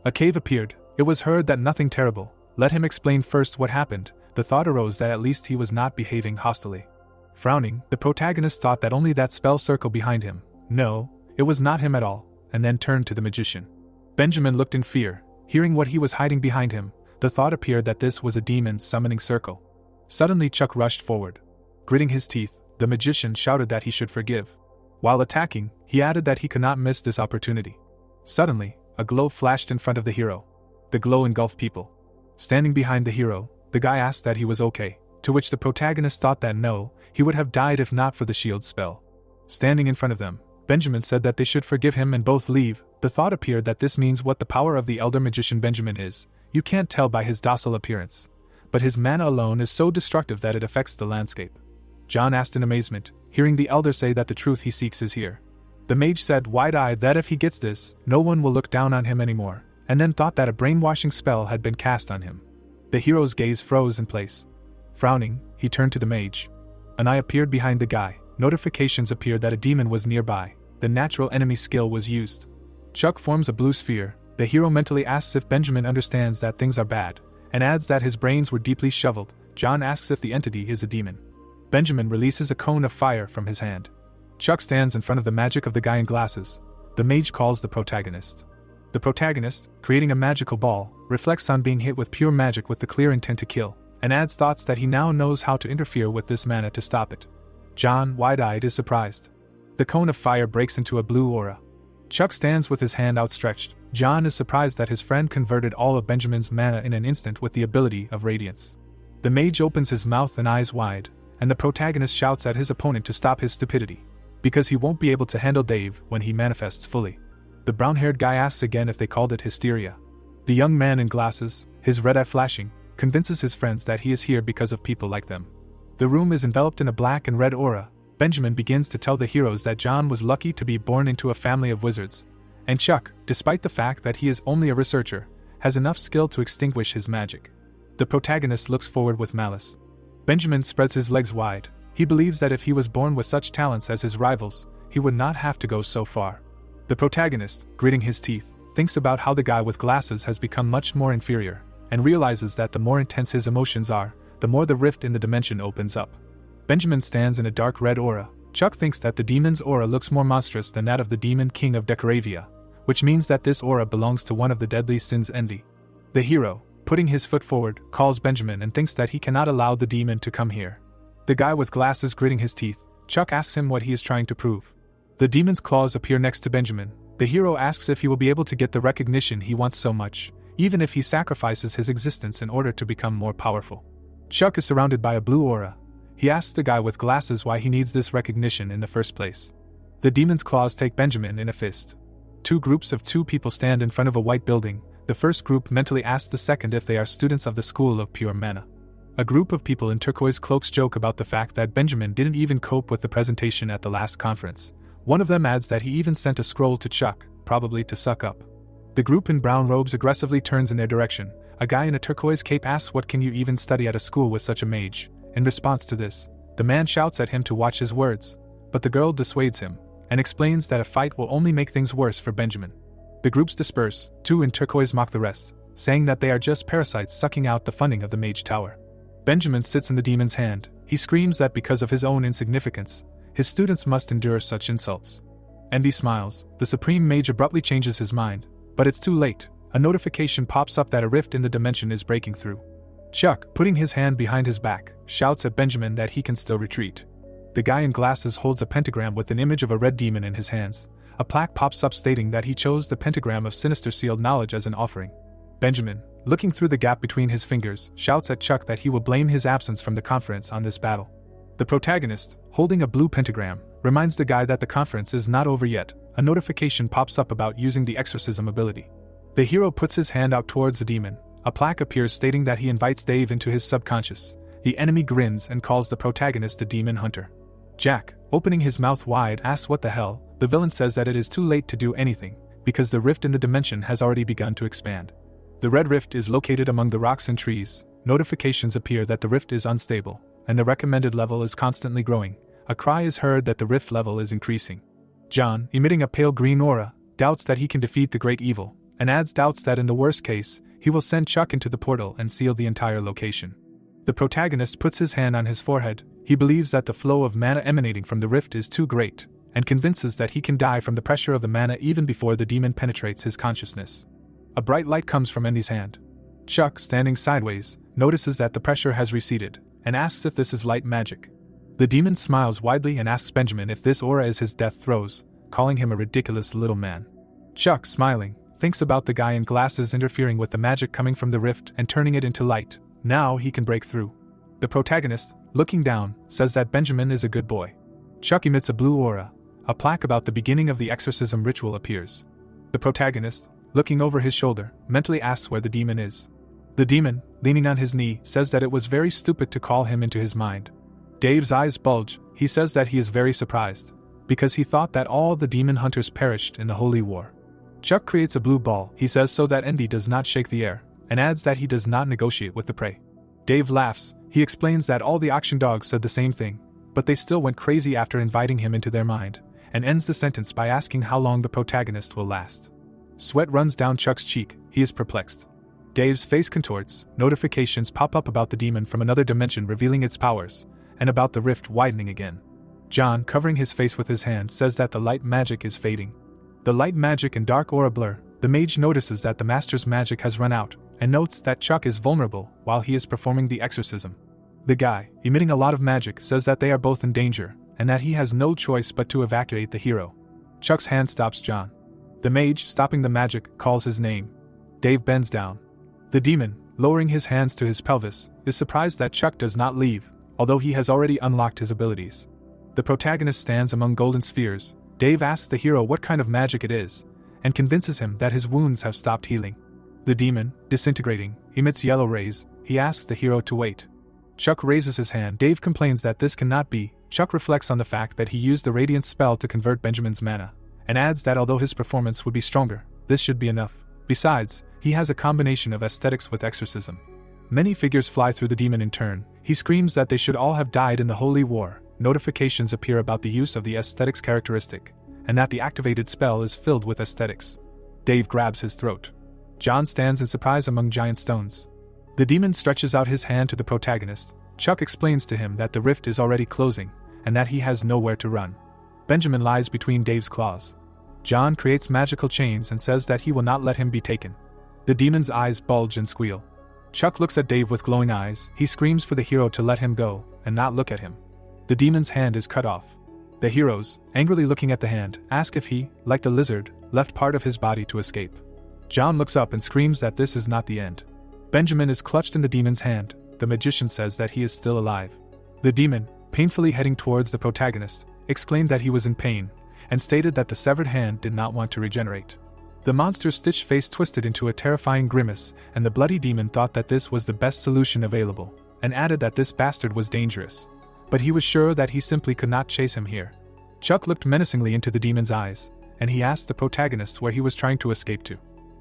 A cave appeared. It was heard that nothing terrible. Let him explain first what happened. The thought arose that at least he was not behaving hostilely. Frowning, the protagonist thought that only that spell circle behind him. No, it was not him at all, and then turned to the magician. Benjamin looked in fear. Hearing what he was hiding behind him, the thought appeared that this was a demon summoning circle. Suddenly Chuck rushed forward. Gritting his teeth, the magician shouted that he should forgive. While attacking, he added that he could not miss this opportunity. Suddenly, a glow flashed in front of the hero. The glow engulfed people. Standing behind the hero, the guy asked that he was okay, to which the protagonist thought that no, he would have died if not for the shield spell. Standing in front of them, Benjamin said that they should forgive him and both leave. The thought appeared that this means what the power of the elder magician Benjamin is. You can't tell by his docile appearance. But his mana alone is so destructive that it affects the landscape. John asked in amazement, hearing the elder say that the truth he seeks is here. The mage said wide-eyed that if he gets this, no one will look down on him anymore, and then thought that a brainwashing spell had been cast on him. The hero's gaze froze in place. Frowning, he turned to the mage. An eye appeared behind the guy. Notifications appeared that a demon was nearby. The natural enemy skill was used. Chuck forms a blue sphere. The hero mentally asks if Benjamin understands that things are bad, and adds that his brains were deeply shoveled. John asks if the entity is a demon. Benjamin releases a cone of fire from his hand. Chuck stands in front of the magic of the guy in glasses. The mage calls the protagonist. The protagonist, creating a magical ball, reflects on being hit with pure magic with the clear intent to kill, and adds thoughts that he now knows how to interfere with this mana to stop it. John, wide-eyed, is surprised. The cone of fire breaks into a blue aura. Chuck stands with his hand outstretched. John is surprised that his friend converted all of Benjamin's mana in an instant with the ability of radiance. The mage opens his mouth and eyes wide, and the protagonist shouts at his opponent to stop his stupidity, because he won't be able to handle Dave when he manifests fully. The brown-haired guy asks again if they called it hysteria. The young man in glasses, his red eye flashing, convinces his friends that he is here because of people like them. The room is enveloped in a black and red aura. Benjamin begins to tell the heroes that John was lucky to be born into a family of wizards, and Chuck, despite the fact that he is only a researcher, has enough skill to extinguish his magic. The protagonist looks forward with malice. Benjamin spreads his legs wide. He believes that if he was born with such talents as his rivals, he would not have to go so far. The protagonist, gritting his teeth, thinks about how the guy with glasses has become much more inferior, and realizes that the more intense his emotions are, the more the rift in the dimension opens up. Benjamin stands in a dark red aura. Chuck thinks that the demon's aura looks more monstrous than that of the demon king of Decoravia, which means that this aura belongs to one of the deadly sins, envy. The hero, putting his foot forward, calls Benjamin and thinks that he cannot allow the demon to come here. The guy with glasses gritting his teeth, Chuck asks him what he is trying to prove. The demon's claws appear next to Benjamin. The hero asks if he will be able to get the recognition he wants so much, even if he sacrifices his existence in order to become more powerful. Chuck is surrounded by a blue aura. He asks the guy with glasses why he needs this recognition in the first place. The demon's claws take Benjamin in a fist. Two groups of 2 people stand in front of a white building. The first group mentally asks the second if they are students of the School of Pure Mana. A group of people in turquoise cloaks joke about the fact that Benjamin didn't even cope with the presentation at the last conference. One of them adds that he even sent a scroll to Chuck, probably to suck up. The group in brown robes aggressively turns in their direction. A guy in a turquoise cape asks what can you even study at a school with such a mage. In response to this, the man shouts at him to watch his words, but the girl dissuades him, and explains that a fight will only make things worse for Benjamin. The groups disperse. 2 in turquoise mock the rest, saying that they are just parasites sucking out the funding of the mage tower. Benjamin sits in the demon's hand. He screams that because of his own insignificance, His students must endure such insults. Envy smiles. The Supreme Mage abruptly changes his mind, but it's too late. A notification pops up that a rift in the dimension is breaking through. Chuck, putting his hand behind his back, shouts at Benjamin that he can still retreat. The guy in glasses holds a pentagram with an image of a red demon in his hands. A plaque pops up stating that he chose the pentagram of sinister sealed knowledge as an offering. Benjamin, looking through the gap between his fingers, shouts at Chuck that he will blame his absence from the conference on this battle. The protagonist, holding a blue pentagram, reminds the guy that the conference is not over yet. A notification pops up about using the exorcism ability. The hero puts his hand out towards the demon. A plaque appears stating that he invites Dave into his subconscious. The enemy grins and calls the protagonist a demon hunter. Jack, opening his mouth wide, asks what the hell. The villain says that it is too late to do anything, because the rift in the dimension has already begun to expand. The red rift is located among the rocks and trees. Notifications appear that the rift is unstable, and the recommended level is constantly growing. A cry is heard that the rift level is increasing. John, emitting a pale green aura, doubts that he can defeat the great evil, and adds doubts that in the worst case, he will send Chuck into the portal and seal the entire location. The protagonist puts his hand on his forehead. He believes that the flow of mana emanating from the rift is too great, and convinces that he can die from the pressure of the mana even before the demon penetrates his consciousness. A bright light comes from Andy's hand. Chuck, standing sideways, notices that the pressure has receded, and asks if this is light magic. The demon smiles widely and asks Benjamin if this aura is his death throes, calling him a ridiculous little man. Chuck, smiling, thinks about the guy in glasses interfering with the magic coming from the rift and turning it into light. Now he can break through. The protagonist, looking down, says that Benjamin is a good boy. Chuck emits a blue aura. A plaque about the beginning of the exorcism ritual appears. The protagonist, looking over his shoulder, mentally asks where the demon is. The demon, leaning on his knee, says that it was very stupid to call him into his mind. Dave's eyes bulge. He says that he is very surprised, because he thought that all the demon hunters perished in the Holy War. Chuck creates a blue ball, he says, so that envy does not shake the air, and adds that he does not negotiate with the prey. Dave laughs. He explains that all the auction dogs said the same thing, but they still went crazy after inviting him into their mind, and ends the sentence by asking how long the protagonist will last. Sweat runs down Chuck's cheek. He is perplexed. Dave's face contorts. Notifications pop up about the demon from another dimension revealing its powers, and about the rift widening again. John, covering his face with his hand, says that the light magic is fading. The light magic and dark aura blur. The mage notices that the master's magic has run out, and notes that Chuck is vulnerable while he is performing the exorcism. The guy, emitting a lot of magic, says that they are both in danger, and that he has no choice but to evacuate the hero. Chuck's hand stops John. The mage, stopping the magic, calls his name. Dave bends down. The demon, lowering his hands to his pelvis, is surprised that Chuck does not leave, although he has already unlocked his abilities. The protagonist stands among golden spheres. Dave asks the hero what kind of magic it is, and convinces him that his wounds have stopped healing. The demon, disintegrating, emits yellow rays. He asks the hero to wait. Chuck raises his hand. Dave complains that this cannot be. Chuck reflects on the fact that he used the Radiance spell to convert Benjamin's mana, and adds that although his performance would be stronger, this should be enough. Besides, he has a combination of aesthetics with exorcism. Many figures fly through the demon in turn. He screams that they should all have died in the Holy War. Notifications appear about the use of the aesthetics characteristic, and that the activated spell is filled with aesthetics. Dave grabs his throat. John stands in surprise among giant stones. The demon stretches out his hand to the protagonist. Chuck explains to him that the rift is already closing, and that he has nowhere to run. Benjamin lies between Dave's claws. John creates magical chains and says that he will not let him be taken. The demon's eyes bulge and squeal. Chuck looks at Dave with glowing eyes. He screams for the hero to let him go, and not look at him. The demon's hand is cut off. The heroes, angrily looking at the hand, ask if he, like the lizard, left part of his body to escape. John looks up and screams that this is not the end. Benjamin is clutched in the demon's hand. The magician says that he is still alive. The demon, painfully heading towards the protagonist, exclaimed that he was in pain, and stated that the severed hand did not want to regenerate. The monster's stitched face twisted into a terrifying grimace, and the bloody demon thought that this was the best solution available, and added that this bastard was dangerous. But he was sure that he simply could not chase him here. Chuck looked menacingly into the demon's eyes, and he asked the protagonist where he was trying to escape to.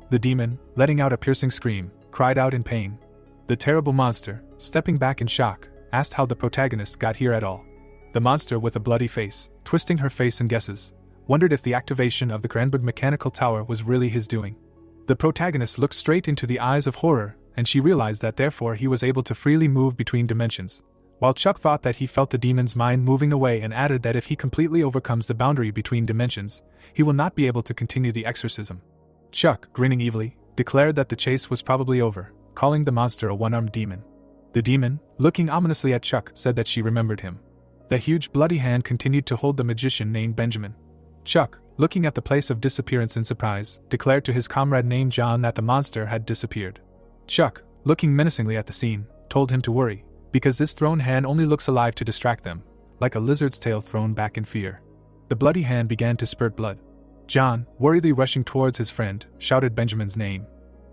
The demon, letting out a piercing scream, cried out in pain. The terrible monster, stepping back in shock, asked how the protagonist got here at all. The monster, with a bloody face, twisting her face in guesses, wondered if the activation of the Cranberg mechanical tower was really his doing. The protagonist looked straight into the eyes of horror, and she realized that therefore he was able to freely move between dimensions. while Chuck thought that he felt the demon's mind moving away and added that if he completely overcomes the boundary between dimensions, he will not be able to continue the exorcism. Chuck, grinning evilly, declared that the chase was probably over, calling the monster a one-armed demon. The demon, looking ominously at Chuck, said that she remembered him. The huge bloody hand continued to hold the magician named Benjamin. Chuck, looking at the place of disappearance in surprise, declared to his comrade named John that the monster had disappeared. Chuck, looking menacingly at the scene, told him to worry, because this thrown hand only looks alive to distract them, like a lizard's tail thrown back in fear. The bloody hand began to spurt blood. John, worriedly rushing towards his friend, shouted Benjamin's name.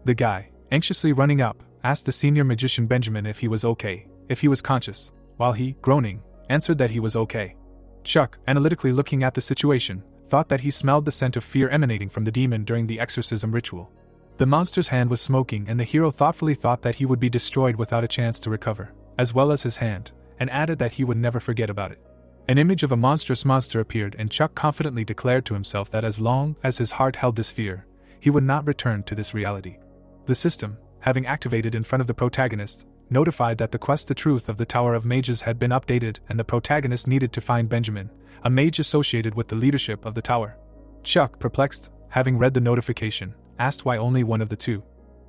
The guy, anxiously running up, asked the senior magician Benjamin if he was okay, if he was conscious, while he, groaning, answered that he was okay. Chuck, analytically looking at the situation, thought that he smelled the scent of fear emanating from the demon during the exorcism ritual. The monster's hand was smoking and the hero thoughtfully thought that he would be destroyed without a chance to recover, as well as his hand, and added that he would never forget about it. An image of a monstrous monster appeared and Chuck confidently declared to himself that as long as his heart held this fear, he would not return to this reality. The system, having activated in front of the protagonist, notified that the quest The Truth of the Tower of Mages had been updated and the protagonist needed to find Benjamin, a mage associated with the leadership of the tower. Chuck, perplexed, having read the notification, asked why only one of the two.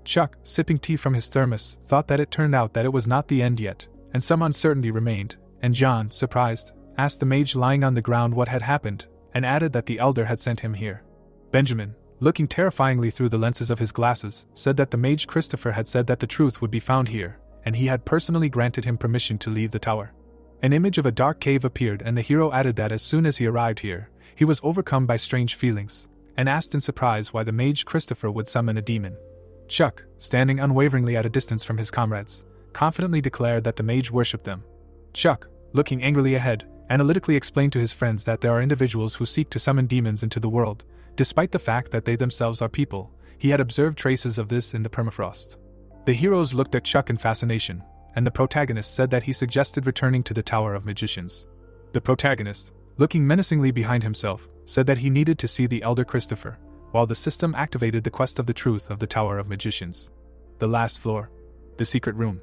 Chuck, sipping tea from his thermos, thought that it turned out that it was not the end yet, and some uncertainty remained, and John, surprised, asked the mage lying on the ground what had happened, and added that the elder had sent him here. Benjamin, looking terrifyingly through the lenses of his glasses, said that the mage Christopher had said that the truth would be found here, and he had personally granted him permission to leave the tower. An image of a dark cave appeared and the hero added that as soon as he arrived here, he was overcome by strange feelings, and asked in surprise why the mage Christopher would summon a demon. Chuck, standing unwaveringly at a distance from his comrades, confidently declared that the mage worshipped them. Chuck, looking angrily ahead, analytically explained to his friends that there are individuals who seek to summon demons into the world, despite the fact that they themselves are people. He had observed traces of this in the permafrost. The heroes looked at Chuck in fascination, and the protagonist said that he suggested returning to the Tower of Magicians. The protagonist, looking menacingly behind himself, said that he needed to see the elder Christopher, while the system activated the quest of the truth of the Tower of Magicians. The last floor. The secret room.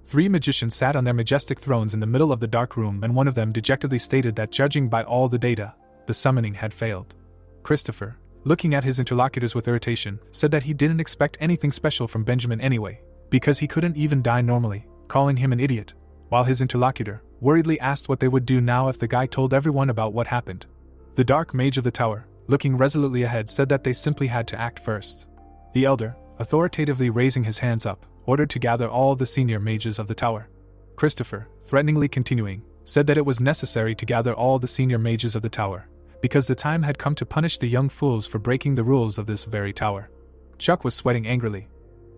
3 magicians sat on their majestic thrones in the middle of the dark room and one of them dejectedly stated that judging by all the data, the summoning had failed. Christopher, looking at his interlocutors with irritation, said that he didn't expect anything special from Benjamin anyway, because he couldn't even die normally, calling him an idiot, while his interlocutor worriedly asked what they would do now if the guy told everyone about what happened. The dark mage of the tower, looking resolutely ahead, said that they simply had to act first. The elder, authoritatively raising his hands up, ordered to gather all the senior mages of the tower. Christopher, threateningly continuing, said that it was necessary to gather all the senior mages of the tower, because the time had come to punish the young fools for breaking the rules of this very tower. Chuck was sweating angrily.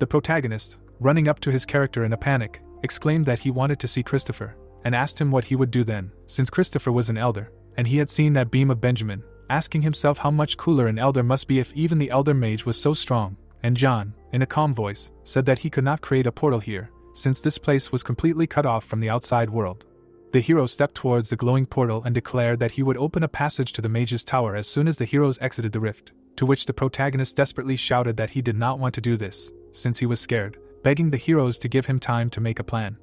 The protagonist, running up to his character in a panic, exclaimed that he wanted to see Christopher, and asked him what he would do then, since Christopher was an elder, and he had seen that beam of Benjamin, asking himself how much cooler an elder must be if even the elder mage was so strong, and John, in a calm voice, said that he could not create a portal here, since this place was completely cut off from the outside world. The hero stepped towards the glowing portal and declared that he would open a passage to the mage's tower as soon as the heroes exited the rift, to which the protagonist desperately shouted that he did not want to do this, since he was scared, begging the heroes to give him time to make a plan.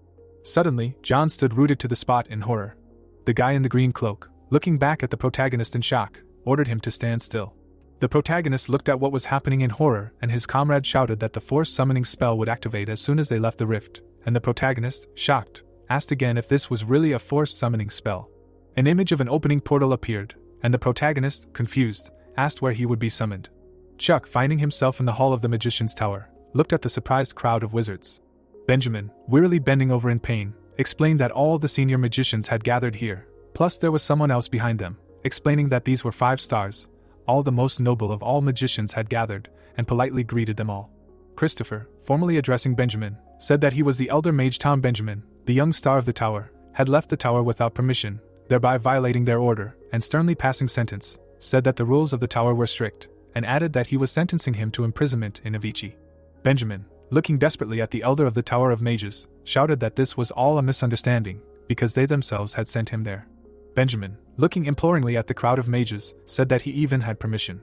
Suddenly, John stood rooted to the spot in horror. The guy in the green cloak, looking back at the protagonist in shock, ordered him to stand still. The protagonist looked at what was happening in horror and his comrade shouted that the force summoning spell would activate as soon as they left the rift, and the protagonist, shocked, asked again if this was really a force summoning spell. An image of an opening portal appeared, and the protagonist, confused, asked where he would be summoned. Chuck, finding himself in the hall of the magician's tower, looked at the surprised crowd of wizards. Benjamin, wearily bending over in pain, explained that all the senior magicians had gathered here, plus there was someone else behind them, explaining that these were 5 stars. All the most noble of all magicians had gathered, and politely greeted them all. Christopher, formally addressing Benjamin, said that he was the elder mage Tom Benjamin, the young star of the tower, had left the tower without permission, thereby violating their order, and sternly passing sentence, said that the rules of the tower were strict, and added that he was sentencing him to imprisonment in Avicii. Benjamin, looking desperately at the elder of the Tower of Mages, shouted that this was all a misunderstanding, because they themselves had sent him there. Benjamin, looking imploringly at the crowd of mages, said that he even had permission.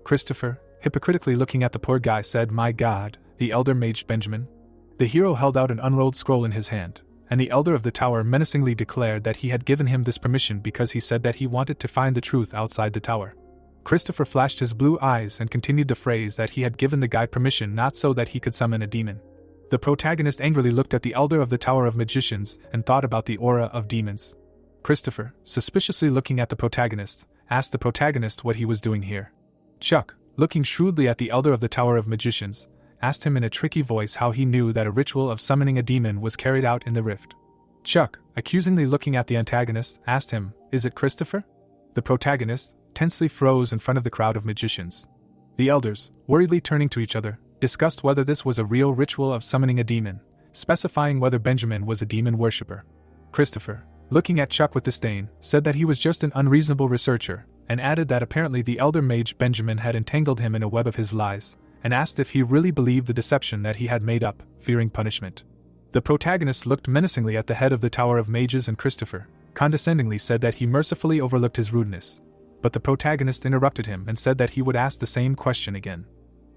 Christopher, hypocritically looking at the poor guy, said, "My God, the elder mage Benjamin?" The hero held out an unrolled scroll in his hand, and the elder of the tower menacingly declared that he had given him this permission because he said that he wanted to find the truth outside the tower. Christopher flashed his blue eyes and continued the phrase that he had given the guy permission not so that he could summon a demon. The protagonist angrily looked at the elder of the Tower of Magicians and thought about the aura of demons. Christopher, suspiciously looking at the protagonist, asked the protagonist what he was doing here. Chuck, looking shrewdly at the elder of the Tower of Magicians, asked him in a tricky voice how he knew that a ritual of summoning a demon was carried out in the rift. Chuck, accusingly looking at the antagonist, asked him, "Is it Christopher?" The protagonist tensely froze in front of the crowd of magicians. The elders, worriedly turning to each other, discussed whether this was a real ritual of summoning a demon, specifying whether Benjamin was a demon worshipper. Christopher, looking at Chuck with disdain, said that he was just an unreasonable researcher, and added that apparently the elder mage Benjamin had entangled him in a web of his lies, and asked if he really believed the deception that he had made up, fearing punishment. The protagonist looked menacingly at the head of the Tower of Mages, and Christopher condescendingly said that he mercifully overlooked his rudeness. But the protagonist interrupted him and said that he would ask the same question again.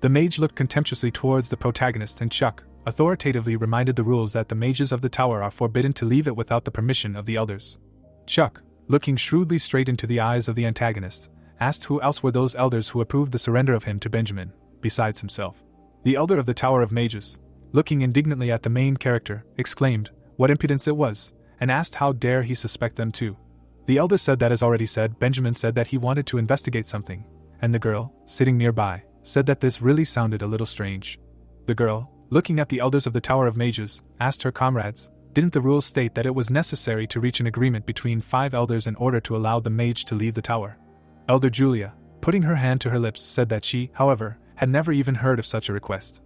The mage looked contemptuously towards the protagonist, and Chuck authoritatively reminded the rules that the mages of the tower are forbidden to leave it without the permission of the elders. Chuck, looking shrewdly straight into the eyes of the antagonist, asked who else were those elders who approved the surrender of him to Benjamin, besides himself. The elder of the Tower of Mages, looking indignantly at the main character, exclaimed, "What impudence it was," and asked how dare he suspect them too. The elder said that, as already said, Benjamin said that he wanted to investigate something, and the girl, sitting nearby, said that this really sounded a little strange. The girl, looking at the elders of the Tower of Mages, asked her comrades, didn't the rules state that it was necessary to reach an agreement between 5 elders in order to allow the mage to leave the tower? Elder Julia, putting her hand to her lips, said that she, however, had never even heard of such a request.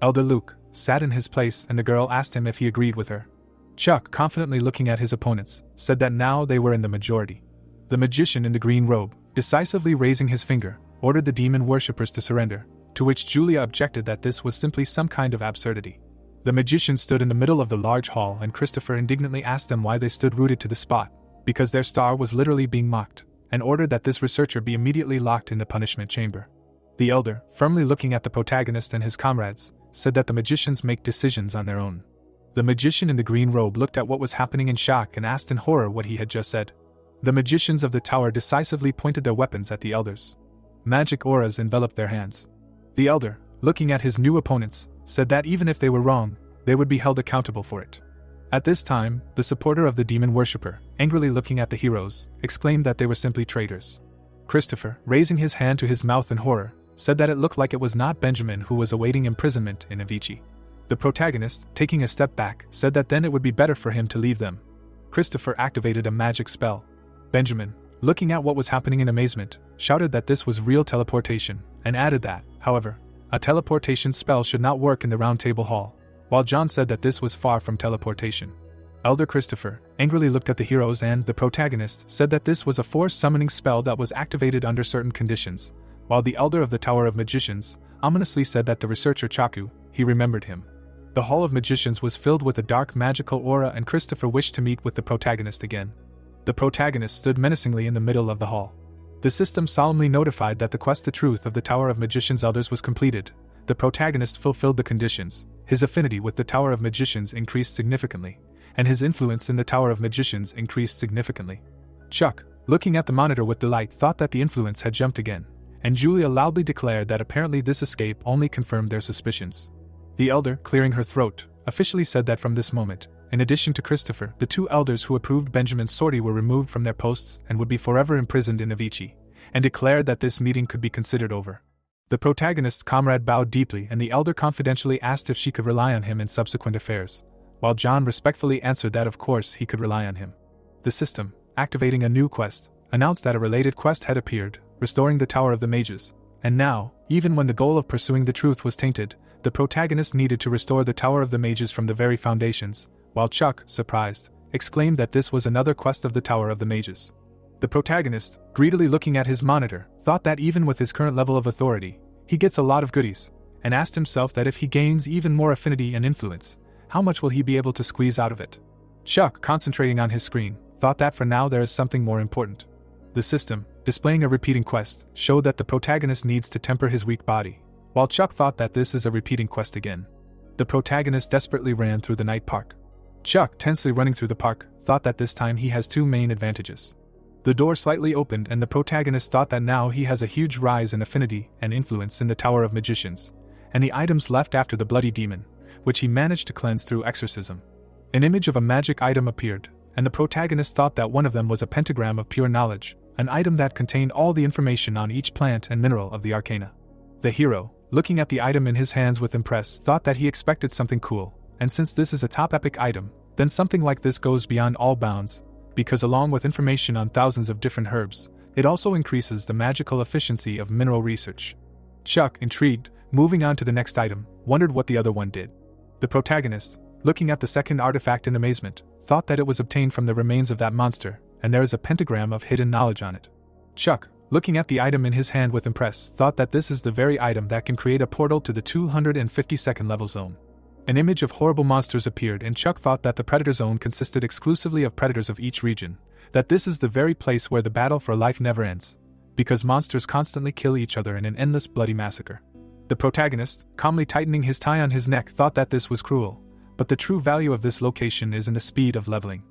Elder Luke sat in his place, and the girl asked him if he agreed with her. Chuck, confidently looking at his opponents, said that now they were in the majority. The magician in the green robe, decisively raising his finger, ordered the demon worshippers to surrender, to which Julia objected that this was simply some kind of absurdity. The magician stood in the middle of the large hall, and Christopher indignantly asked them why they stood rooted to the spot, because their star was literally being mocked, and ordered that this researcher be immediately locked in the punishment chamber. The elder, firmly looking at the protagonist and his comrades, said that the magicians make decisions on their own. The magician in the green robe looked at what was happening in shock and asked in horror what he had just said. The magicians of the tower decisively pointed their weapons at the elders. Magic auras enveloped their hands. The elder, looking at his new opponents, said that even if they were wrong, they would be held accountable for it. At this time, the supporter of the demon worshipper, angrily looking at the heroes, exclaimed that they were simply traitors. Christopher, raising his hand to his mouth in horror, said that it looked like it was not Benjamin who was awaiting imprisonment in Avicii. The protagonist, taking a step back, said that then it would be better for him to leave them. Christopher activated a magic spell. Benjamin, looking at what was happening in amazement, shouted that this was real teleportation, and added that, however, a teleportation spell should not work in the Round Table Hall, while John said that this was far from teleportation. Elder Christopher angrily looked at the heroes, and the protagonist said that this was a force summoning spell that was activated under certain conditions, while the elder of the Tower of Magicians ominously said that the researcher Chaku, he remembered him. The Hall of Magicians was filled with a dark magical aura, and Christopher wished to meet with the protagonist again. The protagonist stood menacingly in the middle of the hall. The system solemnly notified that the quest, the truth of the Tower of Magicians elders, was completed. The protagonist fulfilled the conditions. His affinity with the Tower of Magicians increased significantly, and his influence in the Tower of Magicians increased significantly. Chuck, looking at the monitor with delight, thought that the influence had jumped again, and Julia loudly declared that apparently this escape only confirmed their suspicions. The elder, clearing her throat, officially said that from this moment, in addition to Christopher, the 2 elders who approved Benjamin's sortie were removed from their posts and would be forever imprisoned in Avicii, and declared that this meeting could be considered over. The protagonist's comrade bowed deeply, and the elder confidentially asked if she could rely on him in subsequent affairs, while John respectfully answered that of course he could rely on him. The system, activating a new quest, announced that a related quest had appeared, restoring the Tower of the Mages, and now, even when the goal of pursuing the truth was tainted, the protagonist needed to restore the Tower of the Mages from the very foundations, while Chuck, surprised, exclaimed that this was another quest of the Tower of the Mages. The protagonist, greedily looking at his monitor, thought that even with his current level of authority, he gets a lot of goodies, and asked himself that if he gains even more affinity and influence, how much will he be able to squeeze out of it? Chuck, concentrating on his screen, thought that for now there is something more important. The system, displaying a repeating quest, showed that the protagonist needs to temper his weak body, while Chuck thought that this is a repeating quest again. The protagonist desperately ran through the night park. Chuck, tensely running through the park, thought that this time he has two main advantages. The door slightly opened and the protagonist thought that now he has a huge rise in affinity and influence in the Tower of Magicians, and the items left after the bloody demon, which he managed to cleanse through exorcism. An image of a magic item appeared, and the protagonist thought that one of them was a pentagram of pure knowledge, an item that contained all the information on each plant and mineral of the arcana. The hero, looking at the item in his hands with impress, thought that he expected something cool, and since this is a top epic item, then something like this goes beyond all bounds, because along with information on thousands of different herbs, it also increases the magical efficiency of mineral research. Chuck, intrigued, moving on to the next item, wondered what the other one did. The protagonist, looking at the second artifact in amazement, thought that it was obtained from the remains of that monster, and there is a pentagram of hidden knowledge on it. Chuck, looking at the item in his hand with impress, thought that this is the very item that can create a portal to the 252nd level zone. An image of horrible monsters appeared and Chuck thought that the Predator Zone consisted exclusively of predators of each region, that this is the very place where the battle for life never ends, because monsters constantly kill each other in an endless bloody massacre. The protagonist, calmly tightening his tie on his neck, thought that this was cruel, but the true value of this location is in the speed of leveling.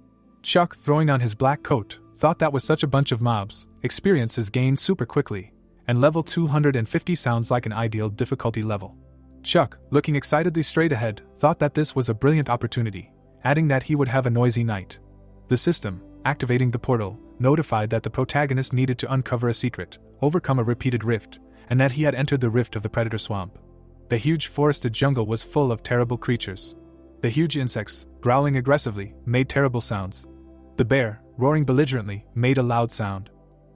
Chuck, throwing on his black coat, thought that with such a bunch of mobs, experience is gained super quickly, and level 250 sounds like an ideal difficulty level. Chuck, looking excitedly straight ahead, thought that this was a brilliant opportunity, adding that he would have a noisy night. The system, activating the portal, notified that the protagonist needed to uncover a secret, overcome a repeated rift, and that he had entered the rift of the Predator Swamp. The huge forested jungle was full of terrible creatures. The huge insects, growling aggressively, made terrible sounds. The bear, roaring belligerently, made a loud sound.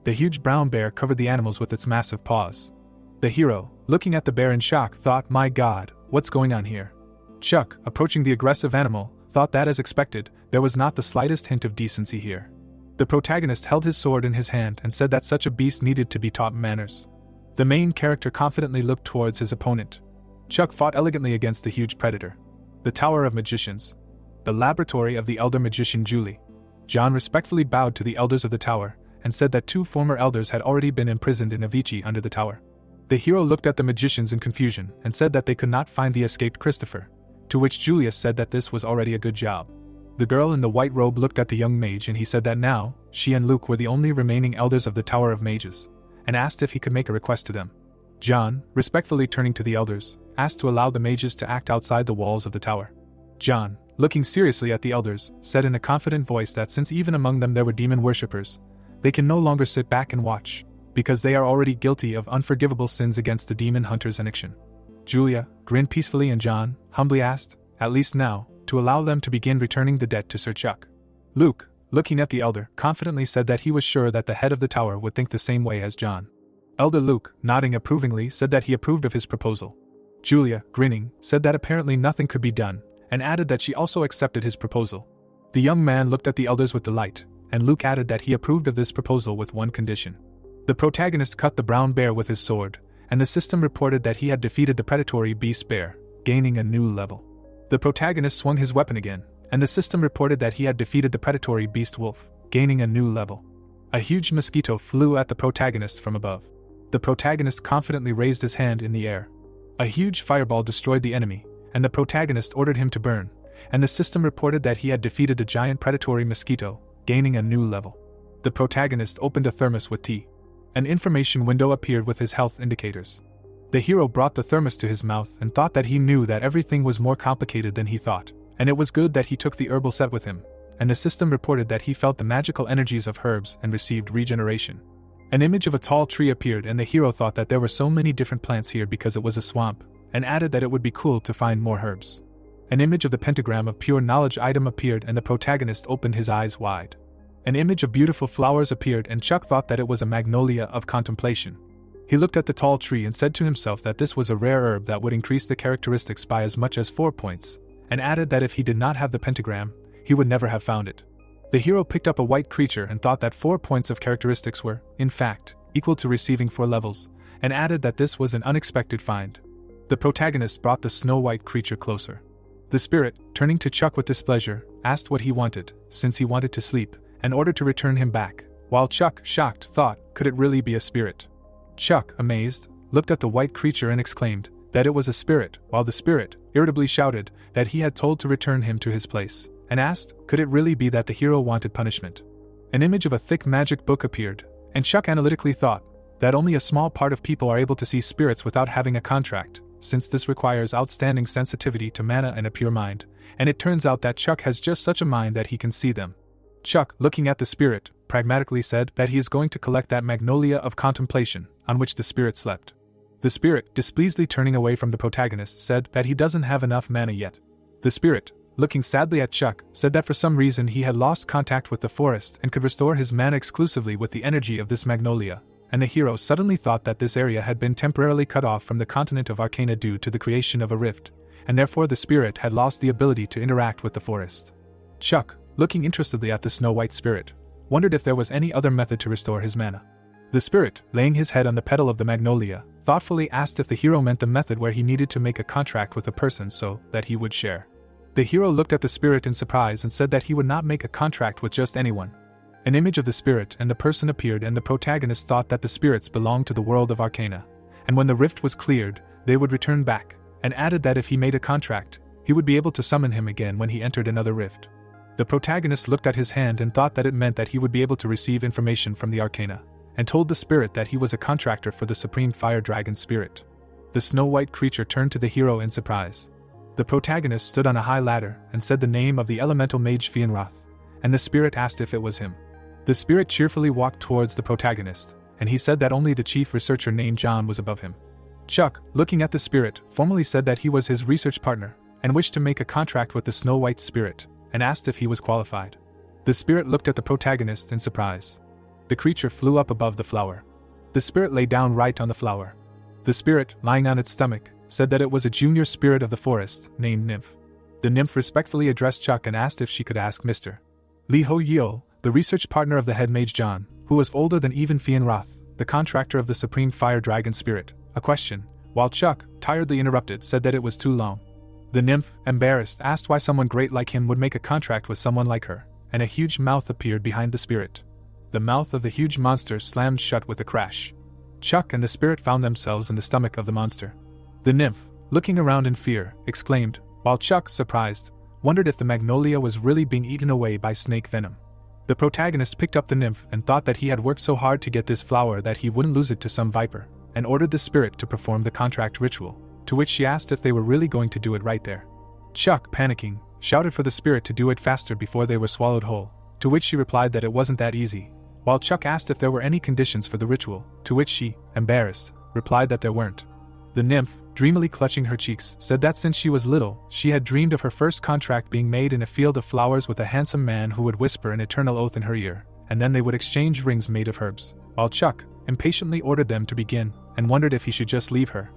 The huge brown bear covered the animals with its massive paws. The hero, looking at the bear in shock, thought, "My God, what's going on here?" Chuck, approaching the aggressive animal, thought that as expected, there was not the slightest hint of decency here. The protagonist held his sword in his hand and said that such a beast needed to be taught manners. The main character confidently looked towards his opponent. Chuck fought elegantly against the huge predator. The Tower of Magicians. The laboratory of the elder magician Julie. John respectfully bowed to the elders of the tower, and said that 2 former elders had already been imprisoned in Avicii under the tower. The hero looked at the magicians in confusion and said that they could not find the escaped Christopher, to which Julius said that this was already a good job. The girl in the white robe looked at the young mage and he said that now, she and Luke were the only remaining elders of the Tower of Mages, and asked if he could make a request to them. John, respectfully turning to the elders, asked to allow the mages to act outside the walls of the tower. John, looking seriously at the elders, said in a confident voice that since even among them there were demon worshippers, they can no longer sit back and watch, because they are already guilty of unforgivable sins against the demon hunter's Aniction. Julia grinned peacefully and John humbly asked, at least now, to allow them to begin returning the debt to Sir Chuck. Luke, looking at the elder, confidently said that he was sure that the head of the tower would think the same way as John. Elder Luke, nodding approvingly, said that he approved of his proposal. Julia, grinning, said that apparently nothing could be done, and added that she also accepted his proposal. The young man looked at the elders with delight, and Luke added that he approved of this proposal with one condition. The protagonist cut the brown bear with his sword, and the system reported that he had defeated the predatory beast bear, gaining a new level. The protagonist swung his weapon again, and the system reported that he had defeated the predatory beast wolf, gaining a new level. A huge mosquito flew at the protagonist from above. The protagonist confidently raised his hand in the air. A huge fireball destroyed the enemy, and the protagonist ordered him to burn, and the system reported that he had defeated the giant predatory mosquito, gaining a new level. The protagonist opened a thermos with tea. An information window appeared with his health indicators. The hero brought the thermos to his mouth and thought that he knew that everything was more complicated than he thought, and it was good that he took the herbal set with him, and the system reported that he felt the magical energies of herbs and received regeneration. An image of a tall tree appeared and the hero thought that there were so many different plants here because it was a swamp, and added that it would be cool to find more herbs. An image of the pentagram of pure knowledge item appeared and the protagonist opened his eyes wide. An image of beautiful flowers appeared and Chuck thought that it was a magnolia of contemplation. He looked at the tall tree and said to himself that this was a rare herb that would increase the characteristics by as much as 4 points, and added that if he did not have the pentagram, he would never have found it. The hero picked up a white creature and thought that 4 points of characteristics were, in fact, equal to receiving 4 levels, and added that this was an unexpected find. The protagonist brought the snow-white creature closer. The spirit, turning to Chuck with displeasure, asked what he wanted, since he wanted to sleep, and ordered to return him back, while Chuck, shocked, thought, could it really be a spirit? Chuck, amazed, looked at the white creature and exclaimed that it was a spirit, while the spirit irritably shouted that he had told to return him to his place, and asked, could it really be that the hero wanted punishment? An image of a thick magic book appeared, and Chuck analytically thought that only a small part of people are able to see spirits without having a contract, since this requires outstanding sensitivity to mana and a pure mind, and it turns out that Chuck has just such a mind that he can see them. Chuck, looking at the spirit, pragmatically said that he is going to collect that magnolia of contemplation, on which the spirit slept. The spirit, displeasedly turning away from the protagonist, said that he doesn't have enough mana yet. The spirit, looking sadly at Chuck, said that for some reason he had lost contact with the forest and could restore his mana exclusively with the energy of this magnolia, and the hero suddenly thought that this area had been temporarily cut off from the continent of Arcana due to the creation of a rift, and therefore the spirit had lost the ability to interact with the forest. Chuck, looking interestedly at the snow-white spirit, wondered if there was any other method to restore his mana. The spirit, laying his head on the petal of the magnolia, thoughtfully asked if the hero meant the method where he needed to make a contract with a person so that he would share. The hero looked at the spirit in surprise and said that he would not make a contract with just anyone. An image of the spirit and the person appeared, and the protagonist thought that the spirits belonged to the world of Arcana, and when the rift was cleared, they would return back, and added that if he made a contract, he would be able to summon him again when he entered another rift. The protagonist looked at his hand and thought that it meant that he would be able to receive information from the Arcana, and told the spirit that he was a contractor for the supreme fire dragon spirit. The snow-white creature turned to the hero in surprise. The protagonist stood on a high ladder and said the name of the elemental mage Fianroth, and the spirit asked if it was him. The spirit cheerfully walked towards the protagonist, and he said that only the chief researcher named John was above him. Chuck, looking at the spirit, formally said that he was his research partner, and wished to make a contract with the snow-white spirit, and asked if he was qualified. The spirit looked at the protagonist in surprise. The creature flew up above the flower. The spirit lay down right on the flower. The spirit, lying on its stomach, said that it was a junior spirit of the forest, named Nymph. The nymph respectfully addressed Chuck and asked if she could ask Mr. Lee Ho Yeo, the research partner of the head mage John, who was older than even Fianroth, the contractor of the supreme fire dragon spirit, a question, while Chuck, tiredly interrupted, said that it was too long. The nymph, embarrassed, asked why someone great like him would make a contract with someone like her, and a huge mouth appeared behind the spirit. The mouth of the huge monster slammed shut with a crash. Chuck and the spirit found themselves in the stomach of the monster. The nymph, looking around in fear, exclaimed, while Chuck, surprised, wondered if the magnolia was really being eaten away by snake venom. The protagonist picked up the nymph and thought that he had worked so hard to get this flower that he wouldn't lose it to some viper, and ordered the spirit to perform the contract ritual, to which she asked if they were really going to do it right there. Chuck, panicking, shouted for the spirit to do it faster before they were swallowed whole, to which she replied that it wasn't that easy, while Chuck asked if there were any conditions for the ritual, to which she, embarrassed, replied that there weren't. The nymph, dreamily clutching her cheeks, said that since she was little, she had dreamed of her first contract being made in a field of flowers with a handsome man who would whisper an eternal oath in her ear, and then they would exchange rings made of herbs, while Chuck impatiently ordered them to begin, and wondered if he should just leave her.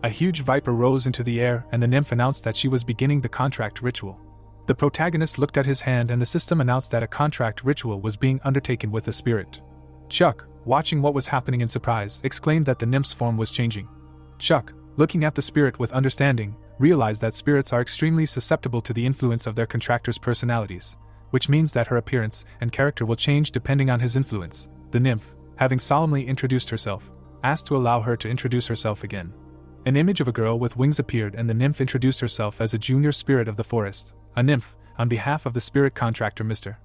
A huge viper rose into the air, and the nymph announced that she was beginning the contract ritual. The protagonist looked at his hand, and the system announced that a contract ritual was being undertaken with the spirit. Chuck, watching what was happening in surprise, exclaimed that the nymph's form was changing. Chuck, looking at the spirit with understanding, realized that spirits are extremely susceptible to the influence of their contractors' personalities, which means that her appearance and character will change depending on his influence. The nymph, having solemnly introduced herself, asked to allow her to introduce herself again. An image of a girl with wings appeared, and the nymph introduced herself as a junior spirit of the forest, a nymph, on behalf of the spirit contractor Mr.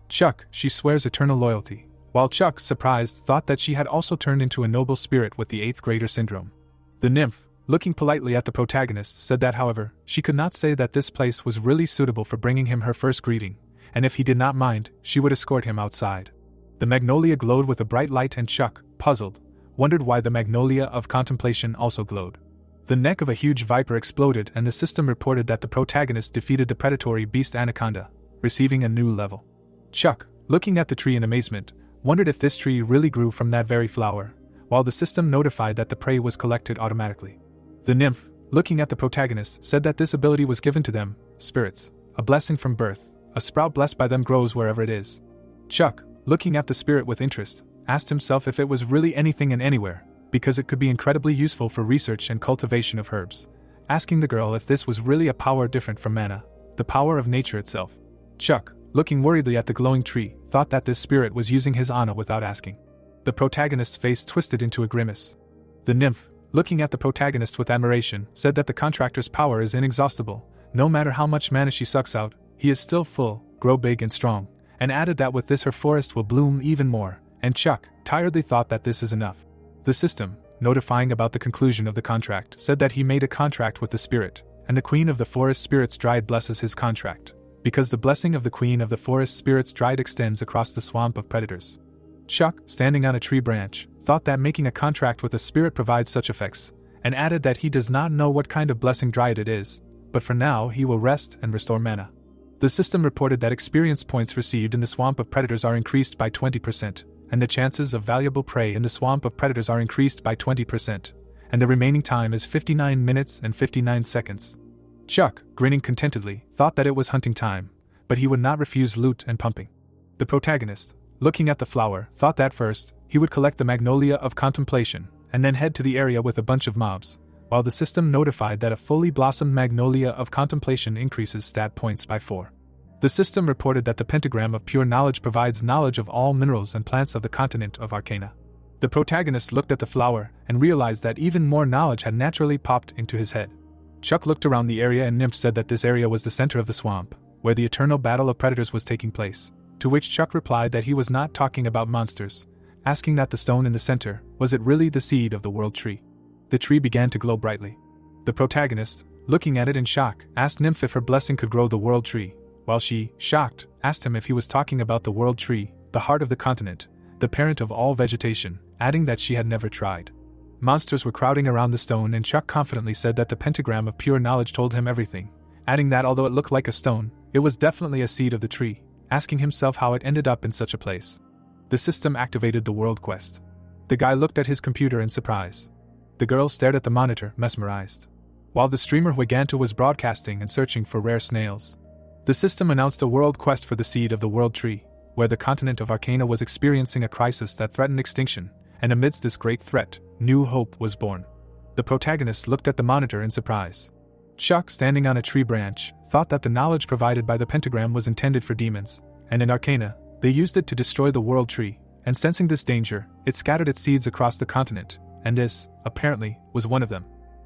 Chuck. She swears eternal loyalty, while Chuck, surprised, thought that she had also turned into a noble spirit with the 8th grader syndrome. The nymph, looking politely at the protagonist, said that however, she could not say that this place was really suitable for bringing him her first greeting, and if he did not mind, she would escort him outside. The magnolia glowed with a bright light, and Chuck, puzzled, wondered why the magnolia of contemplation also glowed. The neck of a huge viper exploded, and the system reported that the protagonist defeated the predatory beast anaconda, receiving a new level. Chuck, looking at the tree in amazement, wondered if this tree really grew from that very flower, while the system notified that the prey was collected automatically. The nymph, looking at the protagonist, said that this ability was given to them, spirits, a blessing from birth, a sprout blessed by them grows wherever it is. Chuck, looking at the spirit with interest, asked himself if it was really anything and anywhere, because it could be incredibly useful for research and cultivation of herbs, asking the girl if this was really a power different from mana, the power of nature itself. Chuck, looking worriedly at the glowing tree, thought that this spirit was using his Ana without asking. The protagonist's face twisted into a grimace. The nymph, looking at the protagonist with admiration, said that the contractor's power is inexhaustible. No matter how much mana she sucks out, he is still full, grow big and strong, and added that with this her forest will bloom even more, and Chuck tiredly thought that this is enough. The system, notifying about the conclusion of the contract, said that he made a contract with the spirit, and the Queen of the Forest Spirits Dried blesses his contract, because the blessing of the Queen of the Forest Spirits Dried extends across the swamp of predators. Chuck, standing on a tree branch, thought that making a contract with a spirit provides such effects, and added that he does not know what kind of blessing Dried it is, but for now he will rest and restore mana. The system reported that experience points received in the swamp of predators are increased by 20%, and the chances of valuable prey in the swamp of predators are increased by 20%, and the remaining time is 59 minutes and 59 seconds. Chuck, grinning contentedly, thought that it was hunting time, but he would not refuse loot and pumping. The protagonist, looking at the flower, thought that first, he would collect the Magnolia of Contemplation, and then head to the area with a bunch of mobs, while the system notified that a fully blossomed Magnolia of Contemplation increases stat points by 4. The system reported that the Pentagram of Pure Knowledge provides knowledge of all minerals and plants of the continent of Arcana. The protagonist looked at the flower and realized that even more knowledge had naturally popped into his head. Chuck looked around the area and Nymph said that this area was the center of the swamp, where the eternal battle of predators was taking place, to which Chuck replied that he was not talking about monsters, asking that the stone in the center, was it really the seed of the world tree? The tree began to glow brightly. The protagonist, looking at it in shock, asked Nymph if her blessing could grow the world tree, while she, shocked, asked him if he was talking about the world tree, the heart of the continent, the parent of all vegetation, adding that she had never tried. Monsters were crowding around the stone and Chuck confidently said that the Pentagram of Pure Knowledge told him everything, adding that although it looked like a stone, it was definitely a seed of the tree, asking himself how it ended up in such a place. The system activated the world quest. The guy looked at his computer in surprise. The girl stared at the monitor, mesmerized. While the streamer Wiganta was broadcasting and searching for rare snails, the system announced a world quest for the seed of the world tree, where the continent of Arcana was experiencing a crisis that threatened extinction, and amidst this great threat, new hope was born. The protagonist looked at the monitor in surprise. Chuck, standing on a tree branch, thought that the knowledge provided by the pentagram was intended for demons, and in Arcana, they used it to destroy the world tree, and sensing this danger, it scattered its seeds across the continent, and this, apparently, was one of them.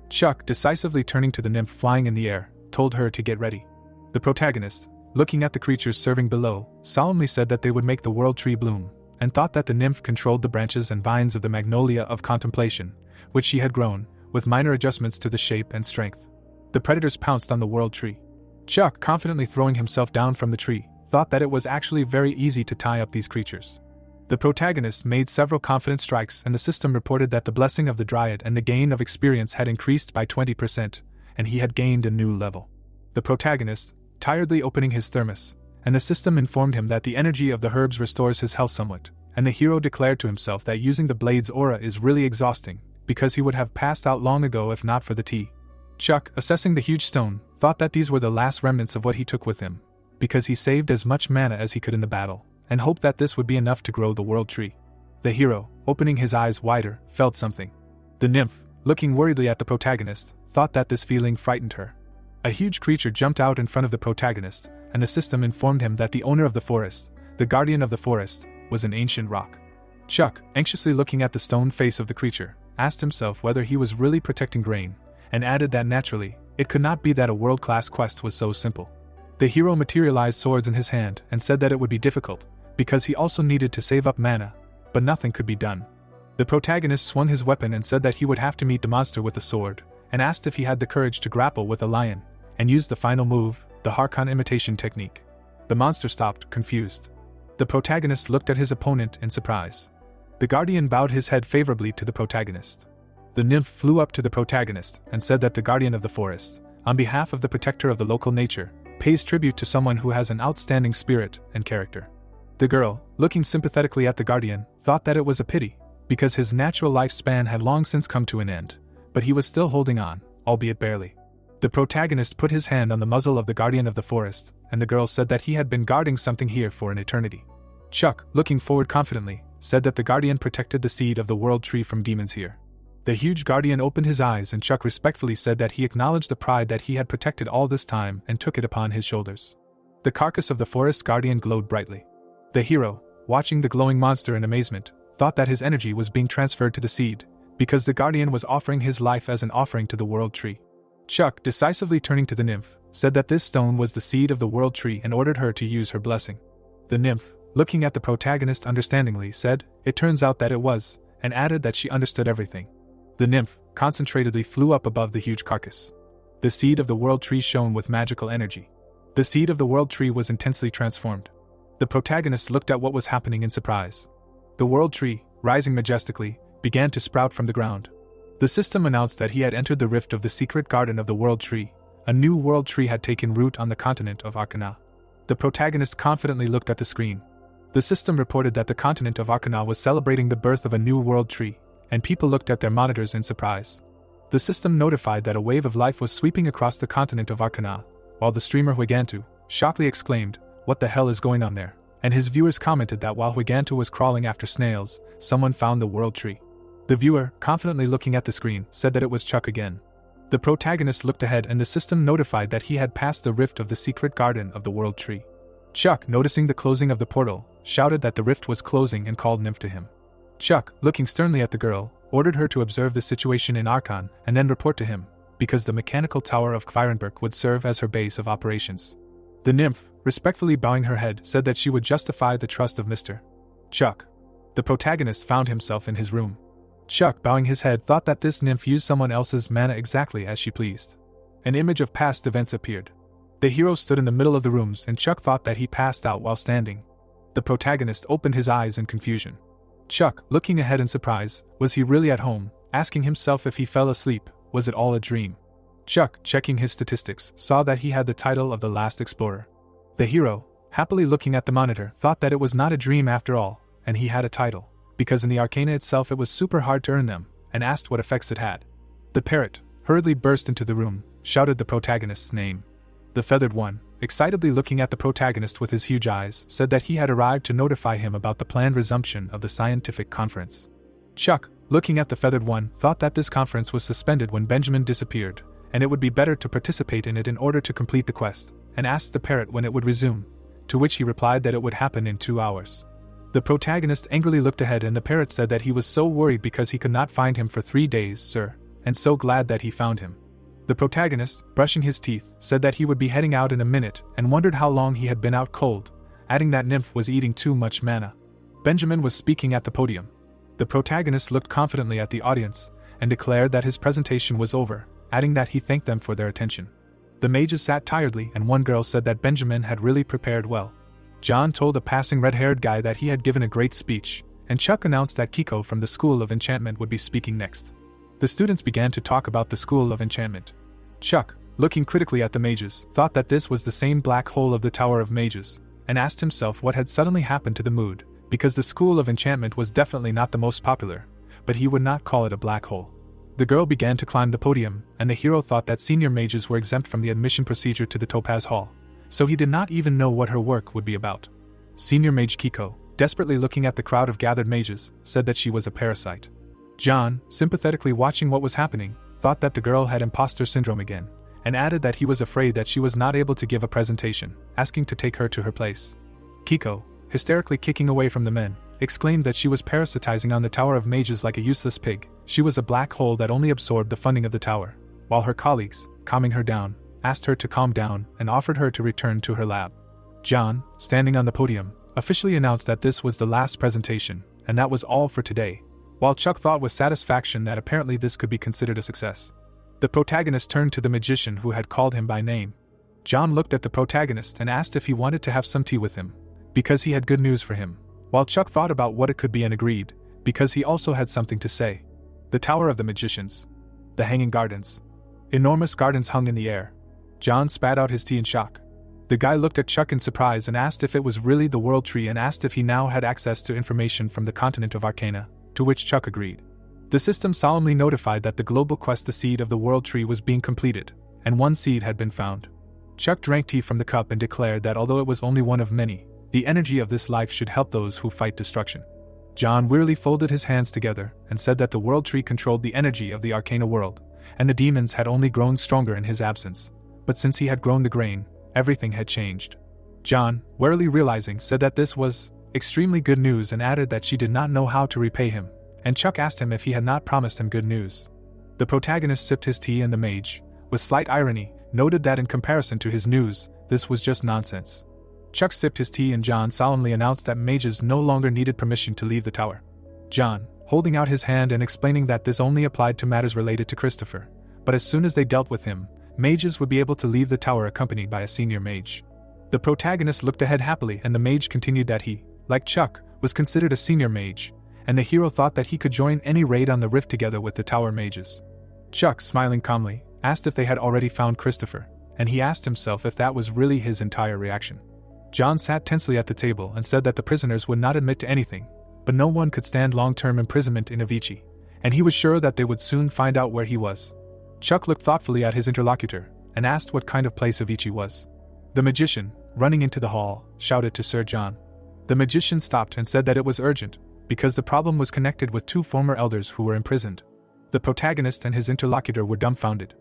Chuck, decisively turning to the nymph flying in the air, told her to get ready. The protagonist, looking at the creatures serving below, solemnly said that they would make the world tree bloom, and thought that the nymph controlled the branches and vines of the Magnolia of Contemplation, which she had grown, with minor adjustments to the shape and strength. The predators pounced on the world tree. Chuck, confidently throwing himself down from the tree, thought that it was actually very easy to tie up these creatures. The protagonist made several confident strikes and the system reported that the blessing of the Dryad and the gain of experience had increased by 20%, and he had gained a new level. The protagonist, tiredly opening his thermos, and the system informed him that the energy of the herbs restores his health somewhat, and the hero declared to himself that using the blade's aura is really exhausting, because he would have passed out long ago if not for the tea. Chuck, assessing the huge stone, thought that these were the last remnants of what he took with him, because he saved as much mana as he could in the battle, and hoped that this would be enough to grow the world tree. The hero, opening his eyes wider, felt something. The nymph, looking worriedly at the protagonist, thought that this feeling frightened her. A huge creature jumped out in front of the protagonist, and the system informed him that the owner of the forest, the guardian of the forest, was an ancient rock. Chuck, anxiously looking at the stone face of the creature, asked himself whether he was really protecting grain, and added that naturally, it could not be that a world-class quest was so simple. The hero materialized swords in his hand and said that it would be difficult, because he also needed to save up mana, but nothing could be done. The protagonist swung his weapon and said that he would have to meet the monster with a sword, and asked if he had the courage to grapple with a lion, and use the final move, the Harkon imitation technique. The monster stopped, confused. The protagonist looked at his opponent in surprise. The guardian bowed his head favorably to the protagonist. The nymph flew up to the protagonist and said that the guardian of the forest, on behalf of the protector of the local nature, pays tribute to someone who has an outstanding spirit and character. The girl, looking sympathetically at the guardian, thought that it was a pity, because his natural lifespan had long since come to an end, but he was still holding on, albeit barely. The protagonist put his hand on the muzzle of the guardian of the forest, and the girl said that he had been guarding something here for an eternity. Chuck, looking forward confidently, said that the guardian protected the seed of the world tree from demons here. The huge guardian opened his eyes and Chuck respectfully said that he acknowledged the pride that he had protected all this time and took it upon his shoulders. The carcass of the forest guardian glowed brightly. The hero, watching the glowing monster in amazement, thought that his energy was being transferred to the seed, because the guardian was offering his life as an offering to the world tree. Chuck, decisively turning to the nymph, said that this stone was the seed of the world tree and ordered her to use her blessing. The nymph, looking at the protagonist understandingly, said, "It turns out that it was," and added that she understood everything. The nymph concentratedly flew up above the huge carcass. The seed of the world tree shone with magical energy. The seed of the world tree was intensely transformed. The protagonist looked at what was happening in surprise. The world tree, rising majestically, began to sprout from the ground. The system announced that he had entered the rift of the secret garden of the world tree. A new world tree had taken root on the continent of Arcana. The protagonist confidently looked at the screen. The system reported that the continent of Arcana was celebrating the birth of a new world tree, and people looked at their monitors in surprise. The system notified that a wave of life was sweeping across the continent of Arcana, while the streamer Huigantu shockingly exclaimed, "What the hell is going on there?" And his viewers commented that while Huigantu was crawling after snails, someone found the world tree. The viewer, confidently looking at the screen, said that it was Chuck again. The protagonist looked ahead and the system notified that he had passed the rift of the secret garden of the world tree. Chuck, noticing the closing of the portal, shouted that the rift was closing and called Nymph to him. Chuck, looking sternly at the girl, ordered her to observe the situation in Archon and then report to him, because the mechanical tower of Kvirenberg would serve as her base of operations. The nymph, respectfully bowing her head, said that she would justify the trust of Mr. Chuck. The protagonist found himself in his room. Chuck, bowing his head, thought that this nymph used someone else's mana exactly as she pleased. An image of past events appeared. The hero stood in the middle of the rooms and Chuck thought that he passed out while standing. The protagonist opened his eyes in confusion. Chuck, looking ahead in surprise, was he really at home, asking himself if he fell asleep, was it all a dream? Chuck, checking his statistics, saw that he had the title of the last explorer. The hero, happily looking at the monitor, thought that it was not a dream after all, and he had a title, because in the arcana itself it was super hard to earn them, and asked what effects it had. The parrot hurriedly burst into the room, shouted the protagonist's name. The feathered one, excitedly looking at the protagonist with his huge eyes, said that he had arrived to notify him about the planned resumption of the scientific conference. Chuck, looking at the feathered one, thought that this conference was suspended when Benjamin disappeared, and it would be better to participate in it in order to complete the quest, and asked the parrot when it would resume, to which he replied that it would happen in 2 hours. The protagonist angrily looked ahead and the parrot said that he was so worried because he could not find him for 3 days, sir, and so glad that he found him. The protagonist, brushing his teeth, said that he would be heading out in a minute and wondered how long he had been out cold, adding that Nymph was eating too much mana. Benjamin was speaking at the podium. The protagonist looked confidently at the audience and declared that his presentation was over, adding that he thanked them for their attention. The mages sat tiredly and one girl said that Benjamin had really prepared well. John told a passing red-haired guy that he had given a great speech, and Chuck announced that Kiko from the School of Enchantment would be speaking next. The students began to talk about the School of Enchantment. Chuck, looking critically at the mages, thought that this was the same black hole of the Tower of Mages, and asked himself what had suddenly happened to the mood, because the School of Enchantment was definitely not the most popular, but he would not call it a black hole. The girl began to climb the podium, and the hero thought that senior mages were exempt from the admission procedure to the Topaz Hall, so he did not even know what her work would be about. Senior mage Kiko, desperately looking at the crowd of gathered mages, said that she was a parasite. John, sympathetically watching what was happening, thought that the girl had imposter syndrome again, and added that he was afraid that she was not able to give a presentation, asking to take her to her place. Kiko, hysterically kicking away from the men, exclaimed that she was parasitizing on the Tower of Mages like a useless pig. She was a black hole that only absorbed the funding of the tower, while her colleagues, calming her down, asked her to calm down and offered her to return to her lab. John, standing on the podium, officially announced that this was the last presentation, and that was all for today, while Chuck thought with satisfaction that apparently this could be considered a success. The protagonist turned to the magician who had called him by name. John looked at the protagonist and asked if he wanted to have some tea with him, because he had good news for him, while Chuck thought about what it could be and agreed, because he also had something to say. The Tower of the Magicians. The Hanging Gardens. Enormous gardens hung in the air. John spat out his tea in shock. The guy looked at Chuck in surprise and asked if it was really the World Tree and asked if he now had access to information from the continent of Arcana, to which Chuck agreed. The system solemnly notified that the global quest, the Seed of the World Tree, was being completed, and 1 seed had been found. Chuck drank tea from the cup and declared that although it was only one of many, the energy of this life should help those who fight destruction. John wearily folded his hands together and said that the World Tree controlled the energy of the Arcana world, and the demons had only grown stronger in his absence. But since he had grown the grain, everything had changed. John, warily realizing, said that this was extremely good news and added that she did not know how to repay him, and Chuck asked him if he had not promised him good news. The protagonist sipped his tea and the mage, with slight irony, noted that in comparison to his news, this was just nonsense. Chuck sipped his tea and John solemnly announced that mages no longer needed permission to leave the tower. John, holding out his hand and explaining that this only applied to matters related to Christopher, but as soon as they dealt with him, mages would be able to leave the tower accompanied by a senior mage. The protagonist looked ahead happily and the mage continued that he, like Chuck, was considered a senior mage, and the hero thought that he could join any raid on the rift together with the tower mages. Chuck, smiling calmly, asked if they had already found Christopher, and he asked himself if that was really his entire reaction. John sat tensely at the table and said that the prisoners would not admit to anything, but no one could stand long-term imprisonment in Avicii, and he was sure that they would soon find out where he was. Chuck looked thoughtfully at his interlocutor and asked what kind of place Avicii was. The magician, running into the hall, shouted to Sir John. The magician stopped and said that it was urgent, because the problem was connected with 2 former elders who were imprisoned. The protagonist and his interlocutor were dumbfounded.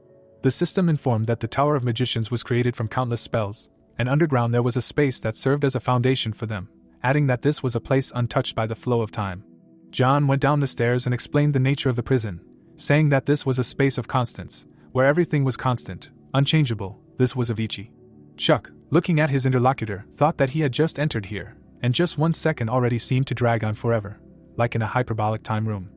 The system informed that the Tower of Magicians was created from countless spells, and underground there was a space that served as a foundation for them, adding that this was a place untouched by the flow of time. John went down the stairs and explained the nature of the prison, saying that this was a space of constants, where everything was constant, unchangeable. This was Avicii. Chuck, looking at his interlocutor, thought that he had just entered here, and just 1 second already seemed to drag on forever, like in a hyperbolic time room.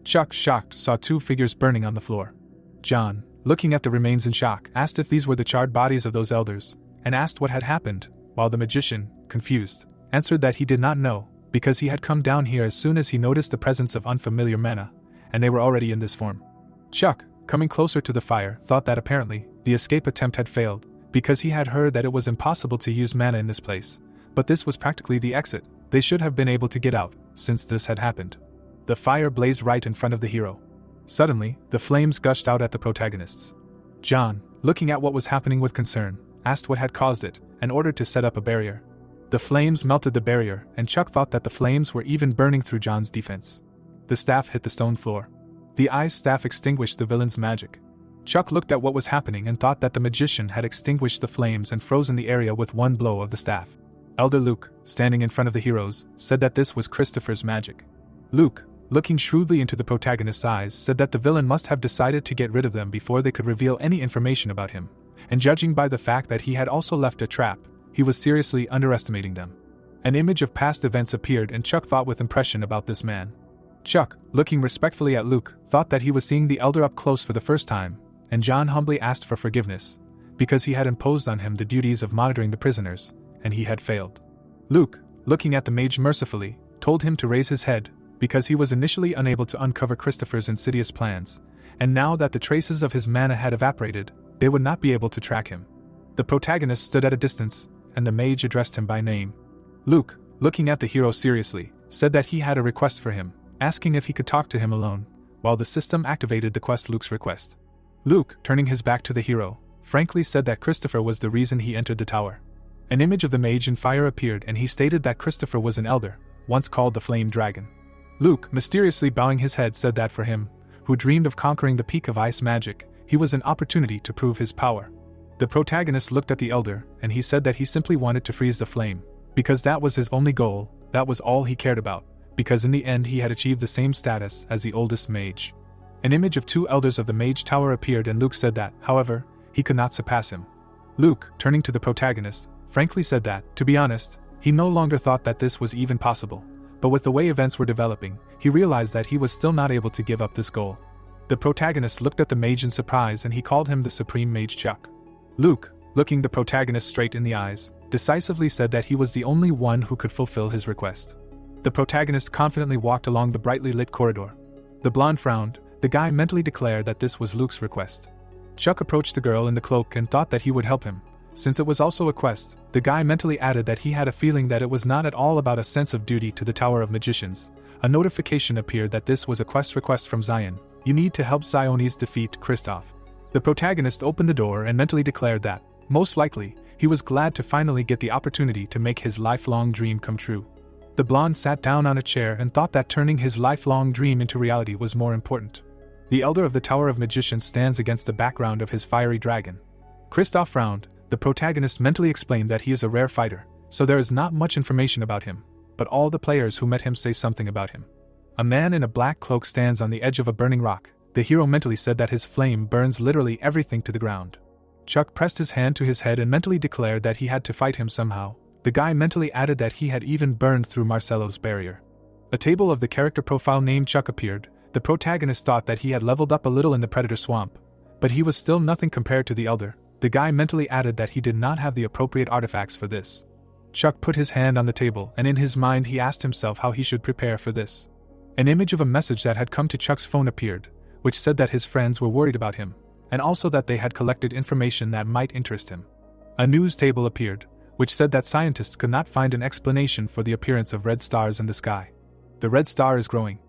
Chuck, shocked, saw 2 figures burning on the floor. John, looking at the remains in shock, asked if these were the charred bodies of those elders, and asked what had happened, while the magician, confused, answered that he did not know, because he had come down here as soon as he noticed the presence of unfamiliar mana, and they were already in this form. Chuck, coming closer to the fire, thought that apparently the escape attempt had failed, because he had heard that it was impossible to use mana in this place, but this was practically the exit. They should have been able to get out, since this had happened. The fire blazed right in front of the hero. Suddenly, the flames gushed out at the protagonists. John, looking at what was happening with concern, asked what had caused it, and ordered to set up a barrier. The flames melted the barrier, and Chuck thought that the flames were even burning through John's defense. The staff hit the stone floor. The ice staff extinguished the villain's magic. Chuck looked at what was happening and thought that the magician had extinguished the flames and frozen the area with 1 blow of the staff. Elder Luke, standing in front of the heroes, said that this was Christopher's magic. Luke, looking shrewdly into the protagonist's eyes, said that the villain must have decided to get rid of them before they could reveal any information about him, and judging by the fact that he had also left a trap, he was seriously underestimating them. An image of past events appeared and Chuck thought with impression about this man. Chuck, looking respectfully at Luke, thought that he was seeing the elder up close for the first time, and John humbly asked for forgiveness, because he had imposed on him the duties of monitoring the prisoners, and he had failed. Luke, looking at the mage mercifully, told him to raise his head, because he was initially unable to uncover Christopher's insidious plans, and now that the traces of his mana had evaporated, they would not be able to track him. The protagonist stood at a distance, and the mage addressed him by name. Luke, looking at the hero seriously, said that he had a request for him, asking if he could talk to him alone, while the system activated the quest Luke's request. Luke, turning his back to the hero, frankly said that Christopher was the reason he entered the tower. An image of the mage in fire appeared and he stated that Christopher was an elder, once called the Flame Dragon. Luke, mysteriously bowing his head, said that for him, who dreamed of conquering the peak of ice magic, he was an opportunity to prove his power. The protagonist looked at the elder, and he said that he simply wanted to freeze the flame, because that was his only goal, that was all he cared about, because in the end he had achieved the same status as the oldest mage. An image of 2 elders of the mage tower appeared and Luke said that, however, he could not surpass him. Luke, turning to the protagonist, frankly said that, to be honest, he no longer thought that this was even possible, but with the way events were developing, he realized that he was still not able to give up this goal. The protagonist looked at the mage in surprise and he called him the Supreme Mage Chuck. Luke, looking the protagonist straight in the eyes, decisively said that he was the only one who could fulfill his request. The protagonist confidently walked along the brightly lit corridor. The blonde frowned. The guy mentally declared that this was Luke's request. Chuck approached the girl in the cloak and thought that he would help him. Since it was also a quest, the guy mentally added that he had a feeling that it was not at all about a sense of duty to the Tower of Magicians. A notification appeared that this was a quest request from Zion. You need to help Ziones defeat Kristoff. The protagonist opened the door and mentally declared that, most likely, he was glad to finally get the opportunity to make his lifelong dream come true. The blonde sat down on a chair and thought that turning his lifelong dream into reality was more important. The elder of the Tower of Magicians stands against the background of his fiery dragon. Kristoff frowned. The protagonist mentally explained that he is a rare fighter, so there is not much information about him, but all the players who met him say something about him. A man in a black cloak stands on the edge of a burning rock. The hero mentally said that his flame burns literally everything to the ground. Chuck pressed his hand to his head and mentally declared that he had to fight him somehow. The guy mentally added that he had even burned through Marcelo's barrier. A table of the character profile named Chuck appeared. The protagonist thought that he had leveled up a little in the Predator Swamp, but he was still nothing compared to the Elder. The guy mentally added that he did not have the appropriate artifacts for this. Chuck put his hand on the table, and in his mind he asked himself how he should prepare for this. An image of a message that had come to Chuck's phone appeared, which said that his friends were worried about him, and also that they had collected information that might interest him. A news table appeared, which said that scientists could not find an explanation for the appearance of red stars in the sky. The red star is growing.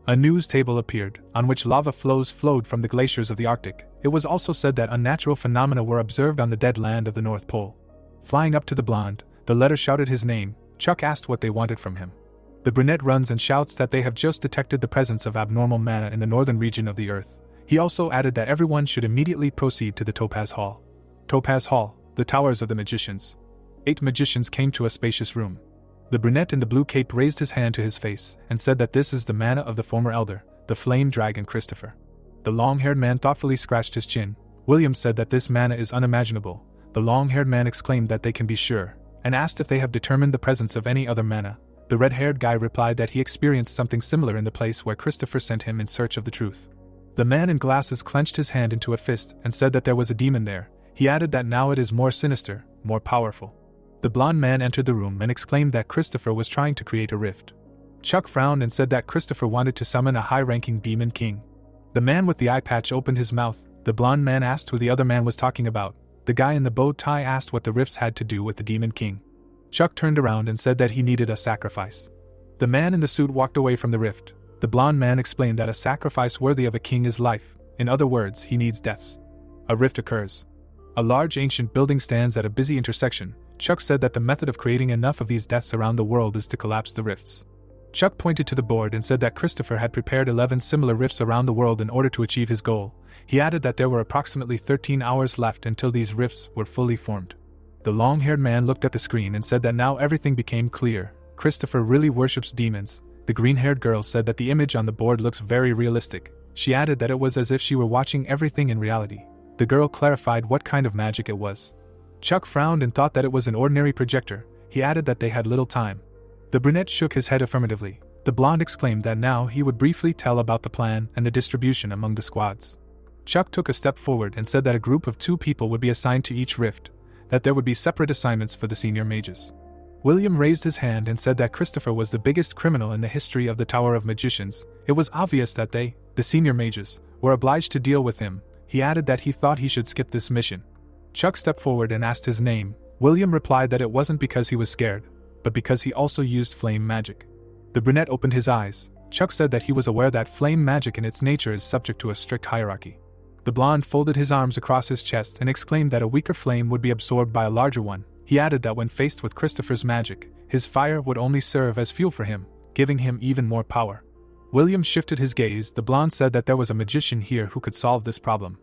A news table appeared, on which lava flows flowed from the glaciers of the Arctic. It was also said that unnatural phenomena were observed on the dead land of the North Pole. Flying up to the blonde, the letter shouted his name. Chuck asked what they wanted from him. The brunette runs and shouts that they have just detected the presence of abnormal mana in the northern region of the Earth. He also added that everyone should immediately proceed to the Topaz Hall. Topaz Hall, the Towers of the Magicians. 8 magicians came to a spacious room. The brunette in the blue cape raised his hand to his face and said that this is the mana of the former elder, the flame dragon Christopher. The long-haired man thoughtfully scratched his chin. William said that this mana is unimaginable. The long-haired man exclaimed that they can be sure, and asked if they have determined the presence of any other mana. The red-haired guy replied that he experienced something similar in the place where Christopher sent him in search of the truth. The man in glasses clenched his hand into a fist and said that there was a demon there. He added that now it is more sinister, more powerful. The blonde man entered the room and exclaimed that Christopher was trying to create a rift. Chuck frowned and said that Christopher wanted to summon a high-ranking demon king. The man with the eye patch opened his mouth. The blonde man asked who the other man was talking about. The guy in the bow tie asked what the rifts had to do with the demon king. Chuck turned around and said that he needed a sacrifice. The man in the suit walked away from the rift. The blonde man explained that a sacrifice worthy of a king is life. In other words, he needs deaths. A rift occurs. A large ancient building stands at a busy intersection. Chuck said that the method of creating enough of these deaths around the world is to collapse the rifts. Chuck pointed to the board and said that Christopher had prepared 11 similar rifts around the world in order to achieve his goal. He added that there were approximately 13 hours left until these rifts were fully formed. The long-haired man looked at the screen and said that now everything became clear. Christopher really worships demons. The green-haired girl said that the image on the board looks very realistic. She added that it was as if she were watching everything in reality. The girl clarified what kind of magic it was. Chuck frowned and thought that it was an ordinary projector. He added that they had little time. The brunette shook his head affirmatively. The blonde exclaimed that now he would briefly tell about the plan and the distribution among the squads. Chuck took a step forward and said that a group of 2 people would be assigned to each rift, that there would be separate assignments for the senior mages. William raised his hand and said that Christopher was the biggest criminal in the history of the Tower of Magicians. It was obvious that they, the senior mages, were obliged to deal with him. He added that he thought he should skip this mission. Chuck stepped forward and asked his name. William replied that it wasn't because he was scared, but because he also used flame magic. The brunette opened his eyes. Chuck said that he was aware that flame magic in its nature is subject to a strict hierarchy. The blonde folded his arms across his chest and exclaimed that a weaker flame would be absorbed by a larger one. He added that when faced with Christopher's magic, his fire would only serve as fuel for him, giving him even more power. William shifted his gaze. The blonde said that there was a magician here who could solve this problem.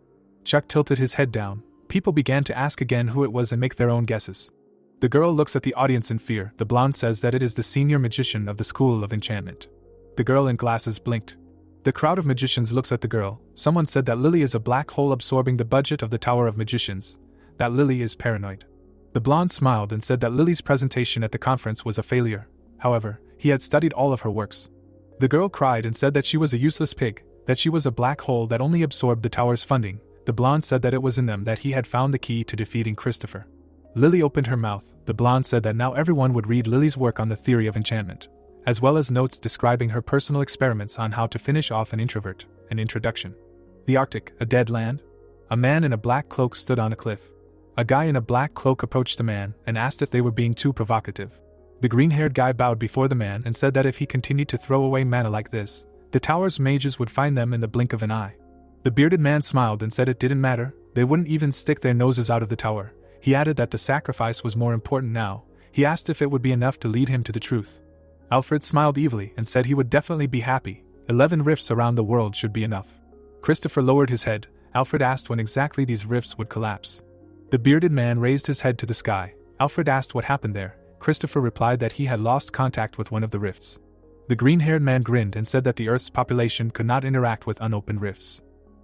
Chuck tilted his head down. People began to ask again who it was and make their own guesses. The girl looks at the audience in fear. The blonde says that it is the senior magician of the School of Enchantment. The girl in glasses blinked. The crowd of magicians looks at the girl. Someone said that Lily is a black hole absorbing the budget of the Tower of Magicians. That Lily is paranoid. The blonde smiled and said that Lily's presentation at the conference was a failure. However, he had studied all of her works. The girl cried and said that she was a useless pig, that she was a black hole that only absorbed the tower's funding. The blonde said that it was in them that he had found the key to defeating Christopher. Lily opened her mouth. The blonde said that now everyone would read Lily's work on the theory of enchantment, as well as notes describing her personal experiments on how to finish off an introvert. An introduction. The Arctic, a dead land? A man in a black cloak stood on a cliff. A guy in a black cloak approached the man and asked if they were being too provocative. The green-haired guy bowed before the man and said that if he continued to throw away mana like this, the tower's mages would find them in the blink of an eye. The bearded man smiled and said it didn't matter, they wouldn't even stick their noses out of the tower. He added that the sacrifice was more important now. He asked if it would be enough to lead him to the truth. Alfred smiled evilly and said he would definitely be happy. 11 rifts around the world should be enough. Christopher lowered his head. Alfred asked when exactly these rifts would collapse. The bearded man raised his head to the sky. Alfred asked what happened there. Christopher replied that he had lost contact with one of the rifts. The green-haired man grinned and said that the Earth's population could not interact with unopened rifts.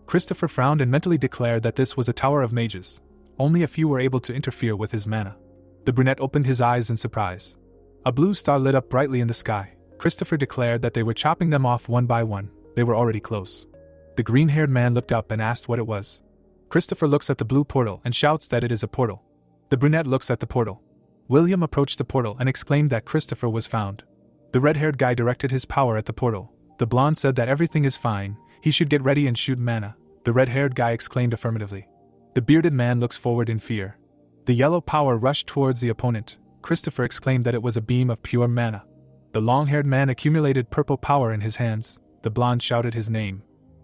Christopher frowned and mentally declared that this was a Tower of Mages. Only a few were able to interfere with his mana. The brunette opened his eyes in surprise. A blue star lit up brightly in the sky. Christopher declared that they were chopping them off one by one. They were already close. The green-haired man looked up and asked what it was. Christopher looks at the blue portal and shouts that it is a portal. The brunette looks at the portal. William approached the portal and exclaimed that Christopher was found. The red-haired guy directed his power at the portal. The blonde said that everything is fine, he should get ready and shoot mana. The red-haired guy exclaimed affirmatively. The bearded man looks forward in fear. The yellow power rushed towards the opponent. Christopher exclaimed that it was a beam of pure mana. The long-haired man accumulated purple power in his hands. The blonde shouted his name.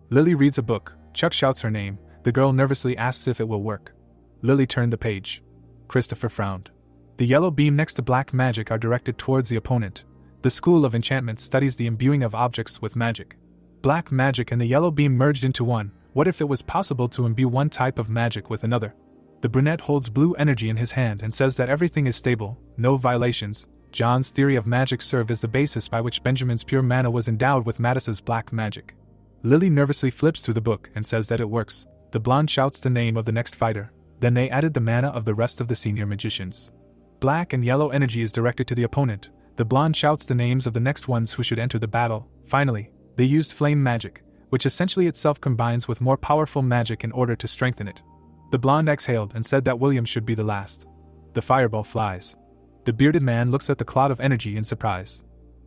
Lily reads a book. Chuck shouts her name. The girl nervously asks if it will work. Lily turned the page. Christopher frowned. The yellow beam next to black magic are directed towards the opponent. The School of Enchantment studies the imbuing of objects with magic. Black magic and the yellow beam merged into one. What if it was possible to imbue one type of magic with another? The brunette holds blue energy in his hand and says that everything is stable, no violations. John's theory of magic served as the basis by which Benjamin's pure mana was endowed with Mattis's black magic. Lily nervously flips through the book and says that it works. The blonde shouts the name of the next fighter. Then they added the mana of the rest of the senior magicians. Black and yellow energy is directed to the opponent. The blonde shouts the names of the next ones who should enter the battle. Finally, they used flame magic, which essentially itself combines with more powerful magic in order to strengthen it. The blonde exhaled and said that William should be the last. The fireball flies. The bearded man looks at the cloud of energy in surprise.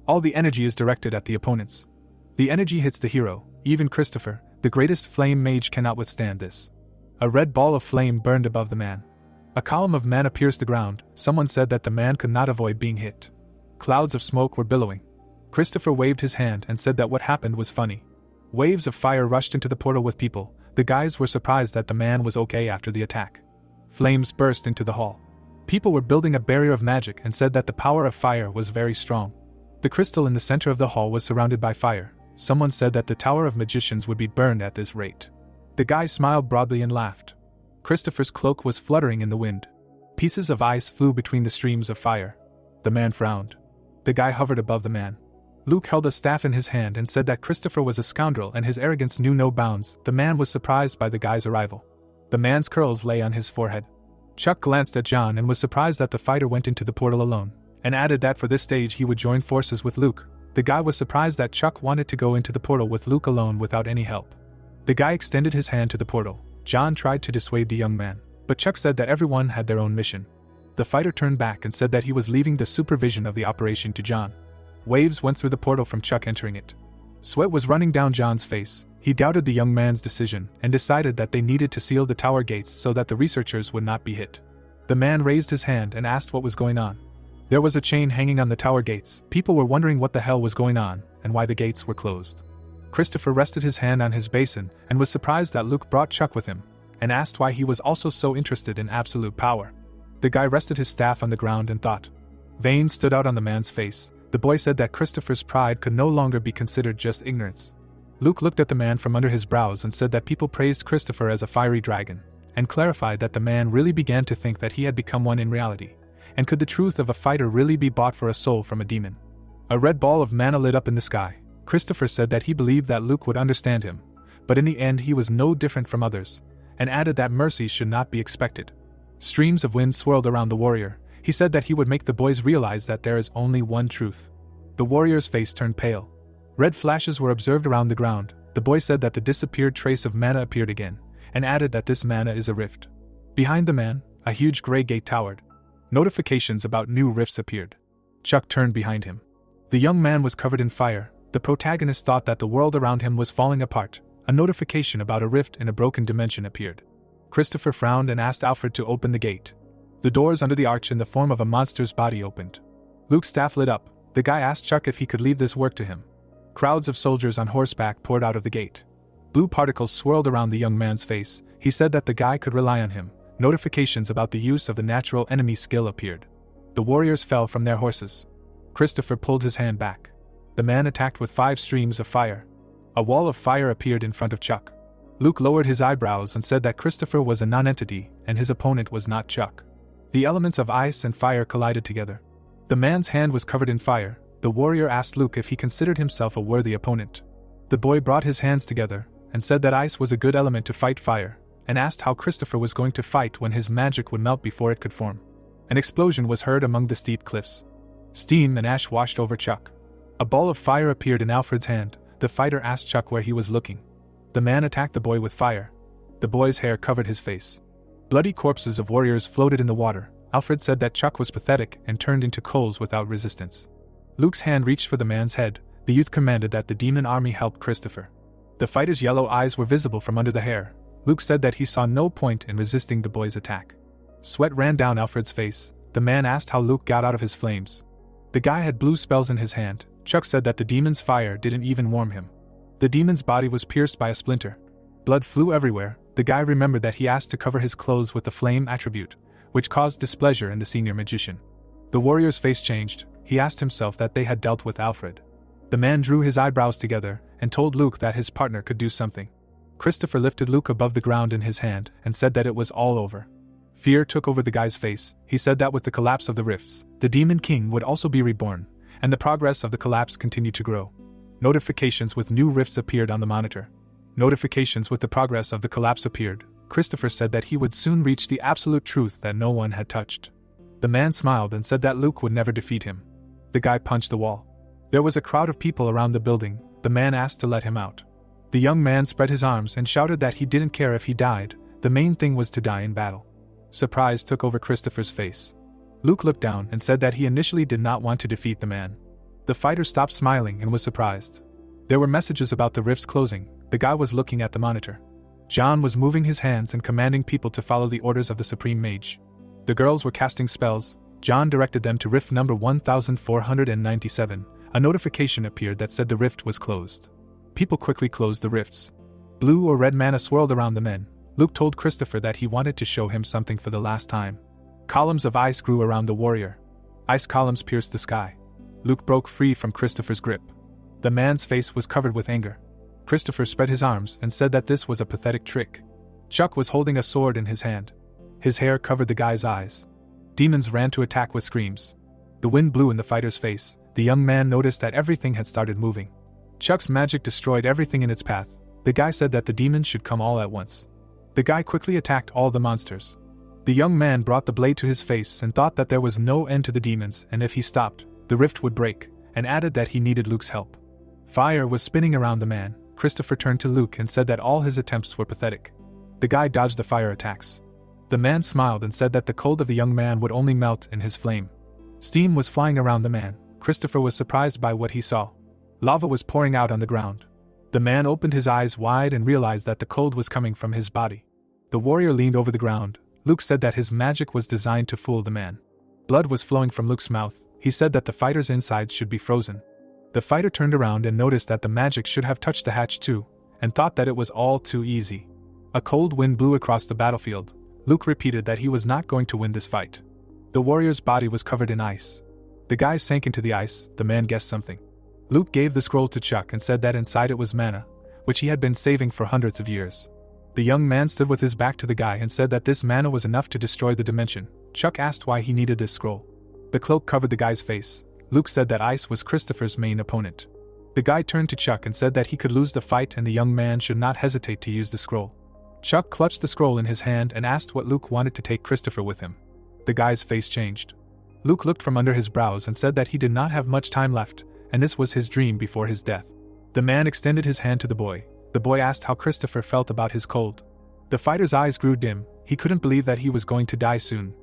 All the energy is directed at the opponents. The energy hits the hero. Even Christopher, the greatest flame mage, cannot withstand this. A red ball of flame burned above the man. A column of mana pierced the ground. Someone said that the man could not avoid being hit. Clouds of smoke were billowing. Christopher waved his hand and said that what happened was funny. Waves of fire rushed into the portal with people. The guys were surprised that the man was okay after the attack. Flames burst into the hall. People were building a barrier of magic and said that the power of fire was very strong. The crystal in the center of the hall was surrounded by fire. Someone said that the Tower of Magicians would be burned at this rate. The guy smiled broadly and laughed. Christopher's cloak was fluttering in the wind. Pieces of ice flew between the streams of fire. The man frowned. The guy hovered above the man. Luke held a staff in his hand and said that Christopher was a scoundrel and his arrogance knew no bounds. The man was surprised by the guy's arrival. The man's curls lay on his forehead. Chuck glanced at John and was surprised that the fighter went into the portal alone, and added that for this stage he would join forces with Luke. The guy was surprised that Chuck wanted to go into the portal with Luke alone without any help. The guy extended his hand to the portal. John tried to dissuade the young man, but Chuck said that everyone had their own mission. The fighter turned back and said that he was leaving the supervision of the operation to John. Waves went through the portal from Chuck entering it. Sweat was running down John's face. He doubted the young man's decision and decided that they needed to seal the tower gates so that the researchers would not be hit. The man raised his hand and asked what was going on. There was a chain hanging on the tower gates. People were wondering what the hell was going on and why the gates were closed. Christopher rested his hand on his basin and was surprised that Luke brought Chuck with him, and asked why he was also so interested in absolute power. The guy rested his staff on the ground and thought. Veins stood out on the man's face. The boy said that Christopher's pride could no longer be considered just ignorance. Luke looked at the man from under his brows and said that people praised Christopher as a fiery dragon, and clarified that the man really began to think that he had become one in reality. And could the truth of a fighter really be bought for a soul from a demon? A red ball of mana lit up in the sky. Christopher said that he believed that Luke would understand him, but in the end he was no different from others, and added that mercy should not be expected. Streams of wind swirled around the warrior. He said that he would make the boys realize that there is only one truth. The warrior's face turned pale. Red flashes were observed around the ground. The boy said that the disappeared trace of mana appeared again, and added that this mana is a rift. Behind the man, a huge gray gate towered. Notifications about new rifts appeared. Chuck turned behind him. The young man was covered in fire. The protagonist thought that the world around him was falling apart. A notification about a rift in a broken dimension appeared. Christopher frowned and asked Alfred to open the gate. The doors under the arch in the form of a monster's body opened. Luke's staff lit up. The guy asked Chuck if he could leave this work to him. Crowds of soldiers on horseback poured out of the gate. Blue particles swirled around the young man's face. He said that the guy could rely on him. Notifications about the use of the natural enemy skill appeared. The warriors fell from their horses. Christopher pulled his hand back. The man attacked with 5 streams of fire. A wall of fire appeared in front of Chuck. Luke lowered his eyebrows and said that Christopher was a non-entity and his opponent was not Chuck. The elements of ice and fire collided together. The man's hand was covered in fire. The warrior asked Luke if he considered himself a worthy opponent. The boy brought his hands together and said that ice was a good element to fight fire. and asked how Christopher was going to fight when his magic would melt before it could form. An explosion was heard among the steep cliffs. Steam and ash washed over Chuck. A ball of fire appeared in Alfred's hand. The fighter asked Chuck where he was looking. The man attacked the boy with fire. The boy's hair covered his face. Bloody corpses of warriors floated in the water. Alfred said that Chuck was pathetic and turned into coals without resistance. Luke's hand reached for the man's head. The youth commanded that the demon army help Christopher. The fighter's yellow eyes were visible from under the hair. Luke said that he saw no point in resisting the boy's attack. Sweat ran down Alfred's face. The man asked how Luke got out of his flames. The guy had blue spells in his hand. Chuck said that the demon's fire didn't even warm him. The demon's body was pierced by a splinter. Blood flew everywhere. The guy remembered that he asked to cover his clothes with the flame attribute, which caused displeasure in the senior magician. The warrior's face changed. He asked himself that they had dealt with Alfred. The man drew his eyebrows together and told Luke that his partner could do something. Christopher lifted Luke above the ground in his hand and said that it was all over. Fear took over the guy's face. He said that with the collapse of the rifts, the Demon King would also be reborn, and the progress of the collapse continued to grow. Notifications with new rifts appeared on the monitor. Notifications with the progress of the collapse appeared. Christopher said that he would soon reach the absolute truth that no one had touched. The man smiled and said that Luke would never defeat him. The guy punched the wall. There was a crowd of people around the building. The man asked to let him out. The young man spread his arms and shouted that he didn't care if he died. The main thing was to die in battle. Surprise took over Christopher's face. Luke looked down and said that he initially did not want to defeat the man. The fighter stopped smiling and was surprised. There were messages about the rifts closing. The guy was looking at the monitor. John was moving his hands and commanding people to follow the orders of the Supreme Mage. The girls were casting spells. John directed them to rift number 1497. A notification appeared that said the rift was closed. People quickly closed the rifts. Blue or red mana swirled around the men. Luke told Christopher that he wanted to show him something for the last time. Columns of ice grew around the warrior. Ice columns pierced the sky. Luke broke free from Christopher's grip. The man's face was covered with anger. Christopher spread his arms and said that this was a pathetic trick. Chuck was holding a sword in his hand. His hair covered the guy's eyes. Demons ran to attack with screams. The wind blew in the fighter's face. The young man noticed that everything had started moving. Chuck's magic destroyed everything in its path. The guy said that the demons should come all at once. The guy quickly attacked all the monsters. The young man brought the blade to his face and thought that there was no end to the demons, and if he stopped, the rift would break, and added that he needed Luke's help. Fire was spinning around the man. Christopher turned to Luke and said that all his attempts were pathetic. The guy dodged the fire attacks. The man smiled and said that the cold of the young man would only melt in his flame. Steam was flying around the man. Christopher was surprised by what he saw. Lava was pouring out on the ground. The man opened his eyes wide and realized that the cold was coming from his body. The warrior leaned over the ground. Luke said that his magic was designed to fool the man. Blood was flowing from Luke's mouth. He said that the fighter's insides should be frozen. The fighter turned around and noticed that the magic should have touched the hatch too, and thought that it was all too easy. A cold wind blew across the battlefield. Luke repeated that he was not going to win this fight. The warrior's body was covered in ice. The guy sank into the ice. The man guessed something. Luke gave the scroll to Chuck and said that inside it was mana, which he had been saving for hundreds of years. The young man stood with his back to the guy and said that this mana was enough to destroy the dimension. Chuck asked why he needed this scroll. The cloak covered the guy's face. Luke said that ice was Christopher's main opponent. The guy turned to Chuck and said that he could lose the fight and the young man should not hesitate to use the scroll. Chuck clutched the scroll in his hand and asked what Luke wanted to take Christopher with him. The guy's face changed. Luke looked from under his brows and said that he did not have much time left, and this was his dream before his death. The man extended his hand to the boy. The boy asked how Christopher felt about his cold. The fighter's eyes grew dim. He couldn't believe that he was going to die soon.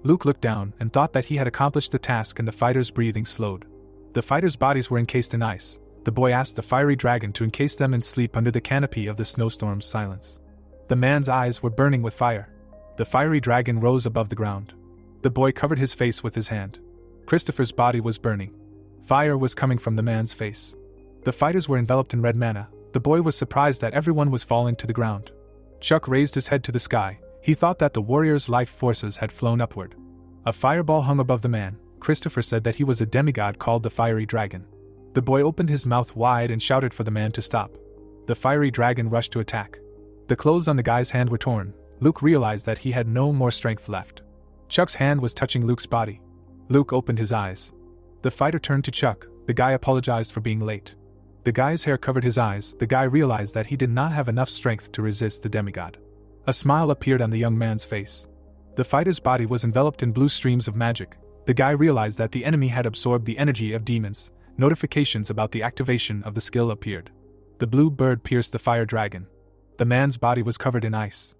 Luke looked down and thought that he had accomplished the task, and the fighter's breathing slowed. The fighters' bodies were encased in ice. The boy asked the fiery dragon to encase them in sleep under the canopy of the snowstorm's silence. The man's eyes were burning with fire. The fiery dragon rose above the ground. The boy covered his face with his hand. Christopher's body was burning. Fire was coming from the man's face. The fighters were enveloped in red mana. The boy was surprised that everyone was falling to the ground. Chuck raised his head to the sky. He thought that the warrior's life forces had flown upward. A fireball hung above the man. Christopher said that he was a demigod called the Fiery Dragon. The boy opened his mouth wide and shouted for the man to stop. The fiery dragon rushed to attack. The clothes on the guy's hand were torn. Luke realized that he had no more strength left. Chuck's hand was touching Luke's body. Luke opened his eyes. The fighter turned to Chuck. The guy apologized for being late. The guy's hair covered his eyes. The guy realized that he did not have enough strength to resist the demigod. A smile appeared on the young man's face. The fighter's body was enveloped in blue streams of magic. The guy realized that the enemy had absorbed the energy of demons. Notifications about the activation of the skill appeared. The blue bird pierced the fire dragon. The man's body was covered in ice.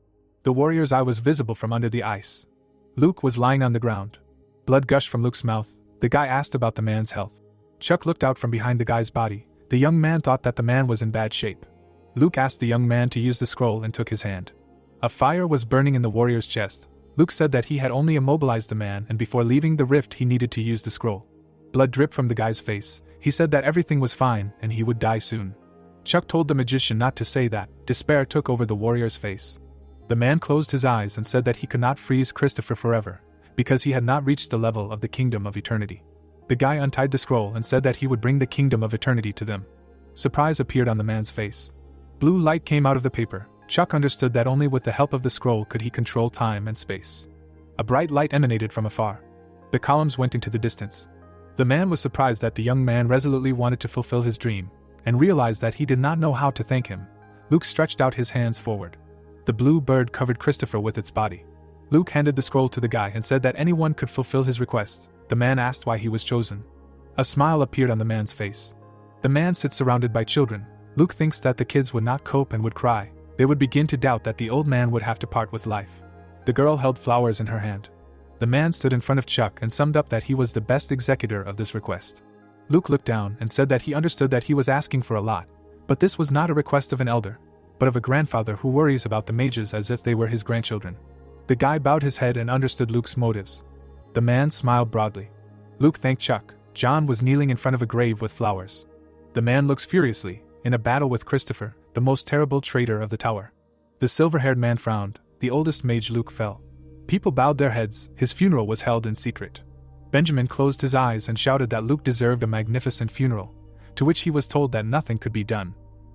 The warrior's eye was visible from under the ice. Luke was lying on the ground. Blood gushed from Luke's mouth. The guy asked about the man's health. Chuck looked out from behind the guy's body. The young man thought that the man was in bad shape. Luke asked the young man to use the scroll and took his hand. A fire was burning in the warrior's chest. Luke said that he had only immobilized the man, and before leaving the rift he needed to use the scroll. Blood dripped from the guy's face. He said that everything was fine and he would die soon. Chuck told the magician not to say that. Despair took over the warrior's face. The man closed his eyes and said that he could not freeze Christopher forever, because he had not reached the level of the kingdom of eternity. The guy untied the scroll and said that he would bring the kingdom of eternity to them. Surprise appeared on the man's face. Blue light came out of the paper. Chuck understood that only with the help of the scroll could he control time and space. A bright light emanated from afar. The columns went into the distance. The man was surprised that the young man resolutely wanted to fulfill his dream, and realized that he did not know how to thank him. Luke stretched out his hands forward. The blue bird covered Christopher with its body. Luke handed the scroll to the guy and said that anyone could fulfill his request. The man asked why he was chosen. A smile appeared on the man's face. The man sits surrounded by children. Luke thinks that the kids would not cope and would cry. They would begin to doubt that the old man would have to part with life. The girl held flowers in her hand. The man stood in front of Chuck and summed up that he was the best executor of this request. Luke looked down and said that he understood that he was asking for a lot, but this was not a request of an elder, but of a grandfather who worries about the mages as if they were his grandchildren. The guy bowed his head and understood Luke's motives. The man smiled broadly. Luke thanked Chuck. John was kneeling in front of a grave with flowers. The man looks furiously, in a battle with Christopher, the most terrible traitor of the tower. The silver-haired man frowned. The oldest mage Luke fell. People bowed their heads. His funeral was held in secret. Benjamin closed his eyes and shouted that Luke deserved a magnificent funeral, to which he was told that nothing could be done.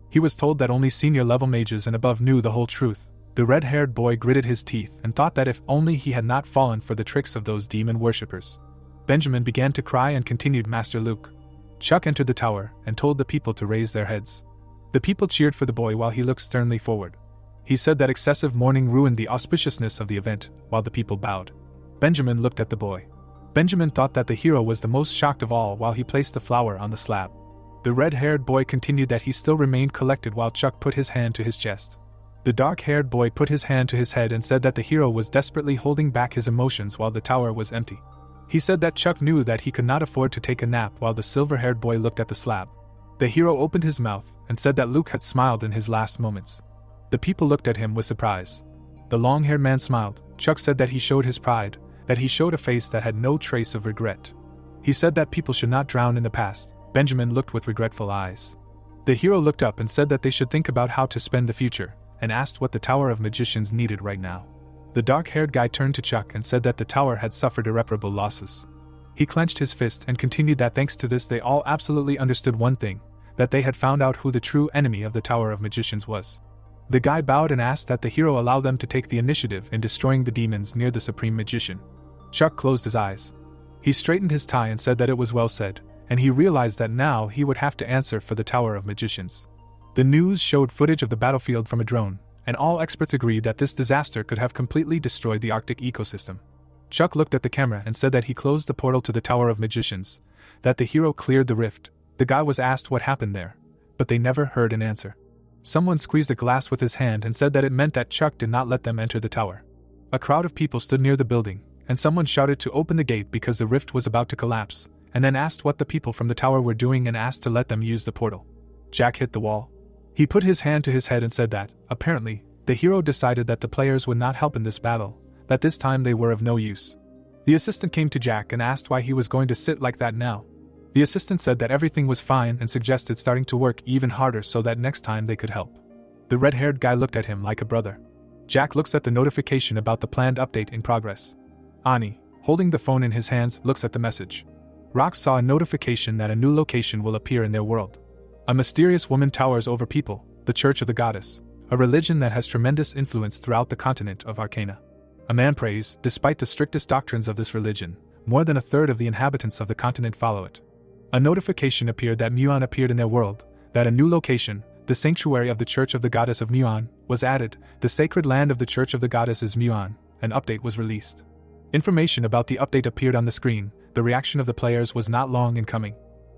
He was told that only senior-level mages and above knew the whole truth. The red-haired boy gritted his teeth and thought that if only he had not fallen for the tricks of those demon worshippers. Benjamin began to cry and continued, Master Luke. Chuck entered the tower and told the people to raise their heads. The people cheered for the boy while he looked sternly forward. He said that excessive mourning ruined the auspiciousness of the event, while the people bowed. Benjamin looked at the boy. Benjamin thought that the hero was the most shocked of all while he placed the flower on the slab. The red-haired boy continued that he still remained collected while Chuck put his hand to his chest. The dark-haired boy put his hand to his head and said that the hero was desperately holding back his emotions while the tower was empty. He said that Chuck knew that he could not afford to take a nap while the silver-haired boy looked at the slab. The hero opened his mouth and said that Luke had smiled in his last moments. The people looked at him with surprise. The long-haired man smiled. Chuck said that he showed his pride, that he showed a face that had no trace of regret. He said that people should not drown in the past. Benjamin looked with regretful eyes. The hero looked up and said that they should think about how to spend the future, and asked what the Tower of Magicians needed right now. The dark-haired guy turned to Chuck and said that the tower had suffered irreparable losses. He clenched his fist and continued that thanks to this they all absolutely understood one thing, that they had found out who the true enemy of the Tower of Magicians was. The guy bowed and asked that the hero allow them to take the initiative in destroying the demons near the Supreme Magician. Chuck closed his eyes. He straightened his tie and said that it was well said, and he realized that now he would have to answer for the Tower of Magicians. The news showed footage of the battlefield from a drone, and all experts agreed that this disaster could have completely destroyed the Arctic ecosystem. Chuck looked at the camera and said that he closed the portal to the Tower of Magicians, that the hero cleared the rift. The guy was asked what happened there, but they never heard an answer. Someone squeezed a glass with his hand and said that it meant that Chuck did not let them enter the tower. A crowd of people stood near the building, and someone shouted to open the gate because the rift was about to collapse, and then asked what the people from the tower were doing and asked to let them use the portal. Jack hit the wall. He put his hand to his head and said that, apparently, the hero decided that the players would not help in this battle, that this time they were of no use. The assistant came to Jack and asked why he was going to sit like that now. The assistant said that everything was fine and suggested starting to work even harder so that next time they could help. The red-haired guy looked at him like a brother. Jack looks at the notification about the planned update in progress. Ani, holding the phone in his hands, looks at the message. Rox saw a notification that a new location will appear in their world. A mysterious woman towers over people, the Church of the Goddess, a religion that has tremendous influence throughout the continent of Arcana. A man prays. Despite the strictest doctrines of this religion, more than a third of the inhabitants of the continent follow it. A notification appeared that Muon appeared in their world, that a new location, The sanctuary of the Church of the Goddess of Muon was added, the sacred land of the Church of the Goddess is Muon. An update was released. Information about the update appeared on the screen. The reaction of the players was not long in coming.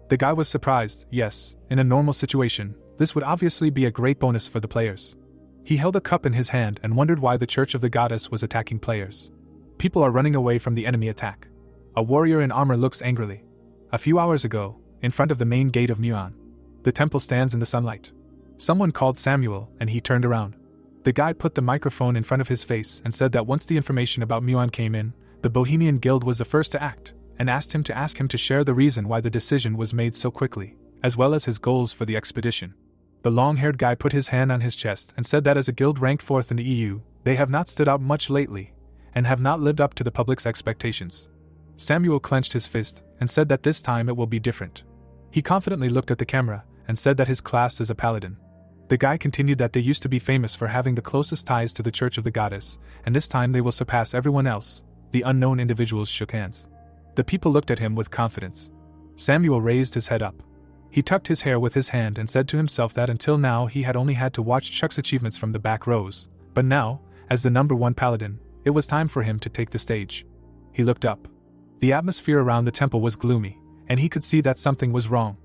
The guy was surprised. Yes, in a normal situation, this would obviously be a great bonus for the players. He held a cup in his hand and wondered why the Church of the Goddess was attacking players. People are running away from the enemy attack. A warrior in armor looks angrily. A few hours ago, in front of the main gate of Muon, the temple stands in the sunlight. Someone called Samuel, and he turned around. The guy put the microphone in front of his face and said that once the information about Muon came in, the Bohemian Guild was the first to act, and asked him to share the reason why the decision was made so quickly, as well as his goals for the expedition. The long-haired guy put his hand on his chest and said that as a guild ranked 4th in the EU, they have not stood out much lately, and have not lived up to the public's expectations. Samuel clenched his fist and said that this time it will be different. He confidently looked at the camera and said that his class is a paladin. The guy continued that they used to be famous for having the closest ties to the Church of the Goddess, and this time they will surpass everyone else. The unknown individuals shook hands. The people looked at him with confidence. Samuel raised his head up. He tucked his hair with his hand and said to himself that until now he had only had to watch Chuck's achievements from the back rows, but now, as the number 1 paladin, it was time for him to take the stage. He looked up. The atmosphere around the temple was gloomy, and he could see that something was wrong.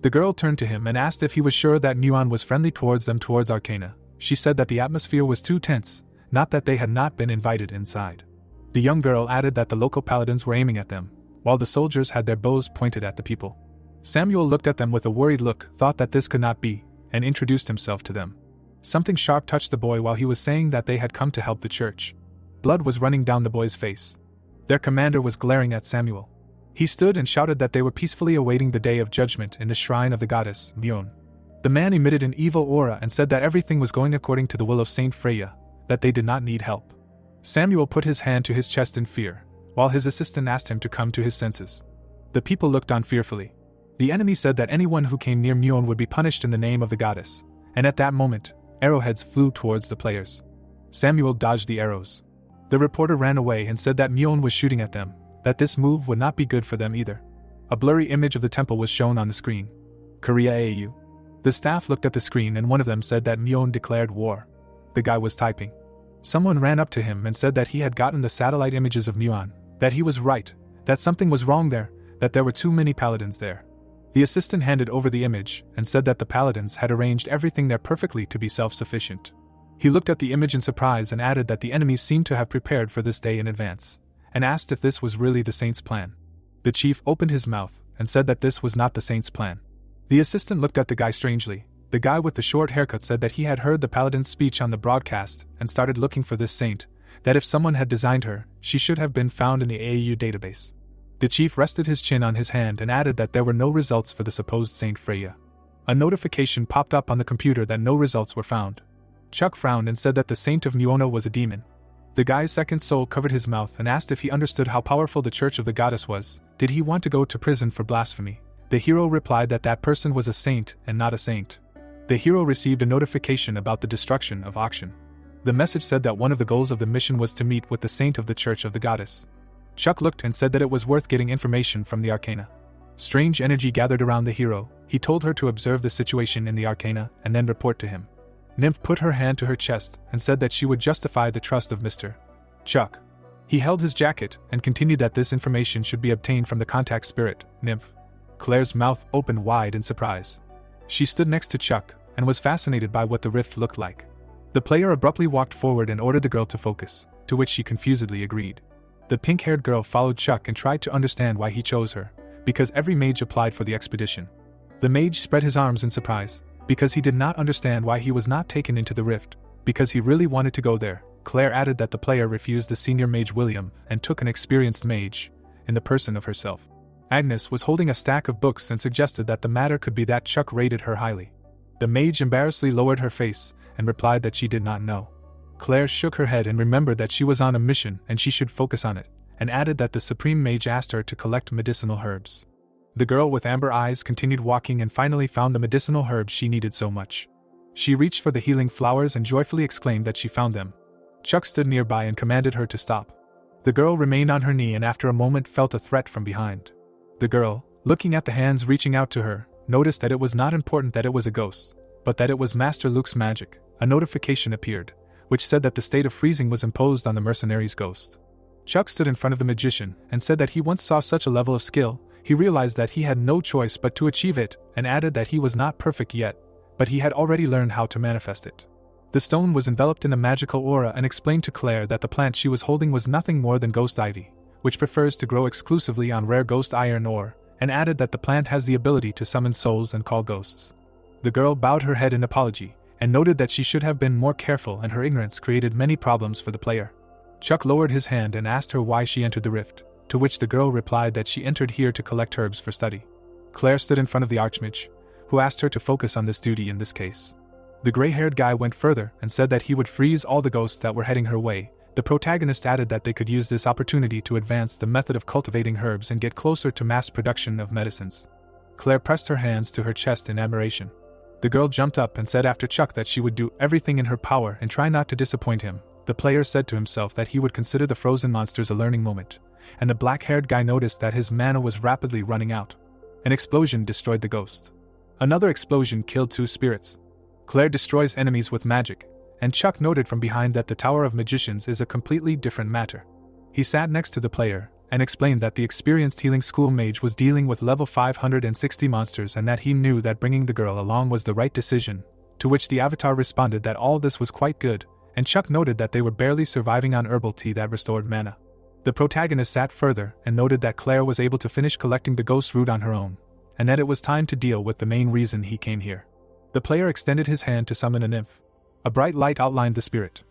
The girl turned to him and asked if he was sure that Muon was friendly towards them towards Arcana. She said that the atmosphere was too tense, not that they had not been invited inside. The young girl added that the local paladins were aiming at them, while the soldiers had their bows pointed at the people. Samuel looked at them with a worried look, thought that this could not be, and introduced himself to them. Something sharp touched the boy while he was saying that they had come to help the church. Blood was running down the boy's face. Their commander was glaring at Samuel. He stood and shouted that they were peacefully awaiting the day of judgment in the shrine of the goddess, Muon. The man emitted an evil aura and said that everything was going according to the will of Saint Freya, that they did not need help. Samuel put his hand to his chest in fear, while his assistant asked him to come to his senses. The people looked on fearfully. The enemy said that anyone who came near Muon would be punished in the name of the goddess, and at that moment, arrowheads flew towards the players. Samuel dodged the arrows. The reporter ran away and said that Muon was shooting at them, that this move would not be good for them either. A blurry image of the temple was shown on the screen. Korea AU. The staff looked at the screen and one of them said that Muon declared war. The guy was typing. Someone ran up to him and said that he had gotten the satellite images of Muon, that he was right, that something was wrong there, that there were too many paladins there. The assistant handed over the image and said that the paladins had arranged everything there perfectly to be self-sufficient. He looked at the image in surprise and added that the enemies seemed to have prepared for this day in advance, and asked if this was really the saint's plan. The chief opened his mouth and said that this was not the saint's plan. The assistant looked at the guy strangely. The guy with the short haircut said that he had heard the paladin's speech on the broadcast and started looking for this saint, that if someone had designed her, she should have been found in the AAU database. The chief rested his chin on his hand and added that there were no results for the supposed Saint Freya. A notification popped up on the computer that no results were found. Chuck frowned and said that the saint of Muona was a demon. The guy's second soul covered his mouth and asked if he understood how powerful the Church of the Goddess was. Did he want to go to prison for blasphemy? The hero replied that that person was a saint and not a saint. The hero received a notification about the destruction of auction. The message said that one of the goals of the mission was to meet with the saint of the Church of the Goddess. Chuck looked and said that it was worth getting information from the Arcana. Strange energy gathered around the hero. He told her to observe the situation in the Arcana and then report to him. Nymph put her hand to her chest and said that she would justify the trust of Mr. Chuck. He held his jacket and continued that this information should be obtained from the contact spirit, Nymph. Claire's mouth opened wide in surprise. She stood next to Chuck and was fascinated by what the rift looked like. The player abruptly walked forward and ordered the girl to focus, to which she confusedly agreed. The pink-haired girl followed Chuck and tried to understand why he chose her, because every mage applied for the expedition. The mage spread his arms in surprise, because he did not understand why he was not taken into the rift, because he really wanted to go there. Claire added that the player refused the senior mage William and took an experienced mage, in the person of herself. Agnes was holding a stack of books and suggested that the matter could be that Chuck rated her highly. The mage embarrassedly lowered her face and replied that she did not know. Claire shook her head and remembered that she was on a mission and she should focus on it, and added that the supreme mage asked her to collect medicinal herbs. The girl with amber eyes continued walking and finally found the medicinal herbs she needed so much. She reached for the healing flowers and joyfully exclaimed that she found them. Chuck stood nearby and commanded her to stop. The girl remained on her knee and after a moment felt a threat from behind. The girl, looking at the hands reaching out to her, noticed that it was not important that it was a ghost, but that it was Master Luke's magic. A notification appeared, which said that the state of freezing was imposed on the mercenary's ghost. Chuck stood in front of the magician and said that he once saw such a level of skill. He realized that he had no choice but to achieve it, and added that he was not perfect yet, but he had already learned how to manifest it. The stone was enveloped in a magical aura and explained to Claire that the plant she was holding was nothing more than ghost ivy, which prefers to grow exclusively on rare ghost iron ore, and added that the plant has the ability to summon souls and call ghosts. The girl bowed her head in apology, and noted that she should have been more careful and her ignorance created many problems for the player. Chuck lowered his hand and asked her why she entered the rift, to which the girl replied that she entered here to collect herbs for study. Claire stood in front of the Archmage, who asked her to focus on this duty in this case. The gray-haired guy went further and said that he would freeze all the ghosts that were heading her way. The protagonist added that they could use this opportunity to advance the method of cultivating herbs and get closer to mass production of medicines. Claire pressed her hands to her chest in admiration. The girl jumped up and said after Chuck that she would do everything in her power and try not to disappoint him. The player said to himself that he would consider the frozen monsters a learning moment, and the black-haired guy noticed that his mana was rapidly running out. An explosion destroyed the ghost. Another explosion killed 2 spirits. Claire destroys enemies with magic, and Chuck noted from behind that the Tower of Magicians is a completely different matter. He sat next to the player and explained that the experienced healing school mage was dealing with level 560 monsters and that he knew that bringing the girl along was the right decision, to which the avatar responded that all this was quite good, and Chuck noted that they were barely surviving on herbal tea that restored mana. The protagonist sat further and noted that Claire was able to finish collecting the ghost root on her own, and that it was time to deal with the main reason he came here. The player extended his hand to summon a nymph. A bright light outlined the spirit.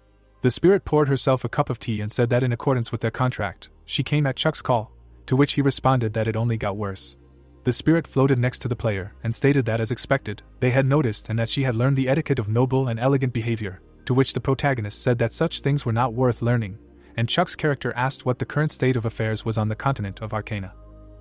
The spirit poured herself a cup of tea and said that in accordance with their contract, she came at Chuck's call, to which he responded that it only got worse. The spirit floated next to the player and stated that as expected, they had noticed and that she had learned the etiquette of noble and elegant behavior, to which the protagonist said that such things were not worth learning, and Chuck's character asked what the current state of affairs was on the continent of Arcana.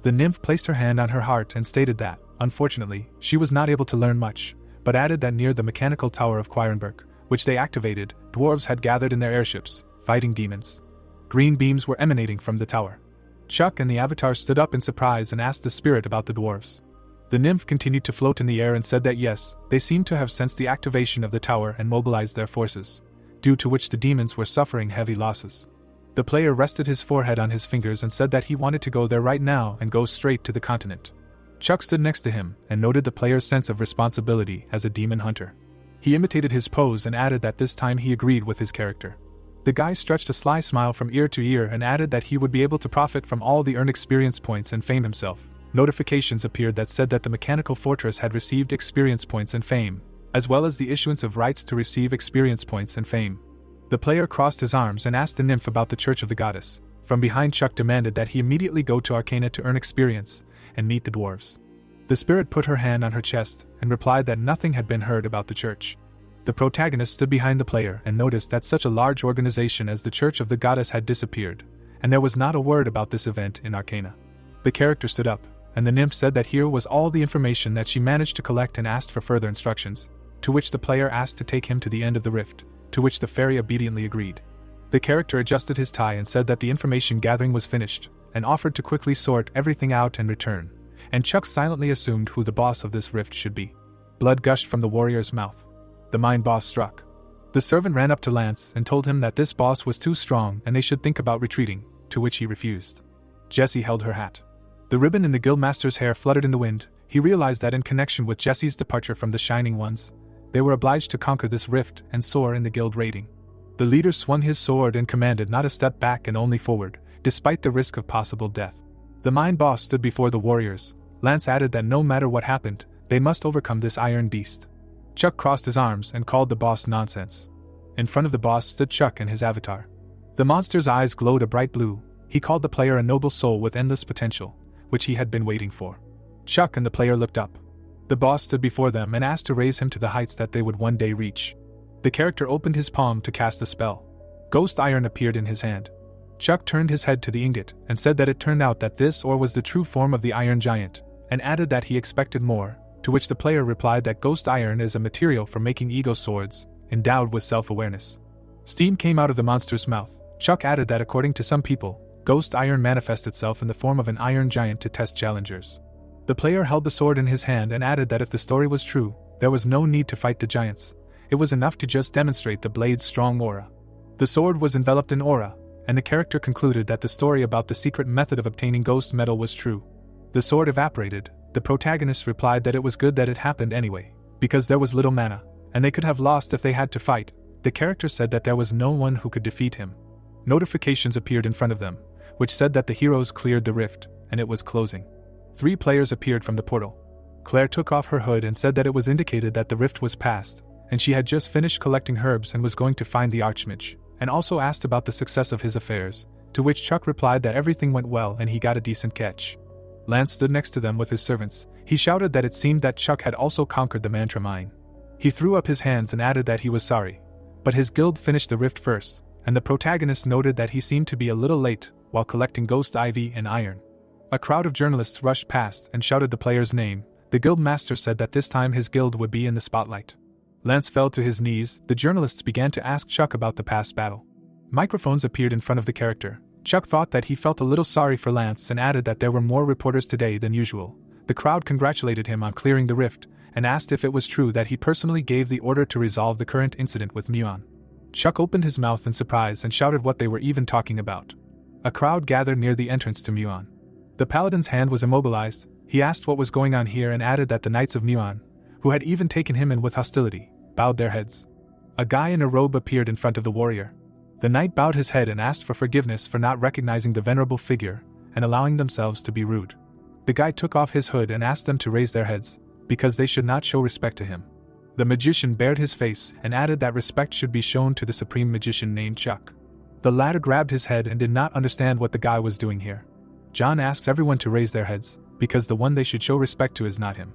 The nymph placed her hand on her heart and stated that, unfortunately, she was not able to learn much, but added that near the mechanical tower of Quirenberg, which they activated, dwarves had gathered in their airships, fighting demons. Green beams were emanating from the tower. Chuck and the avatar stood up in surprise and asked the spirit about the dwarves. The nymph continued to float in the air and said that yes, they seemed to have sensed the activation of the tower and mobilized their forces, due to which the demons were suffering heavy losses. The player rested his forehead on his fingers and said that he wanted to go there right now and go straight to the continent. Chuck stood next to him and noted the player's sense of responsibility as a demon hunter. He imitated his pose and added that this time he agreed with his character. The guy stretched a sly smile from ear to ear and added that he would be able to profit from all the earned experience points and fame himself. Notifications appeared that said that the mechanical fortress had received experience points and fame, as well as the issuance of rights to receive experience points and fame. The player crossed his arms and asked the nymph about the Church of the Goddess. From behind, Chuck demanded that he immediately go to Arcana to earn experience and meet the dwarves. The spirit put her hand on her chest and replied that nothing had been heard about the church. The protagonist stood behind the player and noticed that such a large organization as the Church of the Goddess had disappeared, and there was not a word about this event in Arcana. The character stood up, and the nymph said that here was all the information that she managed to collect and asked for further instructions, to which the player asked to take him to the end of the rift, to which the fairy obediently agreed. The character adjusted his tie and said that the information gathering was finished, and offered to quickly sort everything out and return, and Chuck silently assumed who the boss of this rift should be. Blood gushed from the warrior's mouth. The mind boss struck. The servant ran up to Lance and told him that this boss was too strong and they should think about retreating, to which he refused. Jessie held her hat. The ribbon in the guildmaster's hair fluttered in the wind. He realized that in connection with Jessie's departure from the Shining Ones, they were obliged to conquer this rift and soar in the guild rating. The leader swung his sword and commanded not a step back and only forward, despite the risk of possible death. The mind boss stood before the warriors. Lance added that no matter what happened, they must overcome this iron beast. Chuck crossed his arms and called the boss nonsense. In front of the boss stood Chuck and his avatar. The monster's eyes glowed a bright blue. He called the player a noble soul with endless potential, which he had been waiting for. Chuck and the player looked up. The boss stood before them and asked to raise him to the heights that they would one day reach. The character opened his palm to cast a spell. Ghost iron appeared in his hand. Chuck turned his head to the ingot and said that it turned out that this ore was the true form of the Iron Giant, and added that he expected more, to which the player replied that ghost iron is a material for making ego swords, endowed with self-awareness. Steam came out of the monster's mouth. Chuck added that according to some people, ghost iron manifests itself in the form of an iron giant to test challengers. The player held the sword in his hand and added that if the story was true, There was no need to fight the giants. It was enough to just demonstrate the blade's strong aura. The sword was enveloped in aura, and the character concluded that the story about the secret method of obtaining ghost metal was true. The sword evaporated. The protagonist replied that it was good that it happened anyway, because there was little mana, and they could have lost if they had to fight. The character said that there was no one who could defeat him. Notifications appeared in front of them, which said that the heroes cleared the rift, and it was closing. 3 players appeared from the portal. Claire took off her hood and said that it was indicated that the rift was passed, and she had just finished collecting herbs and was going to find the Archmage, and also asked about the success of his affairs, to which Chuck replied that everything went well and he got a decent catch. Lance stood next to them with his servants. He shouted that it seemed that Chuck had also conquered the mantra mine. He threw up his hands and added that he was sorry, but his guild finished the rift first, and the protagonist noted that he seemed to be a little late while collecting ghost ivy and iron. A crowd of journalists rushed past and shouted the player's name. The guild master said that this time his guild would be in the spotlight. Lance fell to his knees. The journalists began to ask Chuck about the past battle. Microphones appeared in front of the character. Chuck thought that he felt a little sorry for Lance and added that there were more reporters today than usual. The crowd congratulated him on clearing the rift, and asked if it was true that he personally gave the order to resolve the current incident with Muon. Chuck opened his mouth in surprise and shouted what they were even talking about. A crowd gathered near the entrance to Muon. The paladin's hand was immobilized. He asked what was going on here and added that the knights of Muon, who had even taken him in with hostility, bowed their heads. A guy in a robe appeared in front of the warrior. The knight bowed his head and asked for forgiveness for not recognizing the venerable figure and allowing themselves to be rude. The guy took off his hood and asked them to raise their heads, because they should not show respect to him. The magician bared his face and added that respect should be shown to the supreme magician named Chuck. The latter grabbed his head and did not understand what the guy was doing here. John asks everyone to raise their heads, because the one they should show respect to is not him.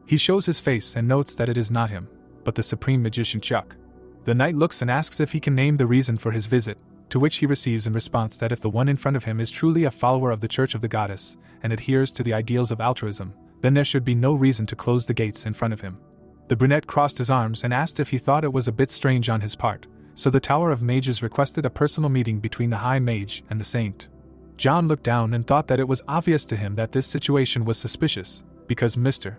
He shows his face and notes that it is not him, but the supreme magician Chuck. The knight looks and asks if he can name the reason for his visit, to which he receives in response that if the one in front of him is truly a follower of the Church of the Goddess and adheres to the ideals of altruism, then there should be no reason to close the gates in front of him. The brunette crossed his arms and asked if he thought it was a bit strange on his part, so the Tower of Mages requested a personal meeting between the High Mage and the Saint. John looked down and thought that it was obvious to him that this situation was suspicious, because Mr.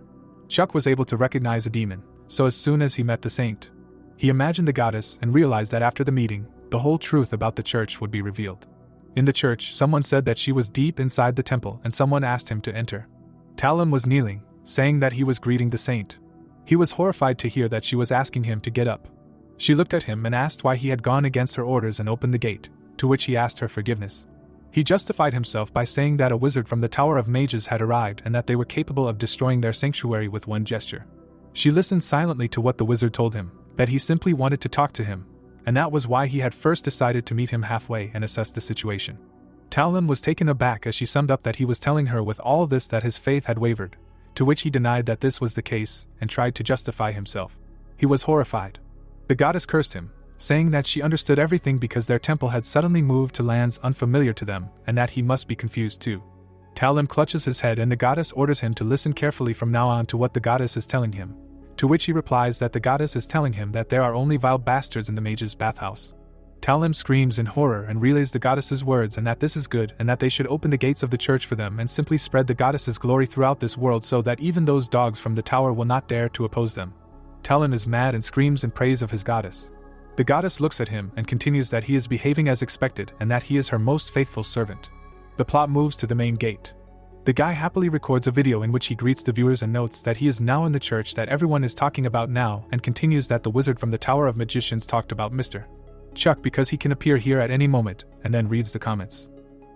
Chuck was able to recognize a demon, so as soon as he met the Saint, he imagined the goddess and realized that after the meeting, the whole truth about the church would be revealed. In the church, someone said that she was deep inside the temple and someone asked him to enter. Talon was kneeling, saying that he was greeting the saint. He was horrified to hear that she was asking him to get up. She looked at him and asked why he had gone against her orders and opened the gate, to which he asked her forgiveness. He justified himself by saying that a wizard from the Tower of Mages had arrived and that they were capable of destroying their sanctuary with one gesture. She listened silently to what the wizard told him, that he simply wanted to talk to him, and that was why he had first decided to meet him halfway and assess the situation. Talon was taken aback as she summed up that he was telling her with all this that his faith had wavered, to which he denied that this was the case and tried to justify himself. He was horrified. The goddess cursed him, saying that she understood everything because their temple had suddenly moved to lands unfamiliar to them and that he must be confused too. Talon clutches his head and the goddess orders him to listen carefully from now on to what the goddess is telling him, to which he replies that the goddess is telling him that there are only vile bastards in the mage's bathhouse. Talon screams in horror and relays the goddess's words and that this is good and that they should open the gates of the church for them and simply spread the goddess's glory throughout this world so that even those dogs from the tower will not dare to oppose them. Talon is mad and screams in praise of his goddess. The goddess looks at him and continues that he is behaving as expected and that he is her most faithful servant. The plot moves to the main gate. The guy happily records a video in which he greets the viewers and notes that he is now in the church that everyone is talking about now and continues that the wizard from the Tower of Magicians talked about Mr. Chuck because he can appear here at any moment, and then reads the comments.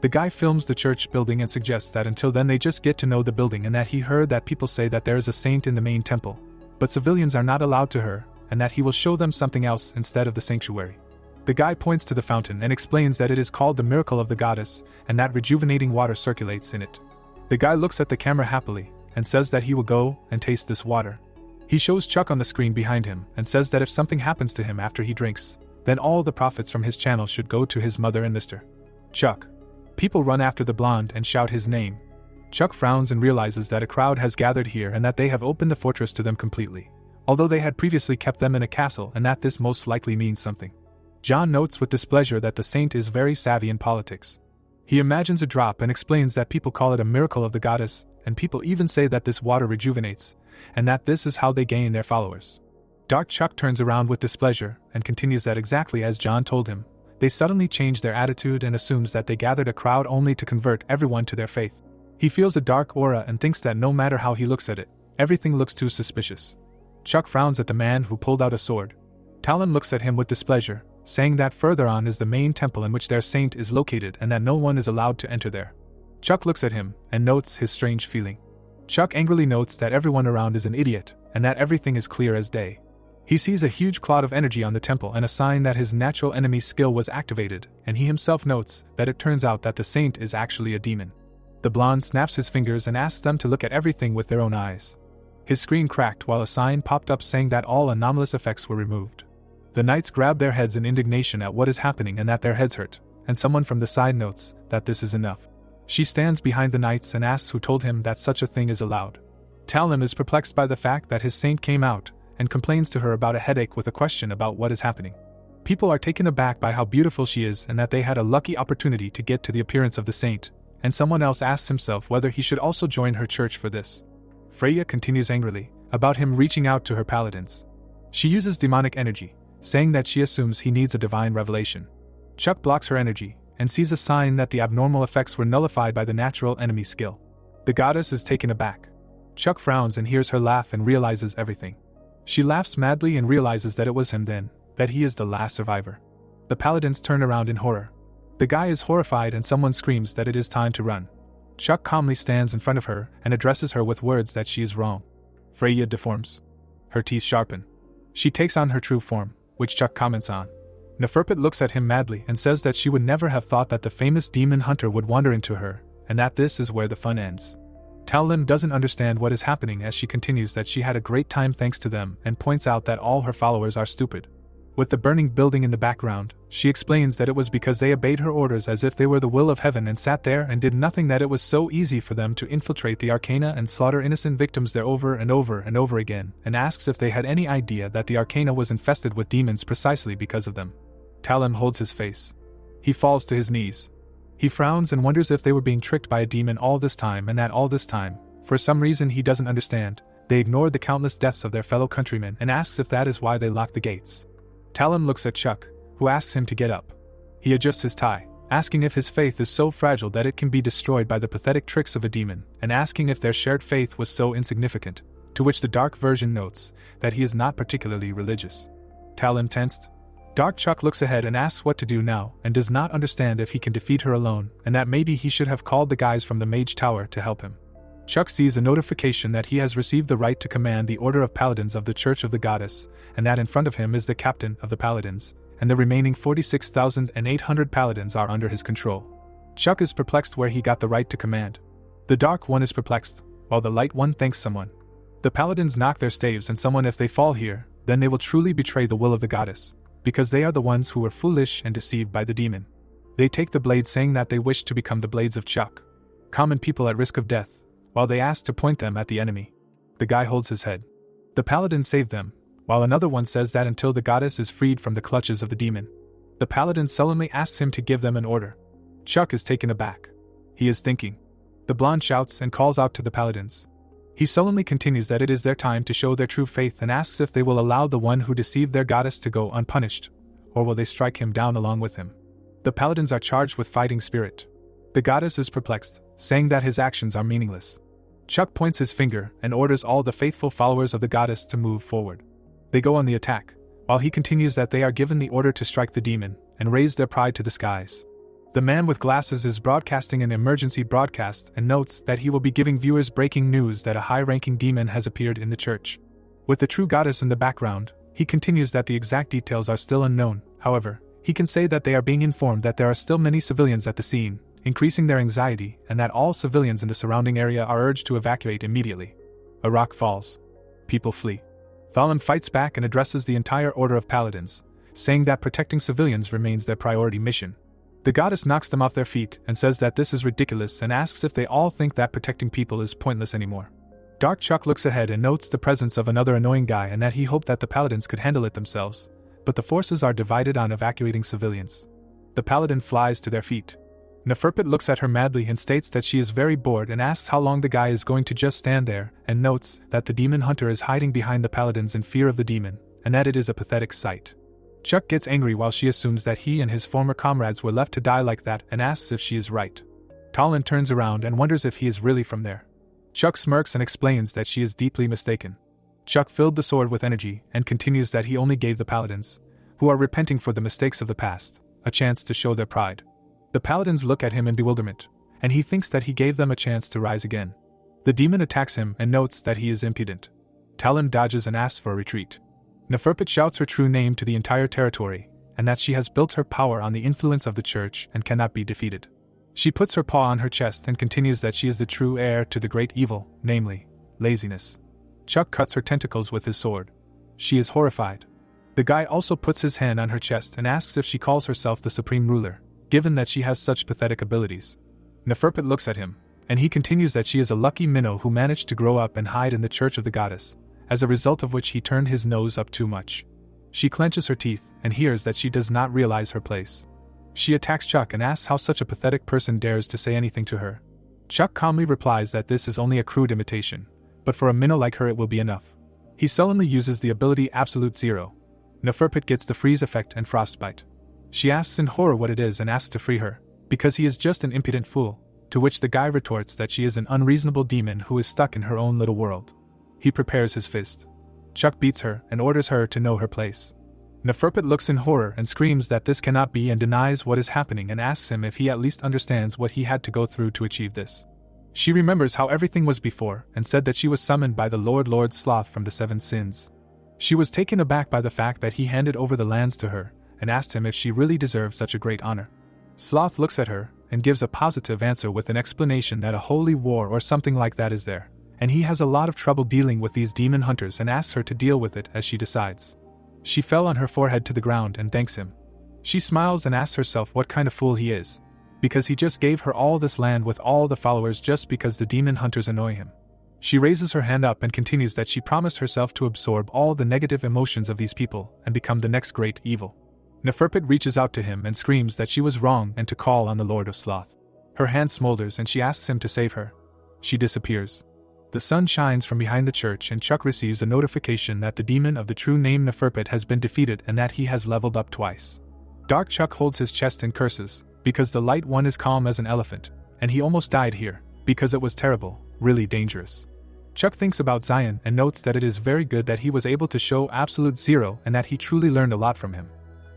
The guy films the church building and suggests that until then they just get to know the building and that he heard that people say that there is a saint in the main temple, but civilians are not allowed to her, and that he will show them something else instead of the sanctuary. The guy points to the fountain and explains that it is called the miracle of the goddess and that rejuvenating water circulates in it. The guy looks at the camera happily and says that he will go and taste this water. He shows Chuck on the screen behind him and says that if something happens to him after he drinks, then all the profits from his channel should go to his mother and Mr. Chuck. People run after the blonde and shout his name. Chuck frowns and realizes that a crowd has gathered here and that they have opened the fortress to them completely, although they had previously kept them in a castle and that this most likely means something. John notes with displeasure that the saint is very savvy in politics. He imagines a drop and explains that people call it a miracle of the goddess, and people even say that this water rejuvenates, and that this is how they gain their followers. Dark Chuck turns around with displeasure and continues that exactly as John told him, they suddenly change their attitude and assumes that they gathered a crowd only to convert everyone to their faith. He feels a dark aura and thinks that no matter how he looks at it, everything looks too suspicious. Chuck frowns at the man who pulled out a sword. Talon looks at him with displeasure, saying that further on is the main temple in which their saint is located and that no one is allowed to enter there. Chuck looks at him and notes his strange feeling. Chuck angrily notes that everyone around is an idiot and that everything is clear as day. He sees a huge cloud of energy on the temple and a sign that his natural enemy's skill was activated, and he himself notes that it turns out that the saint is actually a demon. The blonde snaps his fingers and asks them to look at everything with their own eyes. His screen cracked while a sign popped up saying that all anomalous effects were removed. The knights grab their heads in indignation at what is happening and that their heads hurt, and someone from the side notes that this is enough. She stands behind the knights and asks who told him that such a thing is allowed. Talon is perplexed by the fact that his saint came out, and complains to her about a headache with a question about what is happening. People are taken aback by how beautiful she is and that they had a lucky opportunity to get to the appearance of the saint, and someone else asks himself whether he should also join her church for this. Freya continues angrily about him reaching out to her paladins. She uses demonic energy, saying that she assumes he needs a divine revelation. Chuck blocks her energy and sees a sign that the abnormal effects were nullified by the natural enemy skill. The goddess is taken aback. Chuck frowns and hears her laugh and realizes everything. She laughs madly and realizes that it was him then, that he is the last survivor. The paladins turn around in horror. The guy is horrified and someone screams that it is time to run. Chuck calmly stands in front of her and addresses her with words that she is wrong. Freya deforms. Her teeth sharpen. She takes on her true form, which Chuck comments on. Neferpit looks at him madly and says that she would never have thought that the famous demon hunter would wander into her, and that this is where the fun ends. Talon doesn't understand what is happening as she continues that she had a great time thanks to them and points out that all her followers are stupid. With the burning building in the background, she explains that it was because they obeyed her orders as if they were the will of heaven and sat there and did nothing, that it was so easy for them to infiltrate the Arcana and slaughter innocent victims there over and over and over again, and asks if they had any idea that the Arcana was infested with demons precisely because of them. Talon holds his face. He falls to his knees. He frowns and wonders if they were being tricked by a demon all this time and that all this time, for some reason he doesn't understand, they ignored the countless deaths of their fellow countrymen and asks if that is why they locked the gates. Talon looks at Chuck, who asks him to get up. He adjusts his tie, asking if his faith is so fragile that it can be destroyed by the pathetic tricks of a demon, and asking if their shared faith was so insignificant, to which the dark version notes that he is not particularly religious. Talon tensed. Dark Chuck looks ahead and asks what to do now and does not understand if he can defeat her alone and that maybe he should have called the guys from the Mage Tower to help him. Chuck sees a notification that he has received the right to command the Order of Paladins of the Church of the Goddess, and that in front of him is the captain of the Paladins, and the remaining 46,800 Paladins are under his control. Chuck is perplexed where he got the right to command. The Dark One is perplexed, while the Light One thanks someone. The Paladins knock their staves and someone if they fall here, then they will truly betray the will of the goddess, because they are the ones who were foolish and deceived by the demon. They take the blades saying that they wish to become the blades of Chuck. Common people at risk of death, while they ask to point them at the enemy. The guy holds his head. The paladin saved them, while another one says that until the goddess is freed from the clutches of the demon. The paladin sullenly asks him to give them an order. Chuck is taken aback. He is thinking. The blonde shouts and calls out to the paladins. He sullenly continues that it is their time to show their true faith and asks if they will allow the one who deceived their goddess to go unpunished, or will they strike him down along with him. The paladins are charged with fighting spirit. The goddess is perplexed, saying that his actions are meaningless. Chuck points his finger and orders all the faithful followers of the goddess to move forward. They go on the attack, while he continues that they are given the order to strike the demon and raise their pride to the skies. The man with glasses is broadcasting an emergency broadcast and notes that he will be giving viewers breaking news that a high-ranking demon has appeared in the church. With the true goddess in the background, he continues that the exact details are still unknown. However, he can say that they are being informed that there are still many civilians at the scene, increasing their anxiety, and that all civilians in the surrounding area are urged to evacuate immediately. A rock falls. People flee. Thalem fights back and addresses the entire order of paladins, saying that protecting civilians remains their priority mission. The goddess knocks them off their feet and says that this is ridiculous and asks if they all think that protecting people is pointless anymore. Dark Chuck looks ahead and notes the presence of another annoying guy and that he hoped that the paladins could handle it themselves, but the forces are divided on evacuating civilians. The paladin flies to their feet. Neferpit looks at her madly and states that she is very bored and asks how long the guy is going to just stand there, and notes that the demon hunter is hiding behind the paladins in fear of the demon, and that it is a pathetic sight. Chuck gets angry while she assumes that he and his former comrades were left to die like that and asks if she is right. Talon turns around and wonders if he is really from there. Chuck smirks and explains that she is deeply mistaken. Chuck filled the sword with energy and continues that he only gave the paladins, who are repenting for the mistakes of the past, a chance to show their pride. The paladins look at him in bewilderment, and he thinks that he gave them a chance to rise again. The demon attacks him and notes that he is impudent. Talon dodges and asks for a retreat. Neferpit shouts her true name to the entire territory, and that she has built her power on the influence of the church and cannot be defeated. She puts her paw on her chest and continues that she is the true heir to the great evil, namely, laziness. Chuck cuts her tentacles with his sword. She is horrified. The guy also puts his hand on her chest and asks if she calls herself the supreme ruler, given that she has such pathetic abilities. Neferpit looks at him, and he continues that she is a lucky minnow who managed to grow up and hide in the church of the goddess, as a result of which he turned his nose up too much. She clenches her teeth and hears that she does not realize her place. She attacks Chuck and asks how such a pathetic person dares to say anything to her. Chuck calmly replies that this is only a crude imitation, but for a minnow like her it will be enough. He sullenly uses the ability Absolute Zero. Neferpit gets the freeze effect and frostbite. She asks in horror what it is and asks to free her, because he is just an impudent fool, to which the guy retorts that she is an unreasonable demon who is stuck in her own little world. He prepares his fist. Chuck beats her and orders her to know her place. Neferpit looks in horror and screams that this cannot be and denies what is happening and asks him if he at least understands what he had to go through to achieve this. She remembers how everything was before and said that she was summoned by the Lord Sloth from the Seven Sins. She was taken aback by the fact that he handed over the lands to her and asked him if she really deserved such a great honor. Sloth looks at her and gives a positive answer with an explanation that a holy war or something like that is there, and he has a lot of trouble dealing with these demon hunters and asks her to deal with it as she decides. She fell on her forehead to the ground and thanks him. She smiles and asks herself what kind of fool he is, because he just gave her all this land with all the followers just because the demon hunters annoy him. She raises her hand up and continues that she promised herself to absorb all the negative emotions of these people and become the next great evil. Neferpit reaches out to him and screams that she was wrong and to call on the Lord of Sloth. Her hand smolders and she asks him to save her. She disappears. The sun shines from behind the church and Chuck receives a notification that the demon of the true name Neferpit has been defeated and that he has leveled up twice. Dark Chuck holds his chest and curses, because the light one is calm as an elephant, and he almost died here, because it was terrible, really dangerous. Chuck thinks about Zion and notes that it is very good that he was able to show Absolute Zero and that he truly learned a lot from him.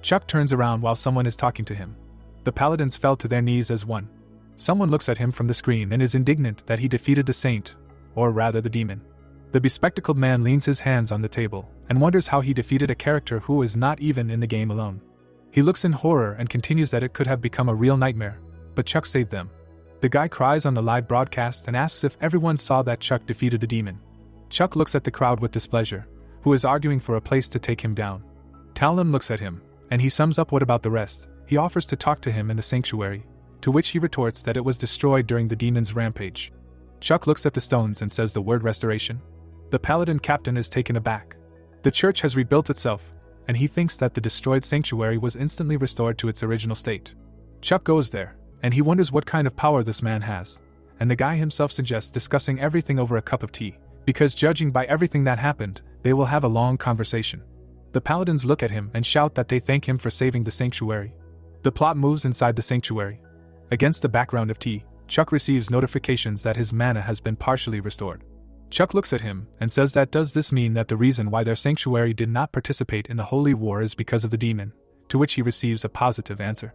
Chuck turns around while someone is talking to him. The paladins fell to their knees as one. Someone looks at him from the screen and is indignant that he defeated the saint, or rather the demon. The bespectacled man leans his hands on the table and wonders how he defeated a character who is not even in the game alone. He looks in horror and continues that it could have become a real nightmare, but Chuck saved them. The guy cries on the live broadcast and asks if everyone saw that Chuck defeated the demon. Chuck looks at the crowd with displeasure, who is arguing for a place to take him down. Talon looks at him, and he sums up what about the rest. He offers to talk to him in the sanctuary, to which he retorts that it was destroyed during the demon's rampage. Chuck looks at the stones and says the word restoration. The paladin captain is taken aback. The church has rebuilt itself, and he thinks that the destroyed sanctuary was instantly restored to its original state. Chuck goes there, and he wonders what kind of power this man has, and the guy himself suggests discussing everything over a cup of tea, because judging by everything that happened, they will have a long conversation. The paladins look at him and shout that they thank him for saving the sanctuary. The plot moves inside the sanctuary. Against the background of tea, Chuck receives notifications that his mana has been partially restored. Chuck looks at him and says that does this mean that the reason why their sanctuary did not participate in the holy war is because of the demon, to which he receives a positive answer.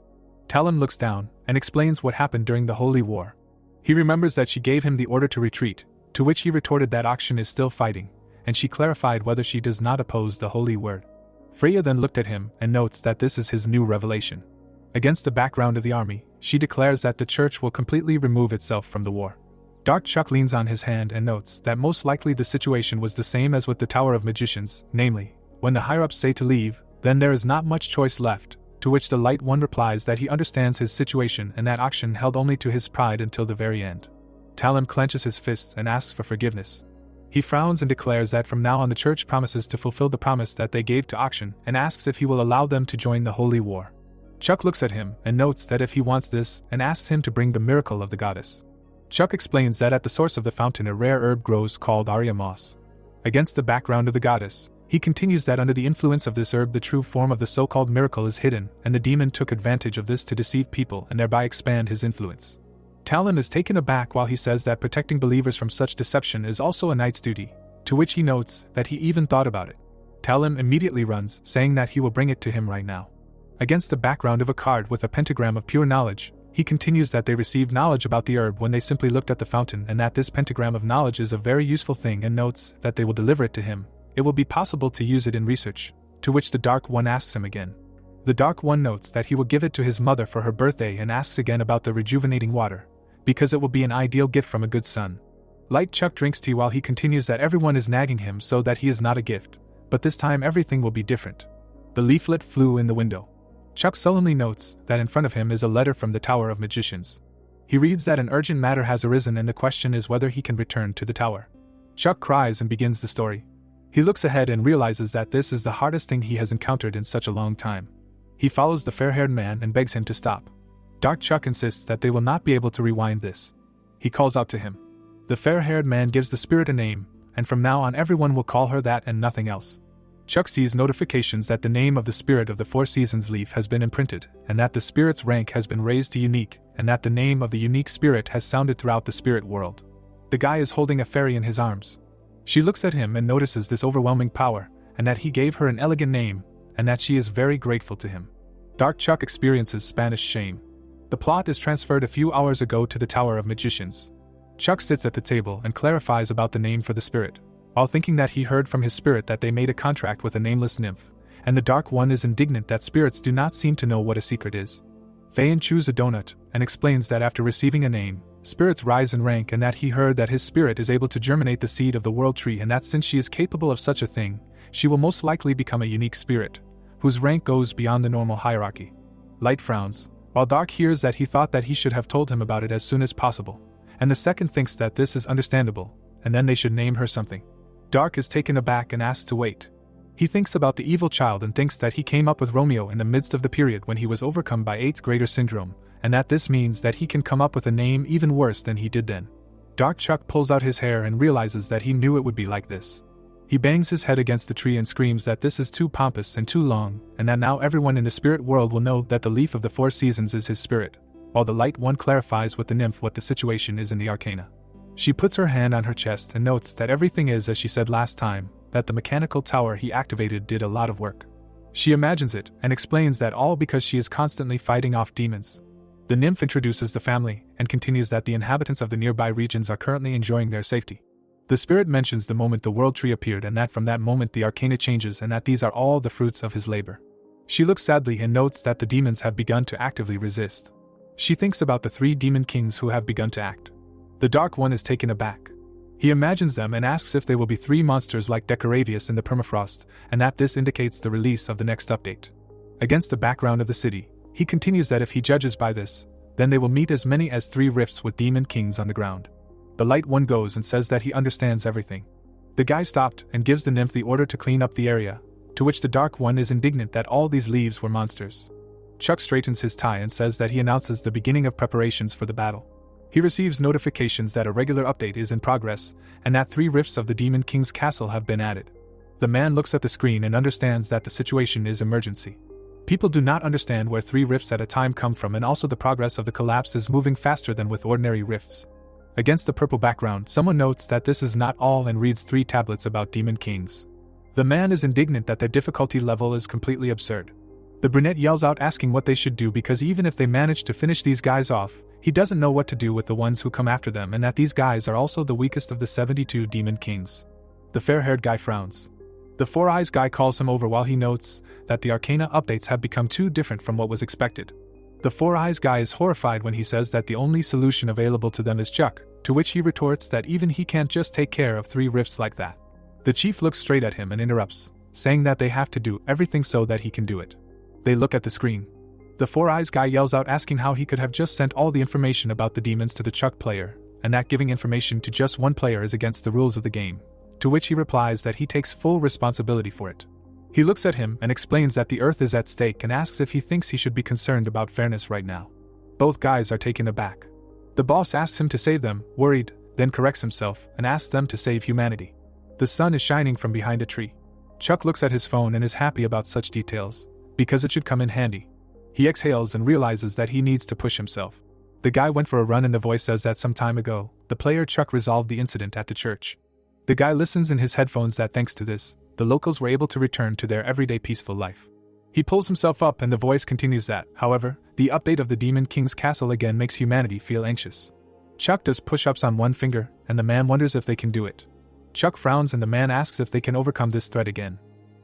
Talon looks down and explains what happened during the holy war. He remembers that she gave him the order to retreat, to which he retorted that Akshan is still fighting, and she clarified whether she does not oppose the holy word. Freya then looked at him and notes that this is his new revelation. Against the background of the army, she declares that the church will completely remove itself from the war. Dark Chuck leans on his hand and notes that most likely the situation was the same as with the Tower of Magicians, namely, when the higher-ups say to leave, then there is not much choice left, to which the Light One replies that he understands his situation and that Akshan held only to his pride until the very end. Talon clenches his fists and asks for forgiveness. He frowns and declares that from now on the church promises to fulfill the promise that they gave to Akshan and asks if he will allow them to join the holy war. Chuck looks at him and notes that if he wants this and asks him to bring the miracle of the goddess. Chuck explains that at the source of the fountain a rare herb grows called Arya moss. Against the background of the goddess, he continues that under the influence of this herb the true form of the so-called miracle is hidden, and the demon took advantage of this to deceive people and thereby expand his influence. Talon is taken aback while he says that protecting believers from such deception is also a knight's duty, to which he notes that he even thought about it. Talon immediately runs, saying that he will bring it to him right now. Against the background of a card with a pentagram of pure knowledge, he continues that they received knowledge about the herb when they simply looked at the fountain and that this pentagram of knowledge is a very useful thing, and notes that they will deliver it to him. It will be possible to use it in research, to which the Dark One asks him again. The Dark One notes that he will give it to his mother for her birthday and asks again about the rejuvenating water, because it will be an ideal gift from a good son. Light Chuck drinks tea while he continues that everyone is nagging him so that he is not a gift, but this time everything will be different. The leaflet flew in the window. Chuck sullenly notes that in front of him is a letter from the Tower of Magicians. He reads that an urgent matter has arisen and the question is whether he can return to the tower. Chuck cries and begins the story. He looks ahead and realizes that this is the hardest thing he has encountered in such a long time. He follows the fair-haired man and begs him to stop. Dark Chuck insists that they will not be able to rewind this. He calls out to him. The fair-haired man gives the spirit a name, and from now on everyone will call her that and nothing else. Chuck sees notifications that the name of the spirit of the Four Seasons leaf has been imprinted, and that the spirit's rank has been raised to unique, and that the name of the unique spirit has sounded throughout the spirit world. The guy is holding a fairy in his arms. She looks at him and notices this overwhelming power, and that he gave her an elegant name, and that she is very grateful to him. Dark Chuck experiences Spanish shame. The plot is transferred a few hours ago to the Tower of Magicians. Chuck sits at the table and clarifies about the name for the spirit, while thinking that he heard from his spirit that they made a contract with a nameless nymph, and the Dark One is indignant that spirits do not seem to know what a secret is. Fayen chews a donut and explains that after receiving a name, spirits rise in rank, and that he heard that his spirit is able to germinate the seed of the world tree, and that since she is capable of such a thing, she will most likely become a unique spirit, whose rank goes beyond the normal hierarchy. Light frowns, while Dark hears that he thought that he should have told him about it as soon as possible, and the second thinks that this is understandable, and then they should name her something. Dark is taken aback and asks to wait. He thinks about the evil child and thinks that he came up with Romeo in the midst of the period when he was overcome by 8th grader syndrome, and that this means that he can come up with a name even worse than he did then. Dark Chuck pulls out his hair and realizes that he knew it would be like this. He bangs his head against the tree and screams that this is too pompous and too long, and that now everyone in the spirit world will know that the leaf of the Four Seasons is his spirit, while the Light One clarifies with the nymph what the situation is in the arcana. She puts her hand on her chest and notes that everything is as she said last time, that the mechanical tower he activated did a lot of work. She imagines it and explains that all because she is constantly fighting off demons. The nymph introduces the family and continues that the inhabitants of the nearby regions are currently enjoying their safety. The spirit mentions the moment the world tree appeared, and that from that moment the arcana changes, and that these are all the fruits of his labor. She looks sadly and notes that the demons have begun to actively resist. She thinks about the 3 demon kings who have begun to act. The Dark One is taken aback. He imagines them and asks if they will be 3 monsters like Decoravius in the permafrost, and that this indicates the release of the next update. Against the background of the city, he continues that if he judges by this, then they will meet as many as 3 rifts with demon kings on the ground. The Light One goes and says that he understands everything. The guy stopped and gives the nymph the order to clean up the area, to which the Dark One is indignant that all these leaves were monsters. Chuck straightens his tie and says that he announces the beginning of preparations for the battle. He receives notifications that a regular update is in progress, and that 3 rifts of the Demon King's castle have been added. The man looks at the screen and understands that the situation is emergency. People do not understand where 3 rifts at a time come from, and also the progress of the collapse is moving faster than with ordinary rifts. Against the purple background, someone notes that this is not all and reads 3 tablets about Demon Kings. The man is indignant that their difficulty level is completely absurd. The brunette yells out asking what they should do, because even if they manage to finish these guys off, he doesn't know what to do with the ones who come after them, and that these guys are also the weakest of the 72 Demon Kings. The fair-haired guy frowns. The Four Eyes guy calls him over while he notes that the Arcana updates have become too different from what was expected. The Four Eyes guy is horrified when he says that the only solution available to them is Chuck, to which he retorts that even he can't just take care of 3 rifts like that. The chief looks straight at him and interrupts, saying that they have to do everything so that he can do it. They look at the screen. The Four Eyes guy yells out asking how he could have just sent all the information about the demons to the Chuck player, and that giving information to just one player is against the rules of the game, to which he replies that he takes full responsibility for it. He looks at him and explains that the Earth is at stake and asks if he thinks he should be concerned about fairness right now. Both guys are taken aback. The boss asks him to save them, worried, then corrects himself and asks them to save humanity. The sun is shining from behind a tree. Chuck looks at his phone and is happy about such details, because it should come in handy. He exhales and realizes that he needs to push himself. The guy went for a run and the voice says that some time ago, the player Chuck resolved the incident at the church. The guy listens in his headphones that thanks to this, the locals were able to return to their everyday peaceful life. He pulls himself up and the voice continues that, however, the update of the Demon King's castle again makes humanity feel anxious. Chuck does push-ups on one finger, and the man wonders if they can do it. Chuck frowns and the man asks if they can overcome this threat again.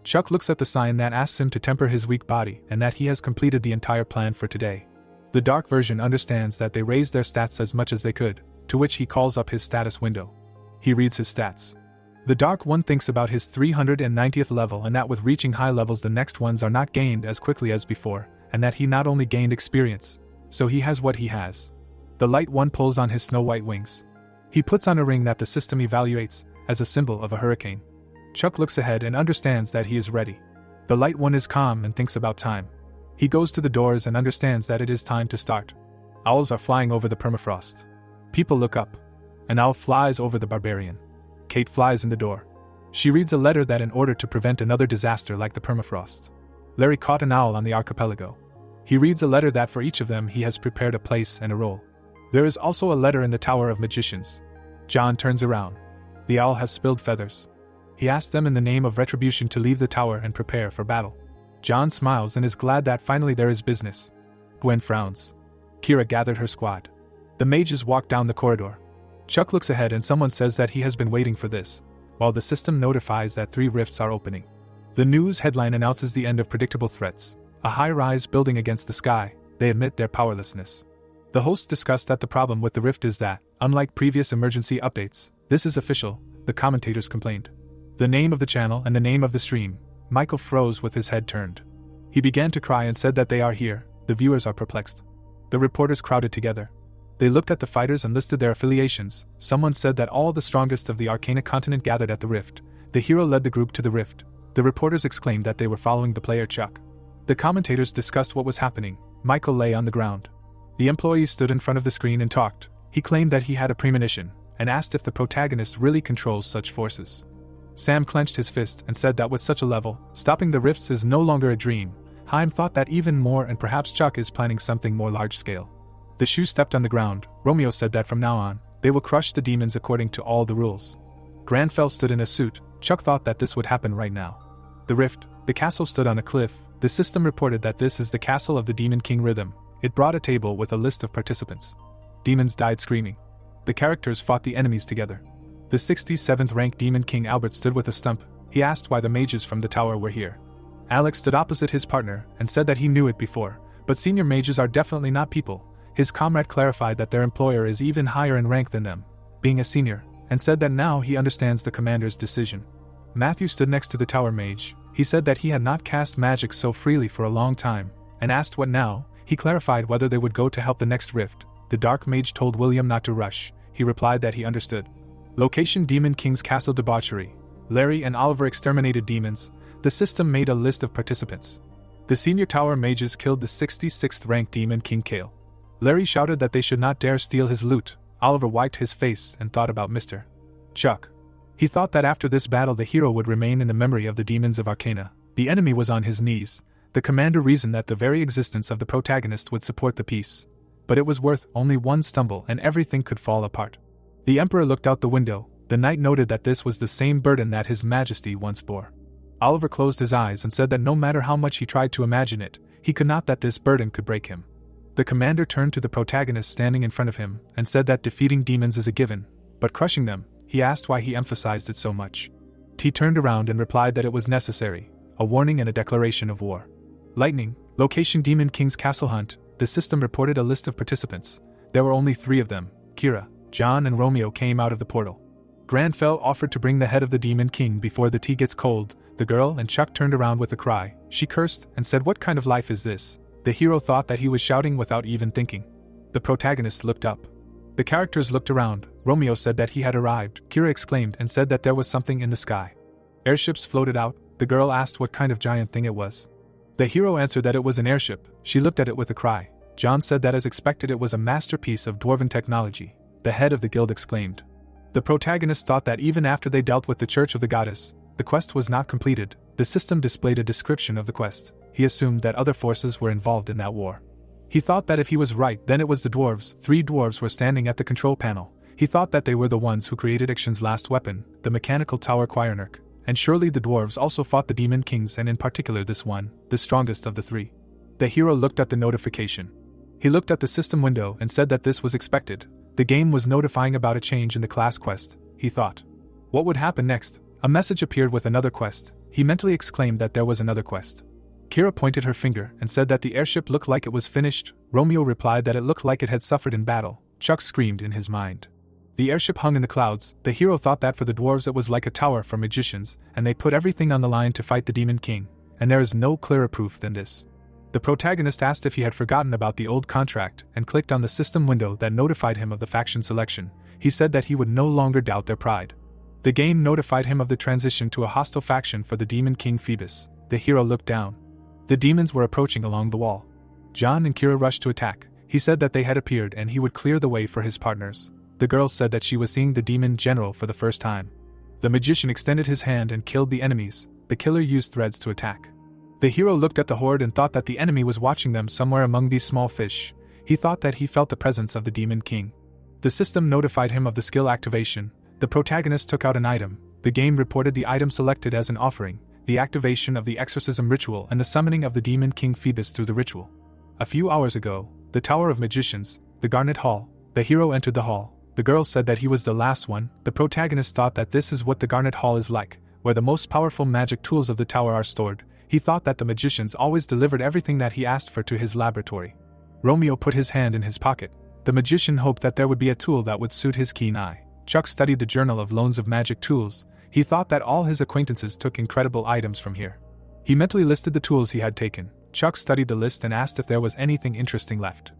Chuck looks at the sign that asks him to temper his weak body and that he has completed the entire plan for today. The dark version understands that they raised their stats as much as they could, to which he calls up his status window. He reads his stats. The dark one thinks about his 390th level and that with reaching high levels the next ones are not gained as quickly as before, and that he not only gained experience, so he has what he has. The light one pulls on his snow-white wings. He puts on a ring that the system evaluates as a symbol of a hurricane. Chuck looks ahead and understands that he is ready. The light one is calm and thinks about time. He goes to the doors and understands that it is time to start. Owls are flying over the permafrost. People look up. An owl flies over the barbarian. Kate flies in the door. She reads a letter that in order to prevent another disaster like the permafrost. Larry caught an owl on the archipelago. He reads a letter that for each of them he has prepared a place and a role. There is also a letter in the Tower of Magicians. John turns around. The owl has spilled feathers. He asks them in the name of retribution to leave the tower and prepare for battle. John smiles and is glad that finally there is business. Gwen frowns. Kira gathered her squad. The mages walk down the corridor. Chuck looks ahead and someone says that he has been waiting for this, while the system notifies that 3 rifts are opening. The news headline announces the end of predictable threats. A high-rise building against the sky, they admit their powerlessness. The hosts discuss that the problem with the rift is that, unlike previous emergency updates, this is official, the commentators complained. The name of the channel and the name of the stream, Michael froze with his head turned. He began to cry and said that they are here, the viewers are perplexed. The reporters crowded together. They looked at the fighters and listed their affiliations. Someone said that all the strongest of the Arcana continent gathered at the rift. The hero led the group to the rift. The reporters exclaimed that they were following the player Chuck. The commentators discussed what was happening. Michael lay on the ground. The employees stood in front of the screen and talked. He claimed that he had a premonition, and asked if the protagonist really controls such forces. Sam clenched his fist and said that with such a level, stopping the rifts is no longer a dream. Haim thought that even more and perhaps Chuck is planning something more large-scale. The shoe stepped on the ground. Romeo said that from now on, they will crush the demons according to all the rules. Granfell stood in a suit. Chuck thought that this would happen right now. The rift, the castle stood on a cliff. The system reported that this is the castle of the Demon King Rhythm. It brought a table with a list of participants. Demons died screaming. The characters fought the enemies together. The 67th ranked Demon King Albert stood with a stump. He asked why the mages from the tower were here. Alex stood opposite his partner and said that he knew it before, but senior mages are definitely not people. His comrade clarified that their employer is even higher in rank than them, being a senior, and said that now he understands the commander's decision. Matthew stood next to the tower mage. He said that he had not cast magic so freely for a long time, and asked what now. He clarified whether they would go to help the next rift. The dark mage told William not to rush. He replied that he understood. Location: Demon King's Castle Debauchery. Larry and Oliver exterminated demons. The system made a list of participants. The senior tower mages killed the 66th ranked Demon King Kale. Larry shouted that they should not dare steal his loot. Oliver wiped his face and thought about Mr. Chuck. He thought that after this battle the hero would remain in the memory of the demons of Arcana. The enemy was on his knees. The commander reasoned that the very existence of the protagonist would support the peace. But it was worth only one stumble and everything could fall apart. The emperor looked out the window. The knight noted that this was the same burden that his majesty once bore. Oliver closed his eyes and said that no matter how much he tried to imagine it, he could not that this burden could break him. The commander turned to the protagonist standing in front of him and said that defeating demons is a given, but crushing them, he asked why he emphasized it so much. T turned around and replied that it was necessary, a warning and a declaration of war. Lightning, location: Demon King's Castle Hunt. The system reported a list of participants. There were only 3 of them. Kira, John and Romeo came out of the portal. Granfell offered to bring the head of the Demon King before the tea gets cold. The girl and Chuck turned around with a cry. She cursed and said, "What kind of life is this?" The hero thought that he was shouting without even thinking. The protagonist looked up. The characters looked around. Romeo said that he had arrived. Kira exclaimed and said that there was something in the sky. Airships floated out. The girl asked what kind of giant thing it was. The hero answered that it was an airship. She looked at it with a cry. John said that as expected it was a masterpiece of dwarven technology. The head of the guild exclaimed. The protagonist thought that even after they dealt with the Church of the Goddess, the quest was not completed. The system displayed a description of the quest. He assumed that other forces were involved in that war. He thought that if he was right, then it was the dwarves. 3 dwarves were standing at the control panel. He thought that they were the ones who created Ixion's last weapon, the mechanical tower Quirnirk. And surely the dwarves also fought the demon kings, and in particular this one, the strongest of the 3. The hero looked at the notification. He looked at the system window and said that this was expected. The game was notifying about a change in the class quest. He thought. What would happen next? A message appeared with another quest. He mentally exclaimed that there was another quest. Kira pointed her finger and said that the airship looked like it was finished. Romeo replied that it looked like it had suffered in battle. Chuck screamed in his mind. The airship hung in the clouds. The hero thought that for the dwarves it was like a tower for magicians, and they put everything on the line to fight the Demon King, and there is no clearer proof than this. The protagonist asked if he had forgotten about the old contract and clicked on the system window that notified him of the faction selection. He said that he would no longer doubt their pride. The game notified him of the transition to a hostile faction for the Demon King Phoebus. The hero looked down. The demons were approaching along the wall. John and Kira rushed to attack. He said that they had appeared and he would clear the way for his partners. The girl said that she was seeing the demon general for the first time. The magician extended his hand and killed the enemies. The killer used threads to attack. The hero looked at the horde and thought that the enemy was watching them somewhere among these small fish. He thought that he felt the presence of the Demon King. The system notified him of the skill activation. The protagonist took out an item. The game reported the item selected as an offering, the activation of the exorcism ritual and the summoning of the Demon King Phoebus through the ritual. A few hours ago, the Tower of Magicians, the Garnet Hall. The hero entered the hall. The girl said that he was the last one. The protagonist thought that this is what the Garnet Hall is like, where the most powerful magic tools of the tower are stored. He thought that the magicians always delivered everything that he asked for to his laboratory. Romeo put his hand in his pocket. The magician hoped that there would be a tool that would suit his keen eye. Chuck studied the Journal of Loans of Magic Tools. He thought that all his acquaintances took incredible items from here. He mentally listed the tools he had taken. Chuck studied the list and asked if there was anything interesting left.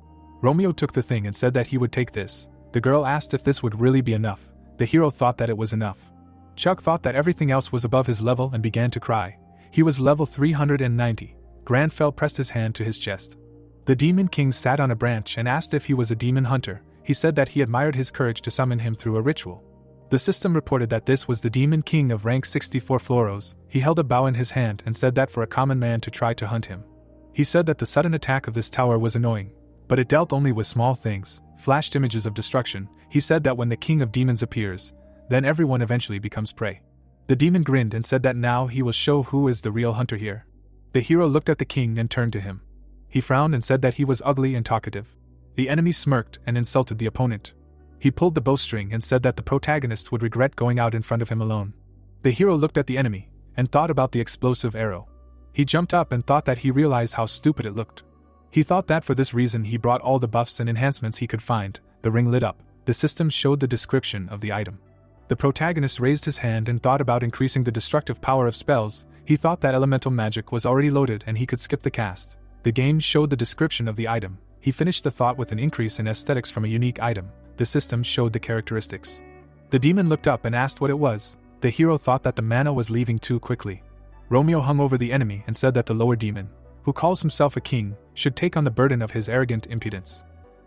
Romeo took the thing and said that he would take this. The girl asked if this would really be enough. The hero thought that it was enough. Chuck thought that everything else was above his level and began to cry. He was level 390. Granfell pressed his hand to his chest. The Demon King sat on a branch and asked if he was a demon hunter. He said that he admired his courage to summon him through a ritual. The system reported that this was the Demon King of rank 64 Floros. He held a bow in his hand and said that for a common man to try to hunt him. He said that the sudden attack of this tower was annoying, but it dealt only with small things, flashed images of destruction. He said that when the King of Demons appears, then everyone eventually becomes prey. The demon grinned and said that now he will show who is the real hunter here. The hero looked at the king and turned to him. He frowned and said that he was ugly and talkative. The enemy smirked and insulted the opponent. He pulled the bowstring and said that the protagonist would regret going out in front of him alone. The hero looked at the enemy and thought about the explosive arrow. He jumped up and thought that he realized how stupid it looked. He thought that for this reason he brought all the buffs and enhancements he could find. The ring lit up. The system showed the description of the item. The protagonist raised his hand and thought about increasing the destructive power of spells. He thought that elemental magic was already loaded and he could skip the cast. The game showed the description of the item. He finished the thought with an increase in aesthetics from a unique item. The system showed the characteristics. The demon looked up and asked what it was. The hero thought that the mana was leaving too quickly. Romeo hung over the enemy and said that the lower demon, who calls himself a king, should take on the burden of his arrogant impudence.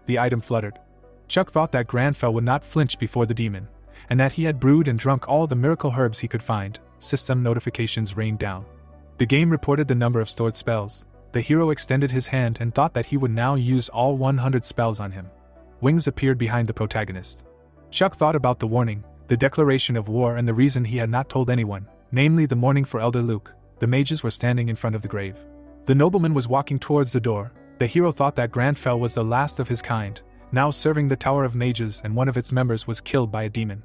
The item fluttered. Chuck thought that Granfell would not flinch before the demon, and that he had brewed and drunk all the miracle herbs he could find. System notifications rained down. The game reported the number of stored spells. The hero extended his hand and thought that he would now use all 100 spells on him. Wings appeared behind the protagonist. Chuck thought about the warning, the declaration of war, and the reason he had not told anyone, namely the mourning for Elder Luke. The mages were standing in front of the grave. The nobleman was walking towards the door. The hero thought that Granfell was the last of his kind, now serving the Tower of Mages, and one of its members was killed by a demon.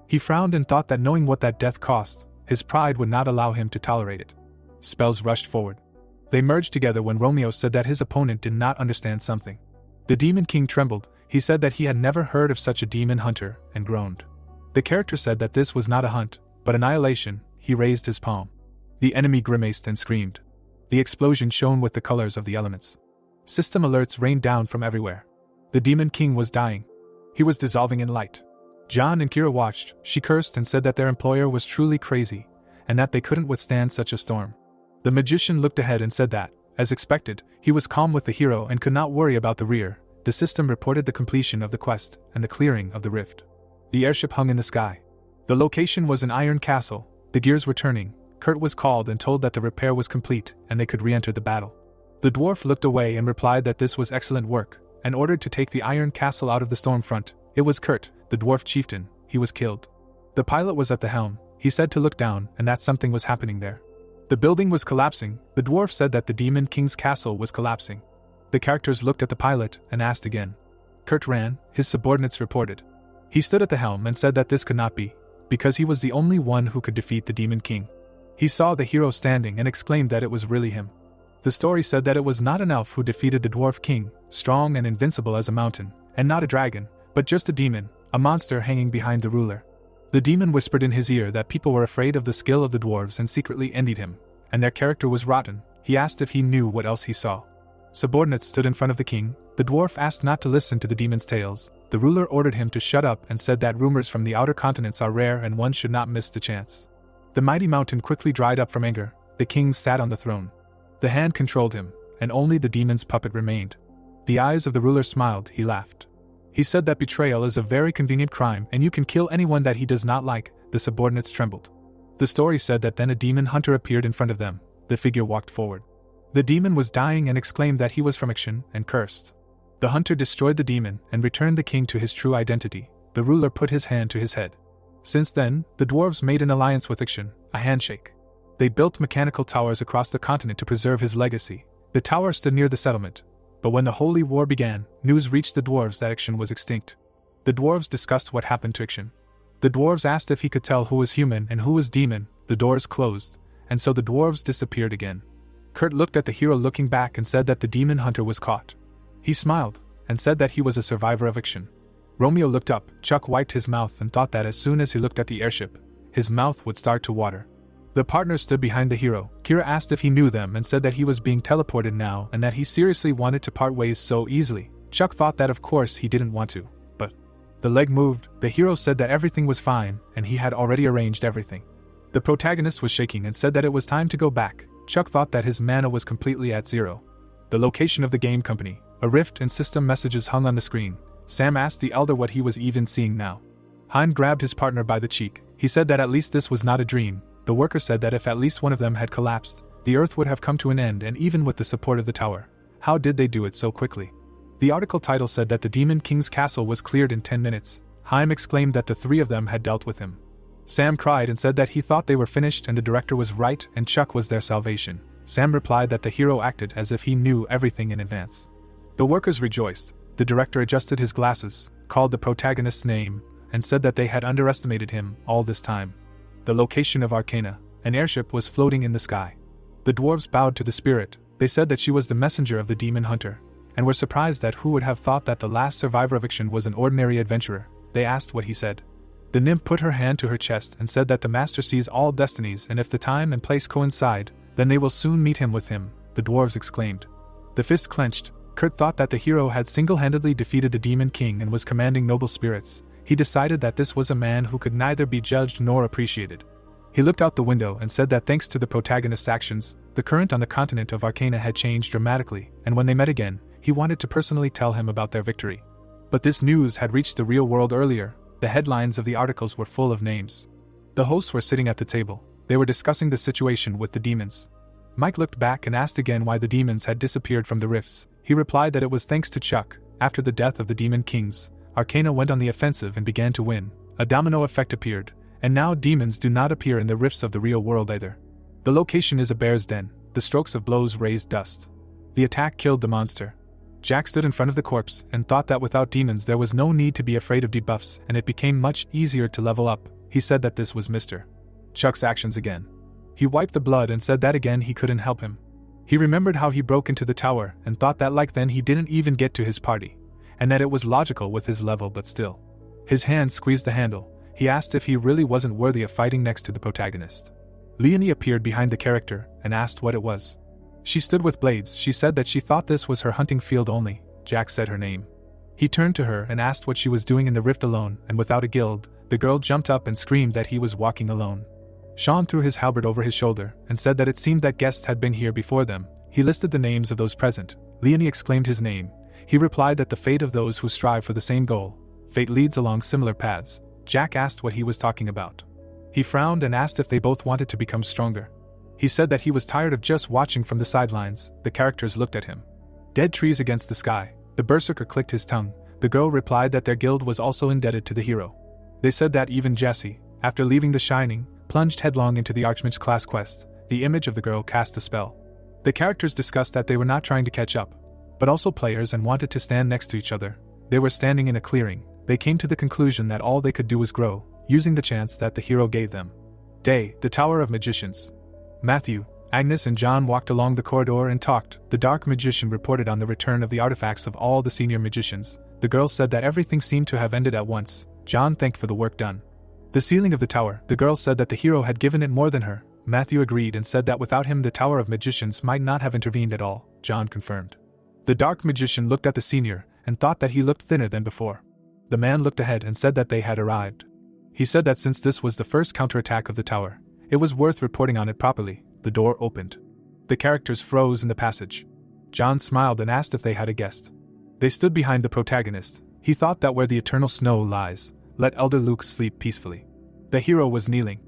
He frowned and thought that knowing what that death cost, his pride would not allow him to tolerate it. Spells rushed forward. They merged together when Romeo said that his opponent did not understand something. The Demon King trembled. He said that he had never heard of such a demon hunter, and groaned. The character said that this was not a hunt, but annihilation. He raised his palm. The enemy grimaced and screamed. The explosion shone with the colors of the elements. System alerts rained down from everywhere. The Demon King was dying. He was dissolving in light. John and Kira watched. She cursed and said that their employer was truly crazy, and that they couldn't withstand such a storm. The magician looked ahead and said that, as expected, he was calm with the hero and could not worry about the rear. The system reported the completion of the quest and the clearing of the rift. The airship hung in the sky. The location was an iron castle. The gears were turning. Kurt was called and told that the repair was complete and they could re-enter the battle. The dwarf looked away and replied that this was excellent work, and ordered to take the iron castle out of the storm front. It was Kurt, the dwarf chieftain. He was killed. The pilot was at the helm. He said to look down and that something was happening there. The building was collapsing. The dwarf said that the Demon King's castle was collapsing. The characters looked at the pilot and asked again. Kurt ran, his subordinates reported. He stood at the helm and said that this could not be, because he was the only one who could defeat the Demon King. He saw the hero standing and exclaimed that it was really him. The story said that it was not an elf who defeated the dwarf king, strong and invincible as a mountain, and not a dragon, but just a demon, a monster hanging behind the ruler. The demon whispered in his ear that people were afraid of the skill of the dwarves and secretly envied him, and their character was rotten. He asked if he knew what else he saw. Subordinates stood in front of the king. The dwarf asked not to listen to the demon's tales. The ruler ordered him to shut up and said that rumors from the outer continents are rare and one should not miss the chance. The mighty mountain quickly dried up from anger. The king sat on the throne. The hand controlled him, and only the demon's puppet remained. The eyes of the ruler smiled. He laughed. He said that betrayal is a very convenient crime and you can kill anyone that he does not like. The subordinates trembled. The story said that then a demon hunter appeared in front of them. The figure walked forward. The demon was dying and exclaimed that he was from Action and cursed. The hunter destroyed the demon and returned the king to his true identity. The ruler put his hand to his head. Since then, the dwarves made an alliance with Action, a handshake. They built mechanical towers across the continent to preserve his legacy. The tower stood near the settlement. But when the Holy War began, news reached the dwarves that Action was extinct. The dwarves discussed what happened to Action. The dwarves asked if he could tell who was human and who was demon. The doors closed, and so the dwarves disappeared again. Kurt looked at the hero looking back and said that the demon hunter was caught. He smiled, and said that he was a survivor of Action. Romeo looked up. Chuck wiped his mouth and thought that as soon as he looked at the airship, his mouth would start to water. The partners stood behind the hero. Kira asked if he knew them and said that he was being teleported now and that he seriously wanted to part ways so easily. Chuck thought that of course he didn't want to, but the leg moved. The hero said that everything was fine and he had already arranged everything. The protagonist was shaking and said that it was time to go back. Chuck thought that his mana was completely at zero. The location of the game company, a rift and system messages hung on the screen. Sam asked the elder what he was even seeing now. Hein grabbed his partner by the cheek. He said that at least this was not a dream. The worker said that if at least one of them had collapsed, the earth would have come to an end, and even with the support of the tower. How did they do it so quickly? The article title said that the Demon King's castle was cleared in 10 minutes. Haim exclaimed that the three of them had dealt with him. Sam cried and said that he thought they were finished and the director was right and Chuck was their salvation. Sam replied that the hero acted as if he knew everything in advance. The workers rejoiced. The director adjusted his glasses, called the protagonist's name, and said that they had underestimated him all this time. The location of Arcana, an airship, was floating in the sky. The dwarves bowed to the spirit. They said that she was the messenger of the demon hunter, and were surprised that who would have thought that the last survivor of Action was an ordinary adventurer. They asked what he said. The nymph put her hand to her chest and said that the master sees all destinies, and if the time and place coincide, then they will soon meet him with him. The dwarves exclaimed. The fist clenched. Kurt thought that the hero had single-handedly defeated the demon king and was commanding noble spirits. He decided that this was a man who could neither be judged nor appreciated. He looked out the window and said that thanks to the protagonist's actions, the current on the continent of Arcana had changed dramatically, and when they met again, he wanted to personally tell him about their victory. But this news had reached the real world earlier. The headlines of the articles were full of names. The hosts were sitting at the table. They were discussing the situation with the demons. Mike looked back and asked again why the demons had disappeared from the rifts. He replied that it was thanks to Chuck. After the death of the demon kings, Arcana went on the offensive and began to win. A domino effect appeared, and now demons do not appear in the rifts of the real world either. The location is a bear's den. The strokes of blows raised dust. The attack killed the monster. Jack stood in front of the corpse and thought that without demons there was no need to be afraid of debuffs and it became much easier to level up. He said that this was Mr. Chuck's actions again. He wiped the blood and said that again he couldn't help him. He remembered how he broke into the tower and thought that like then he didn't even get to his party, and that it was logical with his level, but still. His hand squeezed the handle. He asked if he really wasn't worthy of fighting next to the protagonist. Leonie appeared behind the character and asked what it was. She stood with blades. She said that she thought this was her hunting field only. Jack said her name. He turned to her and asked what she was doing in the rift alone, and without a guild. The girl jumped up and screamed that he was walking alone. Sean threw his halberd over his shoulder and said that it seemed that guests had been here before them. He listed the names of those present. Leonie exclaimed his name. He replied that the fate of those who strive for the same goal. Fate leads along similar paths. Jack asked what he was talking about. He frowned and asked if they both wanted to become stronger. He said that he was tired of just watching from the sidelines. The characters looked at him. Dead trees against the sky. The berserker clicked his tongue. The girl replied that their guild was also indebted to the hero. They said that even Jesse, after leaving the Shining, plunged headlong into the Archmage class quest. The image of the girl cast a spell. The characters discussed that they were not trying to catch up, but also players and wanted to stand next to each other. They were standing in a clearing. They came to the conclusion that all they could do was grow, using the chance that the hero gave them. Day, the Tower of Magicians. Matthew, Agnes and John walked along the corridor and talked. The dark magician reported on the return of the artifacts of all the senior magicians. The girl said that everything seemed to have ended at once. John thanked for the work done. The ceiling of the tower, the girl said that the hero had given it more than her. Matthew agreed and said that without him the Tower of Magicians might not have intervened at all. John confirmed. The dark magician looked at the senior and thought that he looked thinner than before. The man looked ahead and said that they had arrived. He said that since this was the first counterattack of the tower, it was worth reporting on it properly. The door opened. The characters froze in the passage. John smiled and asked if they had a guest. They stood behind the protagonist. He thought that where the eternal snow lies, let Elder Luke sleep peacefully. The hero was kneeling.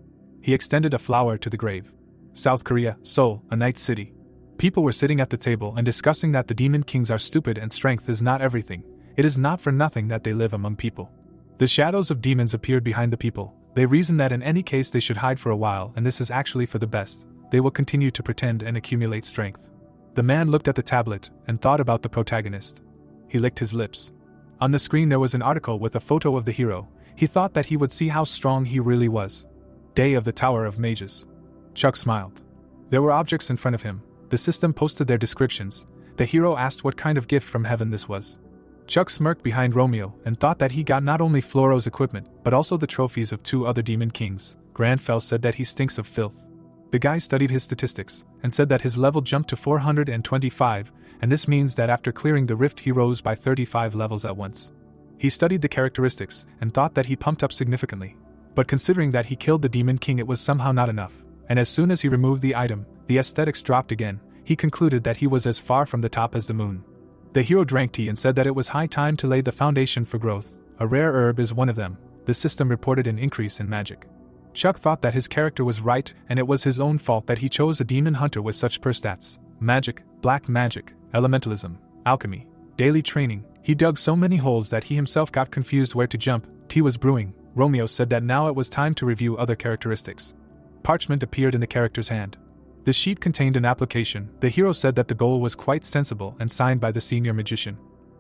He extended a flower to the grave. South Korea, Seoul, a night city. People were sitting at the table and discussing that the demon kings are stupid and strength is not everything. It is not for nothing that they live among people. The shadows of demons appeared behind the people. They reasoned that in any case they should hide for a while, and this is actually for the best. They will continue to pretend and accumulate strength. The man looked at the tablet and thought about the protagonist. He licked his lips. On the screen there was an article with a photo of the hero. He thought that he would see how strong he really was. Day of the Tower of Mages. Chuck smiled. There were objects in front of him. The system posted their descriptions. The hero asked what kind of gift from heaven this was. Chuck smirked behind Romeo and thought that he got not only Floro's equipment, but also the trophies of 2 other demon kings. Granfell said that he stinks of filth. The guy studied his statistics and said that his level jumped to 425, and this means that after clearing the rift he rose by 35 levels at once. He studied the characteristics and thought that he pumped up significantly. But considering that he killed the demon king, it was somehow not enough, and as soon as he removed the item, the aesthetics dropped again. He concluded that he was as far from the top as the moon. The hero drank tea and said that it was high time to lay the foundation for growth. A rare herb is one of them. The system reported an increase in magic. Chuck thought that his character was right, and it was his own fault that he chose a demon hunter with such poor stats. Magic, black magic, elementalism, alchemy, daily training. He dug so many holes that he himself got confused where to jump. Tea was brewing. Romeo said that now it was time to review other characteristics. Parchment appeared in the character's hand. The sheet contained an application. The hero said that the goal was quite sensible and signed by the senior magician.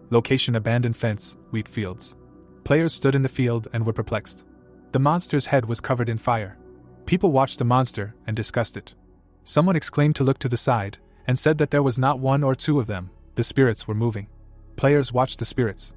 Location: abandoned fence, wheat fields. Players stood in the field and were perplexed. The monster's head was covered in fire. People watched the monster and discussed it. Someone exclaimed to look to the side and said that there was not 1 or 2 of them. The spirits were moving. Players watched the spirits.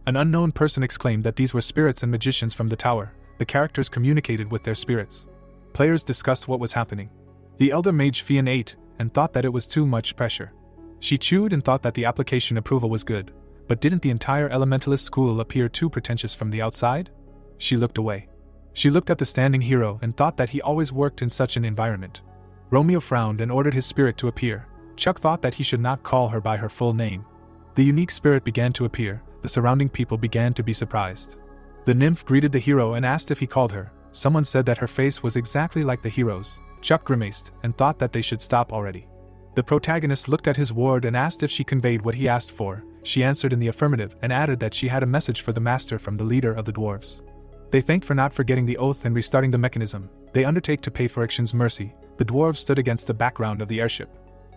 An unknown person exclaimed that these were spirits and magicians from the tower. The characters communicated with their spirits. Players discussed what was happening. The elder mage Fian ate and thought that it was too much pressure. She chewed and thought that the application approval was good, but didn't the entire elementalist school appear too pretentious from the outside? She looked away. She looked at the standing hero and thought that he always worked in such an environment. Romeo frowned and ordered his spirit to appear. Chuck thought that he should not call her by her full name. The unique spirit began to appear. The surrounding people began to be surprised. The nymph greeted the hero and asked if he called her. Someone said that her face was exactly like the hero's. Chuck grimaced and thought that they should stop already. The protagonist looked at his ward and asked if she conveyed what he asked for. She answered in the affirmative and added that she had a message for the master from the leader of the dwarves. They thanked for not forgetting the oath and restarting the mechanism. They undertake to pay for Ixion's mercy. The dwarves stood against the background of the airship.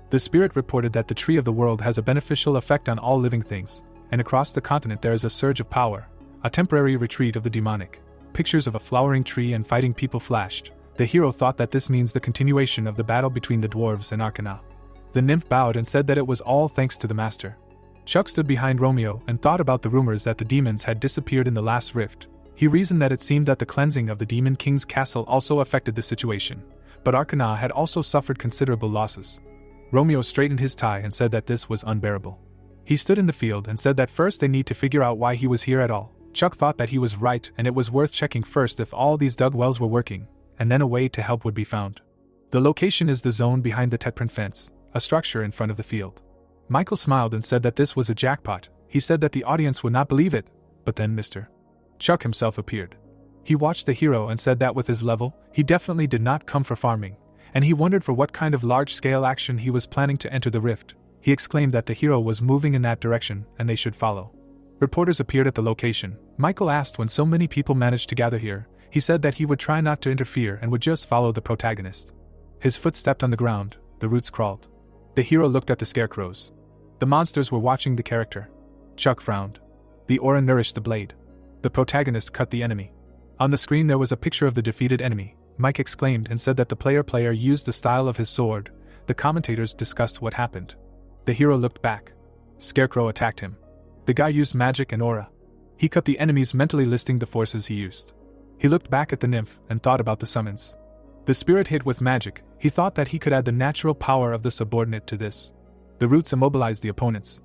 The spirit reported that the tree of the world has a beneficial effect on all living things, and across the continent there is a surge of power, a temporary retreat of the demonic. Pictures of a flowering tree and fighting people flashed. The hero thought that this means the continuation of the battle between the dwarves and Arcana. The nymph bowed and said that it was all thanks to the master. Chuck stood behind Romeo and thought about the rumors that the demons had disappeared in the last rift. He reasoned that it seemed that the cleansing of the Demon King's castle also affected the situation, but Arcana had also suffered considerable losses. Romeo straightened his tie and said that this was unbearable. He stood in the field and said that first they need to figure out why he was here at all. Chuck thought that he was right and it was worth checking first if all these dug wells were working, and then a way to help would be found. The location is the zone behind the Tetprint fence, a structure in front of the field. Michael smiled and said that this was a jackpot. He said that the audience would not believe it, but then Mr. Chuck himself appeared. He watched the hero and said that with his level, he definitely did not come for farming, and he wondered for what kind of large-scale action he was planning to enter the rift. He exclaimed that the hero was moving in that direction and they should follow. Reporters appeared at the location. Michael asked when so many people managed to gather here. He said that he would try not to interfere and would just follow the protagonist. His foot stepped on the ground, the roots crawled. The hero looked at the scarecrows. The monsters were watching the character. Chuck frowned. The aura nourished the blade. The protagonist cut the enemy. On the screen there was a picture of the defeated enemy. Mike exclaimed and said that the player used the style of his sword. The commentators discussed what happened. The hero looked back. Scarecrow attacked him. The guy used magic and aura. He cut the enemies, mentally listing the forces he used. He looked back at the nymph and thought about the summons. The spirit hit with magic. He thought that he could add the natural power of the subordinate to this. The roots immobilized the opponents.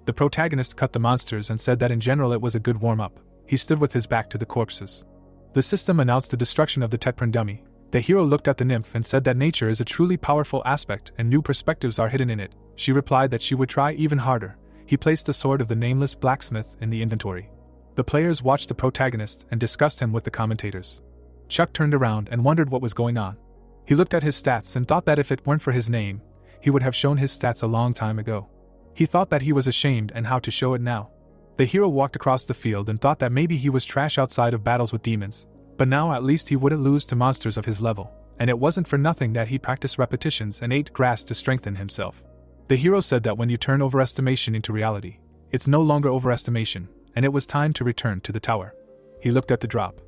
The protagonist cut the monsters and said that in general it was a good warm-up. He stood with his back to the corpses. The system announced the destruction of the Tetprint dummy. The hero looked at the nymph and said that nature is a truly powerful aspect and new perspectives are hidden in it. She replied that she would try even harder. He placed the sword of the nameless blacksmith in the inventory. The players watched the protagonist and discussed him with the commentators. Chuck turned around and wondered what was going on. He looked at his stats and thought that if it weren't for his name, he would have shown his stats a long time ago. He thought that he was ashamed and how to show it now. The hero walked across the field and thought that maybe he was trash outside of battles with demons, but now at least he wouldn't lose to monsters of his level, and it wasn't for nothing that he practiced repetitions and ate grass to strengthen himself. The hero said that when you turn overestimation into reality, it's no longer overestimation, and it was time to return to the tower. He looked at the drop.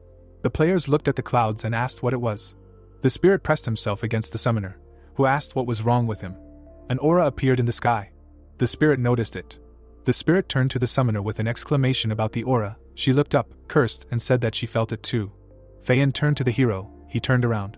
The players looked at the clouds and asked what it was. The spirit pressed himself against the summoner, who asked what was wrong with him. An aura appeared in the sky. The spirit noticed it. The spirit turned to the summoner with an exclamation about the aura. She looked up, cursed, and said that she felt it too. Fei-Yin turned to the hero. He turned around.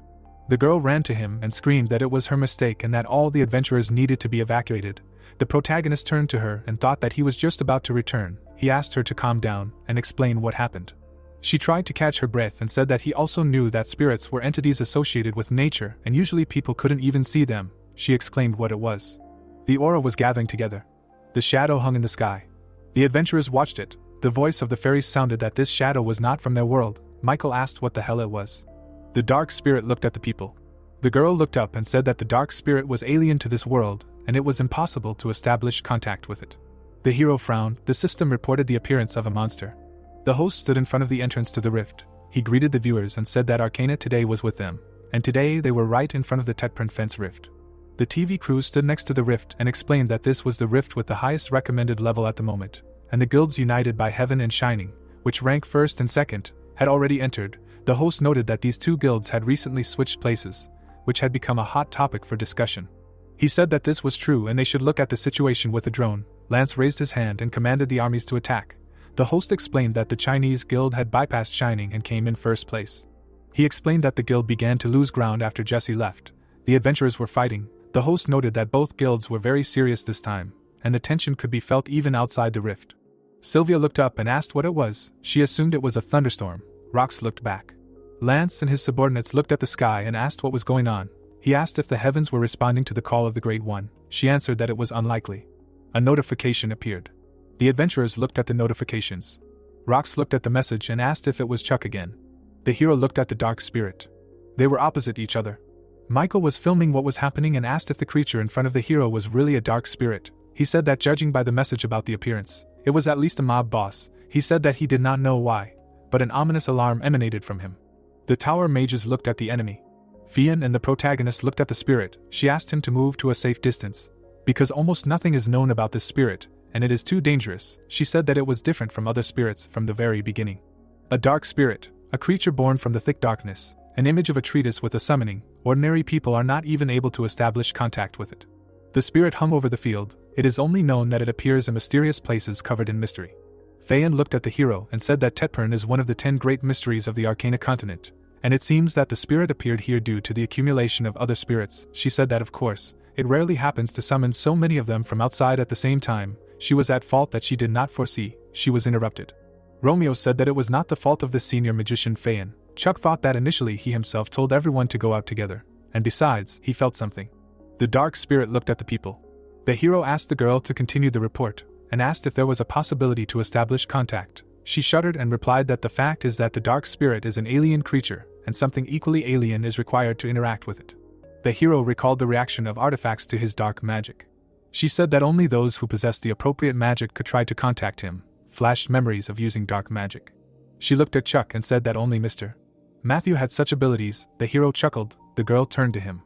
The girl ran to him and screamed that it was her mistake and that all the adventurers needed to be evacuated. The protagonist turned to her and thought that he was just about to return. He asked her to calm down and explain what happened. She tried to catch her breath and said that he also knew that spirits were entities associated with nature and usually people couldn't even see them. She exclaimed what it was. The aura was gathering together. The shadow hung in the sky. The adventurers watched it. The voice of the fairies sounded that this shadow was not from their world. Michael asked what the hell it was. The dark spirit looked at the people. The girl looked up and said that the dark spirit was alien to this world, and it was impossible to establish contact with it. The hero frowned. The system reported the appearance of a monster. The host stood in front of the entrance to the rift. He greeted the viewers and said that Arcana today was with them, and today they were right in front of the Tetprint fence rift. The TV crew stood next to the rift and explained that this was the rift with the highest recommended level at the moment, and the guilds united by Heaven and Shining, which rank first and second, had already entered. The host noted that these two guilds had recently switched places, which had become a hot topic for discussion. He said that this was true and they should look at the situation with a drone. Lance raised his hand and commanded the armies to attack. The host explained that the Chinese guild had bypassed Shining and came in first place. He explained that the guild began to lose ground after Jesse left. The adventurers were fighting. The host noted that both guilds were very serious this time, and the tension could be felt even outside the rift. Sylvia looked up and asked what it was. She assumed it was a thunderstorm. Rox looked back. Lance and his subordinates looked at the sky and asked what was going on. He asked if the heavens were responding to the call of the Great One. She answered that it was unlikely. A notification appeared. The adventurers looked at the notifications. Rox looked at the message and asked if it was Chuck again. The hero looked at the dark spirit. They were opposite each other. Michael was filming what was happening and asked if the creature in front of the hero was really a dark spirit. He said that judging by the message about the appearance, it was at least a mob boss. He said that he did not know why, but an ominous alarm emanated from him. The tower mages looked at the enemy. Fei-Yin and the protagonist looked at the spirit. She asked him to move to a safe distance, because almost nothing is known about this spirit, and it is too dangerous. She said that it was different from other spirits from the very beginning. A dark spirit, a creature born from the thick darkness, an image of a treatise with a summoning. Ordinary people are not even able to establish contact with it. The spirit hung over the field. It is only known that it appears in mysterious places covered in mystery. Fei-Yin looked at the hero and said that Tetprint is one of the 10 great mysteries of the Arcana continent, and it seems that the spirit appeared here due to the accumulation of other spirits. She said that of course, it rarely happens to summon so many of them from outside at the same time. She was at fault that she did not foresee. She was interrupted. Romeo said that it was not the fault of the senior magician Fei-Yin. Chuck thought that initially he himself told everyone to go out together, and besides, he felt something. The dark spirit looked at the people. The hero asked the girl to continue the report, and asked if there was a possibility to establish contact. She shuddered and replied that the fact is that the dark spirit is an alien creature, and something equally alien is required to interact with it. The hero recalled the reaction of artifacts to his dark magic. She said that only those who possessed the appropriate magic could try to contact him, flashed memories of using dark magic. She looked at Chuck and said that only Mr. Matthew had such abilities. The hero chuckled. The girl turned to him.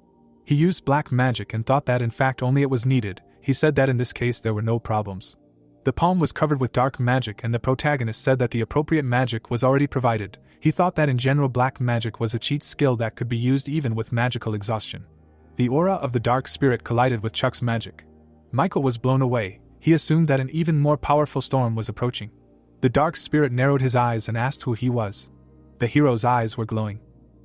He used black magic and thought that in fact only it was needed. He said that in this case there were no problems. The palm was covered with dark magic and the protagonist said that the appropriate magic was already provided. He thought that in general black magic was a cheat skill that could be used even with magical exhaustion. The aura of the dark spirit collided with Chuck's magic. Michael was blown away. He assumed that an even more powerful storm was approaching. The dark spirit narrowed his eyes and asked who he was. The hero's eyes were glowing.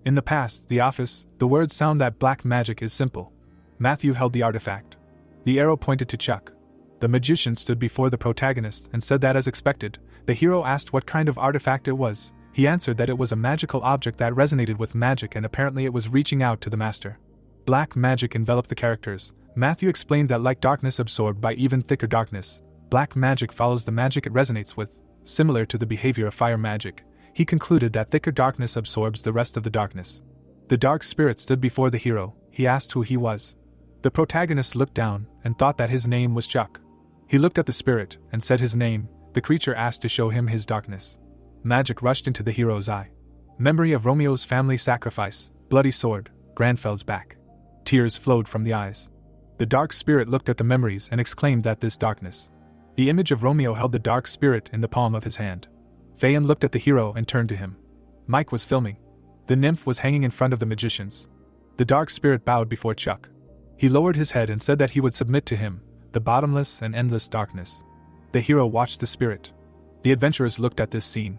In the past, the office, the words sound that black magic is simple. Matthew held the artifact. The arrow pointed to Chuck. The magician stood before the protagonist and said that as expected. The hero asked what kind of artifact it was. He answered that it was a magical object that resonated with magic and apparently it was reaching out to the master. Black magic enveloped the characters. Matthew explained that like darkness absorbed by even thicker darkness, black magic follows the magic it resonates with, similar to the behavior of fire magic. He concluded that thicker darkness absorbs the rest of the darkness. The dark spirit stood before the hero. He asked who he was. The protagonist looked down and thought that his name was Chuck. He looked at the spirit and said his name. The creature asked to show him his darkness. Magic rushed into the hero's eye. Memory of Romeo's family sacrifice, bloody sword, Granfel's back. Tears flowed from the eyes. The dark spirit looked at the memories and exclaimed that this darkness. The image of Romeo held the dark spirit in the palm of his hand. Phaon looked at the hero and turned to him. Mike was filming. The nymph was hanging in front of the magicians. The dark spirit bowed before Chuck. He lowered his head and said that he would submit to him, the bottomless and endless darkness. The hero watched the spirit. The adventurers looked at this scene.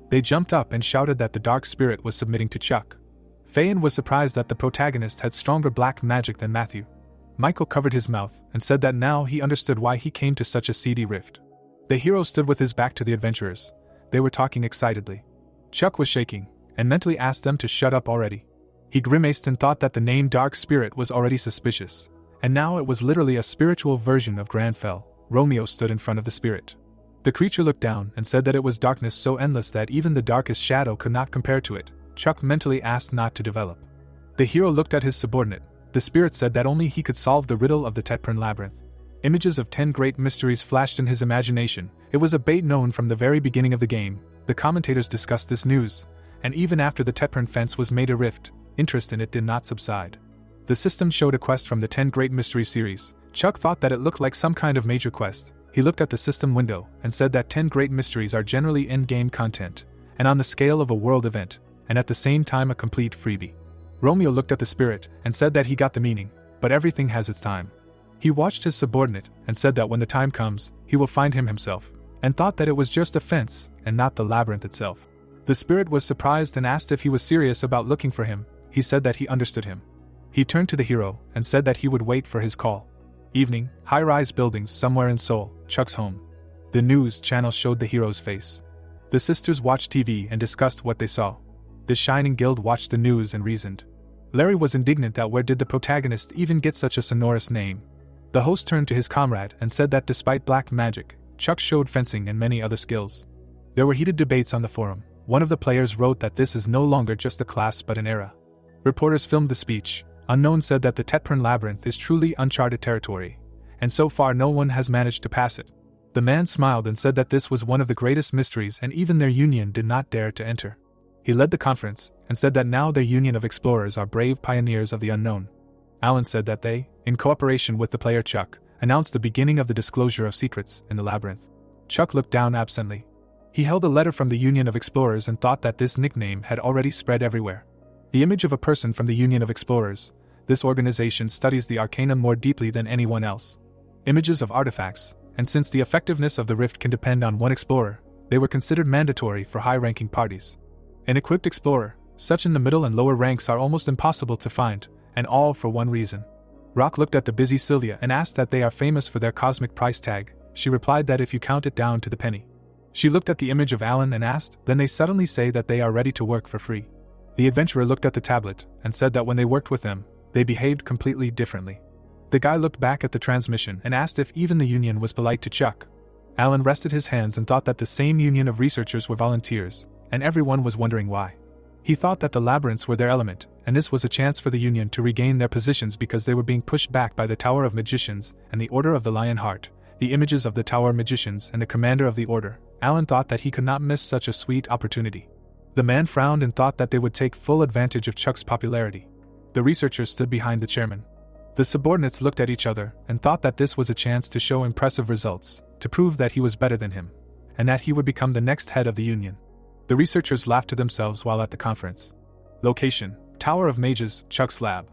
They jumped up and shouted that the dark spirit was submitting to Chuck. Phaon was surprised that the protagonist had stronger black magic than Matthew. Michael covered his mouth and said that now he understood why he came to such a seedy rift. The hero stood with his back to the adventurers. They were talking excitedly. Chuck was shaking, and mentally asked them to shut up already. He grimaced and thought that the name Dark Spirit was already suspicious, and now it was literally a spiritual version of Granfell. Romeo stood in front of the spirit. The creature looked down and said that it was darkness so endless that even the darkest shadow could not compare to it. Chuck mentally asked not to develop. The hero looked at his subordinate. The spirit said that only he could solve the riddle of the Tetpern labyrinth. Images of 10 great mysteries flashed in his imagination. It was a bait known from the very beginning of the game. The commentators discussed this news, and even after the Tetpern fence was made a rift, interest in it did not subside. The system showed a quest from the 10 Great Mysteries series. Chuck thought that it looked like some kind of major quest. He looked at the system window and said that 10 Great Mysteries are generally end-game content, and on the scale of a world event, and at the same time a complete freebie. Romeo looked at the spirit and said that he got the meaning, but everything has its time. He watched his subordinate and said that when the time comes, he will find him himself, and thought that it was just a fence and not the labyrinth itself. The spirit was surprised and asked if he was serious about looking for him. He said that he understood him. He turned to the hero and said that he would wait for his call. Evening, high-rise buildings somewhere in Seoul, Chuck's home. The news channel showed the hero's face. The sisters watched TV and discussed what they saw. The Shining Guild watched the news and reasoned. Larry was indignant that where did the protagonist even get such a sonorous name? The host turned to his comrade and said that despite black magic, Chuck showed fencing and many other skills. There were heated debates on the forum. One of the players wrote that this is no longer just a class but an era. Reporters filmed the speech. Unknown said that the Tetpern labyrinth is truly uncharted territory, and so far no one has managed to pass it. The man smiled and said that this was one of the greatest mysteries and even their union did not dare to enter. He led the conference and said that now their union of explorers are brave pioneers of the unknown. Alan said that they, in cooperation with the player Chuck, announced the beginning of the disclosure of secrets in the labyrinth. Chuck looked down absently. He held a letter from the Union of Explorers and thought that this nickname had already spread everywhere. The image of a person from the Union of Explorers. This organization studies the arcana more deeply than anyone else. Images of artifacts, and since the effectiveness of the rift can depend on one explorer, they were considered mandatory for high-ranking parties. An equipped explorer, such in the middle and lower ranks are almost impossible to find, and all for one reason. Rock looked at the busy Sylvia and asked that they are famous for their cosmic price tag. She replied that if you count it down to the penny. She looked at the image of Alan and asked, then they suddenly say that they are ready to work for free. The adventurer looked at the tablet and said that when they worked with them, they behaved completely differently. The guy looked back at the transmission and asked if even the Union was polite to Chuck. Alan rested his hands and thought that the same union of researchers were volunteers, and everyone was wondering why. He thought that the labyrinths were their element, and this was a chance for the Union to regain their positions because they were being pushed back by the Tower of Magicians and the Order of the Lion Heart, the images of the Tower Magicians and the commander of the Order. Alan thought that he could not miss such a sweet opportunity. The man frowned and thought that they would take full advantage of Chuck's popularity. The researchers stood behind the chairman. The subordinates looked at each other and thought that this was a chance to show impressive results, to prove that he was better than him, and that he would become the next head of the Union. The researchers laughed to themselves while at the conference. Location: Tower of Mages, Chuck's lab.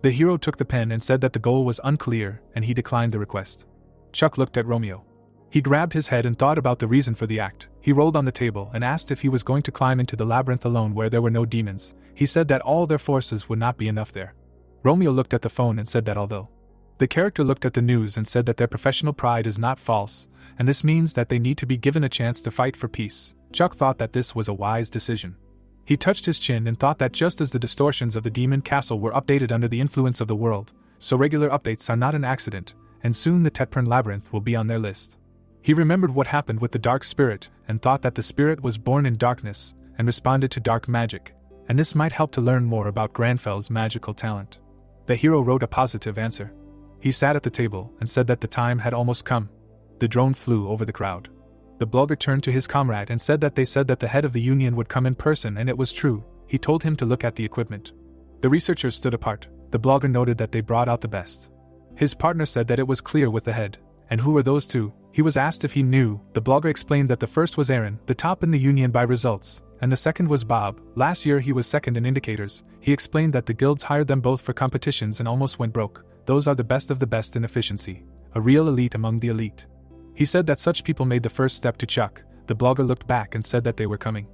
The hero took the pen and said that the goal was unclear and he declined the request. Chuck looked at Romeo. He grabbed his head and thought about the reason for the act. He rolled on the table and asked if he was going to climb into the labyrinth alone where there were no demons. He said that all their forces would not be enough there. Romeo looked at the phone and said that although the character looked at the news and said that their professional pride is not false, and this means that they need to be given a chance to fight for peace, Chuck thought that this was a wise decision. He touched his chin and thought that just as the distortions of the demon castle were updated under the influence of the world, so regular updates are not an accident, and soon the Tetpern labyrinth will be on their list. He remembered what happened with the dark spirit and thought that the spirit was born in darkness and responded to dark magic, and this might help to learn more about Granfel's magical talent. The hero wrote a positive answer. He sat at the table and said that the time had almost come. The drone flew over the crowd. The blogger turned to his comrade and said that the head of the Union would come in person, and it was true. He told him to look at the equipment. The researchers stood apart. The blogger noted that they brought out the best. His partner said that it was clear with the head. And who were those two? He was asked if he knew. The blogger explained that the first was Aaron, the top in the Union by results, and the second was Bob. Last year he was second in indicators. He explained that the guilds hired them both for competitions and almost went broke. Those are the best in efficiency. A real elite among the elite. He said that such people made the first step to Chuck. The blogger looked back and said that they were coming.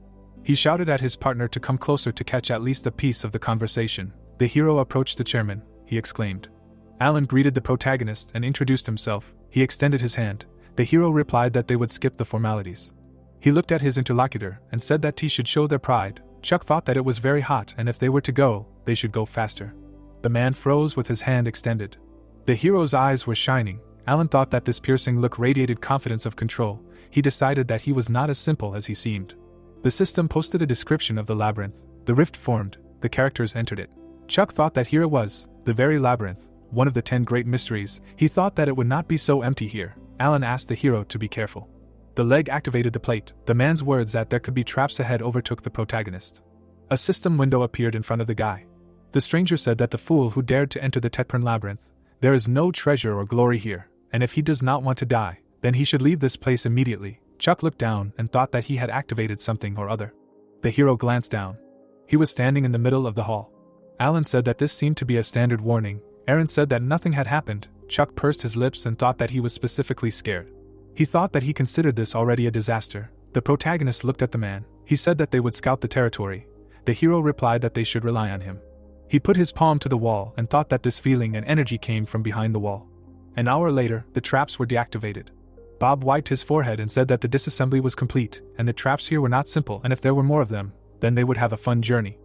He shouted at his partner to come closer to catch at least a piece of the conversation. The hero approached the chairman, he exclaimed. Alan greeted the protagonist and introduced himself. He extended his hand. The hero replied that they would skip the formalities. He looked at his interlocutor and said that he should show their pride. Chuck thought that it was very hot and if they were to go, they should go faster. The man froze with his hand extended. The hero's eyes were shining. Alan thought that this piercing look radiated confidence of control. He decided that he was not as simple as he seemed. The system posted a description of the labyrinth. The rift formed. The characters entered it. Chuck thought that here it was, the very labyrinth, one of the 10 great mysteries. He thought that it would not be so empty here. Alan asked the hero to be careful. The leg activated the plate. The man's words that there could be traps ahead overtook the protagonist. A system window appeared in front of the guy. The stranger said that the fool who dared to enter the Tetpern labyrinth, there is no treasure or glory here, and if he does not want to die, then he should leave this place immediately. Chuck looked down and thought that he had activated something or other. The hero glanced down. He was standing in the middle of the hall. Alan said that this seemed to be a standard warning. Aaron said that nothing had happened. Chuck pursed his lips and thought that he was specifically scared. He thought that he considered this already a disaster. The protagonist looked at the man. He said that they would scout the territory. The hero replied that they should rely on him. He put his palm to the wall and thought that this feeling and energy came from behind the wall. An hour later, the traps were deactivated. Bob wiped his forehead and said that the disassembly was complete, and the traps here were not simple, and if there were more of them, then they would have a fun journey.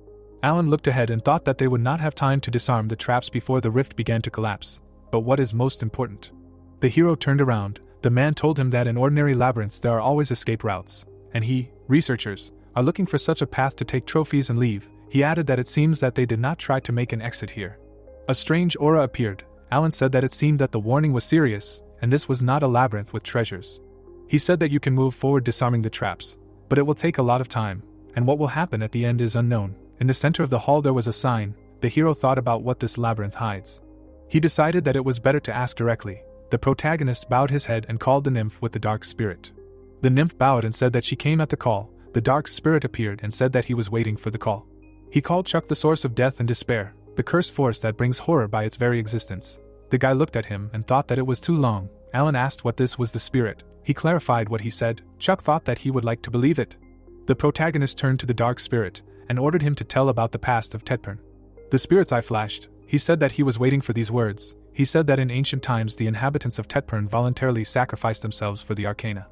Alan looked ahead and thought that they would not have time to disarm the traps before the rift began to collapse. But what is most important? The hero turned around. The man told him that in ordinary labyrinths there are always escape routes, and researchers, are looking for such a path to take trophies and leave. He added that it seems that they did not try to make an exit here. A strange aura appeared. Alan said that it seemed that the warning was serious, and this was not a labyrinth with treasures. He said that you can move forward disarming the traps, but it will take a lot of time, and what will happen at the end is unknown. In the center of the hall there was a sign. The hero thought about what this labyrinth hides. He decided that it was better to ask directly. The protagonist bowed his head and called the nymph with the dark spirit. The nymph bowed and said that she came at the call. The dark spirit appeared and said that he was waiting for the call. He called Chuck the source of death and despair, the cursed force that brings horror by its very existence. The guy looked at him and thought that it was too long. Alan asked what this was the spirit. He clarified what he said. Chuck thought that he would like to believe it. The protagonist turned to the dark spirit and ordered him to tell about the past of Tetpern. The spirit's eye flashed. He said that he was waiting for these words. He said that in ancient times the inhabitants of Tetpern voluntarily sacrificed themselves for the arcana.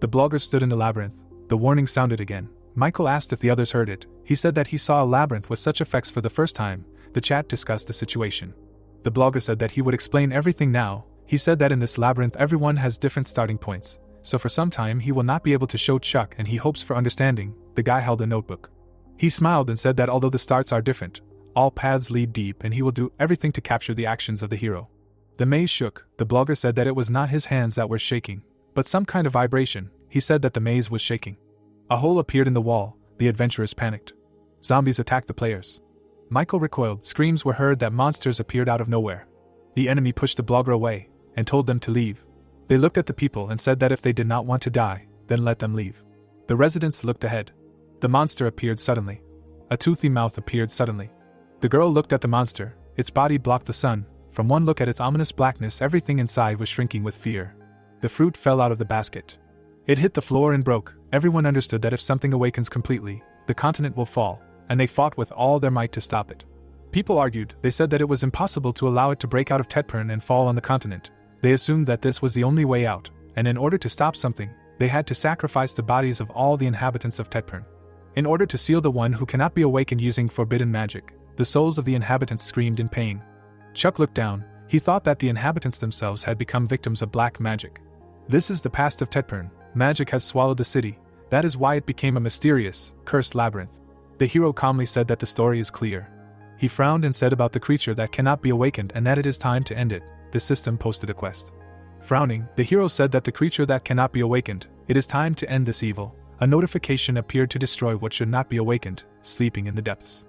The bloggers stood in the labyrinth. The warning sounded again. Michael asked if the others heard it. He said that he saw a labyrinth with such effects for the first time. The chat discussed the situation. The blogger said that he would explain everything now. He said that in this labyrinth everyone has different starting points, so for some time he will not be able to show Chuck and he hopes for understanding. The guy held a notebook. He smiled and said that although the starts are different, all paths lead deep and he will do everything to capture the actions of the hero. The maze shook. The blogger said that it was not his hands that were shaking, but some kind of vibration. He said that the maze was shaking. A hole appeared in the wall. The adventurers panicked. Zombies attacked the players. Michael recoiled. Screams were heard that monsters appeared out of nowhere. The enemy pushed the blogger away and told them to leave. They looked at the people and said that if they did not want to die, then let them leave. The residents looked ahead. The monster appeared suddenly. A toothy mouth appeared suddenly. The girl looked at the monster. Its body blocked the sun. From one look at its ominous blackness, everything inside was shrinking with fear. The fruit fell out of the basket. It hit the floor and broke. Everyone understood that if something awakens completely, the continent will fall, and they fought with all their might to stop it. People argued. They said that it was impossible to allow it to break out of Tetpern and fall on the continent. They assumed that this was the only way out, and in order to stop something, they had to sacrifice the bodies of all the inhabitants of Tetpern. In order to seal the one who cannot be awakened using forbidden magic, the souls of the inhabitants screamed in pain. Chuck looked down. He thought that the inhabitants themselves had become victims of black magic. This is the past of Tetpern. Magic has swallowed the city. That is why it became a mysterious, cursed labyrinth. The hero calmly said that the story is clear. He frowned and said about the creature that cannot be awakened and that it is time to end it. The system posted a quest. Frowning, the hero said that the creature that cannot be awakened, it is time to end this evil. A notification appeared to destroy what should not be awakened, sleeping in the depths.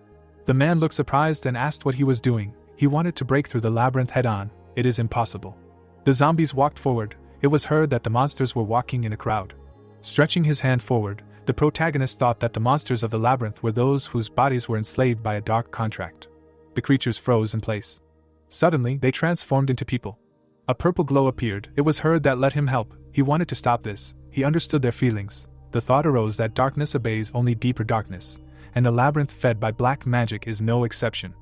The man looked surprised and asked what he was doing. He wanted to break through the labyrinth head-on. It is impossible. The zombies walked forward. It was heard that the monsters were walking in a crowd. Stretching his hand forward, the protagonist thought that the monsters of the labyrinth were those whose bodies were enslaved by a dark contract. The creatures froze in place. Suddenly, they transformed into people. A purple glow appeared. It was heard that let him help. He wanted to stop this. He understood their feelings. The thought arose that darkness obeys only deeper darkness, and the labyrinth fed by black magic is no exception.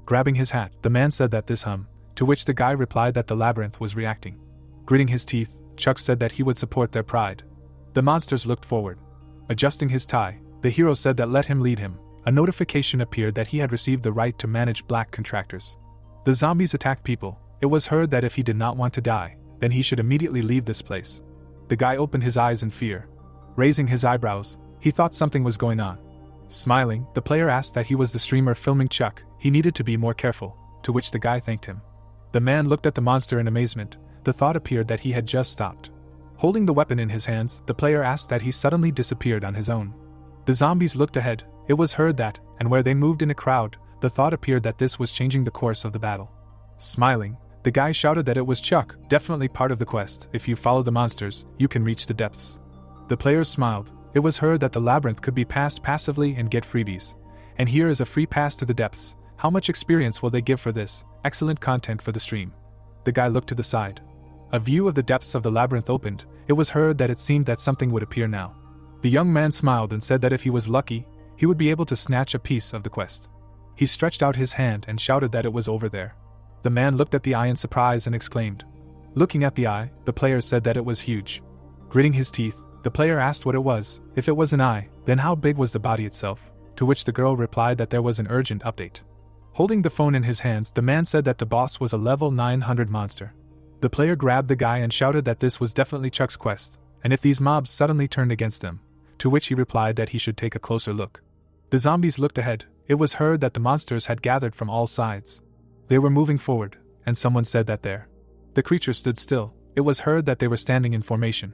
Grabbing his hat, the man said that this to which the guy replied that the labyrinth was reacting. Gritting his teeth, Chuck said that he would support their pride. The monsters looked forward. Adjusting his tie, the hero said that let him lead him. A notification appeared that he had received the right to manage black contractors. The zombies attacked people. It was heard that if he did not want to die, then he should immediately leave this place. The guy opened his eyes in fear. Raising his eyebrows, he thought something was going on. Smiling, the player asked that he was the streamer filming Chuck. He needed to be more careful, to which the guy thanked him. The man looked at the monster in amazement. The thought appeared that he had just stopped. Holding the weapon in his hands, the player asked that he suddenly disappeared on his own. The zombies looked ahead. It was heard that, and where they moved in a crowd, the thought appeared that this was changing the course of the battle. Smiling, the guy shouted that it was Chuck, definitely part of the quest. If you follow the monsters, you can reach the depths. The players smiled. It was heard that the labyrinth could be passed passively and get freebies. And here is a free pass to the depths. How much experience will they give for this? Excellent content for the stream. The guy looked to the side. A view of the depths of the labyrinth opened. It was heard that it seemed that something would appear now. The young man smiled and said that if he was lucky, he would be able to snatch a piece of the quest. He stretched out his hand and shouted that it was over there. The man looked at the eye in surprise and exclaimed. Looking at the eye, the player said that it was huge. Gritting his teeth, the player asked what it was. If it was an eye, then how big was the body itself? To which the girl replied that there was an urgent update. Holding the phone in his hands, the man said that the boss was a level 900 monster. The player grabbed the guy and shouted that this was definitely Chuck's quest, and if these mobs suddenly turned against them, to which he replied that he should take a closer look. The zombies looked ahead. It was heard that the monsters had gathered from all sides. They were moving forward, and someone said that there. The creatures stood still. It was heard that they were standing in formation.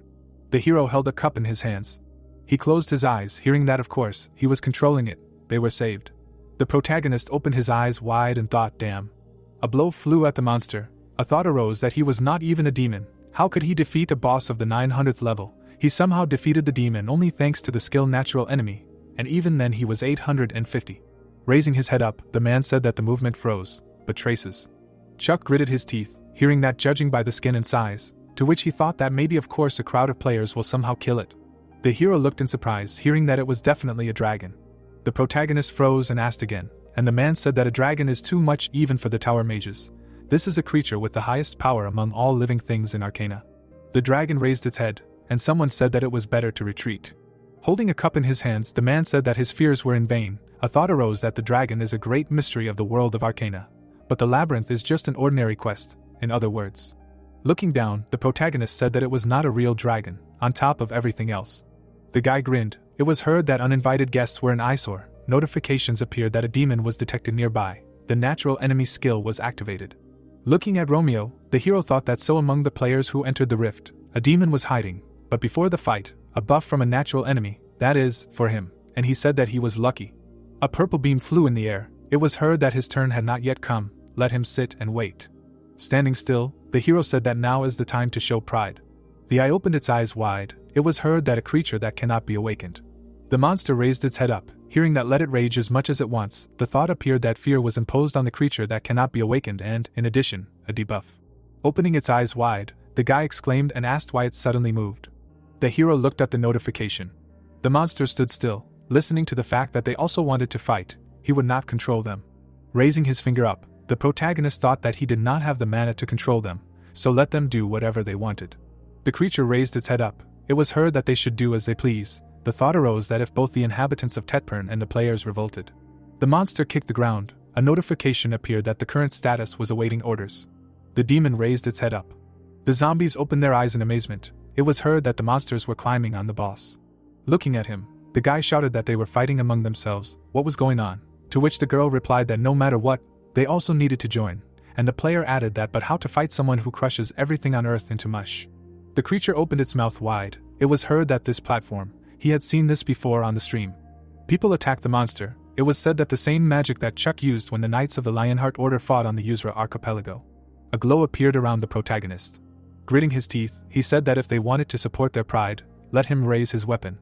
The hero held a cup in his hands. He closed his eyes, hearing that of course, he was controlling it. They were saved. The protagonist opened his eyes wide and thought, damn. A blow flew at the monster. A thought arose that he was not even a demon. How could he defeat a boss of the 900th level? He somehow defeated the demon only thanks to the skill natural enemy, and even then he was 850. Raising his head up, the man said that the movement froze, but traces. Chuck gritted his teeth, hearing that judging by the skin and size, to which he thought that maybe of course a crowd of players will somehow kill it. The hero looked in surprise, hearing that it was definitely a dragon. The protagonist froze and asked again, and the man said that a dragon is too much even for the tower mages. This is a creature with the highest power among all living things in Arcana. The dragon raised its head, and someone said that it was better to retreat. Holding a cup in his hands, the man said that his fears were in vain. A thought arose that the dragon is a great mystery of the world of Arcana. But the labyrinth is just an ordinary quest, in other words. Looking down, the protagonist said that it was not a real dragon, on top of everything else. The guy grinned. It was heard that uninvited guests were an eyesore. Notifications appeared that a demon was detected nearby. The natural enemy skill was activated. Looking at Romeo, the hero thought that so among the players who entered the rift, a demon was hiding, but before the fight, a buff from a natural enemy, that is, for him, and he said that he was lucky. A purple beam flew in the air. It was heard that his turn had not yet come. Let him sit and wait. Standing still, the hero said that now is the time to show pride. The eye opened its eyes wide. It was heard that a creature that cannot be awakened. The monster raised its head up, hearing that let it rage as much as it wants. The thought appeared that fear was imposed on the creature that cannot be awakened and, in addition, a debuff. Opening its eyes wide, the guy exclaimed and asked why it suddenly moved. The hero looked at the notification. The monster stood still, listening to the fact that they also wanted to fight. He would not control them. Raising his finger up, the protagonist thought that he did not have the mana to control them, so let them do whatever they wanted. The creature raised its head up. It was heard that they should do as they please. The thought arose that if both the inhabitants of Tetpern and the players revolted. The monster kicked the ground. A notification appeared that the current status was awaiting orders. The demon raised its head up. The zombies opened their eyes in amazement. It was heard that the monsters were climbing on the boss. Looking at him, the guy shouted that they were fighting among themselves. What was going on? To which the girl replied that no matter what, they also needed to join. And the player added that but how to fight someone who crushes everything on earth into mush. The creature opened its mouth wide. It was heard that this platform, he had seen this before on the stream. People attacked the monster. It was said that the same magic that Chuck used when the Knights of the Lionheart Order fought on the Yuzra archipelago. A glow appeared around the protagonist. Gritting his teeth, he said that if they wanted to support their pride, let him raise his weapon.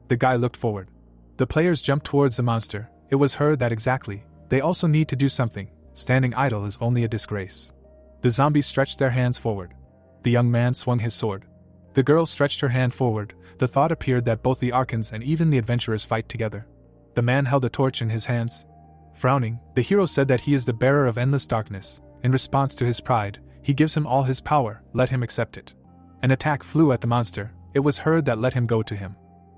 The guy looked forward. The players jumped towards the monster. It was heard that exactly, they also need to do something. Standing idle is only a disgrace. The zombies stretched their hands forward. The young man swung his sword. The girl stretched her hand forward. The thought appeared that both the Archons and even the adventurers fight together. The man held a torch in his hands. Frowning, the hero said that he is the bearer of endless darkness. In response to his pride, he gives him all his power, let him accept it. An attack flew at the monster. It was heard that let him go to him.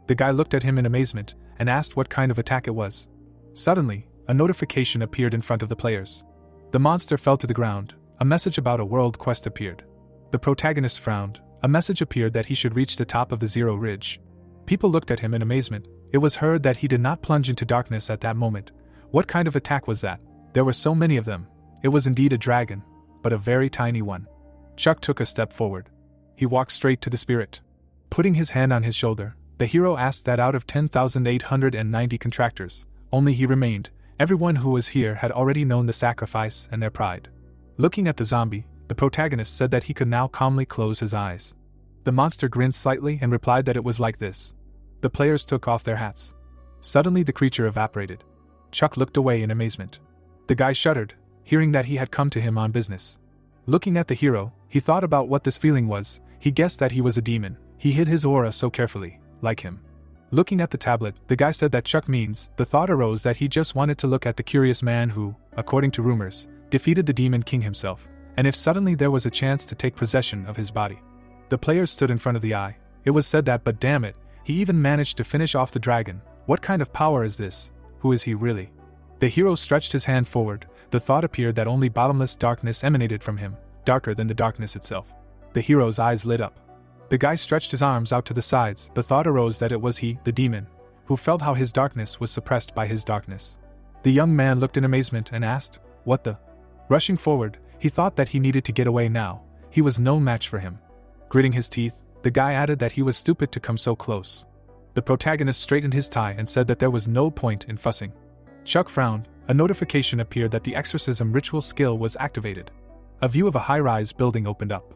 The guy looked at him in amazement, and asked what kind of attack it was. Suddenly, a notification appeared in front of the players. The monster fell to the ground. A message about a world quest appeared. The protagonist frowned. A message appeared that he should reach the top of the Zero Ridge. People looked at him in amazement. It was heard that he did not plunge into darkness at that moment. What kind of attack was that? There were so many of them. It was indeed a dragon, but a very tiny one. Chuck took a step forward. He walked straight to the spirit. Putting his hand on his shoulder, the hero asked that out of 10,890 contractors, only he remained. Everyone who was here had already known the sacrifice and their pride. Looking at the zombie, the protagonist said that he could now calmly close his eyes. The monster grinned slightly and replied that it was like this. The players took off their hats. Suddenly the creature evaporated. Chuck looked away in amazement. The guy shuddered, hearing that he had come to him on business. Looking at the hero, he thought about what this feeling was. He guessed that he was a demon. He hid his aura so carefully, like him. Looking at the tablet, the guy said that Chuck means. The thought arose that he just wanted to look at the curious man who, according to rumors, defeated the demon king himself, and if suddenly there was a chance to take possession of his body. The players stood in front of the eye. It was said that, but damn it, he even managed to finish off the dragon. What kind of power is this? Who is he really? The hero stretched his hand forward. The thought appeared that only bottomless darkness emanated from him, darker than the darkness itself. The hero's eyes lit up. The guy stretched his arms out to the sides. The thought arose that it was he, the demon, who felt how his darkness was suppressed by his darkness. The young man looked in amazement and asked, "What the?" Rushing forward, he thought that he needed to get away now. He was no match for him. Gritting his teeth, the guy added that he was stupid to come so close. The protagonist straightened his tie and said that there was no point in fussing. Chuck frowned. A notification appeared that the exorcism ritual skill was activated. A view of a high-rise building opened up.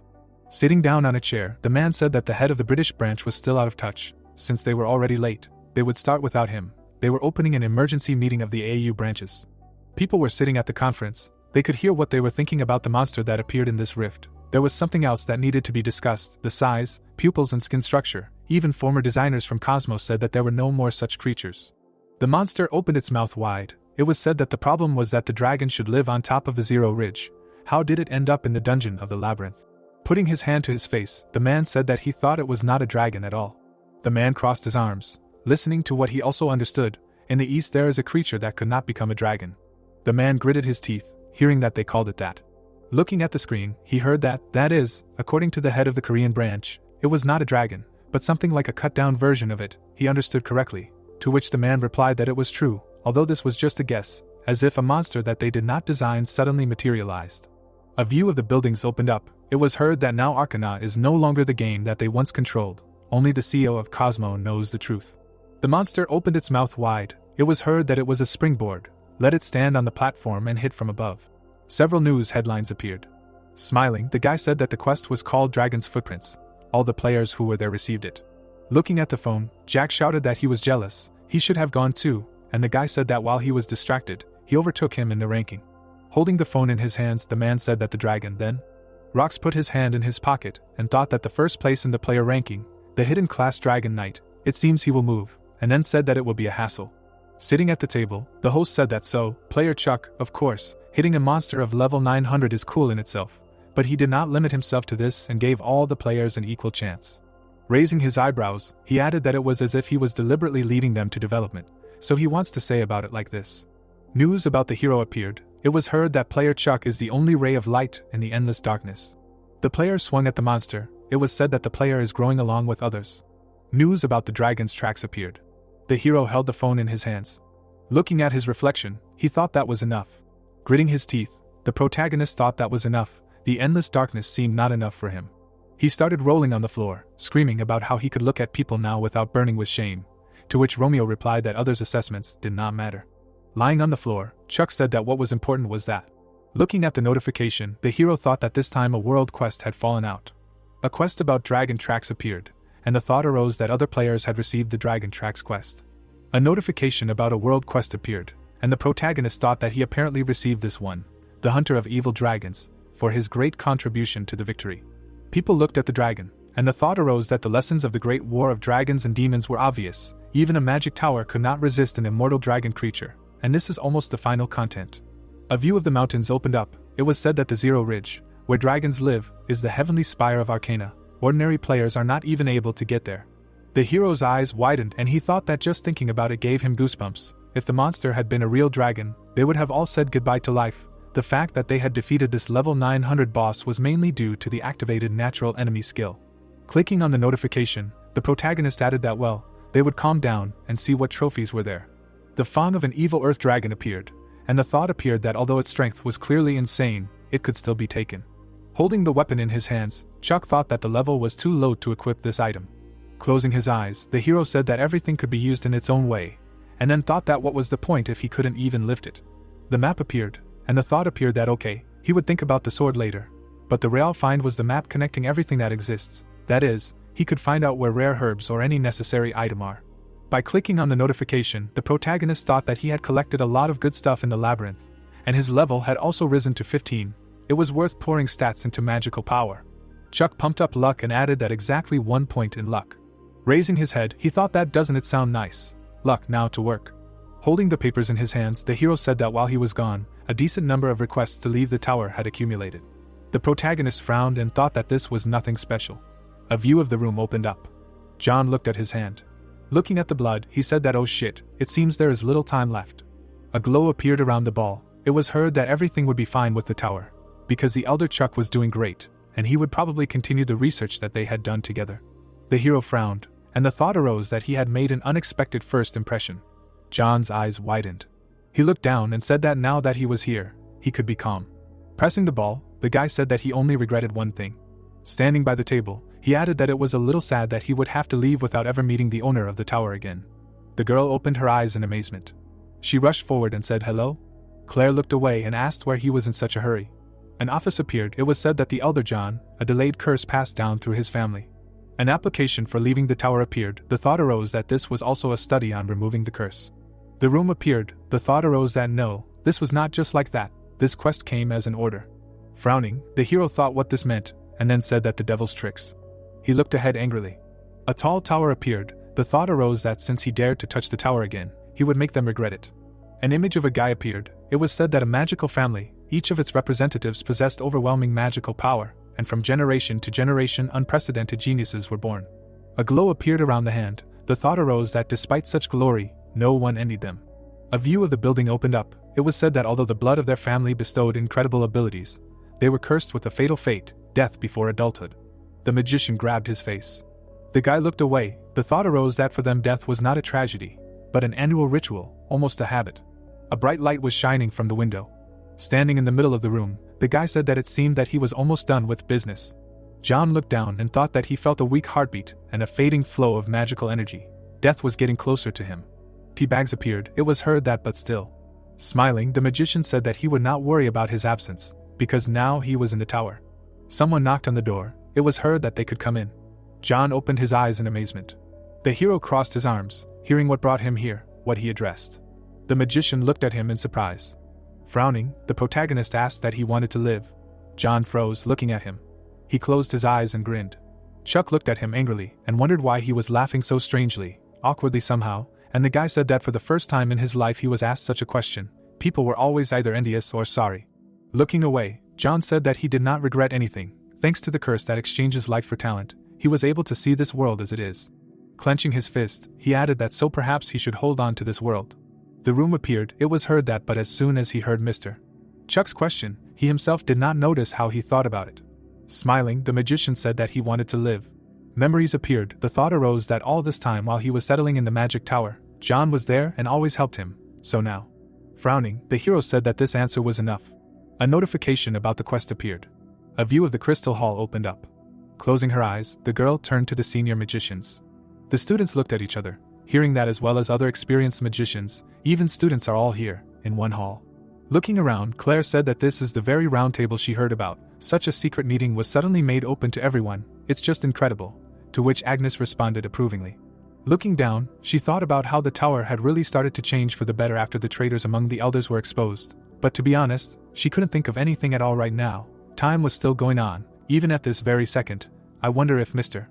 Sitting down on a chair, the man said that the head of the British branch was still out of touch. Since they were already late, they would start without him. They were opening an emergency meeting of the AU branches. People were sitting at the conference. They could hear what they were thinking about the monster that appeared in this rift. There was something else that needed to be discussed: the size, pupils and skin structure. Even former designers from Cosmos said that there were no more such creatures. The monster opened its mouth wide. It was said that the problem was that the dragon should live on top of the Zero Ridge. How did it end up in the dungeon of the labyrinth? Putting his hand to his face, the man said that he thought it was not a dragon at all. The man crossed his arms. Listening to what he also understood, in the east there is a creature that could not become a dragon. The man gritted his teeth, hearing that they called it that. Looking at the screen, he heard that is, according to the head of the Korean branch, it was not a dragon, but something like a cut-down version of it. He understood correctly, to which the man replied that it was true, although this was just a guess, as if a monster that they did not design suddenly materialized. A view of the buildings opened up. It was heard that now Arcana is no longer the game that they once controlled. Only the CEO of Cosmo knows the truth. The monster opened its mouth wide. It was heard that it was a springboard. Let it stand on the platform and hit from above. Several news headlines appeared. Smiling, the guy said that the quest was called Dragon's Footprints. All the players who were there received it. Looking at the phone, Jack shouted that he was jealous. He should have gone too, and the guy said that while he was distracted, he overtook him in the ranking. Holding the phone in his hands, the man said that the dragon then. Rox put his hand in his pocket and thought that the first place in the player ranking, the hidden class Dragon Knight, it seems he will move, and then said that it will be a hassle. Sitting at the table, the host said that so, player Chuck, of course, hitting a monster of level 900 is cool in itself, but he did not limit himself to this and gave all the players an equal chance. Raising his eyebrows, he added that it was as if he was deliberately leading them to development, so he wants to say about it like this. News about the hero appeared. It was heard that player Chuck is the only ray of light in the endless darkness. The player swung at the monster. It was said that the player is growing along with others. News about the dragon's tracks appeared. The hero held the phone in his hands. Looking at his reflection, he thought that was enough. Gritting his teeth, the protagonist thought that was enough. The endless darkness seemed not enough for him. He started rolling on the floor, screaming about how he could look at people now without burning with shame, to which Romeo replied that others' assessments did not matter. Lying on the floor, Chuck said that what was important was that. Looking at the notification, the hero thought that this time a world quest had fallen out. A quest about dragon tracks appeared, and the thought arose that other players had received the dragon tracks quest. A notification about a world quest appeared, and the protagonist thought that he apparently received this one, the hunter of evil dragons, for his great contribution to the victory. People looked at the dragon, and the thought arose that the lessons of the great war of dragons and demons were obvious. Even a magic tower could not resist an immortal dragon creature, and this is almost the final content. A view of the mountains opened up. It was said that the Zero Ridge, where dragons live, is the heavenly spire of Arcana. Ordinary players are not even able to get there. The hero's eyes widened and he thought that just thinking about it gave him goosebumps. If the monster had been a real dragon, they would have all said goodbye to life. The fact that they had defeated this level 900 boss was mainly due to the activated natural enemy skill. Clicking on the notification, the protagonist added that they would calm down and see what trophies were there. The fang of an evil earth dragon appeared, and the thought appeared that although its strength was clearly insane, it could still be taken. Holding the weapon in his hands, Chuck thought that the level was too low to equip this item. Closing his eyes, the hero said that everything could be used in its own way, and then thought that what was the point if he couldn't even lift it. The map appeared, and the thought appeared that he would think about the sword later. But the real find was the map connecting everything that exists. That is, he could find out where rare herbs or any necessary item are. By clicking on the notification, the protagonist thought that he had collected a lot of good stuff in the labyrinth, and his level had also risen to 15. It was worth pouring stats into magical power. Chuck pumped up luck and added that exactly 1 point in luck. Raising his head, he thought that doesn't it sound nice? Luck now to work. Holding the papers in his hands, the hero said that while he was gone, a decent number of requests to leave the tower had accumulated. The protagonist frowned and thought that this was nothing special. A view of the room opened up. John looked at his hand. Looking at the blood, he said that oh shit, it seems there is little time left. A glow appeared around the ball. It was heard that everything would be fine with the tower, because the elder Chuck was doing great, and he would probably continue the research that they had done together. The hero frowned, and the thought arose that he had made an unexpected first impression. John's eyes widened. He looked down and said that now that he was here, he could be calm. Pressing the ball, the guy said that he only regretted one thing. Standing by the table, he added that it was a little sad that he would have to leave without ever meeting the owner of the tower again. The girl opened her eyes in amazement. She rushed forward and said hello. Claire looked away and asked where he was in such a hurry. An office appeared. It was said that the elder John, a delayed curse passed down through his family. An application for leaving the tower appeared. The thought arose that this was also a study on removing the curse. The room appeared. The thought arose that no, this was not just like that. This quest came as an order. Frowning, the hero thought what this meant, and then said that the devil's tricks. He looked ahead angrily. A tall tower appeared. The thought arose that since he dared to touch the tower again, he would make them regret it. An image of a guy appeared. It was said that a magical family, each of its representatives possessed overwhelming magical power, and from generation to generation unprecedented geniuses were born. A glow appeared around the hand. the thought arose that despite such glory, no one envied them. A view of the building opened up. It was said that although the blood of their family bestowed incredible abilities, they were cursed with a fatal fate, death before adulthood. The magician grabbed his face. The guy looked away. The thought arose that for them death was not a tragedy, but an annual ritual, almost a habit. A bright light was shining from the window. Standing in the middle of the room, the guy said that it seemed that he was almost done with business. John looked down and thought that he felt a weak heartbeat and a fading flow of magical energy. Death was getting closer to him. Tea bags appeared. It was heard that, but still. Smiling, the magician said that he would not worry about his absence, because now he was in the tower. Someone knocked on the door. It was heard that they could come in. John opened his eyes in amazement. The hero crossed his arms, hearing what brought him here, what he addressed. The magician looked at him in surprise. Frowning, the protagonist asked that he wanted to live. John froze, looking at him. He closed his eyes and grinned. Chuck looked at him angrily and wondered why he was laughing so strangely, awkwardly somehow, and the guy said that for the first time in his life he was asked such a question. People were always either envious or sorry. Looking away, John said that he did not regret anything. Thanks to the curse that exchanges life for talent, he was able to see this world as it is. Clenching his fist, he added that so perhaps he should hold on to this world. The room appeared. It was heard that, but as soon as he heard Mr. Chuck's question, he himself did not notice how he thought about it. Smiling, the magician said that he wanted to live. Memories appeared. The thought arose that all this time while he was settling in the magic tower, John was there and always helped him, so now. Frowning, the hero said that this answer was enough. A notification about the quest appeared. A view of the crystal hall opened up. Closing her eyes, the girl turned to the senior magicians. The students looked at each other, hearing that as well as other experienced magicians, even students are all here, in one hall. Looking around, Claire said that this is the very round table she heard about. Such a secret meeting was suddenly made open to everyone. It's just incredible. To which Agnes responded approvingly. Looking down, she thought about how the tower had really started to change for the better after the traitors among the elders were exposed. But to be honest, she couldn't think of anything at all right now. Time was still going on, even at this very second. I wonder if Mr.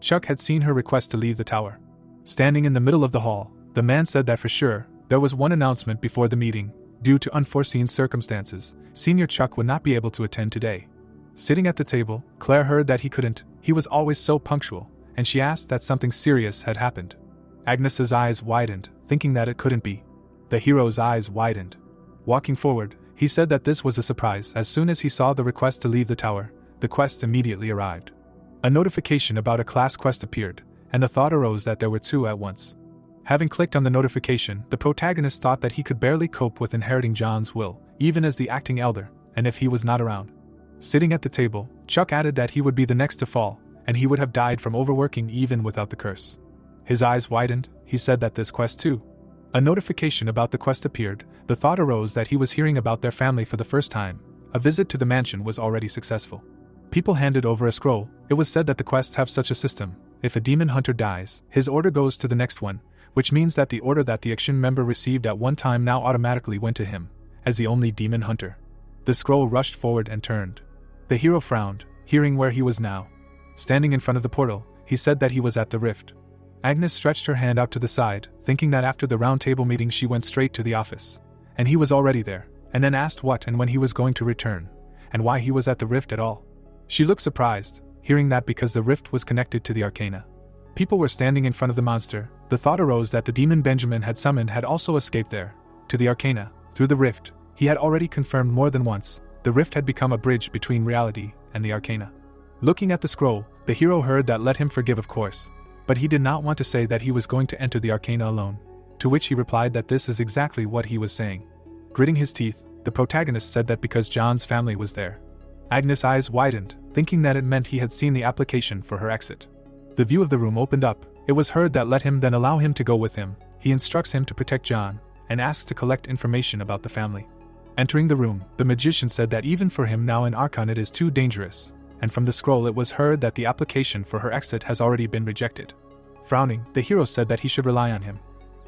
Chuck had seen her request to leave the tower. Standing in the middle of the hall, the man said that for sure, there was one announcement before the meeting. Due to unforeseen circumstances, Senior Chuck would not be able to attend today. Sitting at the table, Claire heard that he couldn't. He was always so punctual, and she asked that something serious had happened. Agnes's eyes widened, thinking that it couldn't be. The hero's eyes widened. Walking forward, he said that this was a surprise. As soon as he saw the request to leave the tower, the quest immediately arrived. A notification about a class quest appeared, and the thought arose that there were two at once. Having clicked on the notification, the protagonist thought that he could barely cope with inheriting John's will, even as the acting elder, and if he was not around. Sitting at the table, Chuck added that he would be the next to fall, and he would have died from overworking even without the curse. His eyes widened. He said that this quest too. A notification about the quest appeared. The thought arose that he was hearing about their family for the first time. A visit to the mansion was already successful. People handed over a scroll. It was said that the quests have such a system. If a demon hunter dies, his order goes to the next one, which means that the order that the action member received at one time now automatically went to him, as the only demon hunter. The scroll rushed forward and turned. The hero frowned, hearing where he was now. Standing in front of the portal, he said that he was at the rift. Agnes stretched her hand out to the side, thinking that after the round table meeting she went straight to the office. And he was already there, and then asked what and when he was going to return, and why he was at the rift at all. She looked surprised, hearing that because the rift was connected to the arcana. People were standing in front of the monster. The thought arose that the demon Benjamin had summoned had also escaped there, to the arcana, through the rift. He had already confirmed more than once, the rift had become a bridge between reality and the arcana. Looking at the scroll, the hero heard that let him forgive of course, but he did not want to say that he was going to enter the arcana alone, to which he replied that this is exactly what he was saying. Gritting his teeth, the protagonist said that because John's family was there. Agnes' eyes widened, thinking that it meant he had seen the application for her exit. The view of the room opened up. It was heard that let him then allow him to go with him. He instructs him to protect John, and asks to collect information about the family. Entering the room, the magician said that even for him now in Archon it is too dangerous, and from the scroll it was heard that the application for her exit has already been rejected. Frowning, the hero said that he should rely on him.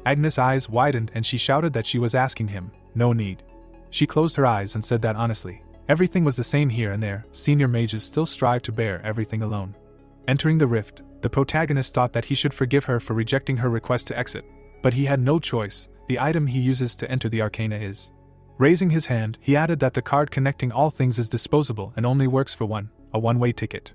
Agnes' eyes widened and she shouted that she was asking him, no need. She closed her eyes and said that honestly, everything was the same here and there. Senior mages still strive to bear everything alone. Entering the rift, the protagonist thought that he should forgive her for rejecting her request to exit, but he had no choice. The item he uses to enter the arcana is. Raising his hand, he added that the card connecting all things is disposable and only works for a one-way ticket.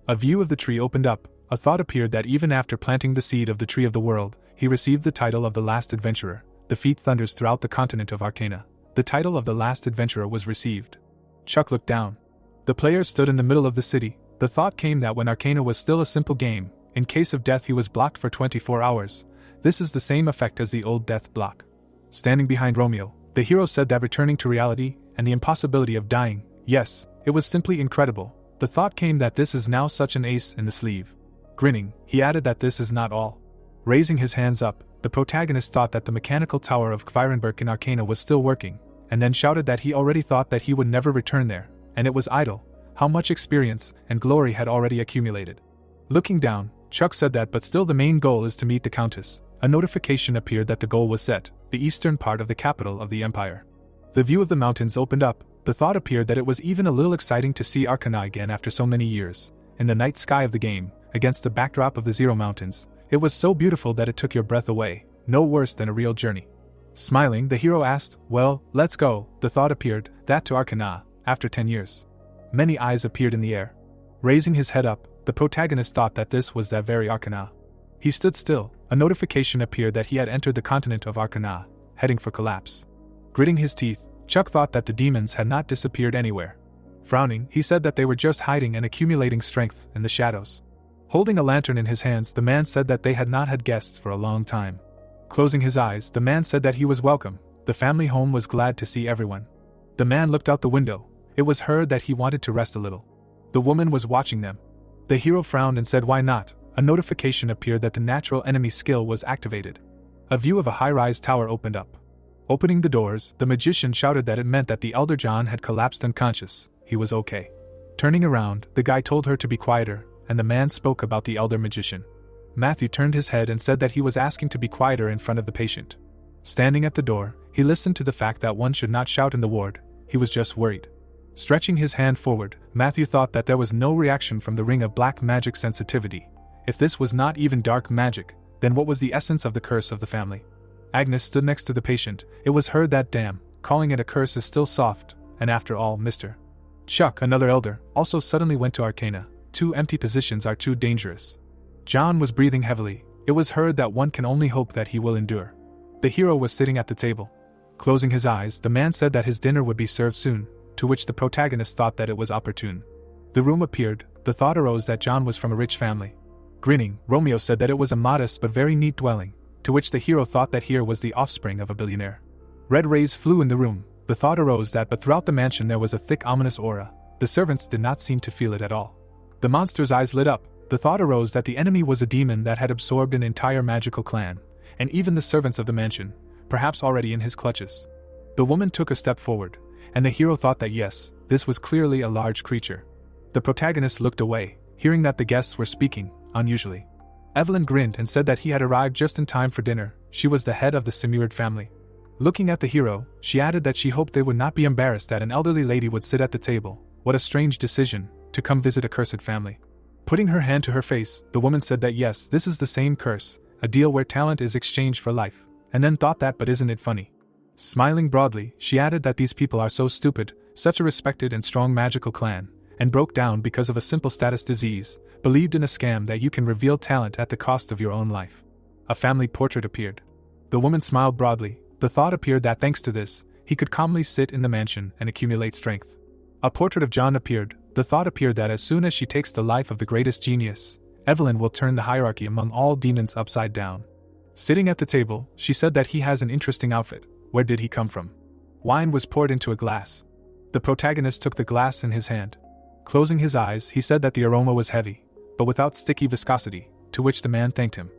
A view of the tree opened up. A thought appeared that even after planting the seed of the tree of the world, he received the title of the last adventurer. Defeat thunders throughout the continent of Arcana. The title of the last adventurer was received. Chuck looked down. The players stood in the middle of the city. The thought came that when Arcana was still a simple game, in case of death he was blocked for 24 hours. This is the same effect as the old death block. Standing behind Romeo, the hero said that returning to reality, and the impossibility of dying, yes, it was simply incredible. The thought came that this is now such an ace in the sleeve. Grinning, he added that this is not all. Raising his hands up, the protagonist thought that the mechanical tower of Kvirenberg in Arcana was still working, and then shouted that he already thought that he would never return there, and it was idle. How much experience and glory had already accumulated. Looking down, Chuck said that but still the main goal is to meet the Countess. A notification appeared that the goal was set, the eastern part of the capital of the empire. The view of the mountains opened up. The thought appeared that it was even a little exciting to see Arcana again after so many years. In the night sky of the game, against the backdrop of the Zero Mountains, it was so beautiful that it took your breath away, no worse than a real journey. Smiling, the hero asked, "Well, let's go." The thought appeared, that to Arcana, after 10 years. Many eyes appeared in the air. Raising his head up, the protagonist thought that this was that very Arcana. He stood still. A notification appeared that he had entered the continent of Arcana, heading for collapse. Gritting his teeth, Chuck thought that the demons had not disappeared anywhere. Frowning, he said that they were just hiding and accumulating strength in the shadows. Holding a lantern in his hands, the man said that they had not had guests for a long time. Closing his eyes, the man said that he was welcome. The family home was glad to see everyone. The man looked out the window. It was heard that he wanted to rest a little. The woman was watching them. The hero frowned and said, "Why not?" A notification appeared that the natural enemy skill was activated. A view of a high-rise tower opened up. Opening the doors, the magician shouted that it meant that the elder John had collapsed unconscious. He was okay. Turning around, the guy told her to be quieter, and the man spoke about the elder magician. Matthew turned his head and said that he was asking to be quieter in front of the patient. Standing at the door, he listened to the fact that one should not shout in the ward. He was just worried. Stretching his hand forward, Matthew thought that there was no reaction from the ring of black magic sensitivity. If this was not even dark magic, then what was the essence of the curse of the family? Agnes stood next to the patient. It was heard that damn, calling it a curse is still soft, and after all, Mr. Chuck, another elder, also suddenly went to Arcana. 2 empty positions are too dangerous. John was breathing heavily. It was heard that one can only hope that he will endure. The hero was sitting at the table. Closing his eyes, the man said that his dinner would be served soon, to which the protagonist thought that it was opportune. The room appeared. The thought arose that John was from a rich family. Grinning, Romeo said that it was a modest but very neat dwelling, to which the hero thought that here was the offspring of a billionaire. Red rays flew in the room. The thought arose that but throughout the mansion there was a thick ominous aura. The servants did not seem to feel it at all. The monster's eyes lit up. The thought arose that the enemy was a demon that had absorbed an entire magical clan, and even the servants of the mansion, perhaps already in his clutches. The woman took a step forward, and the hero thought that yes, this was clearly a large creature. The protagonist looked away, hearing that the guests were speaking, unusually. Evelyn grinned and said that he had arrived just in time for dinner. She was the head of the Simurid family. Looking at the hero, she added that she hoped they would not be embarrassed that an elderly lady would sit at the table. What a strange decision, to come visit a cursed family. Putting her hand to her face, the woman said that yes, this is the same curse, a deal where talent is exchanged for life, and then thought that but isn't it funny? Smiling broadly, she added that these people are so stupid, such a respected and strong magical clan, and broke down because of a simple status disease, believed in a scam that you can reveal talent at the cost of your own life. A family portrait appeared. The woman smiled broadly. The thought appeared that thanks to this, he could calmly sit in the mansion and accumulate strength. A portrait of John appeared. The thought appeared that as soon as she takes the life of the greatest genius, Evelyn will turn the hierarchy among all demons upside down. Sitting at the table, she said that he has an interesting outfit. Where did he come from? Wine was poured into a glass. The protagonist took the glass in his hand. Closing his eyes, he said that the aroma was heavy, but without sticky viscosity, to which the man thanked him.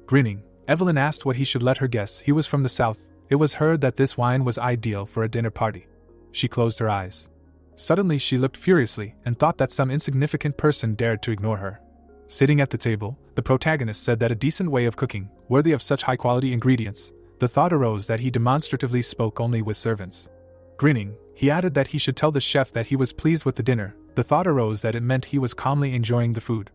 Grinning, Evelyn asked what he should let her guess. He was from the south. It was heard that this wine was ideal for a dinner party. She closed her eyes. Suddenly she looked furiously and thought that some insignificant person dared to ignore her. Sitting at the table, the protagonist said that a decent way of cooking, worthy of such high-quality ingredients. The thought arose that he demonstratively spoke only with servants. Grinning, he added that he should tell the chef that he was pleased with the dinner. The thought arose that it meant he was calmly enjoying the food.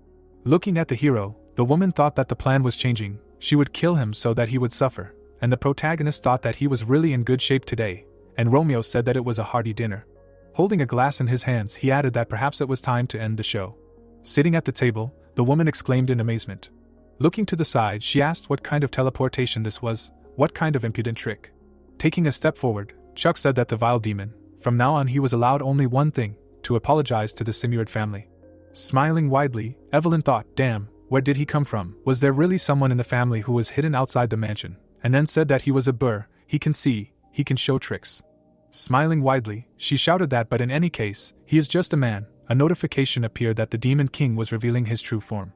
Looking at the hero, the woman thought that the plan was changing. She would kill him so that he would suffer, and the protagonist thought that he was really in good shape today, and Romeo said that it was a hearty dinner. Holding a glass in his hands, he added that perhaps it was time to end the show. Sitting at the table, the woman exclaimed in amazement. Looking to the side, she asked what kind of teleportation this was, what kind of impudent trick. Taking a step forward, Chuck said that the vile demon, from now on he was allowed only one thing, to apologize to the Simuard family. Smiling widely, Evelyn thought, damn, where did he come from? Was there really someone in the family who was hidden outside the mansion? And then said that he was a burr, he can see, he can show tricks. Smiling widely, she shouted that but in any case, he is just a man. A notification appeared that the Demon King was revealing his true form.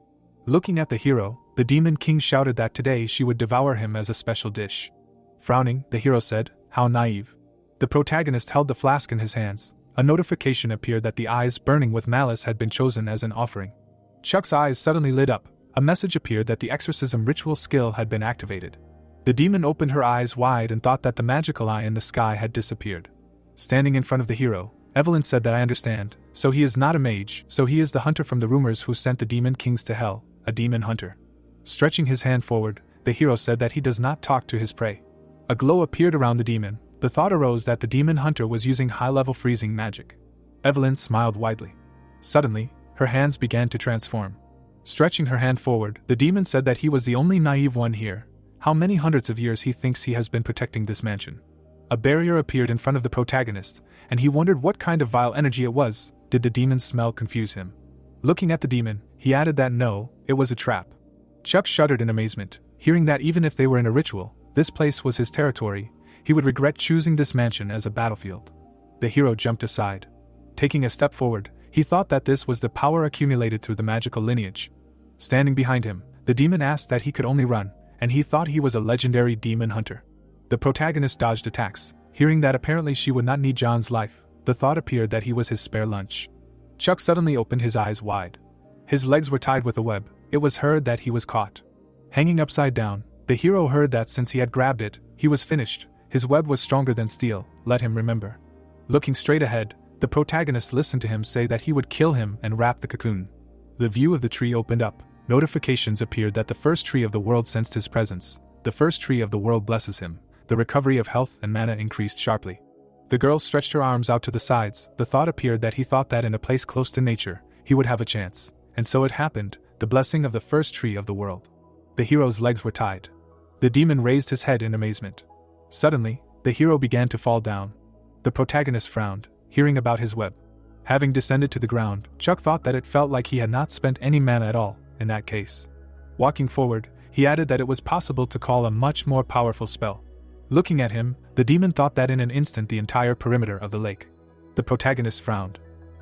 Looking at the hero, the Demon King shouted that today she would devour him as a special dish. Frowning, the hero said, how naive. The protagonist held the flask in his hands. A notification appeared that the eyes burning with malice had been chosen as an offering. Chuck's eyes suddenly lit up. A message appeared that the exorcism ritual skill had been activated. The demon opened her eyes wide and thought that the magical eye in the sky had disappeared. Standing in front of the hero, Evelyn said that I understand, so he is not a mage, so he is the hunter from the rumors who sent the demon kings to hell, a demon hunter. Stretching his hand forward, the hero said that he does not talk to his prey. A glow appeared around the demon. The thought arose that the demon hunter was using high-level freezing magic. Evelyn smiled widely. Suddenly, her hands began to transform. Stretching her hand forward, the demon said that he was the only naive one here. How many hundreds of years he thinks he has been protecting this mansion. A barrier appeared in front of the protagonist, and he wondered what kind of vile energy it was. Did the demon's smell confuse him? Looking at the demon, he added that no, it was a trap. Chuck shuddered in amazement, hearing that even if they were in a ritual, this place was his territory. He would regret choosing this mansion as a battlefield. The hero jumped aside. Taking a step forward, he thought that this was the power accumulated through the magical lineage. Standing behind him, the demon asked that he could only run, and he thought he was a legendary demon hunter. The protagonist dodged attacks. Hearing that apparently she would not need John's life, the thought appeared that he was his spare lunch. Chuck suddenly opened his eyes wide. His legs were tied with a web. It was heard that he was caught. Hanging upside down, the hero heard that since he had grabbed it, he was finished. His web was stronger than steel, let him remember. Looking straight ahead, the protagonist listened to him say that he would kill him and wrap the cocoon. The view of the tree opened up. Notifications appeared that the first tree of the world sensed his presence. The first tree of the world blesses him. The recovery of health and mana increased sharply. The girl stretched her arms out to the sides. The thought appeared that he thought that in a place close to nature, he would have a chance. And so it happened, the blessing of the first tree of the world. The hero's legs were tied. The demon raised his head in amazement. Suddenly, the hero began to fall down. The protagonist frowned, hearing about his web. Having descended to the ground, Chuck thought that it felt like he had not spent any mana at all, in that case. Walking forward, he added that it was possible to call a much more powerful spell. Looking at him, the demon thought that in an instant the entire perimeter of the lake. The protagonist frowned.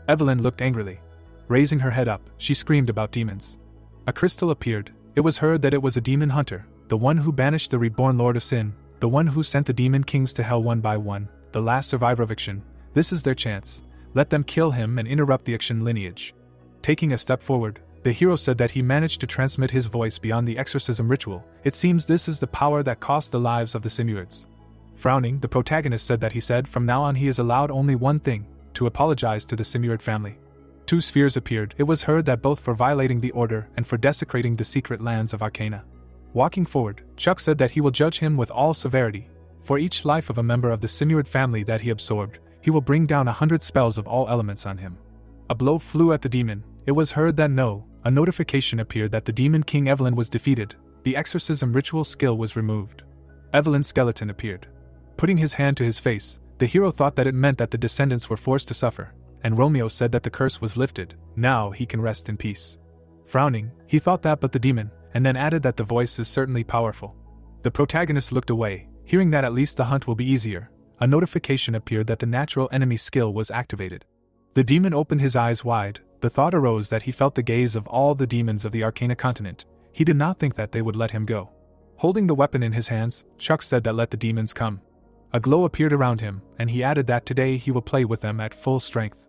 Evelyn looked angrily. Raising her head up, she screamed about demons. A crystal appeared. It was heard that it was a demon hunter, the one who banished the reborn Lord of Sin, the one who sent the demon kings to hell one by one, the last survivor of Ikshan. This is their chance. Let them kill him and interrupt the Ikshan lineage. Taking a step forward, the hero said that he managed to transmit his voice beyond the exorcism ritual. It seems this is the power that cost the lives of the Simuards. Frowning, the protagonist said that he said from now on he is allowed only one thing, to apologize to the Simuard family. Two spheres appeared. It was heard that both for violating the order and for desecrating the secret lands of Arcana. Walking forward, Chuck said that he will judge him with all severity. For each life of a member of the Simuard family that he absorbed, he will bring down 100 spells of all elements on him. A blow flew at the demon. It was heard that a notification appeared that the demon king Evelyn was defeated. The exorcism ritual skill was removed. Evelyn's skeleton appeared. Putting his hand to his face, the hero thought that it meant that the descendants were forced to suffer, and Romeo said that the curse was lifted. Now he can rest in peace. Frowning, he thought that but the demon, and then added that the voice is certainly powerful. The protagonist looked away, hearing that at least the hunt will be easier. A notification appeared that the natural enemy skill was activated. The demon opened his eyes wide. The thought arose that he felt the gaze of all the demons of the Arcana continent. He did not think that they would let him go. Holding the weapon in his hands, Chuck said that let the demons come. A glow appeared around him, and he added that today he will play with them at full strength.